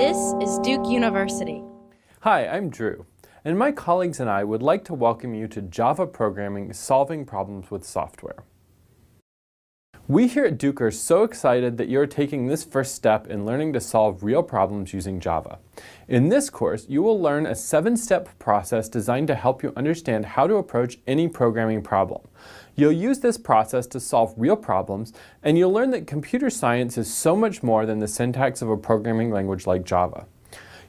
This is Duke University. Hi, I'm Drew, and my colleagues and I would like to welcome you to Java Programming Solving Problems with Software. We here at Duke are so excited that you're taking this first step in learning to solve real problems using Java. In this course, you will learn a 7-step process designed to help you understand how to approach any programming problem. You'll use this process to solve real problems, and you'll learn that computer science is so much more than the syntax of a programming language like Java.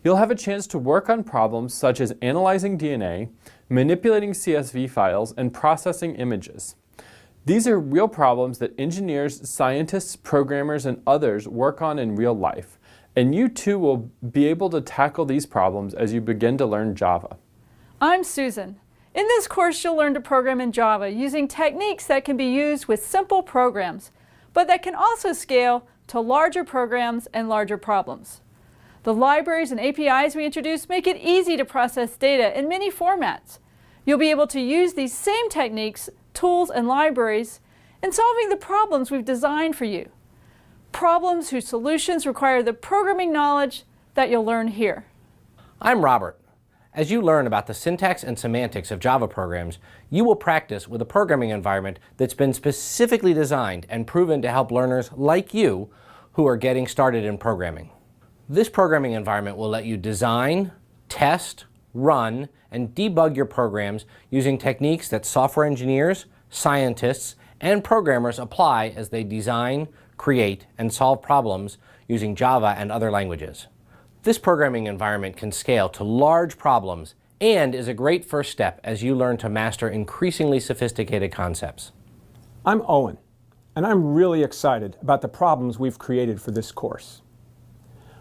You'll have a chance to work on problems such as analyzing DNA, manipulating CSV files, and processing images. These are real problems that engineers, scientists, programmers, and others work on in real life, and you too will be able to tackle these problems as you begin to learn Java. I'm Susan. In this course, you'll learn to program in Java using techniques that can be used with simple programs, but that can also scale to larger programs and larger problems. The libraries and APIs we introduce make it easy to process data in many formats. You'll be able to use these same techniques, tools, and libraries in solving the problems we've designed for you. Problems whose solutions require the programming knowledge that you'll learn here. I'm Robert. As you learn about the syntax and semantics of Java programs, you will practice with a programming environment that's been specifically designed and proven to help learners like you who are getting started in programming. This programming environment will let you design, test, run, and debug your programs using techniques that software engineers, scientists, and programmers apply as they design, create, and solve problems using Java and other languages. This programming environment can scale to large problems and is a great first step as you learn to master increasingly sophisticated concepts. I'm Owen, and I'm really excited about the problems we've created for this course.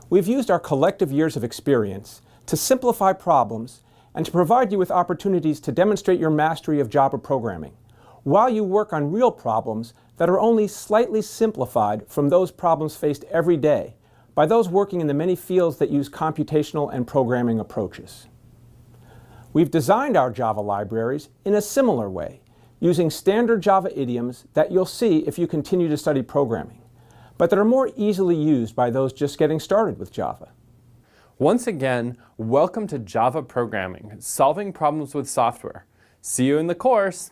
We've used our collective years of experience to simplify problems and to provide you with opportunities to demonstrate your mastery of Java programming, while you work on real problems that are only slightly simplified from those problems faced every day by those working in the many fields that use computational and programming approaches. We've designed our Java libraries in a similar way, using standard Java idioms that you'll see if you continue to study programming, but that are more easily used by those just getting started with Java. Once again, welcome to Java Programming, Solving Problems with Software. See you in the course!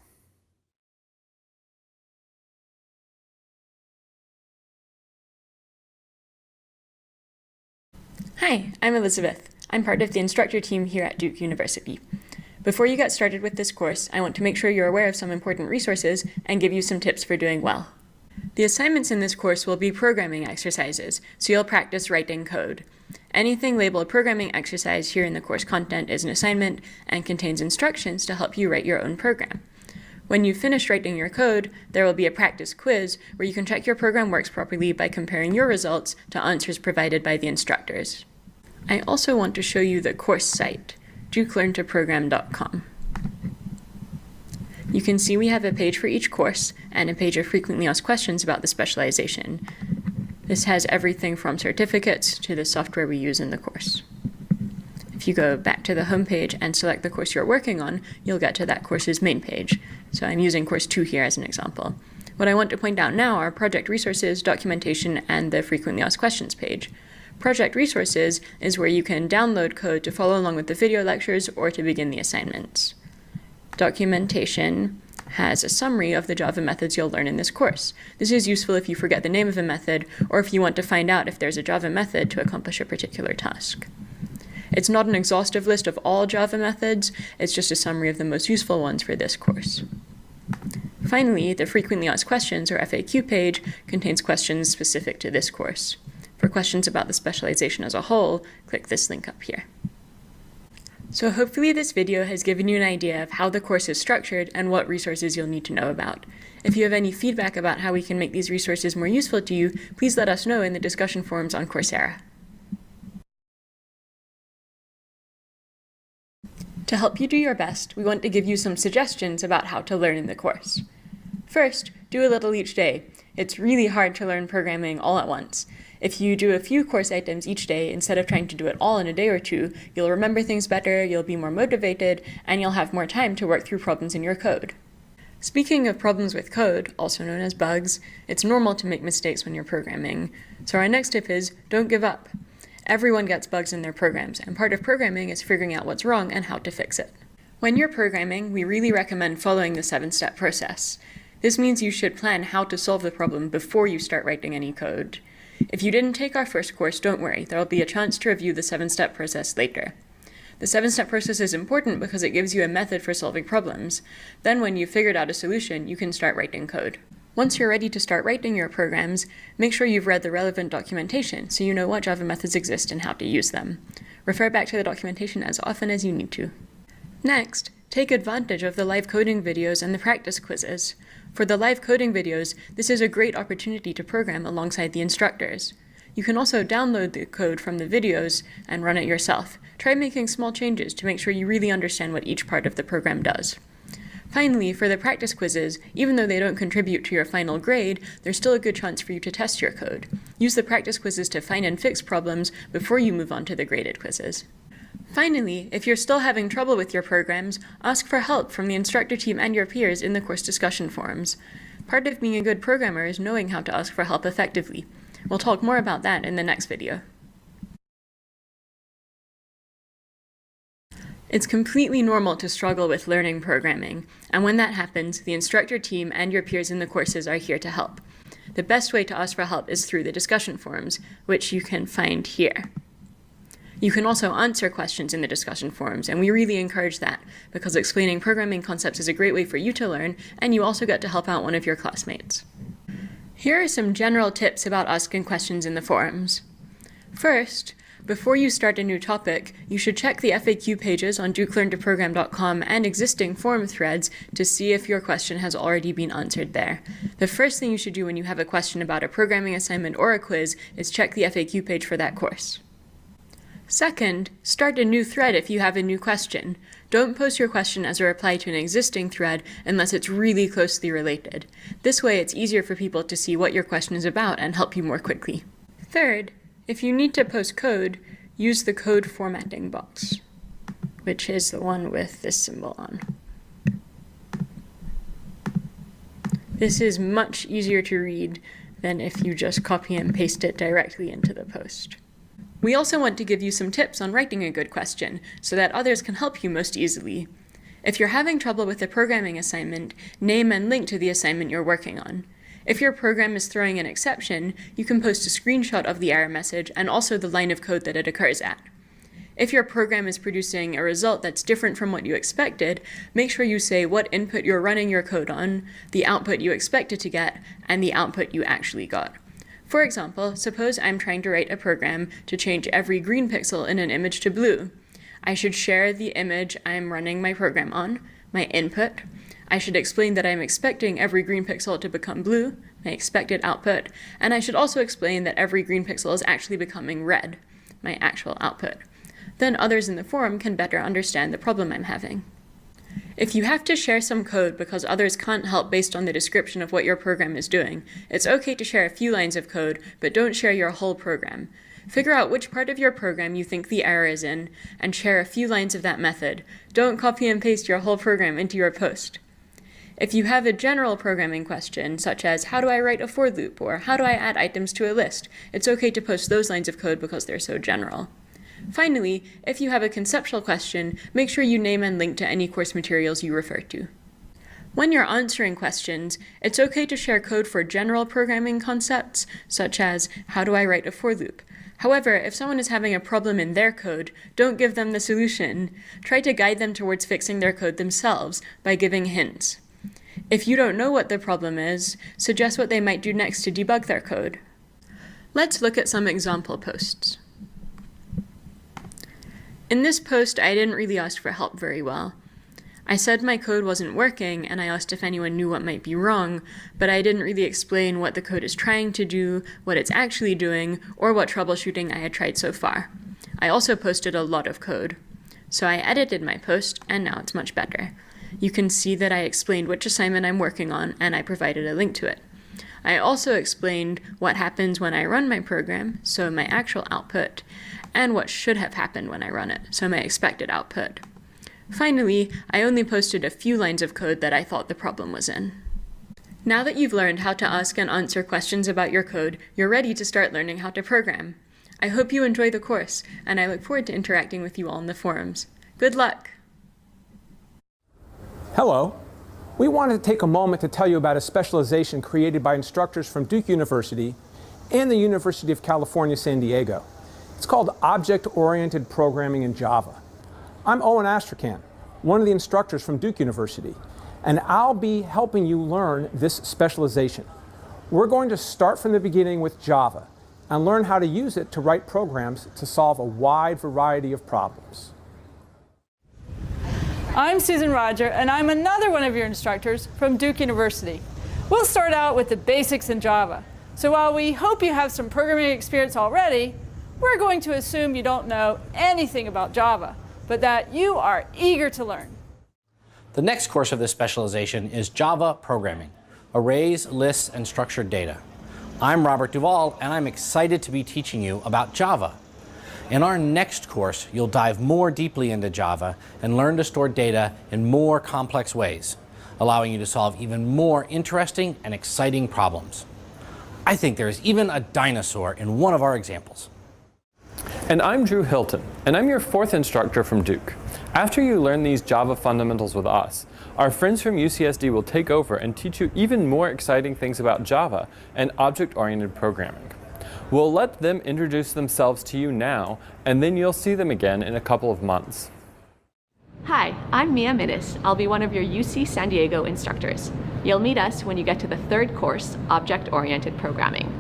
Hi, I'm Elizabeth. I'm part of the instructor team here at Duke University. Before you get started with this course, I want to make sure you're aware of some important resources and give you some tips for doing well. The assignments in this course will be programming exercises, so you'll practice writing code. Anything labeled programming exercise here in the course content is an assignment and contains instructions to help you write your own program. When you've finished writing your code, there will be a practice quiz where you can check your program works properly by comparing your results to answers provided by the instructors. I also want to show you the course site, dukelearntoprogram.com. You can see we have a page for each course and a page of frequently asked questions about the specialization. This has everything from certificates to the software we use in the course. If you go back to the home page and select the course you're working on, you'll get to that course's main page. So I'm using course 2 here as an example. What I want to point out now are project resources, documentation, and the frequently asked questions page. Project resources is where you can download code to follow along with the video lectures or to begin the assignments. Documentation has a summary of the Java methods you'll learn in this course. This is useful if you forget the name of a method or if you want to find out if there's a Java method to accomplish a particular task. It's not an exhaustive list of all Java methods, it's just a summary of the most useful ones for this course. Finally, the frequently asked questions, or FAQ page, contains questions specific to this course. For questions about the specialization as a whole, click this link up here. So hopefully this video has given you an idea of how the course is structured and what resources you'll need to know about. If you have any feedback about how we can make these resources more useful to you, please let us know in the discussion forums on Coursera. To help you do your best, we want to give you some suggestions about how to learn in the course. First, do a little each day. It's really hard to learn programming all at once. If you do a few course items each day instead of trying to do it all in a day or two, you'll remember things better, you'll be more motivated, and you'll have more time to work through problems in your code. Speaking of problems with code, also known as bugs, it's normal to make mistakes when you're programming. So our next tip is, don't give up. Everyone gets bugs in their programs, and part of programming is figuring out what's wrong and how to fix it. When you're programming, we really recommend following the 7-step process. This means you should plan how to solve the problem before you start writing any code. If you didn't take our first course, don't worry, there will be a chance to review the 7-step process later. The 7-step process is important because it gives you a method for solving problems. Then when you've figured out a solution, you can start writing code. Once you're ready to start writing your programs, make sure you've read the relevant documentation so you know what Java methods exist and how to use them. Refer back to the documentation as often as you need to. Next, take advantage of the live coding videos and the practice quizzes. For the live coding videos, this is a great opportunity to program alongside the instructors. You can also download the code from the videos and run it yourself. Try making small changes to make sure you really understand what each part of the program does. Finally, for the practice quizzes, even though they don't contribute to your final grade, there's still a good chance for you to test your code. Use the practice quizzes to find and fix problems before you move on to the graded quizzes. Finally, if you're still having trouble with your programs, ask for help from the instructor team and your peers in the course discussion forums. Part of being a good programmer is knowing how to ask for help effectively. We'll talk more about that in the next video. It's completely normal to struggle with learning programming, and when that happens, the instructor team and your peers in the courses are here to help. The best way to ask for help is through the discussion forums, which you can find here. You can also answer questions in the discussion forums, and we really encourage that, because explaining programming concepts is a great way for you to learn, and you also get to help out one of your classmates. Here are some general tips about asking questions in the forums. First, before you start a new topic, you should check the FAQ pages on DukeLearnToProgram.com and existing forum threads to see if your question has already been answered there. The first thing you should do when you have a question about a programming assignment or a quiz is check the FAQ page for that course. Second, start a new thread if you have a new question. Don't post your question as a reply to an existing thread unless it's really closely related. This way it's easier for people to see what your question is about and help you more quickly. Third, if you need to post code, use the code formatting box, which is the one with this symbol on. This is much easier to read than if you just copy and paste it directly into the post. We also want to give you some tips on writing a good question so that others can help you most easily. If you're having trouble with a programming assignment, name and link to the assignment you're working on. If your program is throwing an exception, you can post a screenshot of the error message and also the line of code that it occurs at. If your program is producing a result that's different from what you expected, make sure you say what input you're running your code on, the output you expected to get, and the output you actually got. For example, suppose I'm trying to write a program to change every green pixel in an image to blue. I should share the image I'm running my program on, my input. I should explain that I'm expecting every green pixel to become blue, my expected output, and I should also explain that every green pixel is actually becoming red, my actual output. Then others in the forum can better understand the problem I'm having. If you have to share some code because others can't help based on the description of what your program is doing, it's okay to share a few lines of code, but don't share your whole program. Figure out which part of your program you think the error is in, and share a few lines of that method. Don't copy and paste your whole program into your post. If you have a general programming question, such as how do I write a for loop, or how do I add items to a list, it's okay to post those lines of code because they're so general. Finally, if you have a conceptual question, make sure you name and link to any course materials you refer to. When you're answering questions, it's okay to share code for general programming concepts, such as how do I write a for loop. However, if someone is having a problem in their code, don't give them the solution. Try to guide them towards fixing their code themselves by giving hints. If you don't know what the problem is, suggest what they might do next to debug their code. Let's look at some example posts. In this post, I didn't really ask for help very well. I said my code wasn't working, and I asked if anyone knew what might be wrong, but I didn't really explain what the code is trying to do, what it's actually doing, or what troubleshooting I had tried so far. I also posted a lot of code. So I edited my post, and now it's much better. You can see that I explained which assignment I'm working on, and I provided a link to it. I also explained what happens when I run my program, so my actual output, and what should have happened when I run it, so my expected output. Finally, I only posted a few lines of code that I thought the problem was in. Now that you've learned how to ask and answer questions about your code, you're ready to start learning how to program. I hope you enjoy the course, and I look forward to interacting with you all in the forums. Good luck! Hello. We wanted to take a moment to tell you about a specialization created by instructors from Duke University and the University of California, San Diego. It's called Object-Oriented Programming in Java. I'm Owen Astrakhan, one of the instructors from Duke University, and I'll be helping you learn this specialization. We're going to start from the beginning with Java and learn how to use it to write programs to solve a wide variety of problems. I'm Susan Roger, and I'm another one of your instructors from Duke University. We'll start out with the basics in Java. So while we hope you have some programming experience already, we're going to assume you don't know anything about Java, but that you are eager to learn. The next course of this specialization is Java Programming, Arrays, Lists, and Structured Data. I'm Robert Duvall, and I'm excited to be teaching you about Java. In our next course, you'll dive more deeply into Java and learn to store data in more complex ways, allowing you to solve even more interesting and exciting problems. I think there's even a dinosaur in one of our examples. And I'm Drew Hilton, and I'm your fourth instructor from Duke. After you learn these Java fundamentals with us, our friends from UCSD will take over and teach you even more exciting things about Java and object-oriented programming. We'll let them introduce themselves to you now, and then you'll see them again in a couple of months. Hi, I'm Mia Minnis. I'll be one of your UC San Diego instructors. You'll meet us when you get to the third course, Object-Oriented Programming.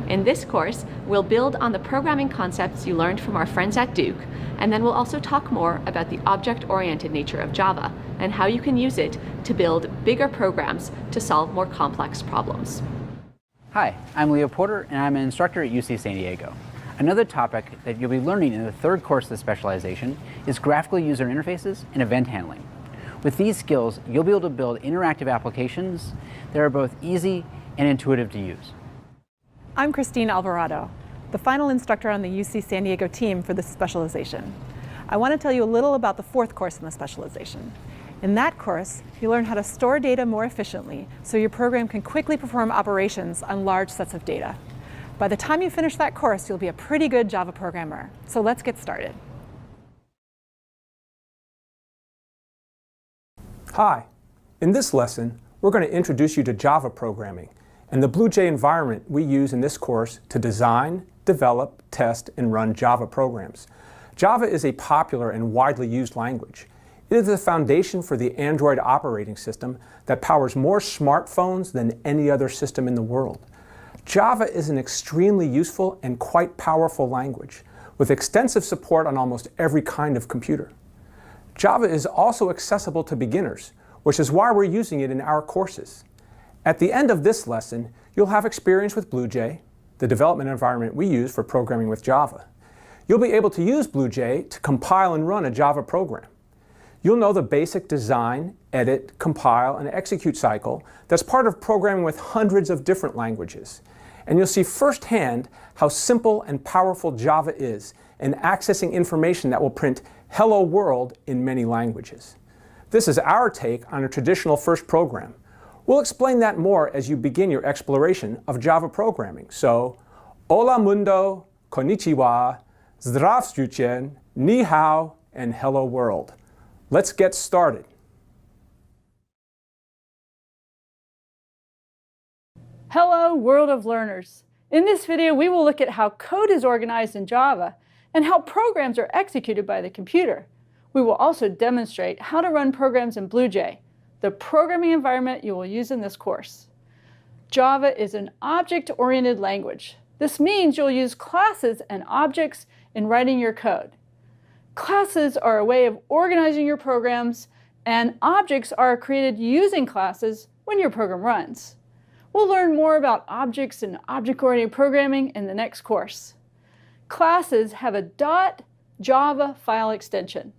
In this course, we'll build on the programming concepts you learned from our friends at Duke, and then we'll also talk more about the object-oriented nature of Java and how you can use it to build bigger programs to solve more complex problems. Hi, I'm Leo Porter, and I'm an instructor at UC San Diego. Another topic that you'll be learning in the third course of the specialization is graphical user interfaces and event handling. With these skills, you'll be able to build interactive applications that are both easy and intuitive to use. I'm Christine Alvarado, the final instructor on the UC San Diego team for this specialization. I want to tell you a little about the fourth course in the specialization. In that course, you learn how to store data more efficiently so your program can quickly perform operations on large sets of data. By the time you finish that course, you'll be a pretty good Java programmer. So let's get started. Hi. In this lesson, we're going to introduce you to Java programming and the BlueJ environment we use in this course to design, develop, test, and run Java programs. Java is a popular and widely used language. It is the foundation for the Android operating system that powers more smartphones than any other system in the world. Java is an extremely useful and quite powerful language, with extensive support on almost every kind of computer. Java is also accessible to beginners, which is why we're using it in our courses. At the end of this lesson, you'll have experience with BlueJ, the development environment we use for programming with Java. You'll be able to use BlueJ to compile and run a Java program. You'll know the basic design, edit, compile, and execute cycle that's part of programming with hundreds of different languages. And you'll see firsthand how simple and powerful Java is in accessing information that will print "Hello World" in many languages. This is our take on a traditional first program. We'll explain that more as you begin your exploration of Java programming. So, hola mundo, konnichiwa, zdravstvuchen, ni hao, and hello world. Let's get started. Hello, world of learners. In this video, we will look at how code is organized in Java and how programs are executed by the computer. We will also demonstrate how to run programs in BlueJ, the programming environment you will use in this course. Java is an object-oriented language. This means you'll use classes and objects in writing your code. Classes are a way of organizing your programs, and objects are created using classes when your program runs. We'll learn more about objects and object-oriented programming in the next course. Classes have a .java file extension.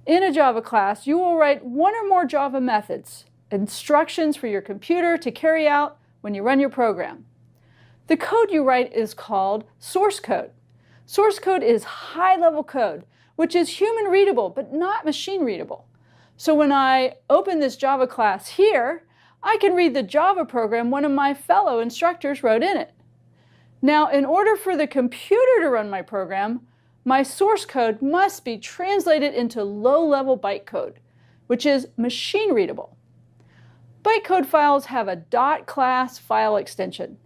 In a Java class, you will write one or more Java methods, instructions for your computer to carry out when you run your program. The code you write is called source code. Source code is high-level code, which is human-readable but not machine-readable. So when I open this Java class here, I can read the Java program one of my fellow instructors wrote in it. Now, in order for the computer to run my program, my source code must be translated into low-level bytecode, which is machine readable. Bytecode files have a .class file extension.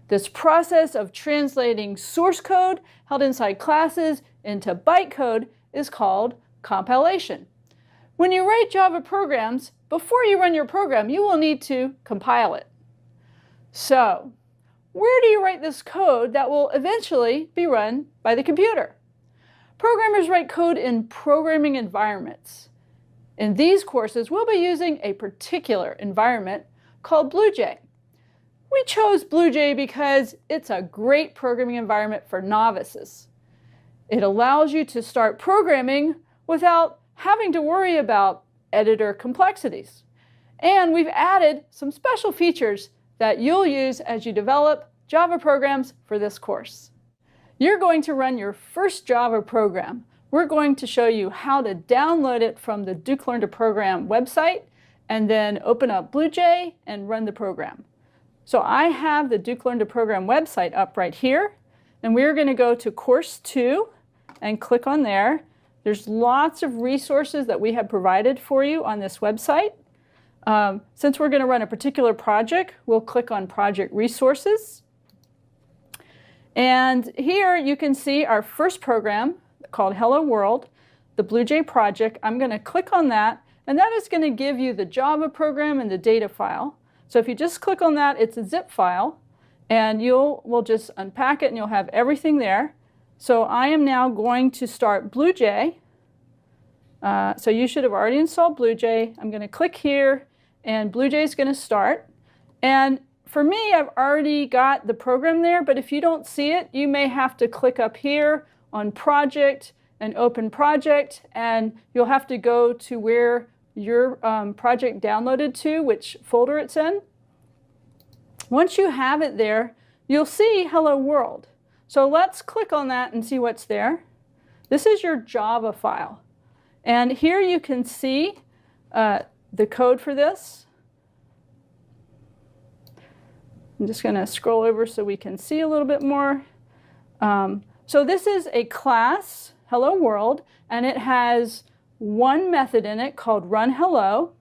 This process of translating source code held inside classes into bytecode is called compilation. When you write Java programs, before you run your program, you will need to compile it. So, where do you write this code that will eventually be run by the computer? Programmers write code in programming environments. In these courses, we'll be using a particular environment called BlueJ. We chose BlueJ because it's a great programming environment for novices. It allows you to start programming without having to worry about editor complexities. And we've added some special features that you'll use as you develop Java programs for this course. You're going to run your first Java program. We're going to show you how to download it from the Duke Learn to Program website and then open up BlueJ and run the program. So I have the Duke Learn to Program website up right here, and we're going to go to Course 2 and click on there. There's lots of resources that we have provided for you on this website. Since we're going to run a particular project, we'll click on Project Resources. And here you can see our first program called Hello World, the BlueJ project. I'm going to click on that, and that is going to give you the Java program and the data file. So if you just click on that, it's a zip file, and we'll just unpack it and you'll have everything there. So I am now going to start BlueJ. So you should have already installed BlueJ. I'm going to click here, and BlueJ is going to start. And for me, I've already got the program there, but if you don't see it, you may have to click up here on Project and Open Project, and you'll have to go to where your project downloaded to, which folder it's in. Once you have it there, you'll see Hello World. So let's click on that and see what's there. This is your Java file. And here you can see the code for this. I'm just going to scroll over so we can see a little bit more. So this is a class, Hello World, and it has one method in it called runHello.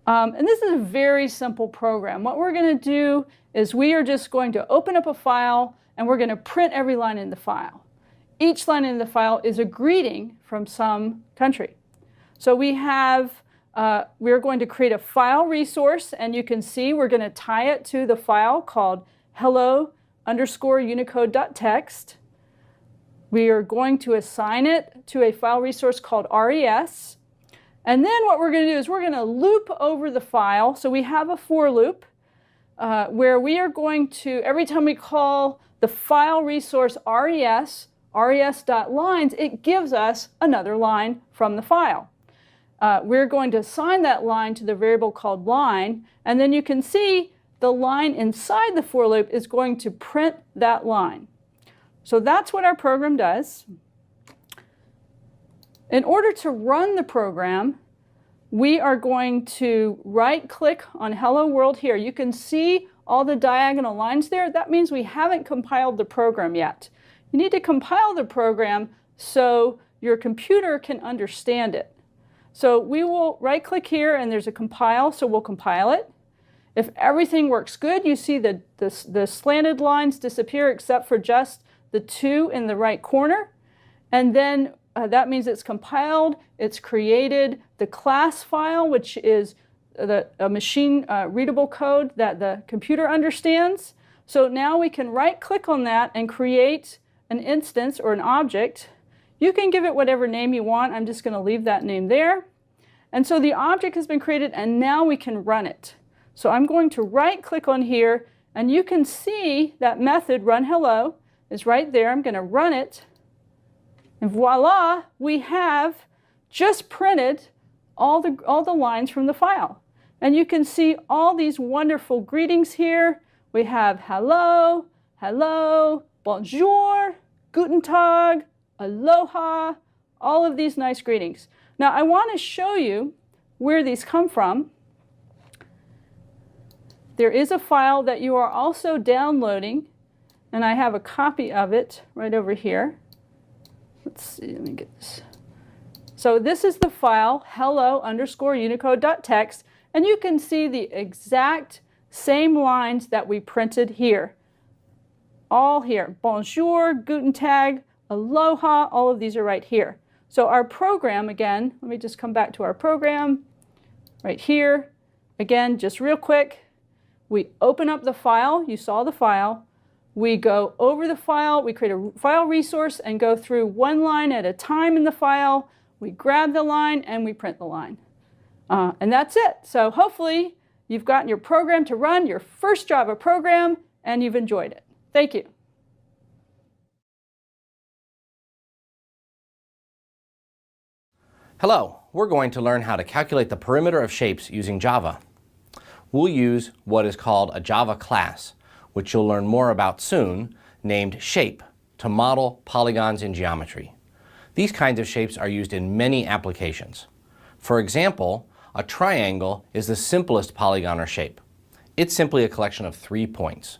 And this is a very simple program. What we're going to do is we are just going to open up a file, and we're going to print every line in the file. Each line in the file is a greeting from some country. So we're going to create a file resource, and you can see we're going to tie it to the file called hello_unicode.txt. We are going to assign it to a file resource called res. And then what we're going to do is we're going to loop over the file. So we have a for loop where we are going to, every time we call the file resource res.lines, it gives us another line from the file. We're going to assign that line to the variable called line, and then you can see the line inside the for loop is going to print that line. So that's what our program does. In order to run the program, we are going to right-click on Hello World here. You can see all the diagonal lines there. That means we haven't compiled the program yet. You need to compile the program so your computer can understand it. So we will right-click here, and there's a compile, so we'll compile it. If everything works good, you see the slanted lines disappear except for just the two in the right corner. And then that means it's compiled, it's created the class file, which is a machine readable code that the computer understands. So now we can right-click on that and create an instance or an object. You can give it whatever name you want. I'm just going to leave that name there. And so the object has been created, and now we can run it. So I'm going to right-click on here, and you can see that method, runHello, is right there. I'm going to run it, and voila, we have just printed all the lines from the file. And you can see all these wonderful greetings here. We have hello, hello, bonjour, guten tag, aloha, all of these nice greetings. Now I want to show you where these come from. There is a file that you are also downloading, and I have a copy of it right over here. Let's see, let me get this. So this is the file hello_unicode.txt, and you can see the exact same lines that we printed here. All here. Bonjour, Guten Tag, Aloha, all of these are right here. So our program, again, let me just come back to our program right here. Again, just real quick, we open up the file. You saw the file. We go over the file. We create a file resource and go through one line at a time in the file. We grab the line and we print the line. And that's it. So hopefully you've gotten your program to run, your first Java program, and you've enjoyed it. Thank you. Hello, we're going to learn how to calculate the perimeter of shapes using Java. We'll use what is called a Java class, which you'll learn more about soon, named shape, to model polygons in geometry. These kinds of shapes are used in many applications. For example, a triangle is the simplest polygon or shape. It's simply a collection of 3 points.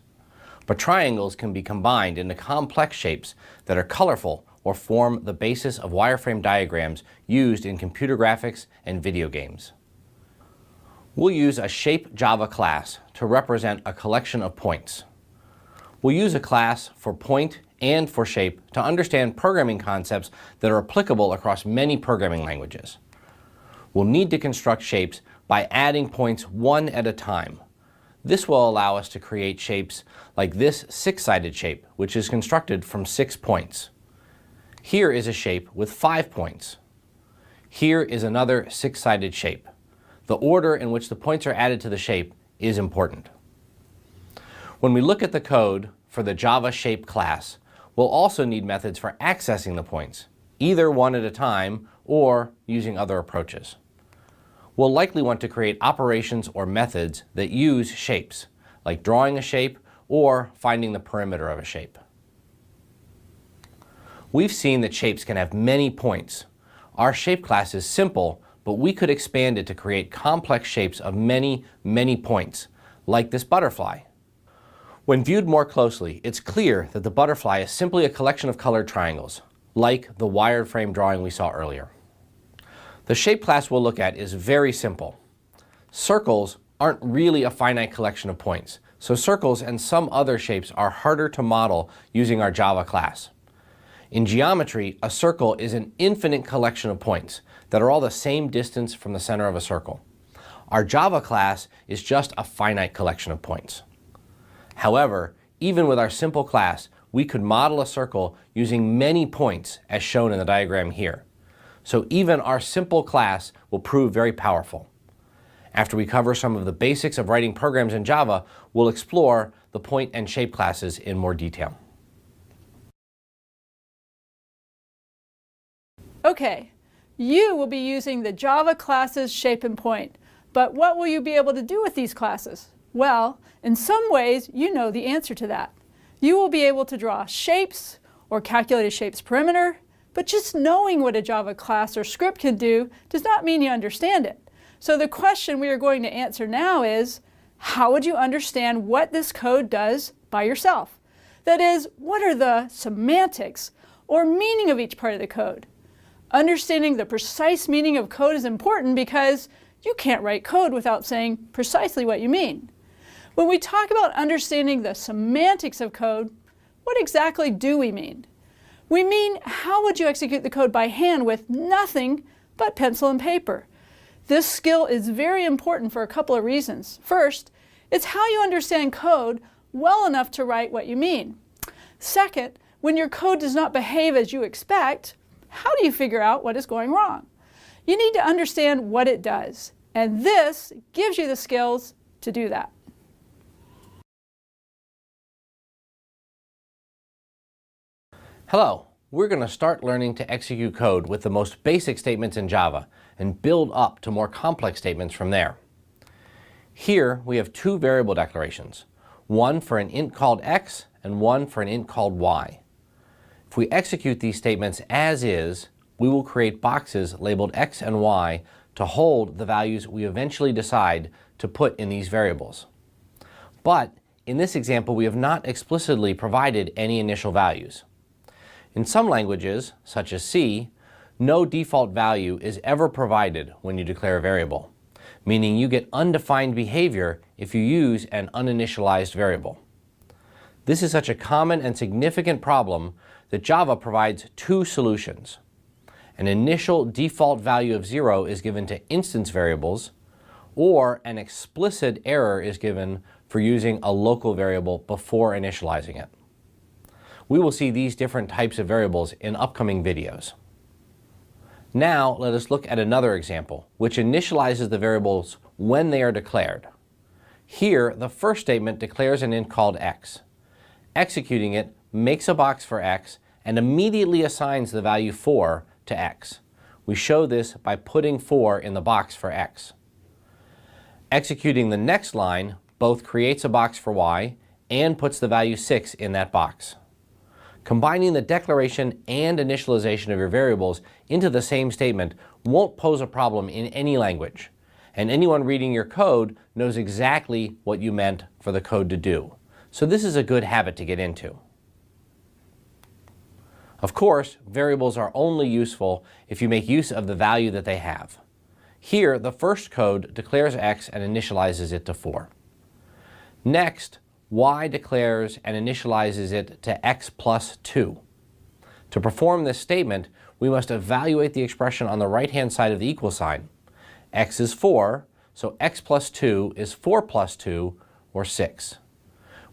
But triangles can be combined into complex shapes that are colorful or form the basis of wireframe diagrams used in computer graphics and video games. We'll use a shape Java class to represent a collection of points. We'll use a class for point and for shape to understand programming concepts that are applicable across many programming languages. We'll need to construct shapes by adding points one at a time. This will allow us to create shapes like this 6-sided shape, which is constructed from 6 points. Here is a shape with 5 points. Here is another 6-sided shape. The order in which the points are added to the shape is important. When we look at the code for the Java shape class, we'll also need methods for accessing the points, either one at a time or using other approaches. We'll likely want to create operations or methods that use shapes, like drawing a shape or finding the perimeter of a shape. We've seen that shapes can have many points. Our shape class is simple, but we could expand it to create complex shapes of many, many points, like this butterfly. When viewed more closely, it's clear that the butterfly is simply a collection of colored triangles, like the wireframe drawing we saw earlier. The shape class we'll look at is very simple. Circles aren't really a finite collection of points, so circles and some other shapes are harder to model using our Java class. In geometry, a circle is an infinite collection of points that are all the same distance from the center of a circle. Our Java class is just a finite collection of points. However, even with our simple class, we could model a circle using many points as shown in the diagram here. So even our simple class will prove very powerful. After we cover some of the basics of writing programs in Java, we'll explore the point and shape classes in more detail. Okay, you will be using the Java classes shape and point, but what will you be able to do with these classes? Well, in some ways, you know the answer to that. You will be able to draw shapes or calculate a shape's perimeter, but just knowing what a Java class or script can do does not mean you understand it. So the question we are going to answer now is, how would you understand what this code does by yourself? That is, what are the semantics or meaning of each part of the code? Understanding the precise meaning of code is important because you can't write code without saying precisely what you mean. When we talk about understanding the semantics of code, what exactly do we mean? We mean, how would you execute the code by hand with nothing but pencil and paper? This skill is very important for a couple of reasons. First, it's how you understand code well enough to write what you mean. Second, when your code does not behave as you expect, how do you figure out what is going wrong? You need to understand what it does, and this gives you the skills to do that. Hello, we're going to start learning to execute code with the most basic statements in Java and build up to more complex statements from there. Here we have 2 variable declarations, one for an int called x and one for an int called y. If we execute these statements as is, we will create boxes labeled x and y to hold the values we eventually decide to put in these variables. But in this example we have not explicitly provided any initial values. In some languages, such as C, no default value is ever provided when you declare a variable, meaning you get undefined behavior if you use an uninitialized variable. This is such a common and significant problem that Java provides two solutions. An initial default value of 0 is given to instance variables, or an explicit error is given for using a local variable before initializing it. We will see these different types of variables in upcoming videos. Now let us look at another example, which initializes the variables when they are declared. Here, the first statement declares an int called x. Executing it makes a box for x and immediately assigns the value 4 to x. We show this by putting 4 in the box for x. Executing the next line both creates a box for y and puts the value 6 in that box. Combining the declaration and initialization of your variables into the same statement won't pose a problem in any language, and anyone reading your code knows exactly what you meant for the code to do. So this is a good habit to get into. Of course, variables are only useful if you make use of the value that they have. Here, the first code declares x and initializes it to 4. Next, y declares and initializes it to x plus 2. To perform this statement, we must evaluate the expression on the right-hand side of the equal sign. X is 4, so x plus 2 is 4 plus 2, or 6.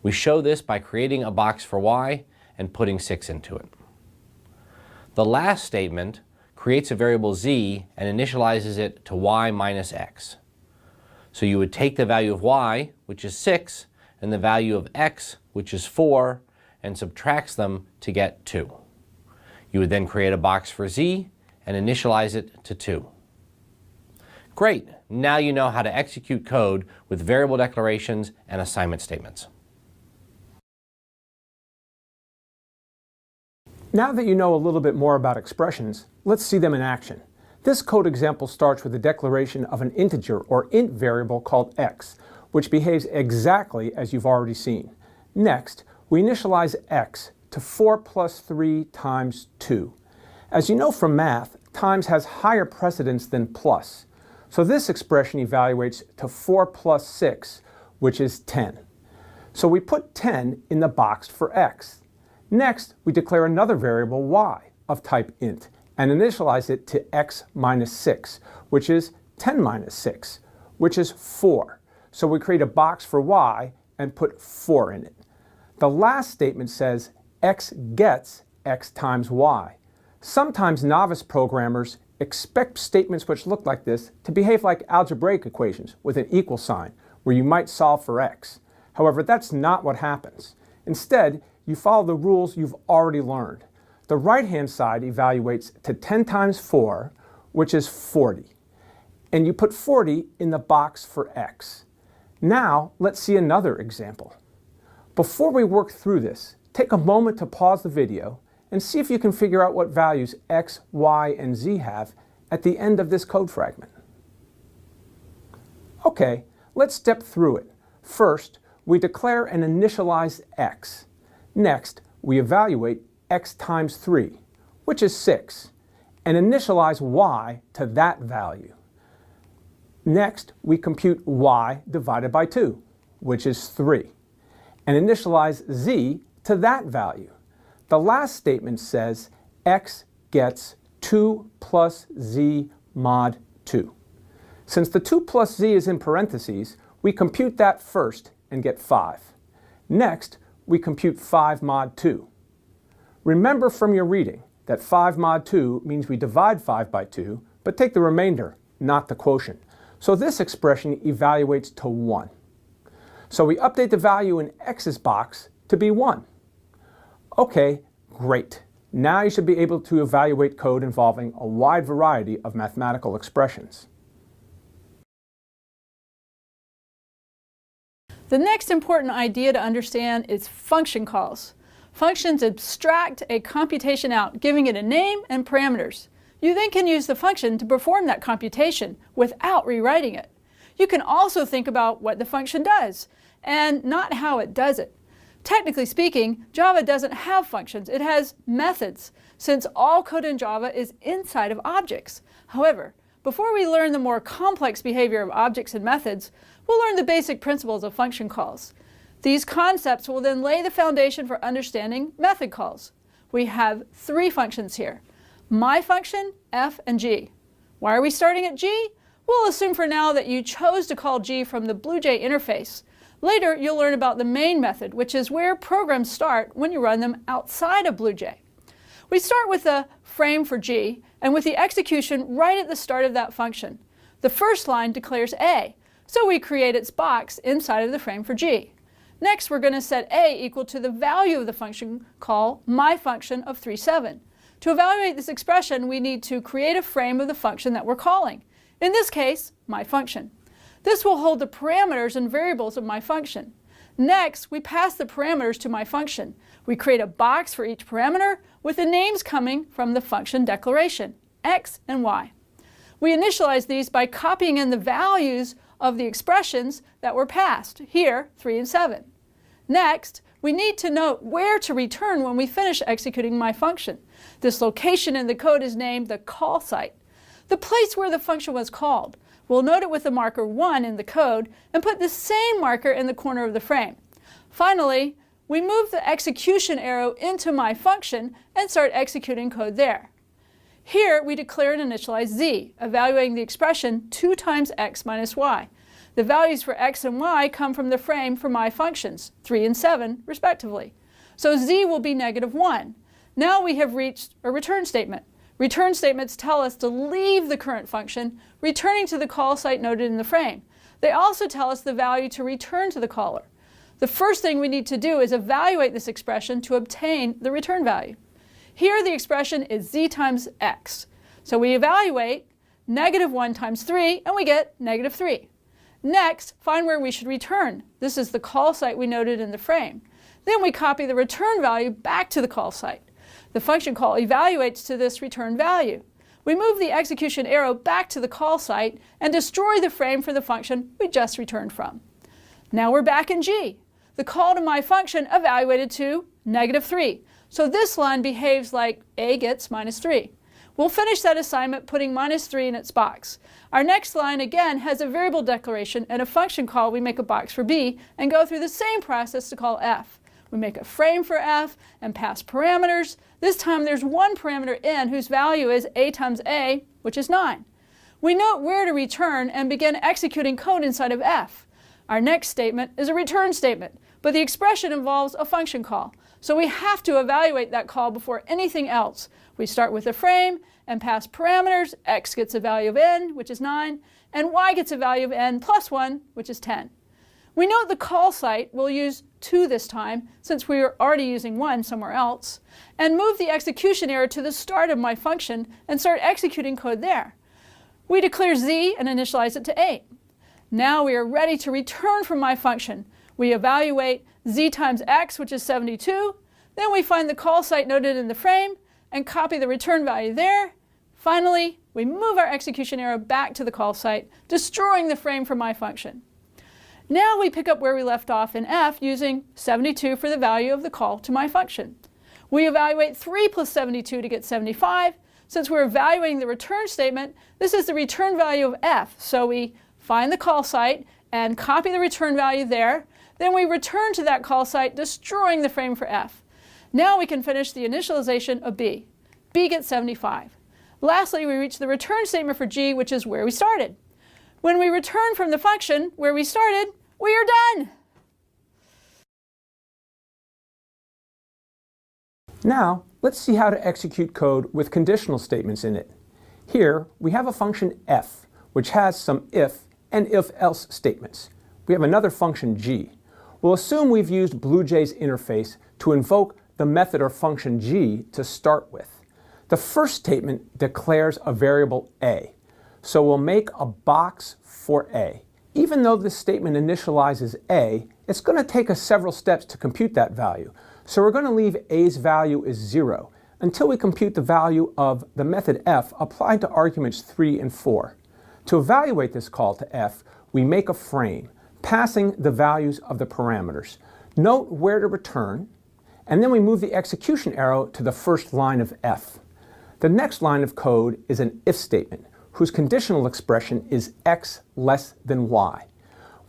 We show this by creating a box for y and putting 6 into it. The last statement creates a variable z and initializes it to y minus x. So you would take the value of y, which is 6, and the value of x, which is 4, and subtracts them to get 2. You would then create a box for z and initialize it to 2. Great! Now you know how to execute code with variable declarations and assignment statements. Now that you know a little bit more about expressions, let's see them in action. This code example starts with the declaration of an integer or int variable called x, which behaves exactly as you've already seen. Next, we initialize x to 4 plus 3 times 2. As you know from math, times has higher precedence than plus. So this expression evaluates to 4 plus 6, which is 10. So we put 10 in the box for x. Next, we declare another variable y of type int and initialize it to x minus 6, which is 10 minus 6, which is 4. So we create a box for y and put 4 in it. The last statement says x gets x times y. Sometimes novice programmers expect statements which look like this to behave like algebraic equations with an equal sign, where you might solve for x. However, that's not what happens. Instead, you follow the rules you've already learned. The right-hand side evaluates to 10 times 4, which is 40. And you put 40 in the box for x. Now, let's see another example. Before we work through this, take a moment to pause the video and see if you can figure out what values x, y, and z have at the end of this code fragment. Okay, let's step through it. First, we declare an initialized x. Next, we evaluate x times 3, which is 6, and initialize y to that value. Next, we compute y divided by 2, which is 3, and initialize z to that value. The last statement says x gets 2 plus z mod 2. Since the 2 plus z is in parentheses, we compute that first and get 5. Next, we compute 5 mod 2. Remember from your reading that 5 mod 2 means we divide 5 by 2, but take the remainder, not the quotient. So this expression evaluates to 1. So we update the value in x's box to be 1. Okay, great. Now you should be able to evaluate code involving a wide variety of mathematical expressions. The next important idea to understand is function calls. Functions abstract a computation out, giving it a name and parameters. You then can use the function to perform that computation without rewriting it. You can also think about what the function does. and not how it does it. Technically speaking, Java doesn't have functions, it has methods, since all code in Java is inside of objects. However, before we learn the more complex behavior of objects and methods, we'll learn the basic principles of function calls. These concepts will then lay the foundation for understanding method calls. We have three functions here: my function, f, and g. Why are we starting at g? We'll assume for now that you chose to call g from the BlueJ interface. Later, you'll learn about the main method, which is where programs start when you run them outside of BlueJ. We start with a frame for g, and with the execution right at the start of that function. The first line declares a, so we create its box inside of the frame for g. Next, we're going to set a equal to the value of the function call myFunction of 37. To evaluate this expression, we need to create a frame of the function that we're calling. In this case, myFunction. This will hold the parameters and variables of my function. Next, we pass the parameters to my function. We create a box for each parameter with the names coming from the function declaration, x and y. We initialize these by copying in the values of the expressions that were passed, here 3 and 7. Next, we need to note where to return when we finish executing my function. This location in the code is named the call site, the place where the function was called. We'll note it with the marker 1 in the code and put the same marker in the corner of the frame. Finally, we move the execution arrow into my function and start executing code there. Here we declare and initialize z, evaluating the expression 2 times x minus y. The values for x and y come from the frame for my functions, 3 and 7 respectively. So z will be -1. Now we have reached a return statement. Return statements tell us to leave the current function, returning to the call site noted in the frame. They also tell us the value to return to the caller. The first thing we need to do is evaluate this expression to obtain the return value. Here the expression is z times x. So we evaluate -1 times 3 and we get -3. Next, find where we should return. This is the call site we noted in the frame. Then we copy the return value back to the call site. The function call evaluates to this return value. We move the execution arrow back to the call site and destroy the frame for the function we just returned from. Now we're back in G. The call to my function evaluated to -3. So this line behaves like a gets -3. We'll finish that assignment putting -3 in its box. Our next line again has a variable declaration and a function call. We make a box for b and go through the same process to call f. We make a frame for f and pass parameters. This time there's one parameter n whose value is a times a, which is 9. We note where to return and begin executing code inside of f. Our next statement is a return statement, but the expression involves a function call. So we have to evaluate that call before anything else. We start with a frame and pass parameters. X gets a value of n, which is 9, and y gets a value of n plus 1, which is 10. We note the call site, we'll use 2 this time, since we are already using 1 somewhere else, and move the execution arrow to the start of my function and start executing code there. We declare z and initialize it to 8. Now we are ready to return from my function. We evaluate z times x, which is 72. Then we find the call site noted in the frame and copy the return value there. Finally, we move our execution arrow back to the call site, destroying the frame for my function. Now we pick up where we left off in f using 72 for the value of the call to my function. We evaluate 3 plus 72 to get 75. Since we're evaluating the return statement, this is the return value of f. So we find the call site and copy the return value there. Then we return to that call site, destroying the frame for f. Now we can finish the initialization of b. b gets 75. Lastly, we reach the return statement for g, which is where we started. When we return from the function where we started, we are done! Now, let's see how to execute code with conditional statements in it. Here, we have a function f, which has some if and if-else statements. We have another function g. We'll assume we've used BlueJ's interface to invoke the method or function g to start with. The first statement declares a variable a, so we'll make a box for a. Even though this statement initializes a, it's going to take us several steps to compute that value. So we're going to leave a's value as 0 until we compute the value of the method f applied to arguments 3 and 4. To evaluate this call to f, we make a frame. passing the values of the parameters. Note where to return, and then we move the execution arrow to the first line of f. The next line of code is an if statement, whose conditional expression is x less than y.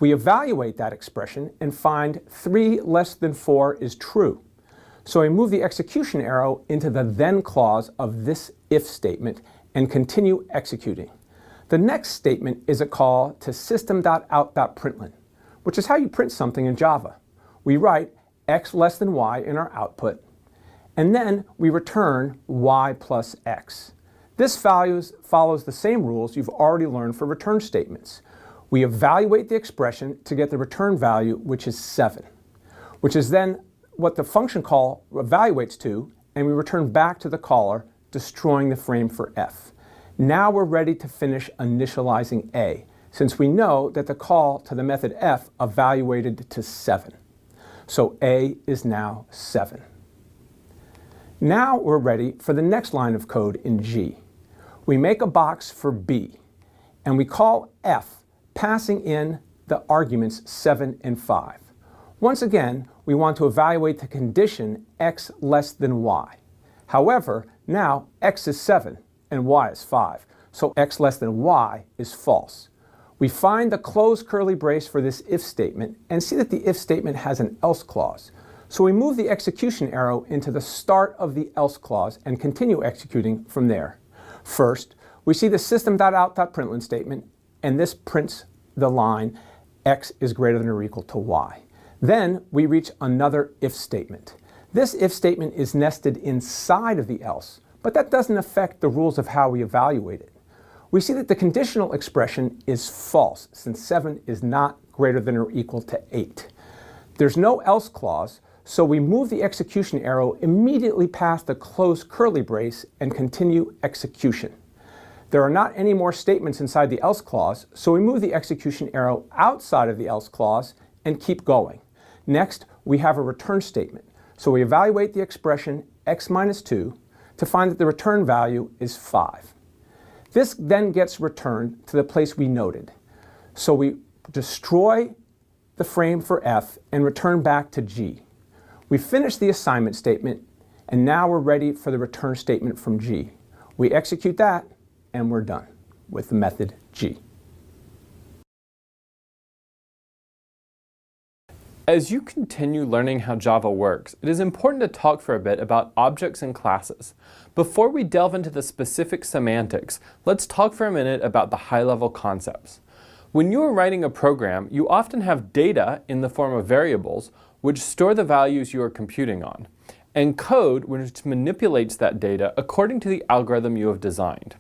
We evaluate that expression and find 3 less than 4 is true. So we move the execution arrow into the then clause of this if statement and continue executing. The next statement is a call to system.out.println, which is how you print something in Java. We write x less than y in our output, and then we return y plus x. This follows the same rules you've already learned for return statements. We evaluate the expression to get the return value, which is 7, which is then what the function call evaluates to, and we return back to the caller, destroying the frame for f. Now we're ready to finish initializing a, since we know that the call to the method f evaluated to 7. So a is now 7. Now we're ready for the next line of code in G. We make a box for b, and we call f, passing in the arguments 7 and 5. Once again, we want to evaluate the condition x less than y. However, now x is 7 and y is 5, so x less than y is false. We find the closed curly brace for this if statement and see that the if statement has an else clause. So we move the execution arrow into the start of the else clause and continue executing from there. First, we see the system.out.println statement, and this prints the line x is greater than or equal to y. Then we reach another if statement. This if statement is nested inside of the else, but that doesn't affect the rules of how we evaluate it. We see that the conditional expression is false, since 7 is not greater than or equal to 8. There's no else clause, so we move the execution arrow immediately past the closed curly brace and continue execution. There are not any more statements inside the else clause, so we move the execution arrow outside of the else clause and keep going. Next, we have a return statement. So we evaluate the expression x minus 2 to find that the return value is 5. This then gets returned to the place we noted. So we destroy the frame for f and return back to G. We finish the assignment statement, and now we're ready for the return statement from G. We execute that, and we're done with the method G. As you continue learning how Java works, it is important to talk for a bit about objects and classes. Before we delve into the specific semantics, let's talk for a minute about the high-level concepts. When you are writing a program, you often have data in the form of variables, which store the values you are computing on, and code which manipulates that data according to the algorithm you have designed.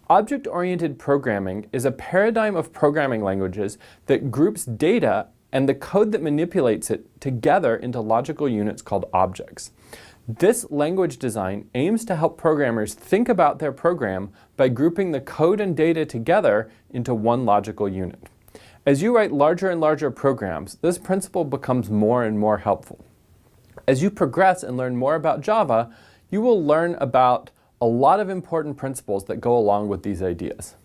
Object-oriented programming is a paradigm of programming languages that groups data and the code that manipulates it together into logical units called objects. This language design aims to help programmers think about their program by grouping the code and data together into one logical unit. As you write larger and larger programs, this principle becomes more and more helpful. As you progress and learn more about Java, you will learn about a lot of important principles that go along with these ideas.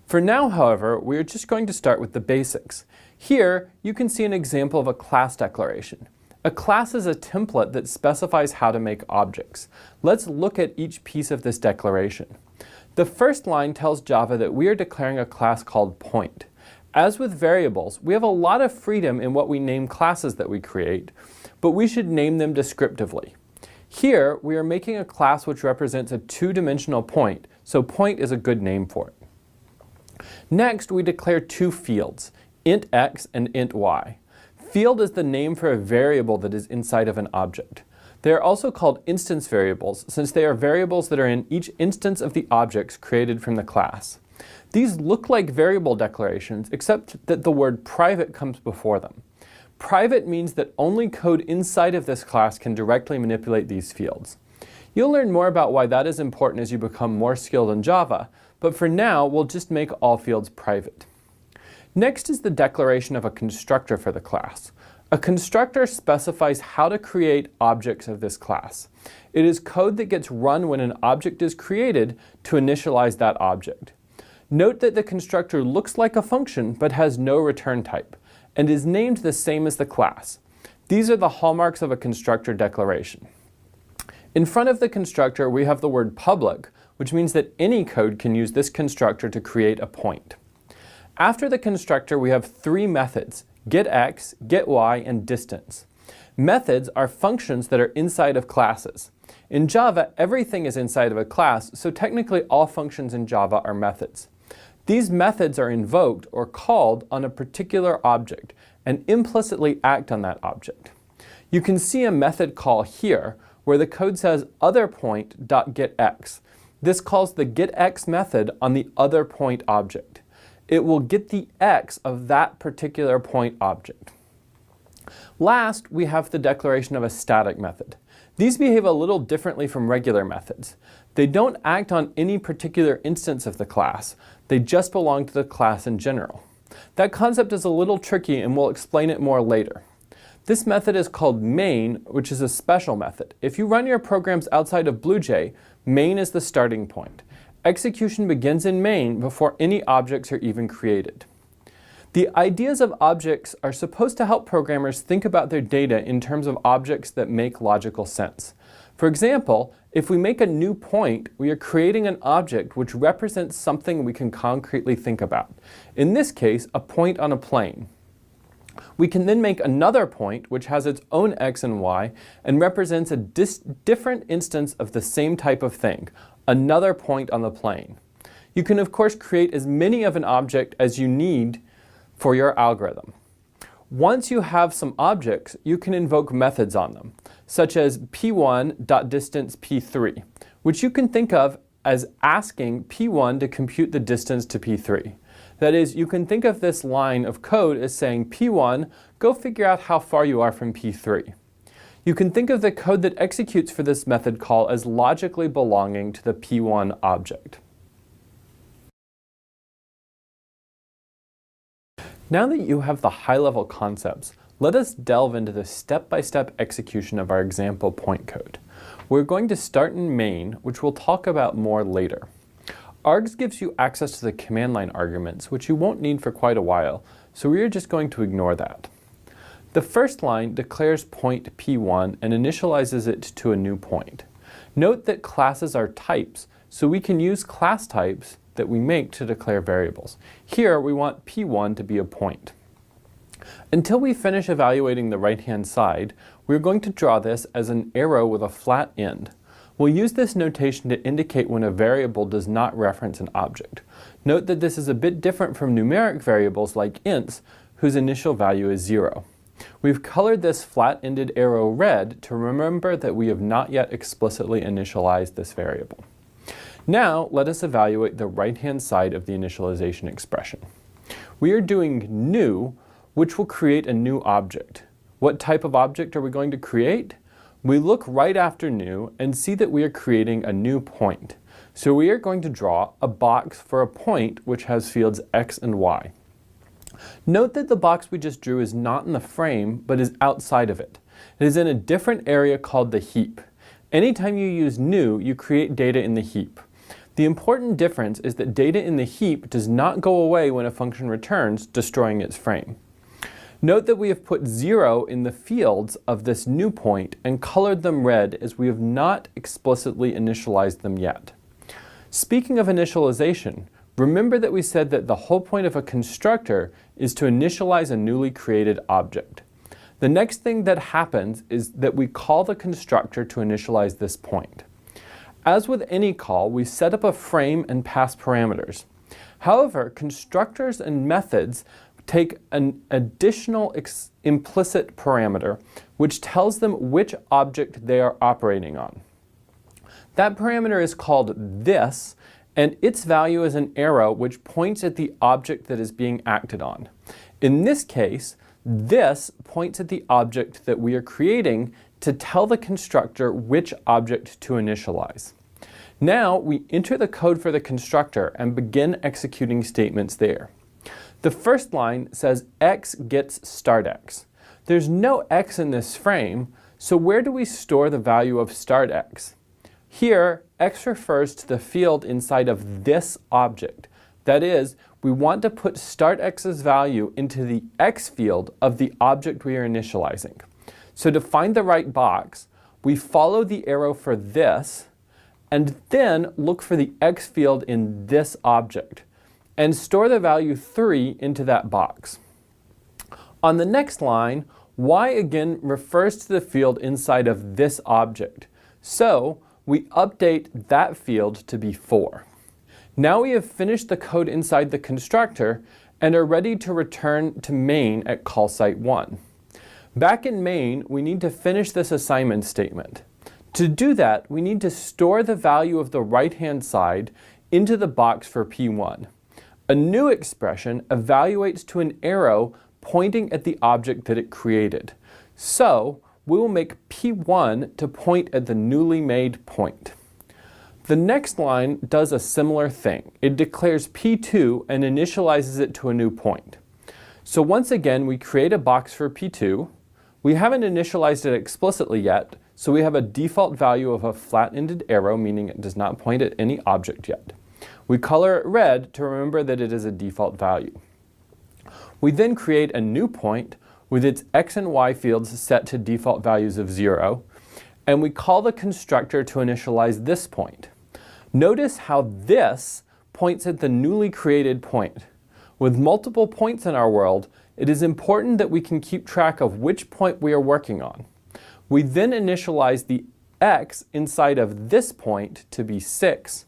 For now, however, we are just going to start with the basics. Here, you can see an example of a class declaration. A class is a template that specifies how to make objects. Let's look at each piece of this declaration. The first line tells Java that we are declaring a class called point. As with variables, we have a lot of freedom in what we name classes that we create, but we should name them descriptively. Here, we are making a class which represents a two-dimensional point, so point is a good name for it. Next, we declare two fields, int x and int y. Field is the name for a variable that is inside of an object. They are also called instance variables, since they are variables that are in each instance of the objects created from the class. These look like variable declarations, except that the word private comes before them. Private means that only code inside of this class can directly manipulate these fields. You'll learn more about why that is important as you become more skilled in Java, but for now, we'll just make all fields private. Next is the declaration of a constructor for the class. A constructor specifies how to create objects of this class. It is code that gets run when an object is created to initialize that object. Note that the constructor looks like a function but has no return type. and is named the same as the class. These are the hallmarks of a constructor declaration. In front of the constructor, we have the word public, which means that any code can use this constructor to create a point. After the constructor, we have three methods: getX, getY, and distance. Methods are functions that are inside of classes. In Java, everything is inside of a class, so technically all functions in Java are methods. These methods are invoked or called on a particular object and implicitly act on that object. You can see a method call here where the code says otherPoint.getX. This calls the getX method on the otherPoint object. It will get the x of that particular point object. Last, we have the declaration of a static method. These behave a little differently from regular methods. They don't act on any particular instance of the class. They just belong to the class in general. That concept is a little tricky, and we'll explain it more later. This method is called main, which is a special method. If you run your programs outside of BlueJ, main is the starting point. Execution begins in main before any objects are even created. The ideas of objects are supposed to help programmers think about their data in terms of objects that make logical sense. For example, if we make a new point, we are creating an object which represents something we can concretely think about. In this case, a point on a plane. We can then make another point which has its own x and y and represents a different instance of the same type of thing, another point on the plane. You can of course create as many of an object as you need for your algorithm. Once you have some objects, you can invoke methods on them, such as p1.distance p3, which you can think of as asking p1 to compute the distance to p3. That is, you can think of this line of code as saying, p1, go figure out how far you are from p3. You can think of the code that executes for this method call as logically belonging to the p1 object. Now that you have the high-level concepts, let us delve into the step-by-step execution of our example point code. We're going to start in main, which we'll talk about more later. Args gives you access to the command line arguments, which you won't need for quite a while, so we are just going to ignore that. The first line declares point p1 and initializes it to a new point. Note that classes are types, so we can use class types that we make to declare variables. Here we want p1 to be a point. Until we finish evaluating the right-hand side, we're going to draw this as an arrow with a flat end. We'll use this notation to indicate when a variable does not reference an object. Note that this is a bit different from numeric variables like ints, whose initial value is 0. We've colored this flat-ended arrow red to remember that we have not yet explicitly initialized this variable. Now, let us evaluate the right-hand side of the initialization expression. We are doing new, which will create a new object. What type of object are we going to create? We look right after new and see that we are creating a new point. So we are going to draw a box for a point which has fields x and y. Note that the box we just drew is not in the frame, but is outside of it. It is in a different area called the heap. Anytime you use new, you create data in the heap. The important difference is that data in the heap does not go away when a function returns, destroying its frame. Note that we have put 0 in the fields of this new point and colored them red as we have not explicitly initialized them yet. Speaking of initialization, remember that we said that the whole point of a constructor is to initialize a newly created object. The next thing that happens is that we call the constructor to initialize this point. As with any call, we set up a frame and pass parameters. However, constructors and methods take an additional implicit parameter which tells them which object they are operating on. That parameter is called this, and its value is an arrow which points at the object that is being acted on. In this case, this points at the object that we are creating to tell the constructor which object to initialize. Now we enter the code for the constructor and begin executing statements there. The first line says x gets startx. There's no x in this frame, so where do we store the value of startx? Here, x refers to the field inside of this object, That is, we want to put startX's value into the x field of the object we are initializing. So to find the right box, we follow the arrow for this, and then look for the x field in this object, and store the value 3 into that box. On the next line, y again refers to the field inside of this object, so we update that field to be 4. Now we have finished the code inside the constructor and are ready to return to main at call site 1. Back in main, we need to finish this assignment statement. To do that, we need to store the value of the right-hand side into the box for P1. A new expression evaluates to an arrow pointing at the object that it created. So we will make P1 to point at the newly made point. The next line does a similar thing. It declares P2 and initializes it to a new point. So once again, we create a box for P2. We haven't initialized it explicitly yet, so we have a default value of a flat-ended arrow, meaning it does not point at any object yet. We color it red to remember that it is a default value. We then create a new point with its x and y fields set to default values of 0, and we call the constructor to initialize this point. Notice how this points at the newly created point. With multiple points in our world, it is important that we can keep track of which point we are working on. We then initialize the x inside of this point to be 6.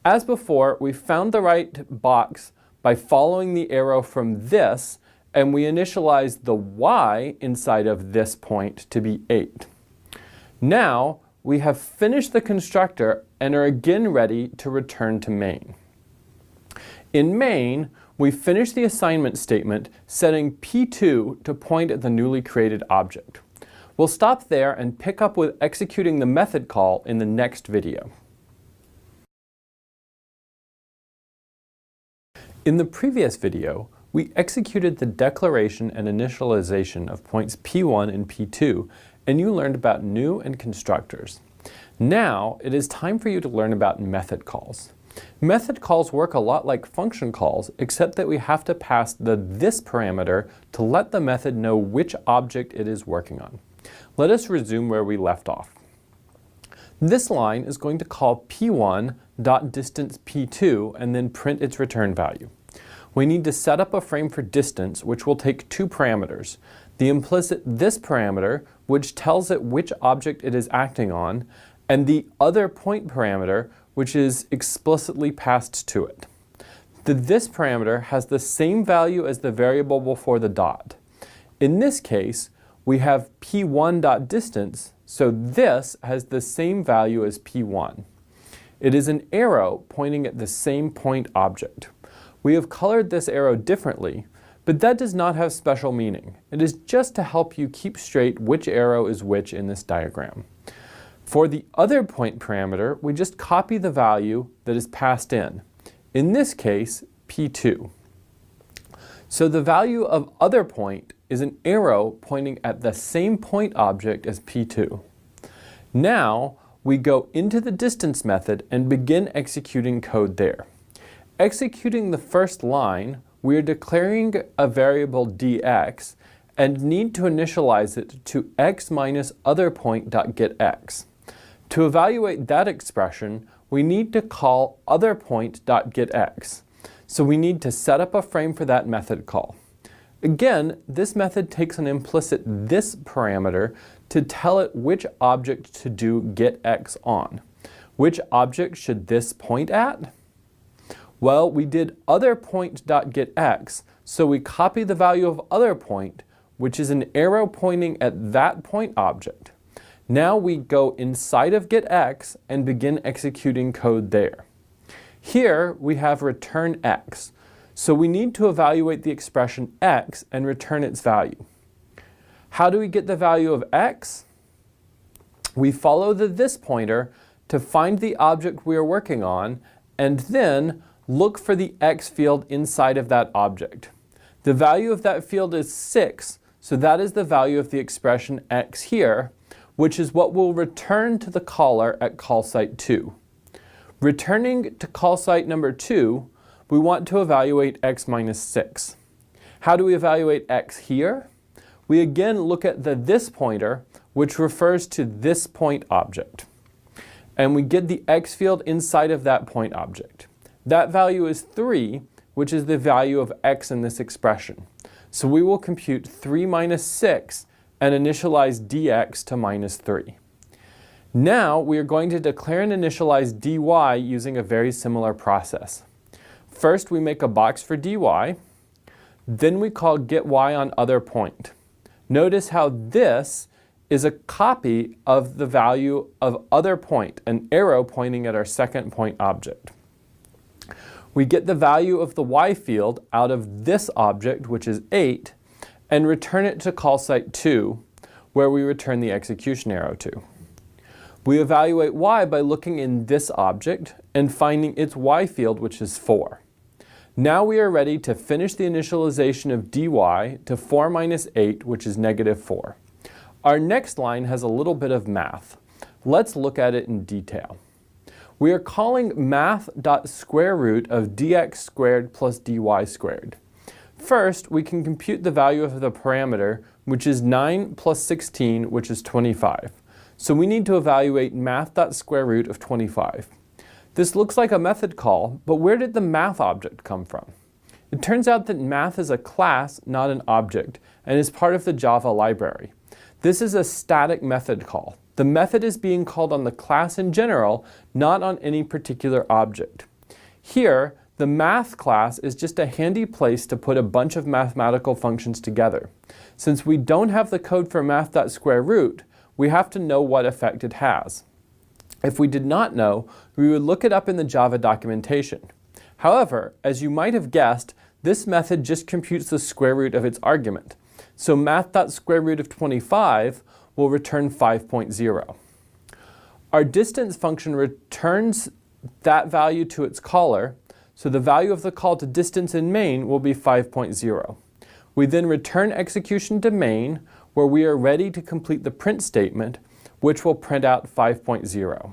As before, we found the right box by following the arrow from this, and we initialize the y inside of this point to be 8. Now, we have finished the constructor and are again ready to return to main. In main, we finish the assignment statement setting P2 to point at the newly created object. We'll stop there and pick up with executing the method call in the next video. In the previous video, we executed the declaration and initialization of points P1 and P2, and you learned about new and constructors. Now, it is time for you to learn about method calls. Method calls work a lot like function calls, except that we have to pass the this parameter to let the method know which object it is working on. Let us resume where we left off. This line is going to call p1.distance p2 and then print its return value. We need to set up a frame for distance, which will take 2 parameters. The implicit this parameter, which tells it which object it is acting on, and the other point parameter, which is explicitly passed to it. The this parameter has the same value as the variable before the dot. In this case, we have p1.distance, so this has the same value as p1. It is an arrow pointing at the same point object. We have colored this arrow differently, but that does not have special meaning. It is just to help you keep straight which arrow is which in this diagram. For the other point parameter, we just copy the value that is passed in. In this case, p2. So the value of other point is an arrow pointing at the same point object as p2. Now, we go into the distance method and begin executing code there. Executing the first line, we are declaring a variable dx and need to initialize it to x minus other point.getX. To evaluate that expression, we need to call otherPoint.getX. So we need to set up a frame for that method call. Again, this method takes an implicit this parameter to tell it which object to do getX on. Which object should this point at? Well, we did otherPoint.getX, so we copy the value of otherPoint, which is an arrow pointing at that point object. Now we go inside of getX and begin executing code there. Here we have return x, so we need to evaluate the expression x and return its value. How do we get the value of x? We follow the this pointer to find the object we are working on and then look for the x field inside of that object. The value of that field is 6, so that is the value of the expression x here, which is what we'll return to the caller at call site 2. Returning to call site number 2, we want to evaluate x minus 6. How do we evaluate x here? We again look at the this pointer, which refers to this point object. And we get the x field inside of that point object. That value is 3, which is the value of x in this expression. So we will compute 3 minus 6 and initialize dx to minus 3. Now we are going to declare and initialize dy using a very similar process. First we make a box for dy, then we call getY_on_other_point. Notice how this is a copy of the value of other point, an arrow pointing at our second point object. We get the value of the y field out of this object, which is 8, and return it to call site 2, where we return the execution arrow to. We evaluate y by looking in this object and finding its y field, which is 4. Now we are ready to finish the initialization of dy to 4 minus 8, which is negative 4. Our next line has a little bit of math. Let's look at it in detail. We are calling math.square root of dx squared plus dy squared. First, we can compute the value of the parameter, which is 9 plus 16, which is 25. So we need to evaluate math.square root of 25. This looks like a method call, but where did the math object come from? It turns out that math is a class, not an object, and is part of the Java library. This is a static method call. The method is being called on the class in general, not on any particular object. Here, the math class is just a handy place to put a bunch of mathematical functions together. Since we don't have the code for math.square root, we have to know what effect it has. If we did not know, we would look it up in the Java documentation. However, as you might have guessed, this method just computes the square root of its argument. So math.square root of 25 will return 5.0. Our distance function returns that value to its caller, so the value of the call to distance in main will be 5.0. We then return execution to main, where we are ready to complete the print statement, which will print out 5.0.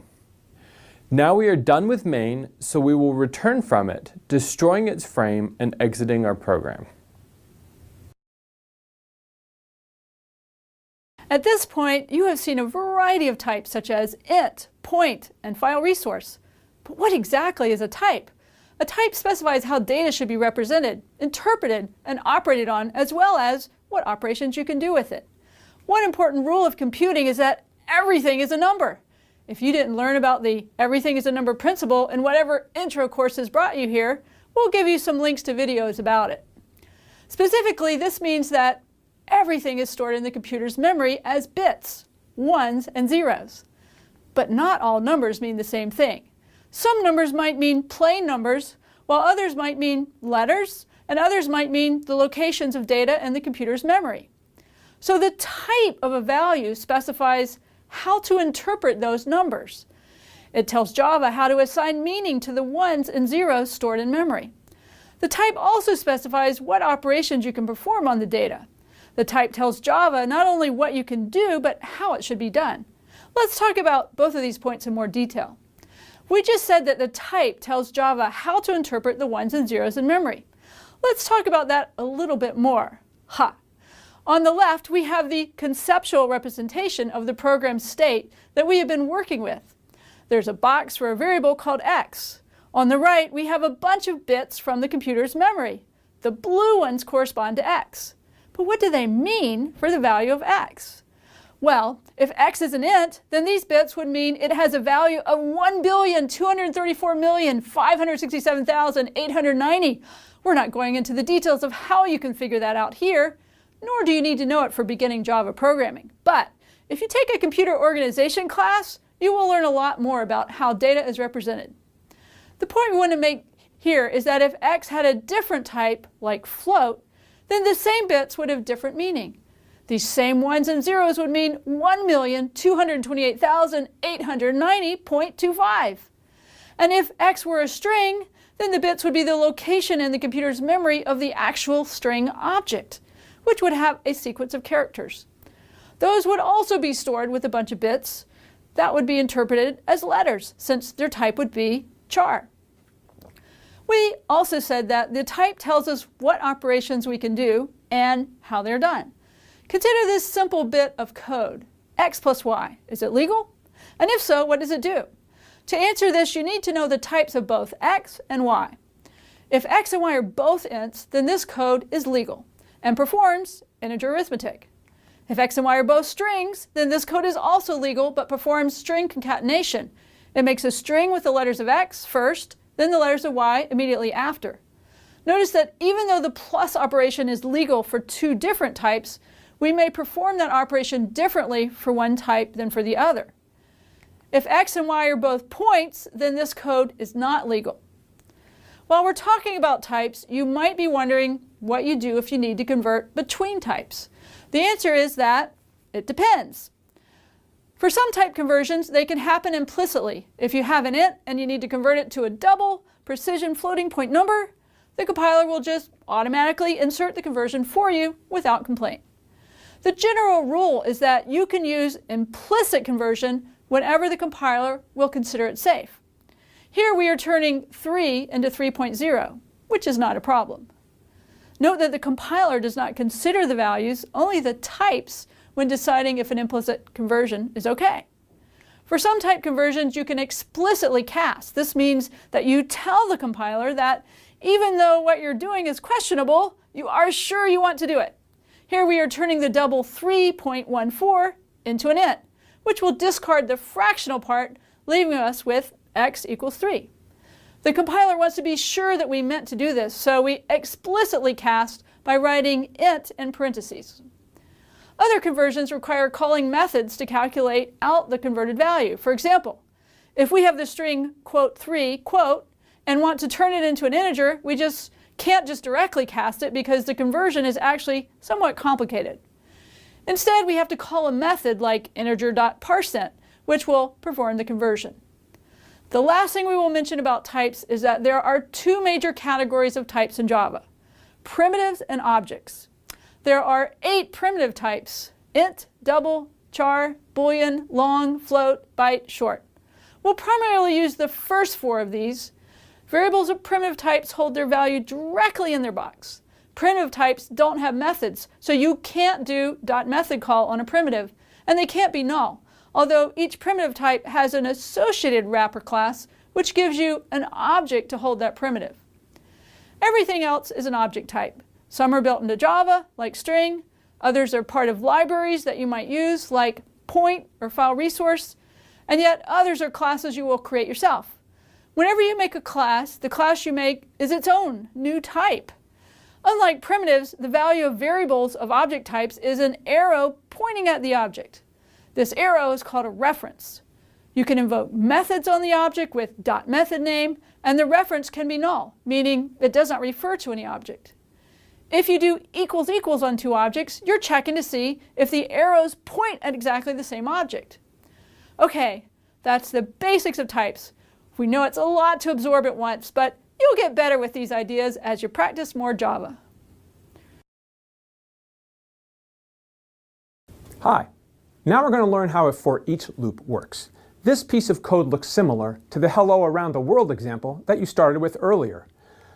Now we are done with main, so we will return from it, destroying its frame and exiting our program. At this point, you have seen a variety of types such as int, point, and file resource. But what exactly is a type? A type specifies how data should be represented, interpreted, and operated on, as well as what operations you can do with it. One important rule of computing is that everything is a number. If you didn't learn about the everything is a number principle in whatever intro courses brought you here, we'll give you some links to videos about it. Specifically, this means that everything is stored in the computer's memory as bits, ones and zeros. But not all numbers mean the same thing. Some numbers might mean plain numbers, while others might mean letters, and others might mean the locations of data in the computer's memory. So the type of a value specifies how to interpret those numbers. It tells Java how to assign meaning to the ones and zeros stored in memory. The type also specifies what operations you can perform on the data. The type tells Java not only what you can do, but how it should be done. Let's talk about both of these points in more detail. We just said that the type tells Java how to interpret the ones and zeros in memory. Let's talk about that a little bit more. On the left, we have the conceptual representation of the program state that we have been working with. There's a box for a variable called x. On the right, we have a bunch of bits from the computer's memory. The blue ones correspond to x. But what do they mean for the value of x? Well, if x is an int, then these bits would mean it has a value of 1,234,567,890. We're not going into the details of how you can figure that out here, nor do you need to know it for beginning Java programming. But if you take a computer organization class, you will learn a lot more about how data is represented. The point we want to make here is that if x had a different type, like float, then the same bits would have different meaning. These same ones and zeros would mean 1,228,890.25. And if x were a string, then the bits would be the location in the computer's memory of the actual string object, which would have a sequence of characters. Those would also be stored with a bunch of bits that would be interpreted as letters, since their type would be char. We also said that the type tells us what operations we can do and how they're done. Consider this simple bit of code. X plus y, is it legal? And if so, what does it do? To answer this, you need to know the types of both x and y. If x and y are both ints, then this code is legal and performs integer arithmetic. If x and y are both strings, then this code is also legal but performs string concatenation. It makes a string with the letters of x first, then the letters of y immediately after. Notice that even though the plus operation is legal for two different types, we may perform that operation differently for one type than for the other. If x and y are both points, then this code is not legal. While we're talking about types, you might be wondering what you do if you need to convert between types. The answer is that it depends. For some type conversions, they can happen implicitly. If you have an int and you need to convert it to a double precision floating point number, the compiler will just automatically insert the conversion for you without complaint. The general rule is that you can use implicit conversion whenever the compiler will consider it safe. Here we are turning 3 into 3.0, which is not a problem. Note that the compiler does not consider the values, only the types, when deciding if an implicit conversion is okay. For some type conversions, you can explicitly cast. This means that you tell the compiler that even though what you're doing is questionable, you are sure you want to do it. Here we are turning the double 3.14 into an int, which will discard the fractional part, leaving us with x equals 3. The compiler wants to be sure that we meant to do this, so we explicitly cast by writing int in parentheses. Other conversions require calling methods to calculate out the converted value. For example, if we have the string quote 3 quote and want to turn it into an integer, we can't just directly cast it because the conversion is actually somewhat complicated. Instead, we have to call a method like integer.parseInt, which will perform the conversion. The last thing we will mention about types is that there are two major categories of types in Java: primitives and objects. There are 8 primitive types: int, double, char, boolean, long, float, byte, short. We'll primarily use the first 4 of these. Variables of primitive types hold their value directly in their box. Primitive types don't have methods, so you can't do .method call on a primitive, and they can't be null, although each primitive type has an associated wrapper class, which gives you an object to hold that primitive. Everything else is an object type. Some are built into Java, like string. Others are part of libraries that you might use, like point or file resource. And yet others are classes you will create yourself. Whenever you make a class, the class you make is its own new type. Unlike primitives, the value of variables of object types is an arrow pointing at the object. This arrow is called a reference. You can invoke methods on the object with .method name, and the reference can be null, meaning it does not refer to any object. If you do equals equals on 2 objects, you're checking to see if the arrows point at exactly the same object. Okay, that's the basics of types. We know it's a lot to absorb at once, but you'll get better with these ideas as you practice more Java. Hi. Now we're going to learn how a for each loop works. This piece of code looks similar to the hello around the world example that you started with earlier.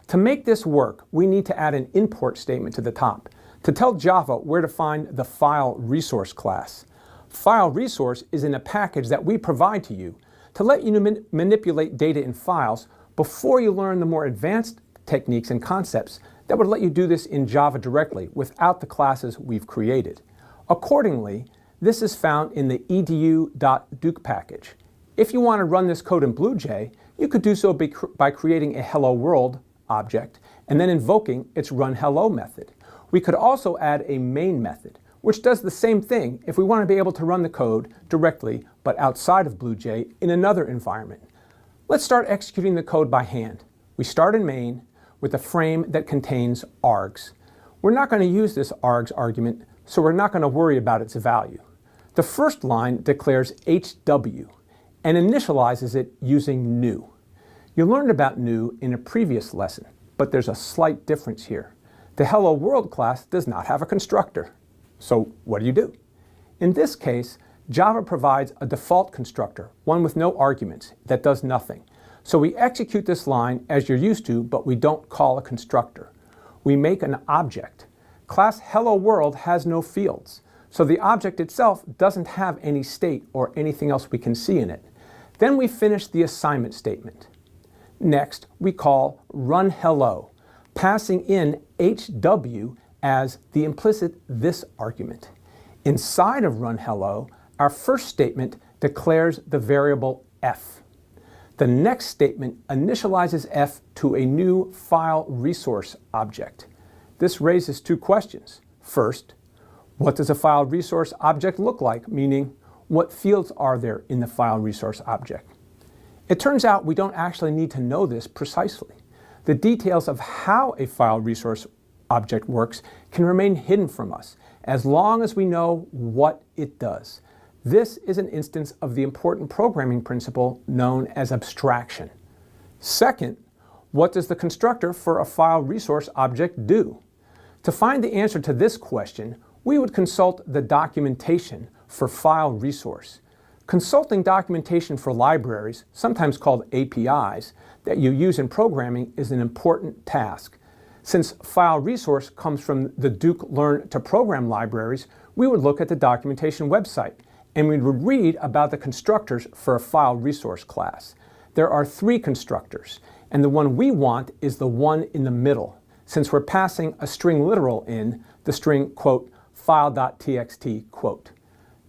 To make this work, we need to add an import statement to the top to tell Java where to find the file resource class. File resource is in a package that we provide to you to let you manipulate data in files before you learn the more advanced techniques and concepts that would let you do this in Java directly without the classes we've created. Accordingly, this is found in the edu.duke package. If you want to run this code in BlueJ, you could do so by creating a hello world object and then invoking its runHello method. We could also add a main method, which does the same thing if we want to be able to run the code directly but outside of BlueJ in another environment. Let's start executing the code by hand. We start in main with a frame that contains args. We're not going to use this args argument, so we're not going to worry about its value. The first line declares HW and initializes it using new. You learned about new in a previous lesson, but there's a slight difference here. The Hello World class does not have a constructor. So what do? In this case, Java provides a default constructor, one with no arguments, that does nothing. So we execute this line as you're used to, but we don't call a constructor. We make an object. Class Hello World has no fields, so the object itself doesn't have any state or anything else we can see in it. Then we finish the assignment statement. Next, we call run hello, passing in HW as the implicit this argument. Inside of run hello, our first statement declares the variable f. The next statement initializes f to a new file resource object. This raises two questions. First, what does a file resource object look like? Meaning, what fields are there in the file resource object? It turns out we don't actually need to know this precisely. The details of how a file resource object works can remain hidden from us as long as we know what it does. This is an instance of the important programming principle known as abstraction. Second, what does the constructor for a file resource object do? To find the answer to this question, we would consult the documentation for file resource. Consulting documentation for libraries, sometimes called APIs, that you use in programming is an important task. Since file resource comes from the Duke Learn to Program libraries, we would look at the documentation website, and we would read about the constructors for a file resource class. There are 3 constructors, and the one we want is the one in the middle, since we're passing a string literal in, the string, quote, file.txt, quote.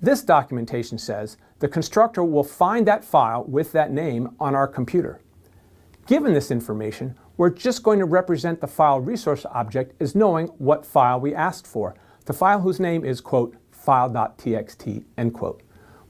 This documentation says the constructor will find that file with that name on our computer. Given this information, we're just going to represent the file resource object as knowing what file we asked for, the file whose name is, quote, file.txt, end quote.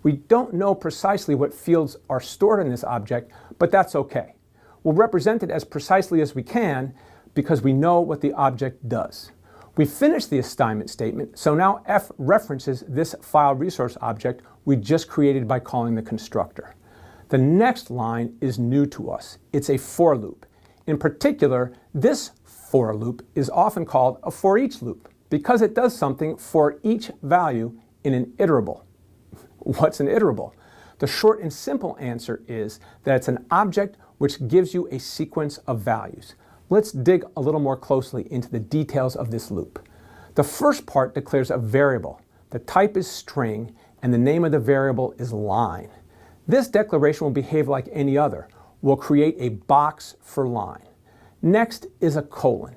We don't know precisely what fields are stored in this object, but that's okay. We'll represent it as precisely as we can because we know what the object does. We finished the assignment statement, so now f references this file resource object we just created by calling the constructor. The next line is new to us. It's a for loop. In particular, this for loop is often called a for each loop because it does something for each value in an iterable. What's an iterable? The short and simple answer is that it's an object which gives you a sequence of values. Let's dig a little more closely into the details of this loop. The first part declares a variable. The type is string, and the name of the variable is line. This declaration will behave like any other. We'll create a box for line. Next is a colon.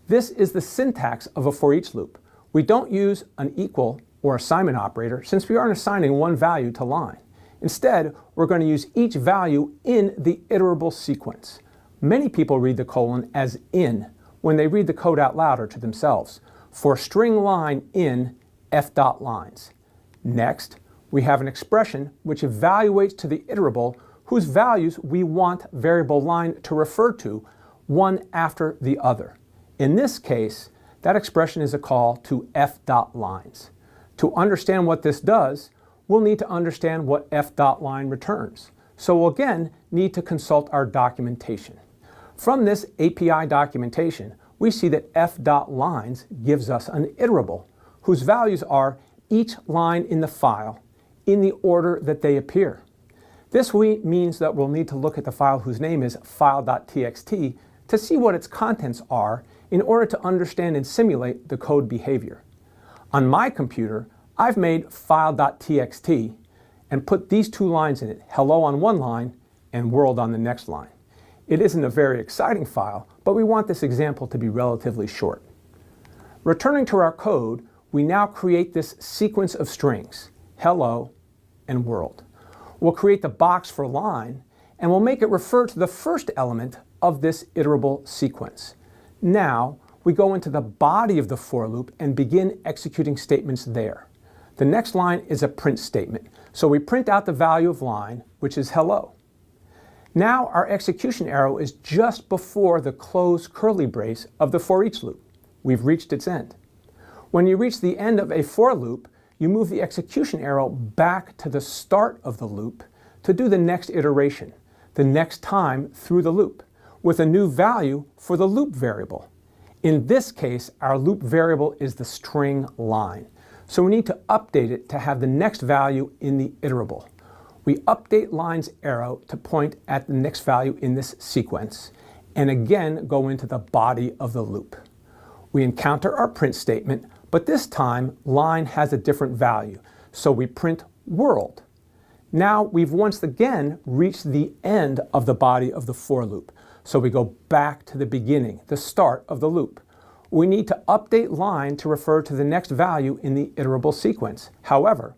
This is the syntax of a for each loop. We don't use an equal or assignment operator since we aren't assigning one value to line. Instead, we're going to use each value in the iterable sequence. Many people read the colon as in when they read the code out loud or to themselves. For string line in f.lines. Next, we have an expression which evaluates to the iterable whose values we want variable line to refer to, one after the other. In this case, that expression is a call to f.lines. To understand what this does, we'll need to understand what f.line returns. So we'll again need to consult our documentation. From this API documentation, we see that f.lines gives us an iterable, whose values are each line in the file in the order that they appear. This means that we'll need to look at the file whose name is file.txt to see what its contents are in order to understand and simulate the code behavior. On my computer, I've made file.txt and put these 2 lines in it, hello on one line and world on the next line. It isn't a very exciting file, but we want this example to be relatively short. Returning to our code, we now create this sequence of strings, hello and world. We'll create the box for line, and we'll make it refer to the first element of this iterable sequence. Now, we go into the body of the for loop and begin executing statements there. The next line is a print statement, so we print out the value of line, which is hello. Now our execution arrow is just before the close curly brace of the for each loop. We've reached its end. When you reach the end of a for loop, you move the execution arrow back to the start of the loop to do the next iteration, the next time through the loop, with a new value for the loop variable. In this case, our loop variable is the string line, so we need to update it to have the next value in the iterable. we update line's arrow to point at the next value in this sequence, and again go into the body of the loop. We encounter our print statement, but this time line has a different value, so we print world. Now we've once again reached the end of the body of the for loop, so we go back to the beginning, the start of the loop. We need to update line to refer to the next value in the iterable sequence. However,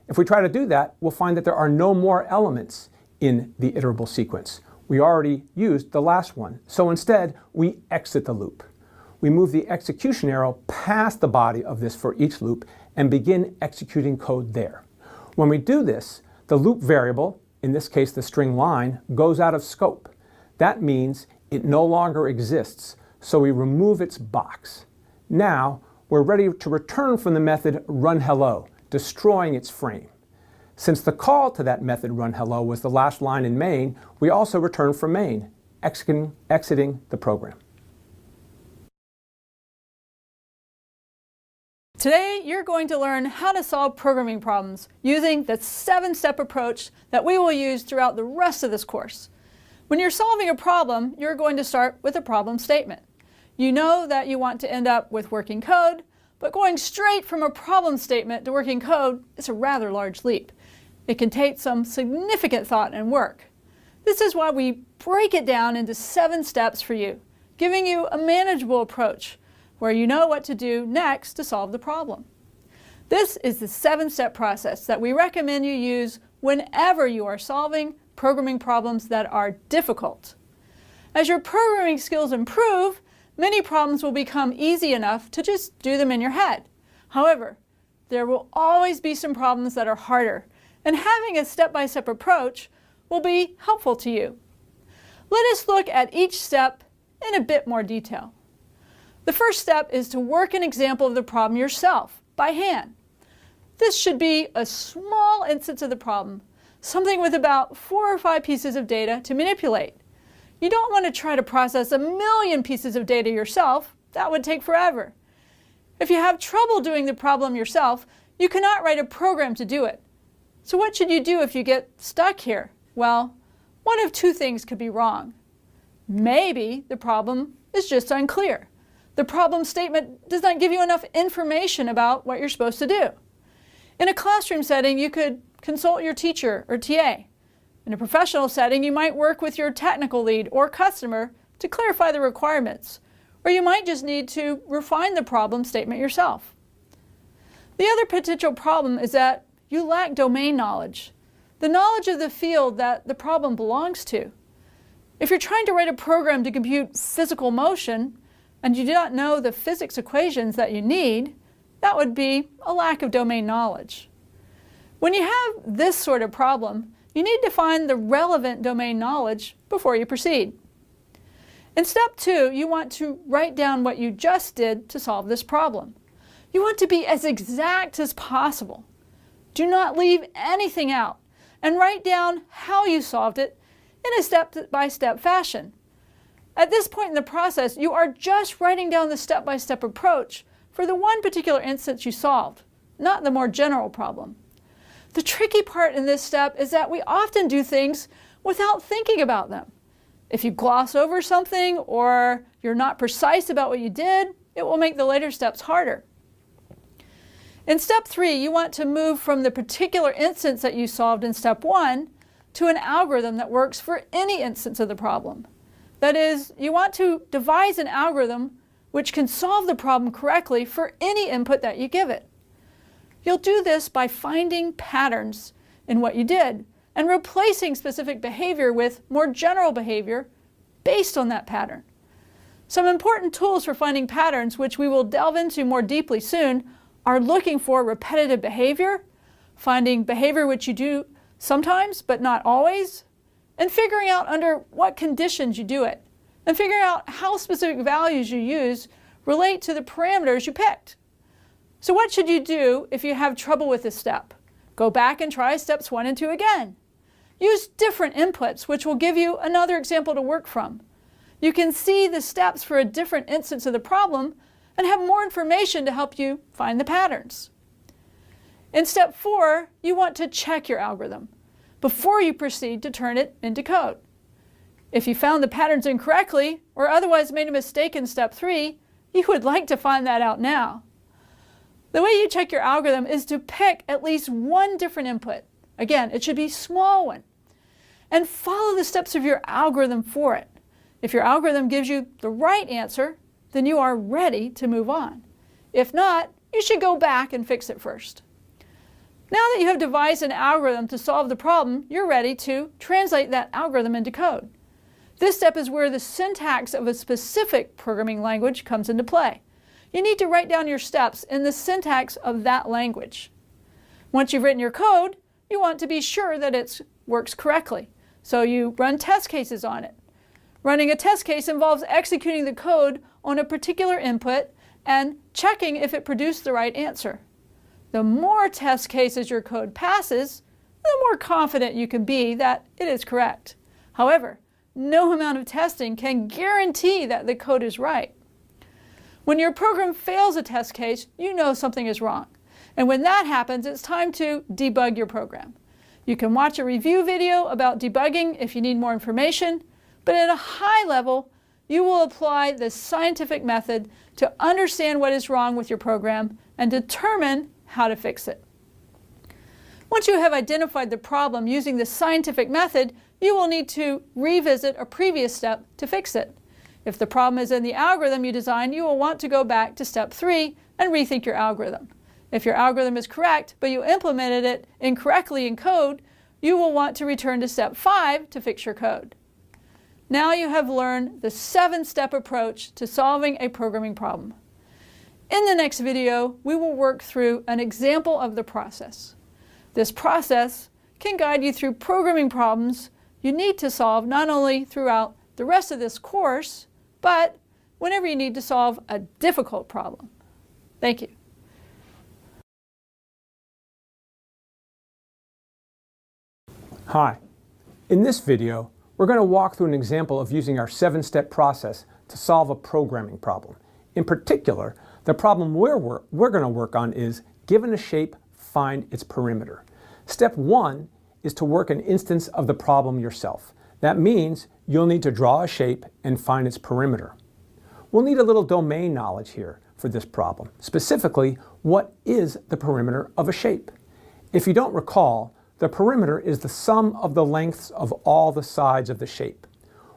if we try to do that, we'll find that there are no more elements in the iterable sequence. We already used the last one, so instead we exit the loop. We move the execution arrow past the body of this for each loop and begin executing code there. When we do this, the loop variable, in this case the string line, goes out of scope. That means it no longer exists, so we remove its box. Now we're ready to return from the method runHello, destroying its frame. Since the call to that method runHello was the last line in main, we also return from main, exiting the program. Today, you're going to learn how to solve programming problems using the 7-step approach that we will use throughout the rest of this course. When you're solving a problem, you're going to start with a problem statement. You know that you want to end up with working code, but going straight from a problem statement to working code is a rather large leap. It can take some significant thought and work. This is why we break it down into 7 steps for you, giving you a manageable approach where you know what to do next to solve the problem. This is the 7-step process that we recommend you use whenever you are solving programming problems that are difficult. As your programming skills improve, many problems will become easy enough to just do them in your head. However, there will always be some problems that are harder, and having a step-by-step approach will be helpful to you. Let us look at each step in a bit more detail. The first step is to work an example of the problem yourself, by hand. This should be a small instance of the problem, something with about 4 or 5 pieces of data to manipulate. You don't want to try to process 1,000,000 pieces of data yourself. That would take forever. If you have trouble doing the problem yourself, you cannot write a program to do it. So what should you do if you get stuck here? Well, one of 2 things could be wrong. Maybe the problem is just unclear. The problem statement does not give you enough information about what you're supposed to do. In a classroom setting, you could consult your teacher or TA. In a professional setting, you might work with your technical lead or customer to clarify the requirements, or you might just need to refine the problem statement yourself. The other potential problem is that you lack domain knowledge, the knowledge of the field that the problem belongs to. If you're trying to write a program to compute physical motion, and you do not know the physics equations that you need, that would be a lack of domain knowledge. When you have this sort of problem, you need to find the relevant domain knowledge before you proceed. In step 2, you want to write down what you just did to solve this problem. You want to be as exact as possible. Do not leave anything out, and write down how you solved it in a step-by-step fashion. At this point in the process, you are just writing down the step-by-step approach for the one particular instance you solved, not the more general problem. The tricky part in this step is that we often do things without thinking about them. If you gloss over something or you're not precise about what you did, it will make the later steps harder. In step 3, you want to move from the particular instance that you solved in step 1 to an algorithm that works for any instance of the problem. That is, you want to devise an algorithm which can solve the problem correctly for any input that you give it. You'll do this by finding patterns in what you did and replacing specific behavior with more general behavior based on that pattern. Some important tools for finding patterns, which we will delve into more deeply soon, are looking for repetitive behavior, finding behavior which you do sometimes but not always, and figuring out under what conditions you do it, and figuring out how specific values you use relate to the parameters you picked. So what should you do if you have trouble with this step? Go back and try steps 1 and 2 again. Use different inputs, which will give you another example to work from. You can see the steps for a different instance of the problem and have more information to help you find the patterns. In step 4, you want to check your algorithm. before you proceed to turn it into code. If you found the patterns incorrectly or otherwise made a mistake in step 3, you would like to find that out now. The way you check your algorithm is to pick at least one different input. Again, it should be a small one. And follow the steps of your algorithm for it. If your algorithm gives you the right answer, then you are ready to move on. If not, you should go back and fix it first. Now that you have devised an algorithm to solve the problem, you're ready to translate that algorithm into code. This step is where the syntax of a specific programming language comes into play. You need to write down your steps in the syntax of that language. Once you've written your code, you want to be sure that it works correctly. So you run test cases on it. Running a test case involves executing the code on a particular input and checking if it produced the right answer. The more test cases your code passes, the more confident you can be that it is correct. However, no amount of testing can guarantee that the code is right. When your program fails a test case, you know something is wrong. And when that happens, it's time to debug your program. You can watch a review video about debugging if you need more information, but at a high level, you will apply the scientific method to understand what is wrong with your program and determine how to fix it. Once you have identified the problem using the scientific method, you will need to revisit a previous step to fix it. If the problem is in the algorithm you designed, you will want to go back to step 3 and rethink your algorithm. If your algorithm is correct, but you implemented it incorrectly in code, you will want to return to step 5 to fix your code. Now you have learned the 7-step approach to solving a programming problem. In the next video, we will work through an example of the process. This process can guide you through programming problems you need to solve not only throughout the rest of this course, but whenever you need to solve a difficult problem. Thank you. Hi. In this video, we're going to walk through an example of using our 7-step process to solve a programming problem. In particular, the problem we're going to work on is, given a shape, find its perimeter. Step 1 is to work an instance of the problem yourself. That means you'll need to draw a shape and find its perimeter. We'll need a little domain knowledge here for this problem. Specifically, what is the perimeter of a shape? If you don't recall, the perimeter is the sum of the lengths of all the sides of the shape.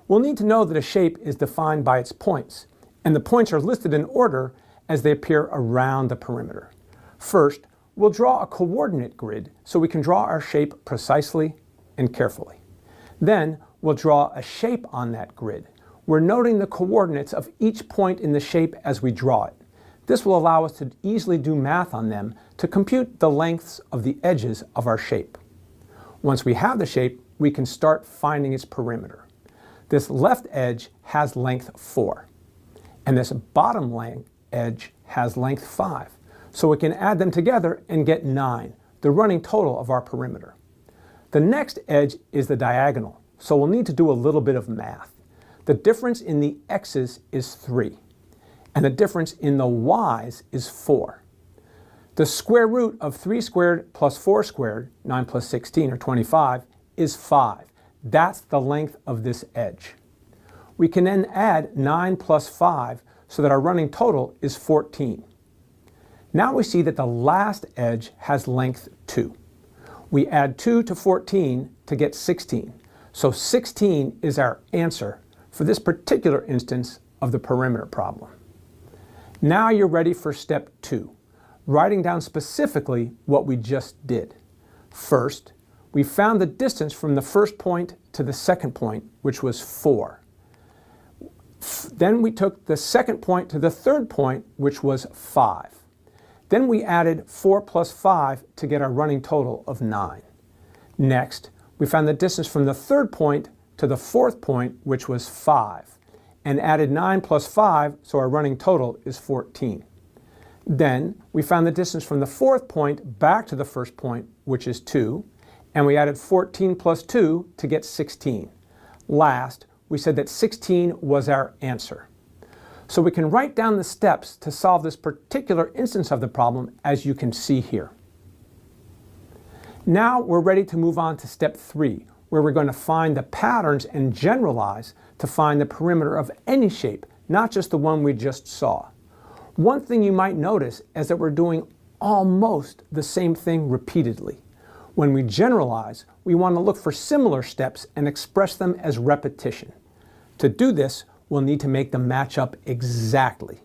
We'll need to know that a shape is defined by its points, and the points are listed in order as they appear around the perimeter. First, we'll draw a coordinate grid so we can draw our shape precisely and carefully. Then, we'll draw a shape on that grid. We're noting the coordinates of each point in the shape as we draw it. This will allow us to easily do math on them to compute the lengths of the edges of our shape. Once we have the shape, we can start finding its perimeter. This left edge has length 4, and this bottom edge has length 5. So we can add them together and get 9, the running total of our perimeter. The next edge is the diagonal, so we'll need to do a little bit of math. The difference in the x's is 3, and the difference in the y's is 4. The square root of 3 squared plus 4 squared, 9 plus 16 or 25, is 5. That's the length of this edge. We can then add 9 plus 5 so that our running total is 14. Now we see that the last edge has length 2. We add 2 to 14 to get 16. So 16 is our answer for this particular instance of the perimeter problem. Now you're ready for step 2. Writing down specifically what we just did. First, we found the distance from the first point to the second point, which was 4. Then we took the second point to the third point, which was 5. Then we added 4 plus 5 to get our running total of 9. Next, we found the distance from the third point to the fourth point, which was 5, and added 9 plus 5, so our running total is 14. Then we found the distance from the fourth point back to the first point, which is 2, and we added 14 plus 2 to get 16. Last, we said that 16 was our answer. So we can write down the steps to solve this particular instance of the problem as you can see here. Now we're ready to move on to step 3, where we're going to find the patterns and generalize to find the perimeter of any shape, not just the one we just saw. One thing you might notice is that we're doing almost the same thing repeatedly. When we generalize, we want to look for similar steps and express them as repetition. To do this, we'll need to make them match up exactly,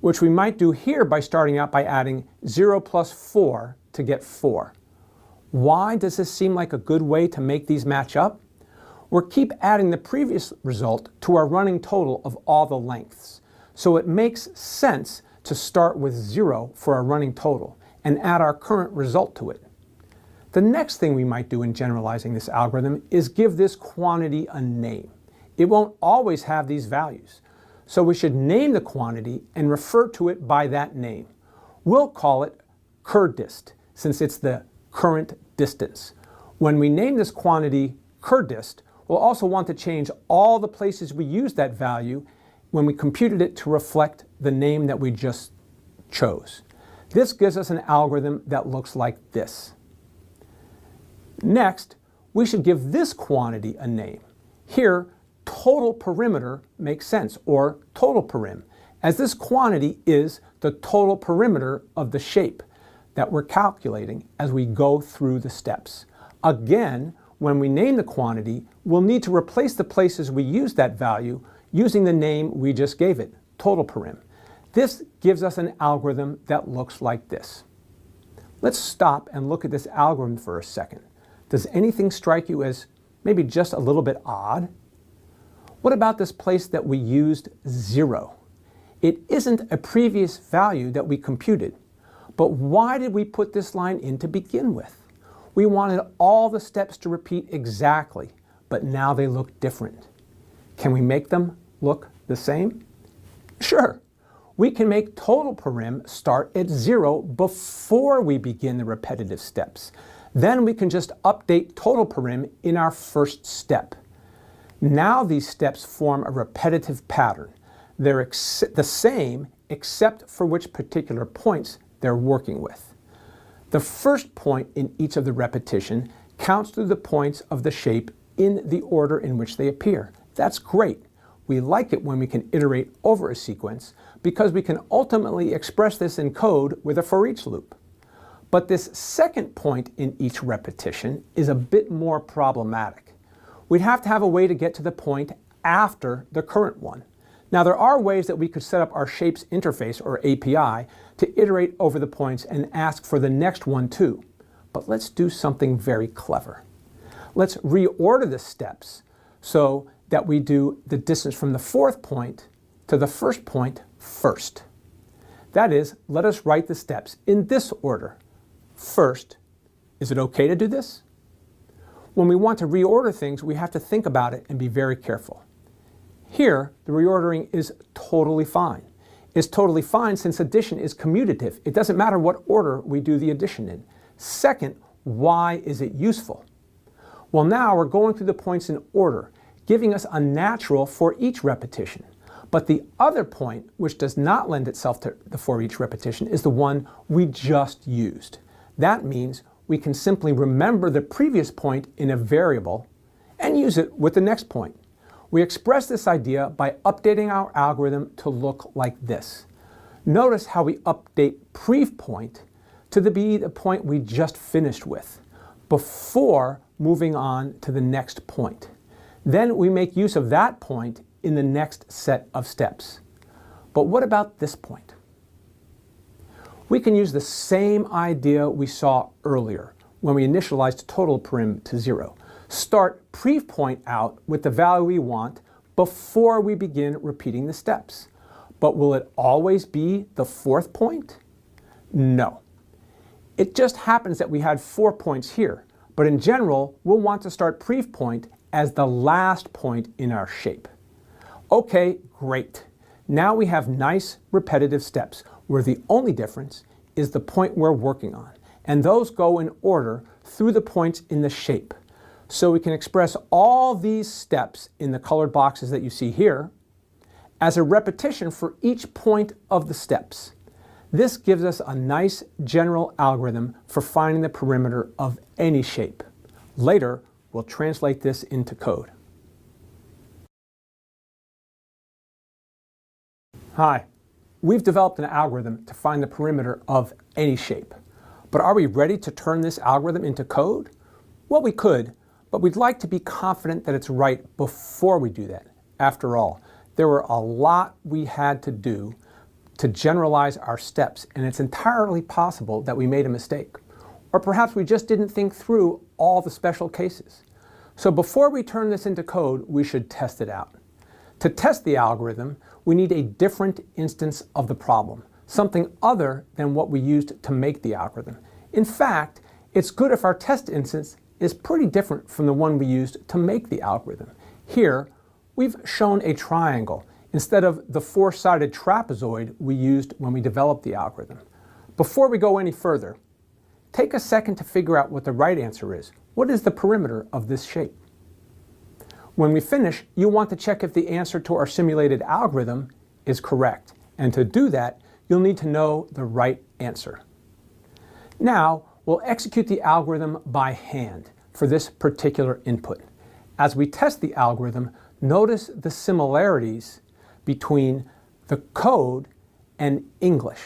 which we might do here by starting out by adding 0 plus 4 to get 4. Why does this seem like a good way to make these match up? We'll keep adding the previous result to our running total of all the lengths. So it makes sense to start with 0 for our running total and add our current result to it. The next thing we might do in generalizing this algorithm is give this quantity a name. It won't always have these values, so we should name the quantity and refer to it by that name. We'll call it curdist, since it's the current distance. When we name this quantity curdist, we'll also want to change all the places we use that value when we computed it to reflect the name that we just chose. This gives us an algorithm that looks like this. Next, we should give this quantity a name. Here, total perimeter makes sense, or total perim, as this quantity is the total perimeter of the shape that we're calculating as we go through the steps. Again, when we name the quantity, we'll need to replace the places we use that value using the name we just gave it, total perim. This gives us an algorithm that looks like this. Let's stop and look at this algorithm for a second. Does anything strike you as maybe just a little bit odd? What about this place that we used 0? It isn't a previous value that we computed. But why did we put this line in to begin with? We wanted all the steps to repeat exactly, but now they look different. Can we make them look the same? Sure. We can make total perim start at 0 before we begin the repetitive steps. Then we can just update total perim in our first step. Now these steps form a repetitive pattern. They're the same except for which particular points they're working with. The first point in each of the repetition counts through the points of the shape in the order in which they appear. That's great. We like it when we can iterate over a sequence because we can ultimately express this in code with a for each loop. But this second point in each repetition is a bit more problematic. We'd have to have a way to get to the point after the current one. Now there are ways that we could set up our shapes interface, or API, to iterate over the points and ask for the next one too. But let's do something very clever. Let's reorder the steps so that we do the distance from the fourth point to the first point first. That is, let us write the steps in this order. First, is it okay to do this? When we want to reorder things, we have to think about it and be very careful. Here, the reordering is totally fine. It's totally fine since addition is commutative. It doesn't matter what order we do the addition in. Second, why is it useful? Well, now we're going through the points in order, giving us a natural for each repetition. But the other point, which does not lend itself to the for each repetition, is the one we just used. That means we can simply remember the previous point in a variable and use it with the next point. We express this idea by updating our algorithm to look like this. Notice how we update prev point to be the point we just finished with, before moving on to the next point. Then we make use of that point in the next set of steps. But what about this point? We can use the same idea we saw earlier when we initialized total perim to 0. Start prev point out with the value we want before we begin repeating the steps. But will it always be the fourth point? No. It just happens that we had 4 points here, but in general, we'll want to start prev point as the last point in our shape. Okay, great. Now we have nice repetitive steps where the only difference is the point we're working on, and those go in order through the points in the shape. So we can express all these steps in the colored boxes that you see here as a repetition for each point of the steps. This gives us a nice general algorithm for finding the perimeter of any shape. Later, we'll translate this into code. Hi, we've developed an algorithm to find the perimeter of any shape. But are we ready to turn this algorithm into code? Well, we could, but we'd like to be confident that it's right before we do that. After all, there were a lot we had to do to generalize our steps, and it's entirely possible that we made a mistake. Or perhaps we just didn't think through all the special cases. So before we turn this into code, we should test it out. To test the algorithm, we need a different instance of the problem, something other than what we used to make the algorithm. In fact, it's good if our test instance is pretty different from the one we used to make the algorithm. Here, we've shown a triangle instead of the four-sided trapezoid we used when we developed the algorithm. Before we go any further, take a second to figure out what the right answer is. What is the perimeter of this shape? When we finish, you want to check if the answer to our simulated algorithm is correct. And to do that, you'll need to know the right answer. Now, we'll execute the algorithm by hand for this particular input. As we test the algorithm, notice the similarities between the code and English.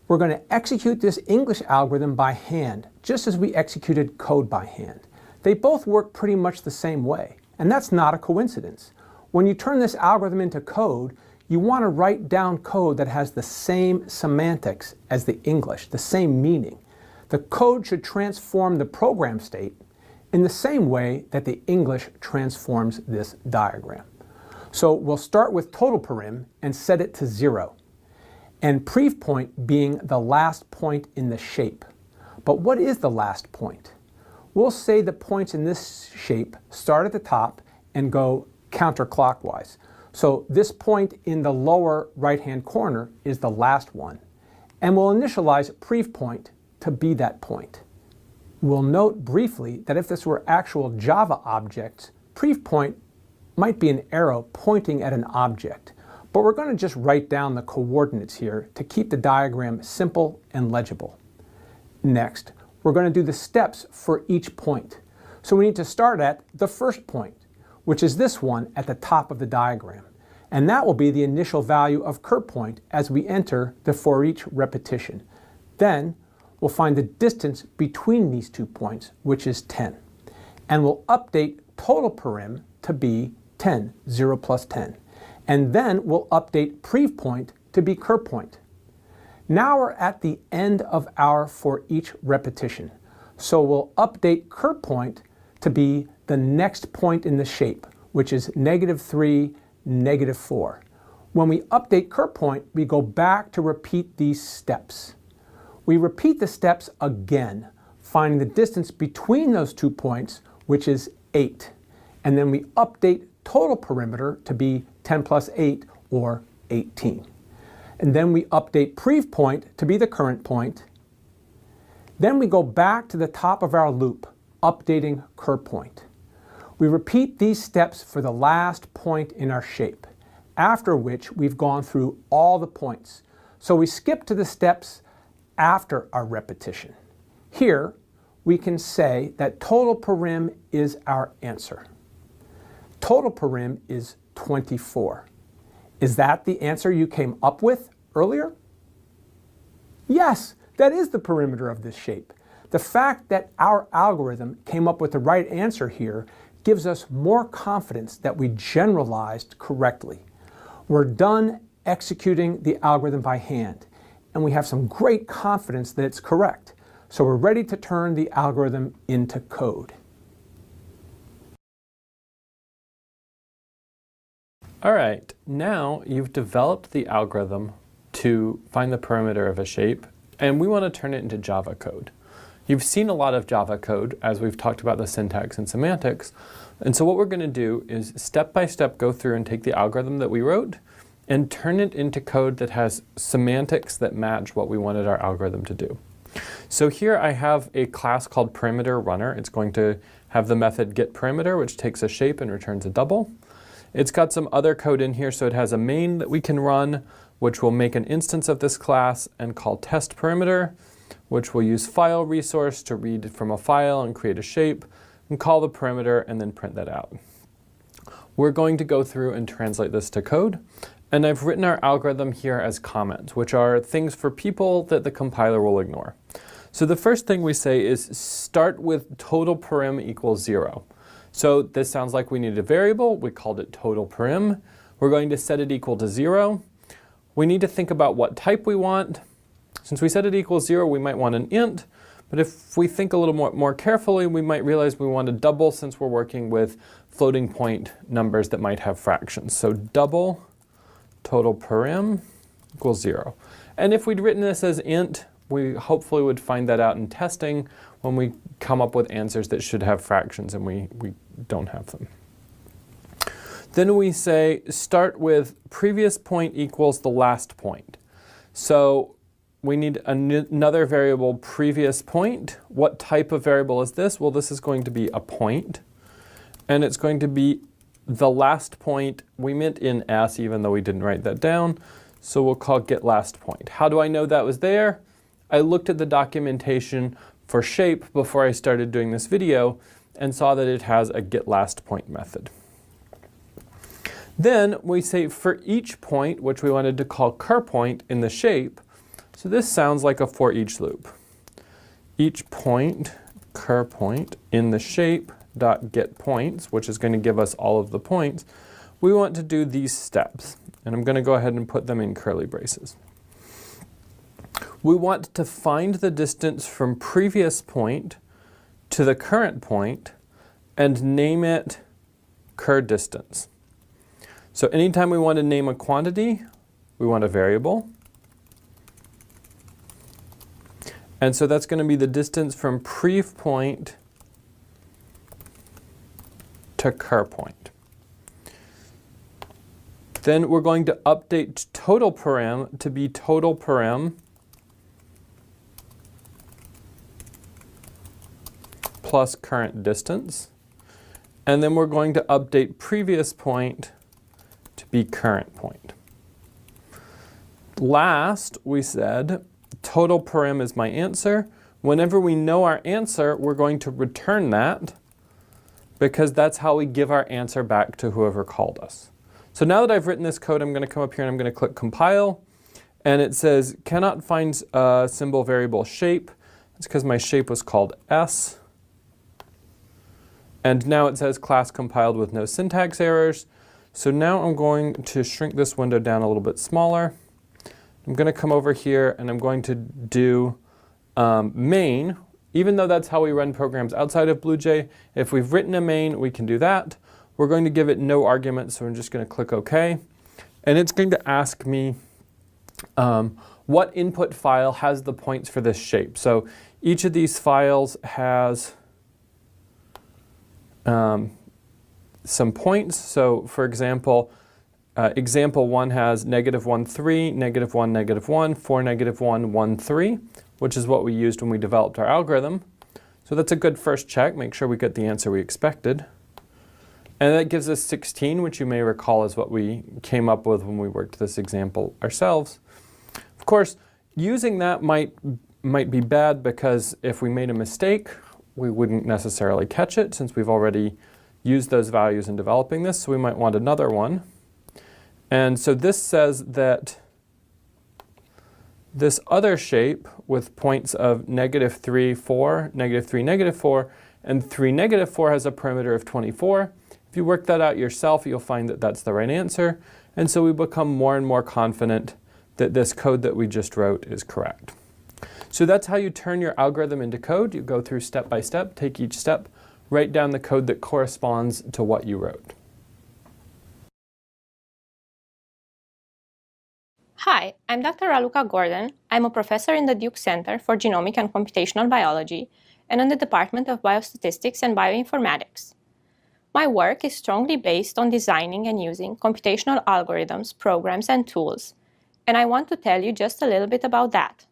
We're going to execute this English algorithm by hand, just as we executed code by hand. They both work pretty much the same way, and that's not a coincidence. When you turn this algorithm into code, you want to write down code that has the same semantics as the English, the same meaning. The code should transform the program state in the same way that the English transforms this diagram. So we'll start with total perim and set it to 0, and prev point being the last point in the shape. But what is the last point? We'll say the points in this shape start at the top and go counterclockwise. So this point in the lower right-hand corner is the last one. And we'll initialize prev point to be that point. We'll note briefly that if this were actual Java objects, prev point might be an arrow pointing at an object. But we're going to just write down the coordinates here to keep the diagram simple and legible. Next, we're going to do the steps for each point. So we need to start at the first point, which is this one at the top of the diagram. And that will be the initial value of curve point as we enter the for each repetition. Then we'll find the distance between these 2 points, which is 10. And we'll update total perim to be 10, 0 plus 10. And then we'll update prev point to be curve point. Now we're at the end of our for each repetition. So we'll update curve point to be the next point in the shape, which is -3, -4. When we update curve point, we go back to repeat these steps. We repeat the steps again, finding the distance between those 2 points, which is 8. And then we update total perimeter to be 10 plus 8, or 18. And then we update prev point to be the current point. Then we go back to the top of our loop, updating curve point. We repeat these steps for the last point in our shape, after which we've gone through all the points. So we skip to the steps after our repetition. Here, we can say that total perim is our answer. Total perim is 24. Is that the answer you came up with earlier? Yes, that is the perimeter of this shape. The fact that our algorithm came up with the right answer here gives us more confidence that we generalized correctly. We're done executing the algorithm by hand, and we have some great confidence that it's correct. So we're ready to turn the algorithm into code. All right, now you've developed the algorithm to find the perimeter of a shape, and we want to turn it into Java code. You've seen a lot of Java code as we've talked about the syntax and semantics, and so what we're going to do is step by step go through and take the algorithm that we wrote and turn it into code that has semantics that match what we wanted our algorithm to do. So here I have a class called perimeter runner. It's going to have the method getPerimeter, which takes a shape and returns a double. It's got some other code in here, so it has a main that we can run, which will make an instance of this class and call test perimeter, which will use file resource to read from a file and create a shape, and call the perimeter and then print that out. We're going to go through and translate this to code. And I've written our algorithm here as comments, which are things for people that the compiler will ignore. So the first thing we say is start with total parim equals 0. So this sounds like we need a variable. We called it total parim. We're going to set it equal to 0. We need to think about what type we want. Since we set it equals 0, we might want an int. But if we think a little more carefully, we might realize we want a double since we're working with floating point numbers that might have fractions. So double total parim equals 0. And if we'd written this as int, we hopefully would find that out in testing when we come up with answers that should have fractions and we don't have them. Then we say start with previous point equals the last point. So we need another variable previous point. What type of variable is this? Well, this is going to be a point. And it's going to be the last point. We meant in S, even though we didn't write that down. So we'll call get last point. How do I know that was there? I looked at the documentation for shape before I started doing this video and saw that it has a get last point method. Then we say for each point, which we wanted to call cur point in the shape. So this sounds like a for each loop. Each point, cur point in the shape dot get points, which is going to give us all of the points. We want to do these steps, and I'm going to go ahead and put them in curly braces. We want to find the distance from previous point to the current point and name it cur distance. So anytime we want to name a quantity, we want a variable. And so that's going to be the distance from prev point to cur point. Then we're going to update total parim to be total parim plus current distance. And then we're going to update previous point to be current point. Last, we said total parim is my answer. Whenever we know our answer, we're going to return that because that's how we give our answer back to whoever called us. So now that I've written this code, I'm going to come up here and I'm going to click compile. And it says cannot find symbol variable shape. It's because my shape was called S. And now it says class compiled with no syntax errors. So now I'm going to shrink this window down a little bit smaller. I'm going to come over here and I'm going to do main. Even though that's how we run programs outside of BlueJ, if we've written a main, we can do that. We're going to give it no arguments, so I'm just going to click OK. And it's going to ask me what input file has the points for this shape. So each of these files has some points. So for example, example 1 has -1, 3, -1, -1, 4, -1, 1, 3, which is what we used when we developed our algorithm. So that's a good first check. Make sure we get the answer we expected. And that gives us 16, which you may recall is what we came up with when we worked this example ourselves. Of course, using that might be bad because if we made a mistake, we wouldn't necessarily catch it since we've already used those values in developing this. So we might want another one. And so this says that this other shape with points of -3, 4, -3, -4, and 3, -4 has a perimeter of 24. If you work that out yourself, you'll find that that's the right answer. And so we become more and more confident that this code that we just wrote is correct. So that's how you turn your algorithm into code. You go through step by step, take each step, write down the code that corresponds to what you wrote. Hi, I'm Dr. Raluca Gordon. I'm a professor in the Duke Center for Genomic and Computational Biology and in the Department of Biostatistics and Bioinformatics. My work is strongly based on designing and using computational algorithms, programs, and tools, and I want to tell you just a little bit about that.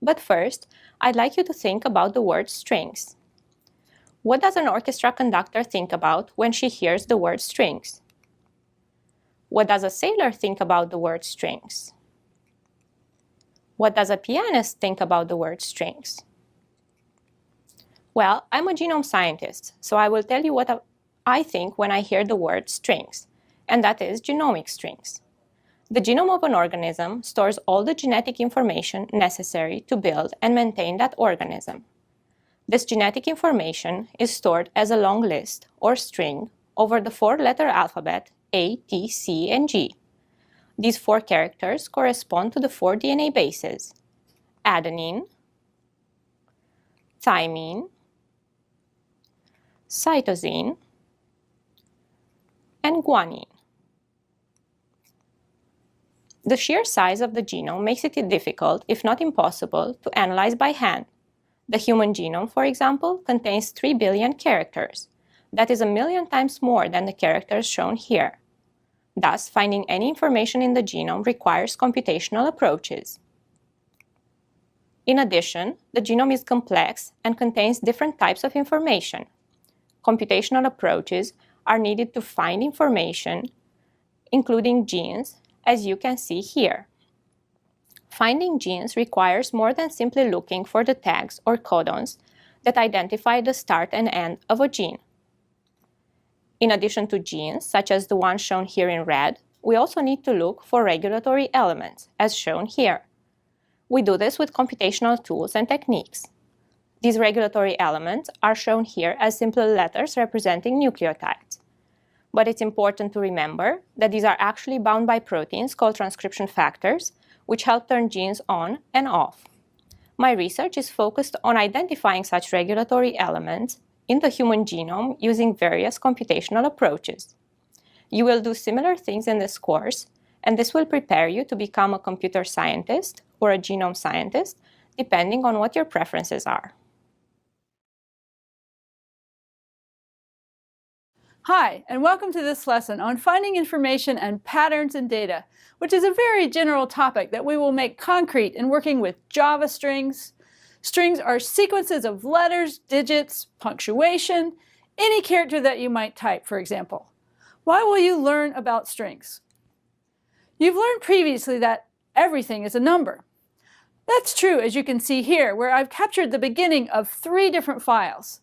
But first, I'd like you to think about the word strings. What does an orchestra conductor think about when she hears the word strings? What does a sailor think about the word strings? What does a pianist think about the word strings? Well, I'm a genome scientist, so I will tell you what I think when I hear the word strings, and that is genomic strings. The genome of an organism stores all the genetic information necessary to build and maintain that organism. This genetic information is stored as a long list, or string, over the 4-letter alphabet A, T, C, and G. These 4 characters correspond to the 4 DNA bases: adenine, thymine, cytosine, and guanine. The sheer size of the genome makes it difficult, if not impossible, to analyze by hand. The human genome, for example, contains 3 billion characters. That is 1,000,000 times more than the characters shown here. Thus, finding any information in the genome requires computational approaches. In addition, the genome is complex and contains different types of information. Computational approaches are needed to find information, including genes, as you can see here. Finding genes requires more than simply looking for the tags or codons that identify the start and end of a gene. In addition to genes, such as the one shown here in red, we also need to look for regulatory elements, as shown here. We do this with computational tools and techniques. These regulatory elements are shown here as simple letters representing nucleotides. But it's important to remember that these are actually bound by proteins called transcription factors, which help turn genes on and off. My research is focused on identifying such regulatory elements in the human genome using various computational approaches. You will do similar things in this course, and this will prepare you to become a computer scientist or a genome scientist, depending on what your preferences are. Hi, and welcome to this lesson on finding information and patterns in data, which is a very general topic that we will make concrete in working with Java strings. Strings are sequences of letters, digits, punctuation, any character that you might type, for example. Why will you learn about strings? You've learned previously that everything is a number. That's true, as you can see here, where I've captured the beginning of 3 different files.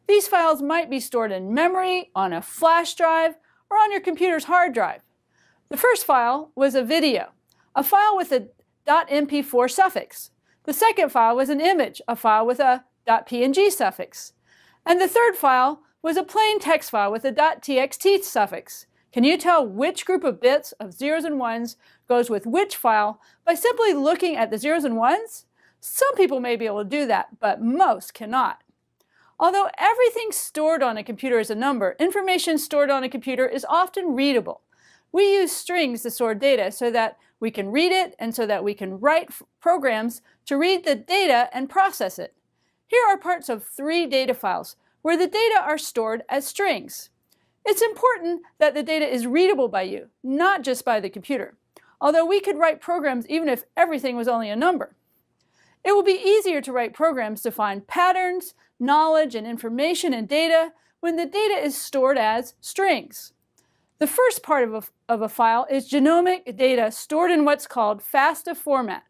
These files might be stored in memory, on a flash drive, or on your computer's hard drive. The first file was a video, a file with a .mp4 suffix. The second file was an image, a file with a .png suffix. And the third file was a plain text file with a .txt suffix. Can you tell which group of bits of zeros and ones goes with which file by simply looking at the zeros and ones? Some people may be able to do that, but most cannot. Although everything stored on a computer is a number, information stored on a computer is often readable. We use strings to store data so that we can read it and so that we can write programs to read the data and process it. Here are parts of 3 data files where the data are stored as strings. It's important that the data is readable by you, not just by the computer, although we could write programs even if everything was only a number. It will be easier to write programs to find patterns, knowledge, and information in data when the data is stored as strings. The first part of a file is genomic data stored in what's called FASTA format.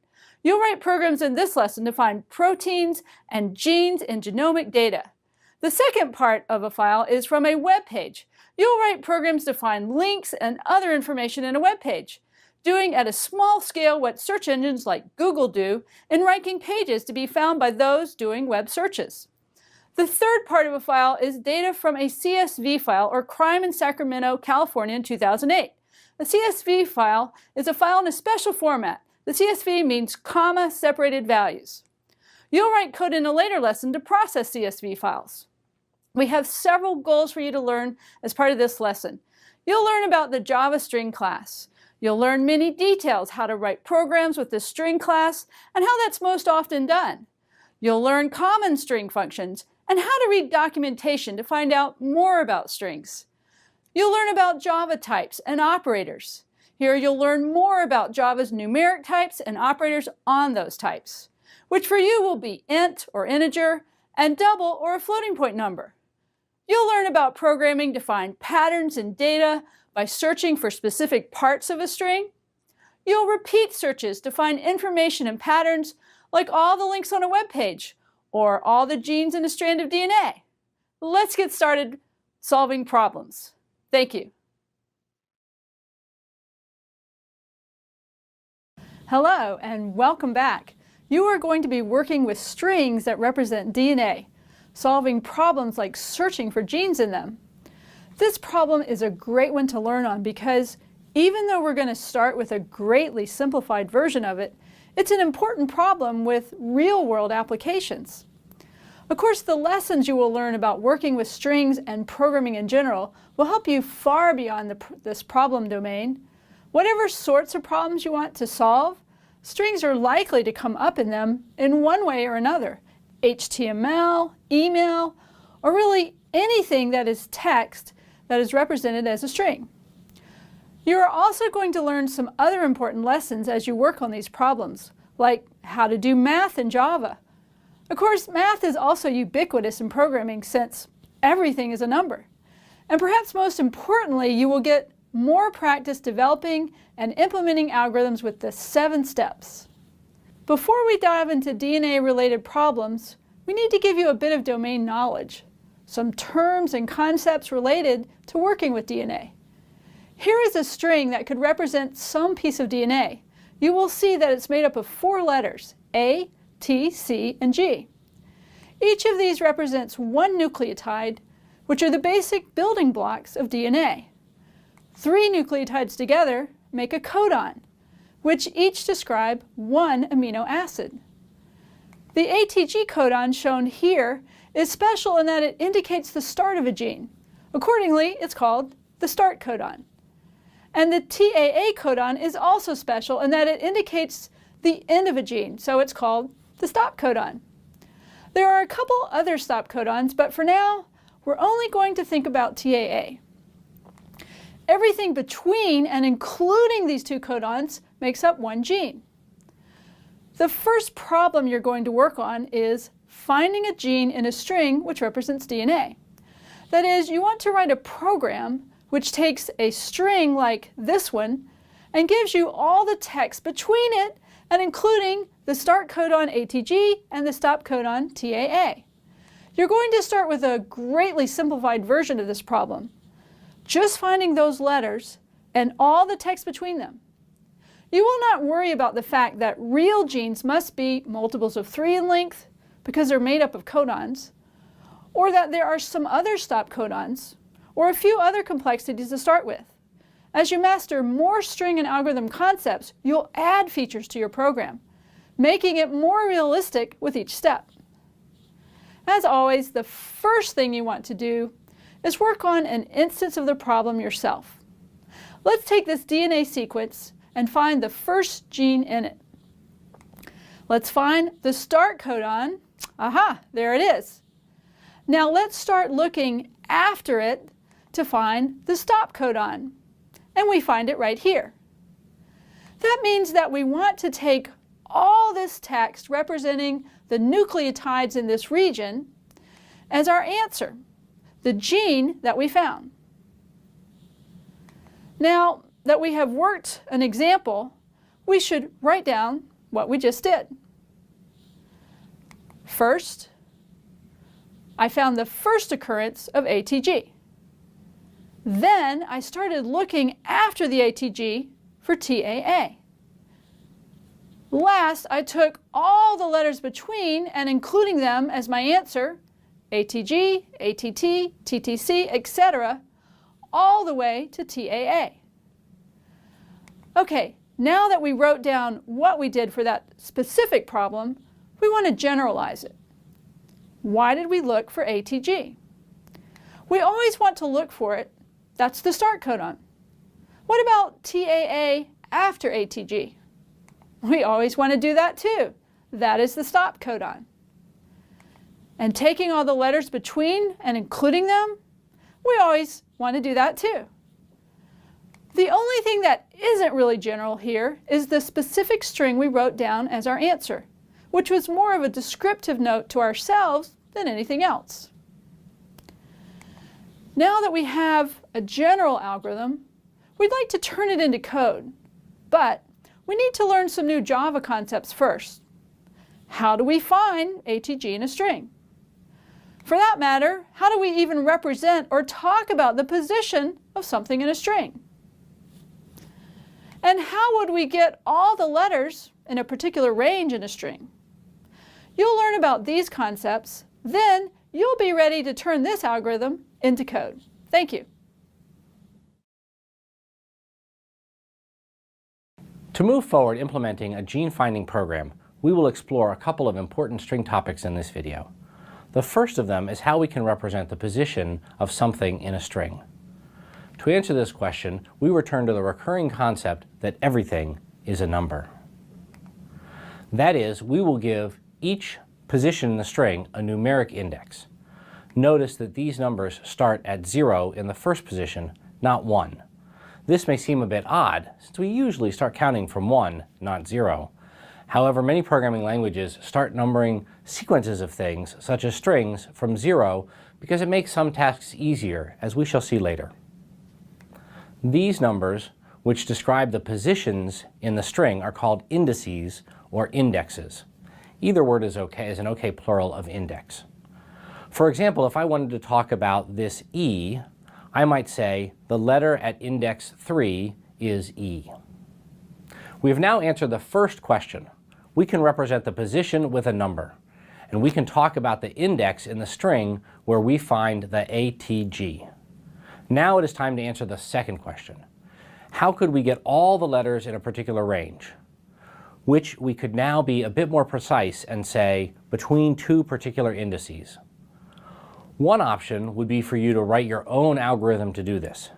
You'll write programs in this lesson to find proteins and genes in genomic data. The second part of a file is from a web page. You'll write programs to find links and other information in a web page, doing at a small scale what search engines like Google do in ranking pages to be found by those doing web searches. The third part of a file is data from a CSV file, or Crime in Sacramento, California in 2008. A CSV file is a file in a special format. The CSV means comma separated values. You'll write code in a later lesson to process CSV files. We have several goals for you to learn as part of this lesson. You'll learn about the Java string class. You'll learn many details, how to write programs with the string class and how that's most often done. You'll learn common string functions and how to read documentation to find out more about strings. You'll learn about Java types and operators. Here you'll learn more about Java's numeric types and operators on those types, which for you will be int or integer and double or a floating point number. You'll learn about programming to find patterns in data, by searching for specific parts of a string. You'll repeat searches to find information and patterns like all the links on a web page or all the genes in a strand of DNA. Let's get started solving problems. Thank you. Hello and welcome back. You are going to be working with strings that represent DNA, solving problems like searching for genes in them. This problem is a great one to learn on because even though we're going to start with a greatly simplified version of it, it's an important problem with real-world applications. Of course, the lessons you will learn about working with strings and programming in general will help you far beyond this problem domain. Whatever sorts of problems you want to solve, strings are likely to come up in them in one way or another. HTML, email, or really anything that is text that is represented as a string. You are also going to learn some other important lessons as you work on these problems, like how to do math in Java. Of course, math is also ubiquitous in programming since everything is a number. And perhaps most importantly, you will get more practice developing and implementing algorithms with the 7 steps. Before we dive into DNA-related problems, we need to give you a bit of domain knowledge, some terms and concepts related to working with DNA. Here is a string that could represent some piece of DNA. You will see that it's made up of 4 letters, A, T, C, and G. Each of these represents one nucleotide, which are the basic building blocks of DNA. 3 nucleotides together make a codon, which each describe one amino acid. The ATG codon shown here is special in that it indicates the start of a gene. Accordingly, it's called the start codon. And the TAA codon is also special in that it indicates the end of a gene, so it's called the stop codon. There are a couple other stop codons, but for now, we're only going to think about TAA. Everything between and including these 2 codons makes up one gene. The first problem you're going to work on is finding a gene in a string which represents DNA. That is, you want to write a program which takes a string like this one and gives you all the text between it and including the start codon ATG and the stop codon TAA. You're going to start with a greatly simplified version of this problem, just finding those letters and all the text between them. You will not worry about the fact that real genes must be multiples of 3 in length because they're made up of codons, or that there are some other stop codons, or a few other complexities to start with. As you master more string and algorithm concepts, you'll add features to your program, making it more realistic with each step. As always, the first thing you want to do is work on an instance of the problem yourself. Let's take this DNA sequence and find the first gene in it. Let's find the start codon. Aha, there it is. Now let's start looking after it to find the stop codon, and we find it right here. That means that we want to take all this text representing the nucleotides in this region as our answer, the gene that we found. Now that we have worked an example, we should write down what we just did. First, I found the first occurrence of ATG. Then I started looking after the ATG for TAA. Last, I took all the letters between and including them as my answer, ATG, ATT, TTC, etc., all the way to TAA. Okay, now that we wrote down what we did for that specific problem, we want to generalize it. Why did we look for ATG? We always want to look for it. That's the start codon. What about TAA after ATG? We always want to do that too. That is the stop codon. And taking all the letters between and including them, we always want to do that too. The only thing that isn't really general here is the specific string we wrote down as our answer, which was more of a descriptive note to ourselves than anything else. Now that we have a general algorithm, we'd like to turn it into code, but we need to learn some new Java concepts first. How do we find ATG in a string? For that matter, how do we even represent or talk about the position of something in a string? And how would we get all the letters in a particular range in a string? You'll learn about these concepts, then you'll be ready to turn this algorithm into code. Thank you. To move forward implementing a gene-finding program, we will explore a couple of important string topics in this video. The first of them is how we can represent the position of something in a string. To answer this question, we return to the recurring concept that everything is a number. That is, we will give each position in the string a numeric index. Notice that these numbers start at 0 in the first position, not 1. This may seem a bit odd, since we usually start counting from 1, not 0. However, many programming languages start numbering sequences of things, such as strings, from 0 because it makes some tasks easier, as we shall see later. These numbers, which describe the positions in the string, are called indices or indexes. Either word is an okay plural of index. For example, if I wanted to talk about this E, I might say the letter at index 3 is E. We have now answered the first question. We can represent the position with a number, and we can talk about the index in the string where we find the ATG. Now it is time to answer the second question. How could we get all the letters in a particular range? Which we could now be a bit more precise and say between two particular indices. One option would be for you to write your own algorithm to do this.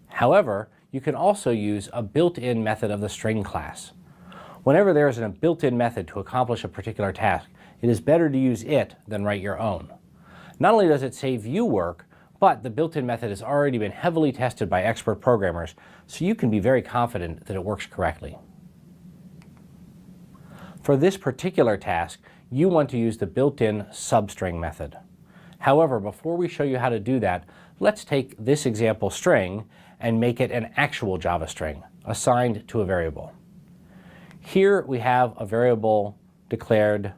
However, you can also use a built-in method of the string class. Whenever there is a built-in method to accomplish a particular task, it is better to use it than write your own. Not only does it save you work, but the built-in method has already been heavily tested by expert programmers, so you can be very confident that it works correctly. For this particular task, you want to use the built-in substring method. However, before we show you how to do that, let's take this example string and make it an actual Java string, assigned to a variable. Here we have a variable declared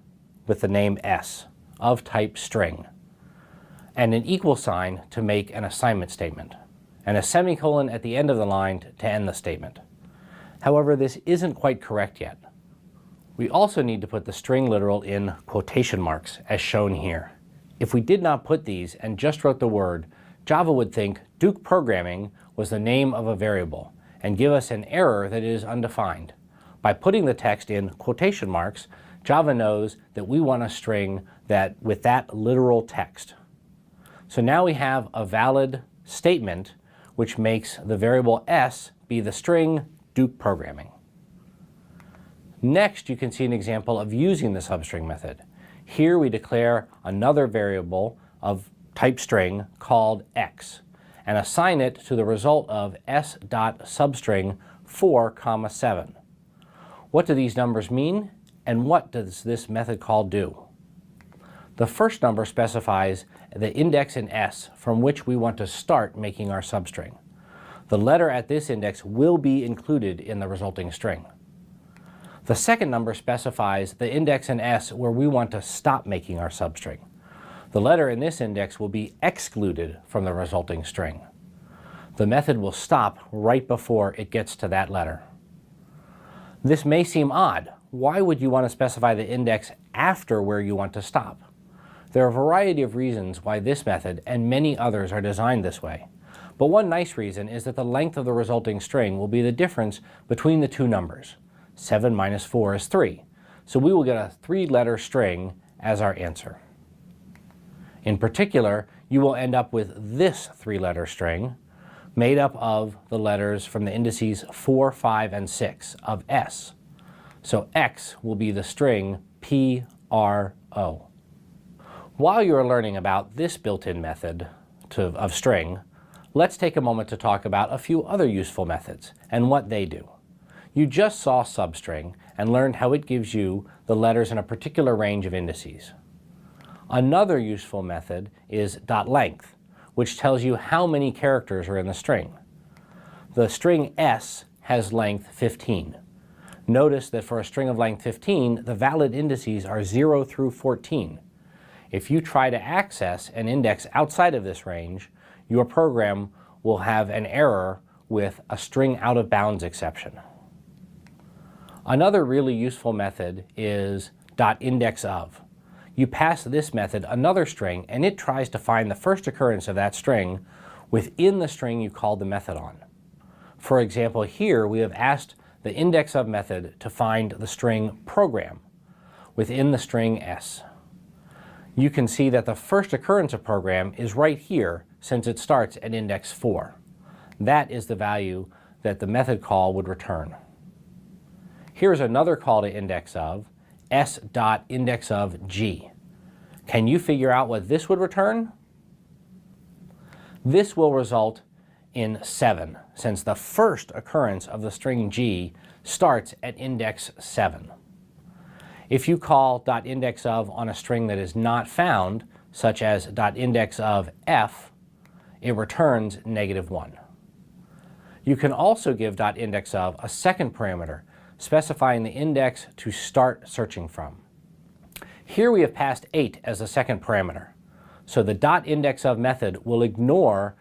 with the name s, of type string, and an equal sign to make an assignment statement, and a semicolon at the end of the line to end the statement. However, this isn't quite correct yet. We also need to put the string literal in quotation marks, as shown here. If we did not put these and just wrote the word, Java would think Duke programming was the name of a variable and give us an error that is undefined. By putting the text in quotation marks, Java knows that we want a string with that literal text. So now we have a valid statement which makes the variable s be the string Duke programming. Next, you can see an example of using the substring method. Here we declare another variable of type string called x and assign it to the result of s.substring 4, 7. What do these numbers mean, and what does this method call do? The first number specifies the index in s from which we want to start making our substring. The letter at this index will be included in the resulting string. The second number specifies the index in s where we want to stop making our substring. The letter in this index will be excluded from the resulting string. The method will stop right before it gets to that letter. This may seem odd. Why would you want to specify the index after where you want to stop? There are a variety of reasons why this method and many others are designed this way. But one nice reason is that the length of the resulting string will be the difference between the two numbers. 7 minus 4 is 3. So we will get a 3-letter string as our answer. In particular, you will end up with this 3-letter string made up of the letters from the indices 4, 5, and 6 of s. So x will be the string PRO. While you are learning about this built-in method of string, let's take a moment to talk about a few other useful methods and what they do. You just saw substring and learned how it gives you the letters in a particular range of indices. Another useful method is .length, which tells you how many characters are in the string. the string s has length 15. Notice that for a string of length 15, the valid indices are 0 through 14. If you try to access an index outside of this range, your program will have an error with a string out of bounds exception. Another really useful method is .indexOf. You pass this method another string and it tries to find the first occurrence of that string within the string you called the method on. For example, here we have asked the indexOf method to find the string program within the string s. You can see that the first occurrence of program is right here since it starts at index 4. That is the value that the method call would return. Here's another call to indexOf, s.indexOfg. Can you figure out what this would return? This will result in 7, since the first occurrence of the string g starts at index 7. If you call .indexOf on a string that is not found, such as .indexOf f, it returns -1. You can also give .indexOf a second parameter, specifying the index to start searching from. Here we have passed 8 as the second parameter, so the .indexOf method will ignore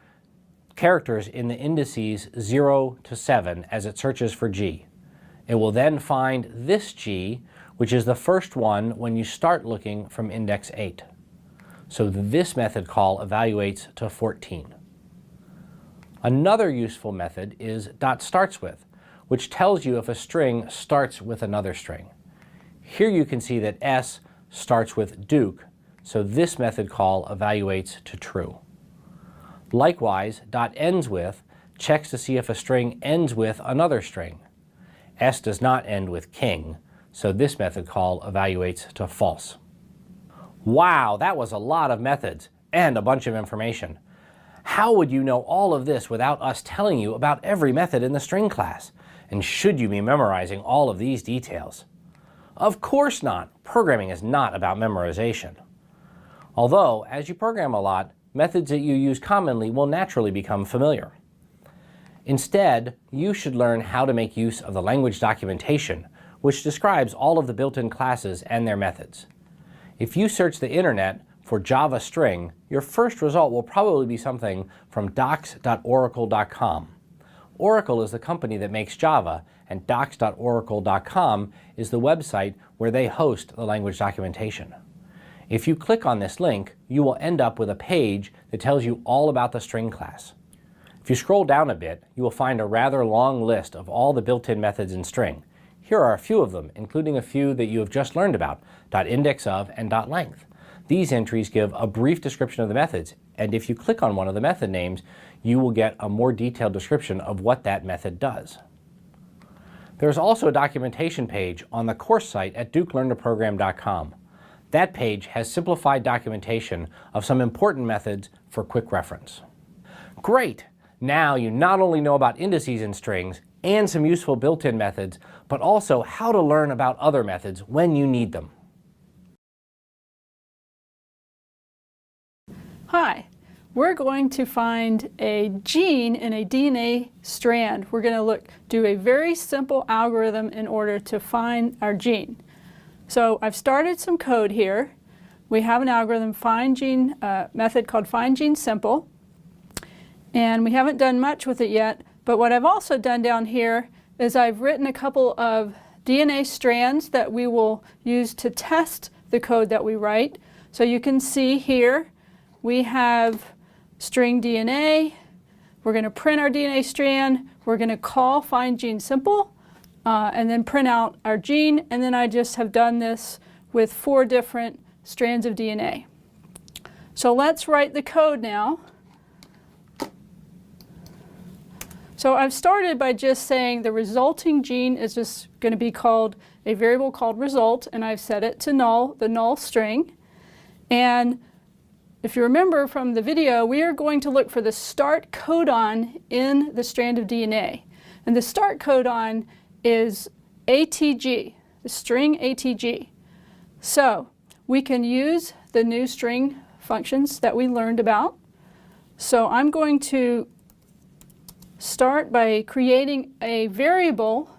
characters in the indices 0 to 7 as it searches for g. It will then find this g, which is the first one when you start looking from index 8. So this method call evaluates to 14. Another useful method is .startsWith, which tells you if a string starts with another string. Here you can see that s starts with Duke, so this method call evaluates to true. Likewise, .endsWith checks to see if a string ends with another string. S does not end with king, so this method call evaluates to false. Wow, that was a lot of methods and a bunch of information. How would you know all of this without us telling you about every method in the string class? And should you be memorizing all of these details? Of course not. Programming is not about memorization. Although, as you program a lot, methods that you use commonly will naturally become familiar. Instead, you should learn how to make use of the language documentation, which describes all of the built-in classes and their methods. If you search the internet for Java string, your first result will probably be something from docs.oracle.com. Oracle is the company that makes Java, and docs.oracle.com is the website where they host the language documentation. If you click on this link, you will end up with a page that tells you all about the string class. If you scroll down a bit, you will find a rather long list of all the built-in methods in string. Here are a few of them, including a few that you have just learned about, .indexOf and .length. These entries give a brief description of the methods, and if you click on one of the method names, you will get a more detailed description of what that method does. There's also a documentation page on the course site at DukeLearnToProgram.com. That page has simplified documentation of some important methods for quick reference. Great! Now you not only know about indices in strings and some useful built-in methods, but also how to learn about other methods when you need them. Hi, we're going to find a gene in a DNA strand. We're going to do a very simple algorithm in order to find our gene. So I've started some code here. We have an algorithm method called findGeneSimple, and we haven't done much with it yet. But what I've also done down here is I've written a couple of DNA strands that we will use to test the code that we write. So you can see here we have string DNA. We're going to print our DNA strand. We're going to call findGeneSimple. And then print out our gene, and then I just have done this with 4 different strands of DNA. So let's write the code now. So I've started by just saying the resulting gene is just going to be called a variable called result, and I've set it to null, the null string. And if you remember from the video, we are going to look for the start codon in the strand of DNA. And the start codon is ATG, the string ATG. So we can use the new string functions that we learned about. So I'm going to start by creating a variable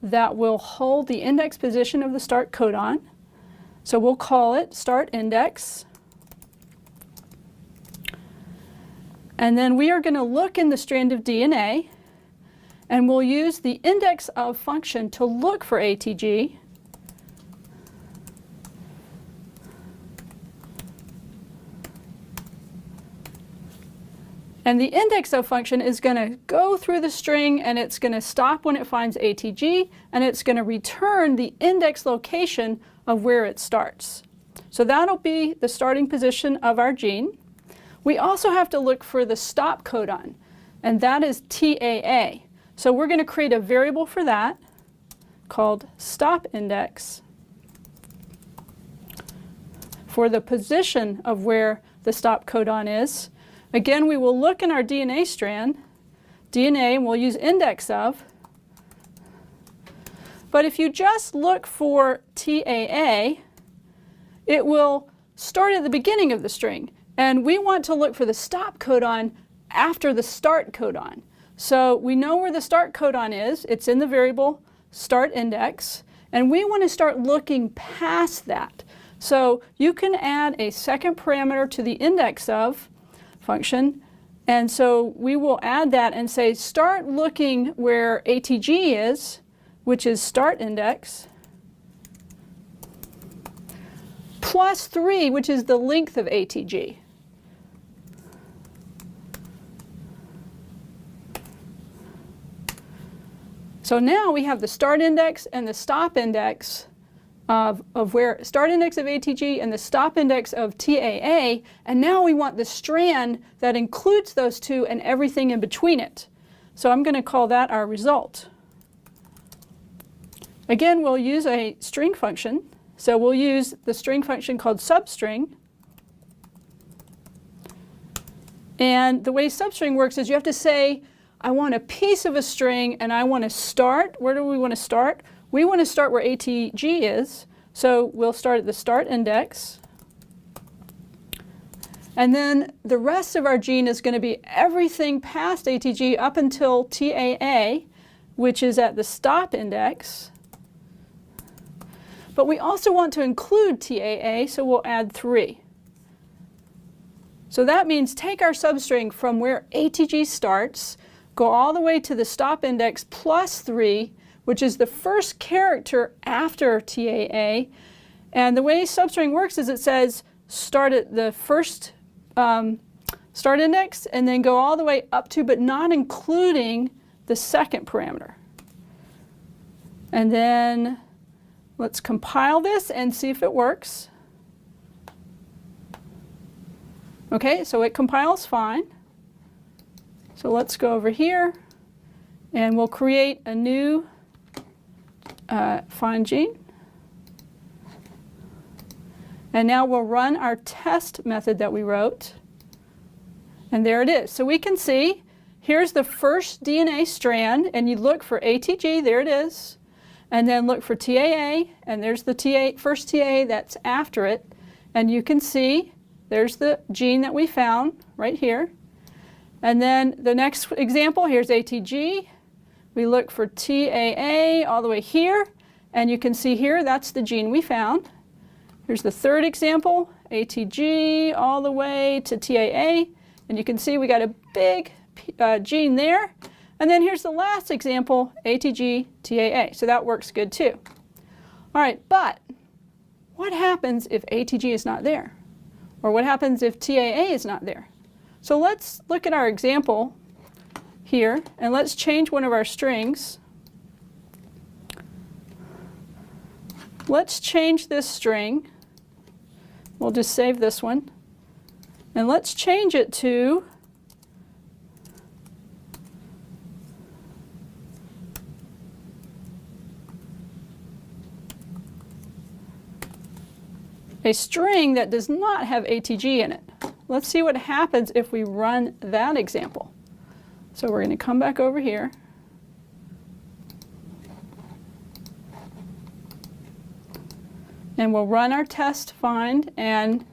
that will hold the index position of the start codon. So we'll call it start index. And then we are going to look in the strand of DNA, and we'll use the index of function to look for ATG. And the index of function is going to go through the string, and it's going to stop when it finds ATG, and it's going to return the index location of where it starts. So that'll be the starting position of our gene. We also have to look for the stop codon, and that is TAA. So we're going to create a variable for that called stop index for the position of where the stop codon is. Again, we will look in our DNA strand, DNA, and we'll use index of. But if you just look for TAA, it will start at the beginning of the string. And we want to look for the stop codon after the start codon. So we know where the start codon is. It's in the variable start index. And we want to start looking past that. So you can add a second parameter to the index of function. And so we will add that and say start looking where ATG is, which is start index, plus 3, which is the length of ATG. So now we have the start index and the stop index of where start index of ATG and the stop index of TAA, and now we want the strand that includes those two and everything in between it. So I'm going to call that our result. Again, we'll use a string function. So we'll use the string function called substring. And the way substring works is you have to say, I want a piece of a string and I want to start. Where do we want to start? We want to start where ATG is. So we'll start at the start index. And then the rest of our gene is going to be everything past ATG up until TAA, which is at the stop index. But we also want to include TAA, so we'll add 3. So that means take our substring from where ATG starts, go all the way to the stop index plus 3, which is the first character after TAA. And the way substring works is it says start at the first start index and then go all the way up to, but not including the second parameter. And then let's compile this and see if it works. Okay, so it compiles fine. So let's go over here and we'll create a new find gene. And now we'll run our test method that we wrote. And there it is. So we can see here's the first DNA strand, and you look for ATG, there it is. And then look for TAA, and there's the first TAA that's after it. And you can see there's the gene that we found right here. And then the next example, here's ATG. We look for TAA all the way here, and you can see here that's the gene we found. Here's the third example, ATG all the way to TAA, and you can see we got a big gene there. And then here's the last example, ATG, TAA. So that works good too. All right, but what happens if ATG is not there? Or what happens if TAA is not there? So let's look at our example here, and let's change one of our strings. Let's change this string. We'll just save this one. And let's change it to a string that does not have ATG in it. Let's see what happens if we run that example. So we're going to come back over here. And we'll run our test find, and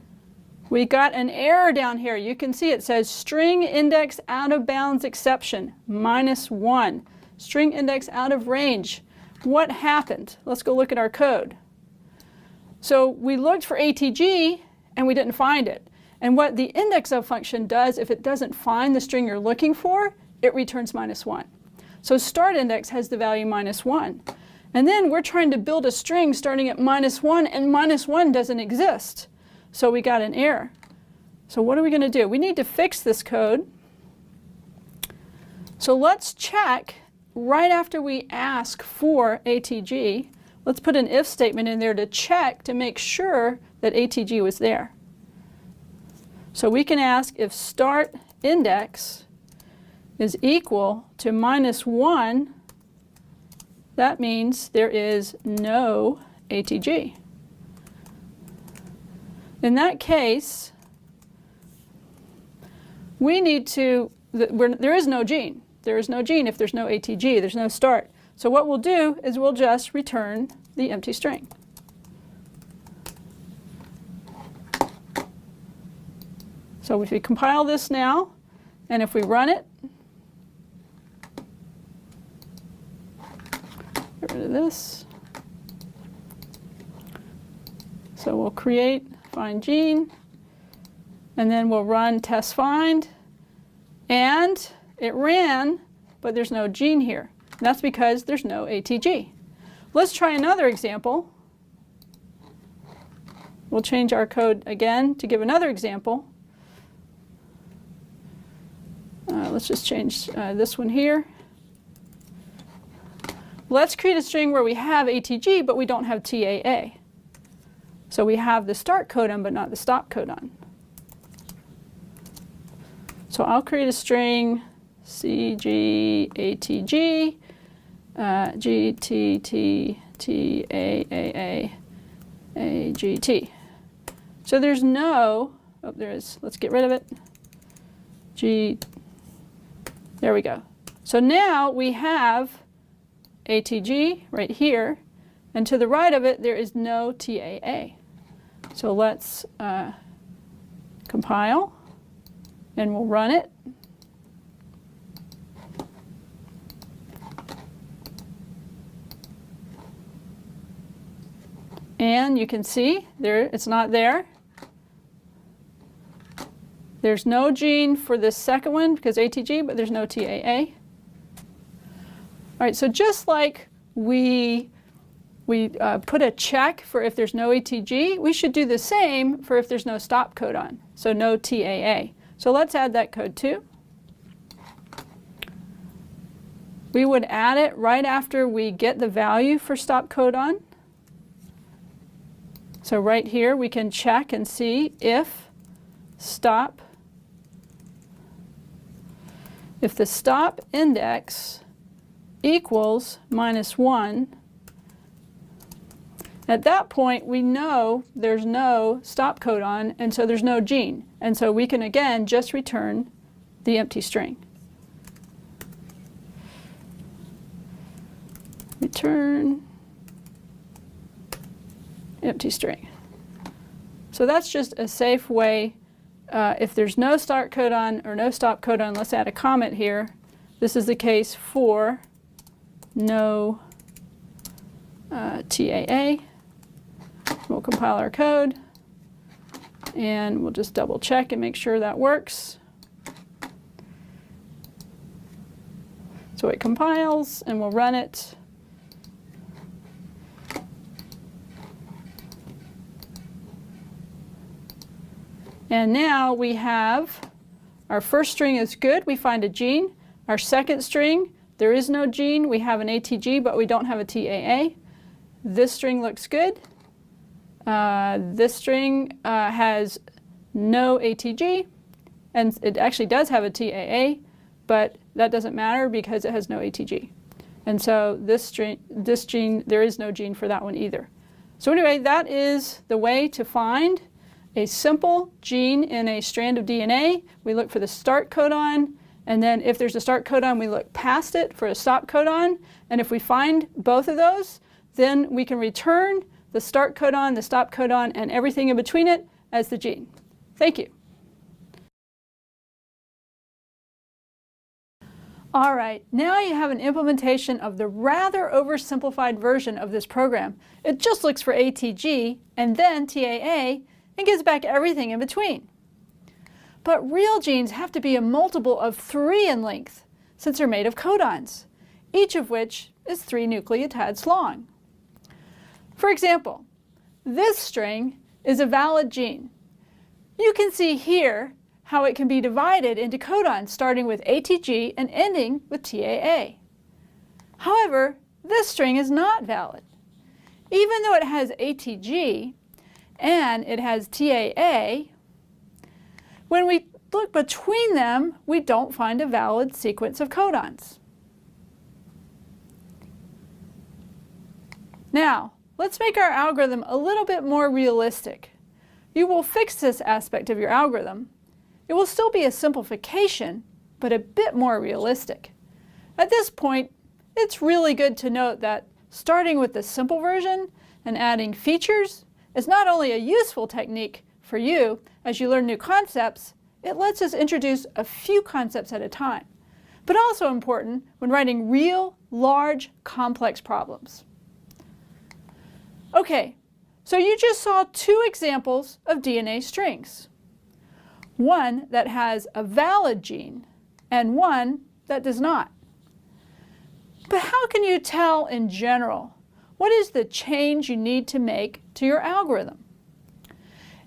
We got an error down here. You can see it says string index out of bounds exception, -1. String index out of range. What happened? Let's go look at our code. So we looked for ATG and we didn't find it. And what the index of function does, if it doesn't find the string you're looking for, it returns -1. So start index has the value -1. And then we're trying to build a string starting at -1, and -1 doesn't exist. So we got an error. So what are we going to do? We need to fix this code. So let's check right after we ask for ATG. Let's put an if statement in there to check to make sure that ATG was there. So we can ask if start index is equal to -1. That means there is no ATG. In that case, we need to, there is no gene. There is no gene if there's no ATG, there's no start. So what we'll do is we'll just return the empty string. So if we compile this now, and if we run it, get rid of this. So we'll create find gene, and then we'll run test find, and it ran, but there's no gene here. And that's because there's no ATG. Let's try another example. We'll change our code again to give another example. Let's just change this one here. Let's create a string where we have ATG, but we don't have TAA. So we have the start codon, but not the stop codon. So I'll create a string CGATG, GTTTAAA, AGT. So there's no, oh, there is, let's get rid of it. There we go. So now we have ATG right here, and to the right of it there is no TAA. So let's compile, and we'll run it. And you can see there it's not there. There's no gene for this second one because ATG, but there's no TAA. All right, so just like we put a check for if there's no ATG, we should do the same for if there's no stop codon, so no TAA. So let's add that code too. We would add it right after we get the value for stop codon. So right here we can check and see if the stop index equals -1, at that point we know there's no stop codon, and so there's no gene. And so we can again just return the empty string. Return empty string. So that's just a safe way. If there's no start codon or no stop codon, let's add a comment here. This is the case for no TAA. We'll compile our code, and we'll just double check and make sure that works. So it compiles, and we'll run it. And now we have our first string is good, we find a gene. Our second string, there is no gene, we have an ATG, but we don't have a TAA. This string looks good. This string has no ATG, and it actually does have a TAA, but that doesn't matter because it has no ATG. And so this gene, there is no gene for that one either. So anyway, that is the way to find a simple gene in a strand of DNA. We look for the start codon, and then if there's a start codon, we look past it for a stop codon. And if we find both of those, then we can return the start codon, the stop codon, and everything in between it as the gene. Thank you. All right, now you have an implementation of the rather oversimplified version of this program. It just looks for ATG and then TAA and gives back everything in between. But real genes have to be a multiple of 3 in length, since they're made of codons, each of which is 3 nucleotides long. For example, this string is a valid gene. You can see here how it can be divided into codons starting with ATG and ending with TAA. However, this string is not valid. Even though it has ATG and it has TAA, when we look between them, we don't find a valid sequence of codons. Now, let's make our algorithm a little bit more realistic. You will fix this aspect of your algorithm. It will still be a simplification, but a bit more realistic. At this point, it's really good to note that starting with the simple version and adding features is not only a useful technique for you as you learn new concepts, it lets us introduce a few concepts at a time, but also important when writing real, large, complex problems. Okay, so you just saw 2 examples of DNA strings. One that has a valid gene and one that does not. But how can you tell in general what is the change you need to make to your algorithm?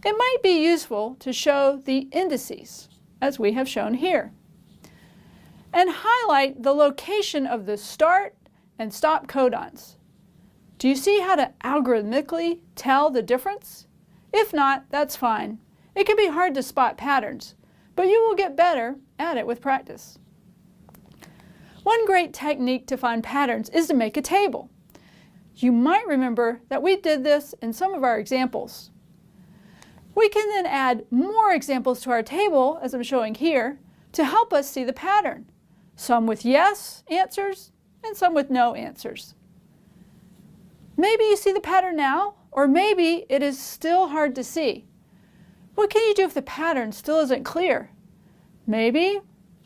It might be useful to show the indices, as we have shown here, and highlight the location of the start and stop codons. Do you see how to algorithmically tell the difference? If not, that's fine. It can be hard to spot patterns, but you will get better at it with practice. One great technique to find patterns is to make a table. You might remember that we did this in some of our examples. We can then add more examples to our table, as I'm showing here, to help us see the pattern. Some with yes answers and some with no answers. Maybe you see the pattern now, or maybe it is still hard to see. What can you do if the pattern still isn't clear? Maybe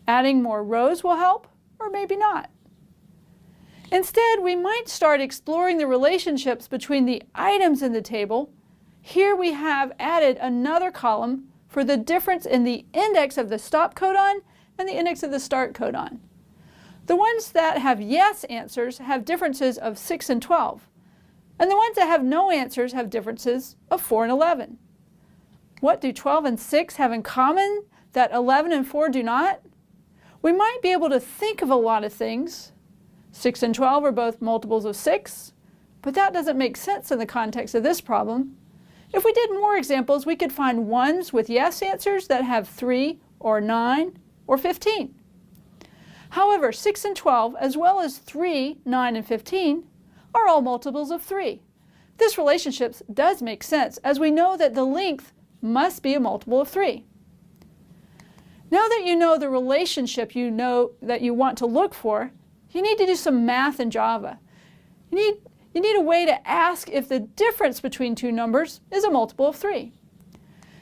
adding more rows will help, or maybe not. Instead, we might start exploring the relationships between the items in the table. Here we have added another column for the difference in the index of the stop codon and the index of the start codon. The ones that have yes answers have differences of 6 and 12, and the ones that have no answers have differences of 4 and 11. What do 12 and 6 have in common that 11 and 4 do not? We might be able to think of a lot of things. 6 and 12 are both multiples of 6, but that doesn't make sense in the context of this problem. If we did more examples, we could find ones with yes answers that have 3 or 9 or 15. However, 6 and 12, as well as 3, 9, and 15, are all multiples of 3. This relationship does make sense, as we know that the length must be a multiple of 3. Now that you know the relationship you know that you want to look for, you need to do some math in Java. You need a way to ask if the difference between 2 numbers is a multiple of 3.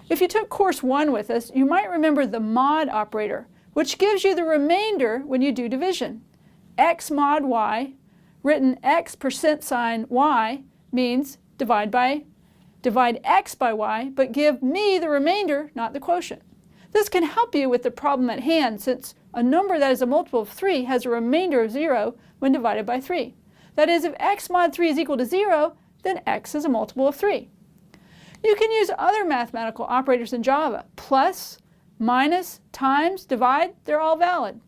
If you took course 1 with us, you might remember the mod operator, which gives you the remainder when you do division. X mod y, written x %sign y, means divide x by y, but give me the remainder, not the quotient. This can help you with the problem at hand, since a number that is a multiple of 3 has a remainder of 0 when divided by 3. That is, if x mod 3 is equal to 0, then x is a multiple of 3. You can use other mathematical operators in Java. Plus, minus, times, divide, they're all valid.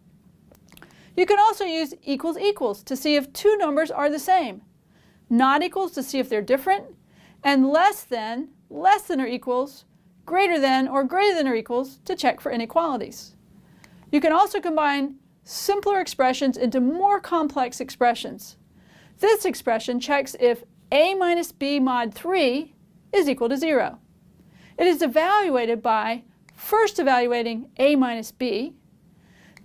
You can also use equals equals to see if 2 numbers are the same, not equals to see if they're different, and less than or equals, greater than or equals to check for inequalities. You can also combine simpler expressions into more complex expressions. This expression checks if a minus b mod 3 is equal to 0. It is evaluated by first evaluating a minus b,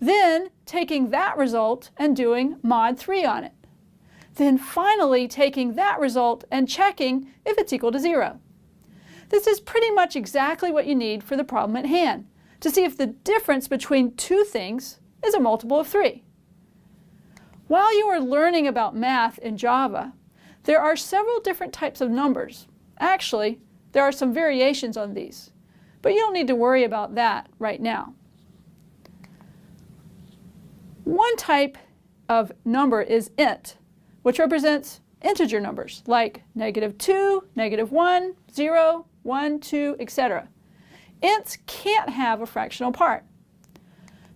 then taking that result and doing mod 3 on it. Then finally taking that result and checking if it's equal to 0. This is pretty much exactly what you need for the problem at hand, to see if the difference between two things is a multiple of 3. While you are learning about math in Java, there are several different types of numbers. Actually, there are some variations on these, but you don't need to worry about that right now. One type of number is int, which represents integer numbers like -2, -1, 0, 1, 2, etc. Ints can't have a fractional part.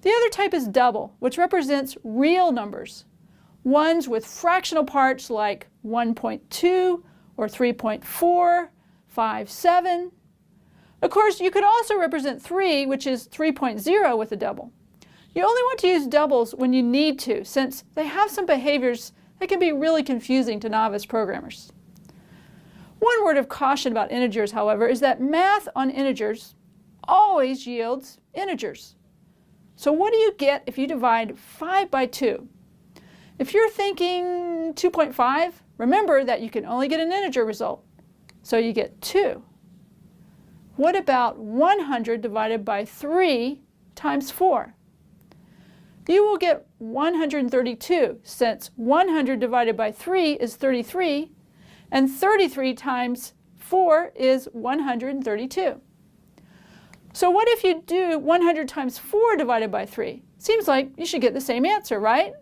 The other type is double, which represents real numbers, ones with fractional parts like 1.2 or 3.4, 5, 7. Of course, you could also represent 3, which is 3.0 with a double. You only want to use doubles when you need to, since they have some behaviors that can be really confusing to novice programmers. One word of caution about integers, however, is that math on integers always yields integers. So what do you get if you divide 5 by 2? If you're thinking 2.5, remember that you can only get an integer result. So you get 2. What about 100 divided by 3 times 4? You will get 132, since 100 divided by 3 is 33, and 33 times 4 is 132. So what if you do 100 times 4 divided by 3? Seems like you should get the same answer, right?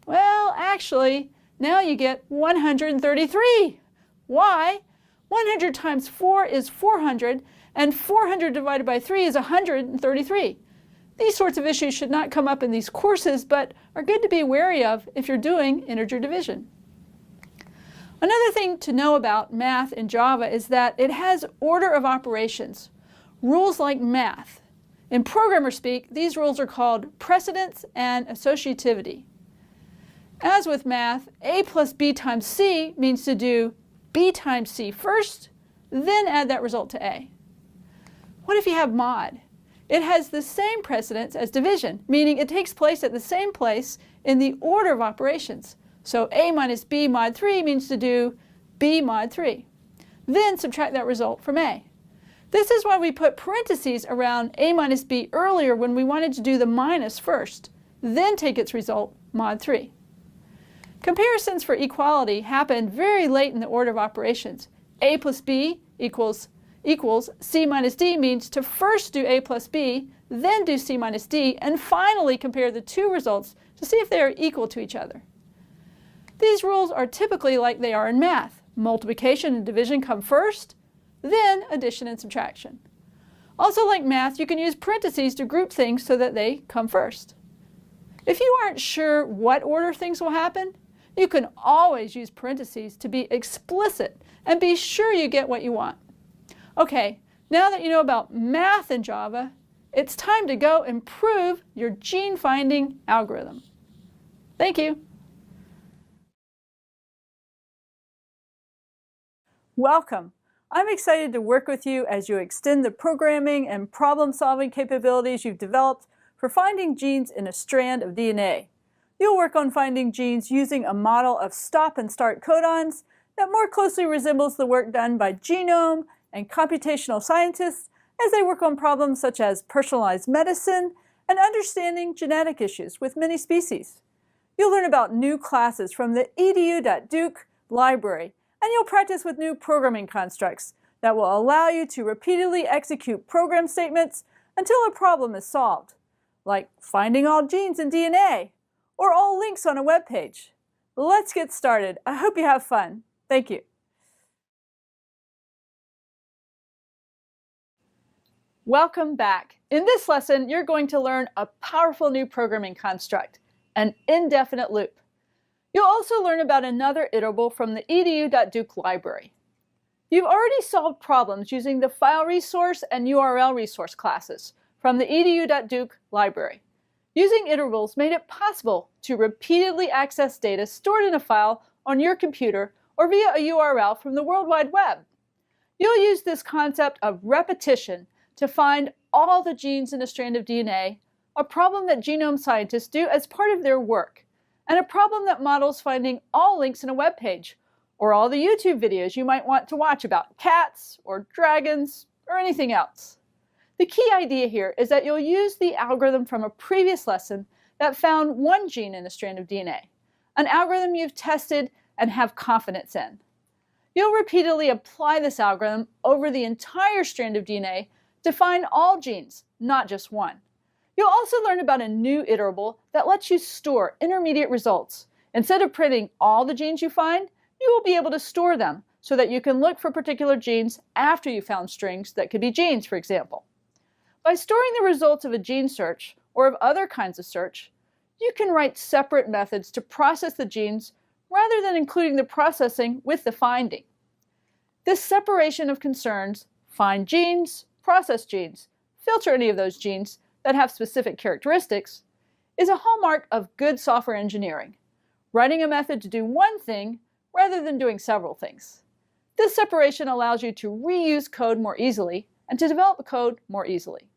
Well, actually, now you get 133. Why? 100 times 4 is 400, and 400 divided by 3 is 133. These sorts of issues should not come up in these courses, but are good to be wary of if you're doing integer division. Another thing to know about math in Java is that it has order of operations, rules like math. In programmer speak, these rules are called precedence and associativity. As with math, a plus b times c means to do b times c first, then add that result to a. What if you have mod? It has the same precedence as division, meaning it takes place at the same place in the order of operations. So a minus b mod 3 means to do b mod 3. Then subtract that result from a. This is why we put parentheses around a minus b earlier when we wanted to do the minus first, then take its result, mod 3. Comparisons for equality happen very late in the order of operations. A plus b equals c minus d means to first do a plus b, then do c minus d, and finally compare the two results to see if they are equal to each other. These rules are typically like they are in math. Multiplication and division come first, then addition and subtraction. Also like math, you can use parentheses to group things so that they come first. If you aren't sure what order things will happen, you can always use parentheses to be explicit and be sure you get what you want. Okay, now that you know about math in Java, it's time to go improve your gene finding algorithm. Thank you. Welcome. I'm excited to work with you as you extend the programming and problem-solving capabilities you've developed for finding genes in a strand of DNA. You'll work on finding genes using a model of stop and start codons that more closely resembles the work done by genome and computational scientists as they work on problems such as personalized medicine and understanding genetic issues with many species. You'll learn about new classes from the edu.duke library, and you'll practice with new programming constructs that will allow you to repeatedly execute program statements until a problem is solved, like finding all genes in DNA or all links on a web page. Let's get started. I hope you have fun. Thank you. Welcome back. In this lesson, you're going to learn a powerful new programming construct, an indefinite loop. You'll also learn about another iterable from the edu.duke library. You've already solved problems using the file resource and URL resource classes from the edu.duke library. Using iterables made it possible to repeatedly access data stored in a file on your computer or via a URL from the World Wide Web. You'll use this concept of repetition to find all the genes in a strand of DNA, a problem that genome scientists do as part of their work, and a problem that models finding all links in a web page, or all the YouTube videos you might want to watch about cats or dragons or anything else. The key idea here is that you'll use the algorithm from a previous lesson that found one gene in a strand of DNA, an algorithm you've tested and have confidence in. You'll repeatedly apply this algorithm over the entire strand of DNA to find all genes, not just one. You'll also learn about a new iterable that lets you store intermediate results. Instead of printing all the genes you find, you will be able to store them so that you can look for particular genes after you found strings that could be genes, for example. By storing the results of a gene search or of other kinds of search, you can write separate methods to process the genes rather than including the processing with the finding. This separation of concerns, find genes, process genes, filter any of those genes that have specific characteristics, is a hallmark of good software engineering, writing a method to do one thing rather than doing several things. This separation allows you to reuse code more easily and to develop code more easily.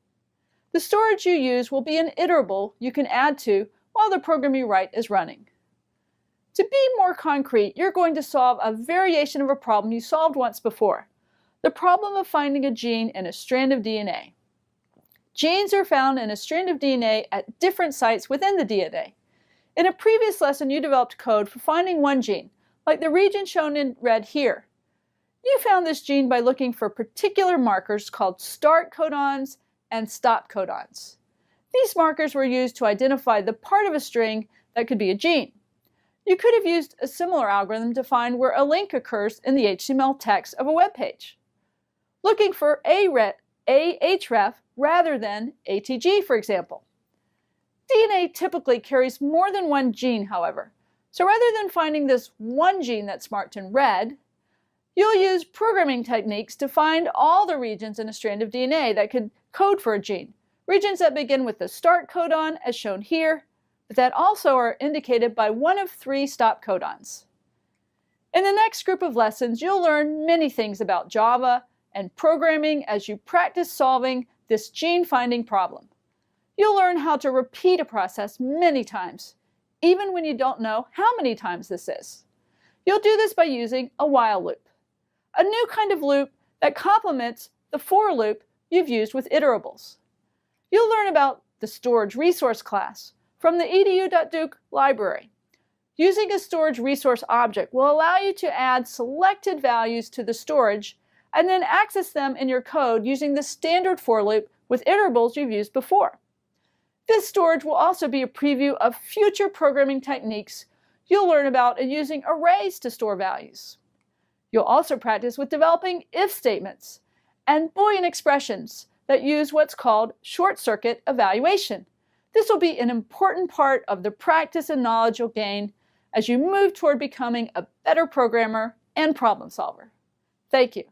The storage you use will be an iterable you can add to while the program you write is running. To be more concrete, you're going to solve a variation of a problem you solved once before, the problem of finding a gene in a strand of DNA. Genes are found in a strand of DNA at different sites within the DNA. In a previous lesson, you developed code for finding one gene, like the region shown in red here. You found this gene by looking for particular markers called start codons and stop codons. These markers were used to identify the part of a string that could be a gene. You could have used a similar algorithm to find where a link occurs in the HTML text of a web page, looking for ahref rather than ATG, for example. DNA typically carries more than one gene, however, so rather than finding this one gene that's marked in red, you'll use programming techniques to find all the regions in a strand of DNA that could code for a gene, regions that begin with the start codon as shown here, but that also are indicated by one of 3 stop codons. In the next group of lessons, you'll learn many things about Java and programming as you practice solving this gene finding problem. You'll learn how to repeat a process many times, even when you don't know how many times this is. You'll do this by using a while loop, a new kind of loop that complements the for loop you've used with iterables. You'll learn about the storage resource class from the edu.duke library. Using a storage resource object will allow you to add selected values to the storage and then access them in your code using the standard for loop with iterables you've used before. This storage will also be a preview of future programming techniques you'll learn about in using arrays to store values. You'll also practice with developing if statements and Boolean expressions that use what's called short-circuit evaluation. This will be an important part of the practice and knowledge you'll gain as you move toward becoming a better programmer and problem solver. Thank you.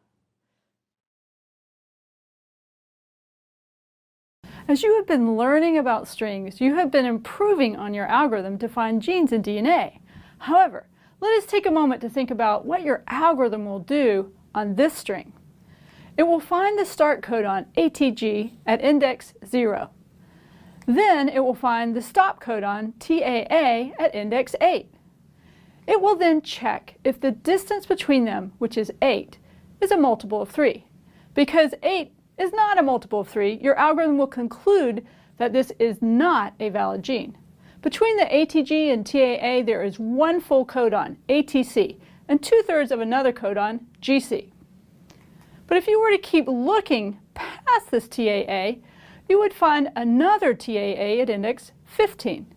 As you have been learning about strings, you have been improving on your algorithm to find genes in DNA. However, let us take a moment to think about what your algorithm will do on this string. It will find the start codon ATG at index 0. Then it will find the stop codon TAA at index 8. It will then check if the distance between them, which is 8, is a multiple of 3. Because 8 is not a multiple of 3, your algorithm will conclude that this is not a valid gene. Between the ATG and TAA, there is one full codon, ATC, and 2/3 of another codon, GC. But if you were to keep looking past this TAA, you would find another TAA at index 15.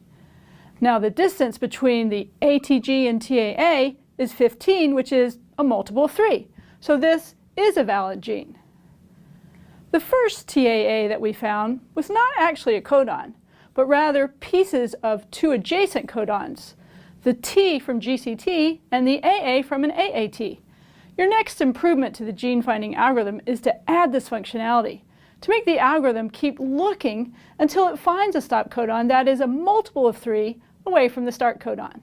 Now the distance between the ATG and TAA is 15, which is a multiple of 3. So this is a valid gene. The first TAA that we found was not actually a codon, but rather pieces of 2 adjacent codons, the T from GCT and the AA from an AAT. Your next improvement to the gene finding algorithm is to add this functionality, to make the algorithm keep looking until it finds a stop codon that is a multiple of 3 away from the start codon.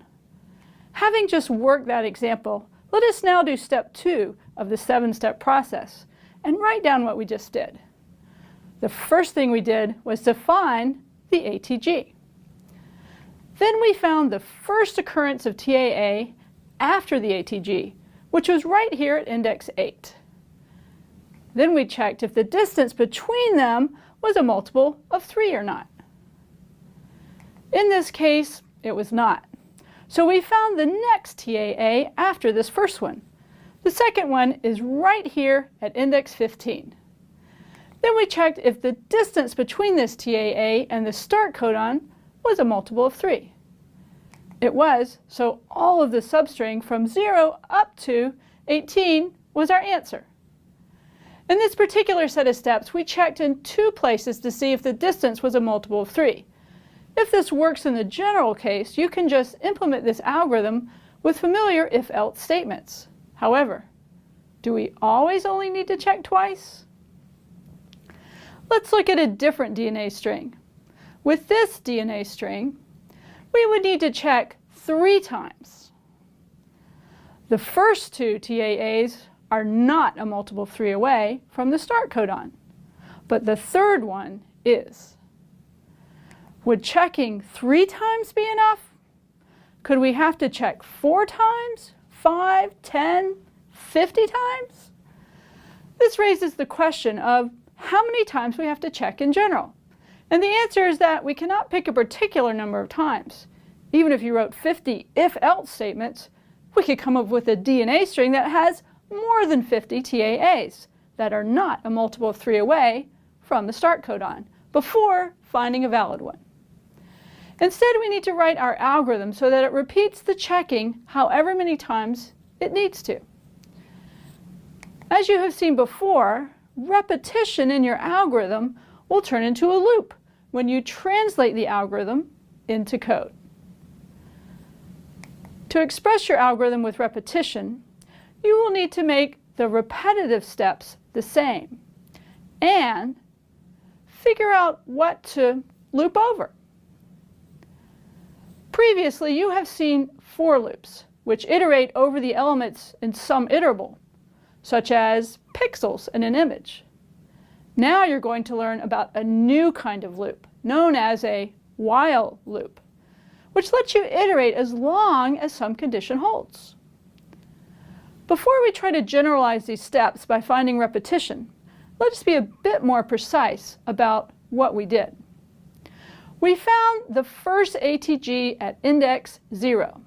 Having just worked that example, let us now do step 2 of the 7-step process and write down what we just did. The first thing we did was to find the ATG. Then we found the first occurrence of TAA after the ATG, which was right here at index 8. Then we checked if the distance between them was a multiple of 3 or not. In this case, it was not. So we found the next TAA after this first one. The second one is right here at index 15. Then we checked if the distance between this TAA and the start codon was a multiple of 3. It was, so all of the substring from 0 up to 18 was our answer. In this particular set of steps, we checked in 2 places to see if the distance was a multiple of 3. If this works in the general case, you can just implement this algorithm with familiar if-else statements. However, do we always only need to check twice? Let's look at a different DNA string. With this DNA string, we would need to check 3 times. The first 2 TAAs are not a multiple of 3 away from the start codon, but the third one is. Would checking 3 times be enough? Could we have to check 4 times, 5, 10, 50 times? This raises the question of how many times we have to check in general. And the answer is that we cannot pick a particular number of times. Even if you wrote 50 if-else statements, we could come up with a DNA string that has more than 50 TAAs that are not a multiple of 3 away from the start codon before finding a valid one. Instead, we need to write our algorithm so that it repeats the checking however many times it needs to. As you have seen before, repetition in your algorithm will turn into a loop when you translate the algorithm into code. To express your algorithm with repetition, you will need to make the repetitive steps the same and figure out what to loop over. Previously, you have seen for loops, which iterate over the elements in some iterable, such as pixels in an image. Now you're going to learn about a new kind of loop, known as a while loop, which lets you iterate as long as some condition holds. Before we try to generalize these steps by finding repetition, let's be a bit more precise about what we did. We found the first ATG at index 0.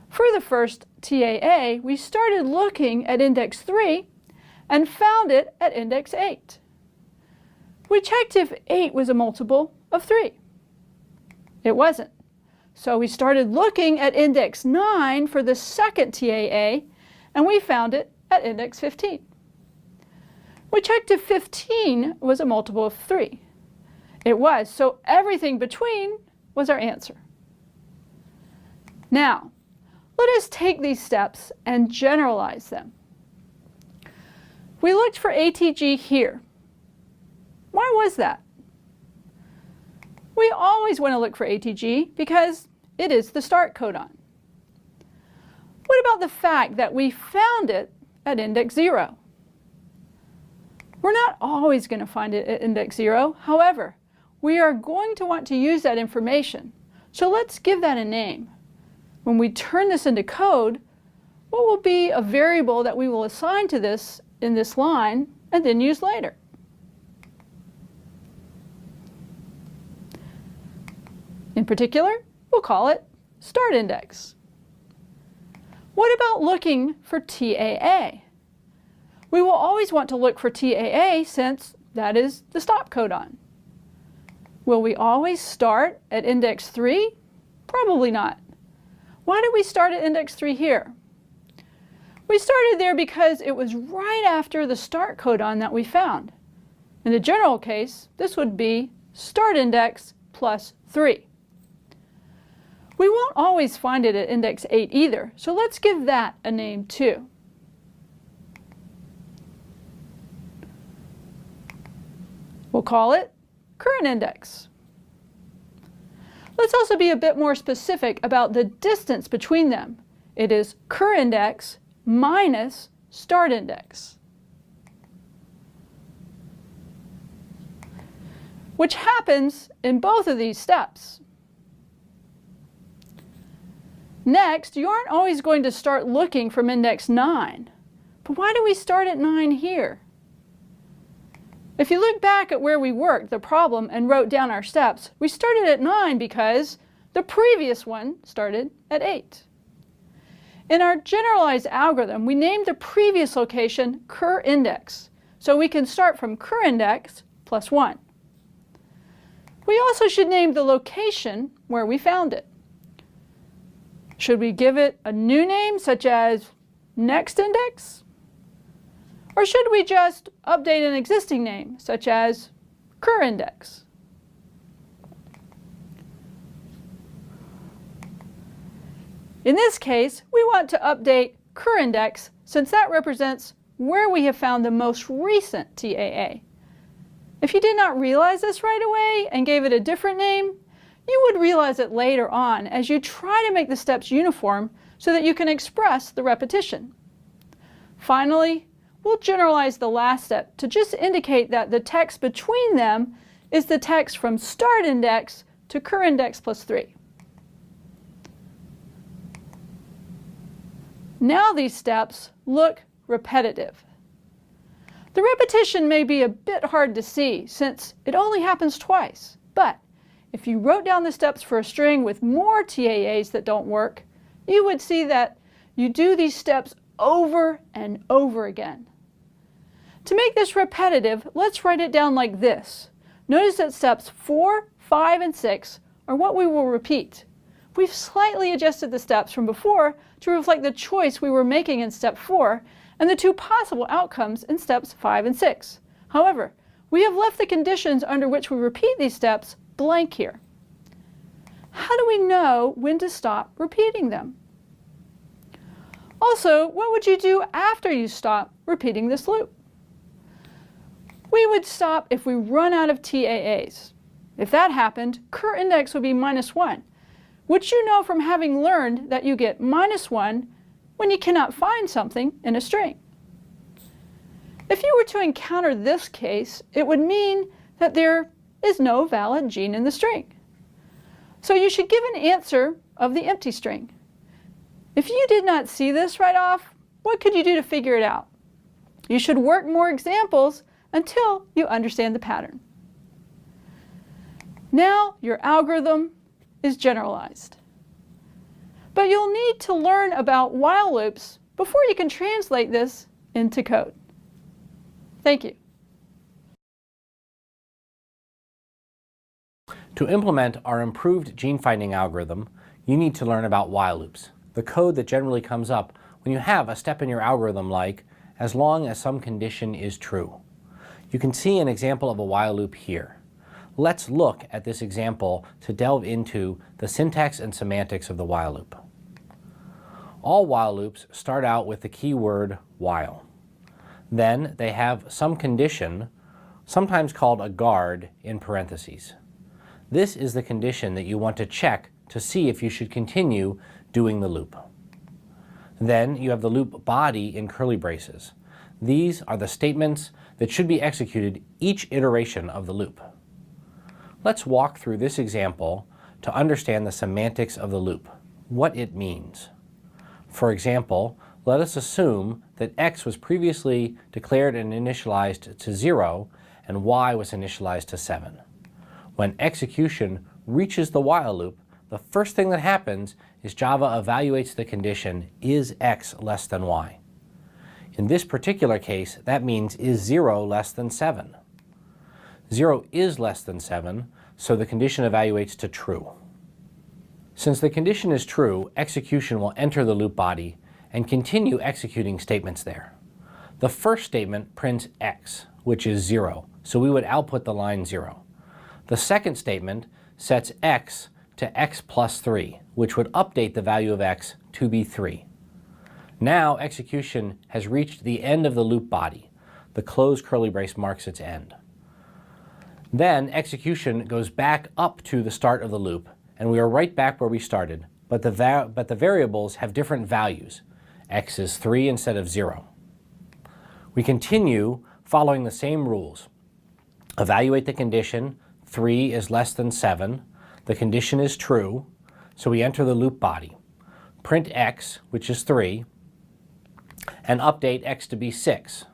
For the first TAA, we started looking at index 3 and found it at index 8. We checked if 8 was a multiple of 3. It wasn't. So we started looking at index 9 for the second TAA, and we found it at index 15. We checked if 15 was a multiple of 3. It was, so everything between was our answer. Now, let us take these steps and generalize them. We looked for ATG here. Why was that? We always want to look for ATG because it is the start codon. What about the fact that we found it at index 0? We're not always going to find it at index 0. However, we are going to want to use that information. So let's give that a name. When we turn this into code, what will be a variable that we will assign to this in this line and then use later? In particular, we'll call it start index. What about looking for TAA? We will always want to look for TAA since that is the stop codon. Will we always start at index 3? Probably not. Why did we start at index 3 here? We started there because it was right after the start codon that we found. In the general case, this would be start index plus 3. We won't always find it at index 8 either, so let's give that a name too. We'll call it current index. Let's also be a bit more specific about the distance between them. It is current index minus start index, which happens in both of these steps. Next, you aren't always going to start looking from index 9. But why do we start at 9 here? If you look back at where we worked the problem and wrote down our steps, we started at 9 because the previous one started at 8. In our generalized algorithm, we named the previous location cur index, so we can start from cur index plus 1. We also should name the location where we found it. Should we give it a new name, such as next index? Or should we just update an existing name, such as cur index? In this case, we want to update cur index since that represents where we have found the most recent TAA. If you did not realize this right away and gave it a different name, you would realize it later on as you try to make the steps uniform so that you can express the repetition. Finally, we'll generalize the last step to just indicate that the text between them is the text from start index to cur index plus 3. Now these steps look repetitive. The repetition may be a bit hard to see since it only happens twice, but if you wrote down the steps for a string with more TAAs that don't work, you would see that you do these steps over and over again. To make this repetitive, let's write it down like this. Notice that steps 4, 5, and 6 are what we will repeat. We've slightly adjusted the steps from before to reflect the choice we were making in step 4 and the two possible outcomes in steps 5 and 6. However, we have left the conditions under which we repeat these steps blank here. How do we know when to stop repeating them? Also, what would you do after you stop repeating this loop? We would stop if we run out of TAAs. If that happened, cur index would be -1, which you know from having learned that you get -1 when you cannot find something in a string. If you were to encounter this case, it would mean that there is no valid gene in the string. So you should give an answer of the empty string. If you did not see this right off, what could you do to figure it out? You should work more examples until you understand the pattern. Now your algorithm is generalized. But you'll need to learn about while loops before you can translate this into code. Thank you. To implement our improved gene finding algorithm, you need to learn about while loops, the code that generally comes up when you have a step in your algorithm like, as long as some condition is true. You can see an example of a while loop here. Let's look at this example to delve into the syntax and semantics of the while loop. All while loops start out with the keyword while. Then they have some condition, sometimes called a guard, in parentheses. This is the condition that you want to check to see if you should continue doing the loop. Then you have the loop body in curly braces. These are the statements that should be executed each iteration of the loop. Let's walk through this example to understand the semantics of the loop, what it means. For example, let us assume that x was previously declared and initialized to 0 and y was initialized to 7. When execution reaches the while loop, the first thing that happens is Java evaluates the condition, is x less than y? In this particular case, that means is 0 less than 7? 0 is less than 7, so the condition evaluates to true. Since the condition is true, execution will enter the loop body and continue executing statements there. The first statement prints x, which is 0, so we would output the line 0. The second statement sets x to x plus 3, which would update the value of x to be 3. Now execution has reached the end of the loop body. The closed curly brace marks its end. Then execution goes back up to the start of the loop, and we are right back where we started, but the variables have different values. X is 3 instead of 0. We continue following the same rules. Evaluate the condition, 3 is less than 7. The condition is true, so we enter the loop body. print x, which is 3, and update x to be 6.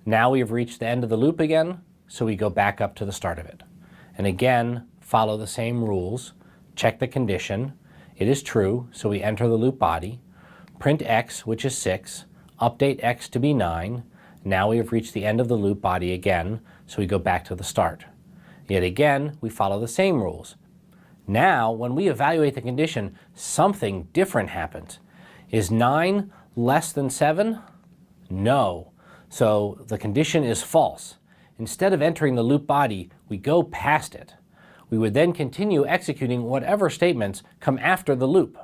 Now we have reached the end of the loop again, so we go back up to the start of it. And again, follow the same rules. Check the condition. It is true, so we enter the loop body. Print x, which is 6. Update x to be 9. Now we have reached the end of the loop body again, so we go back to the start. Yet again, we follow the same rules. Now, when we evaluate the condition, something different happens. Is 9 less than 7? No. So the condition is false. Instead of entering the loop body, we go past it. We would then continue executing whatever statements come after the loop.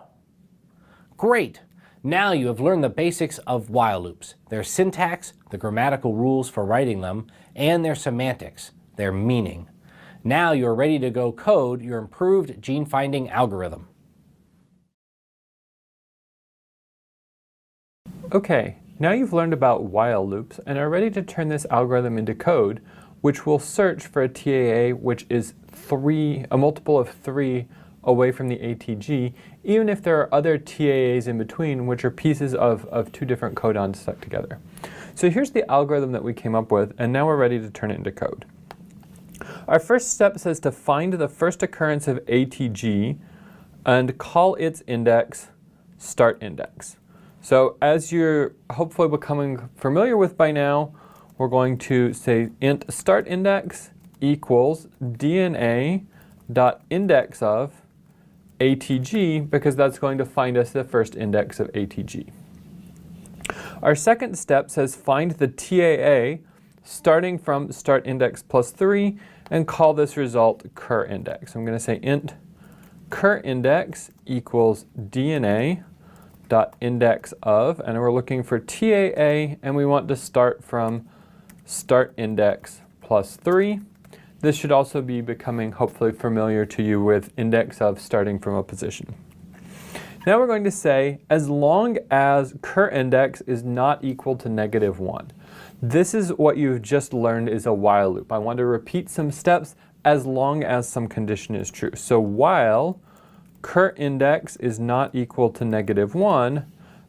Great! Now you have learned the basics of while loops, their syntax, the grammatical rules for writing them, and their semantics, their meaning. Now you are ready to go code your improved gene-finding algorithm. Okay, now you've learned about while loops and are ready to turn this algorithm into code, which will search for a TAA which is a multiple of 3 away from the ATG, even if there are other TAAs in between, which are pieces of 2 different codons stuck together. So here's the algorithm that we came up with, and now we're ready to turn it into code. Our first step says to find the first occurrence of ATG and call its index start index. So as you're hopefully becoming familiar with by now, we're going to say int start index equals DNA.index of ATG, because that's going to find us the first index of ATG. Our second step says find the TAA starting from start index plus 3 and call this result cur index. I'm going to say int cur index equals DNA.index of, and we're looking for TAA, and we want to start from start index plus 3. This should also be becoming hopefully familiar to you with index of starting from a position. Now we're going to say as long as cur index is not equal to -1. This is what you've just learned is a while loop. I want to repeat some steps as long as some condition is true. So while cur index is not equal to -1,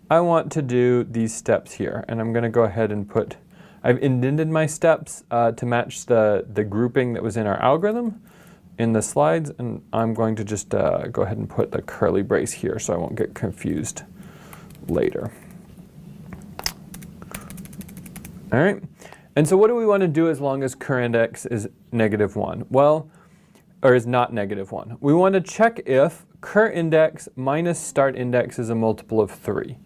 I want to do these steps here. And I'm going to go ahead and I've indented my steps to match the grouping that was in our algorithm in the slides. And I'm going to just go ahead and put the curly brace here so I won't get confused later. All right. And so what do we want to do as long as cur index is -1? Well, or is not -1. We want to check if cur index minus start index is a multiple of 3.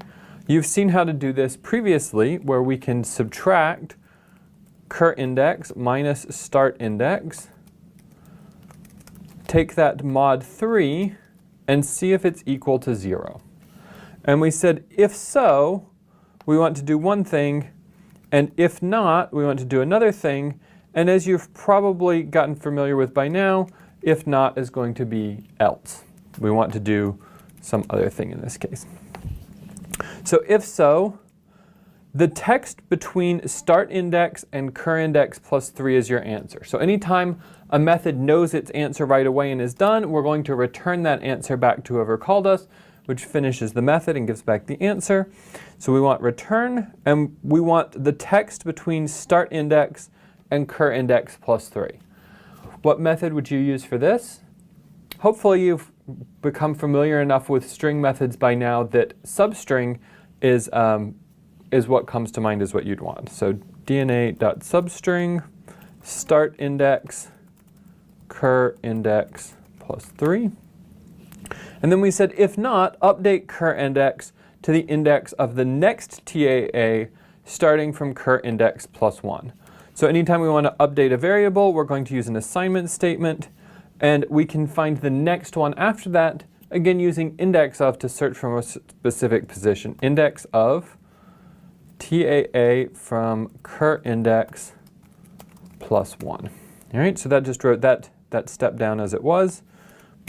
You've seen how to do this previously, where we can subtract cur index minus start index, take that mod 3, and see if it's equal to 0. And we said if so, we want to do one thing, and if not, we want to do another thing. And as you've probably gotten familiar with by now, if not is going to be else. We want to do some other thing in this case. So if so, the text between start index and cur index plus 3 is your answer. So anytime a method knows its answer right away and is done, we're going to return that answer back to whoever called us, which finishes the method and gives back the answer. So we want return, and we want the text between start index and cur index plus 3. What method would you use for this? Hopefully you've become familiar enough with string methods by now that substring is what comes to mind as what you'd want. So DNA.substring, start index, cur index plus 3. And then we said, if not, update cur index to the index of the next TAA starting from cur index plus 1. So anytime we want to update a variable, we're going to use an assignment statement, and we can find the next one after that, again using index of to search from a specific position. Index of TAA from cur index plus 1. All right, so that just wrote that step down as it was.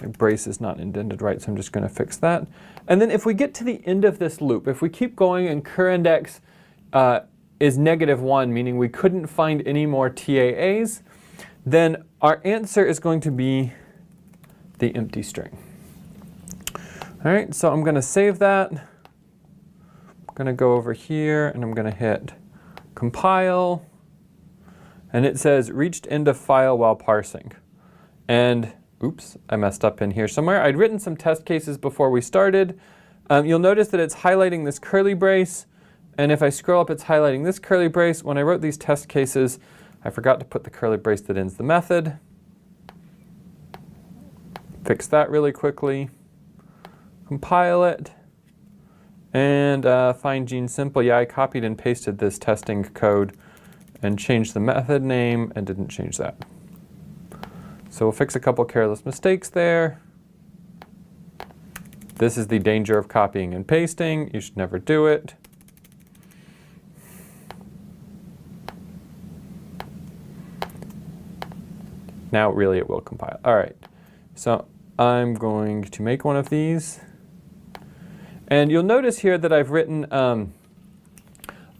My brace is not indented right, so I'm just going to fix that. And then if we get to the end of this loop, if we keep going and cur index is -1, meaning we couldn't find any more TAAs, then our answer is going to be the empty string. All right, so I'm going to save that. I'm going to go over here and I'm going to hit compile. And it says reached end of file while parsing. And oops, I messed up in here somewhere. I'd written some test cases before we started. You'll notice that it's highlighting this curly brace. And if I scroll up, it's highlighting this curly brace. When I wrote these test cases, I forgot to put the curly brace that ends the method. Fix that really quickly. Compile it. And find gene simple. Yeah, I copied and pasted this testing code and changed the method name and didn't change that. So we'll fix a couple careless mistakes there. This is the danger of copying and pasting. You should never do it. Now really it will compile. All right, so I'm going to make one of these. And you'll notice here that I've written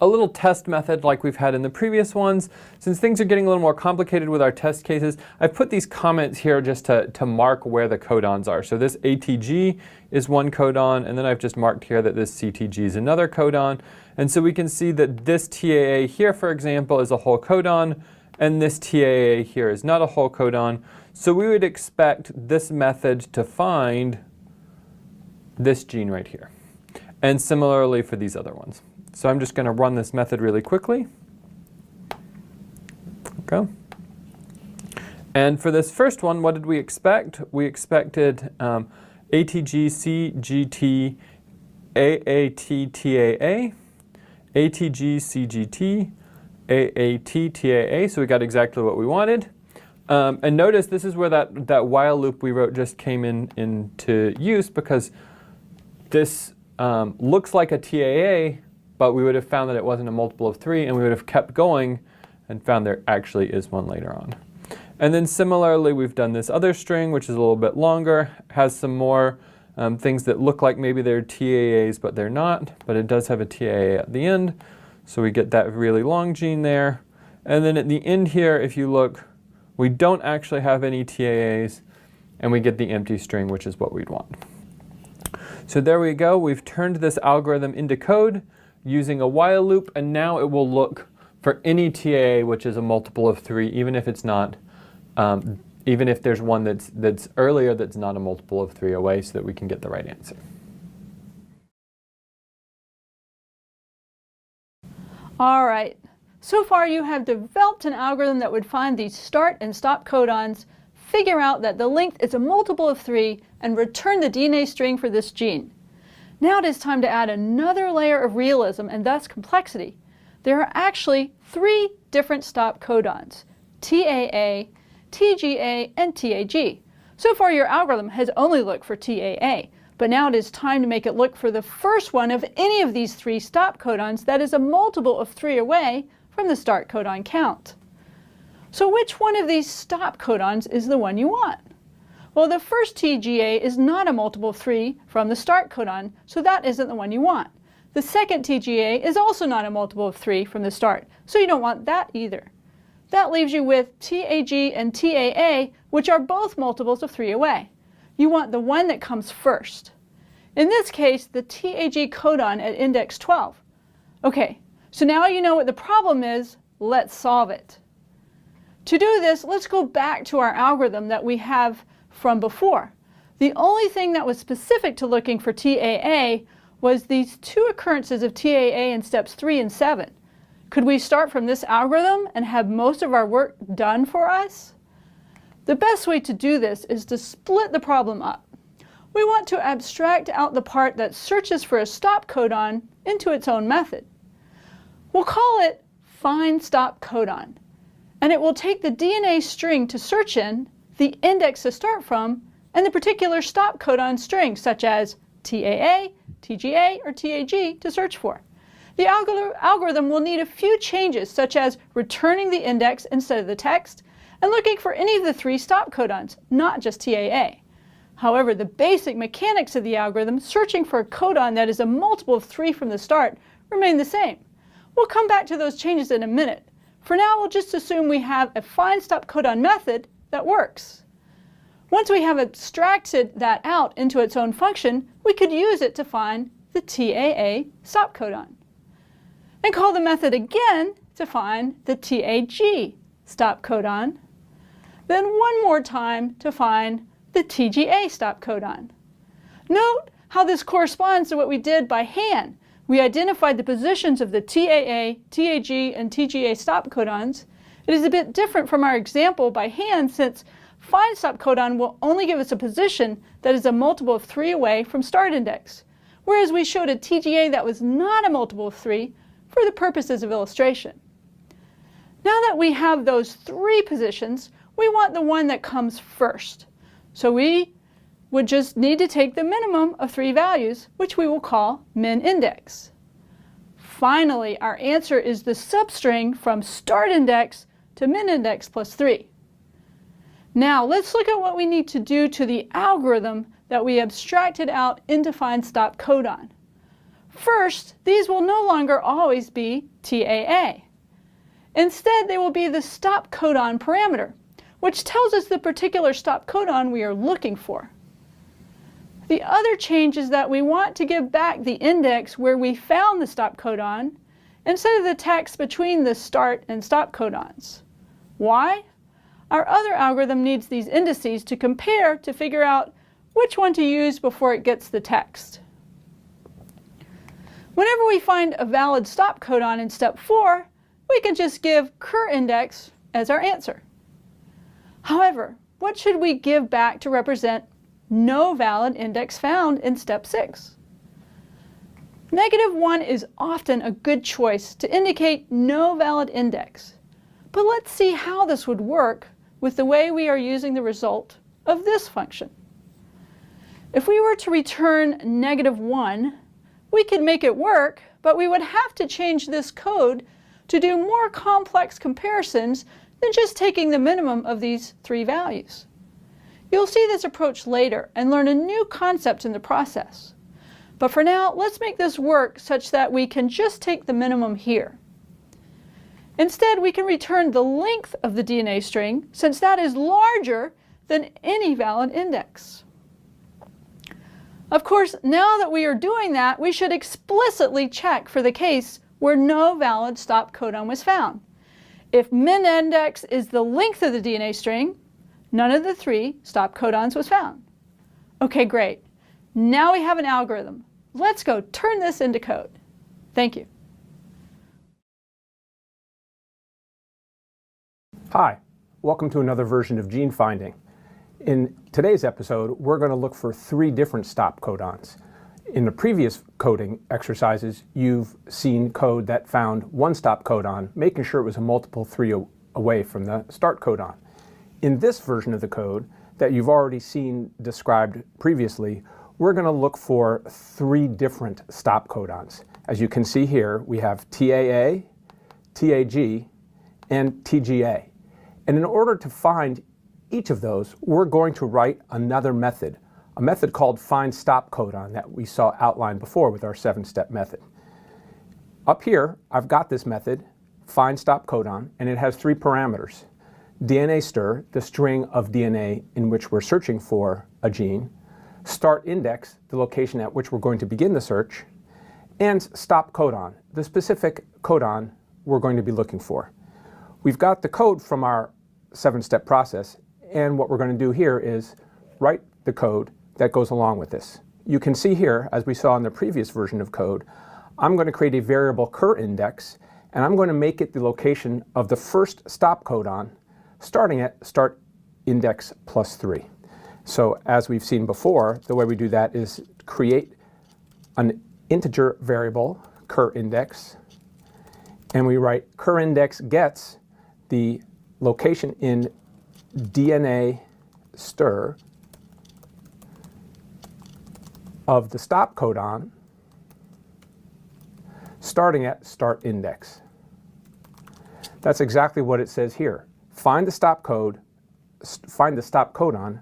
a little test method like we've had in the previous ones. Since things are getting a little more complicated with our test cases, I've put these comments here just to mark where the codons are. So this ATG is one codon, and then I've just marked here that this CTG is another codon. And so we can see that this TAA here, for example, is a whole codon, and this TAA here is not a whole codon. So we would expect this method to find this gene right here. And similarly for these other ones. So I'm just going to run this method really quickly. Okay. And for this first one, what did we expect? We expected ATG, CGT, AAT, TAA, ATG, CGT, AAT, TAA. So we got exactly what we wanted. And notice this is where that while loop we wrote just came into use, because this looks like a TAA, but we would have found that it wasn't a multiple of 3, and we would have kept going and found there actually is one later on. And then similarly, we've done this other string, which is a little bit longer, has some more things that look like maybe they're TAAs, but they're not, but it does have a TAA at the end. So we get that really long gene there. And then at the end here, if you look, we don't actually have any TAAs, and we get the empty string, which is what we'd want. So there we go. We've turned this algorithm into code using a while loop, and now it will look for any TAA which is a multiple of 3, even if it's not, even if there's one that's earlier that's not a multiple of 3 away, so that we can get the right answer. All right. So far you have developed an algorithm that would find the start and stop codons, figure out that the length is a multiple of 3, and return the DNA string for this gene. Now it is time to add another layer of realism and thus complexity. There are actually 3 different stop codons: TAA, TGA, and TAG. So far your algorithm has only looked for TAA, but now it is time to make it look for the first one of any of these 3 stop codons that is a multiple of 3 away from the start codon count. So which one of these stop codons is the one you want? Well, the first TGA is not a multiple of 3 from the start codon, so that isn't the one you want. The second TGA is also not a multiple of 3 from the start, so you don't want that either. That leaves you with TAG and TAA, which are both multiples of 3 away. You want the one that comes first. In this case, the TAG codon at index 12. Okay, so now you know what the problem is. Let's solve it. To do this, let's go back to our algorithm that we have from before. The only thing that was specific to looking for TAA was these 2 occurrences of TAA in steps 3 and 7. Could we start from this algorithm and have most of our work done for us? The best way to do this is to split the problem up. We want to abstract out the part that searches for a stop codon into its own method. We'll call it find stop codon, and it will take the DNA string to search in, the index to start from, and the particular stop codon string, such as TAA, TGA, or TAG, to search for. The algorithm will need a few changes, such as returning the index instead of the text, and looking for any of the 3 stop codons, not just TAA. However, the basic mechanics of the algorithm, searching for a codon that is a multiple of 3 from the start, remain the same. We'll come back to those changes in a minute. For now, we'll just assume we have a find stop codon method that works. Once we have abstracted that out into its own function, we could use it to find the TAA stop codon. And call the method again to find the TAG stop codon. Then one more time to find the TGA stop codon. Note how this corresponds to what we did by hand. We identified the positions of the TAA, TAG, and TGA stop codons. It is a bit different from our example by hand, since find stop codon will only give us a position that is a multiple of 3 away from start index, whereas we showed a TGA that was not a multiple of 3 for the purposes of illustration. Now that we have those 3 positions, we want the one that comes first. So we would just need to take the minimum of 3 values, which we will call min index. Finally, our answer is the substring from start index to min index plus 3. Now let's look at what we need to do to the algorithm that we abstracted out into find stop codon. First, these will no longer always be TAA. Instead, they will be the stop codon parameter, which tells us the particular stop codon we are looking for. The other change is that we want to give back the index where we found the stop codon instead of the text between the start and stop codons. Why? Our other algorithm needs these indices to compare to figure out which one to use before it gets the text. Whenever we find a valid stop codon in step 4, we can just give cur index as our answer. However, what should we give back to represent no valid index found in step 6? -1 is often a good choice to indicate no valid index, but let's see how this would work with the way we are using the result of this function. If we were to return -1, we could make it work, but we would have to change this code to do more complex comparisons than just taking the minimum of these 3 values. You'll see this approach later and learn a new concept in the process. But for now, let's make this work such that we can just take the minimum here. Instead, we can return the length of the DNA string, since that is larger than any valid index. Of course, now that we are doing that, we should explicitly check for the case where no valid stop codon was found. If min index is the length of the DNA string, none of the 3 stop codons was found. Okay, great. Now we have an algorithm. Let's go turn this into code. Thank you. Hi, welcome to another version of Gene Finding. In today's episode, we're going to look for 3 different stop codons. In the previous coding exercises, you've seen code that found 1 stop codon, making sure it was a multiple 3 away from the start codon. In this version of the code that you've already seen described previously, we're going to look for 3 different stop codons. As you can see here, we have TAA, TAG, and TGA. And in order to find each of those, we're going to write another method, a method called find stop codon that we saw outlined before with our 7-step method. Up here, I've got this method, find stop codon, and it has 3 parameters. DNA stir, the string of DNA in which we're searching for a gene, start index, the location at which we're going to begin the search, and stop codon, the specific codon we're going to be looking for. We've got the code from our 7-step process, and what we're going to do here is write the code that goes along with this. You can see here, as we saw in the previous version of code, I'm going to create a variable cur index, and I'm going to make it the location of the first stop codon, starting at start index plus 3. So as we've seen before, the way we do that is create an integer variable, cur index, and we write cur index gets the location in DNA stir of the stop codon starting at start index. That's exactly what it says here. Find the stop codon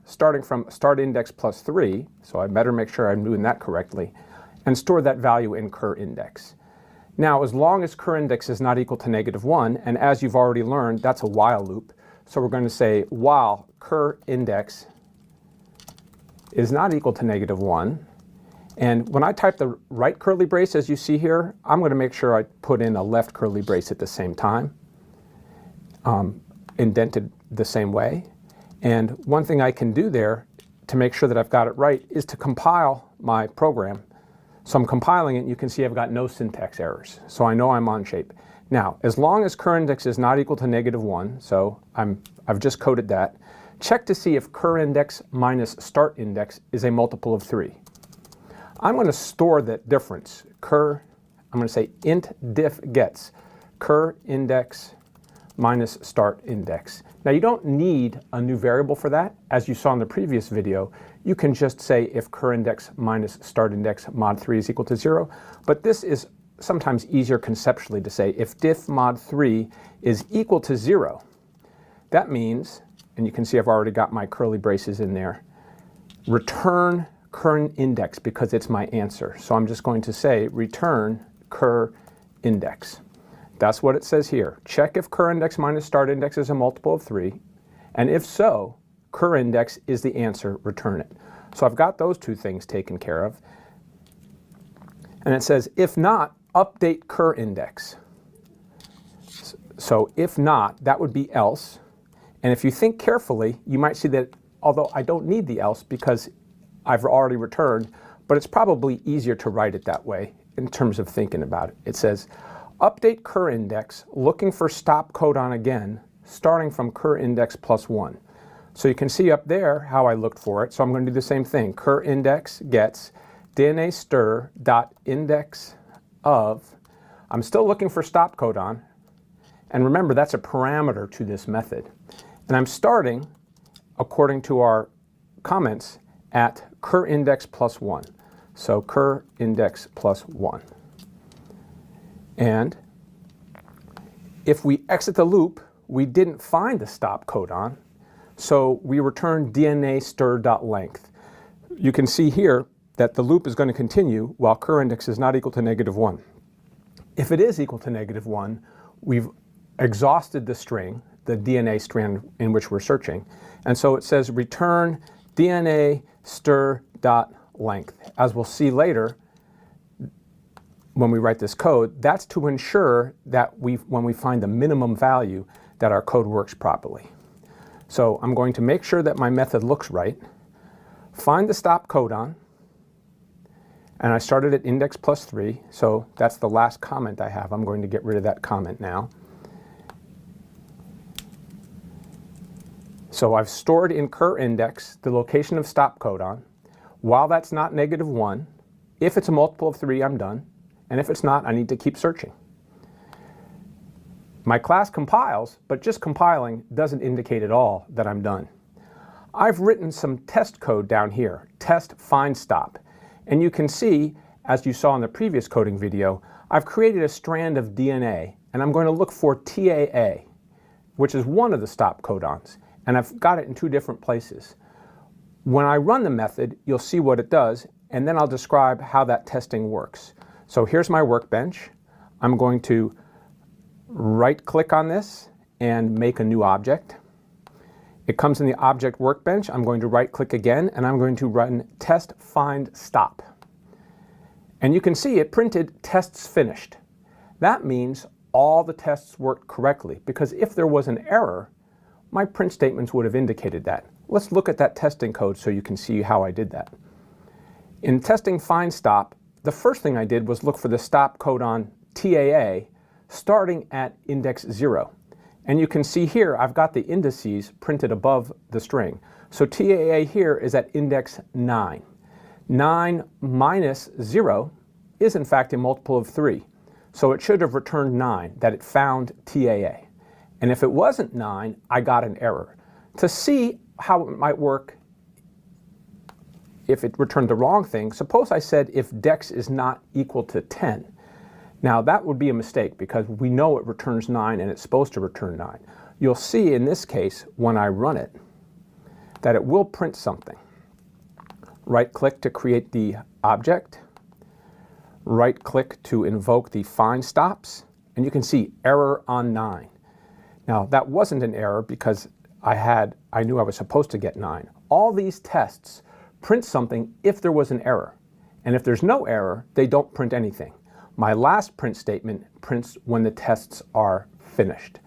starting from start index plus 3, so I better make sure I'm doing that correctly, and store that value in cur index. Now, as long as cur index is not equal to -1, and as you've already learned, that's a while loop, so we're going to say while cur index is not equal to -1. And when I type the right curly brace, as you see here, I'm going to make sure I put in a left curly brace at the same time, indented the same way. And one thing I can do there to make sure that I've got it right is to compile my program. So I'm compiling it, and you can see I've got no syntax errors. So I know I'm on shape. Now, as long as cur index is not equal to -1, so I've just coded that, check to see if cur index minus start index is a multiple of 3. I'm going to store that difference. I'm going to say int diff gets cur index minus start index. Now you don't need a new variable for that. As you saw in the previous video, you can just say if cur index minus start index mod 3 is equal to 0. But this is sometimes easier conceptually to say if diff mod 3 is equal to 0. That means, and you can see I've already got my curly braces in there, return cur index because it's my answer. So I'm just going to say return cur index. That's what it says here. Check if cur index minus start index is a multiple of 3. And if so, cur index is the answer, return it. So I've got those two things taken care of. And it says, if not, update cur index. So if not, that would be else. And if you think carefully, you might see that although I don't need the else because I've already returned, but it's probably easier to write it that way in terms of thinking about it. It says, update cur index, looking for stop codon again, starting from cur index plus 1. So you can see up there how I looked for it. So I'm going to do the same thing. Cur index gets DNA stir dot index of, I'm still looking for stop codon. And remember, that's a parameter to this method. And I'm starting, according to our comments, at cur index plus 1. So cur index plus 1. And if we exit the loop, we didn't find the stop codon, so we return DNA stir.length. You can see here that the loop is going to continue while cur index is not equal to -1. If it is equal to -1, we've exhausted the string, the DNA strand in which we're searching, and so it says return DNA stir.length. As we'll see later, when we write this code, that's to ensure that when we find the minimum value, that our code works properly. So I'm going to make sure that my method looks right, find the stop codon, and I started at index plus 3, so that's the last comment I have. I'm going to get rid of that comment now. So I've stored in cur index the location of stop codon. While that's not -1, if it's a multiple of 3, I'm done. And if it's not, I need to keep searching. My class compiles, but just compiling doesn't indicate at all that I'm done. I've written some test code down here, test find stop. And you can see, as you saw in the previous coding video, I've created a strand of DNA, and I'm going to look for TAA, which is one of the stop codons. And I've got it in 2 different places. When I run the method, you'll see what it does, and then I'll describe how that testing works. So here's my workbench. I'm going to right-click on this and make a new object. It comes in the object workbench. I'm going to right-click again, and I'm going to run test find stop. And you can see it printed tests finished. That means all the tests worked correctly, because if there was an error, my print statements would have indicated that. Let's look at that testing code so you can see how I did that. In testing find stop, the first thing I did was look for the stop codon TAA starting at index 0. And you can see here I've got the indices printed above the string. So TAA here is at index 9. 9 minus 0 is in fact a multiple of 3. So it should have returned 9, that it found TAA. And if it wasn't 9, I got an error. To see how it might work if it returned the wrong thing, suppose I said if dex is not equal to 10. Now that would be a mistake because we know it returns 9 and it's supposed to return 9. You'll see in this case, when I run it, that it will print something. Right-click to create the object. Right-click to invoke the find stops. And you can see error on 9. Now that wasn't an error because I knew I was supposed to get 9. All these tests print something if there was an error. And if there's no error, they don't print anything. My last print statement prints when the tests are finished.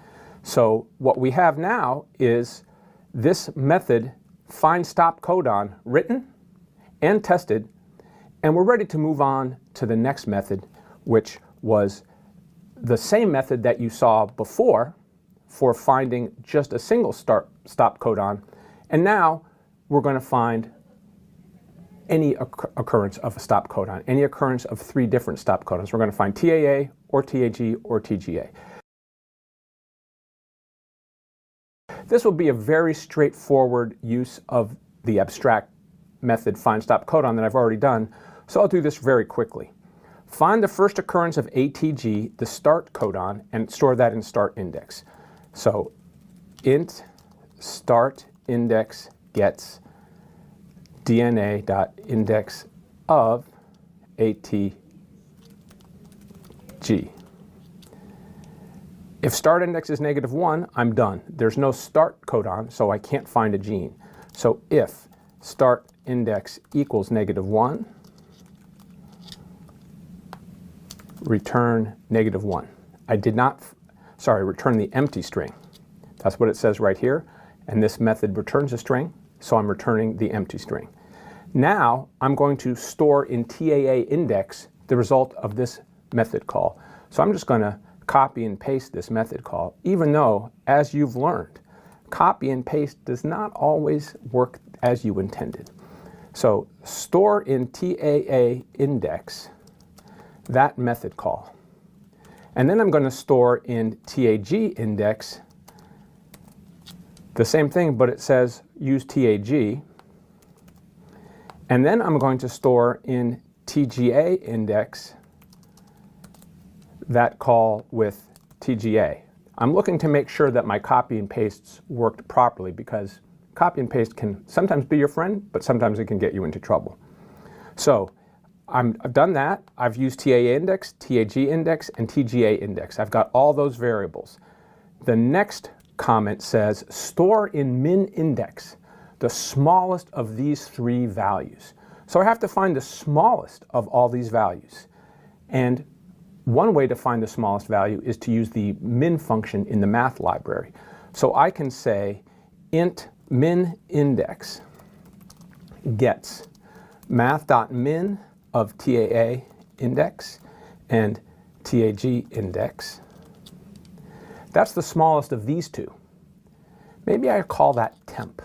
So what we have now is this method find stop codon written and tested, and we're ready to move on to the next method, which was the same method that you saw before for finding just a single stop codon. And now we're going to find any occurrence of a stop codon, any occurrence of 3 different stop codons. We're going to find TAA or TAG or TGA. This will be a very straightforward use of the abstract method find stop codon that I've already done, so I'll do this very quickly. Find the first occurrence of ATG, the start codon, and store that in start index. So int start index gets DNA.index of ATG. If start index is -1, I'm done. There's no start codon, so I can't find a gene. So if start index equals -1, return -1. I did not, return the empty string. That's what it says right here. And this method returns a string, so I'm returning the empty string. Now I'm going to store in TAA index the result of this method call. So I'm just going to copy and paste this method call, even though, as you've learned, copy and paste does not always work as you intended. So store in TAA index that method call. And then I'm going to store in TAG index the same thing, but it says use TAG. And then I'm going to store in TGA index that call with TGA. I'm looking to make sure that my copy and pastes worked properly, because copy and paste can sometimes be your friend, but sometimes it can get you into trouble. So I've done that. I've used TAA index, TAG index, and TGA index. I've got all those variables. The next comment says store in min index, the smallest of these 3 values. So I have to find the smallest of all these values. And one way to find the smallest value is to use the min function in the math library. So I can say int min index gets math.min of TAA index and TAG index. That's the smallest of these 2. Maybe I call that temp.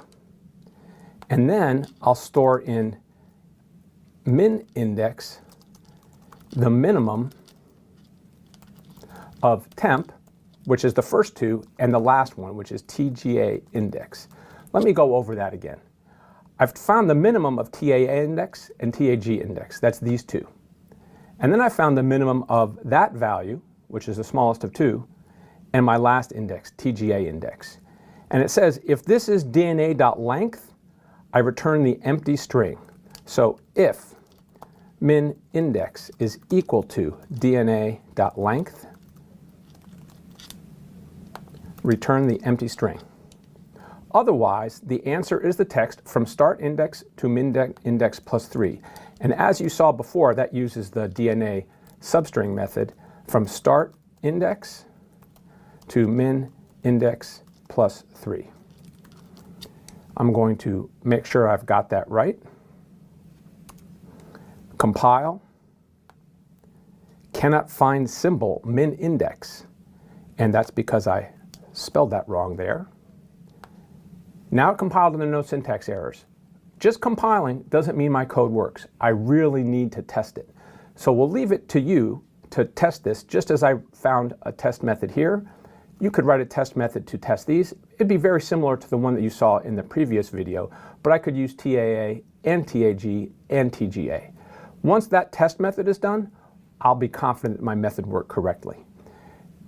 And then I'll store in min index the minimum of temp, which is the first 2, and the last one, which is TGA index. Let me go over that again. I've found the minimum of TAA index and TAG index. That's these 2. And then I found the minimum of that value, which is the smallest of 2, and my last index, TGA index. And it says if this is DNA.length, I return the empty string. So if min index is equal to DNA.length, return the empty string. Otherwise, the answer is the text from start index to min index plus 3. And as you saw before, that uses the DNA substring method from start index to min index plus 3. I'm going to make sure I've got that right. Compile. Cannot find symbol min index. And that's because I spelled that wrong there. Now it compiled and there are no syntax errors. Just compiling doesn't mean my code works. I really need to test it. So we'll leave it to you to test this. Just as I found a test method here, you could write a test method to test these. It'd be very similar to the one that you saw in the previous video, but I could use TAA and TAG and TGA. Once that test method is done, I'll be confident that my method worked correctly.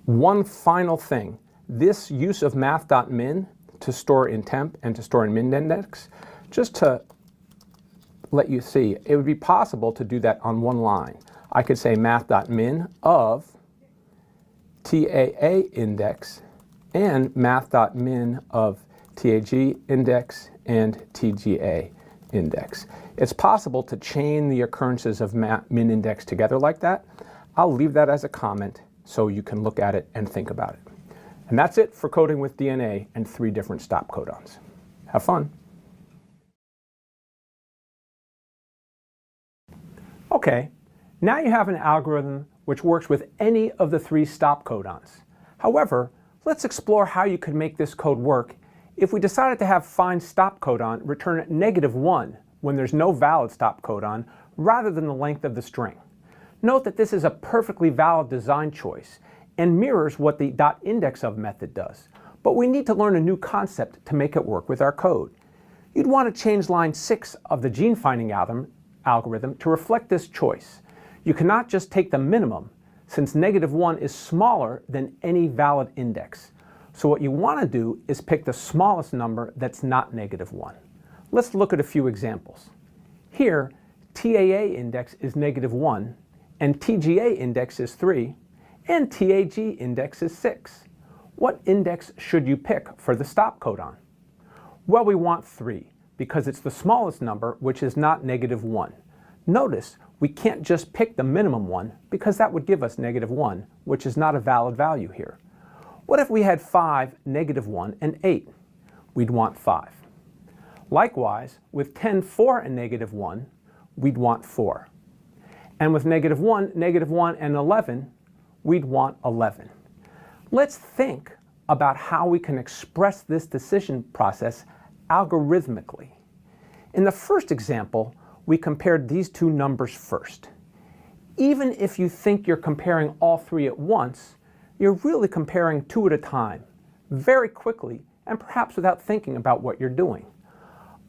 One final thing, this use of math.min to store in temp and to store in min index, just to let you see, it would be possible to do that on one line. I could say math.min of TAA index and math.min of TAG index and TGA index. It's possible to chain the occurrences of min index together like that. I'll leave that as a comment so you can look at it and think about it. And that's it for coding with DNA and 3 different stop codons. Have fun. Okay, now you have an algorithm which works with any of the 3 stop codons. However, let's explore how you could make this code work if we decided to have find stop codon return -1 when there's no valid stop codon rather than the length of the string. Note that this is a perfectly valid design choice and mirrors what the .indexOf method does, but we need to learn a new concept to make it work with our code. You'd want to change line 6 of the gene finding algorithm to reflect this choice. You cannot just take the minimum, since -1 is smaller than any valid index. So what you want to do is pick the smallest number that's not -1. Let's look at a few examples. Here, TAA index is -1, and TGA index is 3, and TAG index is 6. What index should you pick for the stop codon? Well, we want 3, because it's the smallest number, which is not -1. Notice we can't just pick the minimum one, because that would give us -1, which is not a valid value here. What if we had 5, -1, and 8? We'd want 5. Likewise, with 10, 4, and -1, we'd want 4. And with -1, -1, and 11, we'd want 11. Let's think about how we can express this decision process algorithmically. In the first example, we compared these 2 numbers first. Even if you think you're comparing all 3 at once, you're really comparing 2 at a time, very quickly, and perhaps without thinking about what you're doing.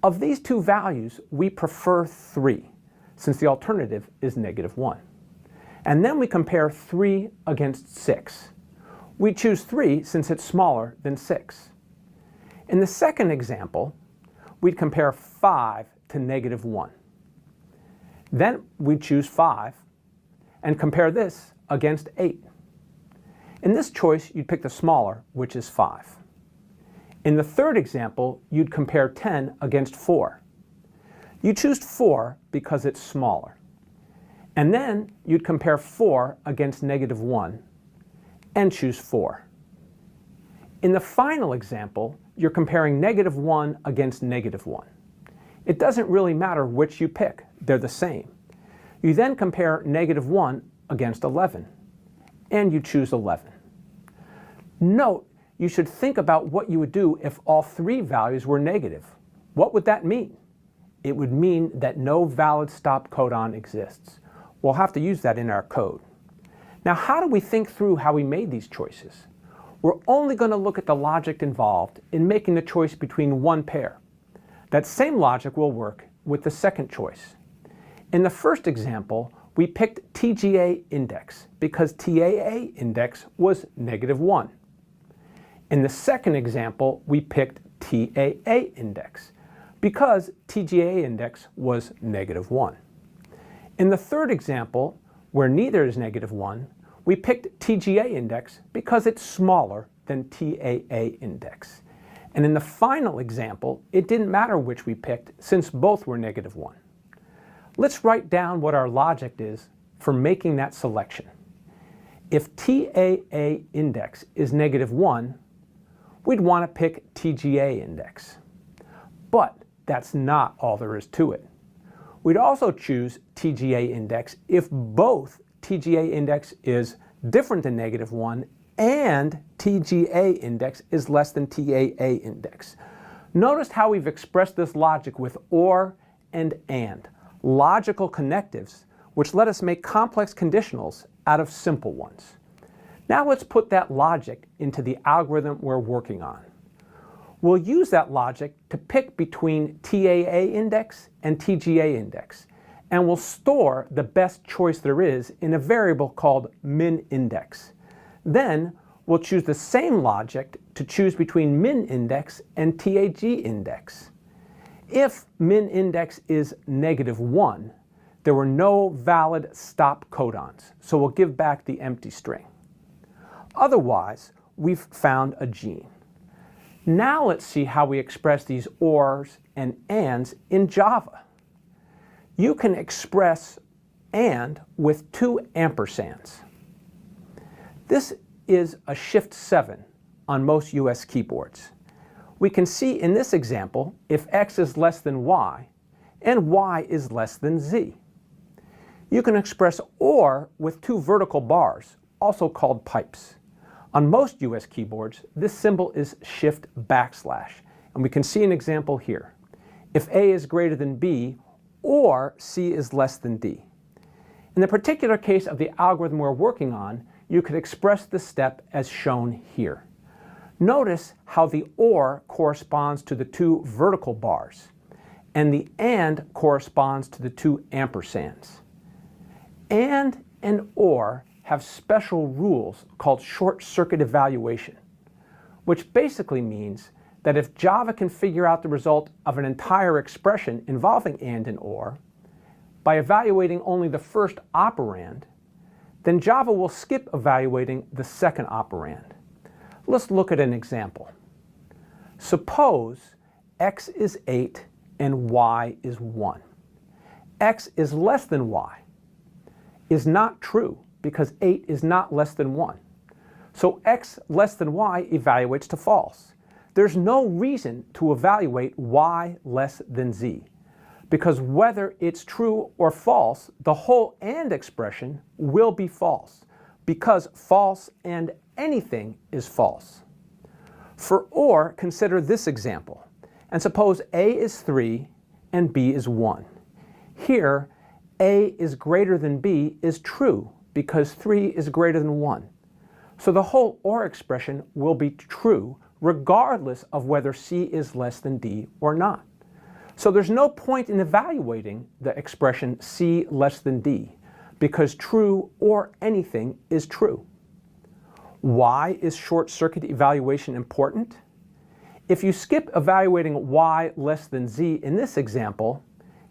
Of these 2 values, we prefer 3, since the alternative is -1. And then we compare 3 against 6. We choose 3 since it's smaller than 6. In the second example, we'd compare 5 to -1. Then we'd choose 5 and compare this against 8. In this choice, you'd pick the smaller, which is 5. In the third example, you'd compare 10 against 4. You choose 4 because it's smaller. And then you'd compare 4 against -1 and choose 4. In the final example, you're comparing -1 against -1. It doesn't really matter which you pick, they're the same. You then compare -1 against 11, and you choose 11. Note, you should think about what you would do if all 3 values were negative. What would that mean? It would mean that no valid stop codon exists. We'll have to use that in our code. Now, how do we think through how we made these choices? We're only going to look at the logic involved in making the choice between one pair. That same logic will work with the second choice. In the first example, we picked TGA index because TAA index was -1. In the second example, we picked TAA index because TGA index was -1. In the third example, where neither is -1, we picked TGA index because it's smaller than TAA index. And in the final example, it didn't matter which we picked since both were -1. Let's write down what our logic is for making that selection. If TAA index is -1, we'd want to pick TGA index. But that's not all there is to it. We'd also choose TGA index if both TGA index is different than -1 and TGA index is less than TAA index. Notice how we've expressed this logic with or and logical connectives, which let us make complex conditionals out of simple ones. Now let's put that logic into the algorithm we're working on. We'll use that logic to pick between TAA index and TGA index, and we'll store the best choice there is in a variable called min index. Then we'll choose the same logic to choose between min index and TAG index. If min index is -1, there were no valid stop codons, so we'll give back the empty string. Otherwise, we've found a gene. Now let's see how we express these ors and ands in Java. You can express and with two ampersands. This is a Shift 7 on most US keyboards. We can see in this example if x is less than y and y is less than z. You can express OR with two vertical bars, also called pipes. On most US keyboards, this symbol is Shift \, and we can see an example here. If A is greater than B, or C is less than D. In the particular case of the algorithm we're working on, you could express this step as shown here. Notice how the OR corresponds to the two vertical bars, and the AND corresponds to the two ampersands. AND and OR have special rules called short-circuit evaluation, which basically means that if Java can figure out the result of an entire expression involving AND and OR by evaluating only the first operand, then Java will skip evaluating the second operand. Let's look at an example. Suppose x is 8 and y is 1. X is less than y is not true because 8 is not less than 1. So x less than y evaluates to false. There's no reason to evaluate y less than z, because whether it's true or false, the whole AND expression will be false, because false and anything is false. For OR, consider this example, and suppose A is 3 and B is 1. Here, A is greater than B is true, because 3 is greater than 1. So the whole OR expression will be true regardless of whether C is less than D or not. So there's no point in evaluating the expression C less than D, because true or anything is true. Why is short-circuit evaluation important? If you skip evaluating y less than z in this example,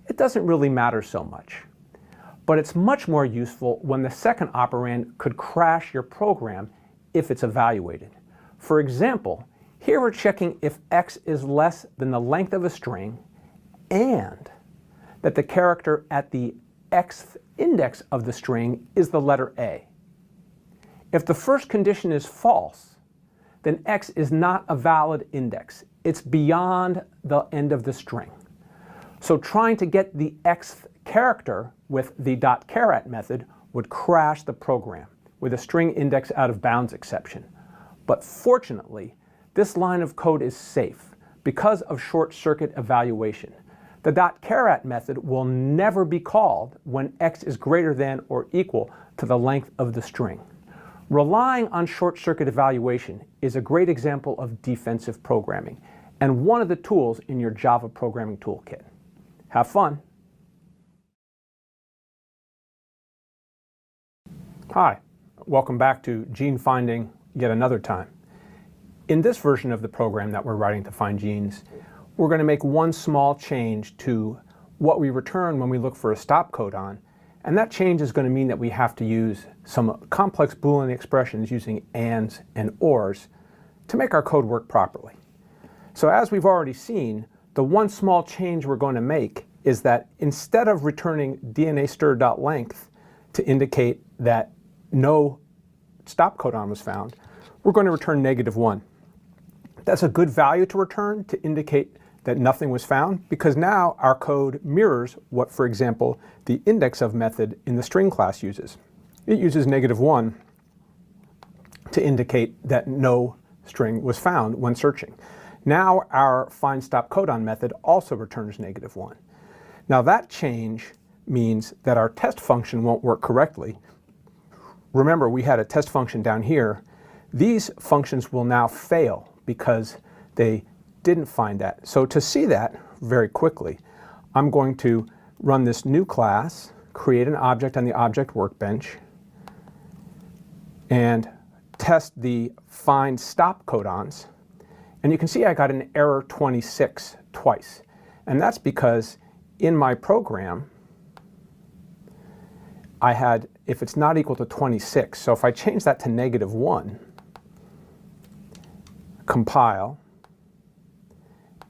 it doesn't really matter so much. But it's much more useful when the second operand could crash your program if it's evaluated. For example, here we're checking if x is less than the length of a string and that the character at the xth index of the string is the letter A. If the first condition is false, then x is not a valid index. It's beyond the end of the string. So trying to get the xth character with the .caret method would crash the program with a string index out of bounds exception. But fortunately, this line of code is safe because of short-circuit evaluation. The .caret method will never be called when x is greater than or equal to the length of the string. Relying on short-circuit evaluation is a great example of defensive programming and one of the tools in your Java programming toolkit. Have fun! Hi, welcome back to gene finding yet another time. In this version of the program that we're writing to find genes, we're going to make one small change to what we return when we look for a stop codon, and that change is going to mean that we have to use some complex Boolean expressions using ands and ors to make our code work properly. So as we've already seen, the one small change we're going to make is that instead of returning dnastir.length to indicate that no stop codon was found, we're going to return -1. That's a good value to return to indicate that nothing was found, because now our code mirrors what, for example, the index of method in the string class uses. It uses -1 to indicate that no string was found when searching. Now our find stop codon method also returns -1. Now that change means that our test function won't work correctly. Remember, we had a test function down here. These functions will now fail because they didn't find that. So to see that very quickly, I'm going to run this new class, create an object on the object workbench, and test the find stop codons. And you can see I got an error 26 twice. And that's because in my program, I had, if it's not equal to 26, so if I change that to -1, compile,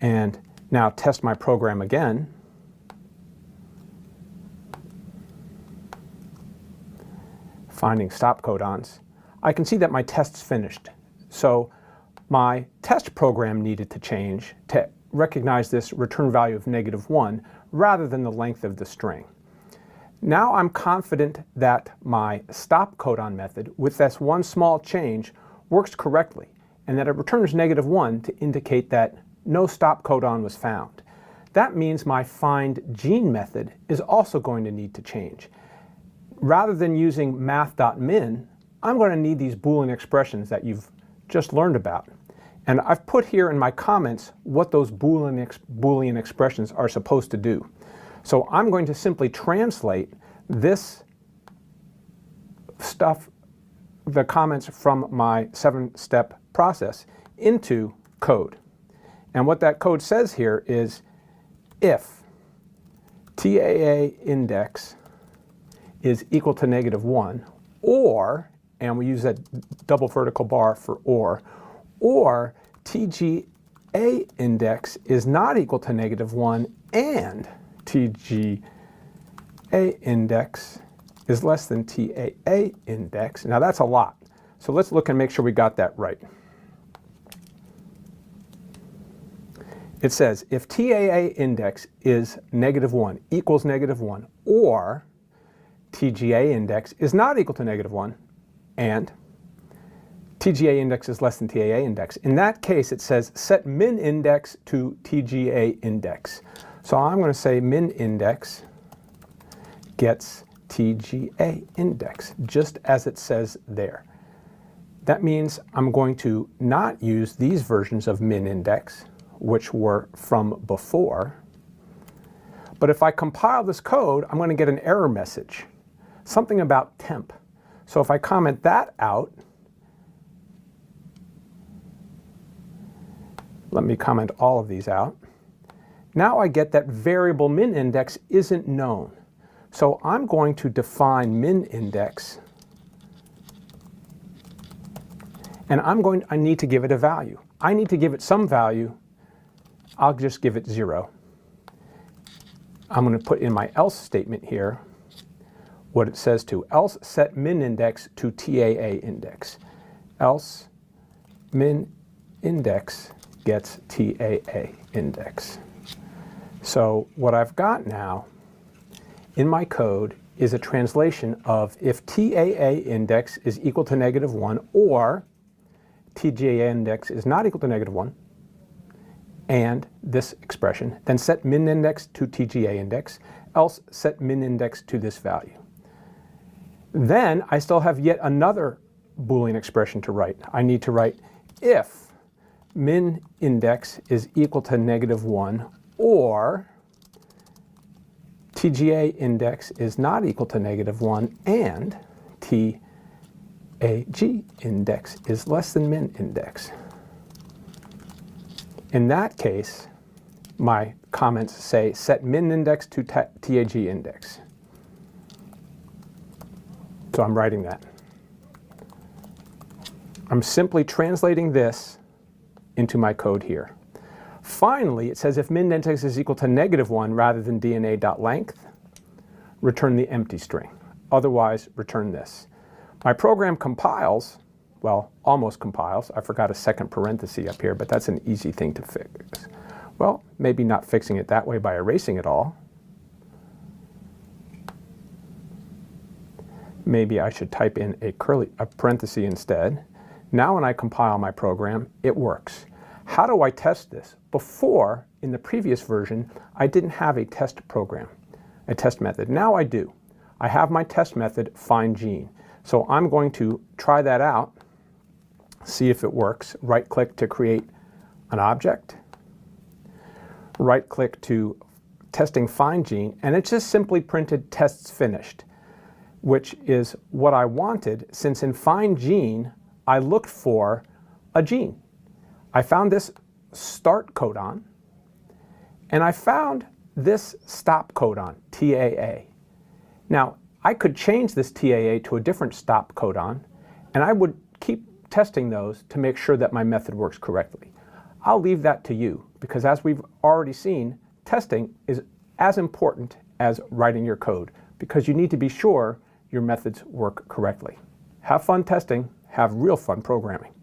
and now test my program again, finding stop codons, I can see that my test's finished. So my test program needed to change to recognize this return value of -1 rather than the length of the string. Now I'm confident that my stop codon method with this one small change works correctly and that it returns -1 to indicate that no stop codon was found. That means my find gene method is also going to need to change. Rather than using math.min, I'm going to need these Boolean expressions that you've just learned about. And I've put here in my comments what those Boolean expressions are supposed to do. So I'm going to simply translate this stuff, the comments from my 7-step process, into code. And what that code says here is if TAA index is equal to -1, or, and we use that double vertical bar for or TGA index is not equal to -1 and TGA index is less than TAA index. Now that's a lot. So let's look and make sure we got that right. It says if TAA index is -1 equals -1 or TGA index is not equal to -1 and TGA index is less than TAA index. In that case, it says set min index to TGA index. So I'm going to say min index gets TGA index, just as it says there. That means I'm going to not use these versions of min index, which were from before. But if I compile this code, I'm going to get an error message, something about temp. So if I comment that out, let me comment all of these out. Now I get that variable min index isn't known. So I'm going to define min index, and I need to give it a value. I need to give it some value. I'll just give it 0. I'm going to put in my else statement here what it says to else set min index to TAA index. Else min index gets TAA index. So what I've got now in my code is a translation of if TAA index is equal to -1 or TGA index is not equal to -1 and this expression, then set min index to TGA index, else set min index to this value. Then I still have yet another Boolean expression to write. I need to write if min index is equal to -1 or TGA index is not equal to -1 and TAG index is less than min index. In that case, my comments say set min index to TAG index. So I'm writing that. I'm simply translating this into my code here. Finally, it says if min index is equal to -1 rather than DNA.length, return the empty string. Otherwise, return this. My program compiles, well, almost compiles. I forgot a second parenthesis up here, but that's an easy thing to fix. Well, maybe not fixing it that way by erasing it all. Maybe I should type in a parenthesis instead. Now when I compile my program, it works. How do I test this? Before, in the previous version, I didn't have a test program, a test method. Now I do. I have my test method, findGene. So I'm going to try that out, see if it works. Right-click to create an object. Right-click to testing findGene, and it just simply printed tests finished, which is what I wanted, since in findGene, I looked for a gene. I found this start codon, and I found this stop codon, TAA. Now, I could change this TAA to a different stop codon, and I would keep testing those to make sure that my method works correctly. I'll leave that to you. because as we've already seen, testing is as important as writing your code, because you need to be sure your methods work correctly. Have fun testing, have real fun programming.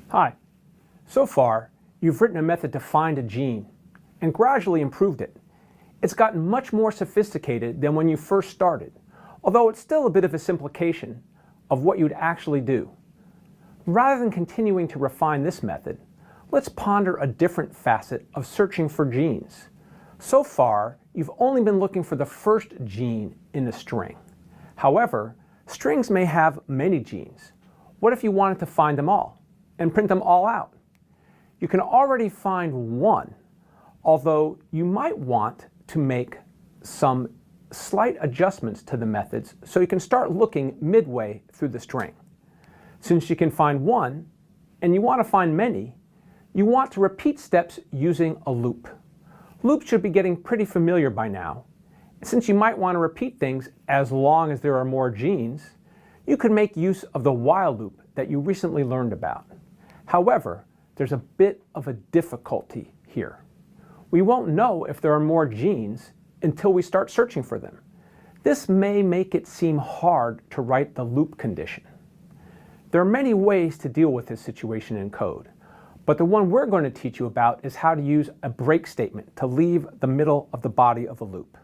Hi. So far, you've written a method to find a gene and gradually improved it. It's gotten much more sophisticated than when you first started, although it's still a bit of a simplification of what you'd actually do. Rather than continuing to refine this method, let's ponder a different facet of searching for genes. So far, you've only been looking for the first gene in a string. However, strings may have many genes. What if you wanted to find them all and print them all out? You can already find one, although you might want to make some slight adjustments to the methods so you can start looking midway through the string. Since you can find one, and you want to find many, you want to repeat steps using a loop. Loops should be getting pretty familiar by now. Since you might want to repeat things as long as there are more genes, you could make use of the while loop that you recently learned about. However, there's a bit of a difficulty here. We won't know if there are more genes until we start searching for them. This may make it seem hard to write the loop condition. There are many ways to deal with this situation in code, but the one we're going to teach you about is how to use a break statement to leave the middle of the body of a loop.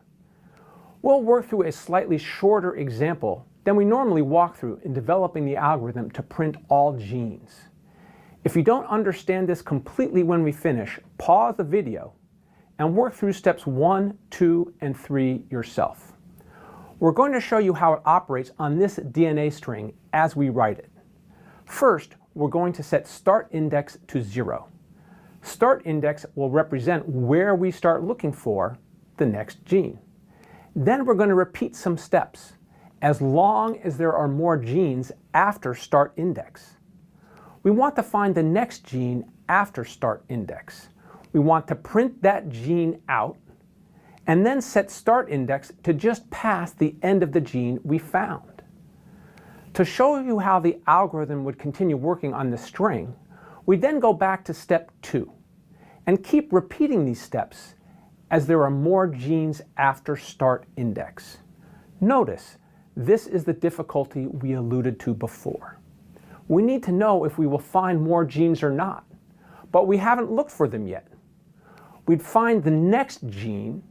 We'll work through a slightly shorter example than we normally walk through in developing the algorithm to print all genes. If you don't understand this completely when we finish, pause the video and work through steps 1, 2, and 3 yourself. We're going to show you how it operates on this DNA string as we write it. First, we're going to set start index to 0. Start index will represent where we start looking for the next gene. Then we're going to repeat some steps, as long as there are more genes after start index. We want to find the next gene after start index. We want to print that gene out, and then set start index to just past the end of the gene we found. To show you how the algorithm would continue working on the string, we then go back to step 2, and keep repeating these steps as there are more genes after start index. Notice, this is the difficulty we alluded to before. We need to know if we will find more genes or not, but we haven't looked for them yet. We'd find the next gene,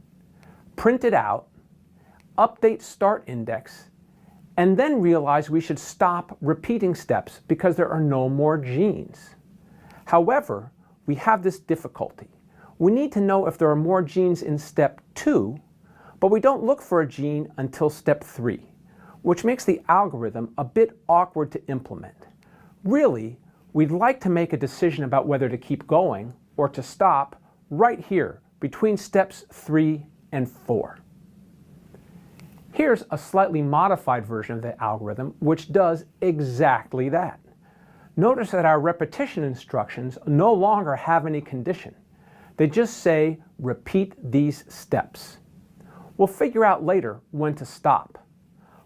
print it out, update start index, and then realize we should stop repeating steps because there are no more genes. However, we have this difficulty. We need to know if there are more genes in step 2, but we don't look for a gene until step 3, which makes the algorithm a bit awkward to implement. Really, we'd like to make a decision about whether to keep going or to stop right here between steps 3 and 4. Here's a slightly modified version of the algorithm which does exactly that. Notice that our repetition instructions no longer have any condition. They just say repeat these steps. We'll figure out later when to stop.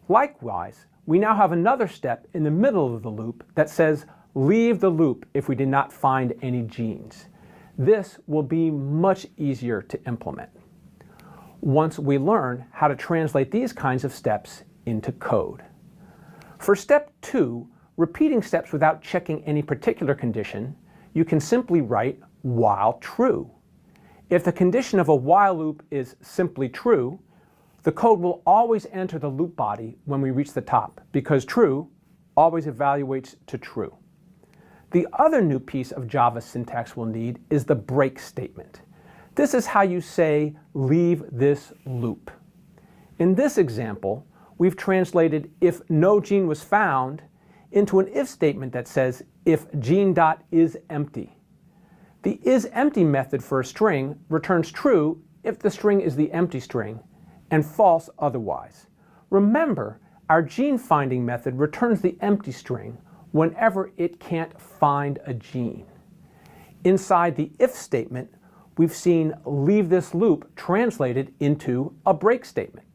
Likewise, we now have another step in the middle of the loop that says leave the loop if we did not find any genes. This will be much easier to implement once we learn how to translate these kinds of steps into code. For step 2, repeating steps without checking any particular condition, you can simply write while true. If the condition of a while loop is simply true, the code will always enter the loop body when we reach the top, because true always evaluates to true. The other new piece of Java syntax we'll need is the break statement. This is how you say, leave this loop. In this example, we've translated if no gene was found into an if statement that says if gene.isEmpty. The isEmpty method for a string returns true if the string is the empty string, and false otherwise. Remember, our gene finding method returns the empty string whenever it can't find a gene. Inside the if statement, we've seen leave this loop translated into a break statement.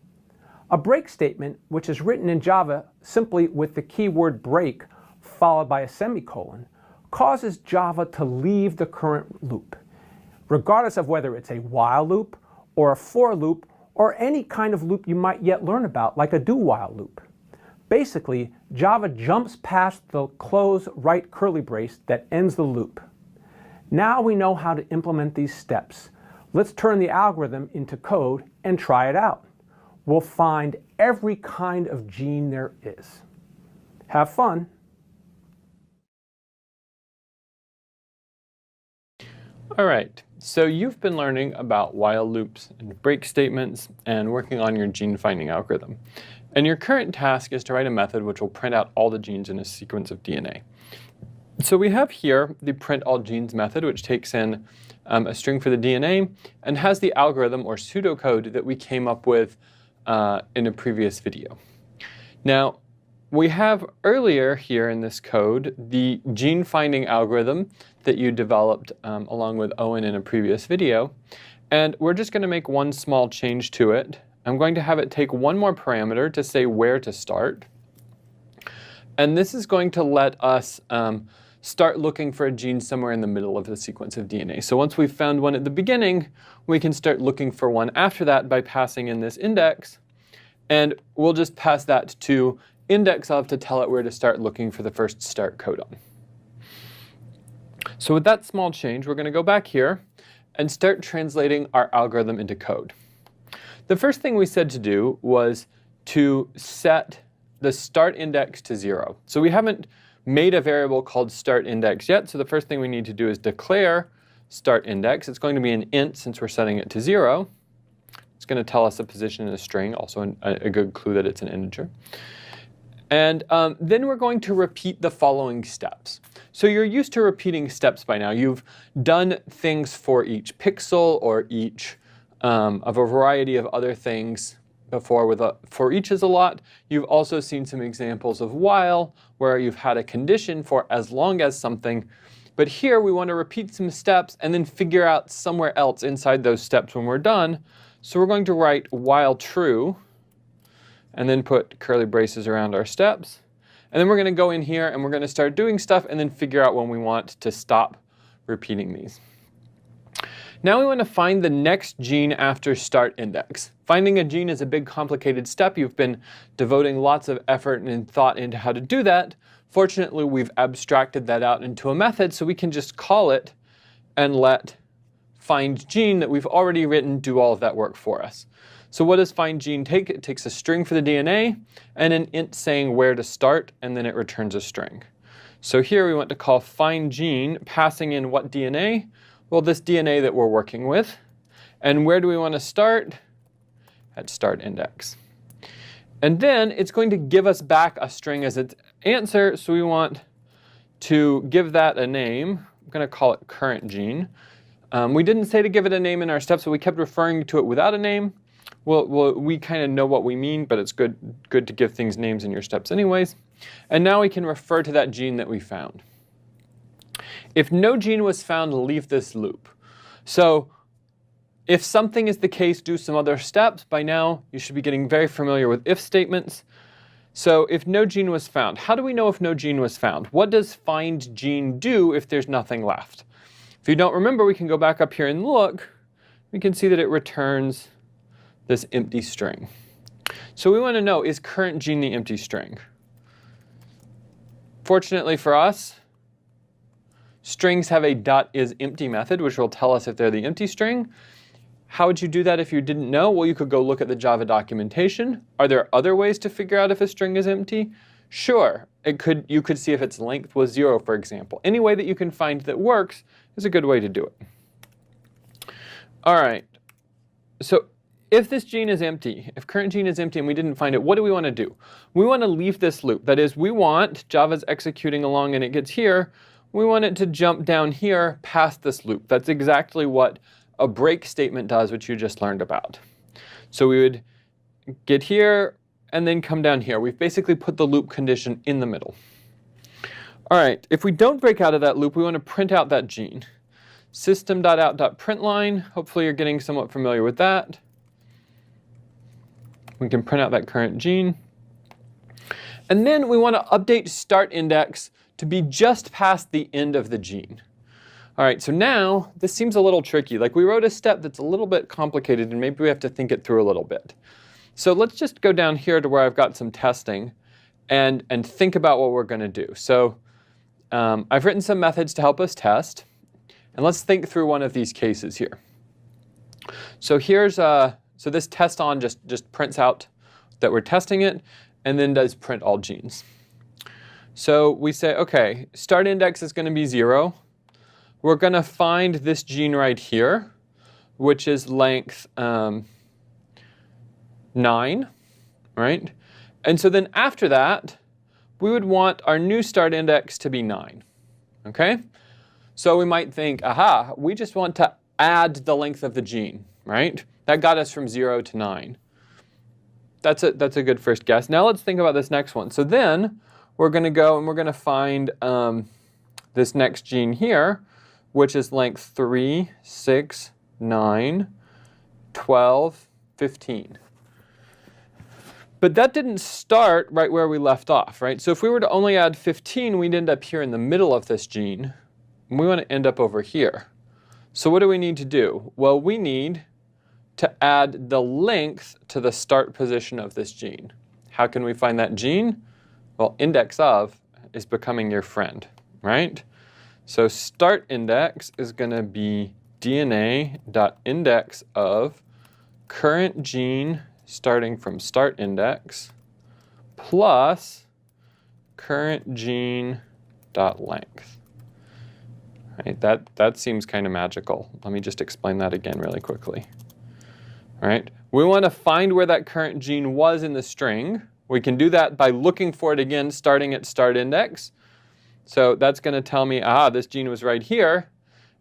A break statement, which is written in Java simply with the keyword break followed by a semicolon, causes Java to leave the current loop, regardless of whether it's a while loop or a for loop or any kind of loop you might yet learn about, like a do-while loop. Basically, Java jumps past the close right curly brace that ends the loop. Now we know how to implement these steps. Let's turn the algorithm into code and try it out. We'll find every kind of gene there is. Have fun. All right, so you've been learning about while loops and break statements and working on your gene finding algorithm. And your current task is to write a method which will print out all the genes in a sequence of DNA. So we have here the print all genes method, which takes in a string for the DNA and has the algorithm or pseudocode that we came up with in a previous video. Now, we have earlier here in this code the gene finding algorithm that you developed along with Owen in a previous video. And we're just going to make one small change to it. I'm going to have it take one more parameter to say where to start. And this is going to let us start looking for a gene somewhere in the middle of the sequence of DNA. So once we've found one at the beginning, we can start looking for one after that by passing in this index. And we'll just pass that to index of to tell it where to start looking for the first start codon. So with that small change, we're going to go back here and start translating our algorithm into code. The first thing we said to do was to set the start index to 0. So we haven't made a variable called start index yet, so the first thing we need to do is declare start index. It's going to be an int since we're setting it to 0. It's going to tell us a position in a string, also a good clue that it's an integer. And then we're going to repeat the following steps. So you're used to repeating steps by now. You've done things for each pixel or each of a variety of other things before with for each is a lot. You've also seen some examples of while, where you've had a condition for as long as something. But here we want to repeat some steps and then figure out somewhere else inside those steps when we're done. So we're going to write while true, and then put curly braces around our steps. And then we're going to go in here and we're going to start doing stuff and then figure out when we want to stop repeating these. Now we want to find the next gene after start index. Finding a gene is a big complicated step. You've been devoting lots of effort and thought into how to do that. Fortunately, we've abstracted that out into a method, so we can just call it and let find gene that we've already written do all of that work for us. So what does find gene take? It takes a string for the DNA and an int saying where to start, and then it returns a string. So here we want to call find gene, passing in what DNA? Well, this DNA that we're working with. And where do we want to start? At start index. And then it's going to give us back a string as its answer, so we want to give that a name. I'm going to call it current gene. We didn't say to give it a name in our steps, so we kept referring to it without a name. Well, we kind of know what we mean, but it's good to give things names in your steps anyways. And now we can refer to that gene that we found. If no gene was found, leave this loop. So if something is the case, do some other steps. By now, you should be getting very familiar with if statements. So if no gene was found, how do we know if no gene was found? What does find gene do if there's nothing left? If you don't remember, we can go back up here and look. We can see that it returns this empty string. So we want to know, is current gene the empty string? Fortunately for us, strings have a .isEmpty method, which will tell us if they're the empty string. How would you do that if you didn't know? Well, you could go look at the Java documentation. Are there other ways to figure out if a string is empty? Sure. You could see if its length was 0, for example. Any way that you can find that works is a good way to do it. All right. So if this gene is empty, if current gene is empty and we didn't find it, what do we want to do? We want to leave this loop. That is, we want, Java's executing along and it gets here, we want it to jump down here past this loop. That's exactly what a break statement does, which you just learned about. So we would get here and then come down here. We've basically put the loop condition in the middle. All right, if we don't break out of that loop, we want to print out that gene. System.out.println, hopefully you're getting somewhat familiar with that. We can print out that current gene. And then we want to update start index to be just past the end of the gene. All right, so now this seems a little tricky. Like we wrote a step that's a little bit complicated and maybe we have to think it through a little bit. So let's just go down here to where I've got some testing and think about what we're going to do. So I've written some methods to help us test. And let's think through one of these cases here. So here's so this test on just prints out that we're testing it and then does print all genes. So we say, OK, start index is going to be 0. We're going to find this gene right here, which is length 9, right? And so then after that, we would want our new start index to be 9, OK? So we might think, aha, we just want to add the length of the gene, right? That got us from 0 to 9. That's a good first guess. Now let's think about this next one. So then we're going to go and we're going to find this next gene here, which is length 3, 6, 9, 12, 15. But that didn't start right where we left off, right? So if we were to only add 15, we'd end up here in the middle of this gene. And we want to end up over here. So what do we need to do? Well, we need to add the length to the start position of this gene. How can we find that gene? Well, index of is becoming your friend, right? So start index is going to be DNA.index of current gene starting from start index plus current gene dot length. Right, that seems kind of magical. Let me just explain that again really quickly. All right, we want to find where that current gene was in the string. We can do that by looking for it again, starting at start index. So that's going to tell me, this gene was right here.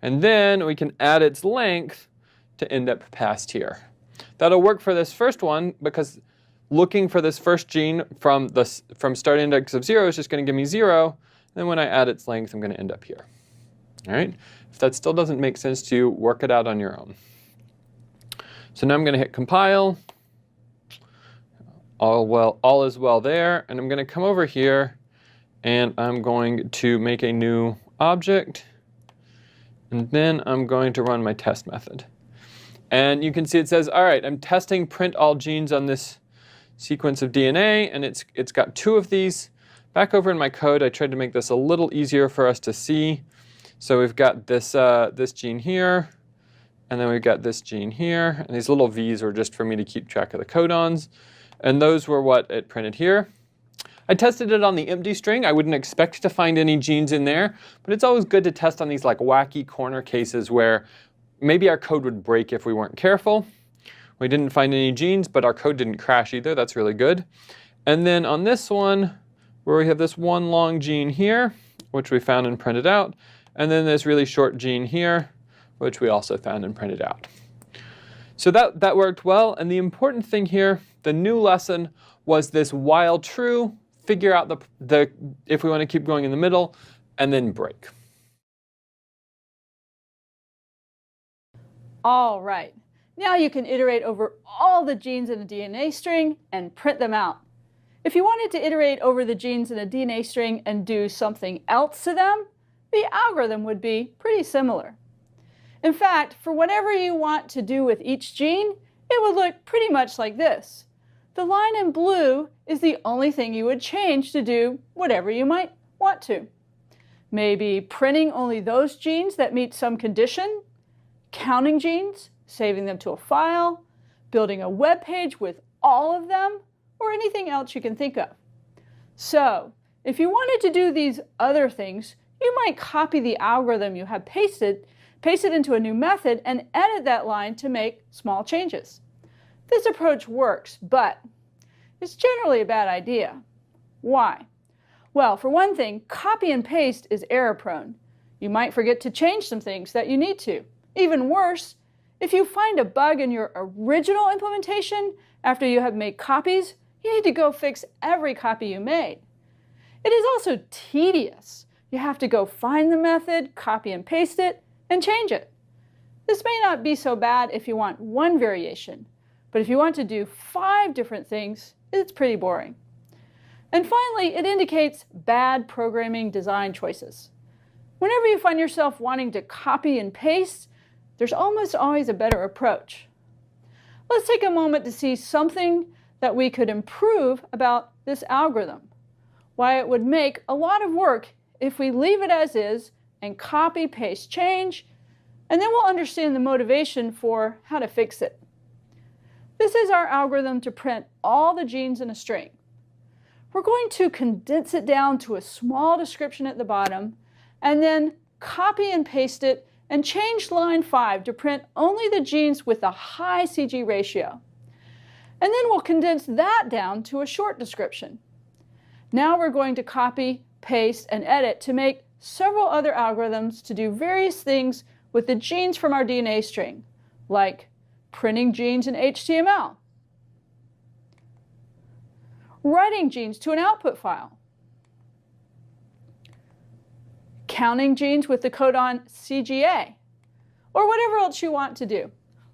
And then we can add its length to end up past here. That'll work for this first one because looking for this first gene from start index of 0 is just going to give me 0. And then when I add its length, I'm going to end up here. All right? If that still doesn't make sense to you, work it out on your own. So now I'm going to hit compile. All is well there. And I'm going to come over here and I'm going to make a new object. And then I'm going to run my test method. And you can see it says, all right, I'm testing print all genes on this sequence of DNA, and it's got 2 of these. Back over in my code, I tried to make this a little easier for us to see. So we've got this gene here, and then we've got this gene here. And these little V's are just for me to keep track of the codons. And those were what it printed here. I tested it on the empty string. I wouldn't expect to find any genes in there, but it's always good to test on these like wacky corner cases where maybe our code would break if we weren't careful. We didn't find any genes, but our code didn't crash either. That's really good. And then on this one, where we have this one long gene here, which we found and printed out, and then this really short gene here, which we also found and printed out. So that worked well. And the important thing here, the new lesson, was this while true, figure out if we want to keep going in the middle, and then break. All right. Now you can iterate over all the genes in a DNA string and print them out. If you wanted to iterate over the genes in a DNA string and do something else to them, the algorithm would be pretty similar. In fact, for whatever you want to do with each gene, it would look pretty much like this. The line in blue is the only thing you would change to do whatever you might want to. Maybe printing only those genes that meet some condition, counting genes, saving them to a file, building a web page with all of them, or anything else you can think of. So, if you wanted to do these other things, you might copy the algorithm you have pasted, paste it into a new method, and edit that line to make small changes. This approach works, but it's generally a bad idea. Why? Well, for one thing, copy and paste is error-prone. You might forget to change some things that you need to. Even worse, if you find a bug in your original implementation after you have made copies, you need to go fix every copy you made. It is also tedious. You have to go find the method, copy and paste it, and change it. This may not be so bad if you want one variation, but if you want to do 5 different things, it's pretty boring. And finally, it indicates bad programming design choices. Whenever you find yourself wanting to copy and paste, there's almost always a better approach. Let's take a moment to see something that we could improve about this algorithm. Why it would make a lot of work if we leave it as is and copy, paste, change, and then we'll understand the motivation for how to fix it. This is our algorithm to print all the genes in a string. We're going to condense it down to a small description at the bottom, and then copy and paste it and change line 5 to print only the genes with a high CG ratio. And then we'll condense that down to a short description. Now we're going to copy, paste, and edit to make several other algorithms to do various things with the genes from our DNA string, like printing genes in HTML, writing genes to an output file, counting genes with the codon CGA, or whatever else you want to do.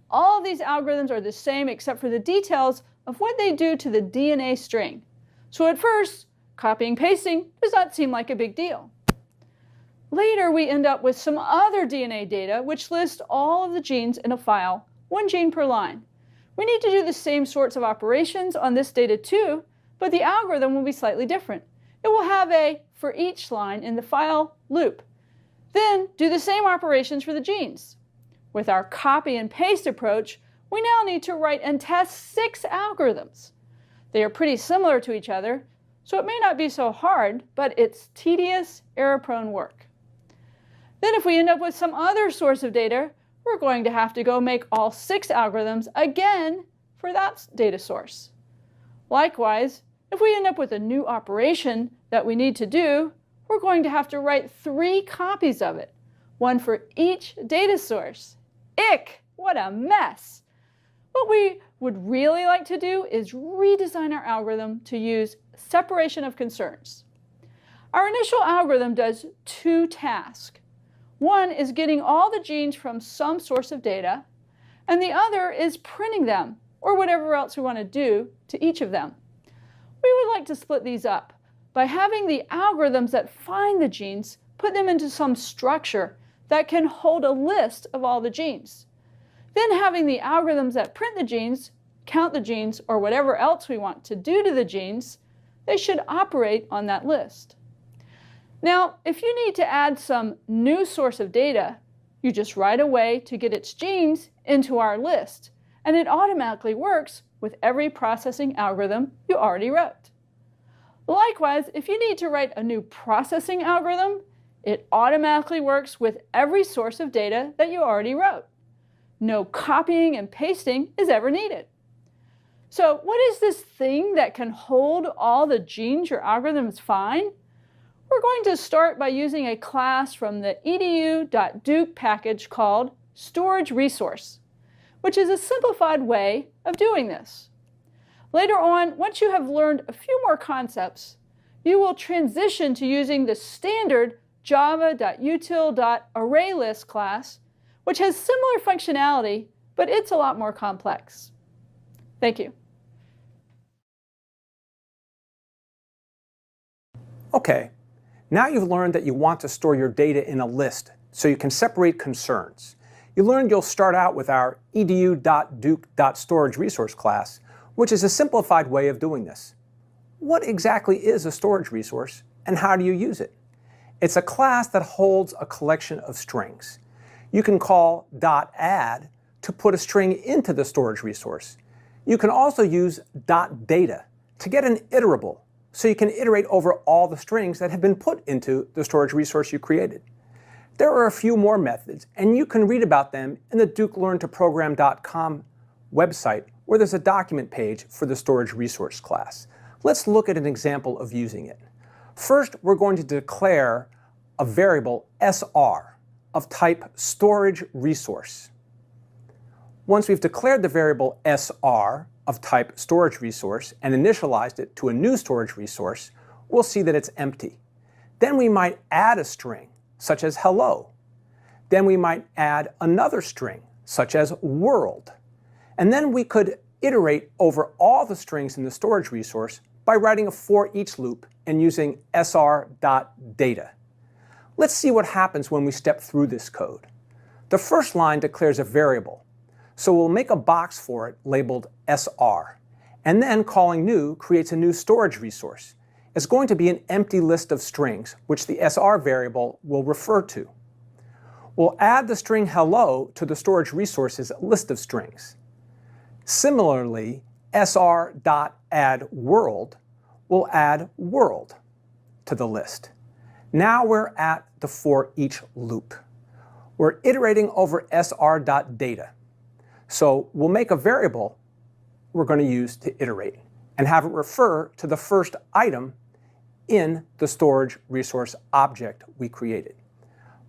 All of these algorithms are the same except for the details of what they do to the DNA string. So at first, copying and pasting does not seem like a big deal. Later, we end up with some other DNA data which list all of the genes in a file, one gene per line. We need to do the same sorts of operations on this data too, but the algorithm will be slightly different. It will have a for each line in the file loop. Then do the same operations for the genes. With our copy and paste approach, we now need to write and test 6 algorithms. They are pretty similar to each other, so it may not be so hard, but it's tedious, error-prone work. Then if we end up with some other source of data, we're going to have to go make all 6 algorithms again for that data source. Likewise, if we end up with a new operation that we need to do, we're going to have to write 3 copies of it, one for each data source. Ick! What a mess! What we would really like to do is redesign our algorithm to use separation of concerns. Our initial algorithm does 2 tasks. One is getting all the genes from some source of data, and the other is printing them, or whatever else we want to do to each of them. We would like to split these up by having the algorithms that find the genes put them into some structure that can hold a list of all the genes. Then having the algorithms that print the genes, count the genes, or whatever else we want to do to the genes, they should operate on that list. Now, if you need to add some new source of data, you just write a way to get its genes into our list, and it automatically works with every processing algorithm you already wrote. Likewise, if you need to write a new processing algorithm, it automatically works with every source of data that you already wrote. No copying and pasting is ever needed. So what is this thing that can hold all the genes your algorithms find? We're going to start by using a class from the edu.duke package called storage resource, which is a simplified way of doing this. Later on, once you have learned a few more concepts, you will transition to using the standard java.util.Arraylist class, which has similar functionality, but it's a lot more complex. Thank you. Okay, now you've learned that you want to store your data in a list so you can separate concerns. You learned you'll start out with our edu.duke.storage resource class, which is a simplified way of doing this. What exactly is a storage resource, and how do you use it? It's a class that holds a collection of strings. You can call .add to put a string into the storage resource. You can also use .data to get an iterable, so you can iterate over all the strings that have been put into the storage resource you created. There are a few more methods, and you can read about them in the DukeLearnToProgram.com website, where there's a document page for the storage resource class. Let's look at an example of using it. First, we're going to declare a variable SR of type storage resource. Once we've declared the variable SR of type storage resource and initialized it to a new storage resource, we'll see that it's empty. Then we might add a string, such as hello. Then we might add another string, such as world. And then we could iterate over all the strings in the storage resource by writing a for each loop and using sr.data. Let's see what happens when we step through this code. The first line declares a variable, so we'll make a box for it labeled sr, and then calling new creates a new storage resource. It's going to be an empty list of strings, which the sr variable will refer to. We'll add the string hello to the storage resource's list of strings. Similarly, sr.addWorld will add world to the list. Now we're at the for each loop. We're iterating over sr.data. So we'll make a variable we're going to use to iterate and have it refer to the first item in the storage resource object we created.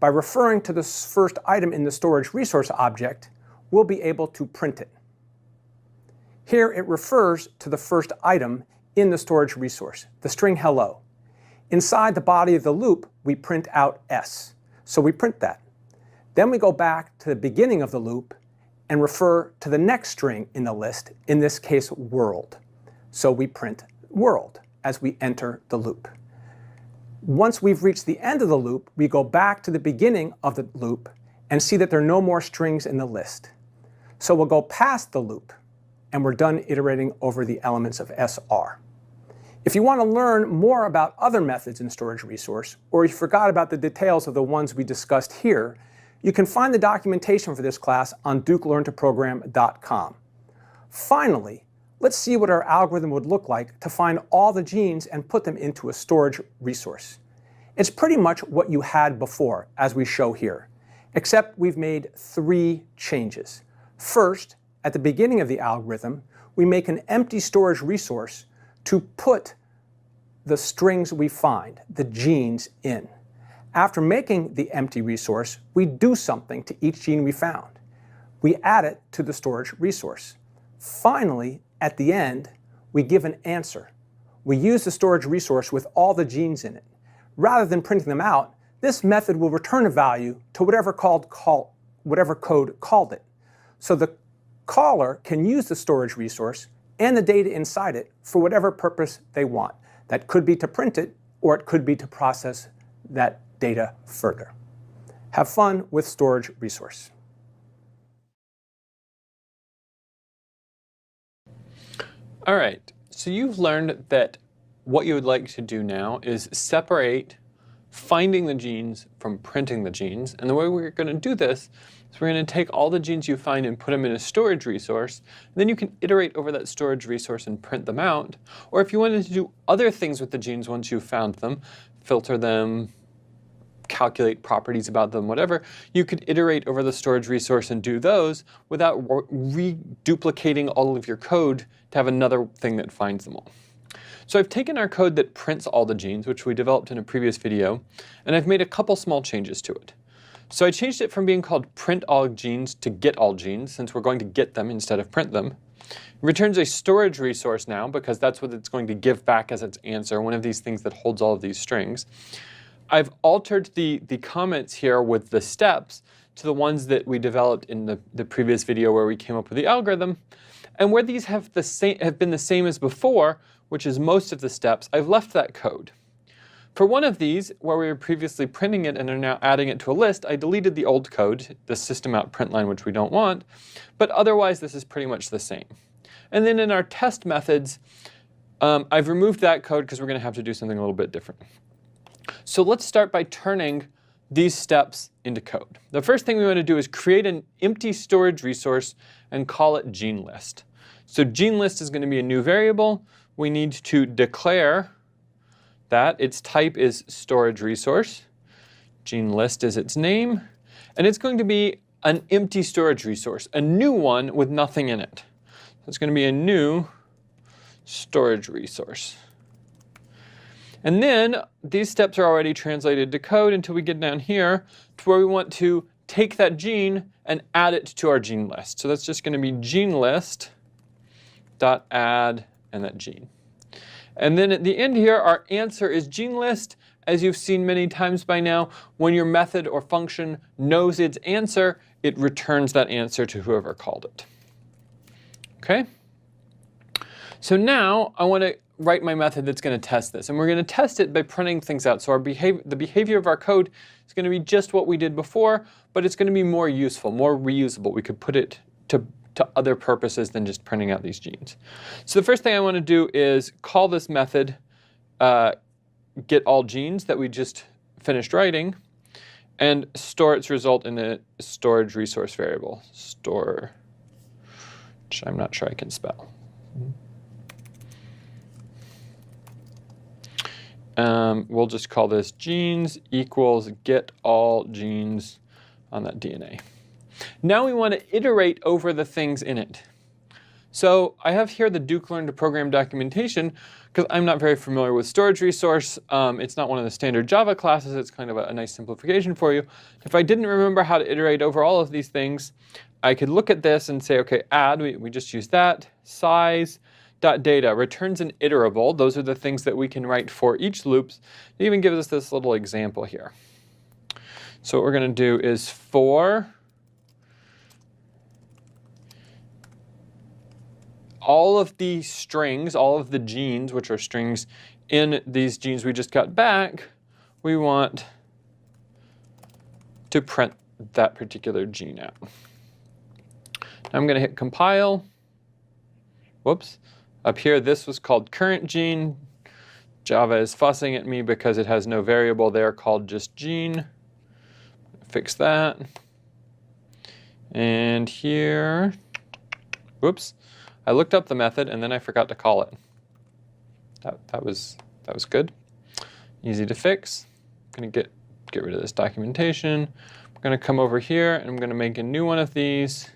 By referring to the first item in the storage resource object, we'll be able to print it. Here it refers to the first item in the storage resource, the string hello. Inside the body of the loop, we print out s, so we print that. Then we go back to the beginning of the loop and refer to the next string in the list, in this case world. So we print world as we enter the loop. Once we've reached the end of the loop, we go back to the beginning of the loop and see that there are no more strings in the list. So we'll go past the loop, and we're done iterating over the elements of SR. If you want to learn more about other methods in storage resource, or you forgot about the details of the ones we discussed here, you can find the documentation for this class on DukeLearnToProgram.com. Finally, let's see what our algorithm would look like to find all the genes and put them into a storage resource. It's pretty much what you had before, as we show here, except we've made 3 changes. First, at the beginning of the algorithm, we make an empty storage resource to put the strings we find, the genes, in. After making the empty resource, we do something to each gene we found. We add it to the storage resource. Finally, at the end, we give an answer. We use the storage resource with all the genes in it. Rather than printing them out, this method will return a value to whatever code called it. So the caller can use the storage resource and the data inside it for whatever purpose they want. That could be to print it, or it could be to process that data further. Have fun with storage resource. All right, so you've learned that what you would like to do now is separate finding the genes from printing the genes. And the way we're going to do this is we're going to take all the genes you find and put them in a storage resource. And then you can iterate over that storage resource and print them out. Or if you wanted to do other things with the genes once you've found them, filter them, calculate properties about them, whatever, you could iterate over the storage resource and do those without reduplicating all of your code to have another thing that finds them all. So I've taken our code that prints all the genes, which we developed in a previous video, and I've made a couple small changes to it. So I changed it from being called print all genes to get all genes, since we're going to get them instead of print them. It returns a storage resource now, because that's what it's going to give back as its answer, one of these things that holds all of these strings. I've altered the comments here with the steps to the ones that we developed in the previous video where we came up with the algorithm. And where these have been the same as before, which is most of the steps, I've left that code. For one of these, where we were previously printing it and are now adding it to a list, I deleted the old code, the system out print line, which we don't want. But otherwise, this is pretty much the same. And then in our test methods, I've removed that code because we're going to have to do something a little bit different. So let's start by turning these steps into code. The first thing we want to do is create an empty storage resource and call it GeneList. So GeneList is going to be a new variable. We need to declare that its type is storage resource. GeneList is its name. And it's going to be an empty storage resource, a new one with nothing in it. So it's going to be a new storage resource. And then these steps are already translated to code until we get down here to where we want to take that gene and add it to our gene list. So that's just going to be GeneList.add and that gene. And then at the end here, our answer is GeneList. As you've seen many times by now, when your method or function knows its answer, it returns that answer to whoever called it. Okay? So now I want to write my method that's going to test this. And we're going to test it by printing things out. So the behavior of our code is going to be just what we did before, but it's going to be more useful, more reusable. We could put it to other purposes than just printing out these genes. So the first thing I want to do is call this method getAllGenes that we just finished writing and store its result in a storage resource variable. Store, which I'm not sure I can spell. We'll just call this genes equals getAllGenes on that DNA. Now we want to iterate over the things in it. So I have here the Duke Learn to Program documentation because I'm not very familiar with storage resource. It's not one of the standard Java classes. It's kind of a nice simplification for you. If I didn't remember how to iterate over all of these things, I could look at this and say, okay, add, we just use that, size.data returns an iterable. Those are the things that we can write for each loops. It even gives us this little example here. So what we're going to do is for all of the strings, all of the genes, which are strings in these genes we just got back, we want to print that particular gene out. Now I'm going to hit compile. Whoops. Up here, this was called current gene. Java is fussing at me because it has no variable there called just gene. Fix that. And here, whoops. I looked up the method and then I forgot to call it. That was good. Easy to fix. I'm going to get rid of this documentation. I'm going to come over here and I'm going to make a new one of these.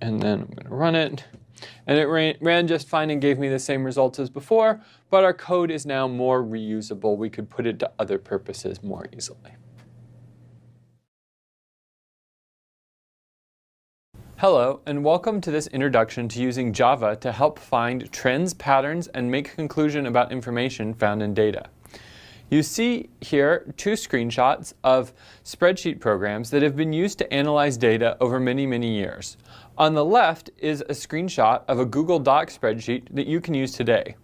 And then I'm going to run it. And it ran just fine and gave me the same results as before, but our code is now more reusable. We could put it to other purposes more easily. Hello, and welcome to this introduction to using Java to help find trends, patterns, and make a conclusion about information found in data. You see here two screenshots of spreadsheet programs that have been used to analyze data over many, many years. On the left is a screenshot of a Google Docs spreadsheet that you can use today.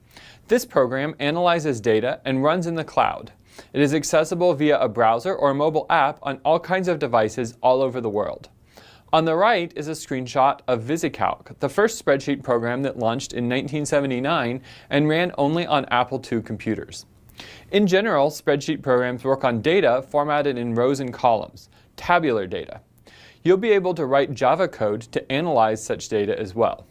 This program analyzes data and runs in the cloud. It is accessible via a browser or a mobile app on all kinds of devices all over the world. On the right is a screenshot of VisiCalc, the first spreadsheet program that launched in 1979 and ran only on Apple II computers. In general, spreadsheet programs work on data formatted in rows and columns, tabular data. You'll be able to write Java code to analyze such data as well.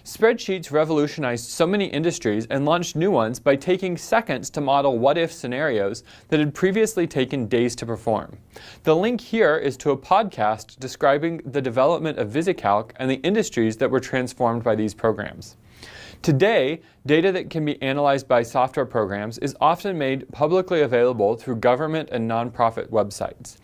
Spreadsheets revolutionized so many industries and launched new ones by taking seconds to model what-if scenarios that had previously taken days to perform. The link here is to a podcast describing the development of VisiCalc and the industries that were transformed by these programs. Today, data that can be analyzed by software programs is often made publicly available through government and nonprofit websites.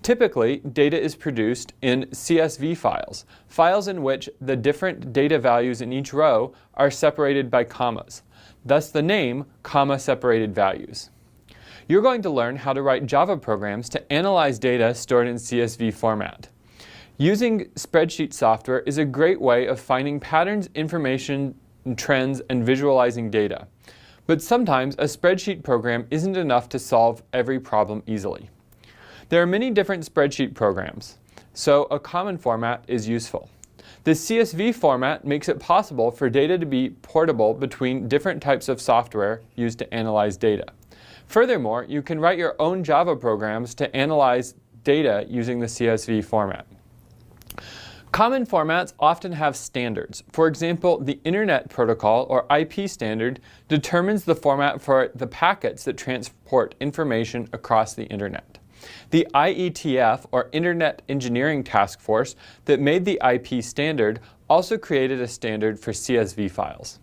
Typically, data is produced in CSV files, files in which the different data values in each row are separated by commas, thus the name comma-separated values. You're going to learn how to write Java programs to analyze data stored in CSV format. Using spreadsheet software is a great way of finding patterns, information, trends, and visualizing data. But sometimes a spreadsheet program isn't enough to solve every problem easily. There are many different spreadsheet programs, so a common format is useful. The CSV format makes it possible for data to be portable between different types of software used to analyze data. Furthermore, you can write your own Java programs to analyze data using the CSV format. Common formats often have standards. For example, the Internet Protocol, or IP standard, determines the format for the packets that transport information across the Internet. The IETF, or Internet Engineering Task Force, that made the IP standard also created a standard for CSV files.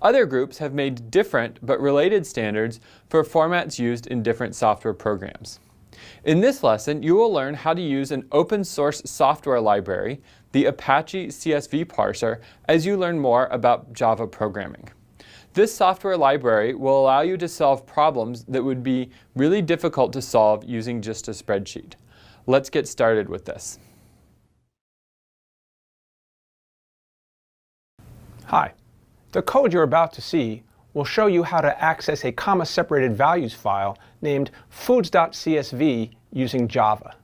Other groups have made different but related standards for formats used in different software programs. In this lesson, you will learn how to use an open source software library, the Apache CSV parser, as you learn more about Java programming. This software library will allow you to solve problems that would be really difficult to solve using just a spreadsheet. Let's get started with this. Hi, The code you're about to see will show you how to access a comma-separated values file named foods.csv using Java.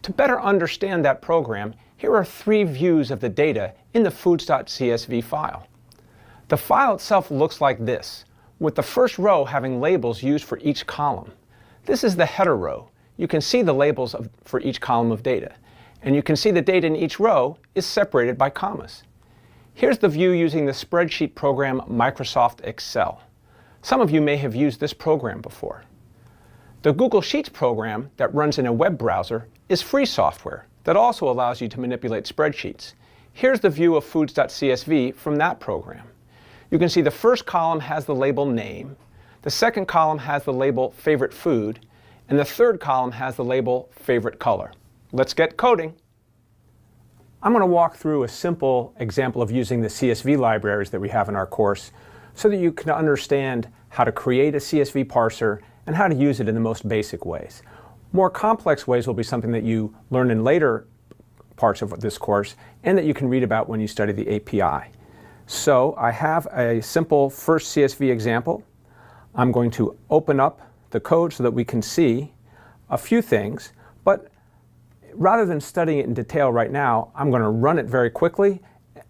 To better understand that program, here are 3 views of the data in the foods.csv file. The file itself looks like this, with the first row having labels used for each column. This is the header row. You can see the labels for each column of data. And you can see the data in each row is separated by commas. Here's the view using the spreadsheet program Microsoft Excel. Some of you may have used this program before. The Google Sheets program that runs in a web browser is free software that also allows you to manipulate spreadsheets. Here's the view of foods.csv from that program. You can see the first column has the label name, the second column has the label favorite food, and the third column has the label favorite color. Let's get coding. I'm going to walk through a simple example of using the CSV libraries that we have in our course so that you can understand how to create a CSV parser and how to use it in the most basic ways. More complex ways will be something that you learn in later parts of this course and that you can read about when you study the API. So I have a simple first CSV example. I'm going to open up the code so that we can see a few things, but rather than studying it in detail right now, I'm going to run it very quickly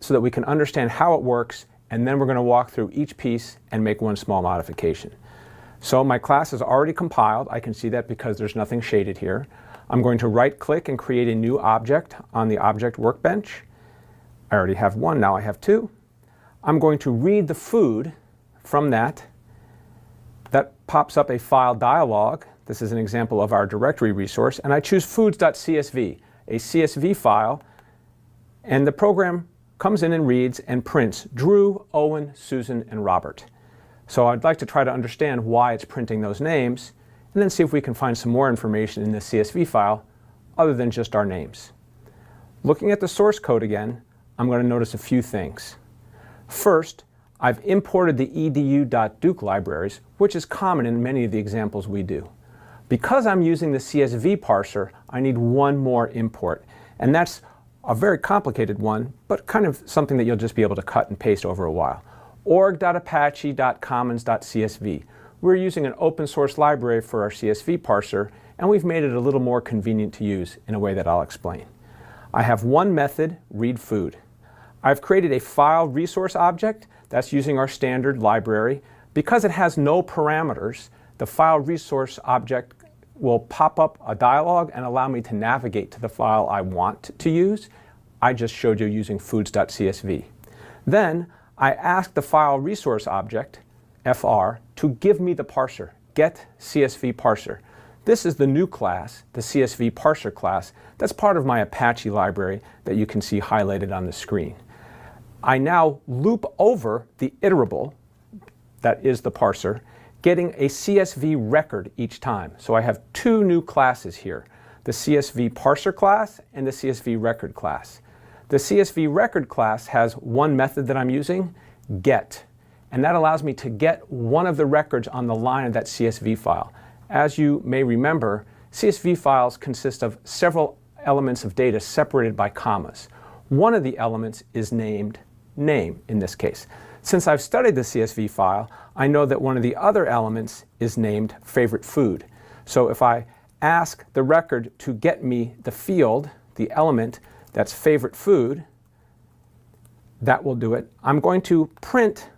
so that we can understand how it works, and then we're going to walk through each piece and make one small modification. So my class is already compiled. I can see that because there's nothing shaded here. I'm going to right-click and create a new object on the object workbench. I already have one, now I have 2. I'm going to read the food from that. That pops up a file dialog. This is an example of our directory resource, and I choose foods.csv, a CSV file, and the program comes in and reads and prints Drew, Owen, Susan, and Robert. So I'd like to try to understand why it's printing those names, and then see if we can find some more information in the CSV file other than just our names. Looking at the source code again, I'm going to notice a few things. First, I've imported the edu.duke libraries, which is common in many of the examples we do. Because I'm using the CSV parser, I need one more import, and that's a very complicated one, but kind of something that you'll just be able to cut and paste over a while. org.apache.commons.csv. We're using an open source library for our CSV parser, and we've made it a little more convenient to use in a way that I'll explain. I have one method, read food. I've created a file resource object that's using our standard library. Because it has no parameters, the file resource object will pop up a dialog and allow me to navigate to the file I want to use. I just showed you using foods.csv. Then I ask the file resource object, fr, to give me the parser, get CSV parser. This is the new class, the CSV parser class, that's part of my Apache library that you can see highlighted on the screen. I now loop over the iterable, that is the parser, getting a CSV record each time. So I have 2 new classes here, the CSV parser class and the CSV record class. The CSV record class has one method that I'm using, get, and that allows me to get one of the records on the line of that CSV file. As you may remember, CSV files consist of several elements of data separated by commas. One of the elements is named name in this case. Since I've studied the CSV file, I know that one of the other elements is named favorite food. So if I ask the record to get me the field, the element that's favorite food, that will do it. I'm going to print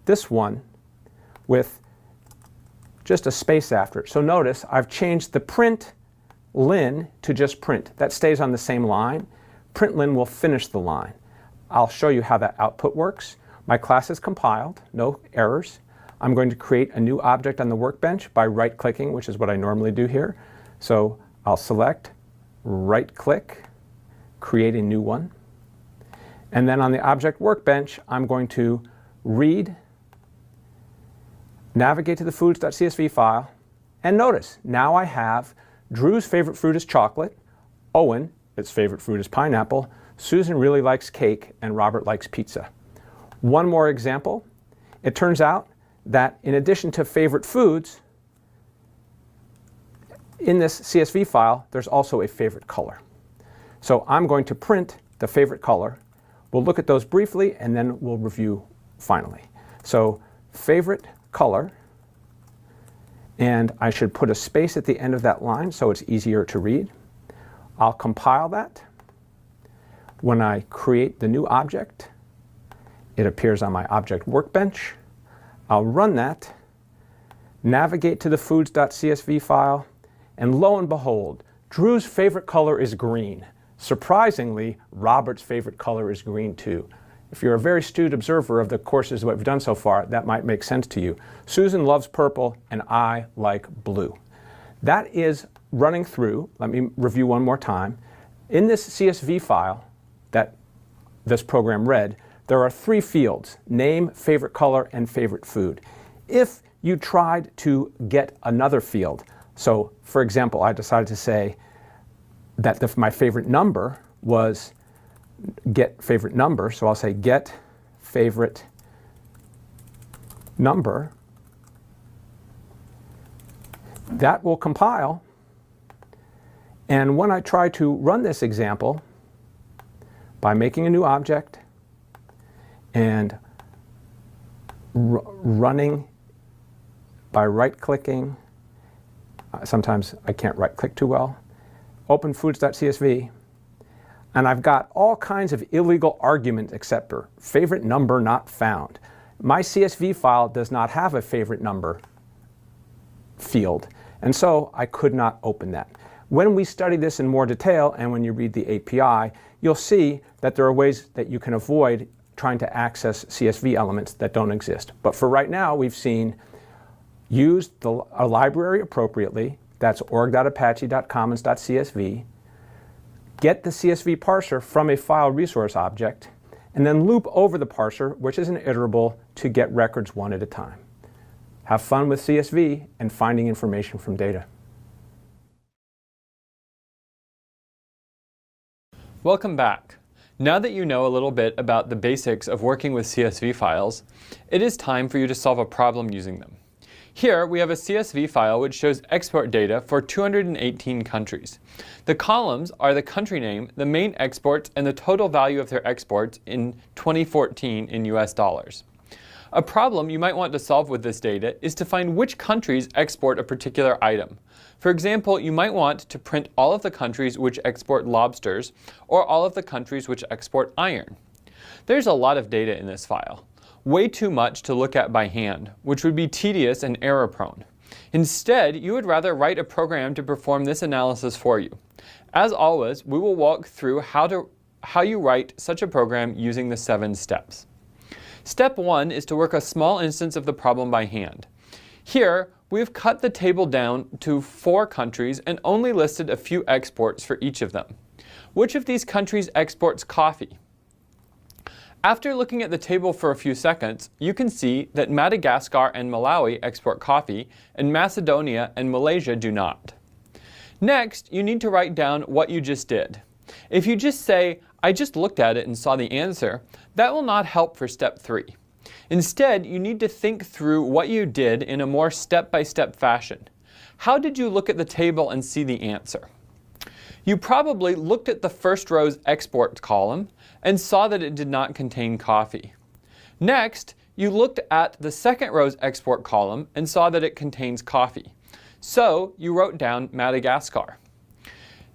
this one with just a space after it. So notice I've changed the print lin to just print. That stays on the same line. Print lin will finish the line. I'll show you how that output works. My class is compiled, no errors. I'm going to create a new object on the workbench by right-clicking, which is what I normally do here. So I'll select, right-click, create a new one. And then on the object workbench, I'm going to read, navigate to the foods.csv file, and notice, now I have Drew's favorite fruit is chocolate, Owen, its favorite fruit is pineapple, Susan really likes cake, and Robert likes pizza. One more example. It turns out that in addition to favorite foods, in this CSV file, there's also a favorite color. So I'm going to print the favorite color. We'll look at those briefly, and then we'll review finally. So favorite color, and I should put a space at the end of that line so it's easier to read. I'll compile that. When I create the new object, it appears on my object workbench. I'll run that, navigate to the foods.csv file, and lo and behold, Drew's favorite color is green. Surprisingly, Robert's favorite color is green too. If you're a very astute observer of the courses that we've done so far, that might make sense to you. Susan loves purple, and I like blue. That is running through. Let me review one more time. In this CSV file that this program read, there are 3 fields: name, favorite color, and favorite food. If you tried to get another field, so for example, I decided to say that my favorite number was get favorite number, so I'll say get favorite number. That will compile, and when I try to run this example by making a new object and running by right-clicking, sometimes I can't right-click too well, open foods.csv, and I've got all kinds of illegal argument acceptor, favorite number not found. My CSV file does not have a favorite number field, and so I could not open that. When we study this in more detail, and when you read the API, you'll see that there are ways that you can avoid trying to access CSV elements that don't exist. But for right now, we've seen use a library appropriately, that's org.apache.commons.csv, get the CSV parser from a file resource object, and then loop over the parser, which is an iterable, to get records one at a time. Have fun with CSV and finding information from data. Welcome back. Now that you know a little bit about the basics of working with CSV files, it is time for you to solve a problem using them. Here we have a CSV file which shows export data for 218 countries. The columns are the country name, the main exports, and the total value of their exports in 2014 in US dollars. A problem you might want to solve with this data is to find which countries export a particular item. For example, you might want to print all of the countries which export lobsters, or all of the countries which export iron. There's a lot of data in this file. Way too much to look at by hand, which would be tedious and error-prone. Instead, you would rather write a program to perform this analysis for you. As always, we will walk through how you write such a program using the 7 steps. Step 1 is to work a small instance of the problem by hand. Here, we've cut the table down to 4 countries and only listed a few exports for each of them. Which of these countries exports coffee? After looking at the table for a few seconds, you can see that Madagascar and Malawi export coffee, and Macedonia and Malaysia do not. Next, you need to write down what you just did. If you just say, I just looked at it and saw the answer, that will not help for step 3. Instead, you need to think through what you did in a more step-by-step fashion. How did you look at the table and see the answer? You probably looked at the first row's export column and saw that it did not contain coffee. Next, you looked at the second row's export column and saw that it contains coffee. So you wrote down Madagascar.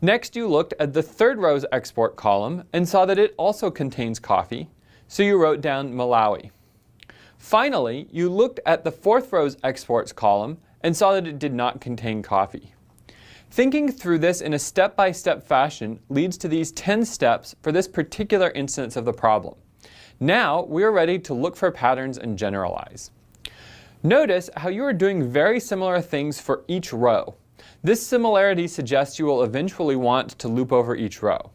Next, you looked at the third row's export column and saw that it also contains coffee. So you wrote down Malawi. Finally, you looked at the fourth row's exports column and saw that it did not contain coffee. Thinking through this in a step-by-step fashion leads to these 10 steps for this particular instance of the problem. Now we are ready to look for patterns and generalize. Notice how you are doing very similar things for each row. This similarity suggests you will eventually want to loop over each row.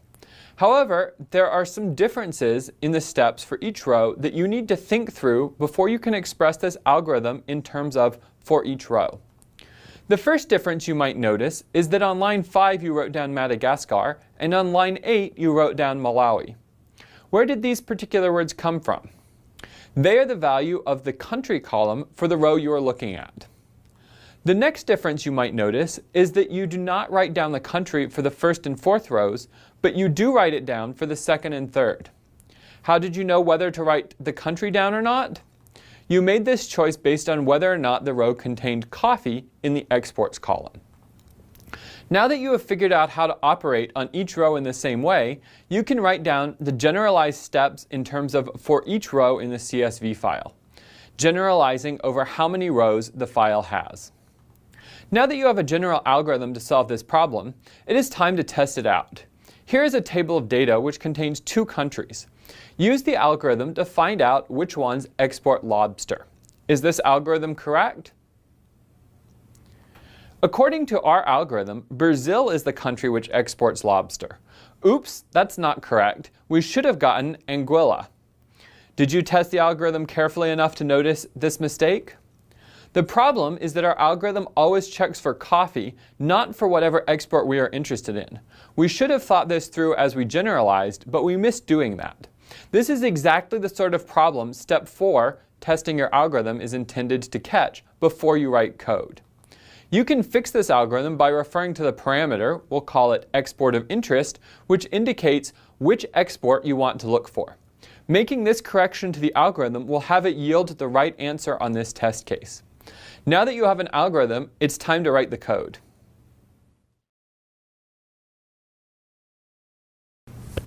However, there are some differences in the steps for each row that you need to think through before you can express this algorithm in terms of for each row. The first difference you might notice is that on line 5 you wrote down Madagascar, and on line 8 you wrote down Malawi. Where did these particular words come from? They are the value of the country column for the row you are looking at. The next difference you might notice is that you do not write down the country for the first and fourth rows, but you do write it down for the second and third. How did you know whether to write the country down or not? You made this choice based on whether or not the row contained coffee in the exports column. Now that you have figured out how to operate on each row in the same way, you can write down the generalized steps in terms of for each row in the CSV file, generalizing over how many rows the file has. Now that you have a general algorithm to solve this problem, it is time to test it out. Here is a table of data which contains 2 countries. Use the algorithm to find out which ones export lobster. Is this algorithm correct? According to our algorithm, Brazil is the country which exports lobster. Oops, that's not correct. We should have gotten Anguilla. Did you test the algorithm carefully enough to notice this mistake? The problem is that our algorithm always checks for coffee, not for whatever export we are interested in. We should have thought this through as we generalized, but we missed doing that. This is exactly the sort of problem step 4, testing your algorithm, is intended to catch before you write code. You can fix this algorithm by referring to the parameter, we'll call it export of interest, which indicates which export you want to look for. Making this correction to the algorithm will have it yield the right answer on this test case. Now that you have an algorithm, it's time to write the code.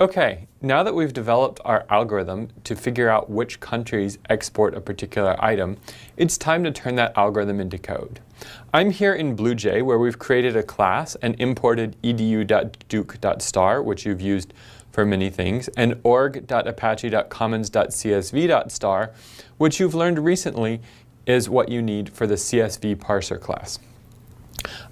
Okay, now that we've developed our algorithm to figure out which countries export a particular item, it's time to turn that algorithm into code. I'm here in BlueJ, where we've created a class and imported edu.duke.star, which you've used for many things, and org.apache.commons.csv.star, which you've learned recently is what you need for the CSV parser class.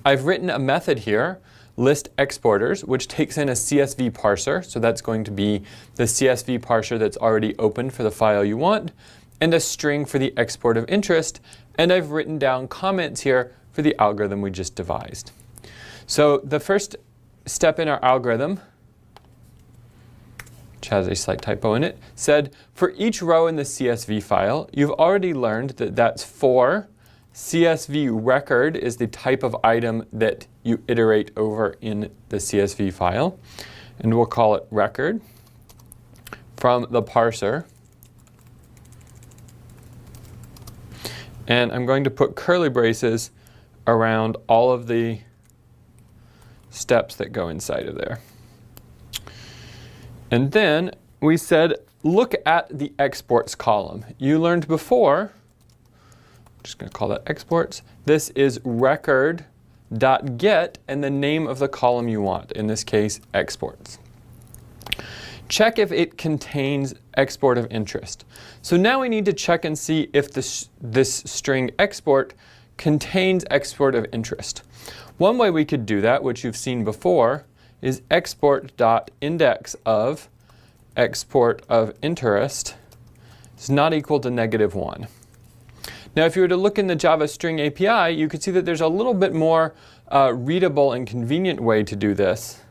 I've written a method here, list exporters, which takes in a CSV parser, so that's going to be the CSV parser that's already open for the file you want, and a string for the export of interest, and I've written down comments here for the algorithm we just devised. So the first step in our algorithm, which has a slight typo in it, said for each row in the CSV file, you've already learned that that's for CSV record is the type of item that you iterate over in the CSV file, and we'll call it record from the parser. And I'm going to put curly braces around all of the steps that go inside of there. And then we said, look at the exports column. You learned before, I'm just going to call that exports. This is record.get and the name of the column you want, in this case, exports. Check if it contains export of interest. So now we need to check and see if this string export contains export of interest. One way we could do that, which you've seen before, is export.index of export of interest is not equal to -1. Now if you were to look in the Java String API, you could see that there's a little bit more readable and convenient way to do this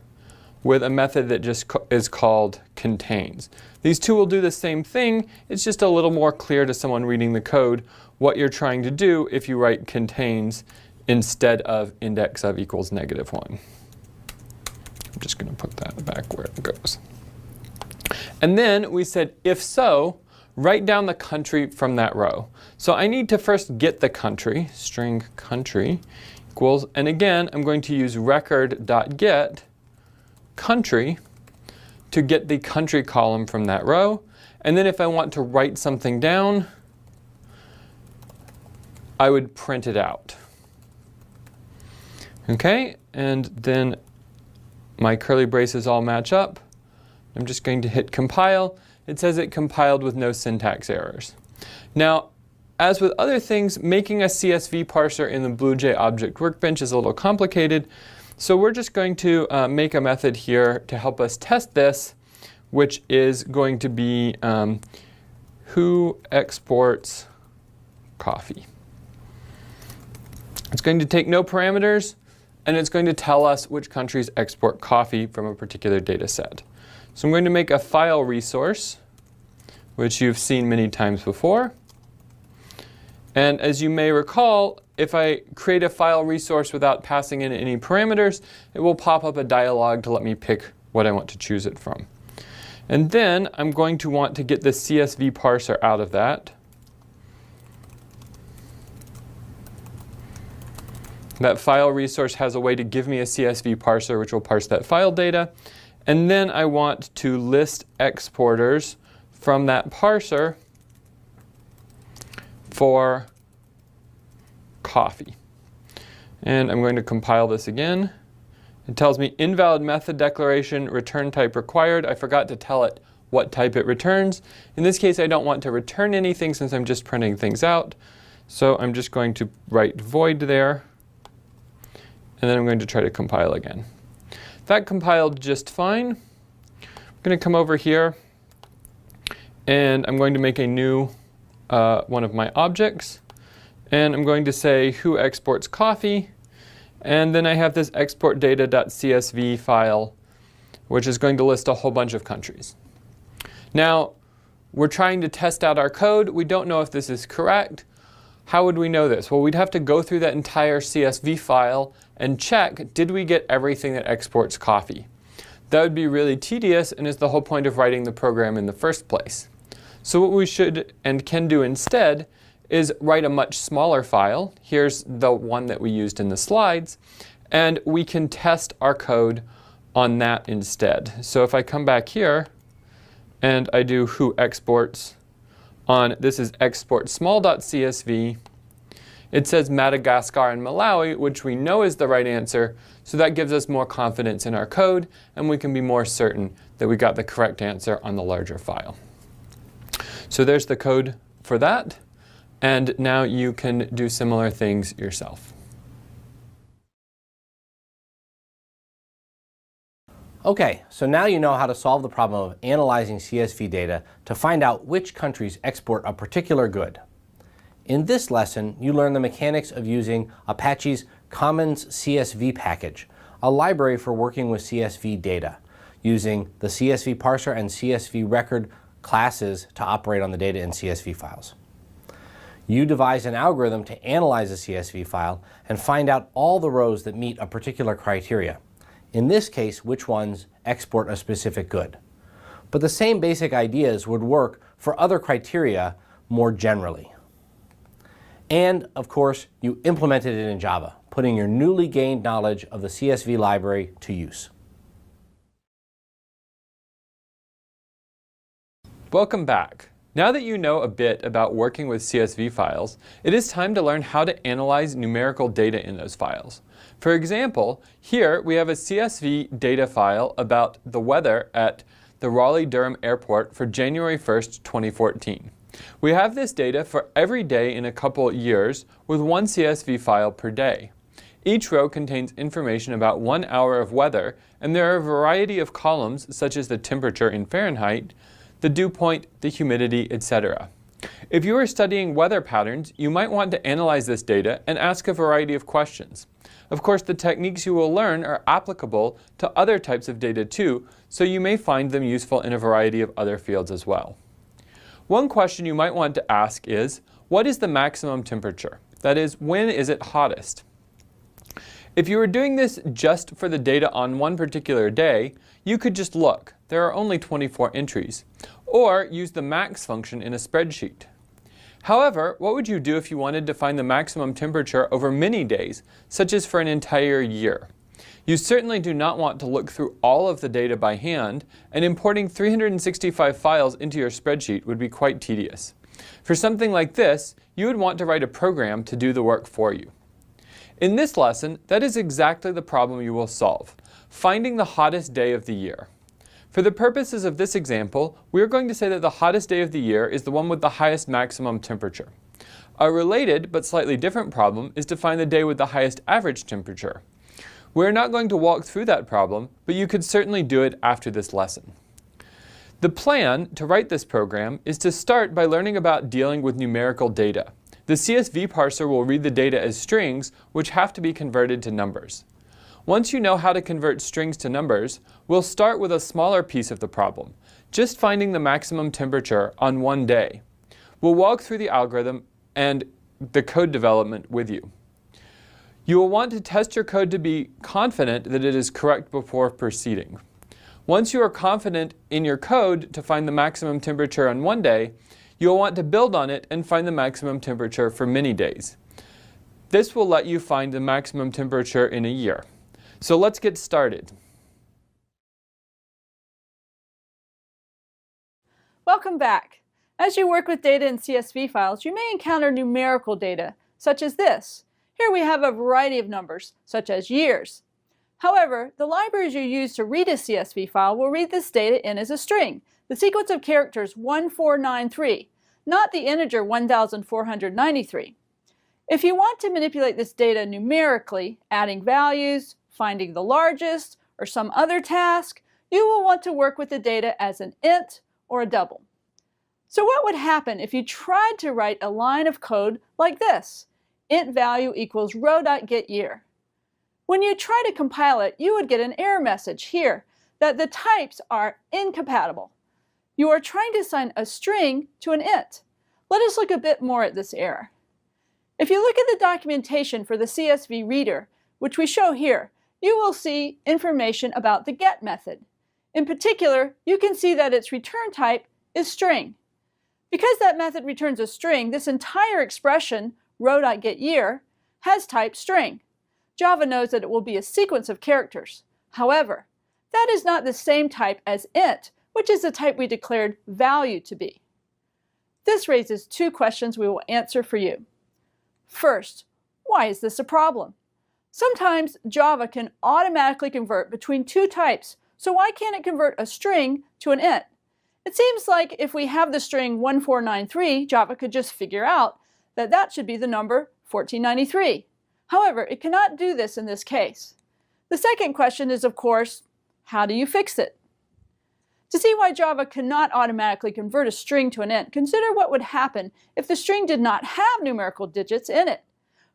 with a method that just is called contains. These two will do the same thing, it's just a little more clear to someone reading the code what you're trying to do if you write contains instead of index of equals -1. I'm just going to put that back where it goes. And then we said, if so, write down the country from that row. So I need to first get the country, string country equals, and again, I'm going to use record.get country to get the country column from that row. And then if I want to write something down, I would print it out. Okay, and then my curly braces all match up. I'm just going to hit compile. It says it compiled with no syntax errors. Now, as with other things, making a CSV parser in the BlueJ object workbench is a little complicated. So we're just going to make a method here to help us test this, which is going to be who exports coffee. It's going to take no parameters, and it's going to tell us which countries export coffee from a particular data set. So I'm going to make a file resource, which you've seen many times before. And as you may recall, if I create a file resource without passing in any parameters, it will pop up a dialog to let me pick what I want to choose it from. And then I'm going to want to get the CSV parser out of that. That file resource has a way to give me a CSV parser which will parse that file data. And then I want to list exporters from that parser for coffee. And I'm going to compile this again. It tells me invalid method declaration, return type required. I forgot to tell it what type it returns. In this case, I don't want to return anything since I'm just printing things out. So I'm just going to write void there. And then I'm going to try to compile again. That compiled just fine. I'm going to come over here, and I'm going to make a new one of my objects. And I'm going to say who exports coffee. And then I have this export data.csv file, which is going to list a whole bunch of countries. Now, we're trying to test out our code. We don't know if this is correct. How would we know this? Well, we'd have to go through that entire CSV file and check, did we get everything that exports coffee? That would be really tedious and is the whole point of writing the program in the first place. So what we should and can do instead is write a much smaller file. Here's the one that we used in the slides. And we can test our code on that instead. So if I come back here and I do who exports on, this is export small.csv. It says Madagascar and Malawi, which we know is the right answer. So that gives us more confidence in our code, and we can be more certain that we got the correct answer on the larger file. So there's the code for that. And now you can do similar things yourself. Okay, so now you know how to solve the problem of analyzing CSV data to find out which countries export a particular good. In this lesson, you learn the mechanics of using Apache's Commons CSV package, a library for working with CSV data, using the CSV parser and CSV record classes to operate on the data in CSV files. You devise an algorithm to analyze a CSV file and find out all the rows that meet a particular criteria. In this case, which ones export a specific good. But the same basic ideas would work for other criteria more generally. And, of course, you implemented it in Java, putting your newly gained knowledge of the CSV library to use. Welcome back. Now that you know a bit about working with CSV files, it is time to learn how to analyze numerical data in those files. For example, here we have a CSV data file about the weather at the Raleigh-Durham Airport for January 1st, 2014. We have this data for every day in a couple years with one CSV file per day. Each row contains information about 1 hour of weather, and there are a variety of columns such as the temperature in Fahrenheit, the dew point, the humidity, etc. If you are studying weather patterns, you might want to analyze this data and ask a variety of questions. Of course, the techniques you will learn are applicable to other types of data too, so you may find them useful in a variety of other fields as well. One question you might want to ask is, what is the maximum temperature? That is, when is it hottest? If you were doing this just for the data on one particular day, you could just look. There are only 24 entries. Or use the max function in a spreadsheet. However, what would you do if you wanted to find the maximum temperature over many days, such as for an entire year? You certainly do not want to look through all of the data by hand, and importing 365 files into your spreadsheet would be quite tedious. For something like this, you would want to write a program to do the work for you. In this lesson, that is exactly the problem you will solve, finding the hottest day of the year. For the purposes of this example, we are going to say that the hottest day of the year is the one with the highest maximum temperature. A related but slightly different problem is to find the day with the highest average temperature. We're not going to walk through that problem, but you could certainly do it after this lesson. The plan to write this program is to start by learning about dealing with numerical data. The CSV parser will read the data as strings, which have to be converted to numbers. Once you know how to convert strings to numbers, we'll start with a smaller piece of the problem, just finding the maximum temperature on one day. We'll walk through the algorithm and the code development with you. You will want to test your code to be confident that it is correct before proceeding. Once you are confident in your code to find the maximum temperature on one day, you'll want to build on it and find the maximum temperature for many days. This will let you find the maximum temperature in a year. So let's get started. Welcome back. As you work with data in CSV files, you may encounter numerical data, such as this. Here we have a variety of numbers, such as years. However, the libraries you use to read a CSV file will read this data in as a string, the sequence of characters 1493, not the integer 1493. If you want to manipulate this data numerically, adding values, finding the largest, or some other task, you will want to work with the data as an int or a double. So what would happen if you tried to write a line of code like this? Int value equals row.getYear. When you try to compile it, you would get an error message here that the types are incompatible. You are trying to assign a string to an int. Let us look a bit more at this error. If you look at the documentation for the CSV reader, which we show here, you will see information about the get method. In particular, you can see that its return type is string. Because that method returns a string, this entire expression, row.getYear, has type string. Java knows that it will be a sequence of characters. However, that is not the same type as int, which is the type we declared value to be. This raises two questions we will answer for you. First, why is this a problem? Sometimes Java can automatically convert between two types, so why can't it convert a string to an int? It seems like if we have the string 1493, Java could just figure out that that should be the number 1493. However, it cannot do this in this case. The second question is, of course, how do you fix it? To see why Java cannot automatically convert a string to an int, consider what would happen if the string did not have numerical digits in it.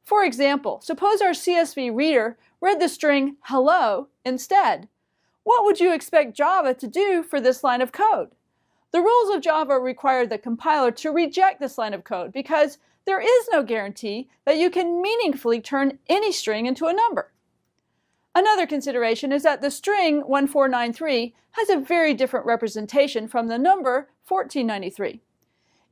For example, suppose our CSV reader read the string hello instead. What would you expect Java to do for this line of code? The rules of Java require the compiler to reject this line of code because there is no guarantee that you can meaningfully turn any string into a number. Another consideration is that the string 1493 has a very different representation from the number 1493.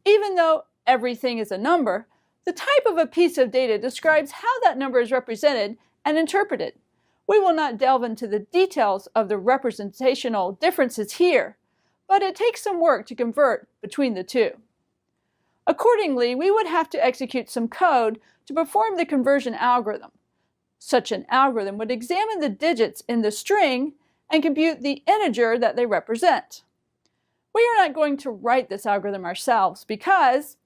Even though everything is a number, the type of a piece of data describes how that number is represented and interpreted. We will not delve into the details of the representational differences here, but it takes some work to convert between the two. Accordingly, we would have to execute some code to perform the conversion algorithm. Such an algorithm would examine the digits in the string and compute the integer that they represent. We are not going to write this algorithm ourselves because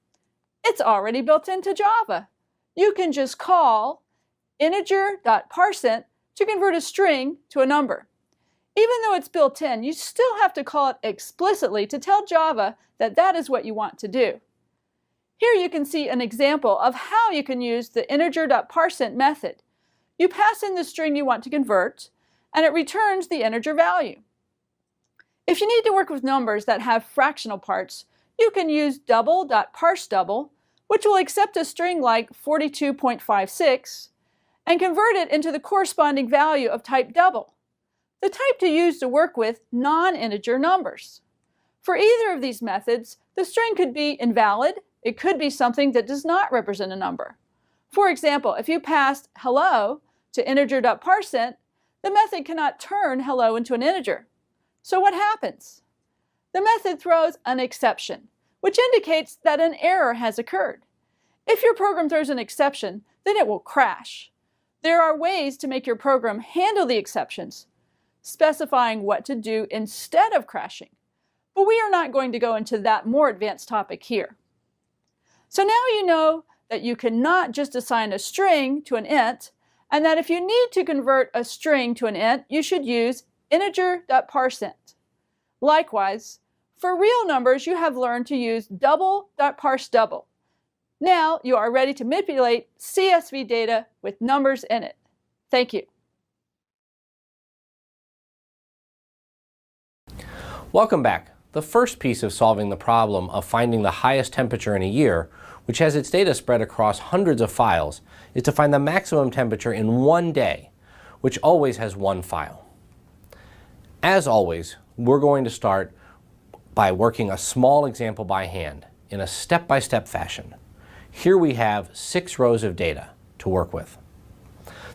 it's already built into Java. You can just call integer.parsing to convert a string to a number. Even though it's built in, you still have to call it explicitly to tell Java that that is what you want to do. Here you can see an example of how you can use the integer.parsing method. You pass in the string you want to convert, and it returns the integer value. If you need to work with numbers that have fractional parts, you can use double.parseDouble, which will accept a string like 42.56, and convert it into the corresponding value of type double, the type to use to work with non-integer numbers. For either of these methods, the string could be invalid. It could be something that does not represent a number. For example, if you passed hello to integer.parsing, the method cannot turn hello into an integer. So what happens? The method throws an exception, which indicates that an error has occurred. If your program throws an exception, then it will crash. There are ways to make your program handle the exceptions, specifying what to do instead of crashing. But we are not going to go into that more advanced topic here. So now you know that you cannot just assign a string to an int, and that if you need to convert a string to an int, you should use integer.parsing. Likewise, for real numbers, you have learned to use double.parseDouble. Now you are ready to manipulate CSV data with numbers in it. Thank you. Welcome back. The first piece of solving the problem of finding the highest temperature in a year, which has its data spread across hundreds of files, is to find the maximum temperature in one day, which always has one file. As always, we're going to start by working a small example by hand in a step-by-step fashion. Here we have 6 rows of data to work with.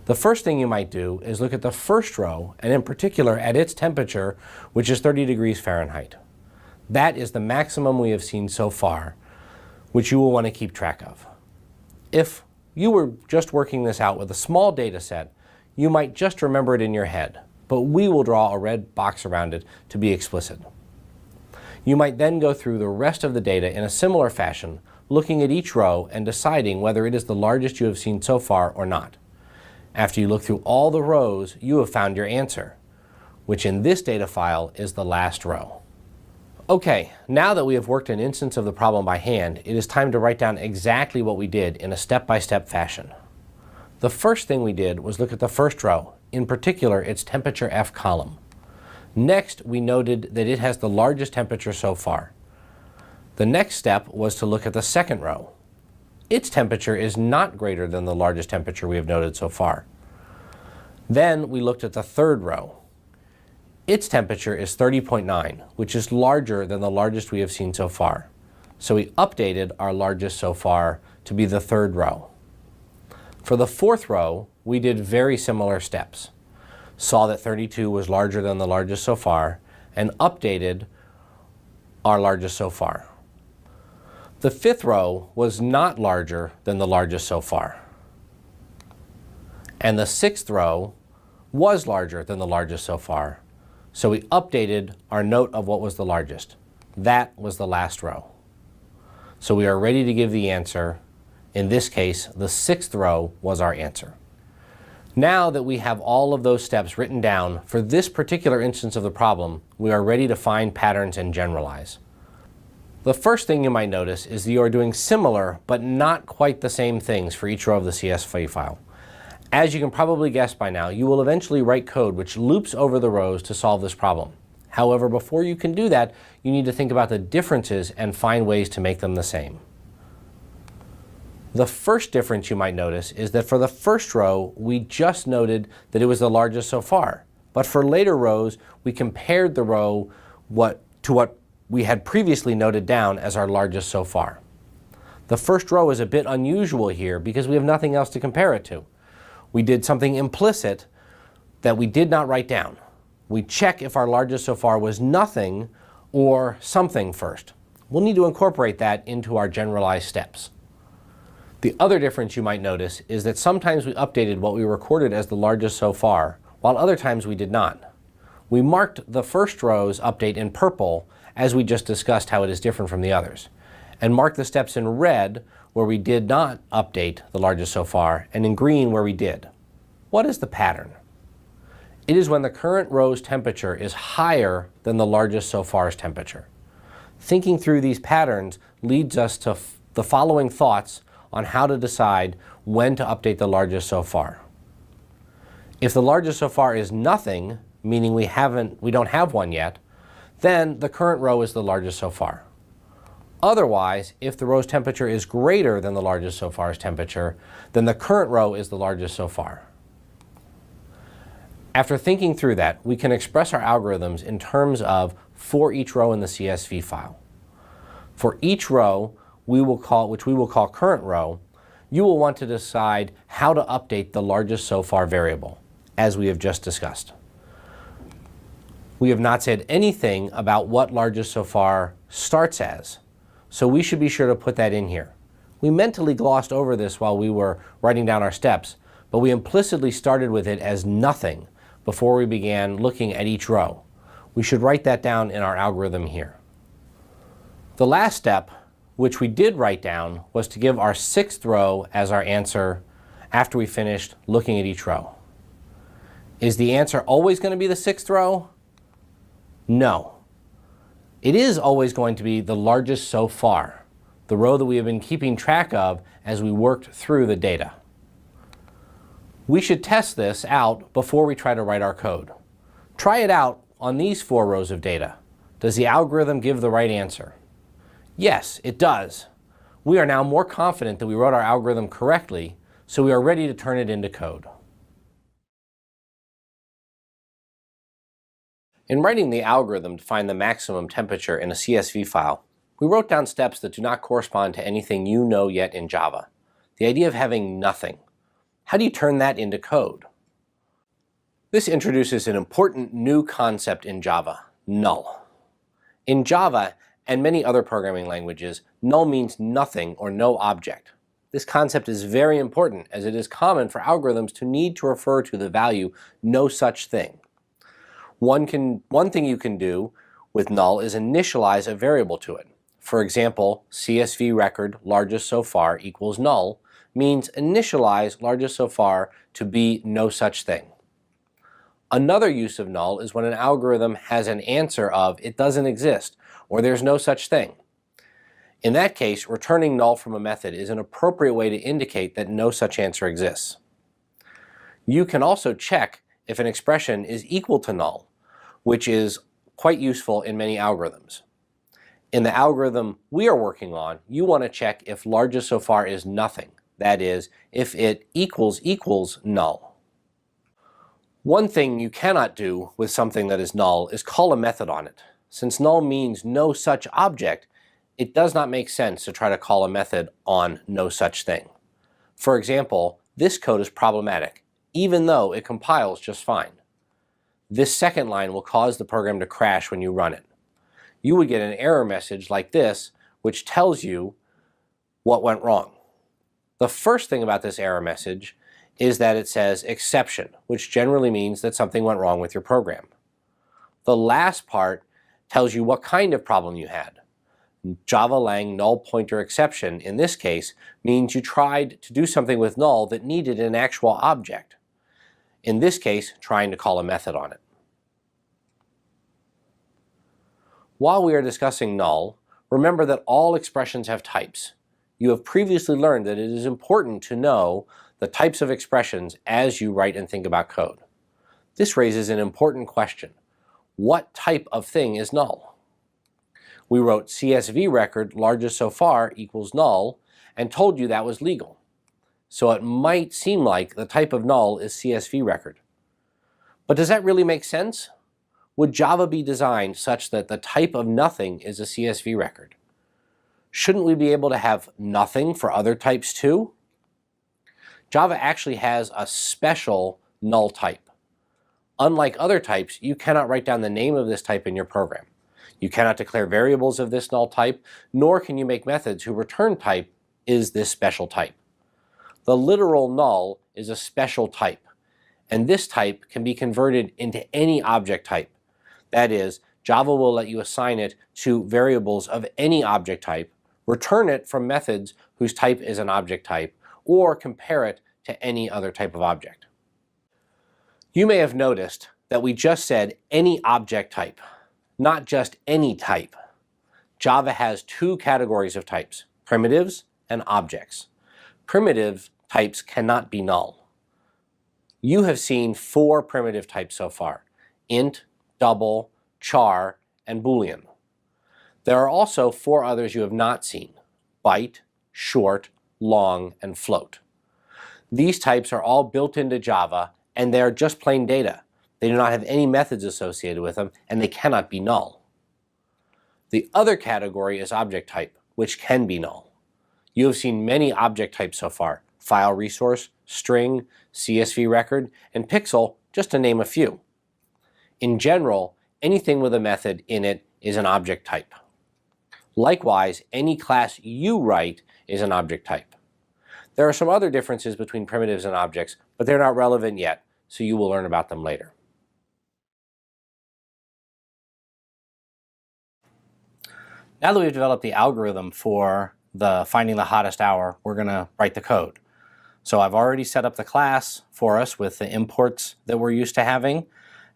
The first thing you might do is look at the first row, and in particular at its temperature, which is 30 degrees Fahrenheit. That is the maximum we have seen so far, which you will want to keep track of. If you were just working this out with a small data set, you might just remember it in your head, but we will draw a red box around it to be explicit. You might then go through the rest of the data in a similar fashion, looking at each row and deciding whether it is the largest you have seen so far or not. After you look through all the rows, you have found your answer, which in this data file is the last row. Okay, now that we have worked an instance of the problem by hand, it is time to write down exactly what we did in a step-by-step fashion. The first thing we did was look at the first row, in particular its temperature F column. Next, we noted that it has the largest temperature so far. The next step was to look at the second row. Its temperature is not greater than the largest temperature we have noted so far. Then we looked at the third row. Its temperature is 30.9, which is larger than the largest we have seen so far. So we updated our largest so far to be the third row. For the fourth row, we did very similar steps. Saw that 32 was larger than the largest so far, and updated our largest so far. The fifth row was not larger than the largest so far. And the sixth row was larger than the largest so far. So we updated our note of what was the largest. That was the last row. So we are ready to give the answer. In this case, the sixth row was our answer. Now that we have all of those steps written down for this particular instance of the problem, we are ready to find patterns and generalize. The first thing you might notice is that you are doing similar but not quite the same things for each row of the CSV file. As you can probably guess by now, you will eventually write code which loops over the rows to solve this problem. However, before you can do that, you need to think about the differences and find ways to make them the same. The first difference you might notice is that for the first row, we just noted that it was the largest so far. But for later rows, we compared the row to what we had previously noted down as our largest so far. The first row is a bit unusual here because we have nothing else to compare it to. We did something implicit that we did not write down. We check if our largest so far was nothing or something first. We'll need to incorporate that into our generalized steps. The other difference you might notice is that sometimes we updated what we recorded as the largest so far, while other times we did not. We marked the first row's update in purple, as we just discussed how it is different from the others, and marked the steps in red where we did not update the largest so far, and in green where we did. What is the pattern? It is when the current row's temperature is higher than the largest so far's temperature. Thinking through these patterns leads us to the following thoughts on how to decide when to update the largest so far. If the largest so far is nothing, meaning we don't have one yet, then the current row is the largest so far. Otherwise, if the row's temperature is greater than the largest so far's temperature, then the current row is the largest so far. After thinking through that, we can express our algorithms in terms of for each row in the CSV file. For each row, which we will call current row, you will want to decide how to update the largest so far variable, as we have just discussed. We have not said anything about what largest so far starts as, so we should be sure to put that in here. We mentally glossed over this while we were writing down our steps, but we implicitly started with it as nothing before we began looking at each row. We should write that down in our algorithm here. The last step, which we did write down, was to give our sixth row as our answer after we finished looking at each row. Is the answer always going to be the sixth row? No. It is always going to be the largest so far, the row that we have been keeping track of as we worked through the data. We should test this out before we try to write our code. Try it out on these 4 rows of data. Does the algorithm give the right answer? Yes, it does. We are now more confident that we wrote our algorithm correctly, so we are ready to turn it into code. In writing the algorithm to find the maximum temperature in a CSV file, we wrote down steps that do not correspond to anything you know yet in Java. The idea of having nothing. How do you turn that into code? This introduces an important new concept in Java, null. In Java and many other programming languages, null means nothing or no object. This concept is very important as it is common for algorithms to need to refer to the value no such thing. One thing you can do with null is initialize a variable to it. For example, CSV record largest so far equals null means initialize largest so far to be no such thing. Another use of null is when an algorithm has an answer of it doesn't exist or there's no such thing. In that case, returning null from a method is an appropriate way to indicate that no such answer exists. You can also check if an expression is equal to null, which is quite useful in many algorithms. In the algorithm we are working on, you want to check if largest so far is nothing. That is, if it equals null. One thing you cannot do with something that is null is call a method on it. Since null means no such object, it does not make sense to try to call a method on no such thing. For example, this code is problematic, even though it compiles just fine. This second line will cause the program to crash when you run it. You would get an error message like this, which tells you what went wrong. The first thing about this error message is that it says exception, which generally means that something went wrong with your program. The last part tells you what kind of problem you had. Java lang null pointer exception, in this case, means you tried to do something with null that needed an actual object. In this case, trying to call a method on it. While we are discussing null, remember that all expressions have types. You have previously learned that it is important to know the types of expressions as you write and think about code. This raises an important question. What type of thing is null? We wrote CSV record largest so far equals null and told you that was legal. So it might seem like the type of null is CSV record. But does that really make sense? Would Java be designed such that the type of nothing is a CSV record? Shouldn't we be able to have nothing for other types too? Java actually has a special null type. Unlike other types, you cannot write down the name of this type in your program. You cannot declare variables of this null type, nor can you make methods whose return type is this special type. The literal null is a special type, and this type can be converted into any object type. That is, Java will let you assign it to variables of any object type, return it from methods whose type is an object type, or compare it to any other type of object. You may have noticed that we just said any object type, not just any type. Java has two categories of types, primitives and objects. Primitive types cannot be null. You have seen 4 primitive types so far: int, double, char, and boolean. There are also 4 others you have not seen: byte, short, long, and float. These types are all built into Java, and they are just plain data. They do not have any methods associated with them, and they cannot be null. The other category is object type, which can be null. You have seen many object types so far: file resource, string, CSV record, and pixel, just to name a few. In general, anything with a method in it is an object type. Likewise, any class you write is an object type. There are some other differences between primitives and objects, but they're not relevant yet, so you will learn about them later. Now that we've developed the algorithm for finding the hottest hour, we're going to write the code. So I've already set up the class for us with the imports that we're used to having,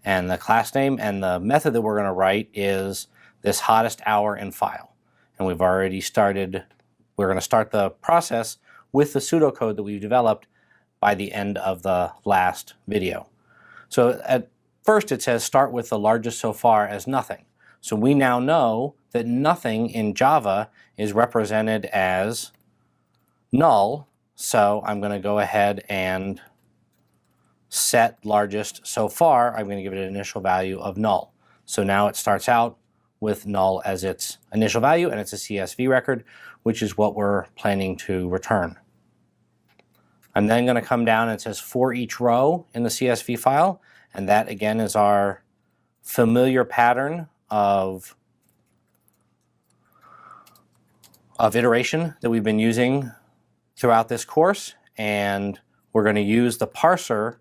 and the class name, and the method that we're going to write is this hottest hour in file. And we've already started, we're going to start the process with the pseudocode that we've developed by the end of the last video. So at first it says start with the largest so far as nothing. So we now know that nothing in Java is represented as null, so I'm going to go ahead and set largest so far. I'm going to give it an initial value of null. So now it starts out with null as its initial value, and it's a CSV record, which is what we're planning to return. I'm then going to come down and it says for each row in the CSV file, and that again is our familiar pattern of iteration that we've been using throughout this course, and we're going to use the parser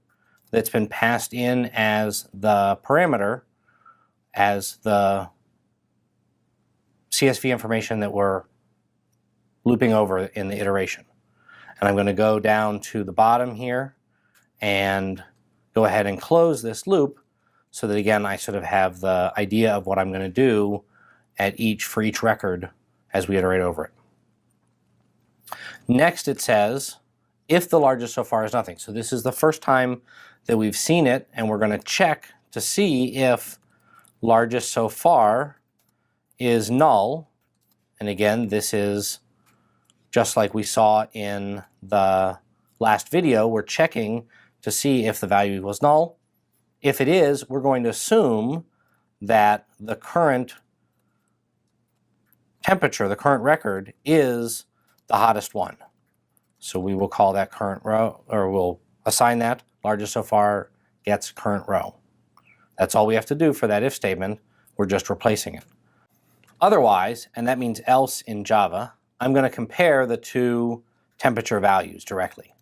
that's been passed in as the parameter as the CSV information that we're looping over in the iteration. And I'm going to go down to the bottom here and go ahead and close this loop so that again I sort of have the idea of what I'm going to do for each record as we iterate over it. Next it says if the largest so far is nothing. So this is the first time that we've seen it, and we're going to check to see if largest so far is null. And again, this is just like we saw in the last video. We're checking to see if the value equals null. If it is, we're going to assume that the current temperature, the current record, is the hottest one. So we will call that current row, or we'll assign that largest so far gets current row. That's all we have to do for that if statement. We're just replacing it. Otherwise, and that means else in Java, I'm going to compare the two temperature values directly.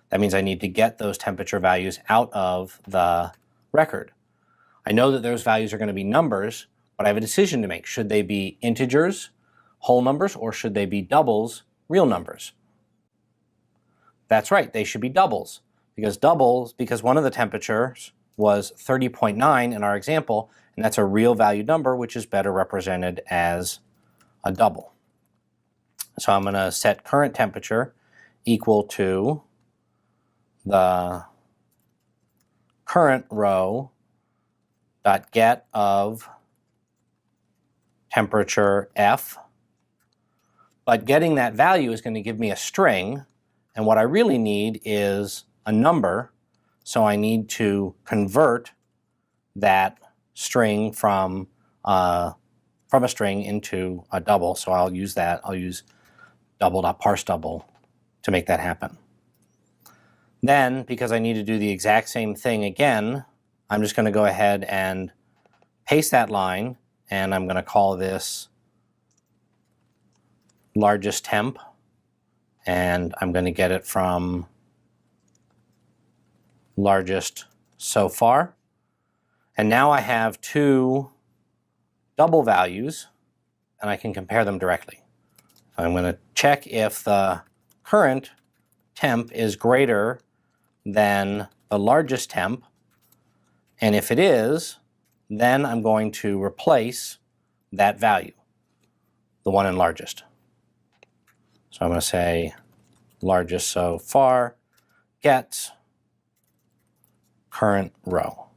That means I need to get those temperature values out of the record. I know that those values are going to be numbers, but I have a decision to make. Should they be integers, whole numbers, or should they be doubles, real numbers? That's right, they should be doubles. Because one of the temperatures was 30.9 in our example, and that's a real valued number, which is better represented as a double. So I'm going to set current temperature equal to the current row dot get of temperature F. But getting that value is going to give me a string, and what I really need is a number, so I need to convert that string from a string into a double. So I'll use double.parseDouble to make that happen. Then, because I need to do the exact same thing again, I'm just going to go ahead and paste that line, and I'm going to call this largest temp, and I'm going to get it from largest so far. And now I have two double values, and I can compare them directly. So I'm going to check if the current temp is greater than the largest temp, and if it is, then I'm going to replace that value, the one in largest. So I'm going to say largest so far gets current row.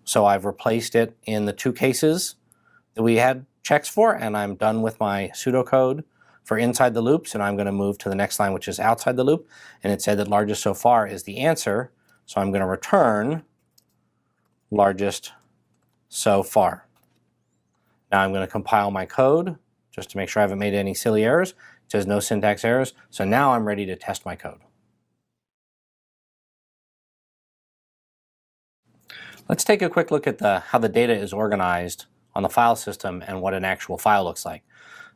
So I've replaced it in the two cases that we had checks for, and I'm done with my pseudocode for inside the loops, and I'm going to move to the next line, which is outside the loop, and it said that largest so far is the answer, so I'm going to return largest so far. Now I'm going to compile my code just to make sure I haven't made any silly errors. It says no syntax errors, so now I'm ready to test my code. Let's take a quick look at how the data is organized on the file system and what an actual file looks like.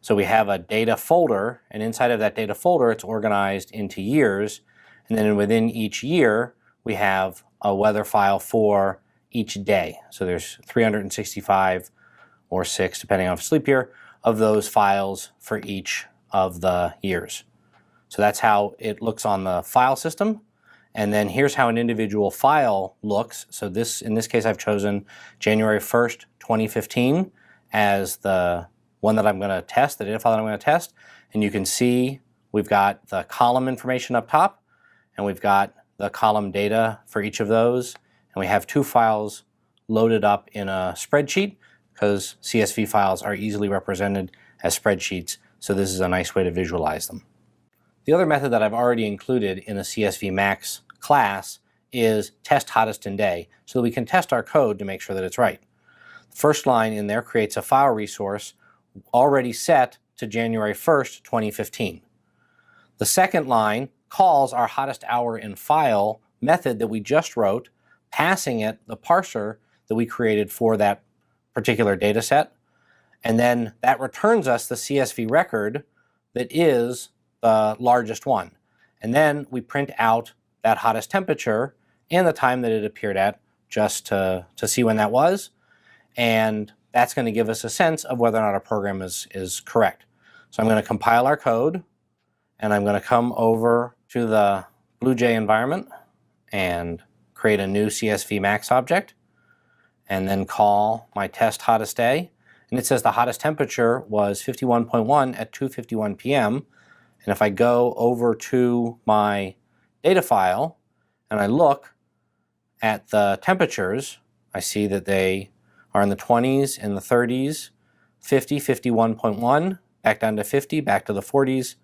So we have a data folder, and inside of that data folder it's organized into years, and then within each year we have a weather file for each day. So there's 365 or 6, depending on sleep year, of those files for each of the years. So that's how it looks on the file system. And then here's how an individual file looks. So in this case I've chosen January 1st, 2015 as the one that I'm going to test, the data file that I'm going to test. And you can see we've got the column information up top, and we've got the column data for each of those. And we have two files loaded up in a spreadsheet because CSV files are easily represented as spreadsheets. So this is a nice way to visualize them. The other method that I've already included in the CSV Max class is test hottest in day, so that we can test our code to make sure that it's right. The first line in there creates a file resource already set to January 1st, 2015. The second line calls our hottest hour in file method that we just wrote, passing it the parser that we created for that particular data set. And then that returns us the CSV record that is the largest one. And then we print out that hottest temperature and the time that it appeared at, just to see when that was. And that's going to give us a sense of whether or not our program is correct. So I'm going to compile our code, and I'm going to come over to the BlueJ environment and create a new CSV max object, and then call my test hottest day. And it says the hottest temperature was 51.1 at 2:51 p.m. And if I go over to my data file and I look at the temperatures, I see that they are in the 20s, in the 30s, 50, 51.1, back down to 50, back to the 40s,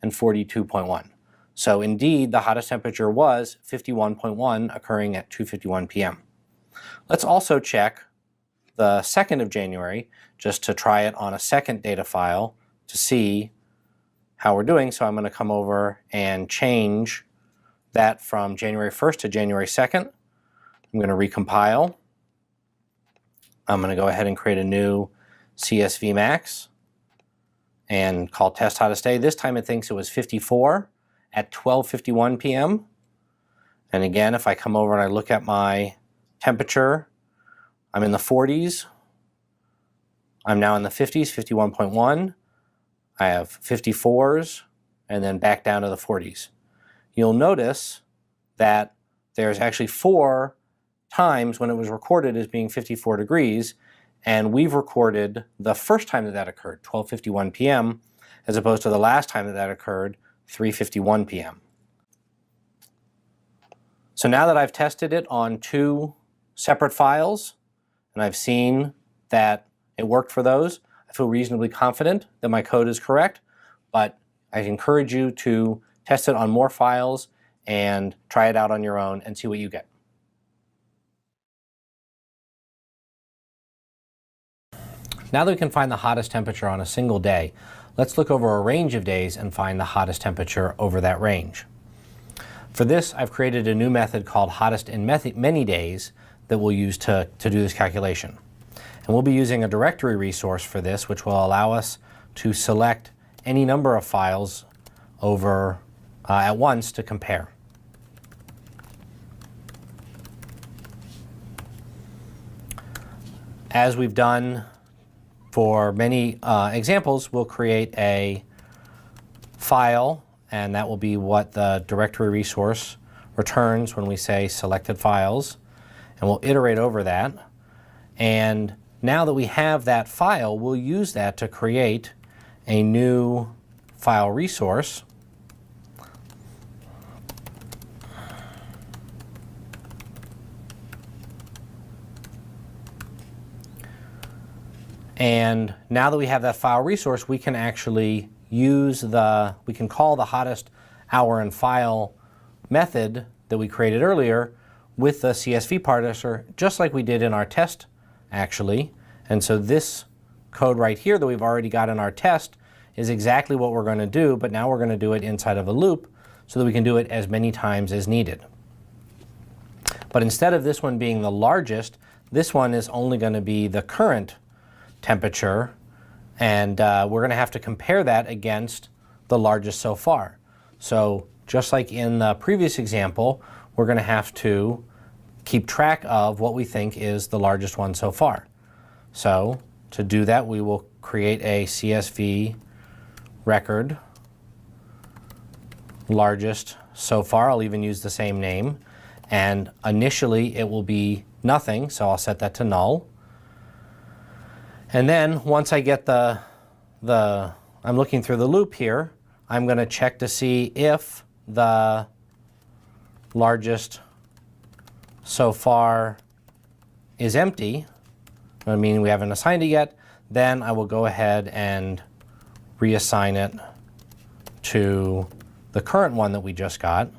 and 42.1. So indeed, the hottest temperature was 51.1, occurring at 2:51 p.m. Let's also check the 2nd of January, just to try it on a second data file to see how we're doing. So I'm going to come over and change that from January 1st to January 2nd. I'm going to recompile. I'm going to go ahead and create a new CSV max and call test hottest day. This time it thinks it was 54 at 12:51 p.m. And again, if I come over and I look at my temperature, I'm in the 40s. I'm now in the 50s, 51.1. I have 54s, and then back down to the 40s. You'll notice that there's actually 4 times when it was recorded as being 54 degrees, and we've recorded the first time that occurred, 12:51 p.m., as opposed to the last time that occurred, 3:51 p.m. So now that I've tested it on 2 separate files, and I've seen that it worked for those, I feel reasonably confident that my code is correct, but I encourage you to test it on more files and try it out on your own and see what you get. Now that we can find the hottest temperature on a single day, let's look over a range of days and find the hottest temperature over that range. For this, I've created a new method called hottest in many days that we'll use to do this calculation. And we'll be using a directory resource for this, which will allow us to select any number of files over at once to compare. As we've done for many examples, we'll create a file, and that will be what the directory resource returns when we say selected files. And we'll iterate over that. And now that we have that file, we'll use that to create a new file resource. And now that we have that file resource, we can actually we can call the hottest hour in file method that we created earlier with the CSV parser, just like we did in our test, actually. And so this code right here that we've already got in our test is exactly what we're going to do, but now we're going to do it inside of a loop so that we can do it as many times as needed. But instead of this one being the largest, this one is only going to be the current temperature, and we're going to have to compare that against the largest so far. So just like in the previous example, we're going to have to keep track of what we think is the largest one so far. So to do that, we will create a CSV record, largest so far. I'll even use the same name. And initially, it will be nothing, so I'll set that to null. And then once I get I'm looking through the loop here, I'm going to check to see if the largest so far is empty, meaning we haven't assigned it yet. Then I will go ahead and reassign it to the current one that we just got.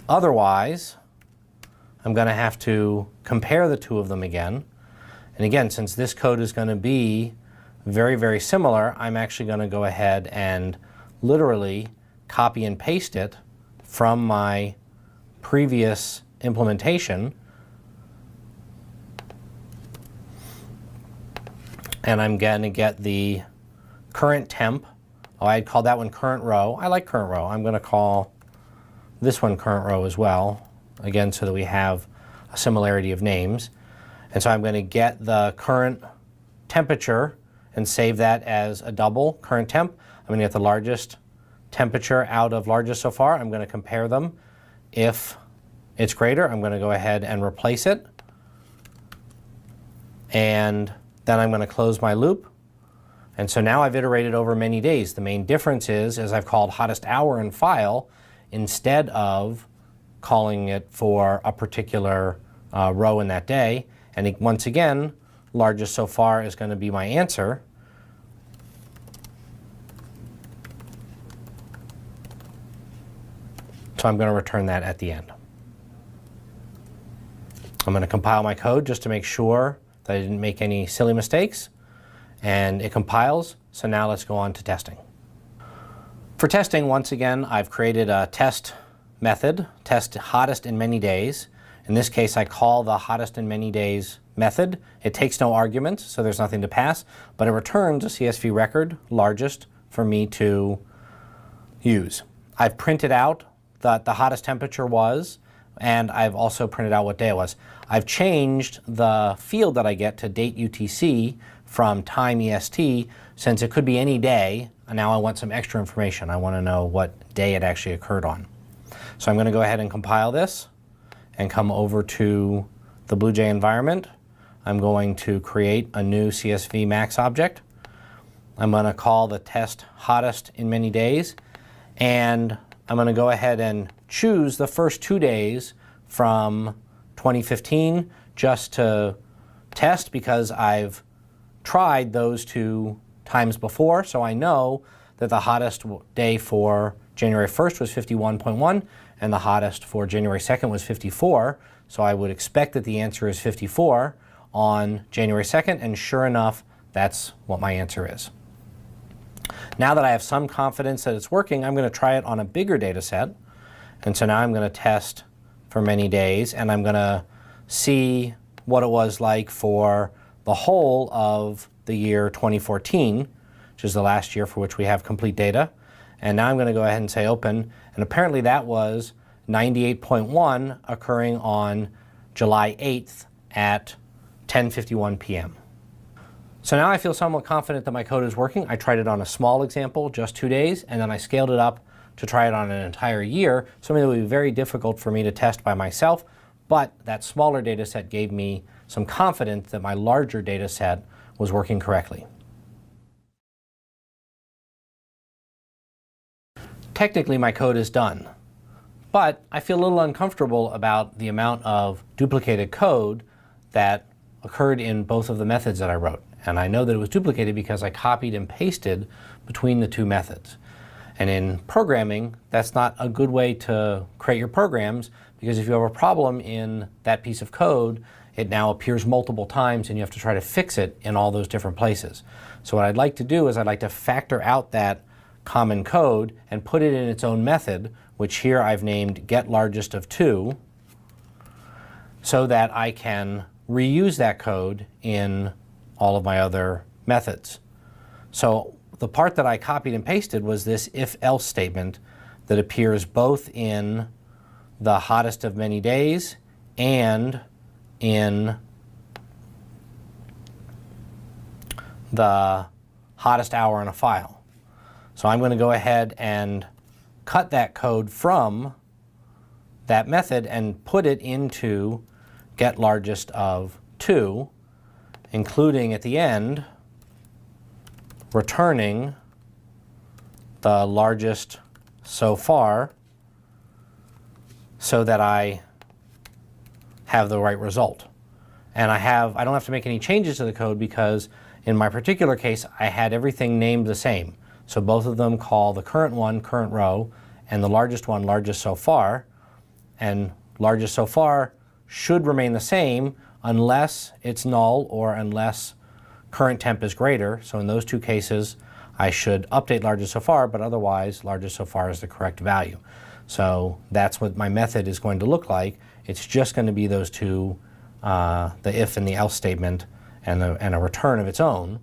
Otherwise, I'm going to have to compare the two of them again. And again, since this code is going to be very, very similar, I'm actually going to go ahead and literally copy and paste it from my previous implementation. And I'm going to get the current temp. Oh, I'd call that one current row. I like current row. I'm going to call this one current row as well, again, so that we have a similarity of names. And so I'm going to get the current temperature and save that as a double current temp. I'm going to get the largest temperature out of largest so far. I'm going to compare them. If it's greater, I'm going to go ahead and replace it. And then I'm going to close my loop. And so now I've iterated over many days. The main difference is I've called hottest hour in file instead of calling it for a particular row in that day. And once again, largest so far is going to be my answer. So I'm going to return that at the end. I'm going to compile my code just to make sure that I didn't make any silly mistakes. And it compiles. So now let's go on to testing. For testing, once again, I've created a test method, test hottest in many days. In this case, I call the hottest in many days method. It takes no arguments, so there's nothing to pass, but it returns a CSV record, largest, for me to use. I've printed out that the hottest temperature was, and I've also printed out what day it was. I've changed the field that I get to date UTC from time EST, since it could be any day, and now I want some extra information. I want to know what day it actually occurred on. So I'm going to go ahead and compile this and come over to the BlueJ environment. I'm going to create a new CSV max object. I'm going to call the test hottest in many days, and I'm going to go ahead and choose the first 2 days from 2015 just to test, because I've tried those 2 times before, so I know that the hottest day for January 1st was 51.1 and the hottest for January 2nd was 54, so I would expect that the answer is 54 on January 2nd, and sure enough, that's what my answer is. Now that I have some confidence that it's working, I'm going to try it on a bigger data set. And so now I'm going to test for many days, and I'm going to see what it was like for the whole of the year 2014, which is the last year for which we have complete data. And now I'm going to go ahead and say open, and apparently that was 98.1 occurring on July 8th at 10:51 p.m. So now I feel somewhat confident that my code is working. I tried it on a small example, just 2 days, and then I scaled it up to try it on an entire year, something that would be very difficult for me to test by myself, but that smaller data set gave me some confidence that my larger data set was working correctly. Technically, my code is done, but I feel a little uncomfortable about the amount of duplicated code that occurred in both of the methods that I wrote. And I know that it was duplicated because I copied and pasted between the 2 methods. And in programming, that's not a good way to create your programs, because if you have a problem in that piece of code, it now appears multiple times and you have to try to fix it in all those different places. So what I'd like to do is I'd like to factor out that common code and put it in its own method, which here I've named getLargestOf2, so that I can reuse that code in all of my other methods. So the part that I copied and pasted was this if-else statement that appears both in the hottest of many days and in the hottest hour in a file. So I'm going to go ahead and cut that code from that method and put it into getLargestOf2, including at the end returning the largest so far, so that I have the right result. And I don't have to make any changes to the code, because in my particular case I had everything named the same. So both of them call the current one current row and the largest one largest so far. and largest so far should remain the same unless it's null or unless current temp is greater. So in those two cases, I should update largest so far, but otherwise largest so far is the correct value. So that's what my method is going to look like. It's just going to be those two, the if and the else statement, and a return of its own.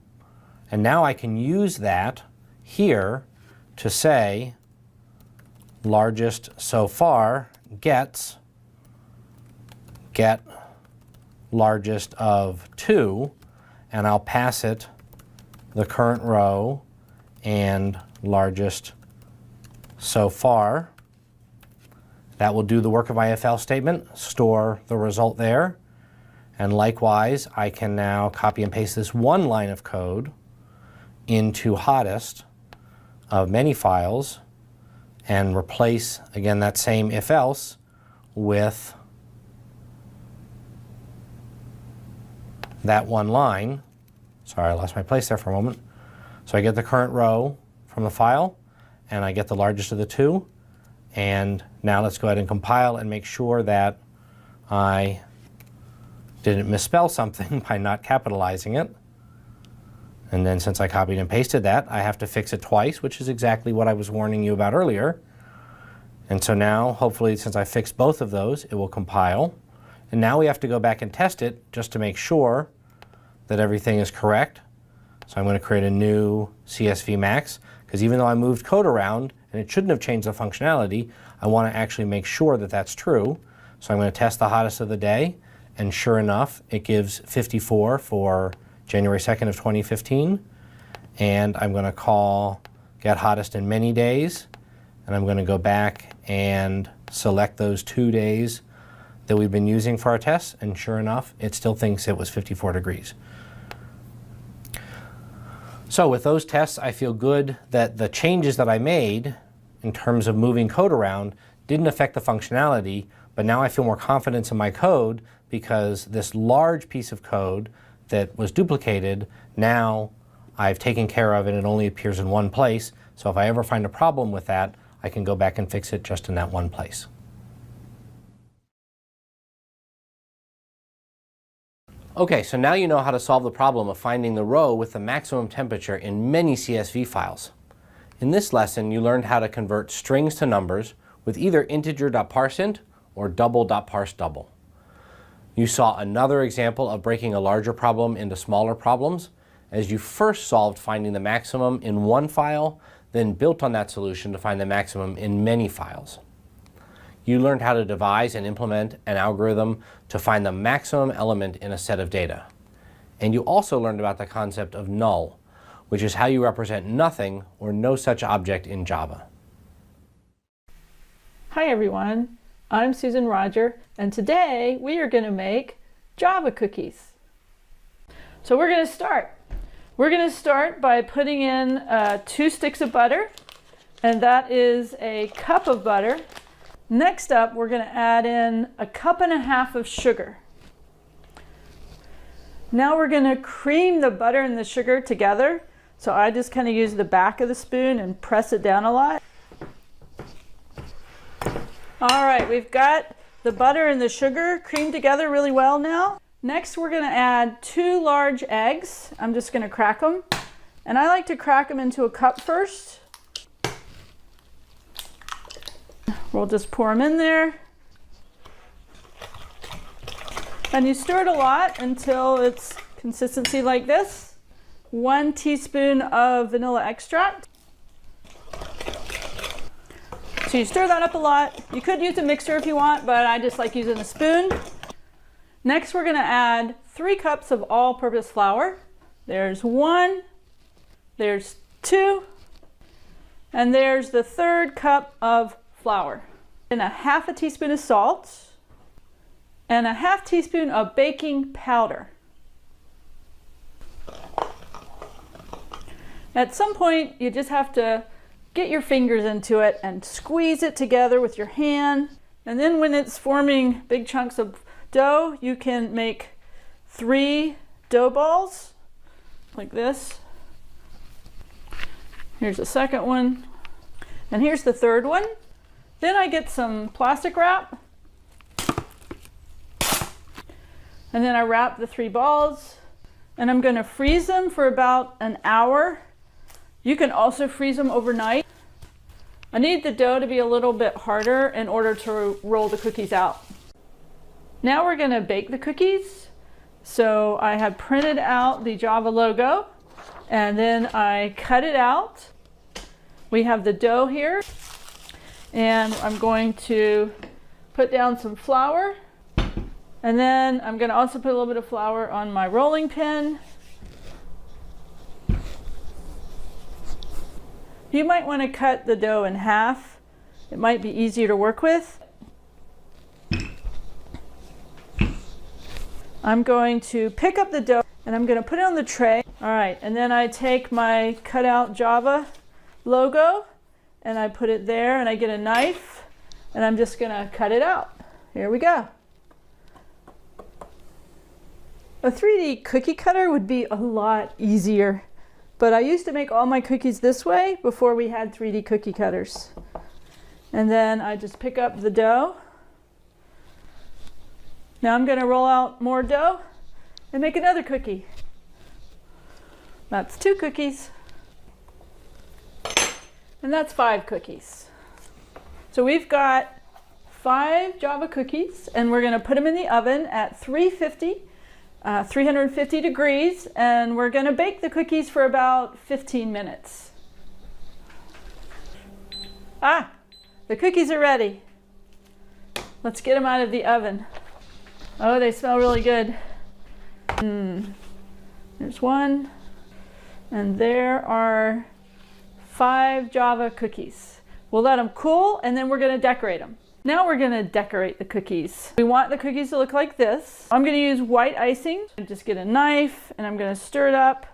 And now I can use that here to say largest so far gets get largest of 2, and I'll pass it the current row and largest so far. That will do the work of my if else statement, store the result there. And likewise, I can now copy and paste this one line of code into hottest of many files and replace, again, that same if else with that one line. Sorry, I lost my place there for a moment. So I get the current row from the file, and I get the largest of the two. And now let's go ahead and compile and make sure that I didn't misspell something by not capitalizing it. And then since I copied and pasted that, I have to fix it twice, which is exactly what I was warning you about earlier. And so now, hopefully, since I fixed both of those, it will compile. And now we have to go back and test it just to make sure that everything is correct. So I'm going to create a new CSV max, because even though I moved code around and it shouldn't have changed the functionality, I want to actually make sure that that's true. So I'm going to test the hottest of the day, and sure enough, it gives 54 for January 2nd of 2015. And I'm going to call get hottest in many days, and I'm going to go back and select those 2 days that we've been using for our tests, and sure enough, it still thinks it was 54 degrees. So with those tests, I feel good that the changes that I made in terms of moving code around didn't affect the functionality, but now I feel more confidence in my code because this large piece of code that was duplicated, now I've taken care of and it only appears in one place. So if I ever find a problem with that, I can go back and fix it just in that one place. Okay, so now you know how to solve the problem of finding the row with the maximum temperature in many CSV files. In this lesson, you learned how to convert strings to numbers with either integer.parseInt or double.parseDouble. You saw another example of breaking a larger problem into smaller problems as you first solved finding the maximum in one file, then built on that solution to find the maximum in many files. You learned how to devise and implement an algorithm to find the maximum element in a set of data. And you also learned about the concept of null, which is how you represent nothing or no such object in Java. Hi everyone, I'm Susan Roger, and today we are going to make Java cookies. So we're going to start. We're going to start by putting in 2 sticks of butter, and that is a cup of butter. Next up, we're going to add in 1.5 cups of sugar. Now we're going to cream the butter and the sugar together. So I just kind of use the back of the spoon and press it down a lot. All right, we've got the butter and the sugar creamed together really well now. Next, we're going to add 2 large eggs. I'm just going to crack them. And I like to crack them into a cup first. We'll just pour them in there. And you stir it a lot until it's consistency like this. 1 teaspoon of vanilla extract. So you stir that up a lot. You could use a mixer if you want, but I just like using a spoon. Next, we're going to add 3 cups of all-purpose flour. There's 1, there's 2, and there's the 3rd cup of flour. And 1/2 teaspoon of salt, and 1/2 teaspoon of baking powder. At some point, you just have to get your fingers into it and squeeze it together with your hand. And then when it's forming big chunks of dough, you can make 3 dough balls like this. Here's the second one, and here's the third one. Then I get some plastic wrap And then I wrap the 3 balls, and I'm going to freeze them for about an hour. You can also freeze them overnight. I need the dough to be a little bit harder in order to roll the cookies out. Now we're going to bake the cookies. So I have printed out the Java logo, and then I cut it out. We have the dough here, and I'm going to put down some flour, and then I'm going to also put a little bit of flour on my rolling pin. You might want to cut the dough in half. It might be easier to work with. I'm going to pick up the dough and I'm going to put it on the tray. All right, and then I take my cutout Java logo and I put it there, and I get a knife and I'm just going to cut it out. Here we go. A 3D cookie cutter would be a lot easier, but I used to make all my cookies this way before we had 3D cookie cutters. And then I just pick up the dough. Now I'm going to roll out more dough and make another cookie. That's 2 cookies. And that's 5 cookies. So we've got 5 Java cookies, and we're going to put them in the oven at 350 degrees, and we're going to bake the cookies for about 15 minutes. Ah, the cookies are ready. Let's get them out of the oven. Oh, they smell really good. There's one, and there are 5 Java cookies. We'll let them cool, and then we're going to decorate them. Now we're going to decorate the cookies. We want the cookies to look like this. I'm going to use white icing. Just get a knife, and I'm going to stir it up.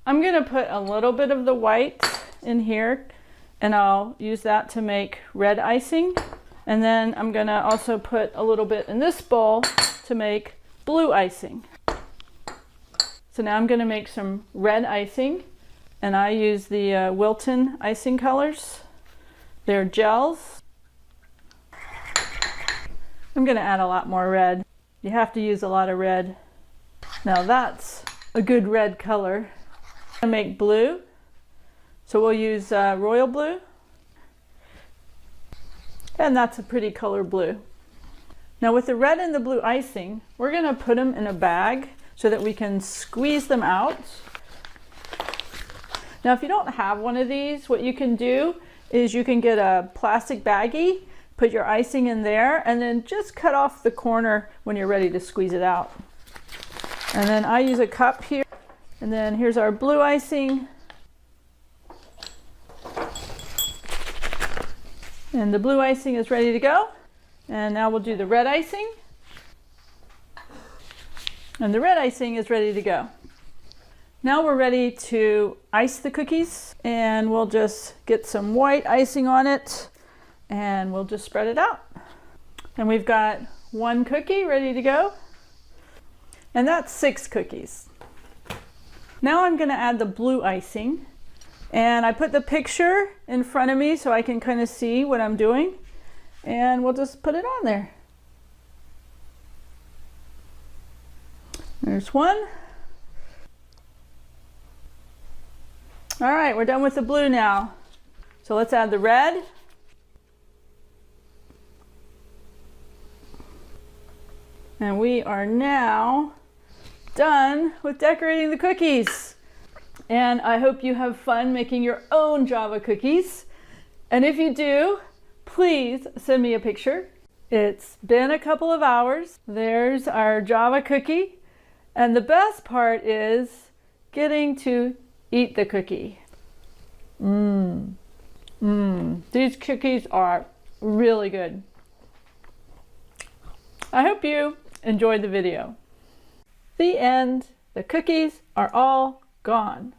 I'm going to put a little bit of the white in here, and I'll use that to make red icing. And then I'm going to also put a little bit in this bowl to make blue icing. So now I'm going to make some red icing, and I use the Wilton icing colors. They're gels. I'm going to add a lot more red. You have to use a lot of red. Now that's a good red color. I'm going to make blue. So we'll use royal blue. And that's a pretty color blue. Now with the red and the blue icing, we're going to put them in a bag so that we can squeeze them out. Now if you don't have one of these, what you can do is you can get a plastic baggie, put your icing in there, and then just cut off the corner when you're ready to squeeze it out. And then I use a cup here, and then here's our blue icing. And the blue icing is ready to go. And now we'll do the red icing. And the red icing is ready to go. Now we're ready to ice the cookies, and we'll just get some white icing on it, and we'll just spread it out. And we've got 1 cookie ready to go. And that's 6 cookies. Now I'm going to add the blue icing. And I put the picture in front of me so I can kind of see what I'm doing. And we'll just put it on there. There's 1. All right, we're done with the blue now. So let's add the red. And we are now done with decorating the cookies. And I hope you have fun making your own Java cookies. And if you do, please send me a picture. It's been a couple of hours. There's our Java cookie. And the best part is getting to eat the cookie. These cookies are really good. I hope you enjoyed the video. The end. The cookies are all gone.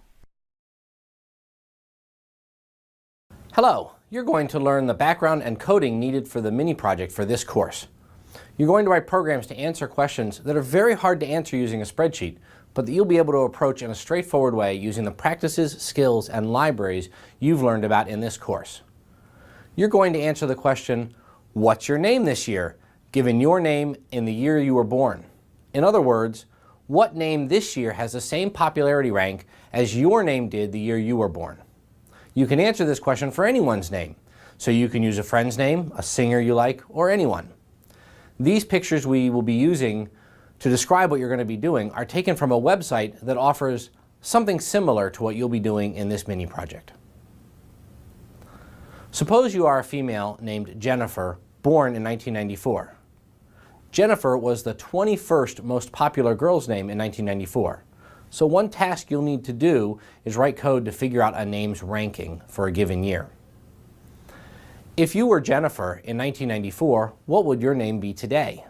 Hello, you're going to learn the background and coding needed for the mini project for this course. You're going to write programs to answer questions that are very hard to answer using a spreadsheet, but that you'll be able to approach in a straightforward way using the practices, skills, and libraries you've learned about in this course. You're going to answer the question, what's your name this year, given your name in the year you were born? In other words, what name this year has the same popularity rank as your name did the year you were born? You can answer this question for anyone's name. So you can use a friend's name, a singer you like, or anyone. These pictures we will be using to describe what you're going to be doing are taken from a website that offers something similar to what you'll be doing in this mini project. Suppose you are a female named Jennifer, born in 1994. Jennifer was the 21st most popular girl's name in 1994. So one task you'll need to do is write code to figure out a name's ranking for a given year. If you were Jennifer in 1994, what would your name be today?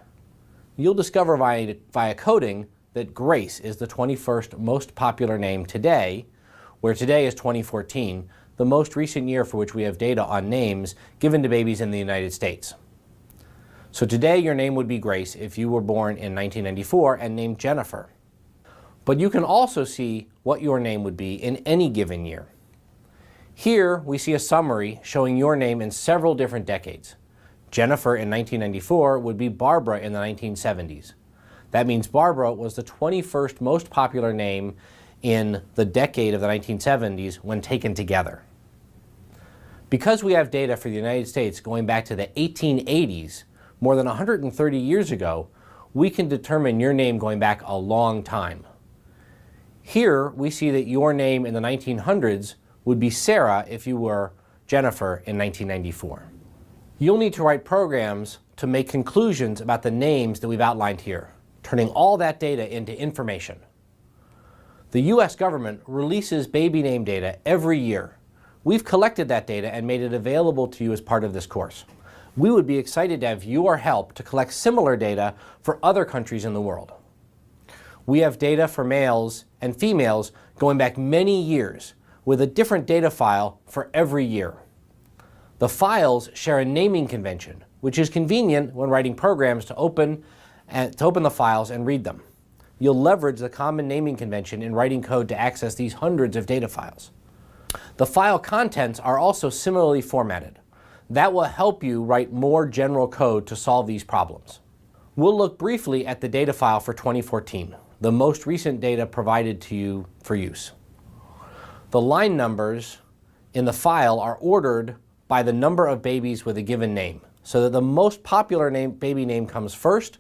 You'll discover via coding that Grace is the 21st most popular name today, where today is 2014, the most recent year for which we have data on names given to babies in the United States. So today your name would be Grace if you were born in 1994 and named Jennifer. But you can also see what your name would be in any given year. Here we see a summary showing your name in several different decades. Jennifer in 1994 would be Barbara in the 1970s. That means Barbara was the 21st most popular name in the decade of the 1970s when taken together. Because we have data for the United States going back to the 1880s, more than 130 years ago, we can determine your name going back a long time. Here we see that your name in the 1900s would be Sarah if you were Jennifer in 1994. You'll need to write programs to make conclusions about the names that we've outlined here, turning all that data into information. The US government releases baby name data every year. We've collected that data and made it available to you as part of this course. We would be excited to have your help to collect similar data for other countries in the world. We have data for males and females going back many years with a different data file for every year. The files share a naming convention, which is convenient when writing programs to open the files and read them. You'll leverage the common naming convention in writing code to access these hundreds of data files. The file contents are also similarly formatted. That will help you write more general code to solve these problems. We'll look briefly at the data file for 2014, the most recent data provided to you for use. The line numbers in the file are ordered by the number of babies with a given name, so that the most popular baby name comes first,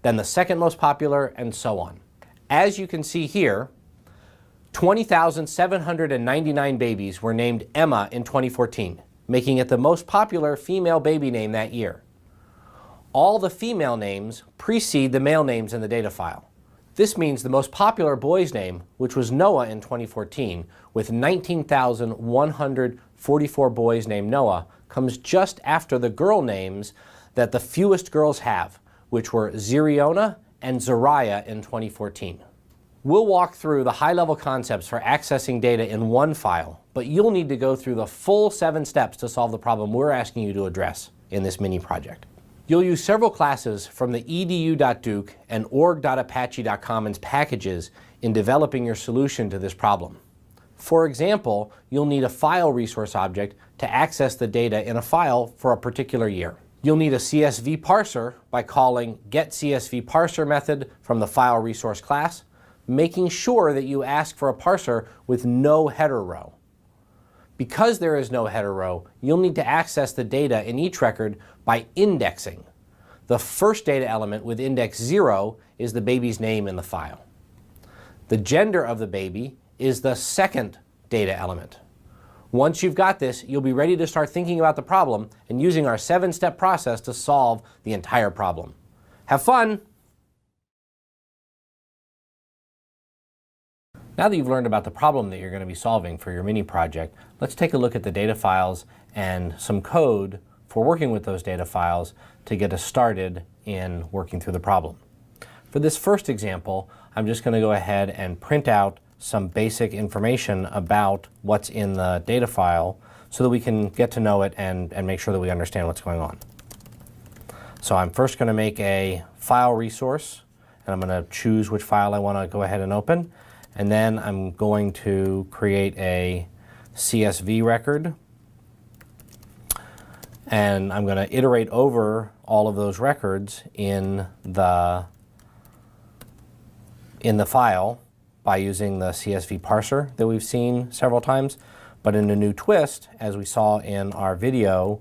then the second most popular, and so on. As you can see here, 20,799 babies were named Emma in 2014, making it the most popular female baby name that year. All the female names precede the male names in the data file. This means the most popular boy's name, which was Noah in 2014, with 19,144 boys named Noah, comes just after the girl names that the fewest girls have, which were Zeriona and Zariah in 2014. We'll walk through the high-level concepts for accessing data in one file, but you'll need to go through the full 7 steps to solve the problem we're asking you to address in this mini project. You'll use several classes from the edu.duke and org.apache.commons packages in developing your solution to this problem. For example, you'll need a file resource object to access the data in a file for a particular year. You'll need a CSV parser by calling getCSVParser method from the file resource class, making sure that you ask for a parser with no header row. Because there is no header row, you'll need to access the data in each record by indexing. The first data element with index 0 is the baby's name in the file. The gender of the baby is the second data element. Once you've got this, you'll be ready to start thinking about the problem and using our 7-step process to solve the entire problem. Have fun! Now that you've learned about the problem that you're going to be solving for your mini project, let's take a look at the data files and some code for working with those data files to get us started in working through the problem. For this first example, I'm just going to go ahead and print out some basic information about what's in the data file so that we can get to know it and make sure that we understand what's going on. So I'm first going to make a file resource, and I'm going to choose which file I want to go ahead and open. And then I'm going to create a CSV record. And I'm going to iterate over all of those records in the in the file by using the CSV parser that we've seen several times. But in a new twist, as we saw in our video,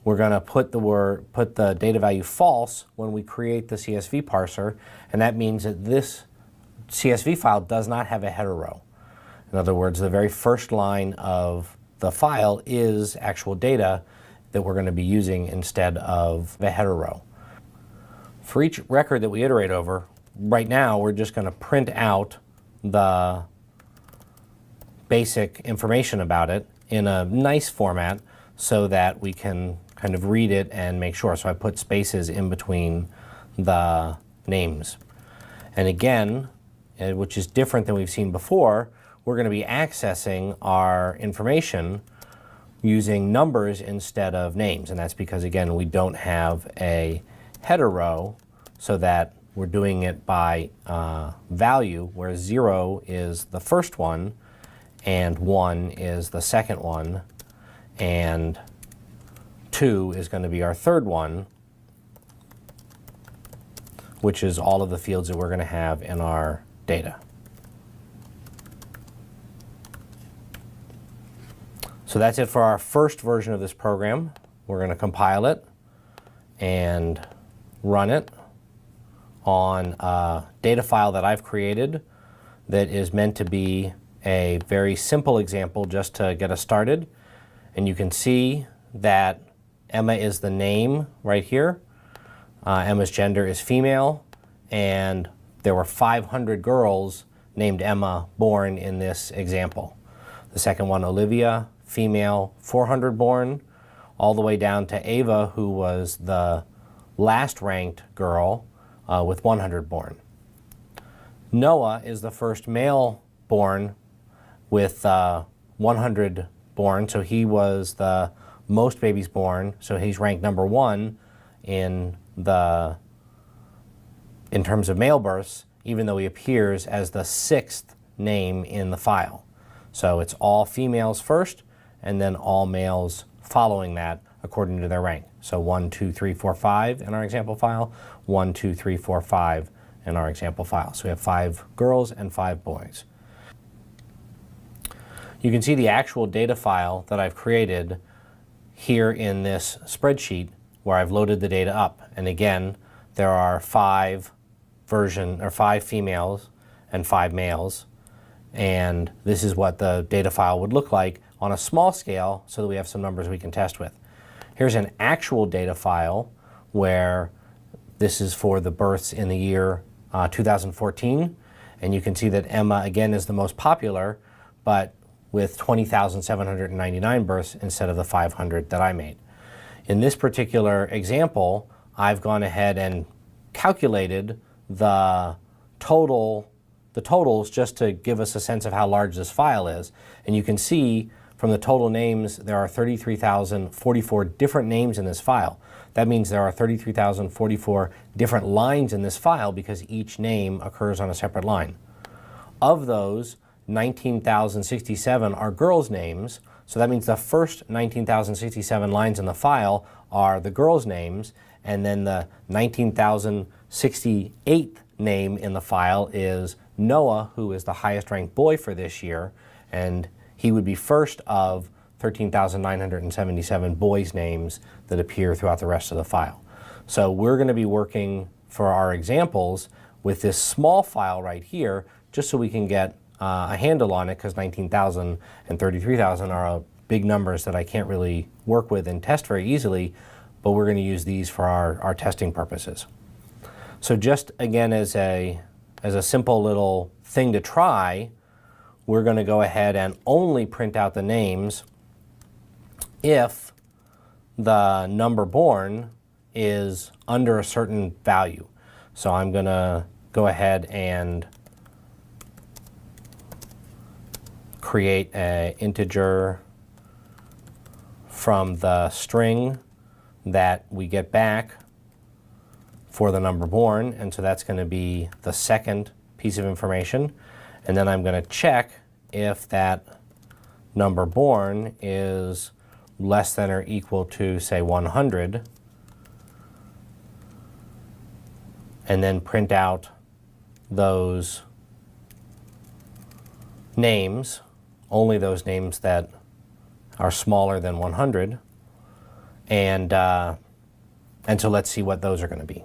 we're going to put the data value false when we create the CSV parser, and that means that this CSV file does not have a header row. In other words, the very first line of the file is actual data that we're going to be using instead of the header row. For each record that we iterate over, right now we're just going to print out the basic information about it in a nice format so that we can kind of read it and make sure. So I put spaces in between the names. And again, which is different than we've seen before, we're going to be accessing our information using numbers instead of names. And that's because, again, we don't have a header row, so that we're doing it by value, where 0 is the first one, and 1 is the second one, and 2 is going to be our third one, which is all of the fields that we're going to have in our data. So that's it for our first version of this program. We're going to compile it and run it on a data file that I've created that is meant to be a very simple example just to get us started. And you can see that Emma is the name right here. Emma's gender is female, and there were 500 girls named Emma born in this example. The second one, Olivia, female, 400 born, all the way down to Ava, who was the last ranked girl with 100 born. Noah is the first male born with 100 born, so he was the most babies born, so he's ranked number 1 in terms of male births, even though he appears as the 6th name in the file. So it's all females first, and then all males following that according to their rank. So 1, 2, 3, 4, 5 in our example file, 1, 2, 3, 4, 5 in our example file. So we have 5 girls and 5 boys. You can see the actual data file that I've created here in this spreadsheet where I've loaded the data up. And again, there are 5 females and 5 males. And this is what the data file would look like on a small scale so that we have some numbers we can test with. Here's an actual data file where this is for the births in the year 2014. And you can see that Emma, again, is the most popular, but with 20,799 births instead of the 500 that I made. In this particular example, I've gone ahead and calculated the totals just to give us a sense of how large this file is. And you can see from the total names, there are 33,044 different names in this file. That means there are 33,044 different lines in this file because each name occurs on a separate line. Of those, 19,067 are girls' names, so that means the first 19,067 lines in the file are the girls' names, and then the 19,068th name in the file is Noah, who is the highest ranked boy for this year, and he would be first of 13,977 boys' names that appear throughout the rest of the file. So we're going to be working for our examples with this small file right here, just so we can get a handle on it, because 19,000 and 33,000 are big numbers that I can't really work with and test very easily, but we're going to use these for our testing purposes. So just again as a simple little thing to try, we're going to go ahead and only print out the names if the number born is under a certain value. So I'm going to go ahead and create an integer from the string that we get back for the number born, and so that's going to be the second piece of information. And then I'm going to check if that number born is less than or equal to, say, 100, and then print out those names, only those names that are smaller than 100, and so let's see what those are going to be.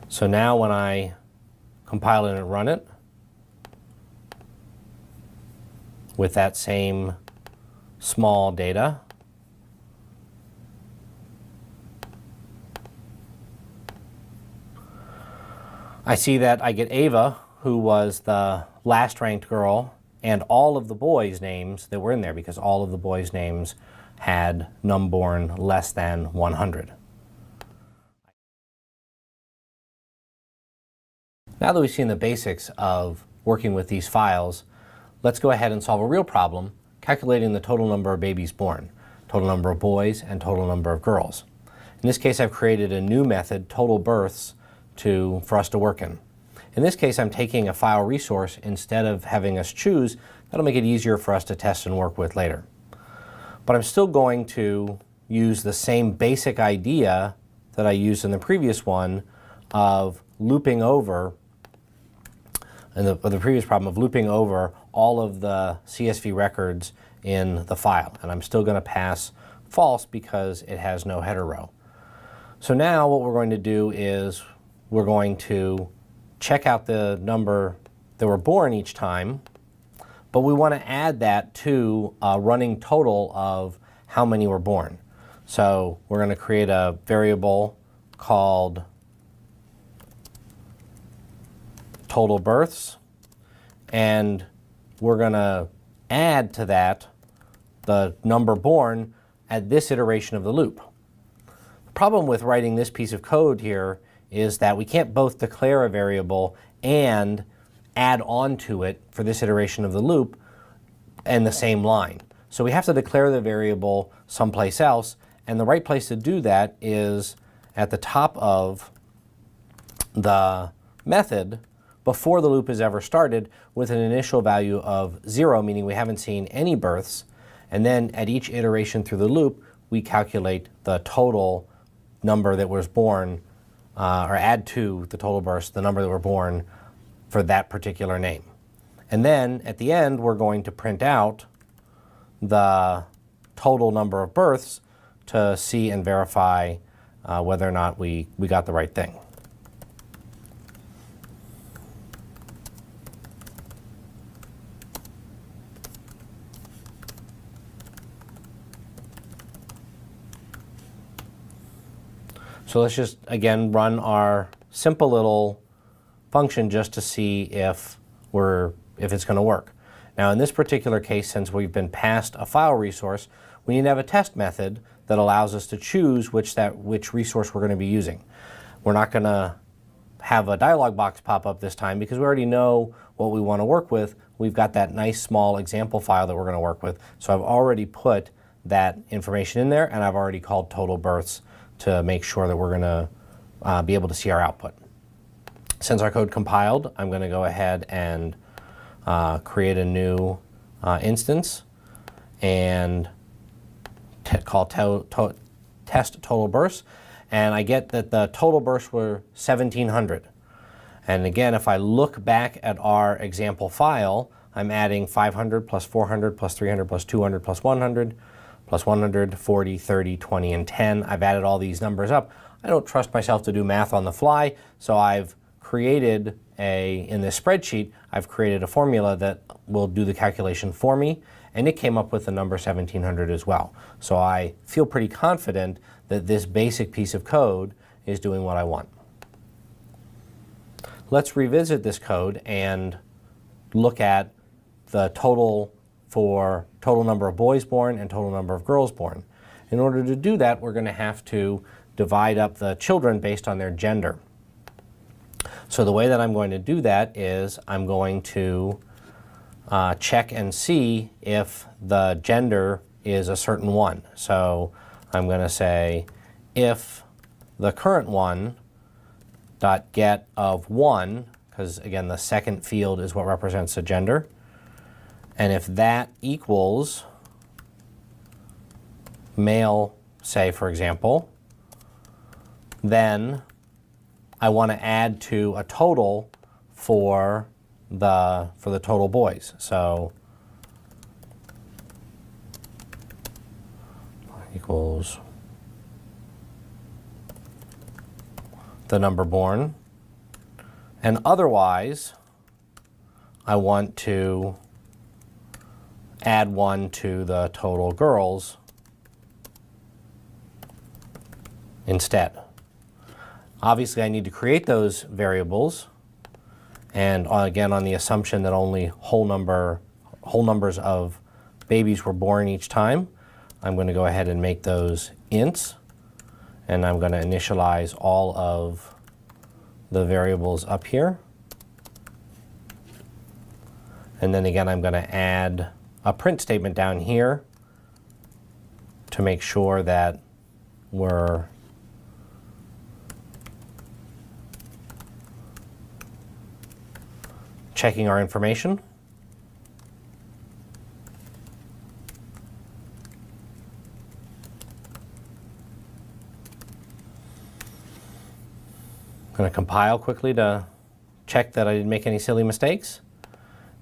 So now when I compile it and run it with that same small data, I see that I get Ava, who was the last ranked girl, and all of the boys' names that were in there, because all of the boys' names had numborn less than 100. Now that we've seen the basics of working with these files, let's go ahead and solve a real problem, calculating the total number of babies born, total number of boys and total number of girls. In this case, I've created a new method, total births, for us to work in. In this case, I'm taking a file resource instead of having us choose. That'll make it easier for us to test and work with later. But I'm still going to use the same basic idea that I used in the previous one of looping over, in the previous problem of looping over all of the CSV records in the file. And I'm still going to pass false because it has no header row. So now what we're going to do is we're going to check out the number that were born each time, but we want to add that to a running total of how many were born. So we're going to create a variable called total births, and we're going to add to that the number born at this iteration of the loop. The problem with writing this piece of code here is that we can't both declare a variable and add on to it for this iteration of the loop in the same line. So we have to declare the variable someplace else, and the right place to do that is at the top of the method before the loop is ever started with an initial value of 0, meaning we haven't seen any births, and then at each iteration through the loop we calculate the total number that was born, or add to the total births the number that were born for that particular name. And then at the end we're going to print out the total number of births to see and verify whether or not we got the right thing. So let's just, again, run our simple little function just to see if it's going to work. Now, in this particular case, since we've been passed a file resource, we need to have a test method that allows us to choose which resource we're going to be using. We're not going to have a dialog box pop up this time because we already know what we want to work with. We've got that nice small example file that we're going to work with. So I've already put that information in there, and I've already called total births to make sure that we're going to be able to see our output. Since our code compiled, I'm going to go ahead and create a new instance and call test total bursts. And I get that the total bursts were 1,700. And again, if I look back at our example file, I'm adding 500 plus 400 plus 300 plus 200 plus 100 plus 100, 40, 30, 20, and 10. I've added all these numbers up. I don't trust myself to do math on the fly, so I've created in this spreadsheet, I've created a formula that will do the calculation for me, and it came up with the number 1,700 as well. So I feel pretty confident that this basic piece of code is doing what I want. Let's revisit this code and look at the total for total number of boys born and total number of girls born. In order to do that, we're going to have to divide up the children based on their gender. So the way that I'm going to do that is I'm going to check and see if the gender is a certain one. So I'm going to say if the current one dot get of 1, because again the second field is what represents the gender, and if that equals male, say for example, then I want to add to a total for the total boys. So equals the number born. And otherwise, I want to add one to the total girls instead. Obviously, I need to create those variables, and again, on the assumption that only whole numbers of babies were born each time, I'm going to go ahead and make those ints, and I'm going to initialize all of the variables up here. And then again, I'm going to add a print statement down here to make sure that we're checking our information. I'm going to compile quickly to check that I didn't make any silly mistakes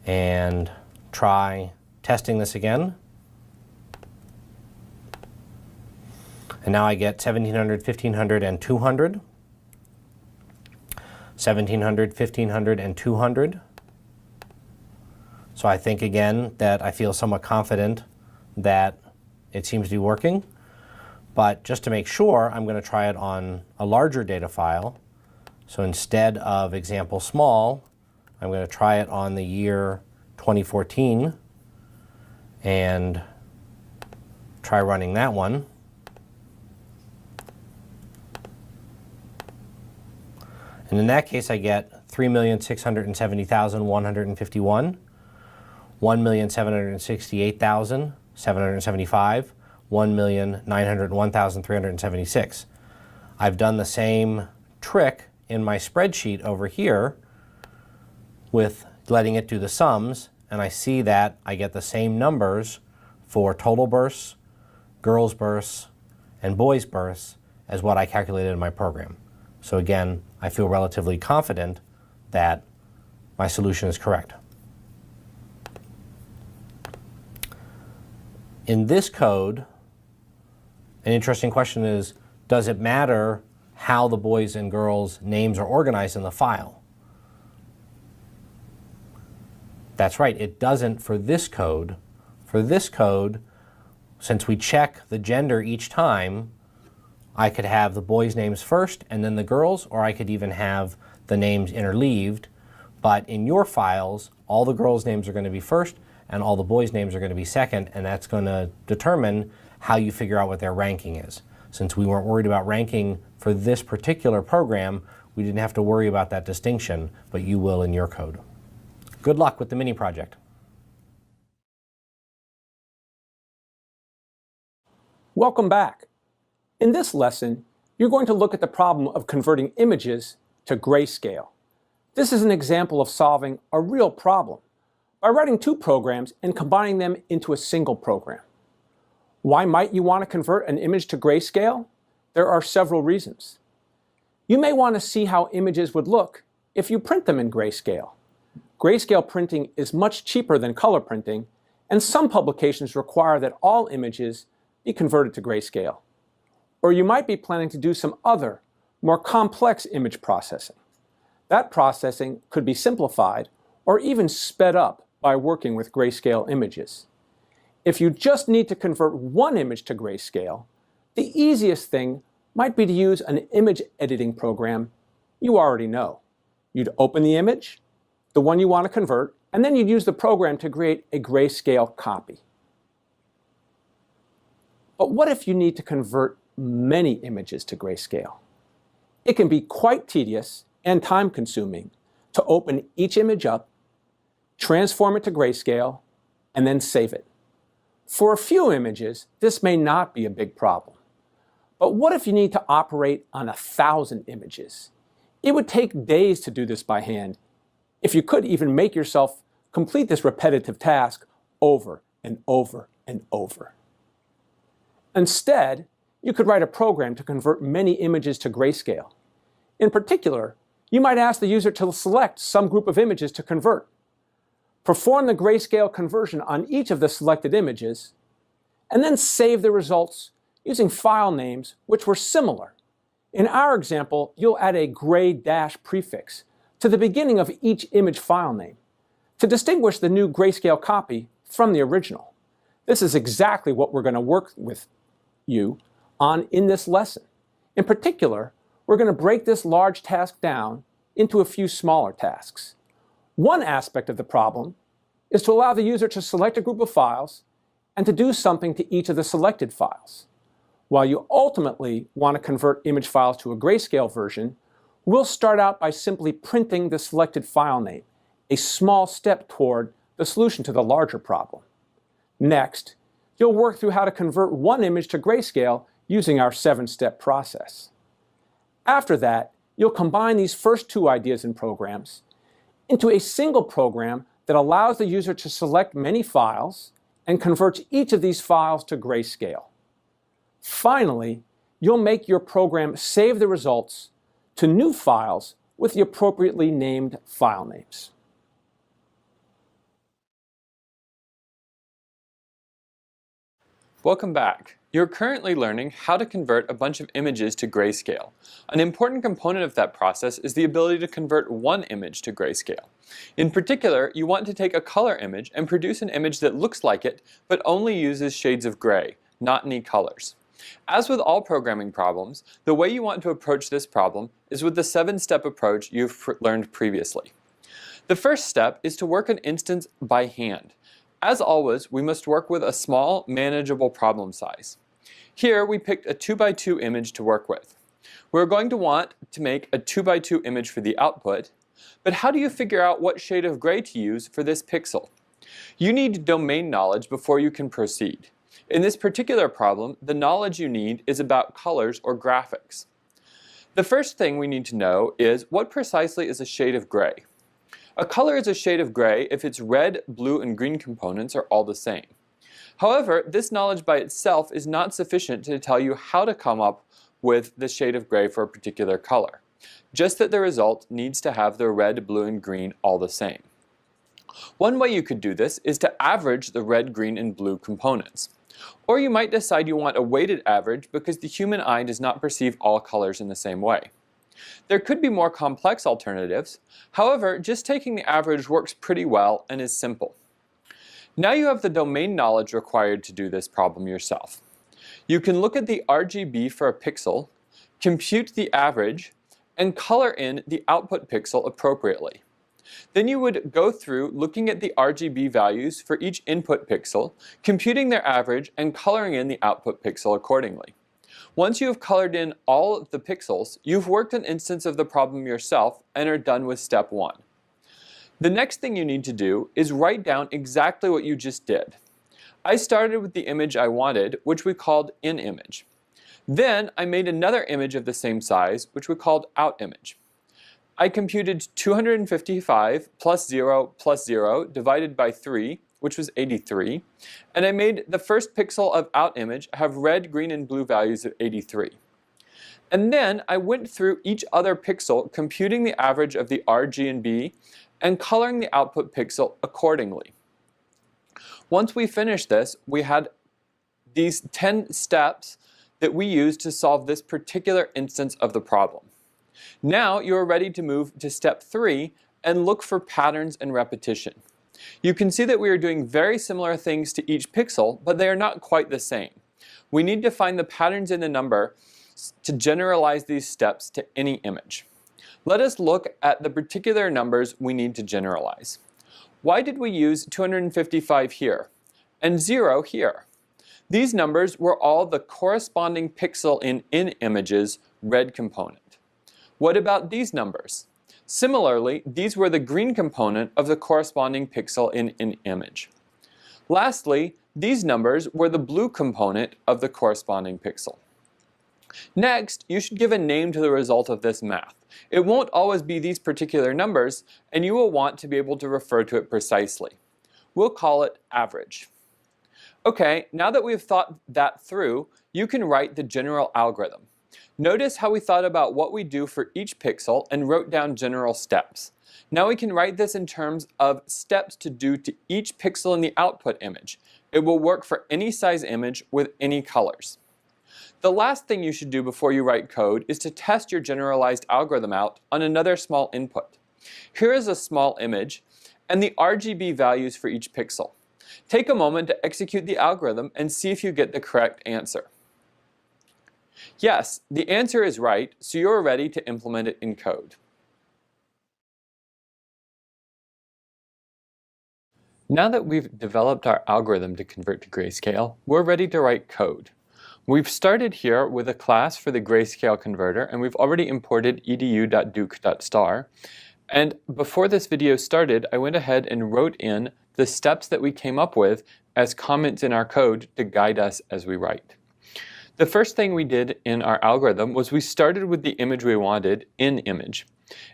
and try testing this again. And now I get 1700, 1500, and 200. 1700, 1500, and 200. So I think again that I feel somewhat confident that it seems to be working. But just to make sure, I'm going to try it on a larger data file. So instead of example small, I'm going to try it on the year 2014 and try running that one. And in that case, I get 3,670,151, 1,768,775, 1,901,376. I've done the same trick in my spreadsheet over here with letting it do the sums, and I see that I get the same numbers for total births, girls' births, and boys' births as what I calculated in my program. So again, I feel relatively confident that my solution is correct. In this code, an interesting question is, does it matter how the boys' and girls' names are organized in the file? That's right, it doesn't for this code. For this code, since we check the gender each time, I could have the boys' names first and then the girls', or I could even have the names interleaved. But in your files, all the girls' names are going to be first and all the boys' names are going to be second, and that's going to determine how you figure out what their ranking is. Since we weren't worried about ranking for this particular program, we didn't have to worry about that distinction, but you will in your code. Good luck with the mini project. Welcome back. In this lesson, you're going to look at the problem of converting images to grayscale. This is an example of solving a real problem by writing two programs and combining them into a single program. Why might you want to convert an image to grayscale? There are several reasons. You may want to see how images would look if you print them in grayscale. Grayscale printing is much cheaper than color printing, and some publications require that all images be converted to grayscale. Or you might be planning to do some other, more complex image processing. That processing could be simplified or even sped up by working with grayscale images. If you just need to convert one image to grayscale, the easiest thing might be to use an image editing program you already know. You'd open the image, the one you want to convert, and then you'd use the program to create a grayscale copy. But what if you need to convert many images to grayscale? It can be quite tedious and time-consuming to open each image up, transform it to grayscale, and then save it. For a few images, this may not be a big problem. But what if you need to operate on 1,000 images? It would take days to do this by hand, if you could even make yourself complete this repetitive task over and over and over. Instead, you could write a program to convert many images to grayscale. In particular, you might ask the user to select some group of images to convert, perform the grayscale conversion on each of the selected images, and then save the results using file names which were similar. In our example, you'll add a gray dash prefix to the beginning of each image file name to distinguish the new grayscale copy from the original. This is exactly what we're going to work with you on in this lesson. In particular, we're going to break this large task down into a few smaller tasks. One aspect of the problem is to allow the user to select a group of files and to do something to each of the selected files. While you ultimately want to convert image files to a grayscale version, we'll start out by simply printing the selected file name, a small step toward the solution to the larger problem. Next, you'll work through how to convert one image to grayscale using our 7-step process. After that, you'll combine these first two ideas in programs into a single program that allows the user to select many files and converts each of these files to grayscale. Finally, you'll make your program save the results to new files with the appropriately named file names. Welcome back. You're currently learning how to convert a bunch of images to grayscale. An important component of that process is the ability to convert one image to grayscale. In particular, you want to take a color image and produce an image that looks like it, but only uses shades of gray, not any colors. As with all programming problems, the way you want to approach this problem is with the 7-step approach you've learned previously. The first step is to work an instance by hand. As always, we must work with a small, manageable problem size. Here, we picked a 2x2 image to work with. We're going to want to make a 2x2 image for the output, but how do you figure out what shade of gray to use for this pixel? You need domain knowledge before you can proceed. In this particular problem, the knowledge you need is about colors or graphics. The first thing we need to know is what precisely is a shade of gray. A color is a shade of gray if its red, blue, and green components are all the same. However, this knowledge by itself is not sufficient to tell you how to come up with the shade of gray for a particular color, just that the result needs to have the red, blue, and green all the same. One way you could do this is to average the red, green, and blue components. Or you might decide you want a weighted average because the human eye does not perceive all colors in the same way. There could be more complex alternatives. However, just taking the average works pretty well and is simple. Now you have the domain knowledge required to do this problem yourself. You can look at the RGB for a pixel, compute the average, and color in the output pixel appropriately. Then you would go through looking at the RGB values for each input pixel, computing their average, and coloring in the output pixel accordingly. Once you have colored in all of the pixels, you've worked an instance of the problem yourself and are done with step 1. The next thing you need to do is write down exactly what you just did. I started with the image I wanted, which we called inImage. Then I made another image of the same size, which we called outImage. I computed 255 plus 0 plus 0 divided by 3, which was 83, and I made the first pixel of outImage have red, green, and blue values of 83. And then I went through each other pixel, computing the average of the R, G, and B, and coloring the output pixel accordingly. Once we finished this, we had these 10 steps that we used to solve this particular instance of the problem. Now you are ready to move to step 3 and look for patterns and repetition. You can see that we are doing very similar things to each pixel, but they are not quite the same. We need to find the patterns in the number to generalize these steps to any image. Let us look at the particular numbers we need to generalize. Why did we use 255 here and 0 here? These numbers were all the corresponding pixel in inImage's red component. What about these numbers? Similarly, these were the green component of the corresponding pixel in inImage. Lastly, these numbers were the blue component of the corresponding pixel. Next, you should give a name to the result of this math. It won't always be these particular numbers, and you will want to be able to refer to it precisely. We'll call it average. Okay, now that we've thought that through, you can write the general algorithm. Notice how we thought about what we do for each pixel and wrote down general steps. Now we can write this in terms of steps to do to each pixel in the output image. It will work for any size image with any colors. The last thing you should do before you write code is to test your generalized algorithm out on another small input. Here is a small image and the RGB values for each pixel. Take a moment to execute the algorithm and see if you get the correct answer. Yes, the answer is right, so you're ready to implement it in code. Now that we've developed our algorithm to convert to Grayscale, we're ready to write code. We've started here with a class for the Grayscale converter, and we've already imported edu.duke.star. And before this video started, I went ahead and wrote in the steps that we came up with as comments in our code to guide us as we write. The first thing we did in our algorithm was we started with the image we wanted in image.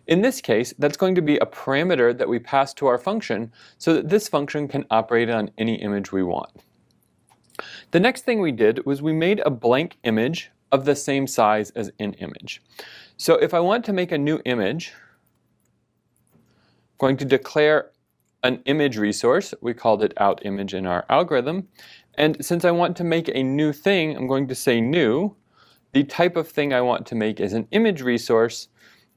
In this case, that's going to be a parameter that we pass to our function so that this function can operate on any image we want. The next thing we did was we made a blank image of the same size as in image. So if I want to make a new image, I'm going to declare an image resource. We called it outImage in our algorithm. And since I want to make a new thing, I'm going to say new. The type of thing I want to make is an image resource.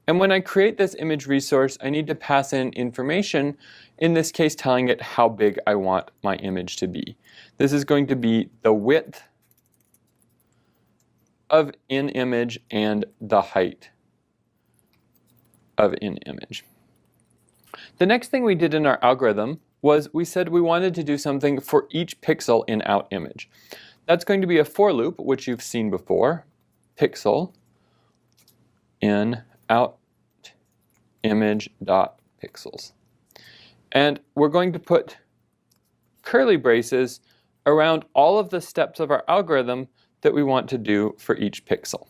And when I create this image resource, I need to pass in information, in this case telling it how big I want my image to be. This is going to be the width of in-image and the height of in-image. The next thing we did in our algorithm was we said we wanted to do something for each pixel in outImage. That's going to be a for loop, which you've seen before. Pixel in outImage.pixels. And we're going to put curly braces around all of the steps of our algorithm that we want to do for each pixel.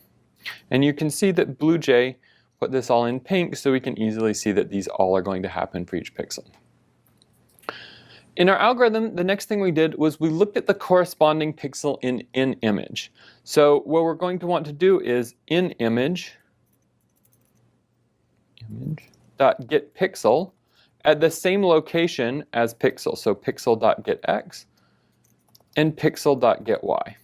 And you can see that BlueJ put this all in pink so we can easily see that these all are going to happen for each pixel. In our algorithm, the next thing we did was we looked at the corresponding pixel in image. So what we're going to want to do is in image.getPixel at the same location as pixel. So pixel.getX and pixel.getY.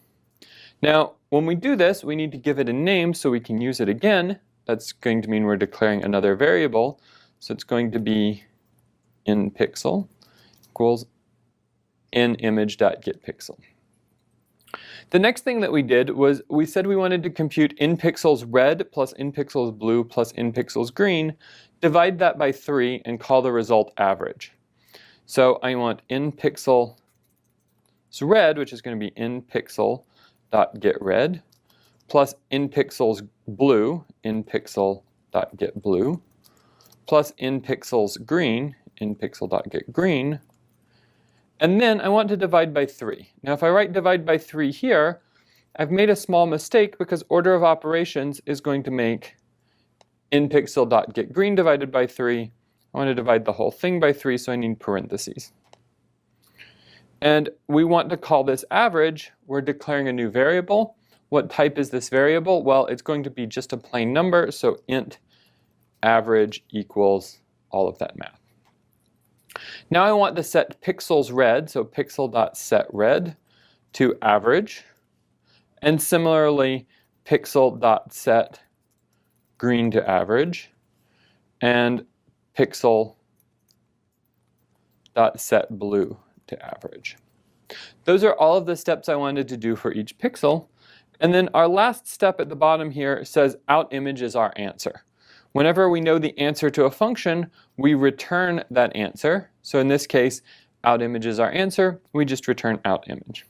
Now, when we do this, we need to give it a name so we can use it again. That's going to mean we're declaring another variable. So it's going to be in pixel equals in image.getPixel. The next thing that we did was we said we wanted to compute in pixels red plus in pixels blue plus in pixels green, divide that by 3 and call the result average. So I want in pixels red, which is going to be in pixel.getRed, plus in pixels blue, in pixel.getBlue, plus in pixels green, in pixel.getGreen, and then I want to divide by 3. Now if I write divide by 3 here, I've made a small mistake because order of operations is going to make in pixel.getGreen divided by 3. I want to divide the whole thing by 3, so I need parentheses. And we want to call this average. We're declaring a new variable. What type is this variable? Well, it's going to be just a plain number, so int average equals all of that math. Now I want to set pixels red, so pixel.setRed to average, and similarly pixel.setGreen to average, and pixel.setBlue to average. Those are all of the steps I wanted to do for each pixel. And then our last step at the bottom here says outImage is our answer. Whenever we know the answer to a function, we return that answer. So in this case, outImage is our answer. We just return outImage.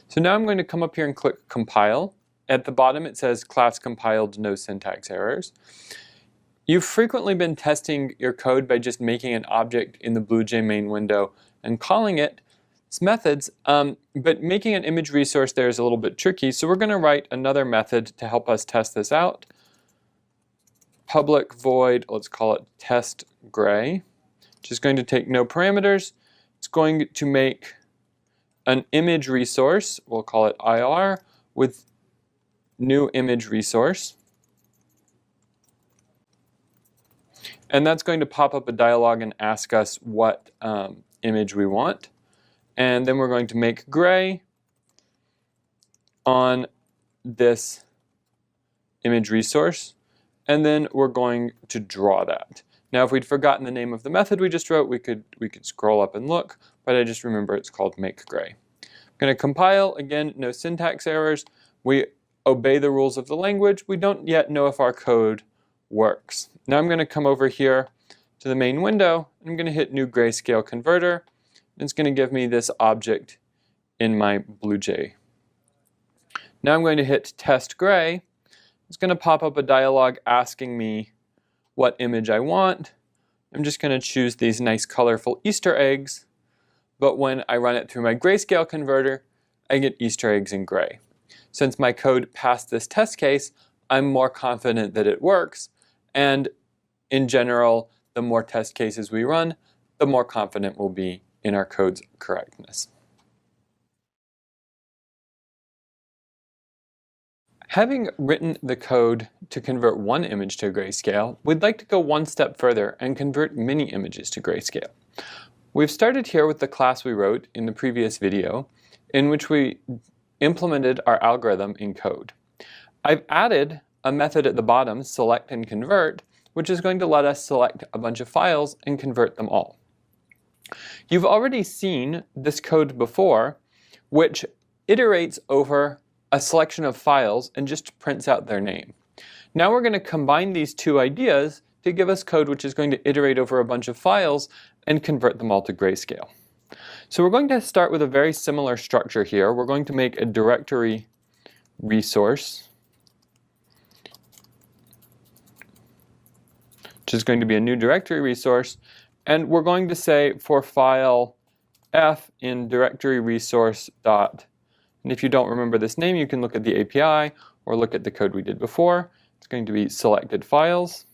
So now I'm going to come up here and click compile. At the bottom it says class compiled, no syntax errors. You've frequently been testing your code by just making an object in the BlueJ main window and calling it its methods, but making an image resource there is a little bit tricky, so we're going to write another method to help us test this out. Public void, let's call it test gray, which is going to take no parameters. It's going to make an image resource, we'll call it IR, with new image resource. And that's going to pop up a dialog and ask us what image we want. And then we're going to make gray on this image resource. And then we're going to draw that. Now, if we'd forgotten the name of the method we just wrote, we could scroll up and look, but I just remember it's called makeGray. I'm going to compile. Again, no syntax errors. We obey the rules of the language. We don't yet know if our code works. Now I'm going to come over here to the main window. I'm going to hit New Grayscale Converter. And it's going to give me this object in my BlueJ. Now I'm going to hit Test Gray. It's going to pop up a dialog asking me what image I want. I'm just going to choose these nice colorful Easter eggs, but when I run it through my Grayscale converter, I get Easter eggs in gray. Since my code passed this test case, I'm more confident that it works, and in general, the more test cases we run, the more confident we'll be in our code's correctness. Having written the code to convert one image to grayscale, we'd like to go one step further and convert many images to grayscale. We've started here with the class we wrote in the previous video, in which we implemented our algorithm in code. I've added a method at the bottom, select and convert, which is going to let us select a bunch of files and convert them all. You've already seen this code before, which iterates over a selection of files and just prints out their name. Now we're going to combine these two ideas to give us code which is going to iterate over a bunch of files and convert them all to grayscale. So we're going to start with a very similar structure here. We're going to make a directory resource, which is going to be a new directory resource, and we're going to say for file f in directory resource dot. And if you don't remember this name, you can look at the API or look at the code we did before. It's going to be selected files.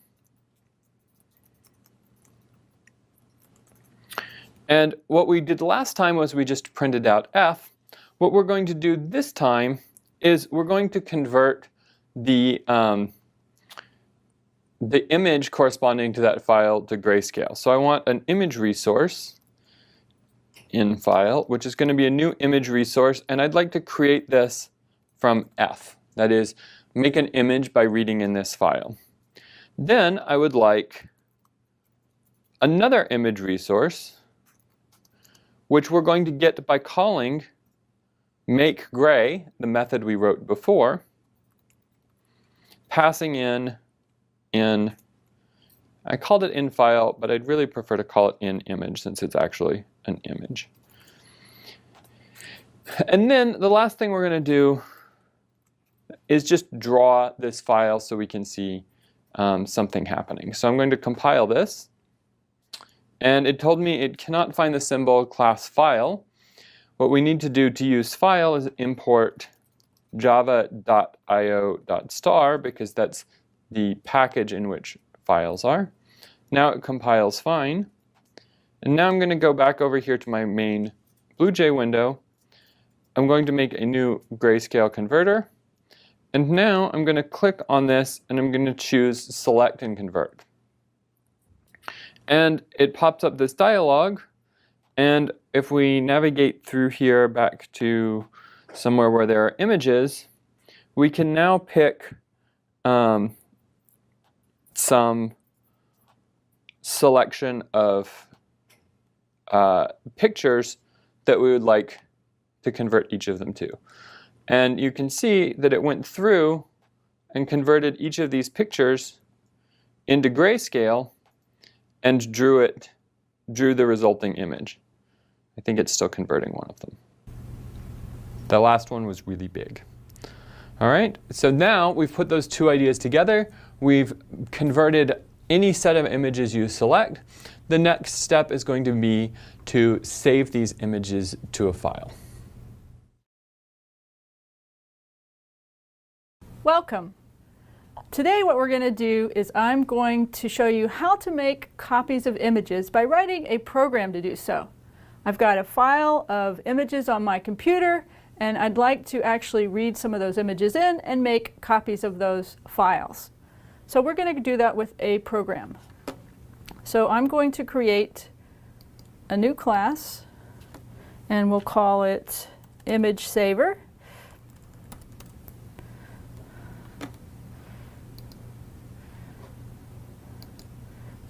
And what we did last time was we just printed out f. What we're going to do this time is we're going to convert the image corresponding to that file to grayscale. So I want an image resource in file, which is going to be a new image resource, and I'd like to create this from f. That is, make an image by reading in this file. Then I would like another image resource, which we're going to get by calling makeGray, the method we wrote before, passing in, I called it in file, but I'd really prefer to call it in image since it's actually an image. And then the last thing we're going to do is just draw this file so we can see something happening. So I'm going to compile this, and it told me it cannot find the symbol class file. What we need to do to use file is import java.io.star because that's the package in which files are. Now it compiles fine. And now I'm going to go back over here to my main BlueJ window. I'm going to make a new grayscale converter. And now I'm going to click on this and I'm going to choose select and convert. And it pops up this dialog. And if we navigate through here back to somewhere where there are images, we can now pick some selection of pictures that we would like to convert each of them to. And you can see that it went through and converted each of these pictures into grayscale and drew the resulting image. I think it's still converting one of them. The last one was really big. All right, so now we've put those two ideas together. We've converted any set of images you select. The next step is going to be to save these images to a file. Welcome. Today what we're going to do is I'm going to show you how to make copies of images by writing a program to do so. I've got a file of images on my computer, and I'd like to actually read some of those images in and make copies of those files. So we're going to do that with a program. So I'm going to create a new class, and we'll call it Image Saver.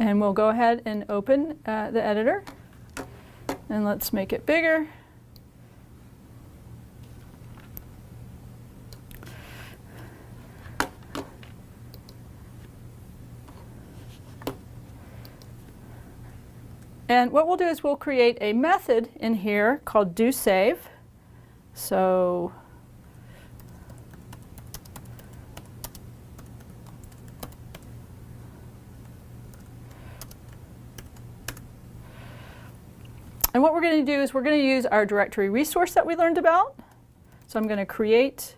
And we'll go ahead and open the editor. And let's make it bigger. And what we'll do is we'll create a method in here called doSave. So and what we're going to do is we're going to use our directory resource that we learned about. So I'm going to create,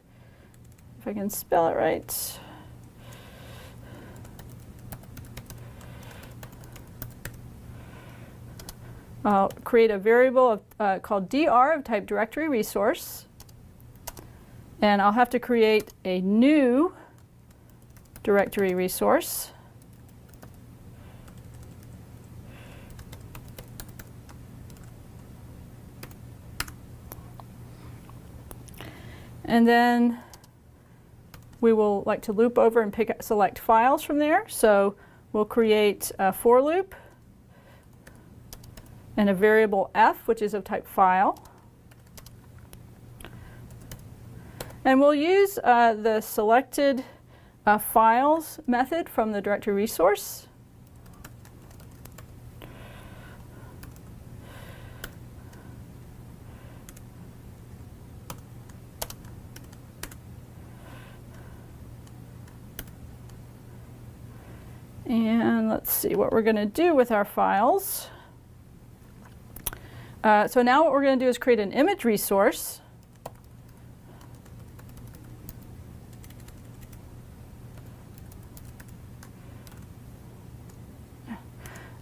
if I can spell it right, I'll create a variable called dr of type directory resource. And I'll have to create a new directory resource. And then we will like to loop over and select files from there. So we'll create a for loop and a variable f, which is of type file. And we'll use the selected files method from the directory resource. And let's see what we're going to do with our files. So now what we're going to do is create an image resource.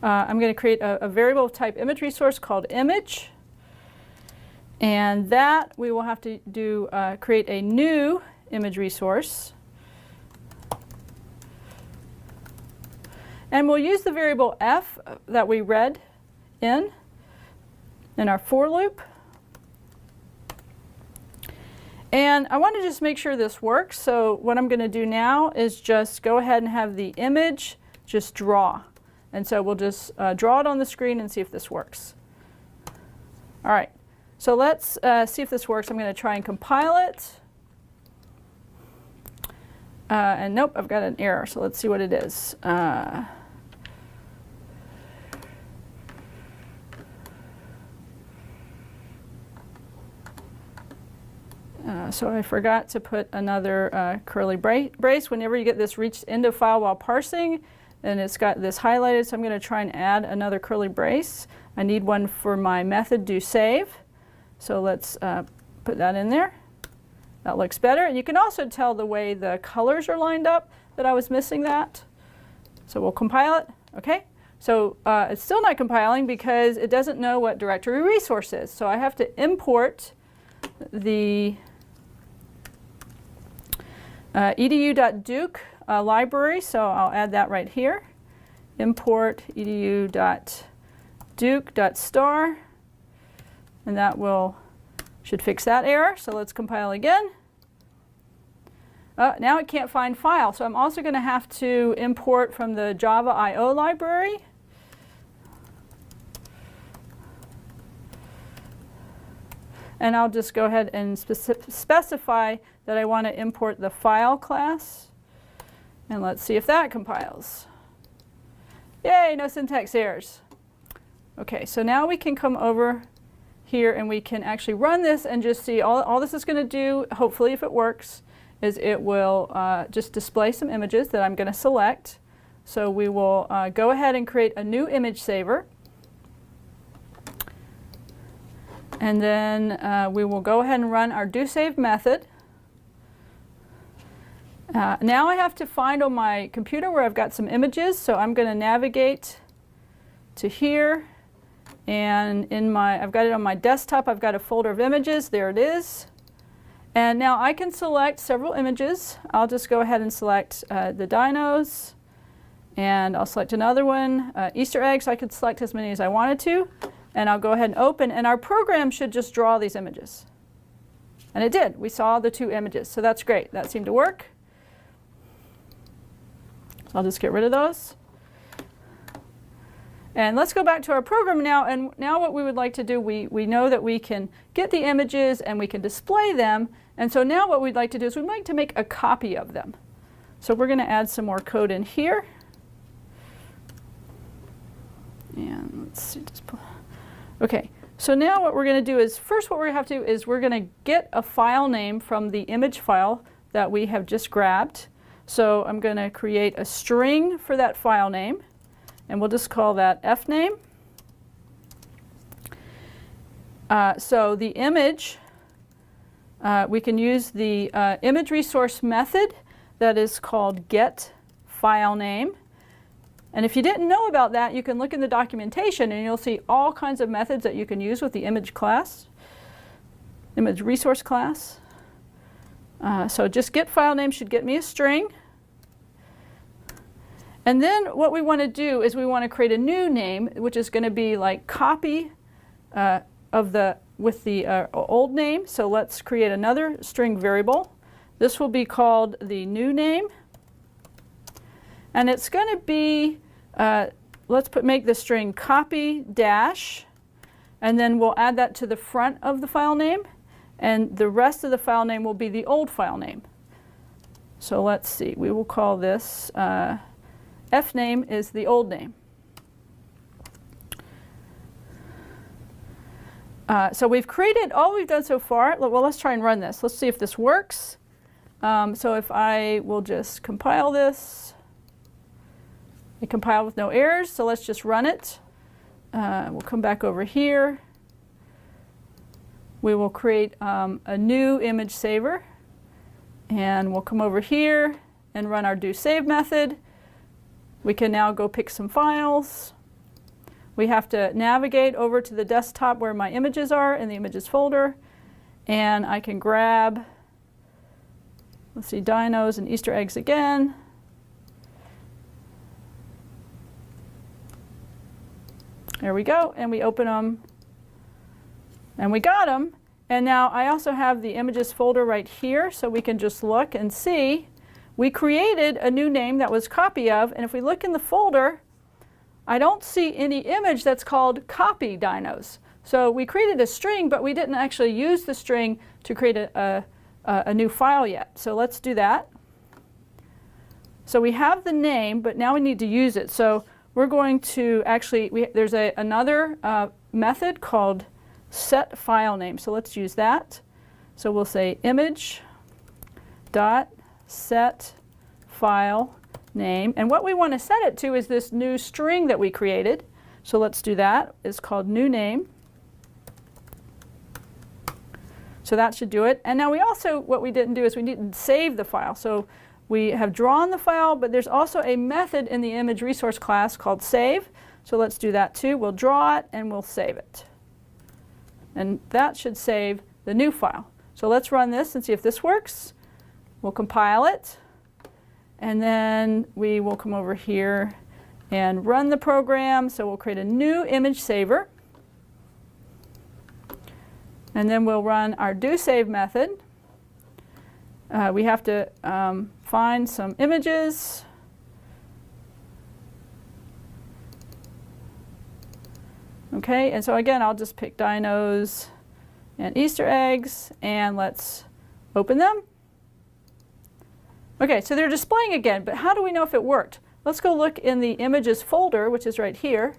I'm going to create a variable type image resource called image. And that we will have to do create a new image resource. And we'll use the variable f that we read in our for loop. And I want to just make sure this works. So what I'm going to do now is just go ahead and have the image just draw. And so we'll just draw it on the screen and see if this works. All right. So let's see if this works. I'm going to try and compile it. And nope, I've got an error. So let's see what it is. So I forgot to put another curly brace. Whenever you get this reached into file while parsing, and it's got this highlighted, so I'm going to try and add another curly brace. I need one for my method doSave. So let's put that in there. That looks better. And you can also tell the way the colors are lined up that I was missing that. So we'll compile it. OK. So it's still not compiling because it doesn't know what directory resource is. So I have to import the edu.duke library, so I'll add that right here. Import edu.duke.star, and that should fix that error. So let's compile again. Now it can't find file, so I'm also going to have to import from the Java I/O library. And I'll just go ahead and specify that I want to import the file class. And let's see if that compiles. Yay, no syntax errors. OK, so now we can come over here and we can actually run this and just see all this is going to do, hopefully if it works, is it will just display some images that I'm going to select. So we will go ahead and create a new image saver. And then we will go ahead and run our doSave method. Now I have to find on my computer where I've got some images. So I'm going to navigate to here And I've got it on my desktop. I've got a folder of images. There it is. And now I can select several images. I'll just go ahead and select the dinos. And I'll select another one, Easter eggs. I could select as many as I wanted to. And I'll go ahead and open. And our program should just draw these images. And it did. We saw the 2 images. So that's great. That seemed to work. So I'll just get rid of those. And let's go back to our program now. And now what we would like to do, we know that we can get the images and we can display them. And so now what we'd like to do is we'd like to make a copy of them. So we're going to add some more code in here. And let's see. OK. So now what we're going to do is, first what we're going to have to do is we're going to get a file name from the image file that we have just grabbed. So I'm going to create a string for that file name. And we'll just call that fname. So the image, we can use the image resource method that is called getFileName. And if you didn't know about that, you can look in the documentation and you'll see all kinds of methods that you can use with the image class, image resource class. So just getFileName should get me a string. And then what we want to do is we want to create a new name, which is going to be like copy with the old name. So let's create another string variable. This will be called the new name. And it's going to be, let's make the string copy dash. And then we'll add that to the front of the file name. And the rest of the file name will be the old file name. So let's see. We will call this fname is the old name. So we've created all we've done so far. Well, let's try and run this. Let's see if this works. So if I will just compile this. It compiled with no errors, so let's just run it. We'll come back over here. We will create a new image saver. And we'll come over here and run our doSave method. We can now go pick some files. We have to navigate over to the desktop where my images are in the images folder. And I can grab, let's see, dinos and Easter eggs again. There we go. And we open them. And we got them. And now I also have the images folder right here, so we can just look and see. We created a new name that was copy of, and if we look in the folder, I don't see any image that's called copy dinos. So we created a string, but we didn't actually use the string to create a new file yet. So let's do that. So we have the name, but now we need to use it. So we're going to actually, there's another method called setFileName. So let's use that. So we'll say image dot set file name. And what we want to set it to is this new string that we created. So let's do that. It's called new name. So that should do it. And now we also, what we didn't do is we didn't save the file. So we have drawn the file, but there's also a method in the image resource class called save. So let's do that too. We'll draw it and we'll save it. And that should save the new file. So let's run this and see if this works. We'll compile it. And then we will come over here and run the program. So we'll create a new image saver. And then we'll run our doSave method. We have to find some images. OK, and so again, I'll just pick dinos and Easter eggs, and let's open them. OK, so they're displaying again, but how do we know if it worked? Let's go look in the images folder, which is right here.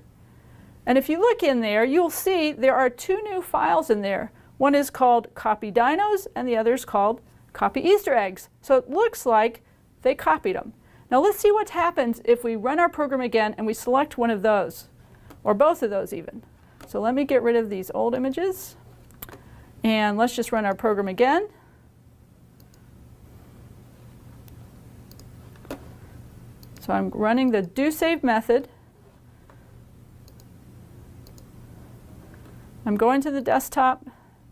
And if you look in there, you'll see there are two new files in there. One is called copy dinos, and the other is called copy Easter eggs. So it looks like they copied them. Now let's see what happens if we run our program again and we select one of those, or both of those even. So let me get rid of these old images. And let's just run our program again. So I'm running the doSave method. I'm going to the desktop,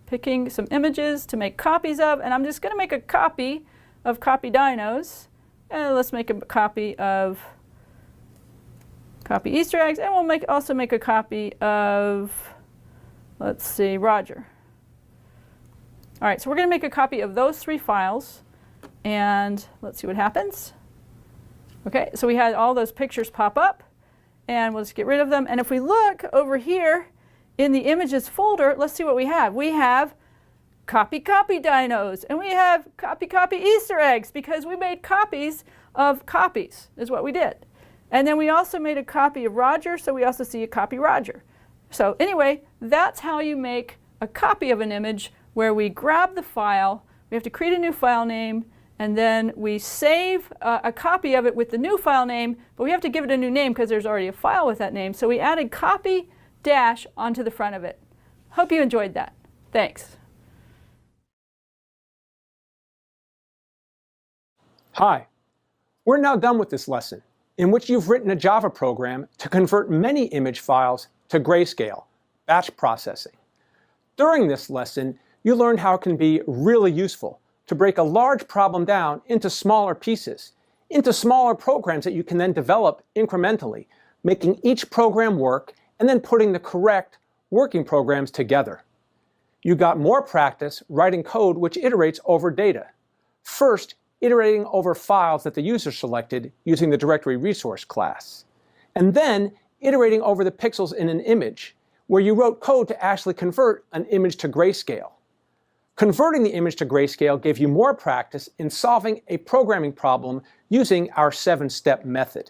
picking some images to make copies of, and I'm just going to make a copy of copy dinos. And let's make a copy of copy Easter eggs, and we'll also make a copy of, let's see, Roger. All right, so we're going to make a copy of those 3 files, and let's see what happens. Okay, so we had all those pictures pop up, and we'll just get rid of them. And if we look over here in the images folder, let's see what we have. We have copy dinos, and we have copy Easter eggs, because we made copies of copies, is what we did. And then we also made a copy of Roger, so we also see a copy Roger. So anyway, that's how you make a copy of an image, where we grab the file, we have to create a new file name, and then we save a copy of it with the new file name, but we have to give it a new name because there's already a file with that name. So we added copy dash onto the front of it. Hope you enjoyed that. Thanks. Hi, we're now done with this lesson, in which you've written a Java program to convert many image files to Grayscale, batch processing. During this lesson, you learned how it can be really useful to break a large problem down into smaller pieces, into smaller programs that you can then develop incrementally, making each program work and then putting the correct working programs together. You got more practice writing code which iterates over data. First, iterating over files that the user selected using the directory resource class. And then iterating over the pixels in an image, where you wrote code to actually convert an image to grayscale. Converting the image to grayscale gave you more practice in solving a programming problem using our 7-step method.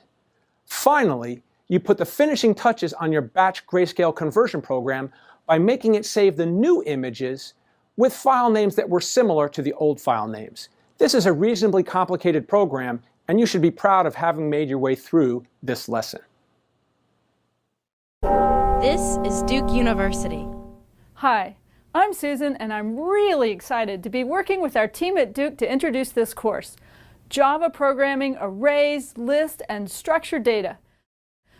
Finally, you put the finishing touches on your batch grayscale conversion program by making it save the new images with file names that were similar to the old file names. This is a reasonably complicated program, and you should be proud of having made your way through this lesson. This is Duke University. Hi, I'm Susan, and I'm really excited to be working with our team at Duke to introduce this course, Java Programming, Arrays, List, and Structured Data.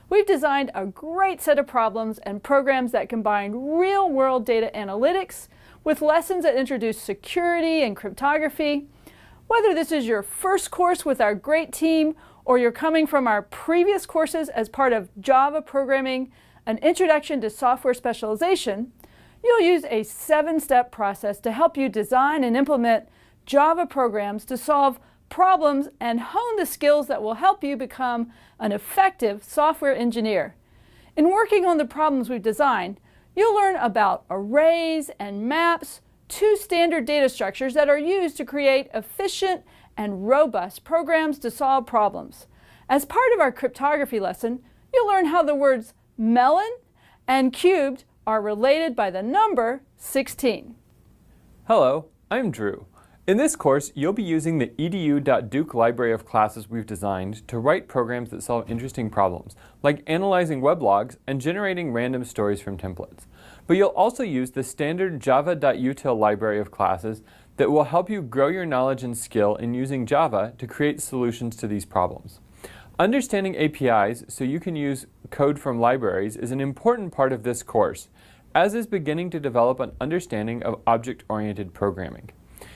We've designed a great set of problems and programs that combine real-world data analytics with lessons that introduce security and cryptography. Whether this is your first course with our great team, or you're coming from our previous courses as part of Java Programming, an Introduction to Software Specialization, you'll use a 7-step process to help you design and implement Java programs to solve problems and hone the skills that will help you become an effective software engineer. In working on the problems we've designed, you'll learn about arrays and maps, 2 standard data structures that are used to create efficient and robust programs to solve problems. As part of our cryptography lesson, you'll learn how the words melon and cubed are related by the number 16. Hello, I'm Drew. In this course, you'll be using the edu.duke library of classes we've designed to write programs that solve interesting problems, like analyzing weblogs and generating random stories from templates. But you'll also use the standard java.util library of classes that will help you grow your knowledge and skill in using Java to create solutions to these problems. Understanding APIs so you can use code from libraries is an important part of this course, as is beginning to develop an understanding of object-oriented programming.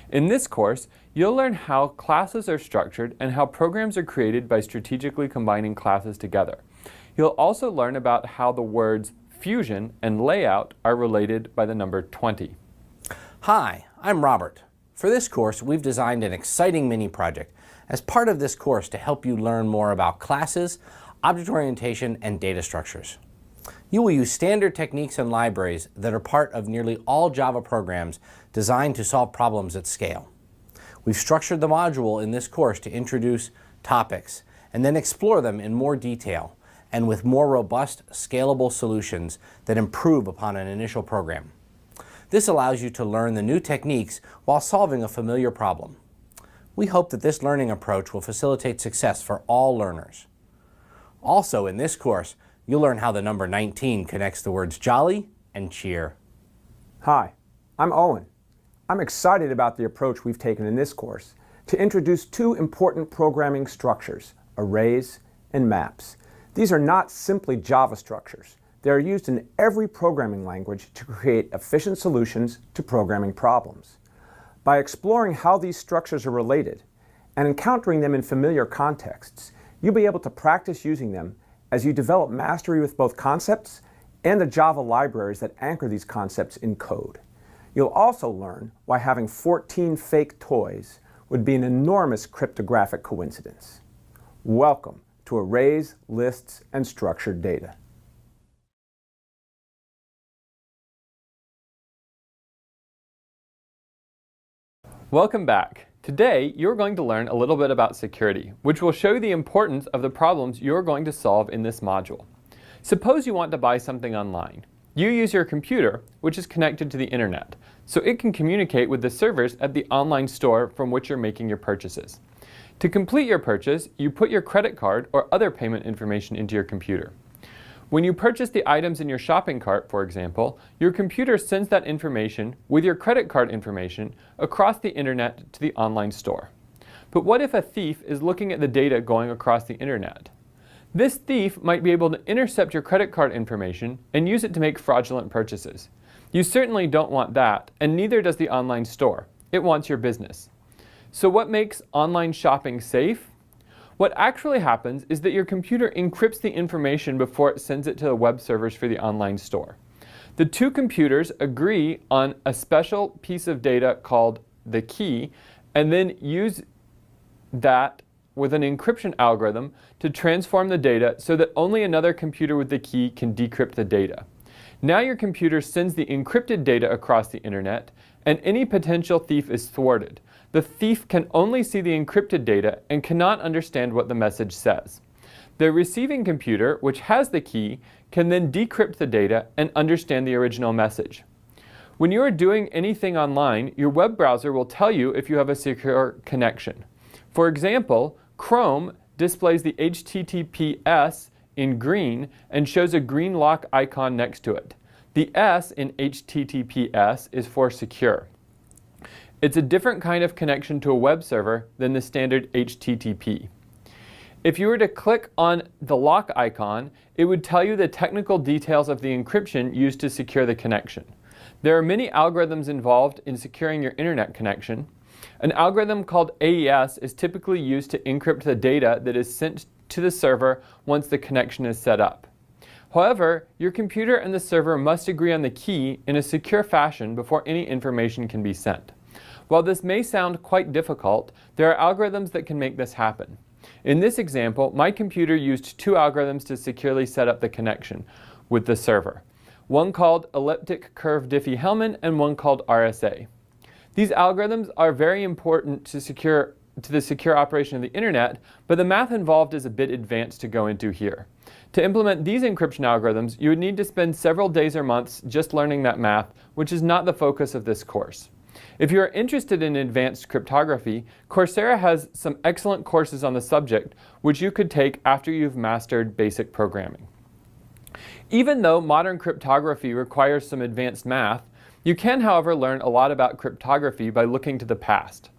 In this course, you'll learn how classes are structured and how programs are created by strategically combining classes together. You'll also learn about how the words fusion and layout are related by the number 20. Hi, I'm Robert. For this course, we've designed an exciting mini project as part of this course to help you learn more about classes, object orientation, and data structures. You will use standard techniques and libraries that are part of nearly all Java programs designed to solve problems at scale. We've structured the module in this course to introduce topics and then explore them in more detail and with more robust, scalable solutions that improve upon an initial program. This allows you to learn the new techniques while solving a familiar problem. We hope that this learning approach will facilitate success for all learners. Also, in this course, you'll learn how the number 19 connects the words jolly and cheer. Hi, I'm Owen. I'm excited about the approach we've taken in this course to introduce 2 important programming structures, arrays and maps. These are not simply Java structures. They are used in every programming language to create efficient solutions to programming problems. By exploring how these structures are related and encountering them in familiar contexts, you'll be able to practice using them as you develop mastery with both concepts and the Java libraries that anchor these concepts in code. You'll also learn why having 14 fake toys would be an enormous cryptographic coincidence. Welcome to Arrays, Lists, and Structured Data. Welcome back. Today, you're going to learn a little bit about security, which will show you the importance of the problems you're going to solve in this module. Suppose you want to buy something online. You use your computer, which is connected to the internet, so it can communicate with the servers at the online store from which you're making your purchases. To complete your purchase, you put your credit card or other payment information into your computer. When you purchase the items in your shopping cart, for example, your computer sends that information with your credit card information across the internet to the online store. But what if a thief is looking at the data going across the internet? This thief might be able to intercept your credit card information and use it to make fraudulent purchases. You certainly don't want that, and neither does the online store. It wants your business. So what makes online shopping safe? What actually happens is that your computer encrypts the information before it sends it to the web servers for the online store. The two computers agree on a special piece of data called the key, and then use that with an encryption algorithm to transform the data so that only another computer with the key can decrypt the data. Now your computer sends the encrypted data across the internet, and any potential thief is thwarted. The thief can only see the encrypted data and cannot understand what the message says. The receiving computer, which has the key, can then decrypt the data and understand the original message. When you are doing anything online, your web browser will tell you if you have a secure connection. For example, Chrome displays the HTTPS in green and shows a green lock icon next to it. The S in HTTPS is for secure. It's a different kind of connection to a web server than the standard HTTP. If you were to click on the lock icon, it would tell you the technical details of the encryption used to secure the connection. There are many algorithms involved in securing your internet connection. An algorithm called AES is typically used to encrypt the data that is sent to the server once the connection is set up. However, your computer and the server must agree on the key in a secure fashion before any information can be sent. While this may sound quite difficult, there are algorithms that can make this happen. In this example, my computer used two algorithms to securely set up the connection with the server. One called elliptic curve Diffie-Hellman and one called RSA. These algorithms are very important to the secure operation of the internet, but the math involved is a bit advanced to go into here. To implement these encryption algorithms, you would need to spend several days or months just learning that math, which is not the focus of this course. If you are interested in advanced cryptography, Coursera has some excellent courses on the subject, which you could take after you've mastered basic programming. Even though modern cryptography requires some advanced math, you can, however, learn a lot about cryptography by looking to the past.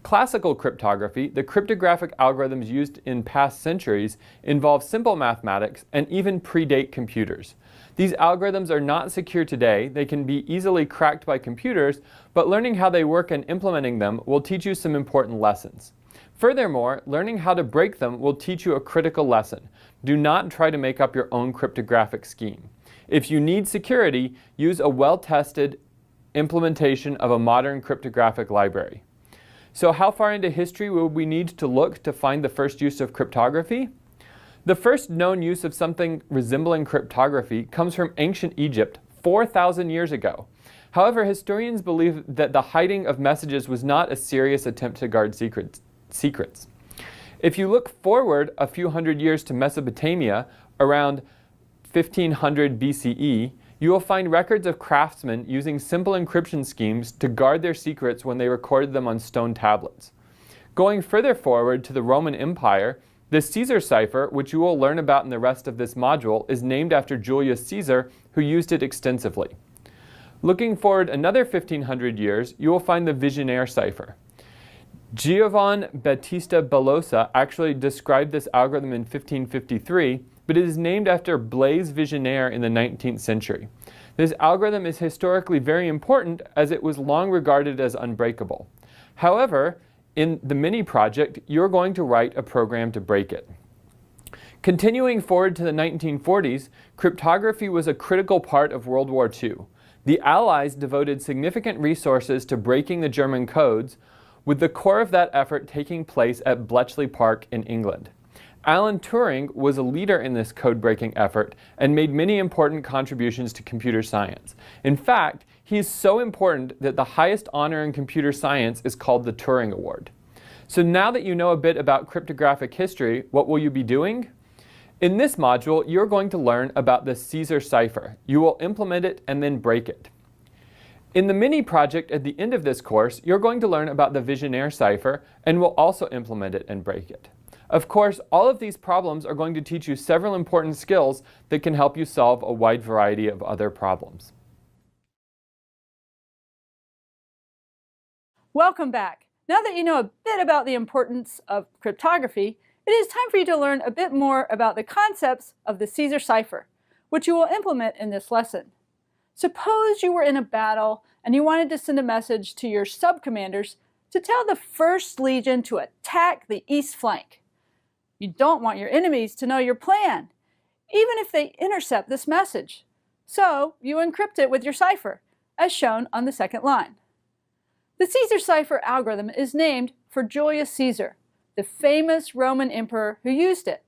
Classical cryptography, the cryptographic algorithms used in past centuries, involve simple mathematics and even predate computers. These algorithms are not secure today. They can be easily cracked by computers, but learning how they work and implementing them will teach you some important lessons. Furthermore, learning how to break them will teach you a critical lesson. Do not try to make up your own cryptographic scheme. If you need security, use a well-tested implementation of a modern cryptographic library. So how far into history will we need to look to find the first use of cryptography? The first known use of something resembling cryptography comes from ancient Egypt 4,000 years ago. However, historians believe that the hiding of messages was not a serious attempt to guard secrets. If you look forward a few hundred years to Mesopotamia, around 1500 BCE, you will find records of craftsmen using simple encryption schemes to guard their secrets when they recorded them on stone tablets. Going further forward to the Roman Empire, the Caesar cipher, which you will learn about in the rest of this module, is named after Julius Caesar, who used it extensively. Looking forward another 1500 years, you will find the Vigenère cipher. Giovan Battista Bellosa actually described this algorithm in 1553, but it is named after Blaise Vigenère in the 19th century. This algorithm is historically very important as it was long regarded as unbreakable. However, in the mini project, you're going to write a program to break it. Continuing forward to the 1940s, cryptography was a critical part of World War II. The Allies devoted significant resources to breaking the German codes, with the core of that effort taking place at Bletchley Park in England. Alan Turing was a leader in this code-breaking effort and made many important contributions to computer science. In fact, he is so important that the highest honor in computer science is called the Turing Award. So now that you know a bit about cryptographic history, what will you be doing? In this module, you're going to learn about the Caesar cipher. You will implement it and then break it. In the mini project at the end of this course, you're going to learn about the Vigenère cipher and will also implement it and break it. Of course, all of these problems are going to teach you several important skills that can help you solve a wide variety of other problems. Welcome back. Now that you know a bit about the importance of cryptography, it is time for you to learn a bit more about the concepts of the Caesar cipher, which you will implement in this lesson. Suppose you were in a battle and you wanted to send a message to your sub-commanders to tell the 1st Legion to attack the east flank. You don't want your enemies to know your plan, even if they intercept this message. So you encrypt it with your cipher, as shown on the second line. The Caesar cipher algorithm is named for Julius Caesar, the famous Roman emperor who used it.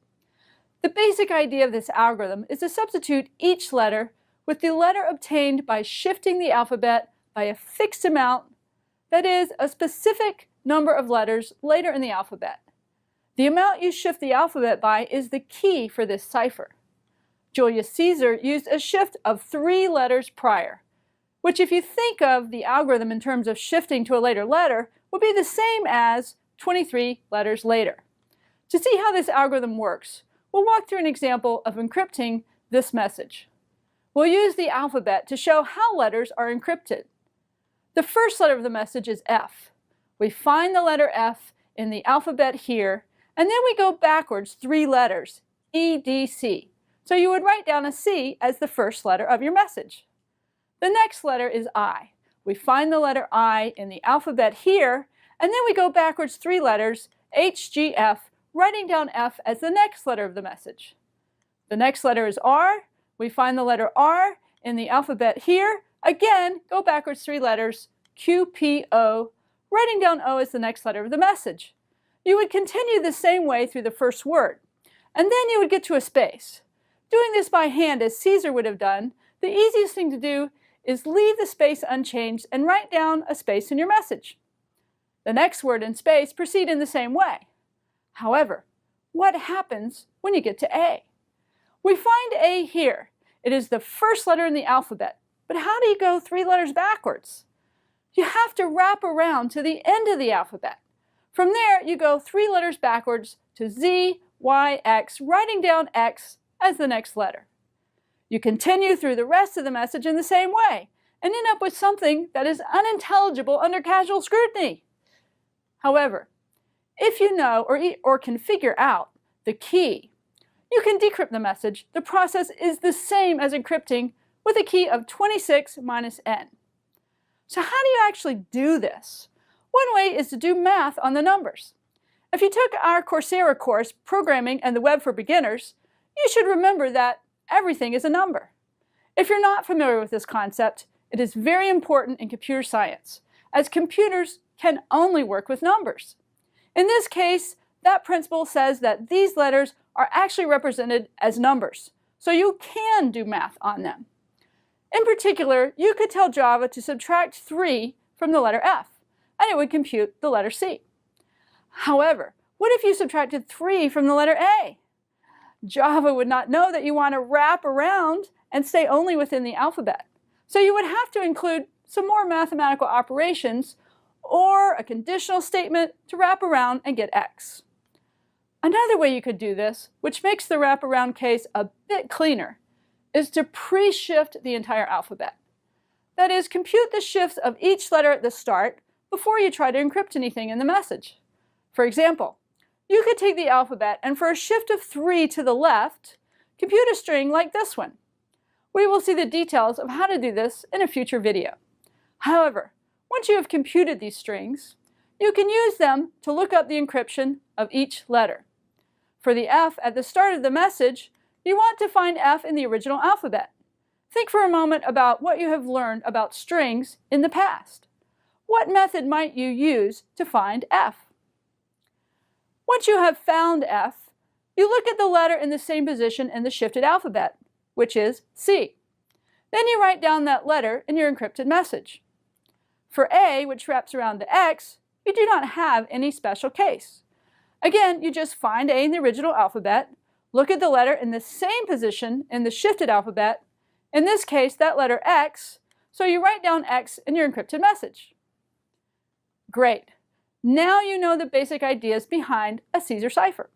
The basic idea of this algorithm is to substitute each letter with the letter obtained by shifting the alphabet by a fixed amount, that is, a specific number of letters later in the alphabet. The amount you shift the alphabet by is the key for this cipher. Julius Caesar used a shift of 3 letters prior, which if you think of the algorithm in terms of shifting to a later letter, would be the same as 23 letters later. To see how this algorithm works, we'll walk through an example of encrypting this message. We'll use the alphabet to show how letters are encrypted. The first letter of the message is F. We find the letter F in the alphabet here, and then we go backwards 3 letters, EDC. So you would write down a C as the first letter of your message. The next letter is I. We find the letter I in the alphabet here, and then we go backwards 3 letters, HGF, writing down F as the next letter of the message. The next letter is R. We find the letter R in the alphabet here. Again, go backwards 3 letters, QPO, writing down O as the next letter of the message. You would continue the same way through the first word, and then you would get to a space. Doing this by hand as Caesar would have done, the easiest thing to do is leave the space unchanged and write down a space in your message. The next word and space proceed in the same way. However, what happens when you get to A? We find A here. It is the first letter in the alphabet, but how do you go 3 letters backwards? You have to wrap around to the end of the alphabet. From there, you go 3 letters backwards to Z, Y, X, writing down X as the next letter. You continue through the rest of the message in the same way and end up with something that is unintelligible under casual scrutiny. However, if you know or can figure out the key, you can decrypt the message. The process is the same as encrypting with a key of 26 minus n. So how do you actually do this? One way is to do math on the numbers. If you took our Coursera course, Programming and the Web for Beginners, you should remember that everything is a number. If you're not familiar with this concept, it is very important in computer science, as computers can only work with numbers. In this case, that principle says that these letters are actually represented as numbers, so you can do math on them. In particular, you could tell Java to subtract 3 from the letter F, and it would compute the letter C. However, what if you subtracted 3 from the letter A? Java would not know that you want to wrap around and stay only within the alphabet. So you would have to include some more mathematical operations or a conditional statement to wrap around and get X. Another way you could do this, which makes the wraparound case a bit cleaner, is to pre-shift the entire alphabet. That is, compute the shifts of each letter at the start before you try to encrypt anything in the message. For example, you could take the alphabet and for a shift of 3 to the left, compute a string like this one. We will see the details of how to do this in a future video. However, once you have computed these strings, you can use them to look up the encryption of each letter. For the F at the start of the message, you want to find F in the original alphabet. Think for a moment about what you have learned about strings in the past. What method might you use to find F? Once you have found F, you look at the letter in the same position in the shifted alphabet, which is C. Then you write down that letter in your encrypted message. For A, which wraps around the X, you do not have any special case. Again, you just find A in the original alphabet, look at the letter in the same position in the shifted alphabet, in this case that letter X, so you write down X in your encrypted message. Great. Now you know the basic ideas behind a Caesar cipher.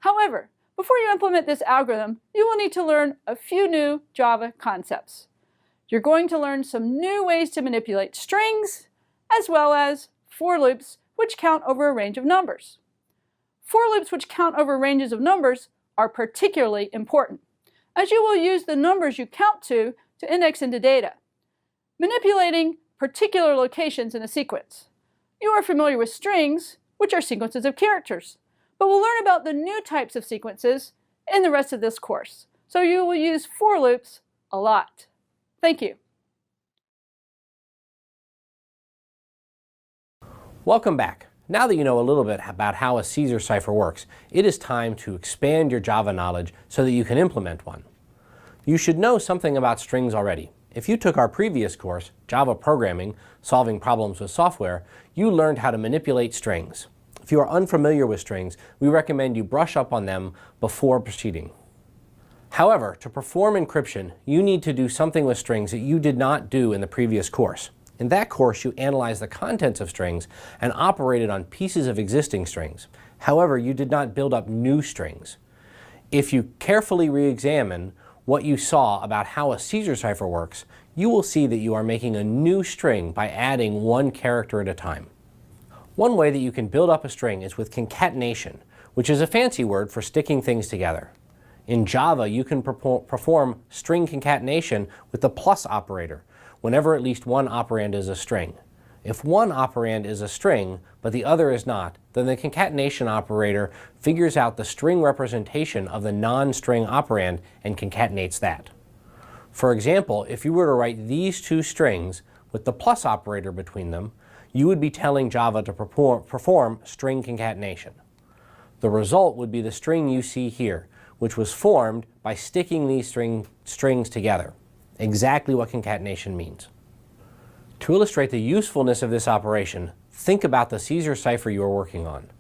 However, before you implement this algorithm, you will need to learn a few new Java concepts. You're going to learn some new ways to manipulate strings, as well as for loops which count over a range of numbers. For loops which count over ranges of numbers are particularly important, as you will use the numbers you count to index into data, manipulating particular locations in a sequence. You are familiar with strings, which are sequences of characters, but we'll learn about the new types of sequences in the rest of this course, so you will use for loops a lot. Thank you. Welcome back. Now that you know a little bit about how a Caesar cipher works, it is time to expand your Java knowledge so that you can implement one. You should know something about strings already. If you took our previous course, Java Programming, Solving Problems with Software, you learned how to manipulate strings. If you are unfamiliar with strings, we recommend you brush up on them before proceeding. However, to perform encryption, you need to do something with strings that you did not do in the previous course. In that course, you analyzed the contents of strings and operated on pieces of existing strings. However, you did not build up new strings. If you carefully re-examine what you saw about how a Caesar cipher works, you will see that you are making a new string by adding one character at a time. One way that you can build up a string is with concatenation, which is a fancy word for sticking things together. In Java, you can perform string concatenation with the plus operator, whenever at least one operand is a string. If one operand is a string, but the other is not, then the concatenation operator figures out the string representation of the non-string operand and concatenates that. For example, if you were to write these two strings with the plus operator between them, you would be telling Java to perform string concatenation. The result would be the string you see here, which was formed by sticking these strings together. Exactly what concatenation means. To illustrate the usefulness of this operation, think about the Caesar cipher you are working on.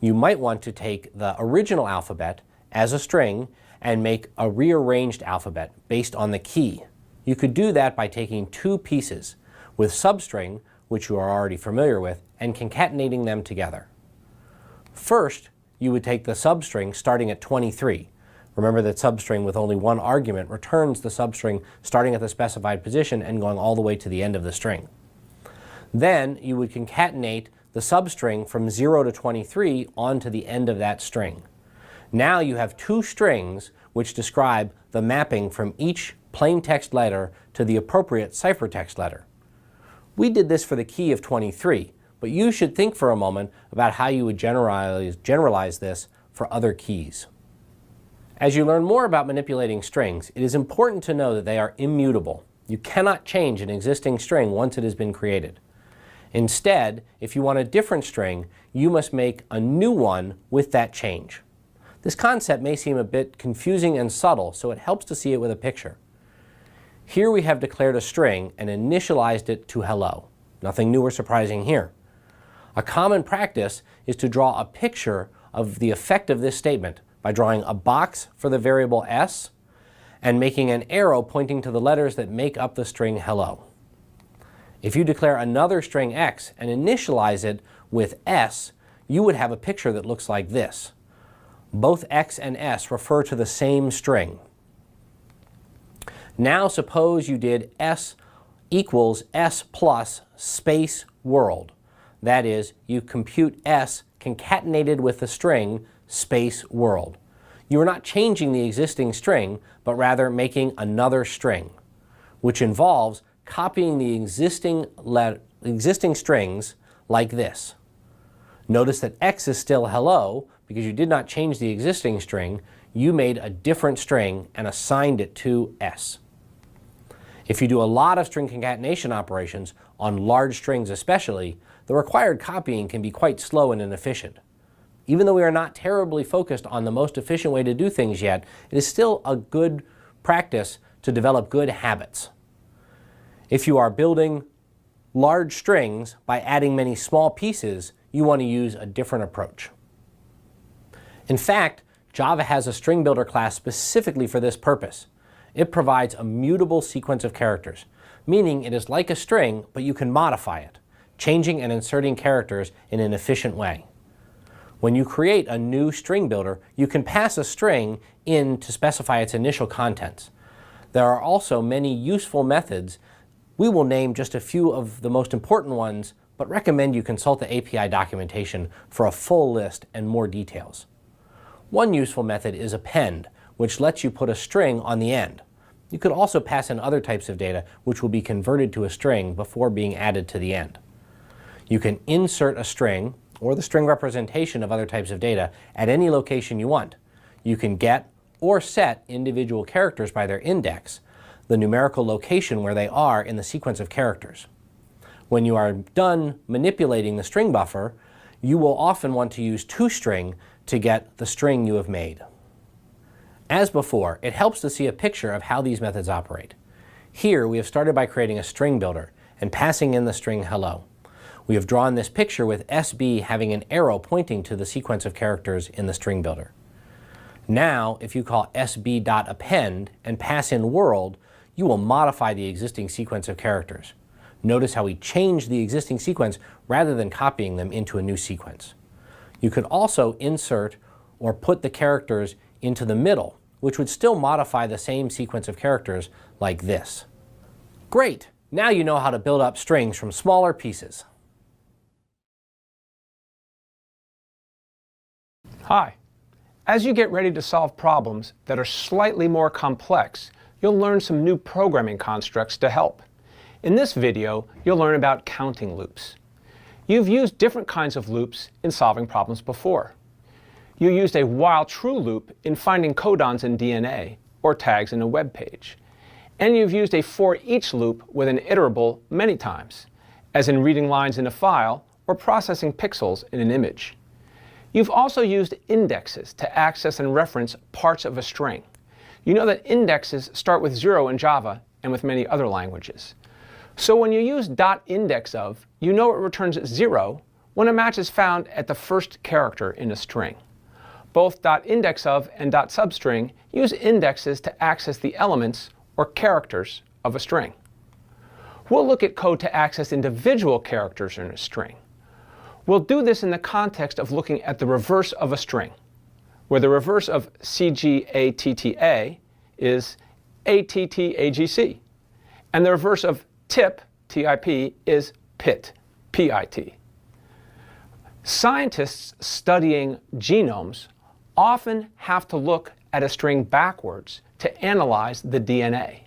You might want to take the original alphabet as a string and make a rearranged alphabet based on the key. You could do that by taking two pieces with substring, which you are already familiar with, and concatenating them together. First, you would take the substring starting at 23. Remember that substring with only one argument returns the substring starting at the specified position and going all the way to the end of the string. Then you would concatenate the substring from 0 to 23 onto the end of that string. Now you have two strings which describe the mapping from each plain text letter to the appropriate ciphertext letter. We did this for the key of 23, but you should think for a moment about how you would generalize this for other keys. As you learn more about manipulating strings, it is important to know that they are immutable. You cannot change an existing string once it has been created. Instead, if you want a different string, you must make a new one with that change. This concept may seem a bit confusing and subtle, so it helps to see it with a picture. Here we have declared a string and initialized it to hello. Nothing new or surprising here. A common practice is to draw a picture of the effect of this statement by drawing a box for the variable s and making an arrow pointing to the letters that make up the string hello. If you declare another string x and initialize it with s, you would have a picture that looks like this. Both x and s refer to the same string. Now suppose you did s equals s plus space world. That is, you compute s concatenated with the string space world. You are not changing the existing string, but rather making another string, which involves copying the existing strings like this. Notice that X is still hello because you did not change the existing string. You made a different string and assigned it to S. If you do a lot of string concatenation operations, on large strings especially, the required copying can be quite slow and inefficient. Even though we are not terribly focused on the most efficient way to do things yet, it is still a good practice to develop good habits. If you are building large strings by adding many small pieces, you want to use a different approach. In fact, Java has a string builder class specifically for this purpose. It provides a mutable sequence of characters, meaning it is like a string, but you can modify it, changing and inserting characters in an efficient way. When you create a new string builder, you can pass a string in to specify its initial contents. There are also many useful methods. We will name just a few of the most important ones, but recommend you consult the API documentation for a full list and more details. One useful method is append, which lets you put a string on the end. You could also pass in other types of data which will be converted to a string before being added to the end. You can insert a string or the string representation of other types of data at any location you want. You can get or set individual characters by their index, the numerical location where they are in the sequence of characters. When you are done manipulating the string buffer, you will often want to use toString to get the string you have made. As before, it helps to see a picture of how these methods operate. Here we have started by creating a string builder and passing in the string hello. We have drawn this picture with SB having an arrow pointing to the sequence of characters in the string builder. Now, if you call sb.append and pass in world, you will modify the existing sequence of characters. Notice how we changed the existing sequence rather than copying them into a new sequence. You could also insert or put the characters into the middle, which would still modify the same sequence of characters like this. Great! Now you know how to build up strings from smaller pieces. Hi. As you get ready to solve problems that are slightly more complex, you'll learn some new programming constructs to help. In this video, you'll learn about counting loops. You've used different kinds of loops in solving problems before. You used a while true loop in finding codons in DNA or tags in a web page. And you've used a for each loop with an iterable many times, as in reading lines in a file or processing pixels in an image. You've also used indexes to access and reference parts of a string. You know that indexes start with 0 in Java and with many other languages. So when you use .indexOf, you know it returns 0 when a match is found at the first character in a string. Both .indexOf and .substring use indexes to access the elements or characters of a string. We'll look at code to access individual characters in a string. We'll do this in the context of looking at the reverse of a string, where the reverse of CGATTA is ATTAGC, and the reverse of TIP, TIP, is PIT, PIT. Scientists studying genomes often have to look at a string backwards to analyze the DNA.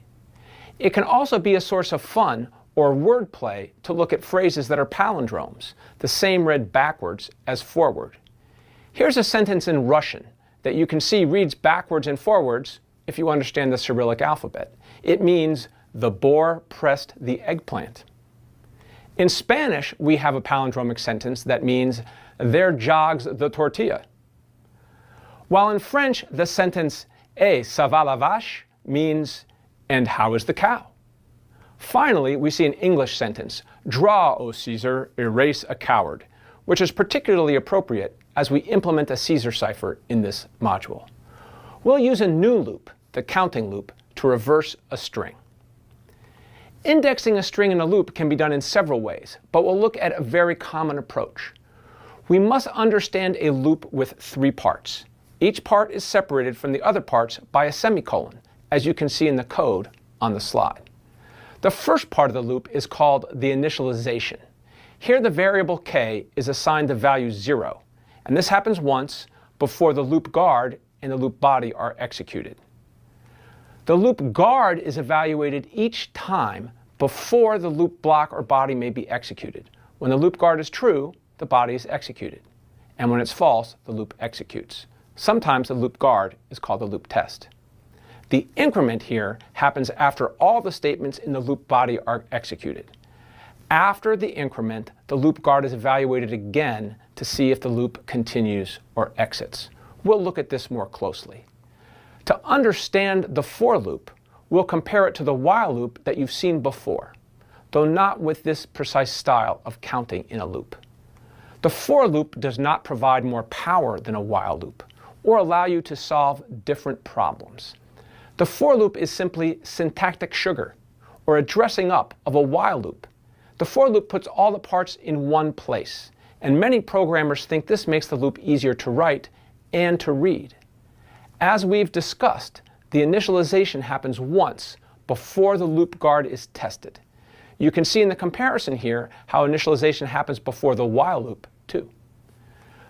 It can also be a source of fun or wordplay to look at phrases that are palindromes, the same read backwards as forward. Here's a sentence in Russian that you can see reads backwards and forwards if you understand the Cyrillic alphabet. It means, the boar pressed the eggplant. In Spanish, we have a palindromic sentence that means, there jogs the tortilla. While in French, the sentence, et ça va la vache, means, and how is the cow? Finally, we see an English sentence, draw, O Caesar, erase a coward, which is particularly appropriate as we implement a Caesar cipher in this module. We'll use a new loop, the counting loop, to reverse a string. Indexing a string in a loop can be done in several ways, but we'll look at a very common approach. We must understand a loop with 3 parts. Each part is separated from the other parts by a semicolon, as you can see in the code on the slide. The first part of the loop is called the initialization. Here the variable k is assigned the value 0, and this happens once before the loop guard and the loop body are executed. The loop guard is evaluated each time before the loop block or body may be executed. When the loop guard is true, the body is executed. And when it's false, the loop executes. Sometimes the loop guard is called the loop test. The increment here happens after all the statements in the loop body are executed. After the increment, the loop guard is evaluated again to see if the loop continues or exits. We'll look at this more closely. To understand the for loop, we'll compare it to the while loop that you've seen before, though not with this precise style of counting in a loop. The for loop does not provide more power than a while loop, or allow you to solve different problems. The for loop is simply syntactic sugar, or a dressing up of a while loop. The for loop puts all the parts in one place, and many programmers think this makes the loop easier to write and to read. As we've discussed, the initialization happens once before the loop guard is tested. You can see in the comparison here how initialization happens before the while loop, too.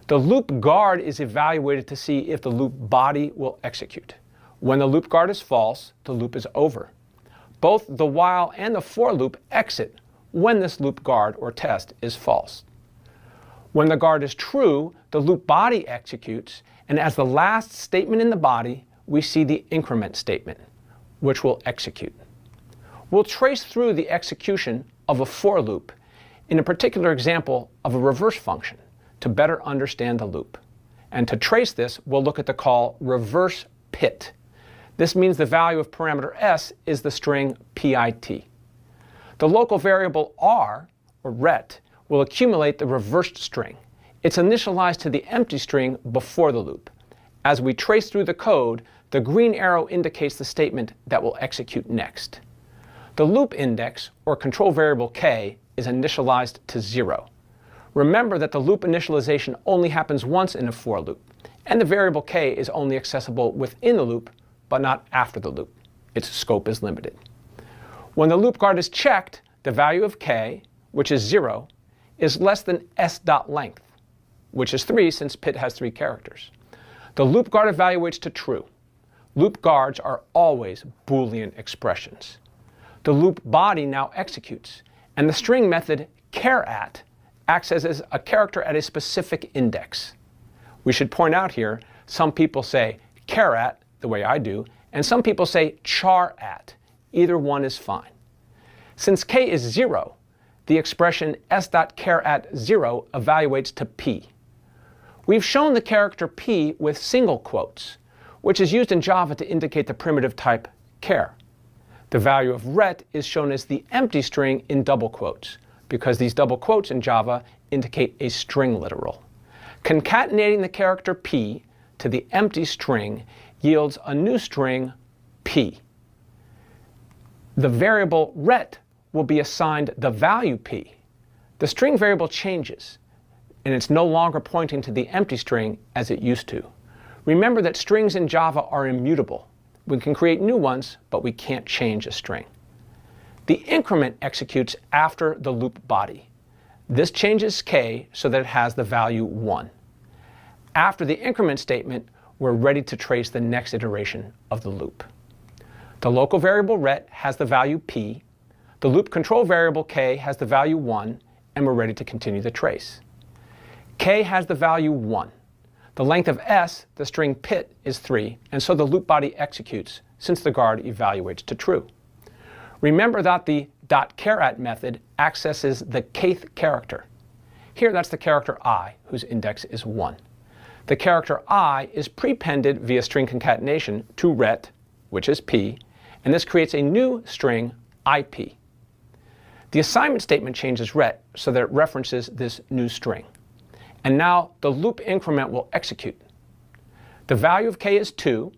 The loop guard is evaluated to see if the loop body will execute. When the loop guard is false, the loop is over. Both the while and the for loop exit when this loop guard or test is false. When the guard is true, the loop body executes, and as the last statement in the body, we see the increment statement, which will execute. We'll trace through the execution of a for loop in a particular example of a reverse function to better understand the loop. And to trace this, we'll look at the call reverse pit. This means the value of parameter s is the string pit. The local variable r, or ret, will accumulate the reversed string. It's initialized to the empty string before the loop. As we trace through the code, the green arrow indicates the statement that will execute next. The loop index, or control variable k, is initialized to 0. Remember that the loop initialization only happens once in a for loop, and the variable k is only accessible within the loop, but not after the loop. Its scope is limited. When the loop guard is checked, the value of k, which is 0, is less than s.length, which is 3 since pit has 3 characters. The loop guard evaluates to true. Loop guards are always Boolean expressions. The loop body now executes, and the string method char@, acts as a character at a specific index. We should point out here, some people say char@, the way I do, and some people say char@. Either one is fine. Since k is 0, the expression s.char@0 evaluates to p. We've shown the character p with single quotes, which is used in Java to indicate the primitive type char. The value of ret is shown as the empty string in double quotes, because these double quotes in Java indicate a string literal. Concatenating the character p to the empty string yields a new string p. The variable ret will be assigned the value p. The string variable changes, and it's no longer pointing to the empty string as it used to. Remember that strings in Java are immutable. We can create new ones, but we can't change a string. The increment executes after the loop body. This changes k so that it has the value 1. After the increment statement, we're ready to trace the next iteration of the loop. The local variable ret has the value p, the loop control variable k has the value 1, and we're ready to continue the trace. K has the value 1. The length of s, the string pit, is 3, and so the loop body executes since the guard evaluates to true. Remember that the .char@ method accesses the kth character. Here that's the character I, whose index is 1. The character I is prepended via string concatenation to ret, which is p, and this creates a new string ip. The assignment statement changes ret so that it references this new string. And now the loop increment will execute. The value of k is 2,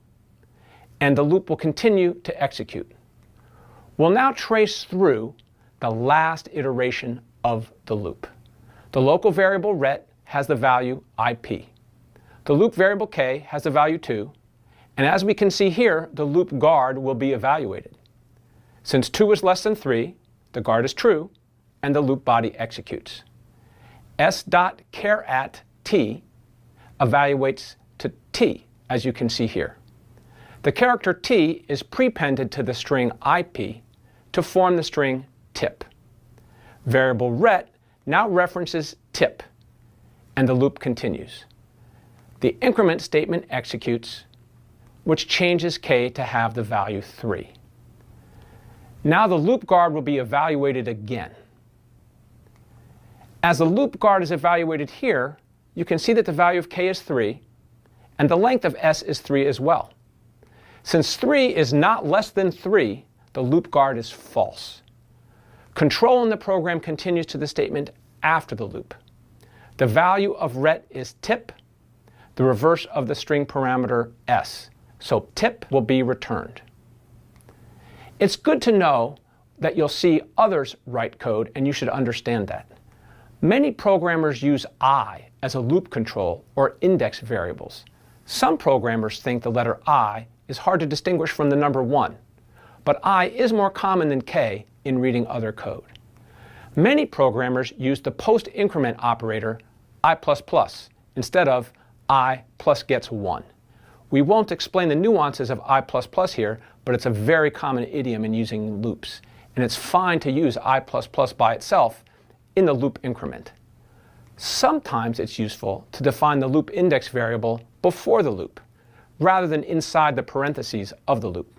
and the loop will continue to execute. We'll now trace through the last iteration of the loop. The local variable ret has the value ip. The loop variable k has the value 2, and as we can see here, the loop guard will be evaluated. Since 2 is less than 3, the guard is true, and the loop body executes. S.char@t evaluates to t, as you can see here. The character t is prepended to the string ip to form the string tip. Variable ret now references tip, and the loop continues. The increment statement executes, which changes k to have the value 3. Now the loop guard will be evaluated again. As the loop guard is evaluated here, you can see that the value of k is 3, and the length of s is 3 as well. Since 3 is not less than 3, the loop guard is false. Control in the program continues to the statement after the loop. The value of ret is tip, the reverse of the string parameter s, so tip will be returned. It's good to know that you'll see others write code, and you should understand that. Many programmers use I as a loop control or index variables. Some programmers think the letter I is hard to distinguish from the number 1, but I is more common than k in reading other code. Many programmers use the post-increment operator I++ instead of I plus gets 1. We won't explain the nuances of I++ here, but it's a very common idiom in using loops, and it's fine to use I++ by itself in the loop increment. Sometimes it's useful to define the loop index variable before the loop, rather than inside the parentheses of the loop.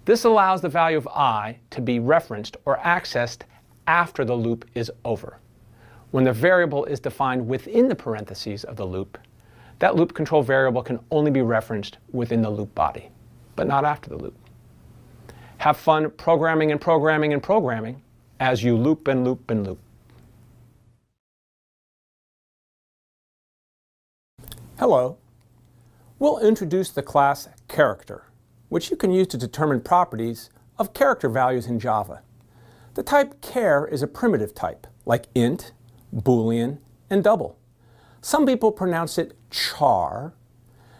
This allows the value of I to be referenced or accessed after the loop is over. When the variable is defined within the parentheses of the loop, that loop control variable can only be referenced within the loop body, but not after the loop. Have fun programming and programming and programming as you loop and loop and loop. Hello. We'll introduce the class character, which you can use to determine properties of character values in Java. The type char is a primitive type, like int, boolean, and double. Some people pronounce it char,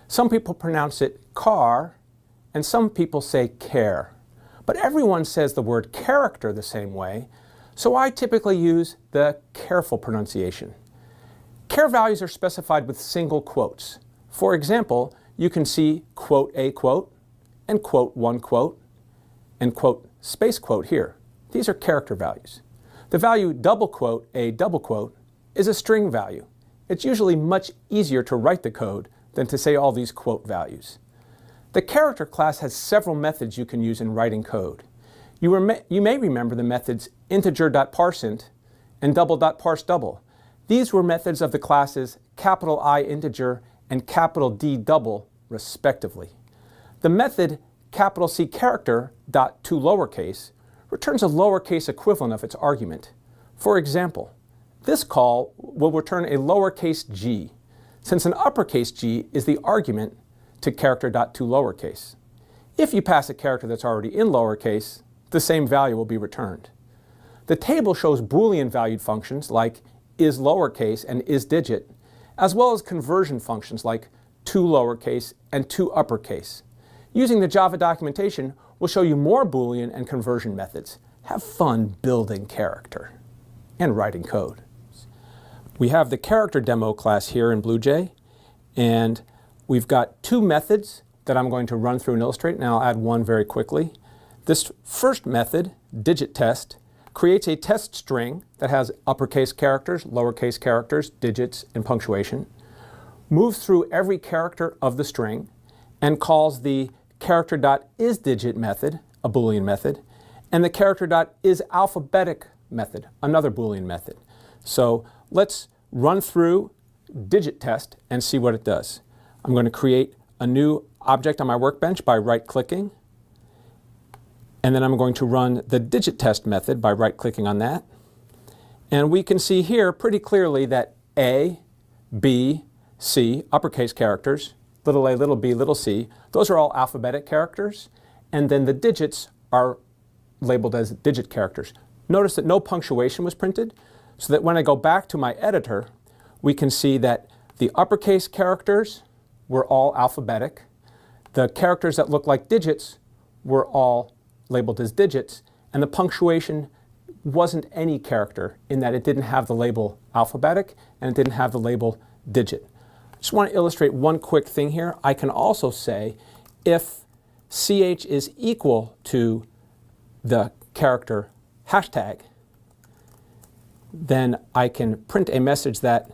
some people pronounce it car, and some people say care. But everyone says the word character the same way, so I typically use the careful pronunciation. Char values are specified with single quotes. For example, you can see quote a quote, and quote 1 quote, and quote space quote here. These are character values. The value double quote a double quote is a string value. It's usually much easier to write the code than to say all these quote values. The character class has several methods you can use in writing code. You may remember the methods integer.parseInt and double.parseDouble. These were methods of the classes capital I integer and capital D double, respectively. The method capital C character dot to lowercase returns a lowercase equivalent of its argument. For example, this call will return a lowercase g, since an uppercase g is the argument to character dot to lowercase. If you pass a character that's already in lowercase, the same value will be returned. The table shows Boolean valued functions like is lowercase and is digit, as well as conversion functions like to lowercase and to uppercase. Using the Java documentation, we'll show you more Boolean and conversion methods. Have fun building character and writing code. We have the character demo class here in BlueJ, and we've got 2 methods that I'm going to run through and illustrate, and I'll add one very quickly. This first method, digit test, creates a test string that has uppercase characters, lowercase characters, digits, and punctuation, moves through every character of the string, and calls the character.isDigit method, a Boolean method, and the character.isAlphabetic method, another Boolean method. So let's run through digit test and see what it does. I'm going to create a new object on my workbench by right-clicking, and then I'm going to run the digit test method by right-clicking on that. And we can see here pretty clearly that A, B, C, uppercase characters, little a, little b, little c, those are all alphabetic characters, and then the digits are labeled as digit characters. Notice that no punctuation was printed, so that when I go back to my editor, we can see that the uppercase characters were all alphabetic. The characters that look like digits were all labeled as digits, and the punctuation wasn't any character in that it didn't have the label alphabetic and it didn't have the label digit. Just want to illustrate one quick thing here. I can also say if ch is equal to the character hashtag, then I can print a message that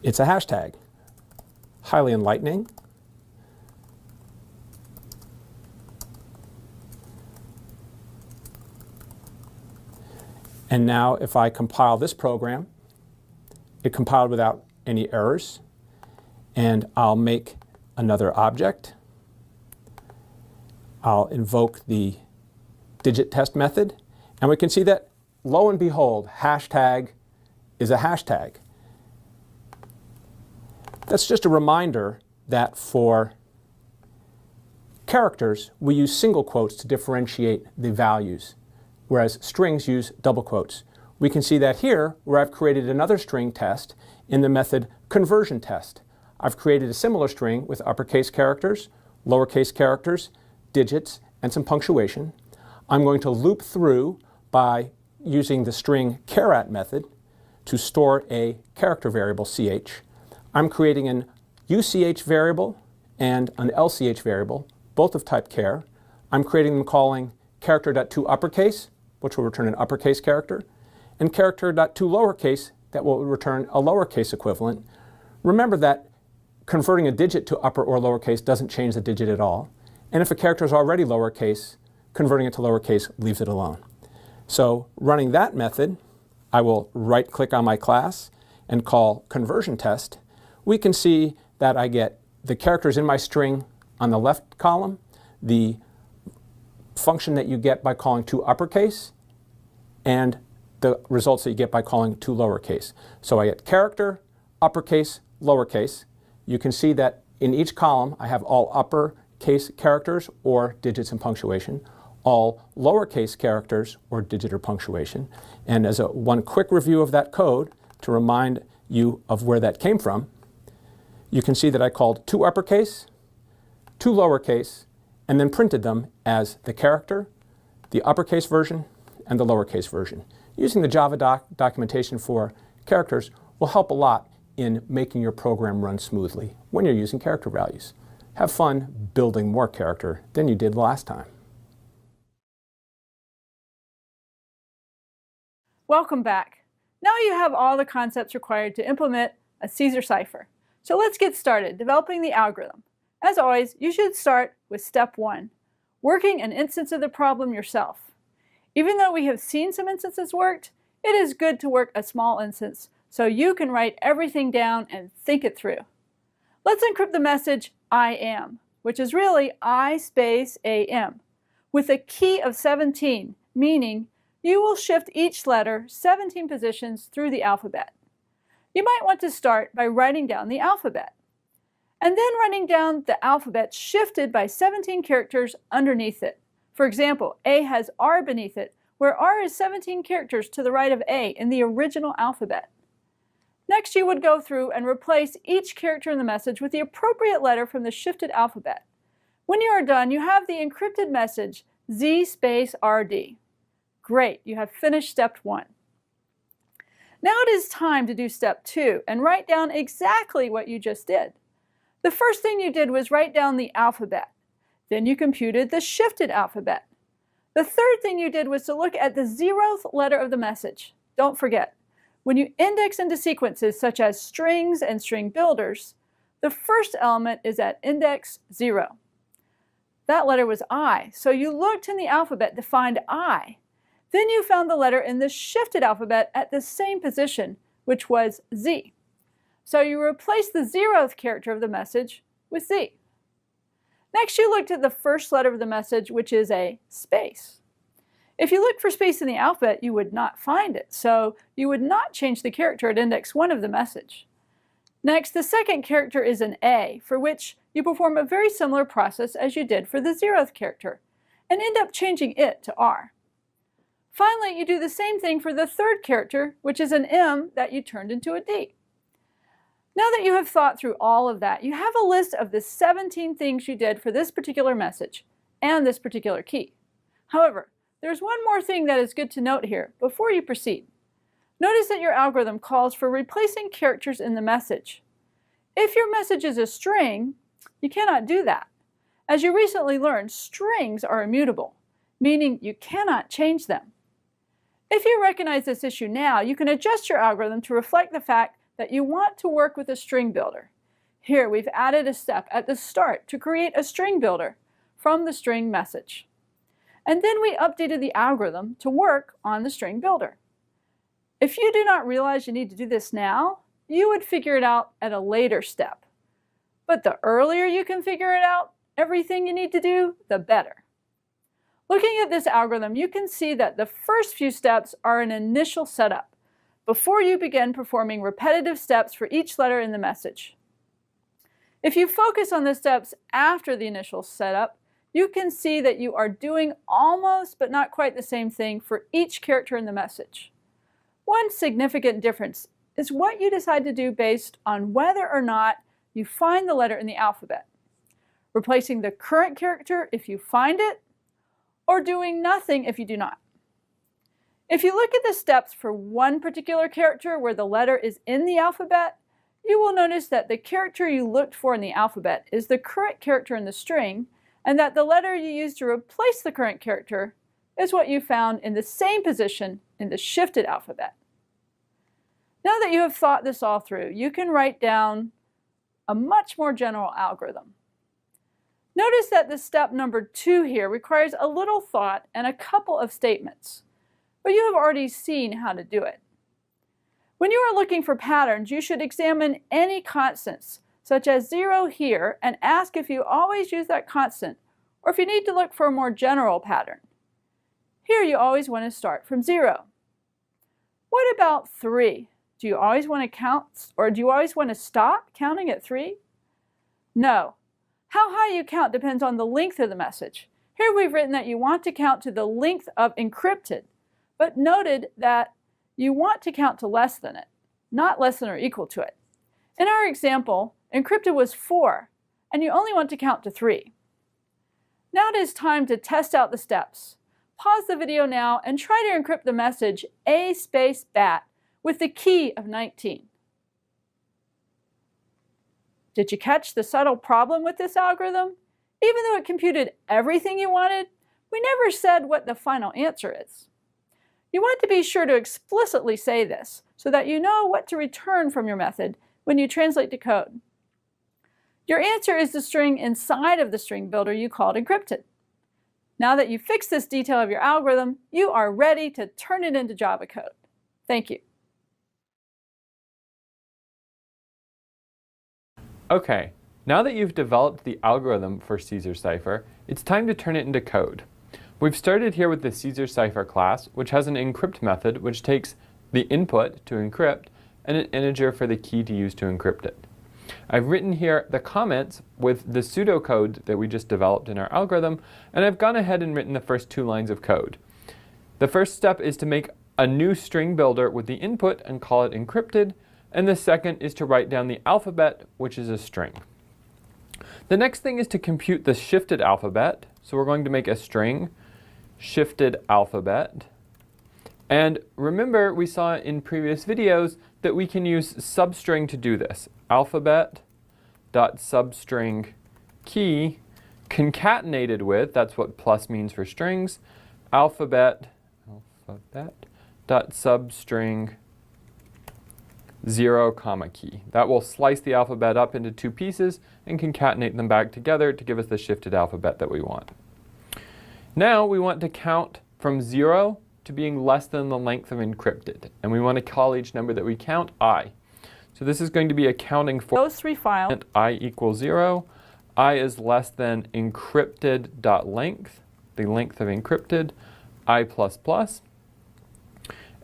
it's a hashtag. Highly enlightening. And now if I compile this program, it compiled without any errors. And I'll make another object. I'll invoke the digit test method. And we can see that, lo and behold, hashtag is a hashtag. That's just a reminder that for characters, we use single quotes to differentiate the values, whereas strings use double quotes. We can see that here, where I've created another string test in the method conversion test. I've created a similar string with uppercase characters, lowercase characters, digits, and some punctuation. I'm going to loop through by using the string char method to store a character variable, ch. I'm creating an uch variable and an lch variable, both of type char. I'm creating them calling character.toUppercase, which will return an uppercase character, and character.toLowercase, that will return a lowercase equivalent. Remember that converting a digit to upper or lowercase doesn't change the digit at all. And if a character is already lowercase, converting it to lowercase leaves it alone. So running that method, I will right-click on my class and call conversion test. We can see that I get the characters in my string on the left column, the function that you get by calling toUppercase, and the results that you get by calling toLowercase. So I get character, uppercase, lowercase. You can see that in each column I have all uppercase characters or digits and punctuation, all lowercase characters or digit or punctuation. And as one quick review of that code to remind you of where that came from, you can see that I called toUppercase, toLowercase, and then printed them as the character, the uppercase version, and the lowercase version. Using the Java documentation for characters will help a lot in making your program run smoothly when you're using character values. Have fun building more character than you did last time. Welcome back. Now you have all the concepts required to implement a Caesar cipher. So let's get started developing the algorithm. As always, you should start with step 1, working an instance of the problem yourself. Even though we have seen some instances worked, it is good to work a small instance so you can write everything down and think it through. Let's encrypt the message I am, which is really I space AM, with a key of 17, meaning you will shift each letter 17 positions through the alphabet. You might want to start by writing down the alphabet, and then writing down the alphabet shifted by 17 characters underneath it. For example, A has R beneath it, where R is 17 characters to the right of A in the original alphabet. Next, you would go through and replace each character in the message with the appropriate letter from the shifted alphabet. When you are done, you have the encrypted message Z space RD. Great, you have finished step 1. Now it is time to do step 2 and write down exactly what you just did. The first thing you did was write down the alphabet. Then you computed the shifted alphabet. The third thing you did was to look at the 0th letter of the message. Don't forget, when you index into sequences such as strings and string builders, the first element is at index 0. That letter was I, so you looked in the alphabet to find I. Then you found the letter in the shifted alphabet at the same position, which was Z. So you replaced the 0th character of the message with Z. Next, you looked at the first letter of the message, which is a space. If you looked for space in the alphabet, you would not find it, so you would not change the character at index 1 of the message. Next, the second character is an A, for which you perform a very similar process as you did for the 0th character, and end up changing it to R. Finally, you do the same thing for the third character, which is an M that you turned into a D. Now that you have thought through all of that, you have a list of the 17 things you did for this particular message and this particular key. However, there's one more thing that is good to note here before you proceed. Notice that your algorithm calls for replacing characters in the message. If your message is a string, you cannot do that. As you recently learned, strings are immutable, meaning you cannot change them. If you recognize this issue now, you can adjust your algorithm to reflect the fact that you want to work with a string builder. Here we've added a step at the start to create a string builder from the string message. And then we updated the algorithm to work on the string builder. If you do not realize you need to do this now, you would figure it out at a later step. But the earlier you can figure it out, everything you need to do, the better. Looking at this algorithm, you can see that the first few steps are an initial setup before you begin performing repetitive steps for each letter in the message. If you focus on the steps after the initial setup, you can see that you are doing almost but not quite the same thing for each character in the message. One significant difference is what you decide to do based on whether or not you find the letter in the alphabet. Replacing the current character if you find it, or doing nothing if you do not. If you look at the steps for one particular character where the letter is in the alphabet, you will notice that the character you looked for in the alphabet is the current character in the string, and that the letter you used to replace the current character is what you found in the same position in the shifted alphabet. Now that you have thought this all through, you can write down a much more general algorithm. Notice that the step number 2 here requires a little thought and a couple of statements, but you have already seen how to do it. When you are looking for patterns, you should examine any constants, such as 0 here, and ask if you always use that constant, or if you need to look for a more general pattern. Here you always want to start from 0. What about 3? Do you always want to count, or do you always want to stop counting at 3? No. How high you count depends on the length of the message. Here we've written that you want to count to the length of encrypted, but noted that you want to count to less than it, not less than or equal to it. In our example, encrypted was 4, and you only want to count to 3. Now it is time to test out the steps. Pause the video now and try to encrypt the message A space bat with the key of 19. Did you catch the subtle problem with this algorithm? Even though it computed everything you wanted, we never said what the final answer is. You want to be sure to explicitly say this so that you know what to return from your method when you translate to code. Your answer is the string inside of the string builder you called encrypted. Now that you've fixed this detail of your algorithm, you are ready to turn it into Java code. Thank you. Okay, now that you've developed the algorithm for Caesar Cipher, it's time to turn it into code. We've started here with the Caesar Cipher class, which has an encrypt method which takes the input to encrypt and an integer for the key to use to encrypt it. I've written here the comments with the pseudocode that we just developed in our algorithm, and I've gone ahead and written the first 2 lines of code. The first step is to make a new string builder with the input and call it encrypted, and the second is to write down the alphabet, which is a string. The next thing is to compute the shifted alphabet, so we're going to make a string shifted alphabet. And remember, we saw in previous videos that we can use substring to do this. Alphabet.substring key concatenated with, that's what plus means for strings, alphabet.substring 0, key. That will slice the alphabet up into 2 pieces and concatenate them back together to give us the shifted alphabet that we want. Now we want to count from 0 to being less than the length of encrypted, and we want to call each number that we count I. So this is going to be accounting for those 3 files. I equals 0. I is less than encrypted.length, the length of encrypted, I++.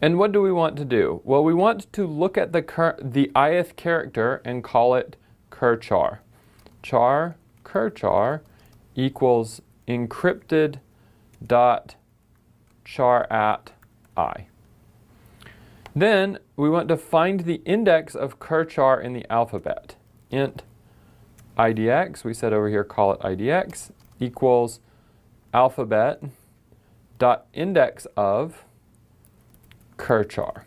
And what do we want to do? Well, we want to look at the ith character and call it curchar. Curchar equals encrypted dot char at I. Then we want to find the index of curchar in the alphabet. Int idx, we said over here call it idx, equals alphabet dot index of curchar.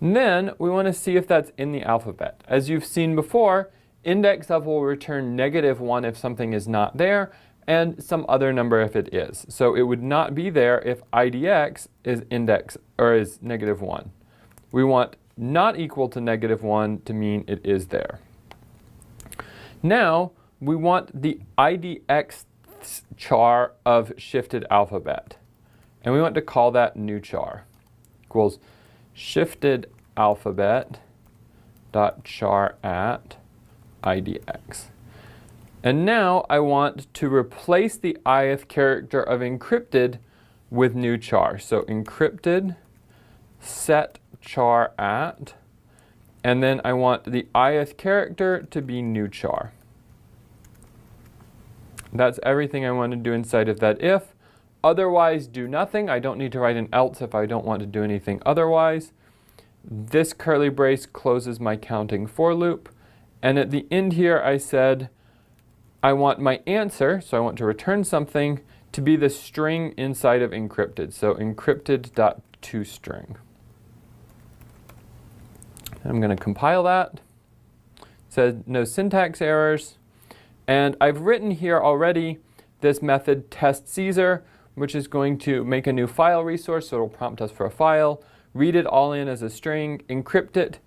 And then we want to see if that's in the alphabet. As you've seen before, index of will return -1 if something is not there, and some other number if it is. So it would not be there if IDX is index or is -1. We want not equal to -1 to mean it is there. Now we want the IDX char of shifted alphabet, and we want to call that new char equals shifted alphabet dot char at IDX. And now I want to replace the ith character of encrypted with new char. So encrypted set char at, and then I want the ith character to be new char. That's everything I want to do inside of that if. Otherwise, do nothing. I don't need to write an else if I don't want to do anything otherwise. This curly brace closes my counting for loop. And at the end here, I said I want my answer, so I want to return something, to be the string inside of encrypted. So encrypted.toString. I'm going to compile that. It says no syntax errors. And I've written here already this method testCaesar, which is going to make a new file resource, so it'll prompt us for a file, read it all in as a string, encrypt it.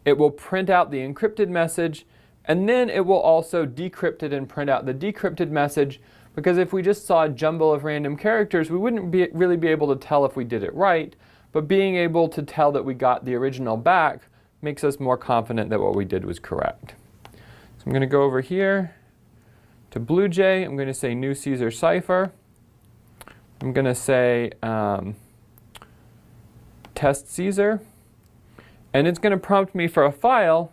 It will print out the encrypted message, and then it will also decrypt it and print out the decrypted message, because if we just saw a jumble of random characters, we wouldn't really be able to tell if we did it right, but being able to tell that we got the original back makes us more confident that what we did was correct. So I'm going to go over here to BlueJ. I'm going to say new Caesar cipher. I'm going to say testCaesar, and it's going to prompt me for a file,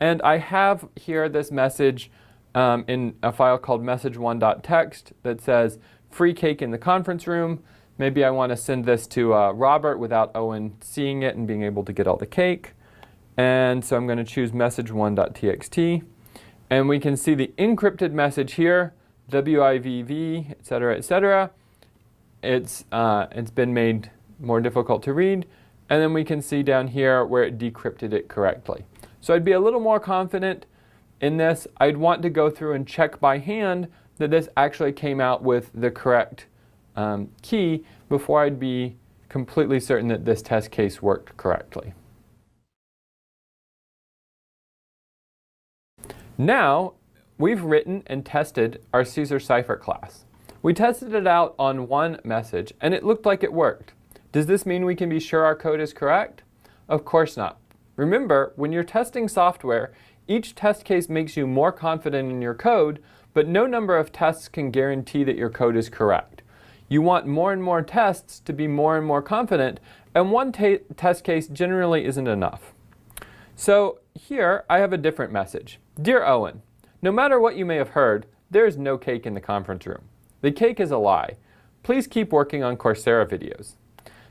and I have here this message in a file called message1.txt that says free cake in the conference room. Maybe I want to send this to Robert without Owen seeing it and being able to get all the cake. And so I'm going to choose message1.txt. And we can see the encrypted message here, WIVV, etc., etc. It's been made more difficult to read. And then we can see down here where it decrypted it correctly. So I'd be a little more confident in this. I'd want to go through and check by hand that this actually came out with the correct key before I'd be completely certain that this test case worked correctly. Now, we've written and tested our Caesar cipher class. We tested it out on one message, and it looked like it worked. Does this mean we can be sure our code is correct? Of course not. Remember, when you're testing software, each test case makes you more confident in your code, but no number of tests can guarantee that your code is correct. You want more and more tests to be more and more confident, and one test case generally isn't enough. So here, I have a different message. Dear Owen, no matter what you may have heard, there is no cake in the conference room. The cake is a lie. Please keep working on Coursera videos.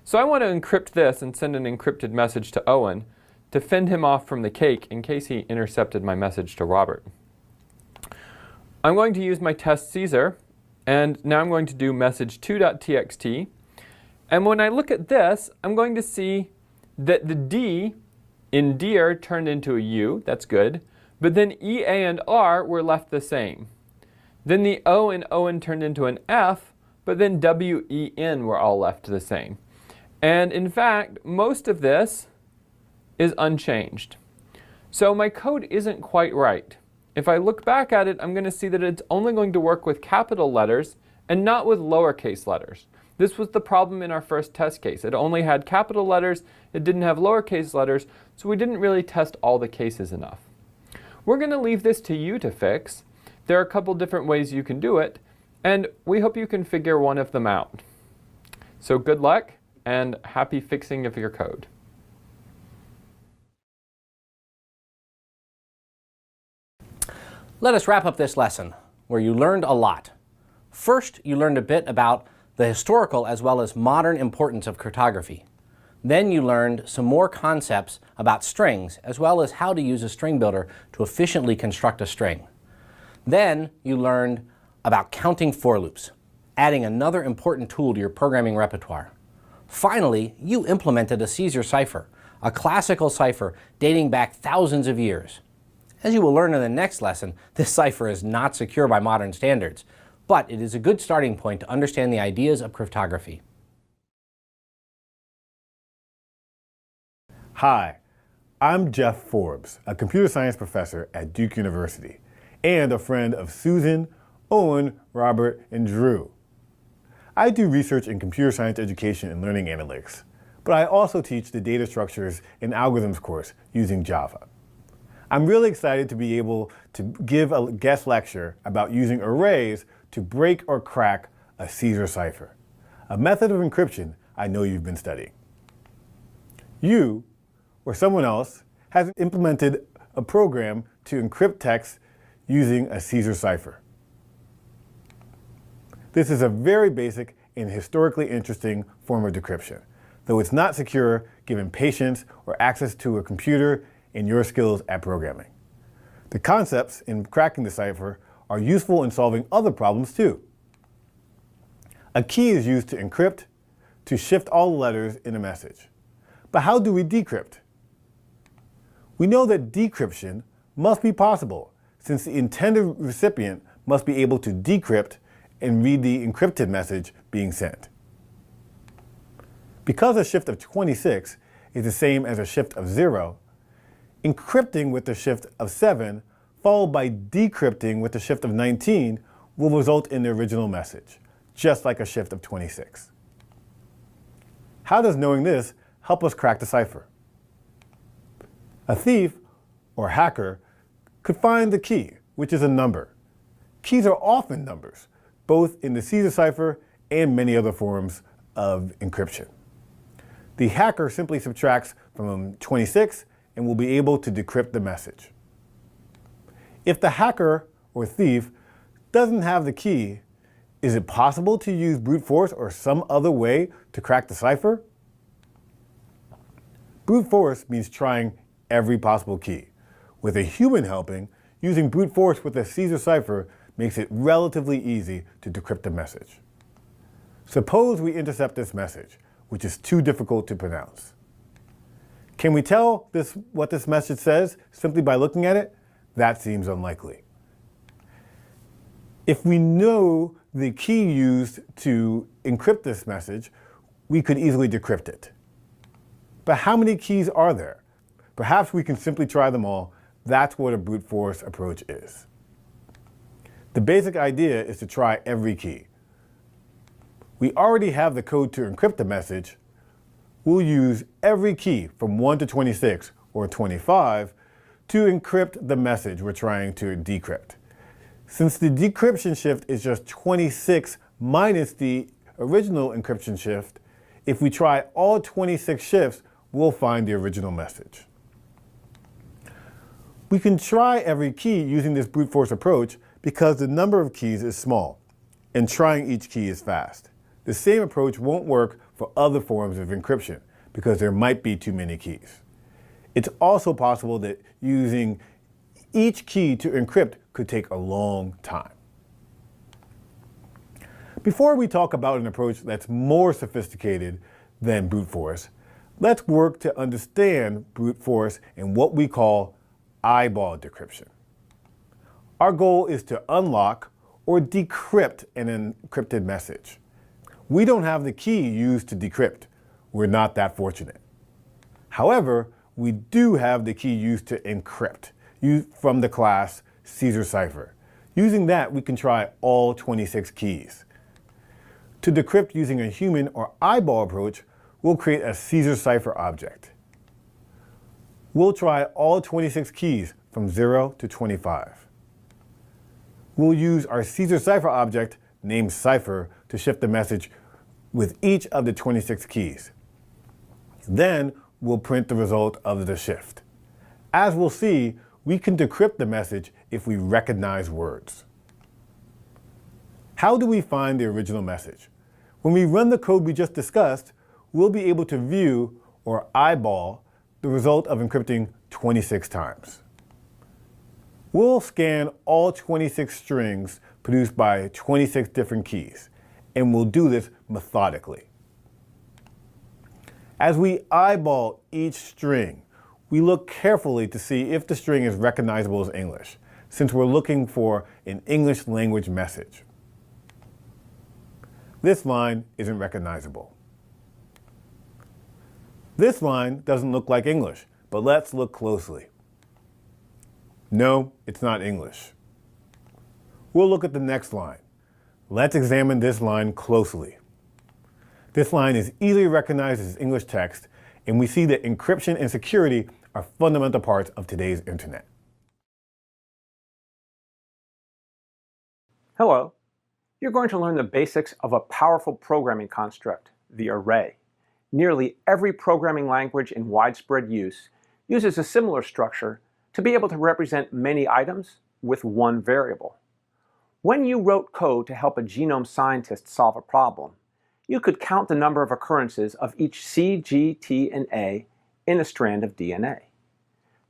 So I want to encrypt this and send an encrypted message to Owen to fend him off from the cake in case he intercepted my message to Robert. I'm going to use my testCaesar, and now I'm going to do message2.txt. And when I look at this, I'm going to see that the D in dear turned into a U, that's good, but then E, A, and R were left the same. Then the O in Owen turned into an F, but then W, E, N were all left the same. And in fact, most of this is unchanged. So my code isn't quite right. If I look back at it, I'm going to see that it's only going to work with capital letters and not with lowercase letters. This was the problem in our first test case. It only had capital letters, it didn't have lowercase letters, so we didn't really test all the cases enough. We're going to leave this to you to fix. There are a couple different ways you can do it, and we hope you can figure one of them out. So good luck, and happy fixing of your code. Let us wrap up this lesson, where you learned a lot. First, you learned a bit about the historical as well as modern importance of cryptography. Then you learned some more concepts about strings, as well as how to use a string builder to efficiently construct a string. Then you learned about counting for loops, adding another important tool to your programming repertoire. Finally, you implemented a Caesar cipher, a classical cipher dating back thousands of years. As you will learn in the next lesson, this cipher is not secure by modern standards, but it is a good starting point to understand the ideas of cryptography. Hi, I'm Jeff Forbes, a computer science professor at Duke University, and a friend of Susan, Owen, Robert, and Drew. I do research in computer science education and learning analytics, but I also teach the data structures and algorithms course using Java. I'm really excited to be able to give a guest lecture about using arrays to break or crack a Caesar cipher, a method of encryption I know you've been studying. You, or someone else, has implemented a program to encrypt text using a Caesar cipher. This is a very basic and historically interesting form of decryption, though it's not secure given patience or access to a computer and your skills at programming. The concepts in cracking the cipher are useful in solving other problems too. A key is used to encrypt, to shift all the letters in a message. But how do we decrypt? We know that decryption must be possible, since the intended recipient must be able to decrypt and read the encrypted message being sent. Because a shift of 26 is the same as a shift of 0, encrypting with the shift of 7 followed by decrypting with the shift of 19 will result in the original message, just like a shift of 26. How does knowing this help us crack the cipher? A thief, or hacker, could find the key, which is a number. Keys are often numbers, both in the Caesar cipher and many other forms of encryption. The hacker simply subtracts from 26 and will be able to decrypt the message. If the hacker or thief doesn't have the key, is it possible to use brute force or some other way to crack the cipher? Brute force means trying every possible key. With a human helping, using brute force with a Caesar cipher makes it relatively easy to decrypt the message. Suppose we intercept this message, which is too difficult to pronounce. Can we tell what this message says simply by looking at it? That seems unlikely. If we know the key used to encrypt this message, we could easily decrypt it. But how many keys are there? Perhaps we can simply try them all. That's what a brute force approach is. The basic idea is to try every key. We already have the code to encrypt the message. We'll use every key from 1 to 26 or 25 to encrypt the message we're trying to decrypt. Since the decryption shift is just 26 minus the original encryption shift, if we try all 26 shifts, we'll find the original message. We can try every key using this brute force approach because the number of keys is small, and trying each key is fast. The same approach won't work for other forms of encryption because there might be too many keys. It's also possible that using each key to encrypt could take a long time. Before we talk about an approach that's more sophisticated than brute force, let's work to understand brute force and what we call eyeball decryption. Our goal is to unlock or decrypt an encrypted message. We don't have the key used to decrypt. We're not that fortunate. However, we do have the key used to encrypt, from the class Caesar cipher. Using that, we can try all 26 keys. To decrypt using a human or eyeball approach, we'll create a Caesar cipher object. We'll try all 26 keys from 0 to 25. We'll use our Caesar cipher object, named cipher, to shift the message with each of the 26 keys. Then we'll print the result of the shift. As we'll see, we can decrypt the message if we recognize words. How do we find the original message? When we run the code we just discussed, we'll be able to view, or eyeball, the result of encrypting 26 times. We'll scan all 26 strings produced by 26 different keys, and we'll do this methodically. As we eyeball each string, we look carefully to see if the string is recognizable as English, since we're looking for an English language message. This line isn't recognizable. This line doesn't look like English, but let's look closely. No, it's not English. We'll look at the next line. Let's examine this line closely. This line is easily recognized as English text, and we see that encryption and security are fundamental parts of today's internet. Hello. You're going to learn the basics of a powerful programming construct, the array. Nearly every programming language in widespread use uses a similar structure to be able to represent many items with one variable. When you wrote code to help a genome scientist solve a problem, you could count the number of occurrences of each C, G, T, and A in a strand of DNA.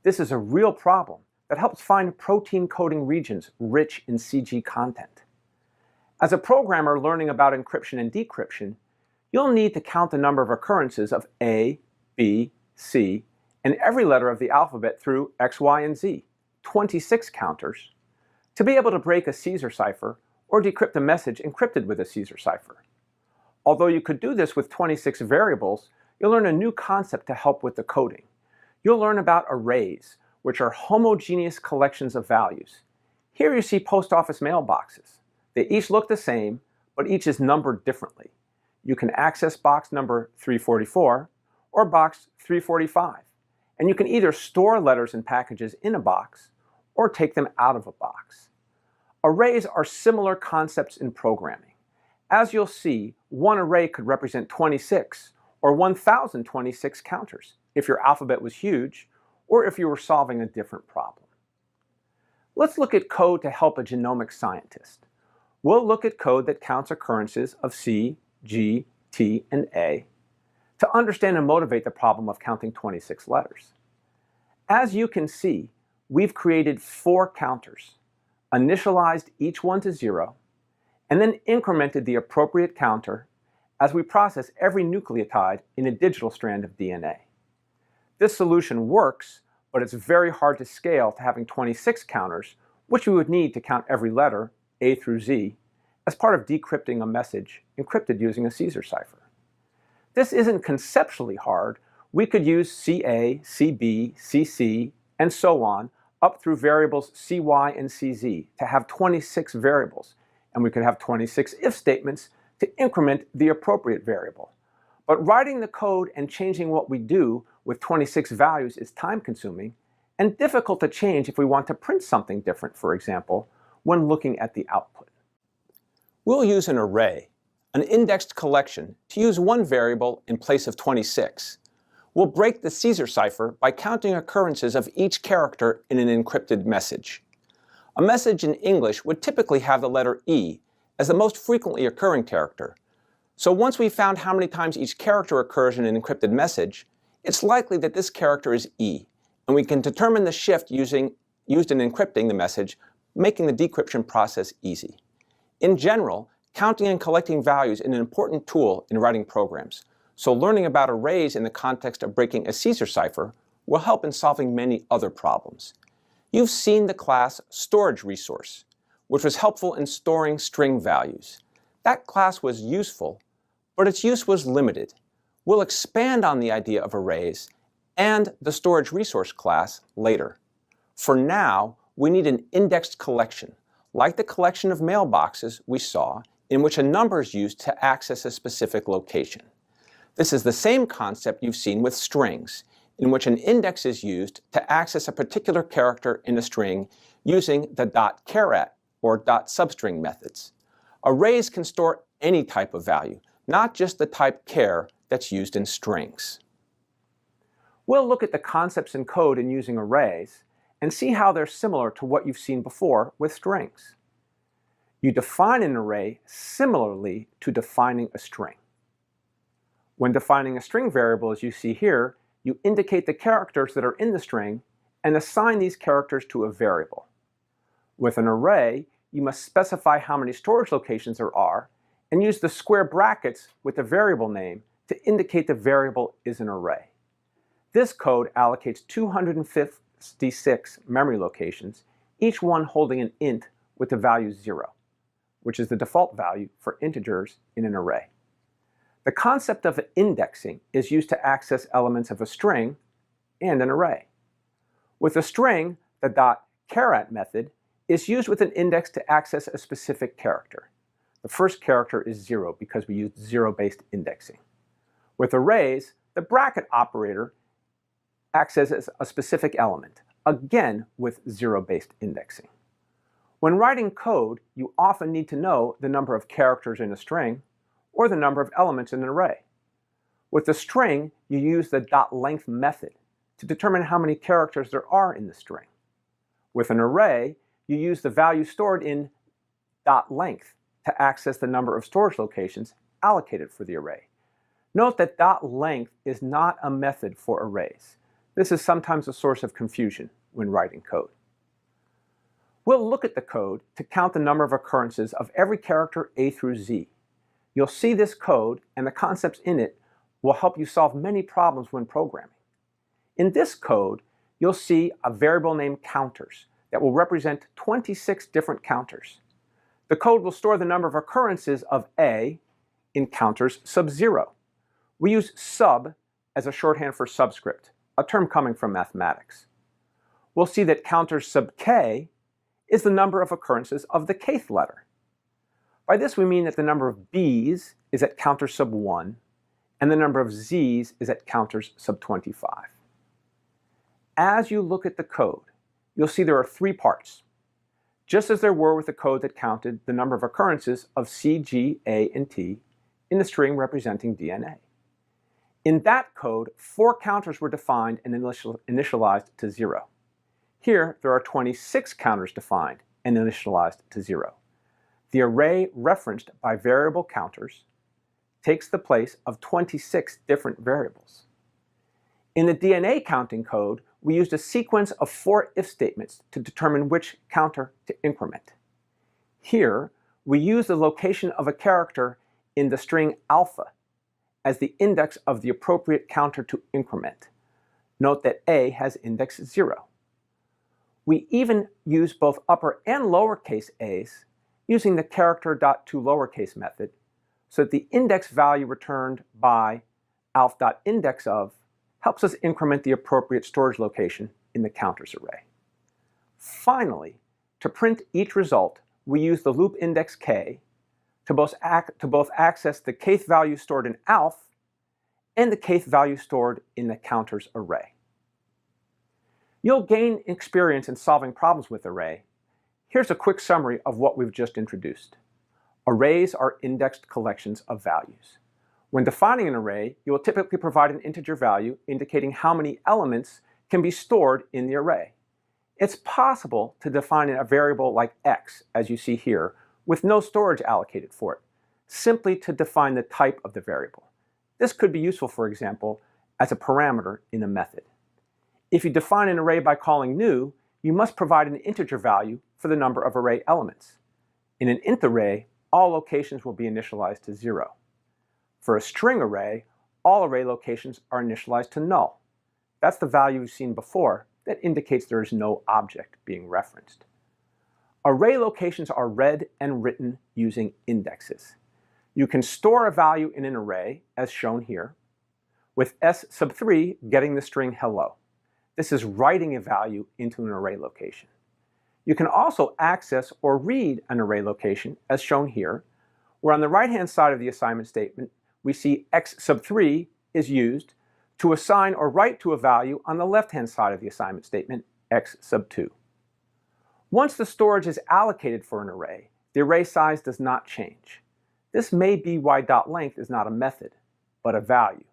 This is a real problem that helps find protein coding regions rich in CG content. As a programmer learning about encryption and decryption, you'll need to count the number of occurrences of A, B, C, and every letter of the alphabet through X, Y, and Z, 26 counters, to be able to break a Caesar cipher or decrypt a message encrypted with a Caesar cipher. Although you could do this with 26 variables, you'll learn a new concept to help with the coding. You'll learn about arrays, which are homogeneous collections of values. Here you see post office mailboxes. They each look the same, but each is numbered differently. You can access box number 344 or box 345, and you can either store letters and packages in a box or take them out of a box. Arrays are similar concepts in programming. As you'll see, one array could represent 26 or 1026 counters if your alphabet was huge or if you were solving a different problem. Let's look at code to help a genomic scientist. We'll look at code that counts occurrences of C, G, T, and A to understand and motivate the problem of counting 26 letters. As you can see, we've created 4 counters, initialized each one to 0, and then incremented the appropriate counter as we process every nucleotide in a digital strand of DNA. This solution works, but it's very hard to scale to having 26 counters, which we would need to count every letter, A through Z, as part of decrypting a message encrypted using a Caesar cipher. This isn't conceptually hard. We could use CA, CB, CC, and so on, up through variables CY and CZ to have 26 variables, and we could have 26 if statements to increment the appropriate variable. But writing the code and changing what we do with 26 values is time-consuming and difficult to change if we want to print something different, for example, when looking at the output. We'll use an array, an indexed collection, to use one variable in place of 26. We'll break the Caesar cipher by counting occurrences of each character in an encrypted message. A message in English would typically have the letter E as the most frequently occurring character. So once we've found how many times each character occurs in an encrypted message, it's likely that this character is E, and we can determine the shift used in encrypting the message, making the decryption process easy. In general, counting and collecting values is an important tool in writing programs, so learning about arrays in the context of breaking a Caesar cipher will help in solving many other problems. You've seen the class storage resource, which was helpful in storing string values. That class was useful, but its use was limited. We'll expand on the idea of arrays and the storage resource class later. For now, we need an indexed collection, like the collection of mailboxes we saw, in which a number is used to access a specific location. This is the same concept you've seen with strings, in which an index is used to access a particular character in a string using the .char or .substring methods. Arrays can store any type of value, not just the type char that's used in strings. We'll look at the concepts in code in using arrays and see how they're similar to what you've seen before with strings. You define an array similarly to defining a string. When defining a string variable, as you see here, you indicate the characters that are in the string and assign these characters to a variable. With an array, you must specify how many storage locations there are and use the square brackets with the variable name to indicate the variable is an array. This code allocates 256 memory locations, each one holding an int with the value 0, which is the default value for integers in an array. The concept of indexing is used to access elements of a string and an array. With a string, the .char method is used with an index to access a specific character. The first character is 0 because we used 0-based indexing. With arrays, the bracket operator accesses a specific element, again with 0-based indexing. When writing code, you often need to know the number of characters in a string or the number of elements in an array. With a string, you use the .length method to determine how many characters there are in the string. With an array, you use the value stored in .length to access the number of storage locations allocated for the array. Note that .length is not a method for arrays. This is sometimes a source of confusion when writing code. We'll look at the code to count the number of occurrences of every character A through Z. You'll see this code and the concepts in it will help you solve many problems when programming. In this code, you'll see a variable named counters that will represent 26 different counters. The code will store the number of occurrences of A in counters sub 0. We use sub as a shorthand for subscript, a term coming from mathematics. We'll see that counters sub k is the number of occurrences of the kth letter. By this we mean that the number of B's is at counter sub 1 and the number of Z's is at counters sub 25. As you look at the code, you'll see there are 3 parts, just as there were with the code that counted the number of occurrences of C, G, A, and T in the string representing DNA. In that code, 4 counters were defined and initialized to 0. Here, there are 26 counters defined and initialized to 0. The array referenced by variable counters takes the place of 26 different variables. In the DNA counting code, we used a sequence of 4 if statements to determine which counter to increment. Here, we use the location of a character in the string alpha as the index of the appropriate counter to increment. Note that A has index 0. We even use both upper and lowercase a's using the character.toLowercase method so that the index value returned by alpha.indexOf helps us increment the appropriate storage location in the counters array. Finally, to print each result, we use the loop index k to both access the kth value stored in alpha and the kth value stored in the counters array. You'll gain experience in solving problems with array. Here's a quick summary of what we've just introduced. Arrays are indexed collections of values. When defining an array, you will typically provide an integer value indicating how many elements can be stored in the array. It's possible to define a variable like x, as you see here, with no storage allocated for it, simply to define the type of the variable. This could be useful, for example, as a parameter in a method. If you define an array by calling new, you must provide an integer value for the number of array elements. In an int array, all locations will be initialized to 0. For a string array, all array locations are initialized to null. That's the value we've seen before that indicates there is no object being referenced. Array locations are read and written using indexes. You can store a value in an array, as shown here, with s sub 3 getting the string hello. This is writing a value into an array location. You can also access or read an array location, as shown here, where on the right-hand side of the assignment statement, we see x sub 3 is used to assign or write to a value on the left-hand side of the assignment statement, x sub 2. Once the storage is allocated for an array, the array size does not change. This may be why .length is not a method, but a value.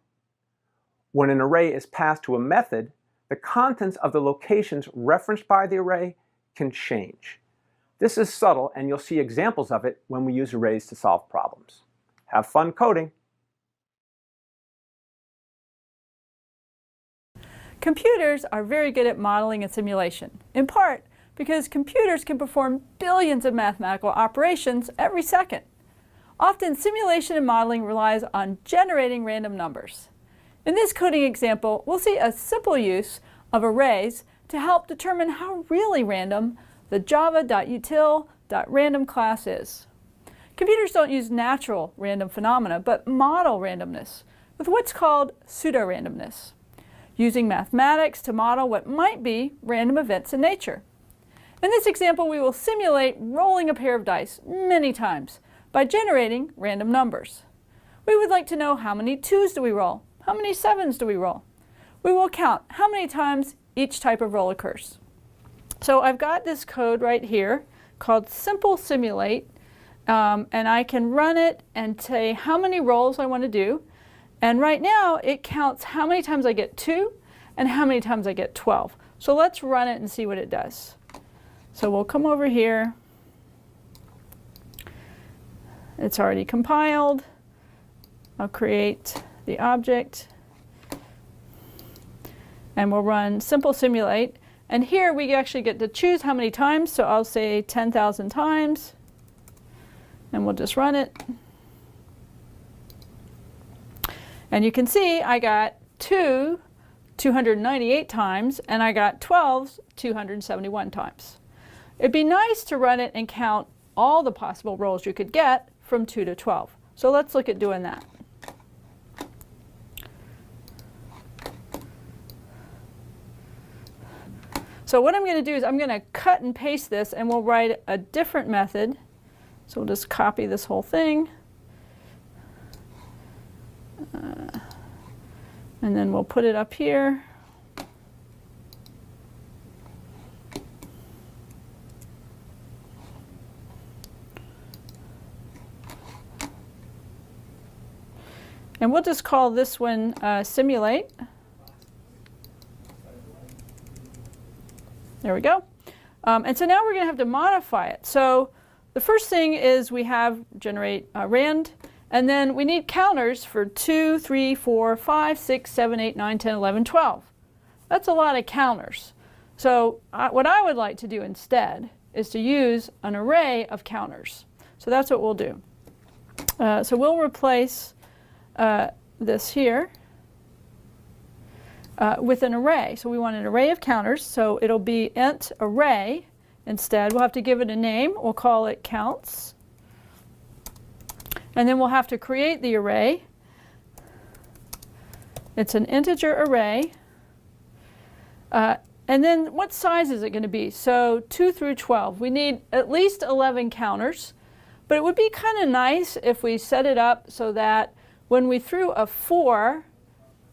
When an array is passed to a method, the contents of the locations referenced by the array can change. This is subtle, and you'll see examples of it when we use arrays to solve problems. Have fun coding! Computers are very good at modeling and simulation, in part because computers can perform billions of mathematical operations every second. Often simulation and modeling relies on generating random numbers. In this coding example, we'll see a simple use of arrays to help determine how really random the java.util.random class is. Computers don't use natural random phenomena, but model randomness with what's called pseudo-randomness, using mathematics to model what might be random events in nature. In this example, we will simulate rolling a pair of dice many times by generating random numbers. We would like to know how many 2s do we roll, how many 7s do we roll. We will count how many times each type of roll occurs. So I've got this code right here called simple simulate, and I can run it and say how many rolls I want to do. And right now it counts how many times I get 2 and how many times I get 12. So let's run it and see what it does. So we'll come over here. It's already compiled. I'll create the object. And we'll run simple simulate. And here we actually get to choose how many times. So I'll say 10,000 times. And we'll just run it. And you can see I got 2 298 times, and I got 12s 271 times. It'd be nice to run it and count all the possible rolls you could get from 2 to 12. So let's look at doing that. So what I'm going to do is I'm going to cut and paste this, and we'll write a different method. So we'll just copy this whole thing. And then we'll put it up here. And we'll just call this one simulate. There we go. And so now we're going to have to modify it. So the first thing is we have generate rand. And then we need counters for 2, 3, 4, 5, 6, 7, 8, 9, 10, 11, 12. That's a lot of counters. So what I would like to do instead is to use an array of counters. So that's what we'll do. So we'll replace this here with an array. So we want an array of counters. So it'll be int array instead. We'll have to give it a name. We'll call it counts. And then we'll have to create the array. It's an integer array. And then what size is it going to be? So 2 through 12. We need at least 11 counters. But it would be kind of nice if we set it up so that when we threw a 4,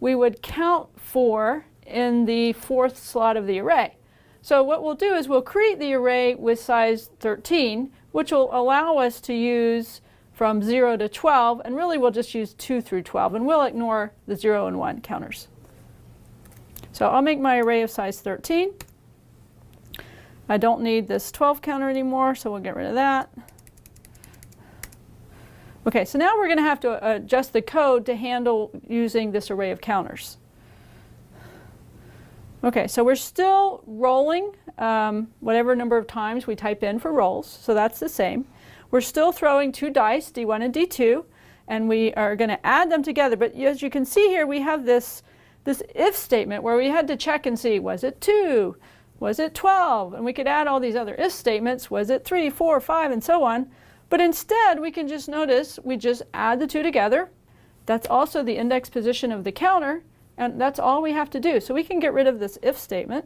we would count 4 in the 4th slot of the array. So what we'll do is we'll create the array with size 13, which will allow us to use from 0 to 12, and really we'll just use 2 through 12, and we'll ignore the 0 and 1 counters. So I'll make my array of size 13. I don't need this 12 counter anymore, so we'll get rid of that. Okay, so now we're going to have to adjust the code to handle using this array of counters. Okay, so we're still rolling whatever number of times we type in for rolls, so that's the same. We're still throwing 2 dice, D1 and D2, and we are going to add them together. But as you can see here, we have this if statement where we had to check and see, was it 2? Was it 12? And we could add all these other if statements. Was it 3, 4, 5, and so on? But instead, we can just notice we just add the 2 together. That's also the index position of the counter, and that's all we have to do. So we can get rid of this if statement.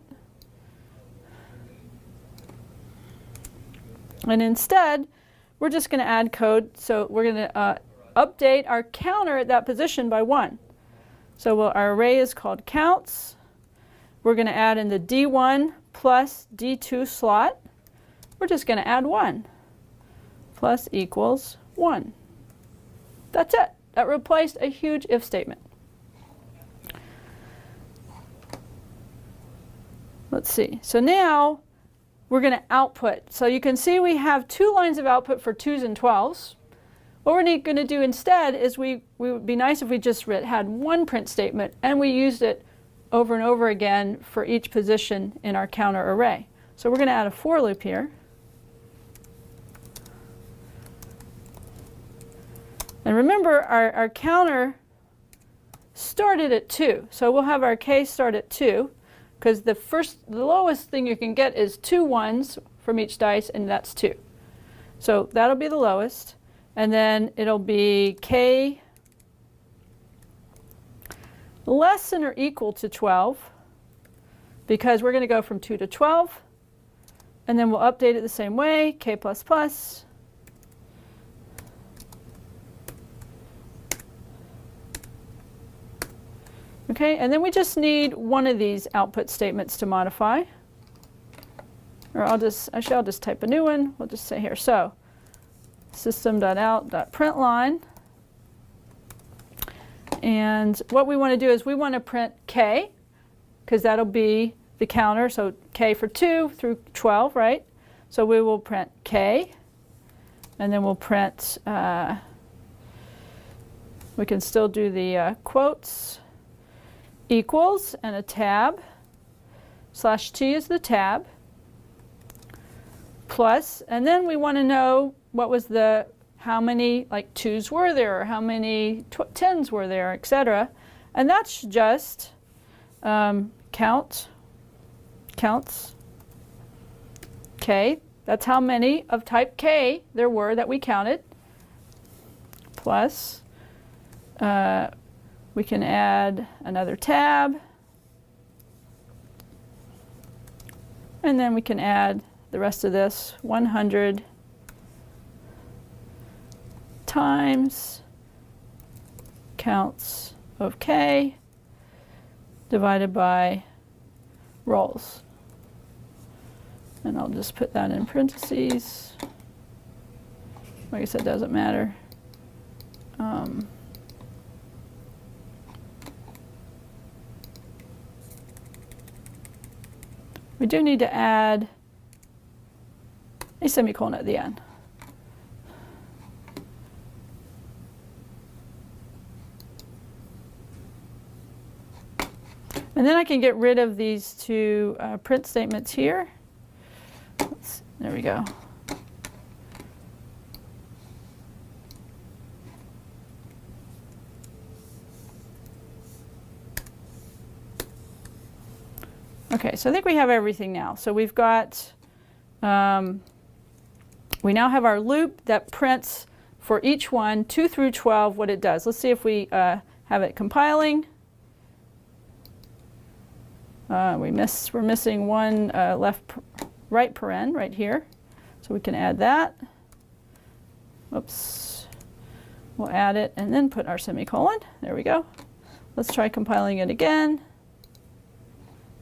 And instead, we're just going to add code. So we're going to update our counter at that position by 1. So our array is called counts. We're going to add in the D1 plus D2 slot. We're just going to add 1 plus equals 1. That's it. That replaced a huge if statement. Let's see. So now we're going to output. So you can see we have 2 lines of output for 2s and 12s. What we're going to do instead is we would be nice if we just had one print statement and we used it over and over again for each position in our counter array. So we're going to add a for loop here. And remember, our counter started at 2. So we'll have our k start at 2, because the lowest thing you can get is 2 ones from each dice, and that's 2. So that'll be the lowest. And then it'll be k less than or equal to 12, because we're going to go from 2 to 12. And then we'll update it the same way, k plus plus. Okay, and then we just need one of these output statements to modify. Or I'll just type a new one. We'll just say here, so system.out.println. And what we want to do is we want to print k, because that'll be the counter, so k for 2 through 12, right? So we will print k, and then we'll print, we can still do the quotes, equals, and a tab, /t is the tab, plus, and then we want to know what was how many like 2s were there, or how many 10s were there, etc. And that's just counts k. That's how many of type k there were that we counted. Plus, we can add another tab. And then we can add the rest of this, 100 times counts of k divided by roles. And I'll just put that in parentheses. I guess it doesn't matter. We do need to add a semicolon at the end. And then I can get rid of these two print statements here. There we go. Okay, so I think we have everything now. So we've got, we now have our loop that prints for each one, 2 through 12, what it does. Let's see if we have it compiling. We're missing one right paren right here, so we can add that. Oops. We'll add it and then put our semicolon. There we go. Let's try compiling it again.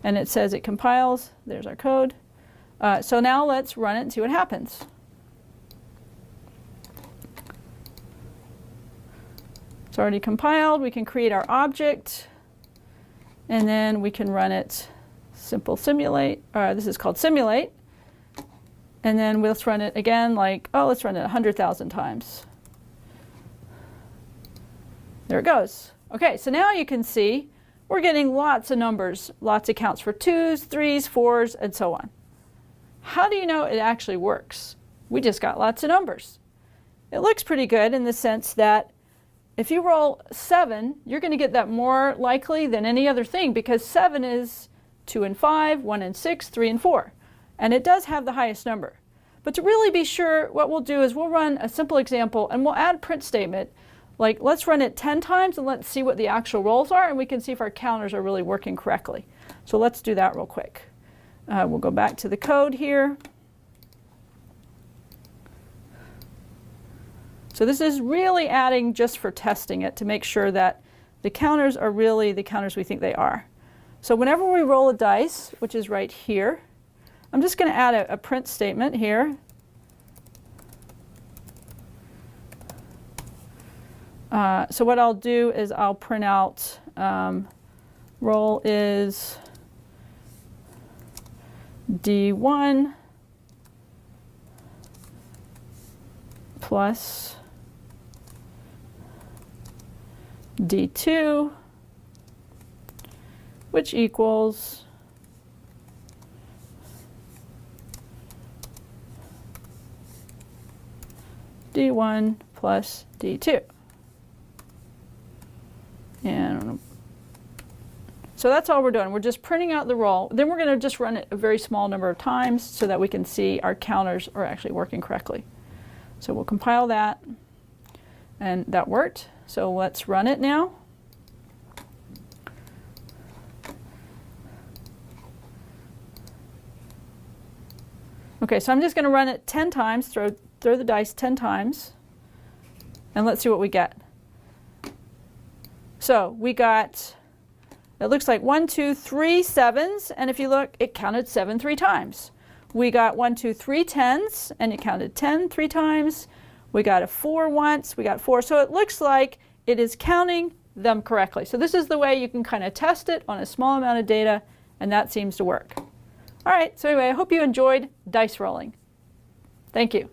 And it says it compiles. There's our code. So now let's run it and see what happens. It's already compiled. We can create our object. And then we can run it, simple simulate. This is called simulate. And then let's run it again, like, oh, let's run it 100,000 times. There it goes. Okay, so now you can see we're getting lots of numbers, lots of counts for 2s, 3s, 4s, and so on. How do you know it actually works? We just got lots of numbers. It looks pretty good in the sense that if you roll 7, you're going to get that more likely than any other thing, because 7 is 2 and 5, 1 and 6, 3 and 4. And it does have the highest number. But to really be sure, what we'll do is we'll run a simple example and we'll add a print statement. Like, let's run it 10 times and let's see what the actual rolls are, and we can see if our counters are really working correctly. So let's do that real quick. We'll go back to the code here. So this is really adding just for testing it to make sure that the counters are really the counters we think they are. So whenever we roll a dice, which is right here, I'm just going to add a print statement here. So what I'll do is I'll print out roll is D1 plus D2, which equals D1 plus D2. So that's all we're doing. We're just printing out the roll. Then we're going to just run it a very small number of times so that we can see our counters are actually working correctly. So we'll compile that, and that worked. So let's run it now. Okay, so I'm just going to run it 10 times, throw the dice 10 times, and let's see what we get. So we got, it looks like 1, 2, 3 sevens, and if you look, it counted 7 3 times. We got 1, 2, 3 10s, and it counted 10 3 times. We got a 4 once, we got 4. So it looks like it is counting them correctly. So this is the way you can kind of test it on a small amount of data, and that seems to work. All right, so anyway, I hope you enjoyed dice rolling. Thank you.